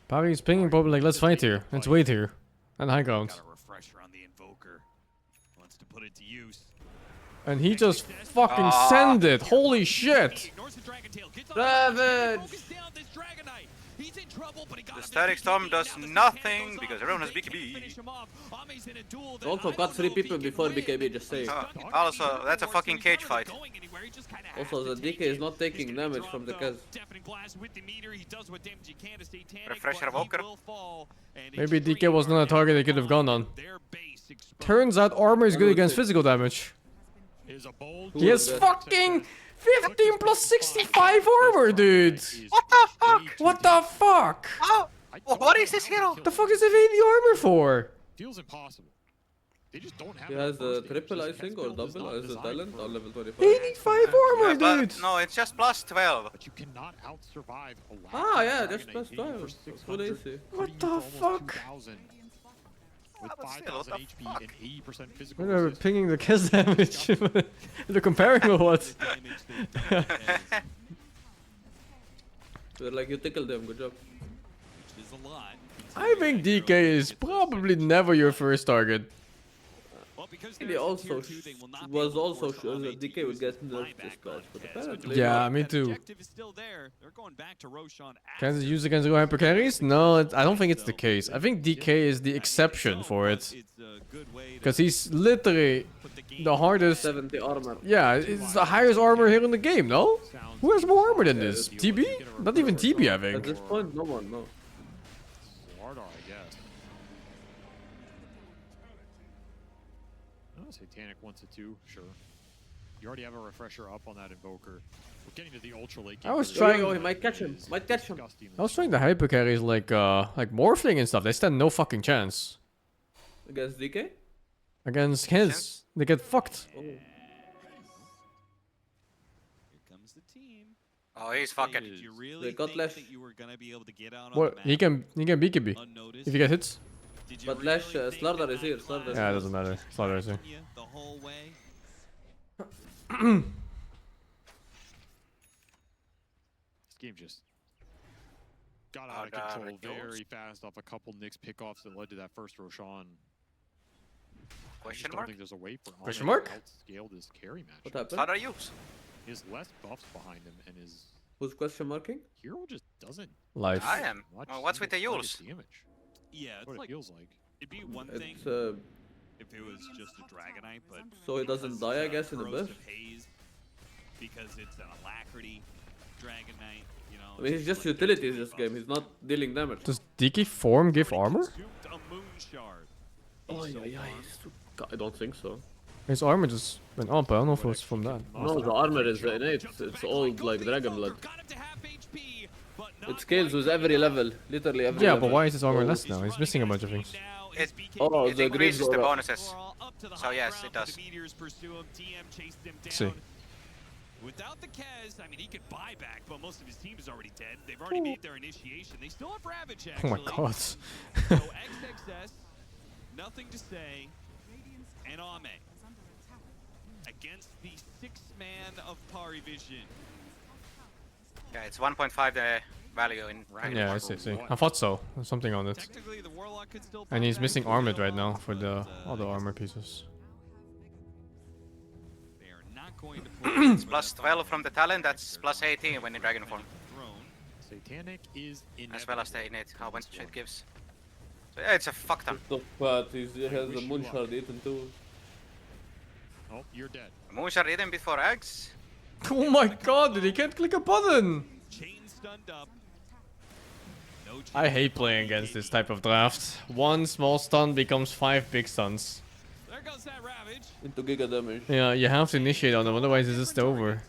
Pari's pinging probably like, let's fight here. Let's wait here. And high ground. Got a refresher on the Invoker. Wants to put it to use. And he just fucking sent it. Holy shit. Ravage! The Static Storm does nothing because everyone has BKB. Also got 3 people before BKB, just say. Also, that's a fucking cage fight. Also, the DK is not taking damage from the Kaz. Refresher Evoker. Maybe DK was not a target they could have gone on. Turns out armor is good against physical damage. He has fucking 15 plus 65 armor, dude! What the fuck? What the fuck? Oh, what is this hero? The fuck is he having the armor for? Feels impossible. They just don't have. He has a triple, I think, or double as a talent on level 25. 85 armor, dude! No, it's just plus 12. But you cannot out-survive a Ah, yeah, just plus 12. Full AC. What the fuck? With 5,000 HP and 80% physical We're pinging the Kaz damage. They're comparing or what? They're like, you tickled them, good job. Which is a lot. I think DK is probably never your first target. He also was also sure that DK would get nerfed this patch, but apparently yeah, me too. They're going back to Roshan. Can it use against low hyper carries? No, I don't think it's the case. I think DK is the exception for it. Because he's literally the hardest. 70 armor. Yeah, it's the highest armor here in the game, no? Who has more armor than this? TB? Not even TB, I think. At this point, no one, no. Slardar, I guess. Oh, Satanic wants it too, sure. You already have a refresher up on that Invoker. We're getting to the ultra late game. I was trying. Oh, he might catch him. Might catch him. I was trying the hyper carries like morphling and stuff. They stand no fucking chance. Against DK? Against his, they get fucked. Oh. Here comes the team. Oh, he's fucking. Did you really They got think less. that you were gonna be able to get out on What? the He can BKB if he gets hits. But Lash, Slardar is here. Slardar is Yeah, it doesn't matter. Slaughter is here. the whole way? This game just got out of control very fast off a couple Nyx pickoffs that led to that first Roshan. Question I don't mark? think there's a way for Question Ahmed mark? to outscale this carry match. What happened? How do you use? He has less buffs behind him, and his Who's question marking? hero just doesn't. Life. I am. much Well, what's with the single Yules? target damage. Yeah, That's it's what like it feels like. it'd be one thing It's if it was just a Dragonite, but so he doesn't die, I guess, in the buff. corrosive haze, because it's an alacrity Dragonite, you know. I mean, he's just utilities this game. He's not dealing damage. Does DK form give armor? Consumed a moon shard. Oh, yeah. I don't think so. His armor just went up. I don't know if it was from that. No, the armor is innate. It's old like Dragon Blood. It scales with every level, literally every Yeah, level. but why is his armor less now? He's missing a bunch of things. It, Oh, it the increases grids the are up. bonuses. So yes, it does. See. Without the Kez, I mean, he could buy back, but most of his team is already dead. They've already made their initiation. They still have Ravage, Oh actually. my god. So XXS, nothing to say, and Ame against the 6-man of Pari Vision. Yeah, it's 1.5 the value in rank. Yeah, I see. I thought so. There's something on it. Technically, the Warlock could still And buy he's back missing the armored Widow, right now for the but, other armor pieces. They are not going to pull It's plus 12 from the talent, that's plus 18 when in Dragon form. Satanic is in As well as the innate, how much it gives. So yeah, it's a fuck ton. But he has the moon shard eaten too. Oh, you're dead. Moonshard eaten before eggs. Oh my god, dude, he can't click a button! Chain stunned up. I hate playing against this type of draft. One small stun becomes 5 big stuns. There goes that Ravage. Into giga damage. Yeah, you have to initiate on them, otherwise it's just over.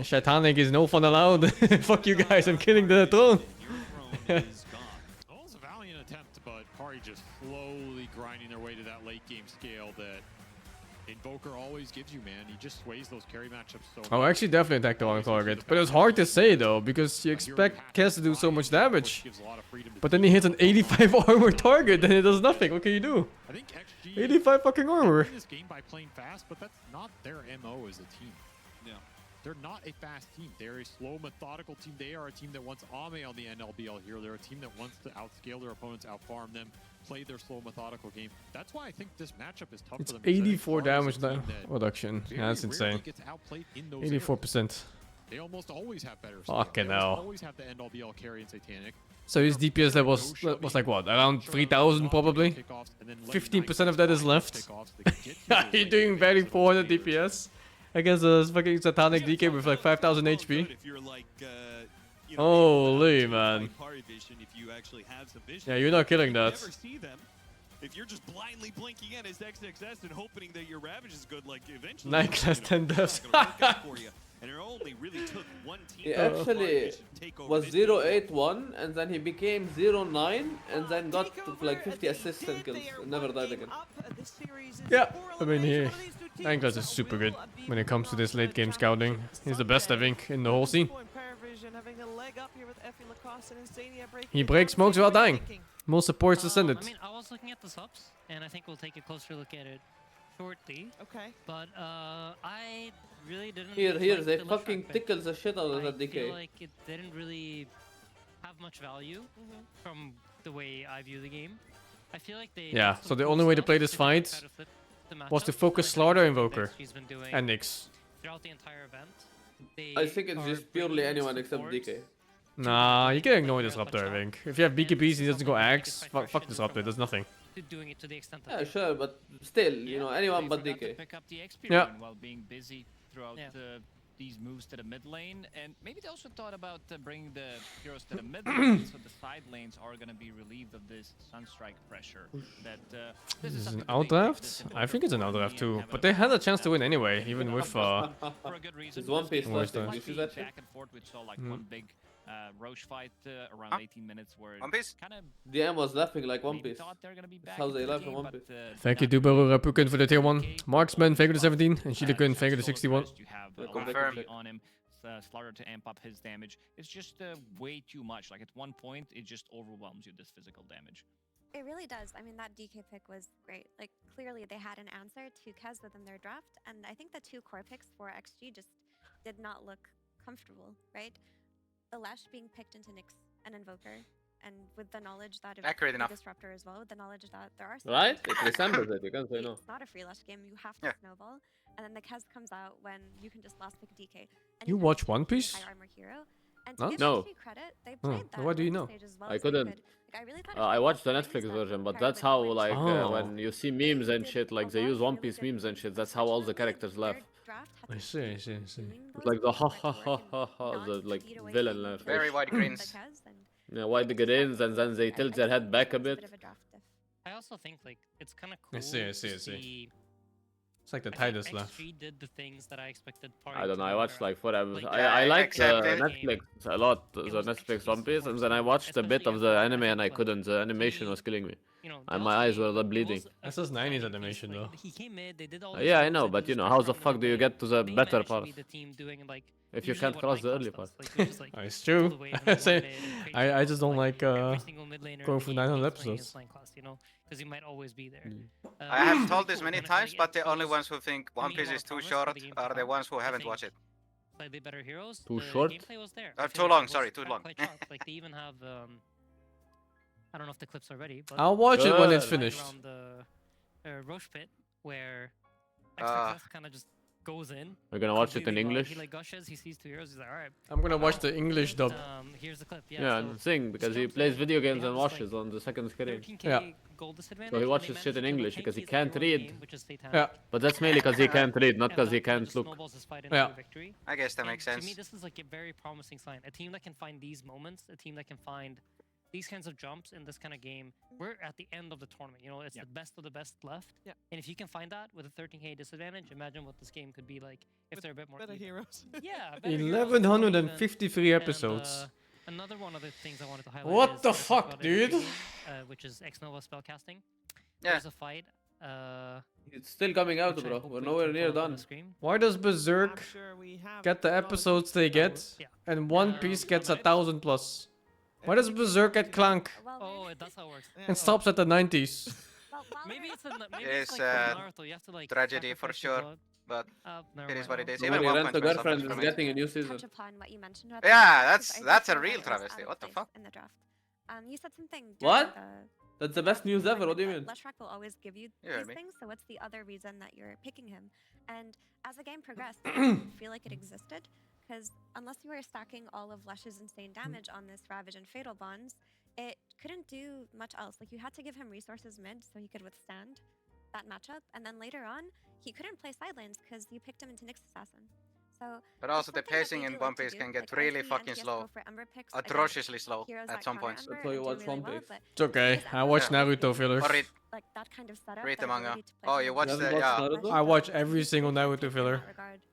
Shaitanic is no fun allowed. Fuck you guys, I'm killing the throne. That was a valiant attempt, but Pari just slowly grinding their way to that late game scale that Invoker always gives you, man. He just sways those carry matchups so much. Oh, actually definitely attacked the wrong target. But it's hard to say though, because you expect Kess to do so much damage. But then he hits an 85 armor target and it does nothing. What can you do? 85 fucking armor. This game by playing fast, but that's not their MO as a team. Yeah. They're not a fast team. They're a slow, methodical team. They are a team that wants Ame on the NLBL here. They're a team that wants to outscale their opponents, outfarm them, play their slow, methodical game. That's why I think this matchup is tough It's for them. 84 damage reduction. Yeah, that's insane. 84%. They almost always have better. Fucking hell. Always have the NLBL carry in Satanic. So his DPS that was like what? Around 3000 probably? 15% of that is left. You're doing barely 400 DPS against a fucking Satanic DK with like 5000 HP. Holy man. Yeah, you're not killing that. If you're just blindly blinking in as XXS and hoping that your Ravage is good, like eventually 9 class 10 deaths. And it only really took one team. He actually was 0-8-1 and then he became 0-9 and then got to like 50 assists and kills and never died again. Yeah, I mean 9 class is super good when it comes to this late game scouting. He's the best I think in the whole scene. He breaks smokes without dying. Most supports ascended. I mean, I was looking at the subs, and I think we'll take a closer look at it shortly. Okay. But I really didn't. Here, like they the fucking Leshrac tickle the shit out of that I feel DK. like it didn't really have much value from the way I view the game. I feel like they. Yeah, so the only way to play this fight was to focus Slaughter Invoker and Nyx. Throughout the entire event. I think it's just purely anyone except DK. Nah, you can ignore Disruptor, I think. If you have BKBs, he doesn't go Axe. Fuck Disruptor, it does nothing. Doing it to the extent Yeah, sure, but still, you know, anyone but DK. Pick up the XP Yeah. while being busy throughout these moves to the mid lane, and maybe they also thought about bringing the heroes to the mid lane, so the side lanes are going to be relieved of this Sunstrike pressure. That This is an outdraft? I think it's an outdraft too, but they had a chance to win anyway, even with for a good reason. It's one piece left. Back You see that? and forth, we saw like one big Roche fight around 18 minutes where One Piece? kind of DM was laughing like One Piece. That's how they laugh in One Piece. Thank you, Dubaru Rapukin for the tier 1. Marksman, Faker the 17, and Shidakun, Faker the 61. You have Confirmed. on him, Slaughter to amp up his damage. It's just way too much. Like at one point, it just overwhelms you, this physical damage. It really does. I mean, that DK pick was great. Like, clearly they had an answer to Kez within their draft, and I think the 2 core picks for XG just did not look comfortable, right? The Lash being picked into Nyx and Invoker, and with the knowledge that Accurate enough. Disruptor as well, with the knowledge that there are Right? It resembles it, you can't say no. It's not a free Lash game, you have to snowball, and then the Kez comes out when you can just last pick DK. And You have watch a One Piece? high armor hero. And Huh? to give No. XG credit, they Oh, played that what do you on the know? stage as well, I so they couldn't. could- like, I really thought I watched the Netflix Netflix version, but that's how like when you see memes and shit, like they use One Piece memes and shit. That's how all the characters laugh. I see, I see, I see. It's like the ha ha ha ha ha, the like villain laugh. Very wide grins. Yeah, wide grins, and then they tilt their head back a bit. I also think like it's kind of cool. I see, I see, I see. It's like the Titus laugh. XG did the things that I expected. I don't know, I watched like forever. Like, I like exactly. Netflix a lot, the Netflix One Piece, and then I watched a bit of the anime and I couldn't, the animation was killing me. And my eyes were bleeding. That's just 90s animation though. He came in, they did all Yeah, I know, but you know, how the fuck do you get to the better part? If you can't cross the early part. Oh, it's true. I just don't like going for 900 episodes. Because you might always be there. I have told this many times, but the only ones who think One Piece is too short are the ones who haven't watched it. Slightly better heroes. Too the short? Gameplay was there. Too long, sorry, too long. Quite shocked. Like they even have I don't know if the clips are ready, but I'll watch it when it's right finished. around the Roche pit where XXS kind of just goes in. We're gonna watch it in completely wrong. English. He like gushes, he sees 2 heroes, he's like, alright. I'm gonna watch the English dub. Here's the clip. Yeah, Yeah, so and sing, because he plays video games and watches on the second screen. 13K Yeah. gold disadvantage, So he and watches they shit in managed to English tank because he his can't hero read. game, which is Satanic. Yeah. But that's mainly because he can't read, not And because he that can't just look. snowballs his fight into Yeah. a victory. I guess that And makes To me, sense. this is like a very promising sign. A team that can find these moments, a team that can find these kinds of jumps in this kind of game, we're at the end of the tournament. You know, it's the best of the best left. Yeah. And if you can find that with a 13k disadvantage, imagine what this game could be like if they're a bit more better even. heroes. Yeah. Better heroes, 1153 and, episodes. another one of the things I wanted to highlight. What is the I talked fuck, about it in the dude? beginning, which is X Nova spellcasting. Yeah. There's a fight. It's still coming out, bro. We're nowhere near done. Why does Berserk get the episodes they get, and One Piece gets 1,000 plus? Why does Berserk get Clank Oh, that's how it works. and stops at the 90s? Maybe it's in the, maybe It's it's like from Naruto. You have to like tragedy for sacrifice your sure, blood. but Never it is mind. what it is. Nobody Even One rent Punch a Man girlfriend suffers is from it. getting a new season. Touch upon what you mentioned about Yeah, because I that's a think real that was travesty. out What of the place fuck? in the draft. You said something. What? during That's the best news ever. What do you mean? Leshrac will always give you You heard these me. things, so what's the other reason that you're picking him? And as the game progressed, I didn't feel like it existed, because unless you were stacking all of Lesh's insane damage on this Ravage and Fatal Bonds, it couldn't do much else. Like, you had to give him resources mid so he could withstand that matchup, and then later on, he couldn't play side lanes because you picked him into Nyx Assassin. So But also the pacing in One Piece can get really fucking slow. Atrociously slow at some points. That's why you watch One Piece. It's okay. I watch Naruto fillers. Or read, like that kind of setup. read the that manga. ability to play Oh, him you in watched You the, haven't yeah. watched Naruto? I watch every single Naruto filler.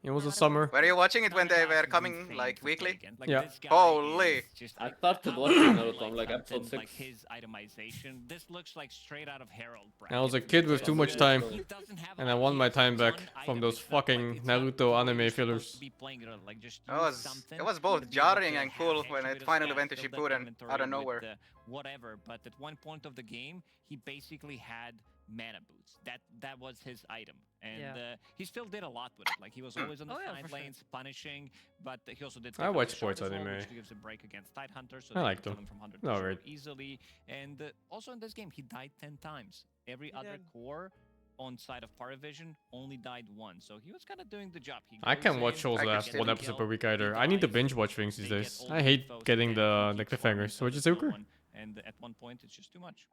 It was a summer. Were you watching it when they were coming like weekly? Yeah. Holy. I started watching Naruto. I'm like episode Like 6. his itemization. This looks like straight out of Herald. I was a kid with too much time, He doesn't have and I want my time back from those fucking Naruto anime fillers. It was both jarring and cool when it finally went to Shippuden out of nowhere. Whatever, but at one point of the game, he basically had mana boots. That was his item, and he still did a lot with it. Like he was always on the side lanes, punishing, but he also did. I watch sports anime. Which gives a break against Tidehunter, so I they like can them. kill him from 100 No, right. easily. And also in this game, he died 10 times. Every other core on side of Paravision only died once, so he was kind of doing the job. He I goes can't in, watch shows I that can have get one the episode kill, per week he either. I need to dies, binge watch things these they get days. all I the hate infos, getting and the he keeps cliffhangers. So farming which is till super. there's no one, and at one point it's just too much.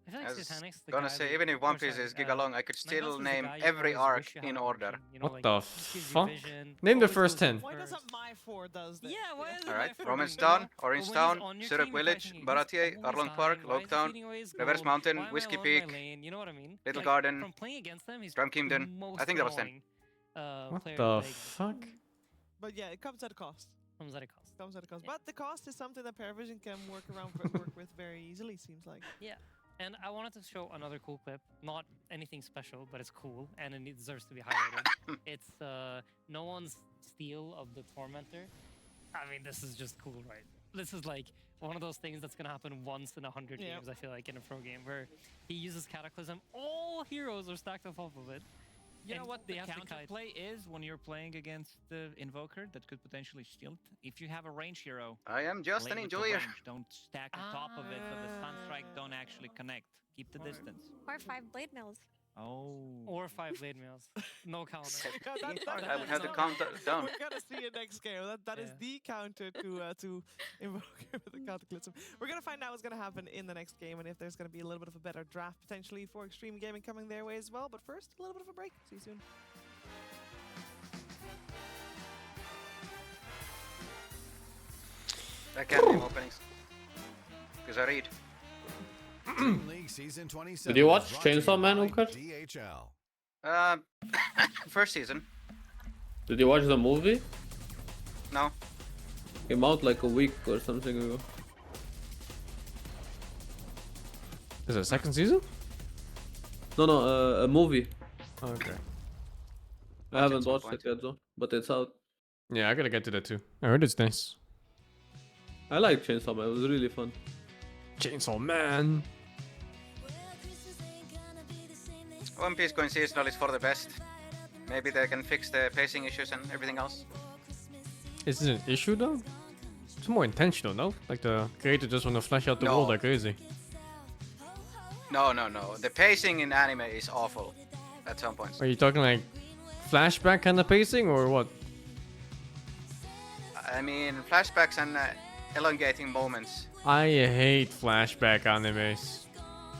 I feel like I was Satanix, the gonna guy say, that- even if or One Piece sorry, is giga long, I could Magnus still is the name guy you every always arc wish you had in on order. option, you know, What like, the just gives you fuck? vision, Name the always first goes 10. Why first. doesn't my 4 does that? Yeah, why is Alright, my Romance first Town, one? Orange But when Town, he's on your Syrup team Village, fighting, he's Baratier, always Arlong Park, dying. Why is he Loketown, feeding away his Reverse gold? Mountain, Why am I Whiskey alone in my Peak, lane? You know what I mean? Little Like, Garden, from playing against them, he's Drum Kingdom. the most I think that was 10. annoying, What player the to play against. fuck? But yeah, it comes at a cost. Comes at a cost. Comes at a cost. But the cost is something that Paravision can work with very easily, seems like. Yeah. And I wanted to show another cool clip. Not anything special, but it's cool, and it deserves to be highlighted. It's no one's steal of the Tormentor. I mean, this is just cool, right? This is like one of those things that's gonna happen once in 100 games, I feel like, in a pro game, where he uses Cataclysm. All heroes are stacked on top of it. You know and what they the have to kite. counterplay is when you're playing against the Invoker that could potentially steal it? If you have a range hero, I am just an play with the enjoyer. range. Don't stack on top of it, but the Sunstrike don't actually connect. Keep the distance. Or 5 blade mills. Oh. Or 5 blade mails. No counter. I would have to count that down. We're gonna see it next game. That is the counter to invoke with the Cataclysm. We're gonna find out what's gonna happen in the next game and if there's gonna be a little bit of a better draft potentially for Extreme Gaming coming their way as well. But first, a little bit of a break. See you soon. I can't name openings. Because I read. DreamLeague Season 27 Did you watch is brought to you Chainsaw Man, by Ukar? DHL. First season. Did you watch the movie? No. Came out like a week or something ago. Is it a second season? No, a movie. Okay. I haven't watched it yet though, but it's out. Yeah, I gotta get to that too. I heard it's nice. I like Chainsaw Man, it was really fun. Chainsaw Man. One Piece going seasonal is for the best. Maybe they can fix the pacing issues and everything else. Is it an issue though? It's more intentional, no? Like the creator just wanna flesh out the world like crazy. No. The pacing in anime is awful at some points. Are you talking like flashback kind of pacing or what? I mean, flashbacks and elongating moments. I hate flashback animes.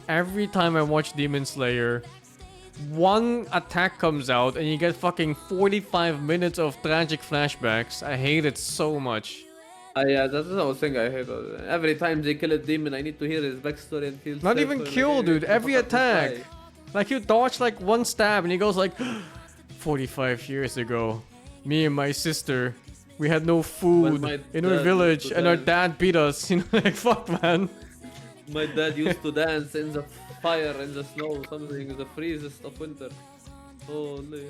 Every time I watch Demon Slayer, one attack comes out and you get fucking 45 minutes of tragic flashbacks. I hate it so much. Yeah, that's the thing I hate. Every time they kill a demon, I need to hear his backstory and feel. Not even kill, dude. Every attack. Like you dodge like one stab and he goes like, 45 years ago, me and my sister, we had no food in our village and our dad beat us. You know, like fuck, man. My dad used to dance in the fire, in the snow, something, the freezest of winter. Holy.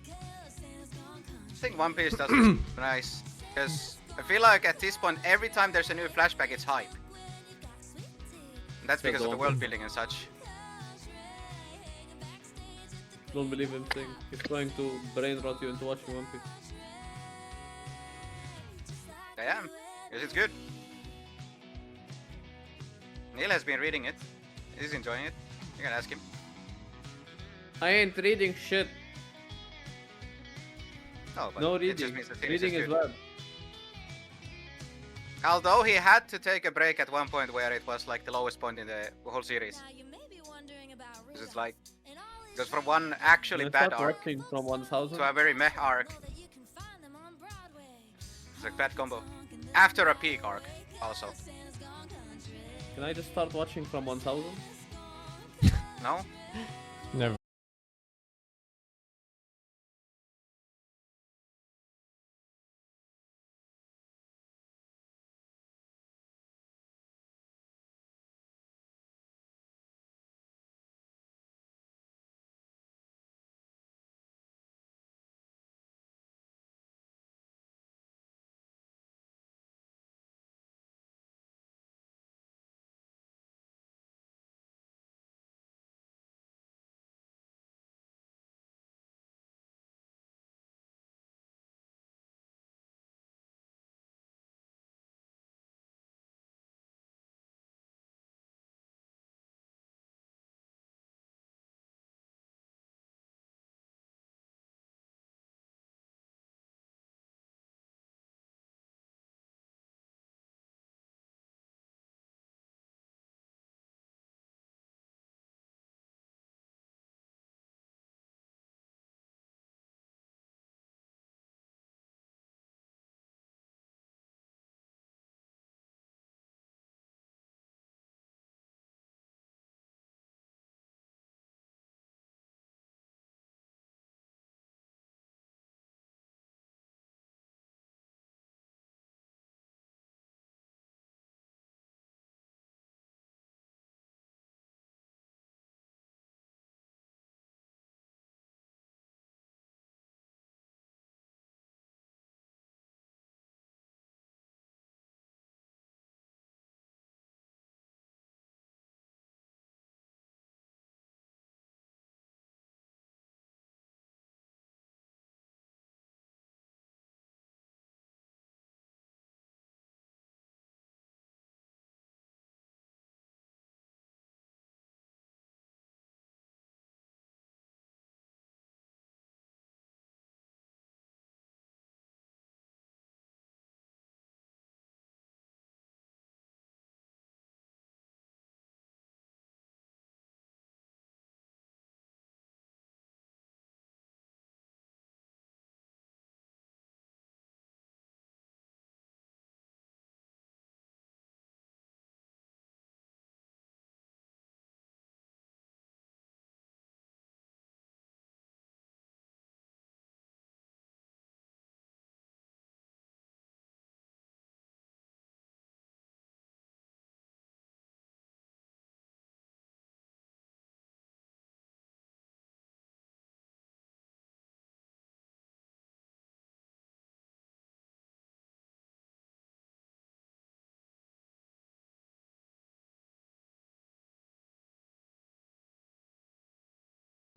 I think One Piece does this nice, because I feel like at this point, every time there's a new flashback, it's hype. And that's because of the world building and such. Don't believe him thing. He's trying to brain rot you into watching One Piece. I am, because it's good. Neil has been reading it. He's enjoying it. You can ask him. I ain't reading shit. No, but no it reading. Just means the Reading is bad. Although he had to take a break at one point where it was like the lowest point in the whole series. Because it's like, goes from one actually bad arc from 1000 to a very meh arc. It's like bad combo. After a peak arc, also. Can I just start watching from 1000? No? Never.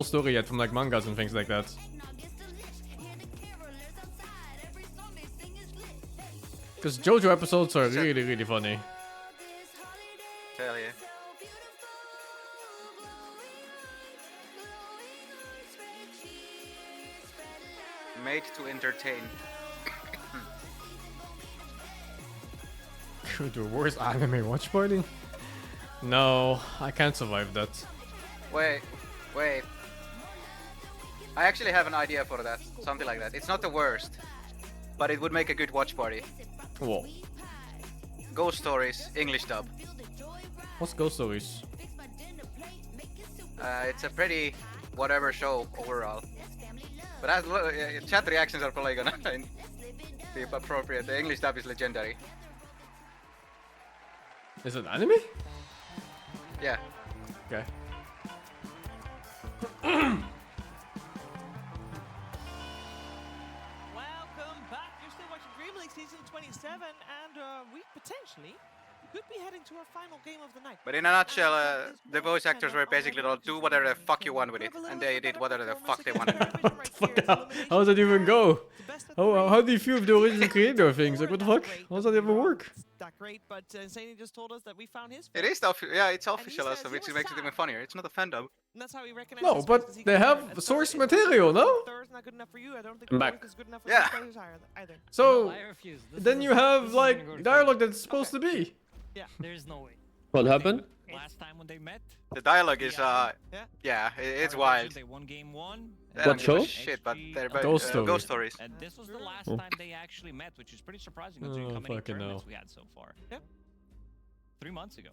Story yet from like mangas and things like that. Because JoJo episodes are really funny. Tell you. Made to entertain. The worst anime watch party? No, I can't survive that. Wait. I actually have an idea for that. Something like that. It's not the worst, but it would make a good watch party. Whoa. Ghost Stories English dub. What's Ghost Stories? It's a pretty whatever show overall. But as chat reactions are probably gonna be appropriate. The English dub is legendary. Is it anime? Yeah. Okay. Welcome back. You're still watching DreamLeague Season 27, and we potentially could be heading to our final game of the night. But in a nutshell, the voice actors were basically told, do whatever the fuck you want with it, and they did whatever the fuck they wanted. How does that even go? How do you feel if the original creator things? Like, what the fuck? How does that even work? That great, but Insane just told us that we found his. It is yeah, it's official also, which makes it even funnier. It's not a fandom. That's how we recognized No, but they have source material, no? Not good enough for you. I don't think I'm back. is good enough for Yeah. either. So, then you have, like, dialogue that's supposed to be. Yeah. There's no way. What happened? Last time when they met, The dialogue is, it's wild. they won game 1. They don't What give a show? shit, but they're both Ghost Stories. Ghost Stories. And this was the last Oh. time they actually met, which is pretty surprising considering Oh, how many fucking tournaments hell. we had so far. Yep. 3 months ago.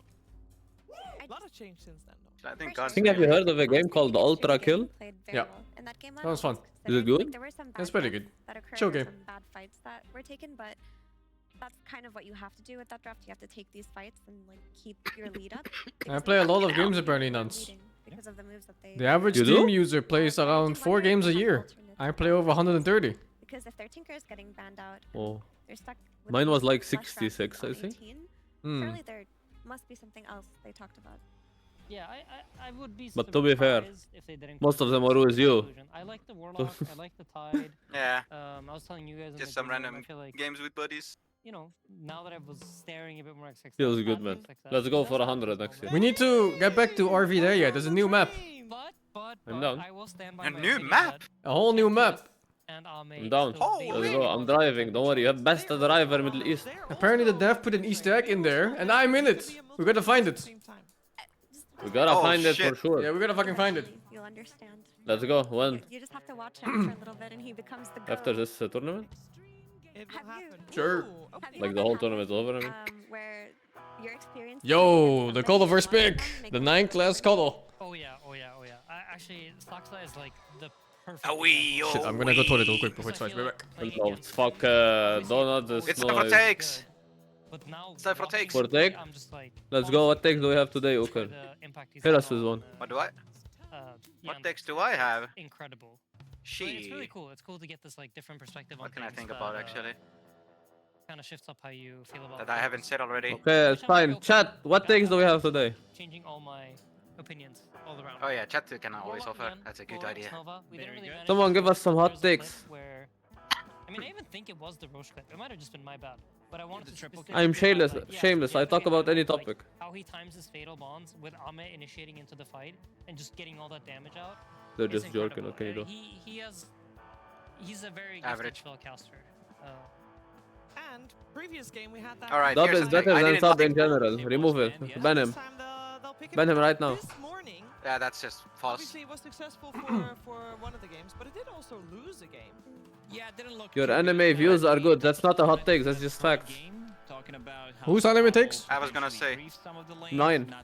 A lot of change since then, though. I think For I think have you heard of a game called Ultra Kill? Played very Yeah. well in that game That was fun. Is it good? Like, there were some bad It's pretty deaths good. that occurred Chill and game. some bad fights that were taken, but that's kind of what you have to do with that draft. You have to take these fights and like keep your lead up. I play a lot of games apparently, Nuns. Because of the moves that they. The average You do? Steam user plays around 4 games a year. I play over 130. Because if their Tinker is getting banned out, Oh. they're stuck. With Mine was like less drafts 66, I on think. 18. Hmm. Surely there must be something else they talked about. Yeah, I would be. But to be fair, surprised if they didn't most come of to them this are always you. conclusion. I like the Warlock. I like the Tide. Yeah. I was telling you guys. in Just the some game room, random I feel like, games with buddies. you know, now that I was staring a bit more at success. Feels good, man. Let's go for 100 next year. We need to get back to RV there yet. There's a new map. But I'm down. I will stand by A my new opinion map? that A whole new map. And I'm down. Holy. Let's go. I'm driving. Don't worry. You have best driver Middle East. Apparently the dev put an Easter egg in there, and I'm in it. We gotta find it. We gotta Oh, find it shit. for sure. Yeah, we gotta fucking find it. You'll understand. Let's go. When? You just have to watch him for a little bit, and he becomes the. After goat. this tournament? It will happen. Sure. Have you Like had the whole that tournament's over, I mean? where your experience. Yo, the Cuddle versus Pig. The 9 class Cuddle. Oh yeah. Actually, Stocksa is like the perfect. Shit, I'm gonna go toilet real quick before it starts. Be back. Oh, fuck, donuts. It's time for takes. But now, It's time for takes. For take? I'm just like. Let's go. What takes do we have today, Uker? The impact he's Hit had us with on, one. What do I? yeah, What takes do I have? Incredible. But it's She. really cool. It's cool to get this like different perspective on What can I things think that, about actually? Kind of shifts up how you feel about That I haven't said already. Okay, it's fine. Chat, what takes do we have today? changing all my opinions all around. Oh yeah, chat can always Warlock offer. again, That's a good Warlock, idea. Nova, we didn't really manage Someone to give us some hot there's a clip takes. Where, I mean, I even think it was the Roche clip. It might have just been my bad. But I wanted to specifically I'm shameless. highlight, yeah, Shameless. I talk about any topic. How he times his fatal bonds with Ame initiating into the fight and just getting all that damage out. They're is just joking. incredible. What can you do? He's a very Average gifted spellcaster. And previous game we had that. All right, Dub here's is the thing. better I than didn't sub think- in general. Remove it. Ban him. Ban him right now. This morning, Yeah, that's just false. obviously it was successful for one of the games, but it did also lose a game. Yeah, it didn't look. Your anime views are good. That's not a hot take. That's just facts. Talking about Whose anime takes? I was gonna say. 9.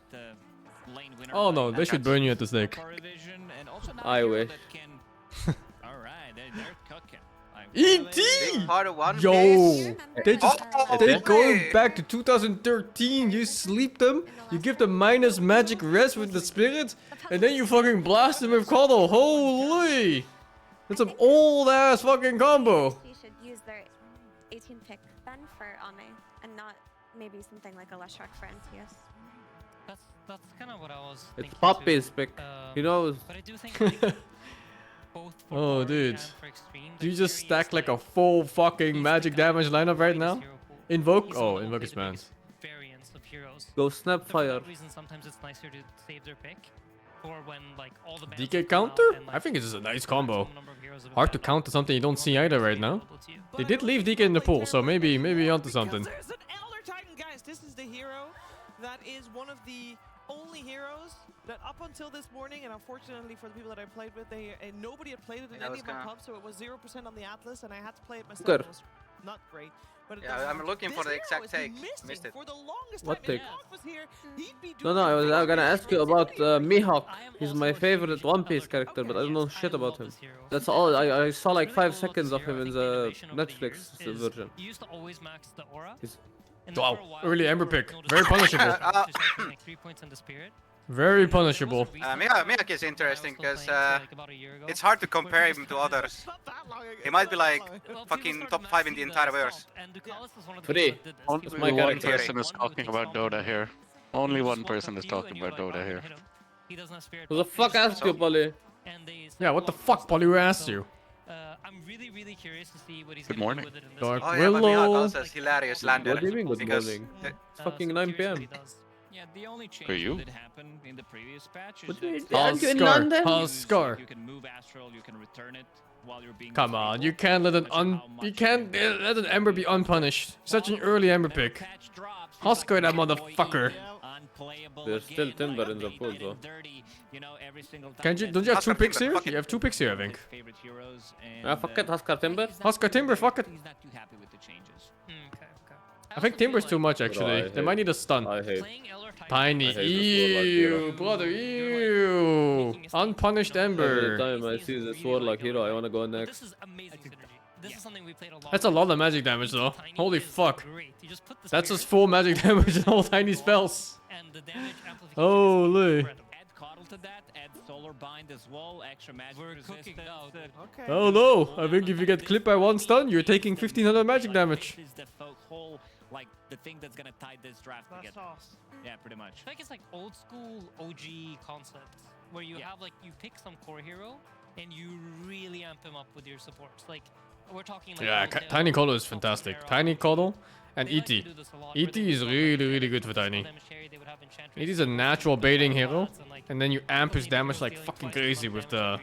Oh no, they should burn you at the stake. I wish. All right, they're cooking. E.T. Big part of one Yo, piece. they just Oh, they okay. going back to 2013. You sleep them, you give them minus magic rest with the spirit, and then you fucking blast them with Cuddle. Holy! That's some old ass fucking combo. You should use their 18 pick then for Ame, and not maybe something like a Leshrac for NCS. That's kind of what I was. It's thinking Poppy's too. pick. He knows. But I do think like, both for Oh, Pari dude. and for Extreme, Do the you just series, stack like a like, full fucking he's magic the guy damage lineup right now? hero pool. Invoke? He's Oh, someone who Invoke plays is the banned. biggest variance of heroes. Go For Snapfire. that reason, sometimes it's nicer to save their pick, or when like all the bans DK come out counter? and, I like, think it's just a nice combo. maximum number of heroes have been Hard to banned out. counter something you don't see either right now. They did leave DK in the pool, so maybe onto something. There's an Elder Titan, guys. This is the hero that is one of the only heroes that up until this morning, and unfortunately for the people that I played with, nobody had played it in Yeah, any that's of my kinda- pubs, so it was 0% on the Atlas, and I had to play it myself. Good. It was not great. But yeah, I'm looking for the exact take. Missed it. For the longest What time, take? was here, he'd be No, I was gonna ask you about Mihawk. He's my favorite One Piece character, but I don't know shit about him. That's all. I saw like 5 seconds of him in the Netflix version. He used to always max the aura. Wow, early Ember pick. Very punishable. 3 points in the spirit. Very punishable. Mihawk is interesting because it's hard to compare him to others. He might be like fucking top 5 in the entire verse. Free. Only one person is talking about Dota here. Only one person is talking about Dota here. Who the fuck asked you, Polly? Yeah, what the fuck, Polly? Who asked you? I'm really curious to see what he's Good gonna morning. do with it in this Dark Oh yeah, but Mihawk Willow. also has hilarious lander. What do you mean good because morning? It's fucking 9 PM. Yeah, the only change For you? that did happen in the previous patch is What do you that aren't you in Huskar. London? Huskar. you can move astral, you can return it while you're being Come on, you can't let let an Ember be unpunished. Such an early Ember pick. Huskar that motherfucker. There's still Timber in the pool though. Don't you have 2 picks here? You have 2 picks here, I think. Ah, fuck it, Huskar Timber. Huskar Timber, fuck it. I think Timber's too much actually. Bro, They might need a stun. I hate. Tiny, I hate this Warlock ew, brother, ew. Unpunished Every Ember. time I see this Warlock hero, I wanna go next. This is amazing synergy. This is something we played a lot. That's a lot of magic damage though. Holy fuck. That's just full magic damage and all tiny spells. Holy. Add Coddle to that, add Solar Bind as well, extra magic resistance. Oh no, I think if you get clipped by 1 stun, you're taking 1500 magic damage. Is the whole, like, the thing that's gonna tie this draft together. Yeah, pretty much. I think it's like old school OG concepts where you have like you pick some core hero and you really amp him up with your supports. Like we're talking like Yeah, Tiny Coddle is fantastic. Tiny Coddle and ET. ET is really good for Tiny. ET is a natural baiting hero, and then you amp his damage like fucking crazy with the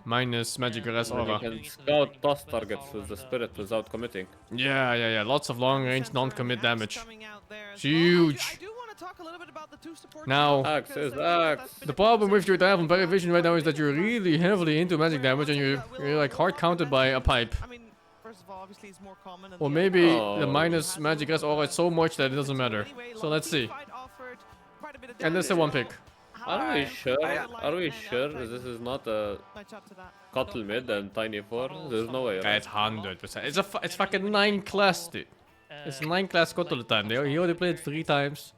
minus magic arrest And you aura. can scout toss targets with the spirit without committing. Yeah. Lots of long range non-commit damage. It's huge. Now, Axe is Axe. the problem with your dive on Vision right now is that you're really heavily into magic damage and you're like hard counted by a pipe. First of all, obviously it's more common. Or maybe the minus magic arrest aura is so much that it doesn't matter. So let's see. And that's the 1 pick. Are we sure? Are we sure this is not a Cottle mid and Tiny 4? There's no way. Right? It's 100%. It's fucking 9 class, dude. It's 9 class Cottle the time. He already played 3 times.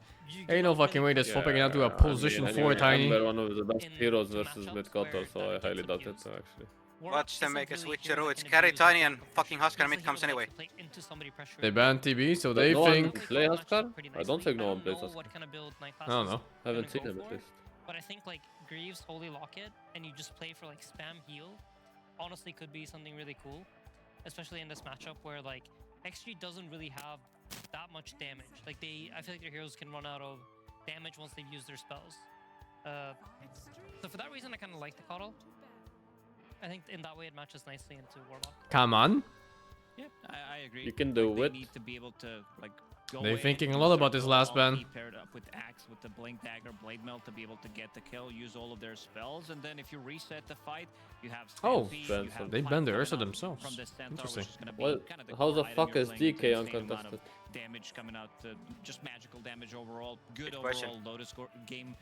Ain't no fucking way they're swapping it out to a position 4 Tiny. They're one of the best heroes versus mid Cottle, so I highly doubt it actually. Watch them make a switcheroo. It's carry Tiny and fucking Huskar mid comes anyway. They banned TB, so they no think. One play Huskar? I don't think no one plays Huskar. I don't know. Haven't seen him at least. But I think like Greaves, Holy Locket, and you just play for like spam heal, honestly could be something really cool, especially in this matchup where like XG doesn't really have that much damage. Like I feel like their heroes can run out of damage once they've used their spells. So for that reason, I kind of like the Coddle. I think in that way it matches nicely into Warlock. Come on. Yeah, I agree. You can do they it. Need to be able to like. They're thinking a lot about this last ban. Paired up with Axe, with the Blink Dagger, Blade Melt to be able to get the kill, use all of their spells, and then if you reset the fight, you have. They banned the Ursa themselves. Interesting. Well, how the fuck is DK uncontested? Damage coming out, just magical damage overall. Good overall Lotus game.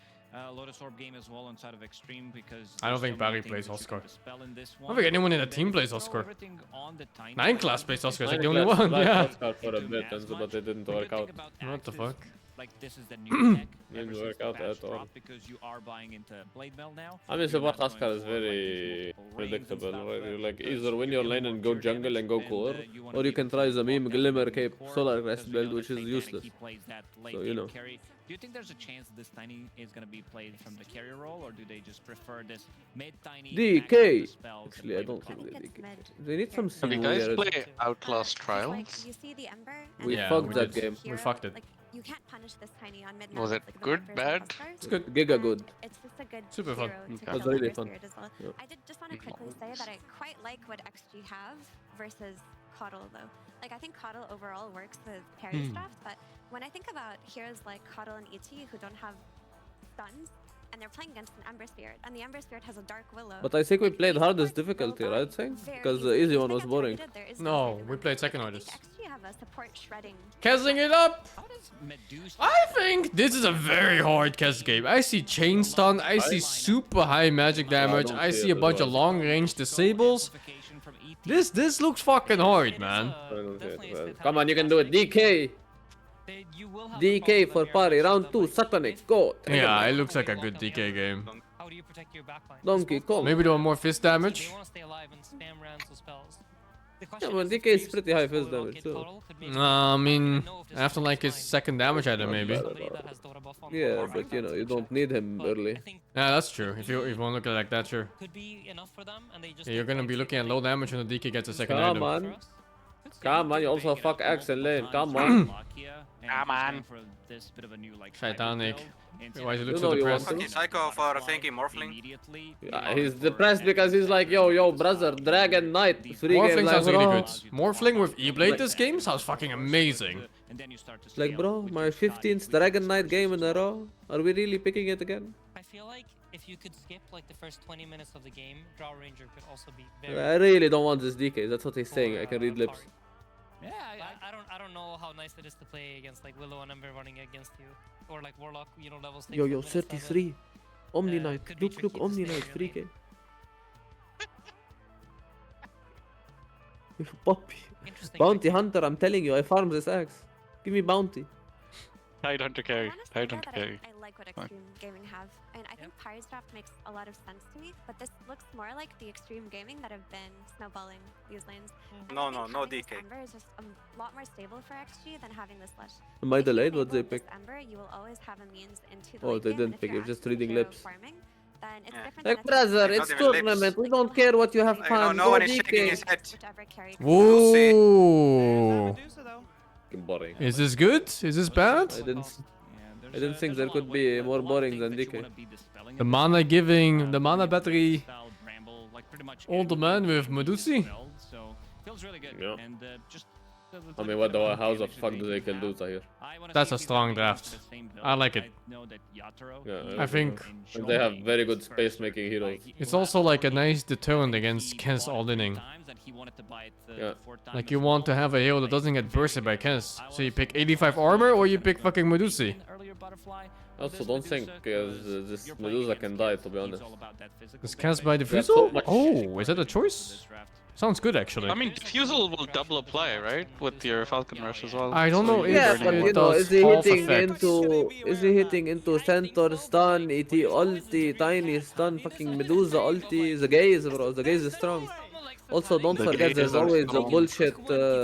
Lotus Orb game as well inside of Extreme because I don't think Barry plays Huskar. I don't think anyone in the team plays Huskar. 9 class plays Huskar, it's like the only one, yeah. For a bit, but it didn't work out. What the fuck? Like this is the new tech. Didn't work out at all. Because you are buying into Blade Mail now. I mean, support Huskar is very predictable. Right? You like either win your lane and go jungle and go core, or you can try the meme Glimmer Cape Solar Crest build, which is useless. So you know. Do you think there's a chance this Tiny is going to be played from the carrier role, or do they just prefer this mid-Tiny? DK! Actually, I don't think they DK. They need some Have you guys play Outlast Trials? Like, you see the Ember, we fucked that game. We fucked it. Like, you can't punish this Tiny on mid. Was it like good, bad? It's good. Giga good. It's just a good super fun. It was really fun. As well. Yeah. I did just want to quickly say that I quite like what XG have versus Coddle though. Like I think Coddle overall works with parry stuff, but when I think about heroes like Coddle and ET who don't have stuns, and they're playing against an Ember Spirit, and the Ember Spirit has a Dark Willow. But I think we played hardest difficulty, right, Sing? Because the easy one was boring. No, we played second hardest. XG have a support shredding. Kezzing it up! I think this is a very hard Kez game. I see chain stun, I see super high magic damage, I see a bunch of long range disables. This looks fucking hard, man. Come on, you can do it. DK! DK for pari. Round 2, Satanic. Go! Yeah, it looks like a good DK game. Donkey Kong. Maybe doing more fist damage. Yeah, well, DK is pretty high fist damage too. I mean, after like his second damage item, maybe. Yeah, but you know, you don't need him early. Yeah, that's true. If you want to look at it like that, sure. Yeah, you're gonna be looking at low damage when the DK gets a second item. Come on. Come on, you also fuck Axe in lane. Come on. Come on. Shitanic. Why is he You look know so you depressed? want to. Psycho for thinking Morphling. Yeah, he's depressed because he's like, yo, brother, Dragon Knight. 3 Morphling games sounds like, really bro. good. Morphling with E-Blade this game sounds fucking amazing. Like, bro, my 15th Dragon Knight game in a row. Are we really picking it again? I feel like if you could skip like the first 20 minutes of the game, Draw Ranger could also be very. I really don't want this DK. That's what he's saying. I can read lips. Yeah, I don't know how nice it is to play against like Willow and Ember running against you, or like Warlock, you know, levels. Yo, 33. Omni Knight. Look, Omni Knight, 3K. Puppy. Bounty Hunter, I'm telling you, I farm this axe. Give me bounty. Tide Hunter carry. Tide Hunter carry. I like what Extreme Gaming have, and I think Pari's draft makes a lot of sense to me, but this looks more like the Extreme Gaming that have been snowballing these lanes. And I think No having this DK. Ember is just a lot more stable for XG than having this Lush. Am I If you delayed? What enable they this pick? Ember, you will always have a means into the Oh, late they game, didn't and if pick. you're You're just actually reading hero lips. farming, then it's different Like, than a brother, typical it's Not even lips. tournament. We don't care what you have I know, fun. no Go one is shaking DK. his head. whichever carry. Whoa! Boring. Is this good? Is this bad? I didn't think there could be more boring than DK. The mana giving, the mana battery. Old man with Medusi? Yeah. I mean, what the how's the fuck do they kill Duta here? That's a strong draft. I like it. Yeah, I think and they have very good space making heroes. it's also like a nice deterrent against Kez all-inning. Yeah. Like you want to have a hero that doesn't get bursted by Kez. So you pick 85 armor or you pick fucking Medusi. I also don't think this Medusa can die, to be honest. Is Kez by so defusal? much- Oh, is that a choice? Sounds good actually. I mean, Diffusal will double apply, right? With your Falcon Rush as well. I don't know if Yeah, it but you know, does is he half hitting effect. into center stun, ET ulti, tiny stun, fucking Medusa ulti, the gaze, bro, the gaze is strong. Also, don't The forget gaze there's are always the strong. bullshit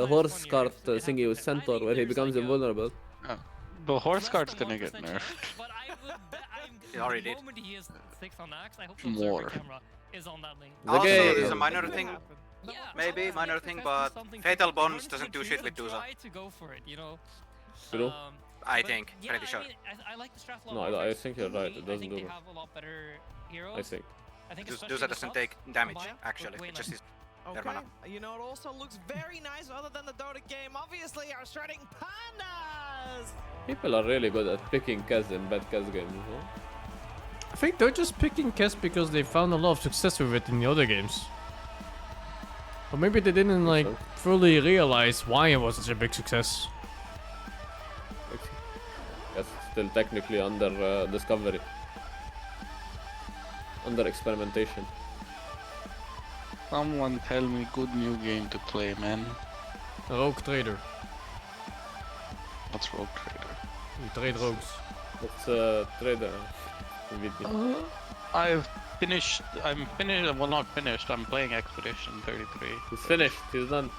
horse cart thingy with Centaur where he becomes invulnerable. The horse card's gonna get nerfed. He already did. More. Also, game. there's a minor thing. Maybe minor thing, but Fatal Bonds doesn't do shit with Dusa. True. I think, pretty sure. No, I think you're right. It doesn't do much. I think. Dusa doesn't take damage, actually. It just is their Okay, mana. you know, it also looks very nice other than the Dota game. Obviously, our shredding pandas! People are really good at picking Kez in bad Kez games, no? I think they're just picking Kez because they found a lot of success with it in the other games. Or maybe they didn't like fully realize why it was such a big success. Yes, still technically under discovery. Under experimentation. Someone tell me good new game to play, man. Rogue Trader. What's Rogue Trader? You trade rogues. It's trader. I'm finished, well not finished, I'm playing Expedition 33. He's finished, he's done.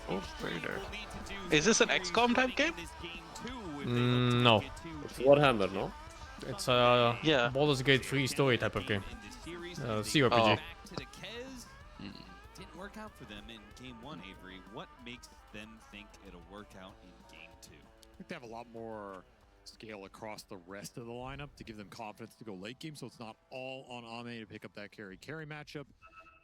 Rogue Trader. Is this an XCOM type game? No. It's Warhammer, no? It's a Yeah. Baldur's Gate 3 story type of game. CRPG. Oh. Didn't work out for them in game 1, Avery. What makes them think it'll work out in game 2? I think they have a lot more scale across the rest of the lineup to give them confidence to go late game, so it's not all on Ame to pick up that carry matchup.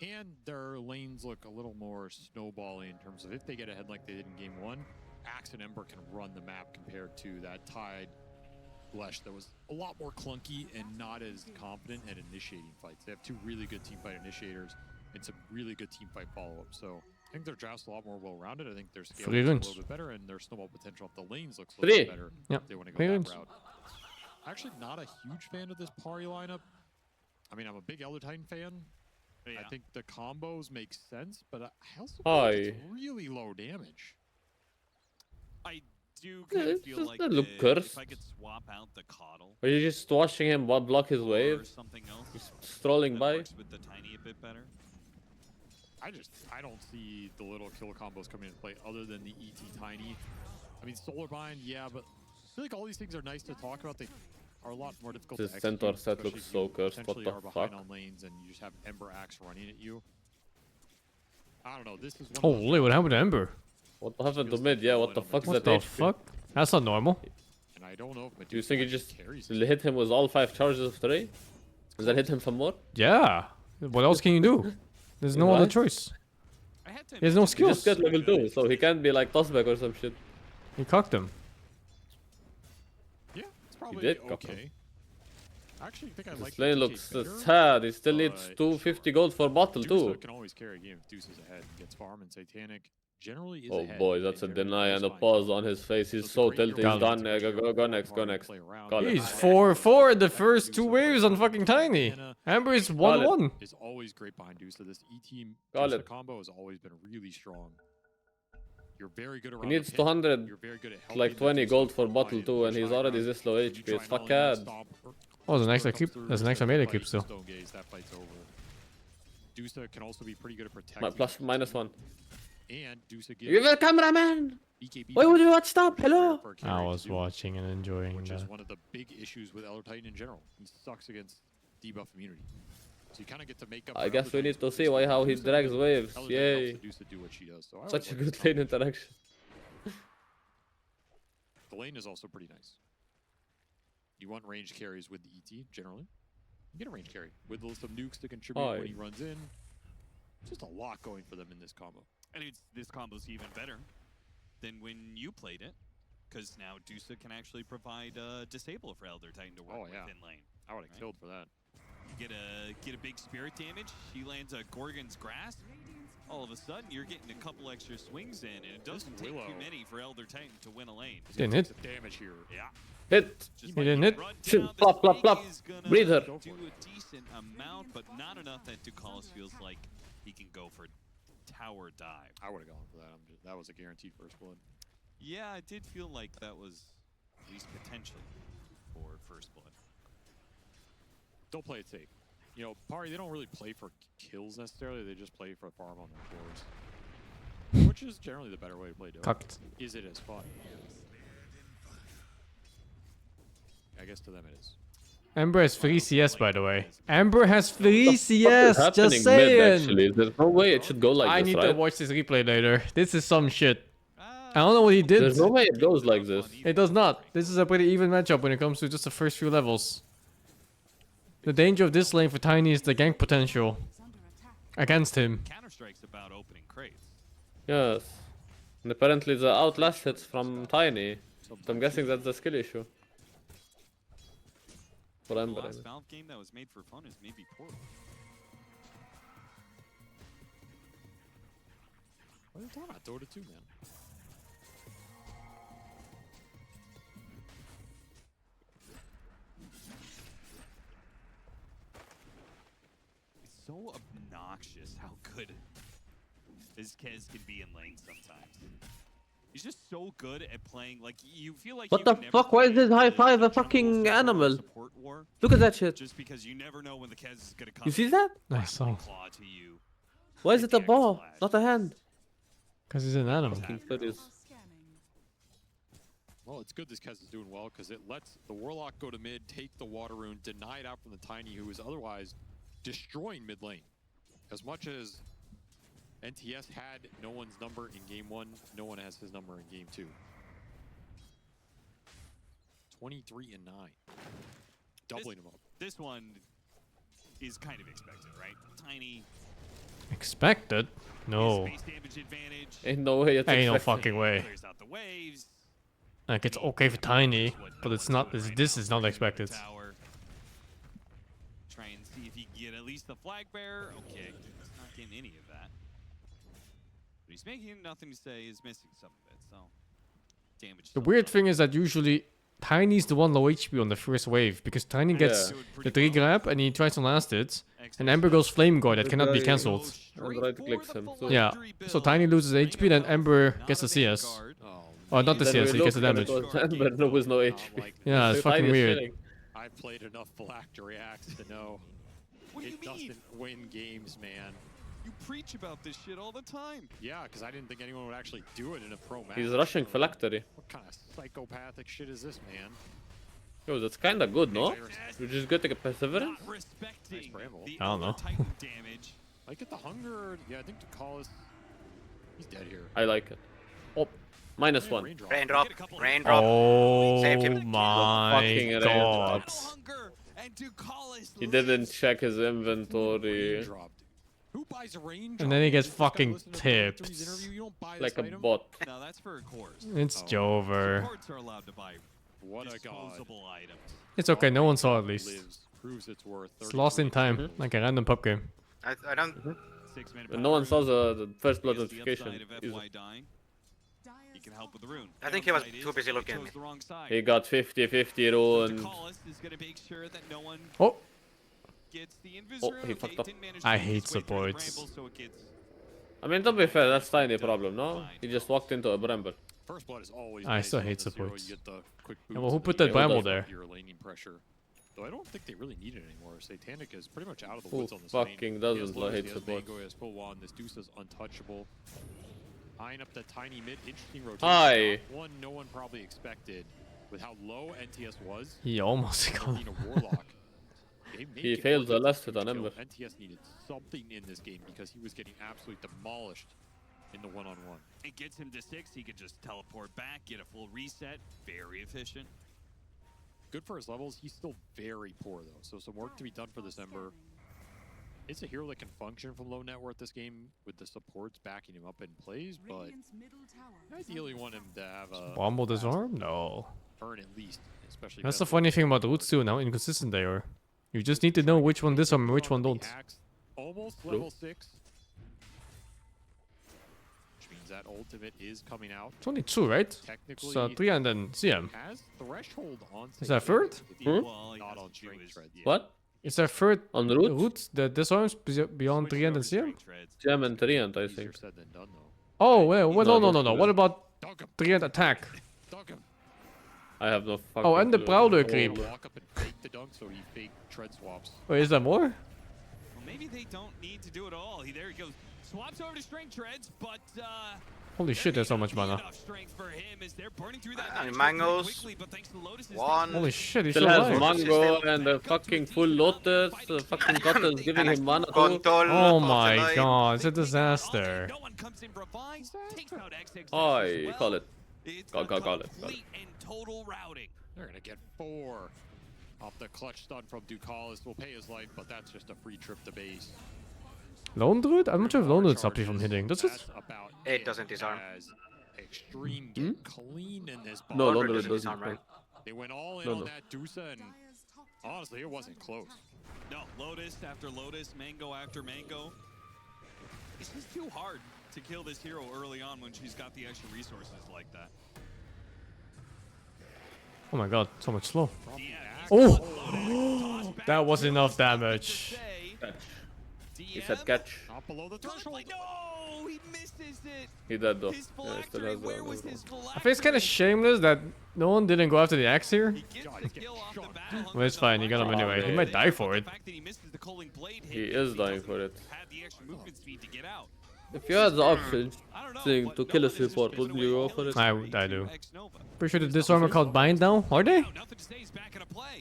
And their lanes look a little more snowbally in terms of if they get ahead like they did in game 1, Axe and Ember can run the map compared to that Tide Lesh that was a lot more clunky and not as confident at initiating fights. They have two really good teamfight initiators and some really good teamfight follow-ups. So I think their draft's a lot more well-rounded. I think their scale is a little bit better, and their snowball potential off the lanes looks a little bit better if they want to go that route. Actually, not a huge fan of this Pari lineup. I mean, I'm a big Elder Titan fan. I think the combos make sense, but I also think it's really low damage. I do kind of feel like if I could swap out the coddle. Are you just watching him block his wave? Something else. He's strolling by. With the tiny a bit better. I don't see the little kill combos coming into play other than the ET Tiny. I mean, Solar Bind, yeah, but I feel like all these things are nice to talk about. They are a lot more difficult to execute. This centaur set looks so cursed. What the fuck? On lanes and you just have Ember Axe running at you. I don't know. This is one holy, what happened to Ember? What happened to mid? Yeah, what the fuck is that? What the fuck? That's not normal. And I don't know if do you think you just hit him with all 5 charges of 3? Does that hit him for more? Yeah. What else can you do? There's no other choice. He has no skills. He just got level 2, so he can't be like tossback or some shit. He cocked him. Yeah, it's probably he did cock him. I actually think I like this lane looks sad. He still needs 250 gold for bottle too. Can always carry a game if Deuce is ahead and gets farm, and Satanic generally is ahead. Oh boy, that's a deny and a pause on his face. He's so tilted. He's done. Go next. He's 4-4 in the first 2 waves on fucking Tiny. Ember is 1-1. Is always great behind Deuce. So this E-team combo has always been really strong. You're very good around. He needs 200, like 20 gold for bottle too, and he's already this low HP. It's fucked. Oh, there's an extra keep. There's an extra melee keep still. Dusa can also be pretty good at protecting. +/-1. And Dusa gives You're the cameraman! Why would you not stop? Hello? I was watching and enjoying which that. is one of the big issues with Elder Titan in general. He sucks against debuff immunity. So you kind of get to make up. I guess we need to see how he drags waves. Yay. Do what she does. So such a good lane interaction. The lane is also pretty nice. You want range carries with the ET, generally. You get a range carry with some nukes to contribute when he runs in. Just a lot going for them in this combo. And this combo's even better than when you played it, because now Dusa can actually provide disable for Elder Titan to work with in lane. I would have killed for that. You get a big spirit damage. She lands a Gorgon's Grasp. All of a sudden, you're getting a couple extra swings in, and it doesn't take too many for Elder Titan to win a lane. Didn't hit. Damage here. Yeah. Hit. He didn't hit. Plop. Breathe her. Do a decent amount, but not enough that Ducalis feels like he can go for tower dive. I would have gone for that. That was a guaranteed first blood. Yeah, I did feel like that was at least potential for first blood. Don't play it safe. You know, Pari, they don't really play for kills necessarily. They just play for farm on their floors. Which is generally the better way to play Dota. Cocked. Is it as fun? I guess to them it is. Ember has free CS, by the way. Ember has free CS, just saying! Actually? There's no way it should go like this, I need to watch this replay later. This is some shit. I don't know what he did. There's no way it goes like this. It does not. This is a pretty even matchup when it comes to just the first few levels. The danger of this lane for Tiny is the gank potential against him. Counter-Strike's about opening crates. Yes. And apparently the outlast hits from Tiny. So I'm guessing that's the skill issue. For Ember. The last Valve game that was made for fun is maybe Portal. What are you talking about? Dota 2, man. It's so obnoxious how good this Kez can be in lane sometimes. He's just so good at playing, like, you feel like what the fuck? Why is this high five a fucking animal? Look at that shit. Just because you never know when the Kez is gonna come. You see that? I saw. Why is it a ball, not a hand? Because he's an animal. Well, it's good this Kez is doing well because it lets the Warlock go to mid, take the Water Rune, deny it out from the Tiny, who is otherwise destroying mid lane. As much as NTS had no one's number in game 1, no one has his number in game 2. 23 and 9. Doubling them up. This one is kind of expected, right? Tiny Expected? No. Ain't no way it's Ain't no expected. fucking way. Like, it's okay for Tiny, but it's not. This is not expected. Try and see if he can get at least the flag bearer. Okay, he's not getting any of that. But he's making nothing to say. He's missing some of it, so damage. The weird thing is that usually Tiny's the one low HP on the first wave because Tiny gets the 3 grab and he tries to last it, and Ember goes Flame Guard that cannot be cancelled. Right-clicks him. So Yeah, so Tiny loses HP, then Ember gets the CS. Oh, not the CS, he gets the damage. Ember knows no HP. Yeah, it's fucking weird. I've played enough Black to react to know it doesn't win games, man. You preach about this shit all the time. Yeah, because I didn't think anyone would actually do it in a pro match. He's rushing Phylactery. What kind of psychopathic shit is this, man? Yo, that's kinda good, no? You just get like a perseverance? Nice bramble. I don't know. I get the hunger. Yeah, I think Ducalis, he's dead here. I like it. Oh, -1. Raindrop. Raindrop. Oh Saved him. my god. He didn't check his inventory. Who buys a range? And then he gets fucking tipped. Like a bot. No, that's for cores. It's Jover. Cores are allowed to buy What a god. disposable items. It's okay, no one saw at least. Proves its worth. It's lost in time, like a random pub game. I don't. But no one saw the first blood notification. He can help with the rune. I think he was too busy looking at me. He got 50-50 ruined. Oh! Oh, he fucked up. I hate supports. I mean, to be fair, that's Tiny problem, no? He just walked into a Bramble. First blood is always I nice still on hate the zero, supports. you get the quick Yeah, well, boost who and put then that you Bramble build there? up your laning pressure. Though I don't think they really need it anymore. Satanic is pretty much out of the Who woods on this fucking lane. doesn't He has hate Lotus, he has supports? Mango, he has full wand. This Deuce is untouchable. Eyeing up that tiny mid, interesting rotation. Hi. One no one probably expected with how low NTS was. He almost got being a warlock. They make He it failed worth the it last to hit on kill. Ember. NTS needed something in this game because he was getting absolutely demolished in the one-on-one. It gets him to 6. He could just teleport back, get a full reset. Very efficient. Good for his levels. He's still very poor though, so some work to be done for this Ember. It's a hero that can function from low net worth this game with the supports backing him up in plays, but ideally want him to have a Bomb disarm? No. burn at least, especially. That's the funny thing about roots too, and how inconsistent they are. You just need to know which one disarm and which one don't. Almost level 6. Which means that ultimate is coming out. It's only 2, right? Technically, So 3 and then CM. has threshold on. Is that third? Not on strength tread. What? Is there third on the root? root that disarms beyond 3 and then CM? Gem and 3 and I think. Oh, well, No, no. don't do What it. about 3 and attack? I have no fucking Oh, and the clue. Prowler creep. Walk up and fake the dunk, so he fake tread swaps. Wait, is there more? Well, maybe they don't need to do it all. There he goes. Swaps over to strength treads, but Holy shit, there's so much mana. enough strength for him as they're burning through that And damage mangoes. quickly, but thanks to Lotus's One. Holy shit, he's Still still has alive. Mango and a fucking full Lotus. Fucking Lotus giving him mana too. Control Oh of my the god, it's a disaster. No one comes in revives, takes out XX I call it. It's Call a it. complete and total routing. They're gonna get 4 off the clutch stun from Ducalis. Will pay his life, but that's just a free trip to base. Lone Druid? I'm not sure if Lone Druid stops you from hitting. Does it? That's about It doesn't disarm. as Extreme get clean in this No, ball. Lone Druid doesn't doesn't. disarm, right? They went all in No, on no. that Dusa, and honestly, it wasn't close. No, Lotus after Lotus, Mango after Mango. It's just too hard to kill this hero early on when she's got the extra resources like that. Oh my god, so much slow. Oh! That was enough damage. He said catch. Not below the threshold. No, he misses it. He dead though. His Yeah, he still phylactery, has where was the his I think it's kind of shameless that no one didn't go after the axe here. Well, it's fine, you got him anyway. He might die for it. He is dying for it. Had the extra movement speed to get out. If you had the option to kill a support, wouldn't you go for it? I do. Pretty sure the disarm are called bind now, are they?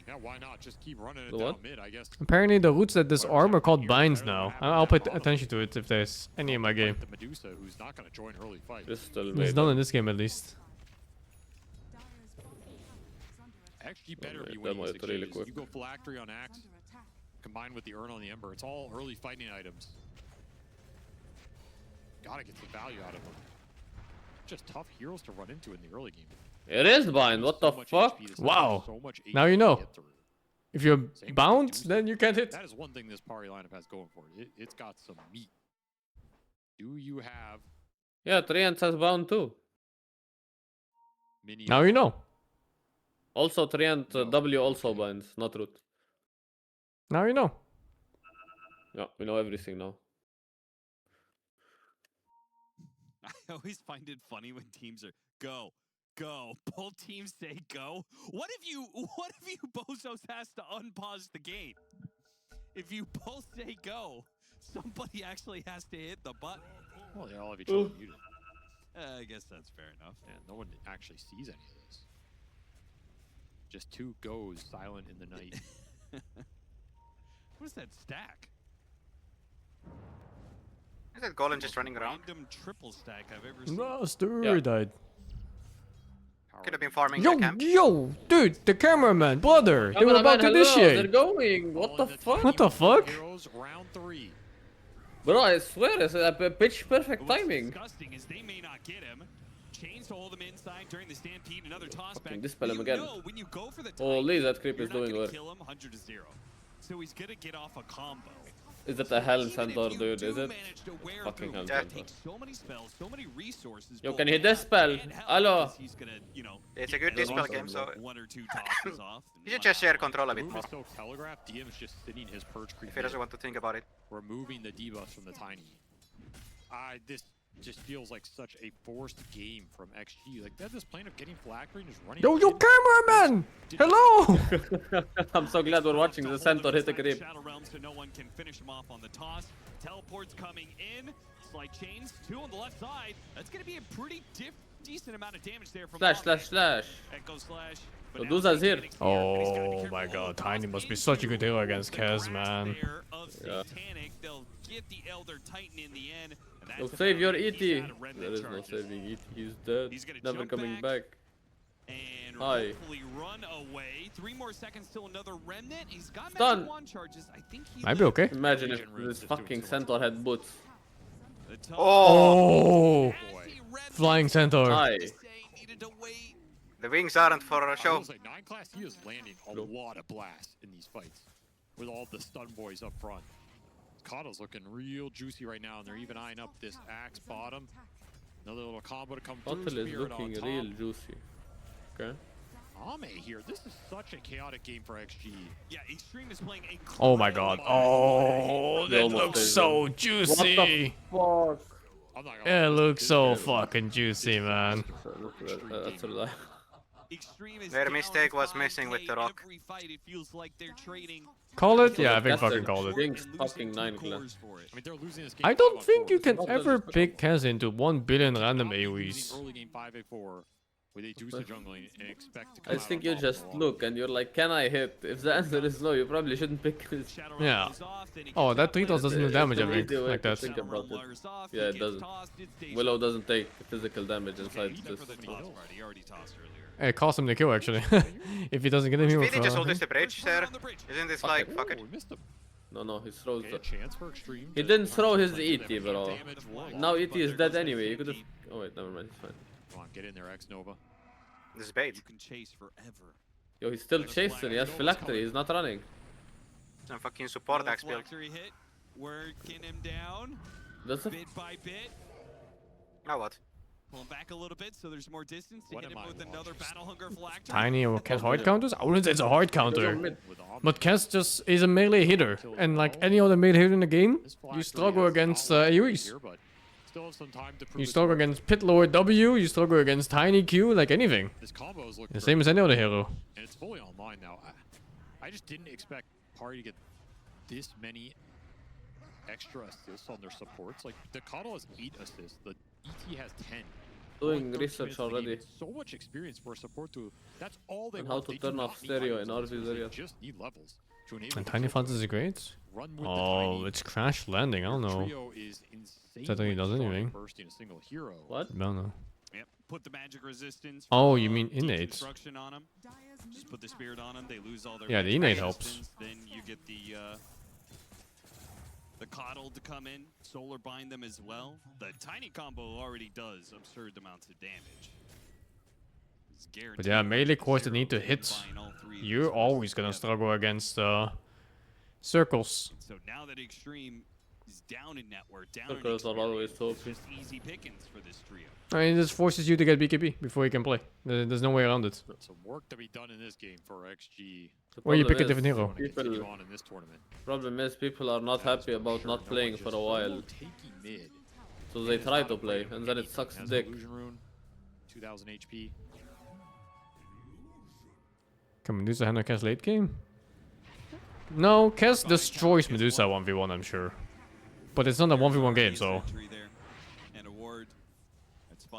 Yeah, why not? Just keep running it The down what? mid, I guess. Apparently the roots that disarm are called binds now. I'll pay attention to it if there's any in my game. The Medusa, who's not gonna join early fight. Crystal It's Maiden. done in this game at least. Actually, better be That winning might these really exchanges. quick. You go Phylactery on Axe, combined with the Urn on the Ember. It's all early fighting items. Gotta get some value out of them. Just tough heroes to run into in the early game. It is bind, what the fuck? Wow. Now you know. If you're bound, then you can't hit. That is one thing this pari lineup has going for it. It's got some meat. Do you have... Yeah, Treant has bound too. Now you know. Also, Treant W also binds, not root. Now you know. Yeah, we know everything now. I always find it funny when teams are go. Both teams say go. What if you Bozos has to unpause the game? If you both say go, somebody actually has to hit the button. Well, they all have each other muted. I guess that's fair enough. Yeah, no one actually sees any of this. Just two goes silent in the night. What is that stack? Is that Golem just running around? Random triple stack I've ever seen. Master died. Could have been farming the camp. Yo, dude, the cameraman, brother. They were about to They're initiate. going. What the fuck? What the fuck? Round 3. Bro, I swear, it's a pitch perfect timing. Disgusting is they may not get him. Chains to hold him inside during the stampede. Another toss back. Dispel him again. When you go for the Holy, that creep is doing work. Kill him 100 to 0. So he's gonna get off a combo. Is that a Hell Centaur, dude? Is it? Fucking Hell Yeah. Centaur. So many spells, so many resources. Yo, can he dispel? Hello. He's gonna, you know, It's a good dispel game, so one or two tosses off. you should just share control a bit Move more. is so telegraphed, DM is just sitting his perch creep. If he doesn't want to think about it. Removing the debuffs from the Tiny. This just feels like such a forced game from XG. Like, they have this plan of getting flag and just running. Yo, cameraman! Hello! I'm so glad we're watching the Centaur hit a creep. Shadow Realm, so no one can finish him off on the toss. Teleports coming in. Slight chains, 2 on the left side. That's gonna be a pretty decent amount of damage there from Slash. Echo slash. Medusa's here. Oh my god, Tiny must be such a good hero against Kaz, man. Yeah. They'll get the Elder Titan in the end. Yo, save your ET. There is no saving ET. He's dead. Never coming back. And Hi. hopefully run away. 3 more seconds till another remnant. He's got Stun. magic wand charges. I think he Might be okay. Imagine if this fucking Centaur had boots. Oh! Flying Centaur. Hi. The wings aren't for a show. 9 class, he is landing a lot of blasts in these fights. With all the stun boys up front. Kato's looking real juicy right now, and they're even eyeing up this axe bottom. Another little combo to come through. Bottle is Spirit looking on top. real juicy. Okay. Ame here. This is such a chaotic game for XG. Yeah, Extreme is playing a Oh my god. Oh, that looks so juicy. What the fuck? It looks so fucking juicy, man. That's a lie. Their mistake was missing with the rock. Call it? Yeah, I think fucking called it. Jinx fucking 9 class. I mean, they're losing this game. I don't think you can ever pick Kaz into 1 billion random AoEs. Early game 5-4 with a deuce of jungling and expect to come I just think you just look and you're like, can I hit? If the answer is no, you probably shouldn't pick this. Yeah. Oh, that Tritos doesn't do damage, I It's an think. easy way Like to that. think about it. Yeah, it doesn't. Willow doesn't take physical damage inside this. He already tossed earlier. It cost him the kill, actually. If he doesn't get him, he will Really just throw hold this the bridge, sir? Isn't this like, fuck it? No, he throws the... chance for Extreme. He didn't throw his ET, bro. Now ET is dead anyway. You could have... Oh wait, never mind, he's fine. Come on, get in there, X Nova. This is bait. You can chase forever. Yo, he's still chasing. He has phylactery. He's not running. Some fucking support axe build. Hit, working him down. Does it? Bit by bit. Now what? Pull him back a little bit so there's more distance to hit him with another Battle Hunger phylactery. Tiny or Kaz hard counters? I wouldn't say it's a hard counter. But Kaz just is a melee hitter. And like any other melee hitter in the game, you struggle against AoEs. You struggle against Pit Lord W, you struggle against Tiny Q, like anything. The same as any other hero. And it's fully online now. I just didn't expect Pari to get this many extra assists on their supports. Like, the Kato has 8 assists, the ET has 10. Doing research already. So much experience for a support to... That's all they And want. how to They do turn not off need stereo items in on this RV's build. area. They just need levels to enable And them Tiny to Fonz is great? run with the Oh, Tiny. it's crash landing, I don't know. Trio is insane That really when does starting anything. bursting a single hero. What? I don't know. Yep. Put the magic resistance. Oh, from, you mean deep innate. Destruction on him. Just put the spirit on them. They lose all their Yeah, the magic innate resistance. helps. Then you get the Coddle to come in, Solar Bind them as well. The Tiny combo already does absurd amounts of damage. But yeah, melee cores that need to hit, you're always gonna struggle against circles. So now that Extreme is down in net worth, down Circles in are always so just easy pickings for this trio. I mean, this forces you to get BKB before you can play. There's no way around it. Some work to be done in this game for XG. Or you pick a different hero. People, on in this tournament. problem is people are not happy about not playing for a while. So they try to play, and then it sucks dick. 2000 HP. Can Medusa handle Kess late game? No, Kess destroys Medusa 1v1, I'm sure. But it's not a 1v1 game, so...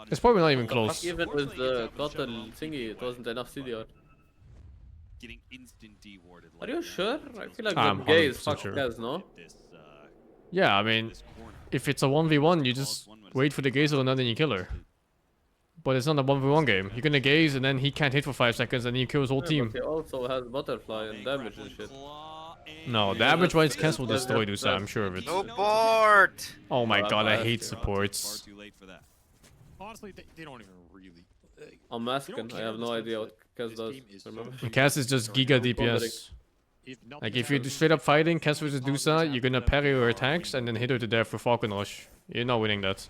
It's probably not even close. Even with the Cotton thingy, it wasn't enough CDR. Getting instant dewarded. Are you sure? I feel like I'm the gays 100% fuck sure. Kaz, no? Yeah, I mean, if it's a 1v1, you just wait for the gaze or not, then you kill her. But it's not a 1v1 game. You're gonna gaze and then he can't hit for 5 seconds and then you kill his whole team. But he also has butterfly and damage and shit. No, damage-wise, Kess will destroy Dusa, I'm sure of it. Support! Oh my god, I hate supports. Honestly, they don't even really. I'm asking, I have no idea what Kaz does. Remember? Kess is just giga DPS. Like, if you're straight up fighting Kess versus Dusa, you're gonna parry her attacks and then hit her to death for Falcon Rush. You're not winning that.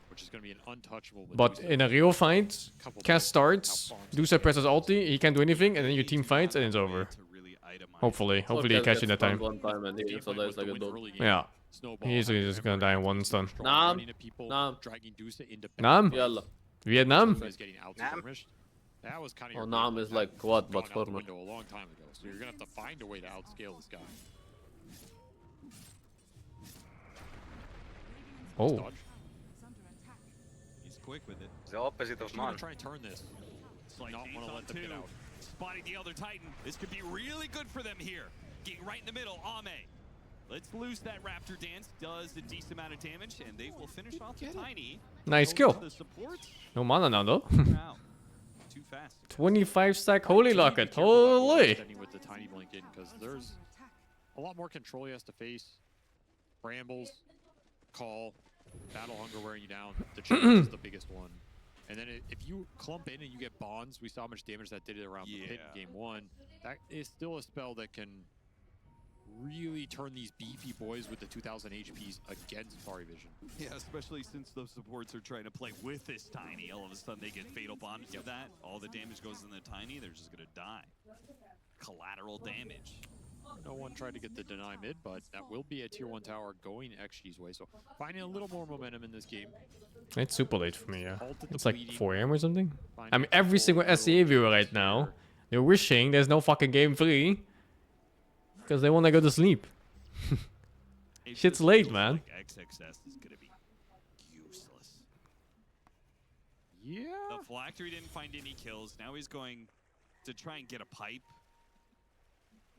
Which is going to be an untouchable. But in a real fight, Kess starts, Dusa presses ulti, he can't do anything, and then your team fights and it's over. Hopefully you catch it that time. One time and he also dies like a dog. Yeah. He's just gonna die in one stun. Nam. Nam? Yalla. Vietnam? That was kind of Oh, Nam is like what, but former. a long time ago. So you're going to have to find a way to outscale this guy. Oh. He's quick with it. The opposite of Man. Man. Try and turn this. Like Not want to let them get out. Spotting the other Titan. This could be really good for them here. Getting right in the middle, Ame. Let's lose that Raptor dance. Does a decent amount of damage, and they will finish off the Tiny. Nice kill. The support. No mana now though. Too fast. 25 stack Holy Locket. Holy! With the Tiny blink in, because there's a lot more control he has to face. Brambles, Call, Battle Hunger wearing you down. The challenge is the biggest one. And then if you clump in and you get bonds, we saw how much damage that did around the pit in game 1. That is still a spell that can really turn these beefy boys with the 2000 HPs against Pari Vision. Yeah, especially since those supports are trying to play with this Tiny. All of a sudden they get fatal bonded to that. All the damage goes in the Tiny, they're just gonna die. Collateral damage. No one tried to get the deny mid, but that will be a tier 1 tower going XG's way. So finding a little more momentum in this game. It's super late for me, yeah. It's like 4 AM or something. I mean, every single SCA viewer right now, they're wishing there's no fucking game 3. Because they want to go to sleep. Shit's late, man. Like XXS is gonna be useless. Yeah. The Phylactery didn't find any kills. Now he's going to try and get a pipe.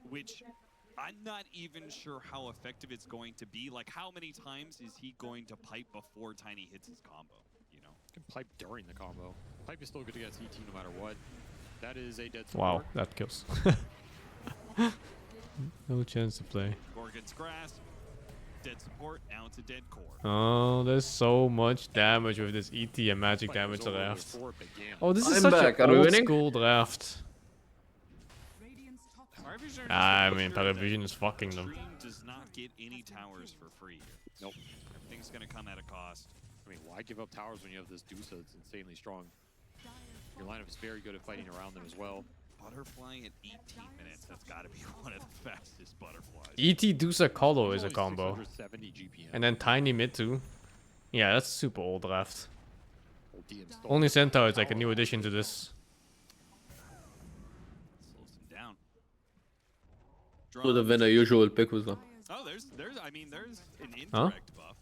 Which I'm not even sure how effective it's going to be. Like, how many times is he going to pipe before Tiny hits his combo? You know, You can pipe during the combo. Pipe is still good against ET no matter what. That is a dead Wow, support. that kills. No chance to play. Gorgon's grasp, dead support. Now it's a dead core. Oh, there's so much damage with this ET and magic damage draft. Oh, this is I'm such back. an Are we old winning? school draft. I mean, Paravision is fucking them. Extreme does not get any towers for free. Nope. Everything's gonna come at a cost. I mean, why give up towers when you have this Dusa that's insanely strong? Your lineup is very good at fighting around them as well. Butterfly at 18 minutes. That's got to be one of the fastest butterflies. ET Dusa Colo is a combo. 670 GPM. And then Tiny mid too. Yeah, that's super old draft. Old DM stole Only Centaur is like a new addition to this. Slows him down. Would have been a usual pick with them. Oh, there's an indirect Huh? buff.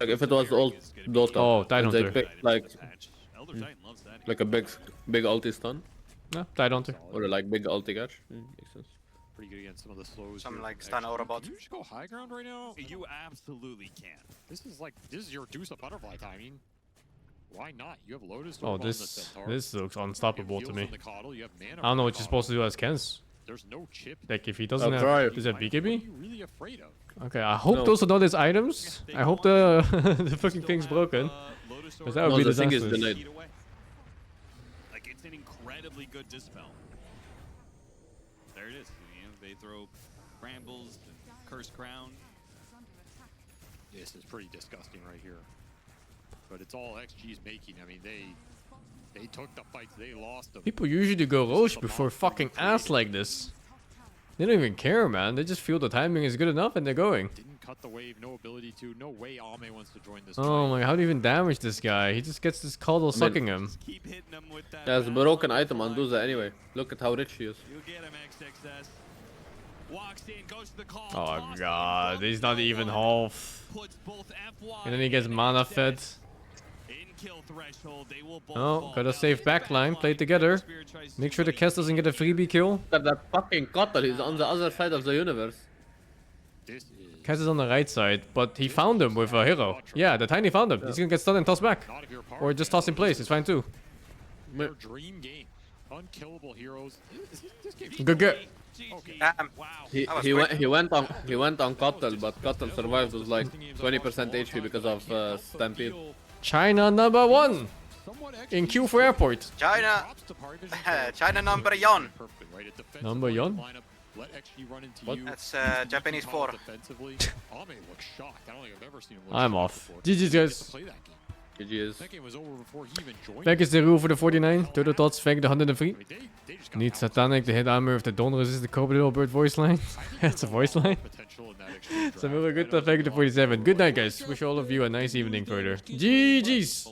Like if it was old Dota, Oh, Titan they Hunter. picked like Elder Titan loves that. like a big ulti stun No, Titan Hunter. or like big ulti catch. Makes sense. pretty good against some of the slows. Something here like from stun XG. Aurobot. Can you just go high ground right now? You absolutely can. This is your Dusa butterfly timing. Why not? You have Lotus. Oh, on the this Centaur. looks You have unstoppable to heals me. on the Coddle, you have mana I don't know from what the you're supposed to Coddle. do as Kens. There's no chip. Like if he doesn't I'll have, try. does that BKB? What are you really afraid of? Okay, I hope No. those are not his items. I hope the the fucking thing's broken. Because that would be the thing is disastrous. delayed. Like it's an incredibly good dispel. There it is. You know, they throw brambles, cursed crown. This is pretty disgusting right here. But it's all XG's making. I mean, they took the fights, they lost them. People usually go Roche before fucking ass like this. They don't even care, man. They just feel the timing is good enough and they're going. Didn't cut the wave, no ability to. No way Ame wants to join this. Oh my, how do you even damage this guy? He just gets this Cuddle sucking him. Keep hitting them with that. There's a broken item on Duza anyway. Look at how rich he is. You get him XXS. Walks in, goes to the call. Oh god, he's not even half. And then he gets mana fed. Oh, got a safe backline. Play together. Make sure the Kess doesn't get a freebie kill. Look at that fucking Kotal. He's on the other side of the universe. Kess is on the right side, but he found him with a hero. Yeah, the Tiny found him. He's gonna get stunned and tossed back. Or just tossed in place. It's fine too. Their dream game. Unkillable heroes. Good get. Damn. He went on Kotal, but Kotal survived with like 20% HP because of Stampede. China #1 in queue for airport. China. China number 1. Number 1? What? That's Japanese 4. I'm off. GG's guys. GG's. Back is the rule for the 49. Turtle Tots, thank the 103. Need Satanic, the hit armor of the Don't Resist the Cobra Little Bird voice line. That's a voice line. Samura Gutta, thank you the 47. Good night, guys. Wish all of you a nice evening further. GG's.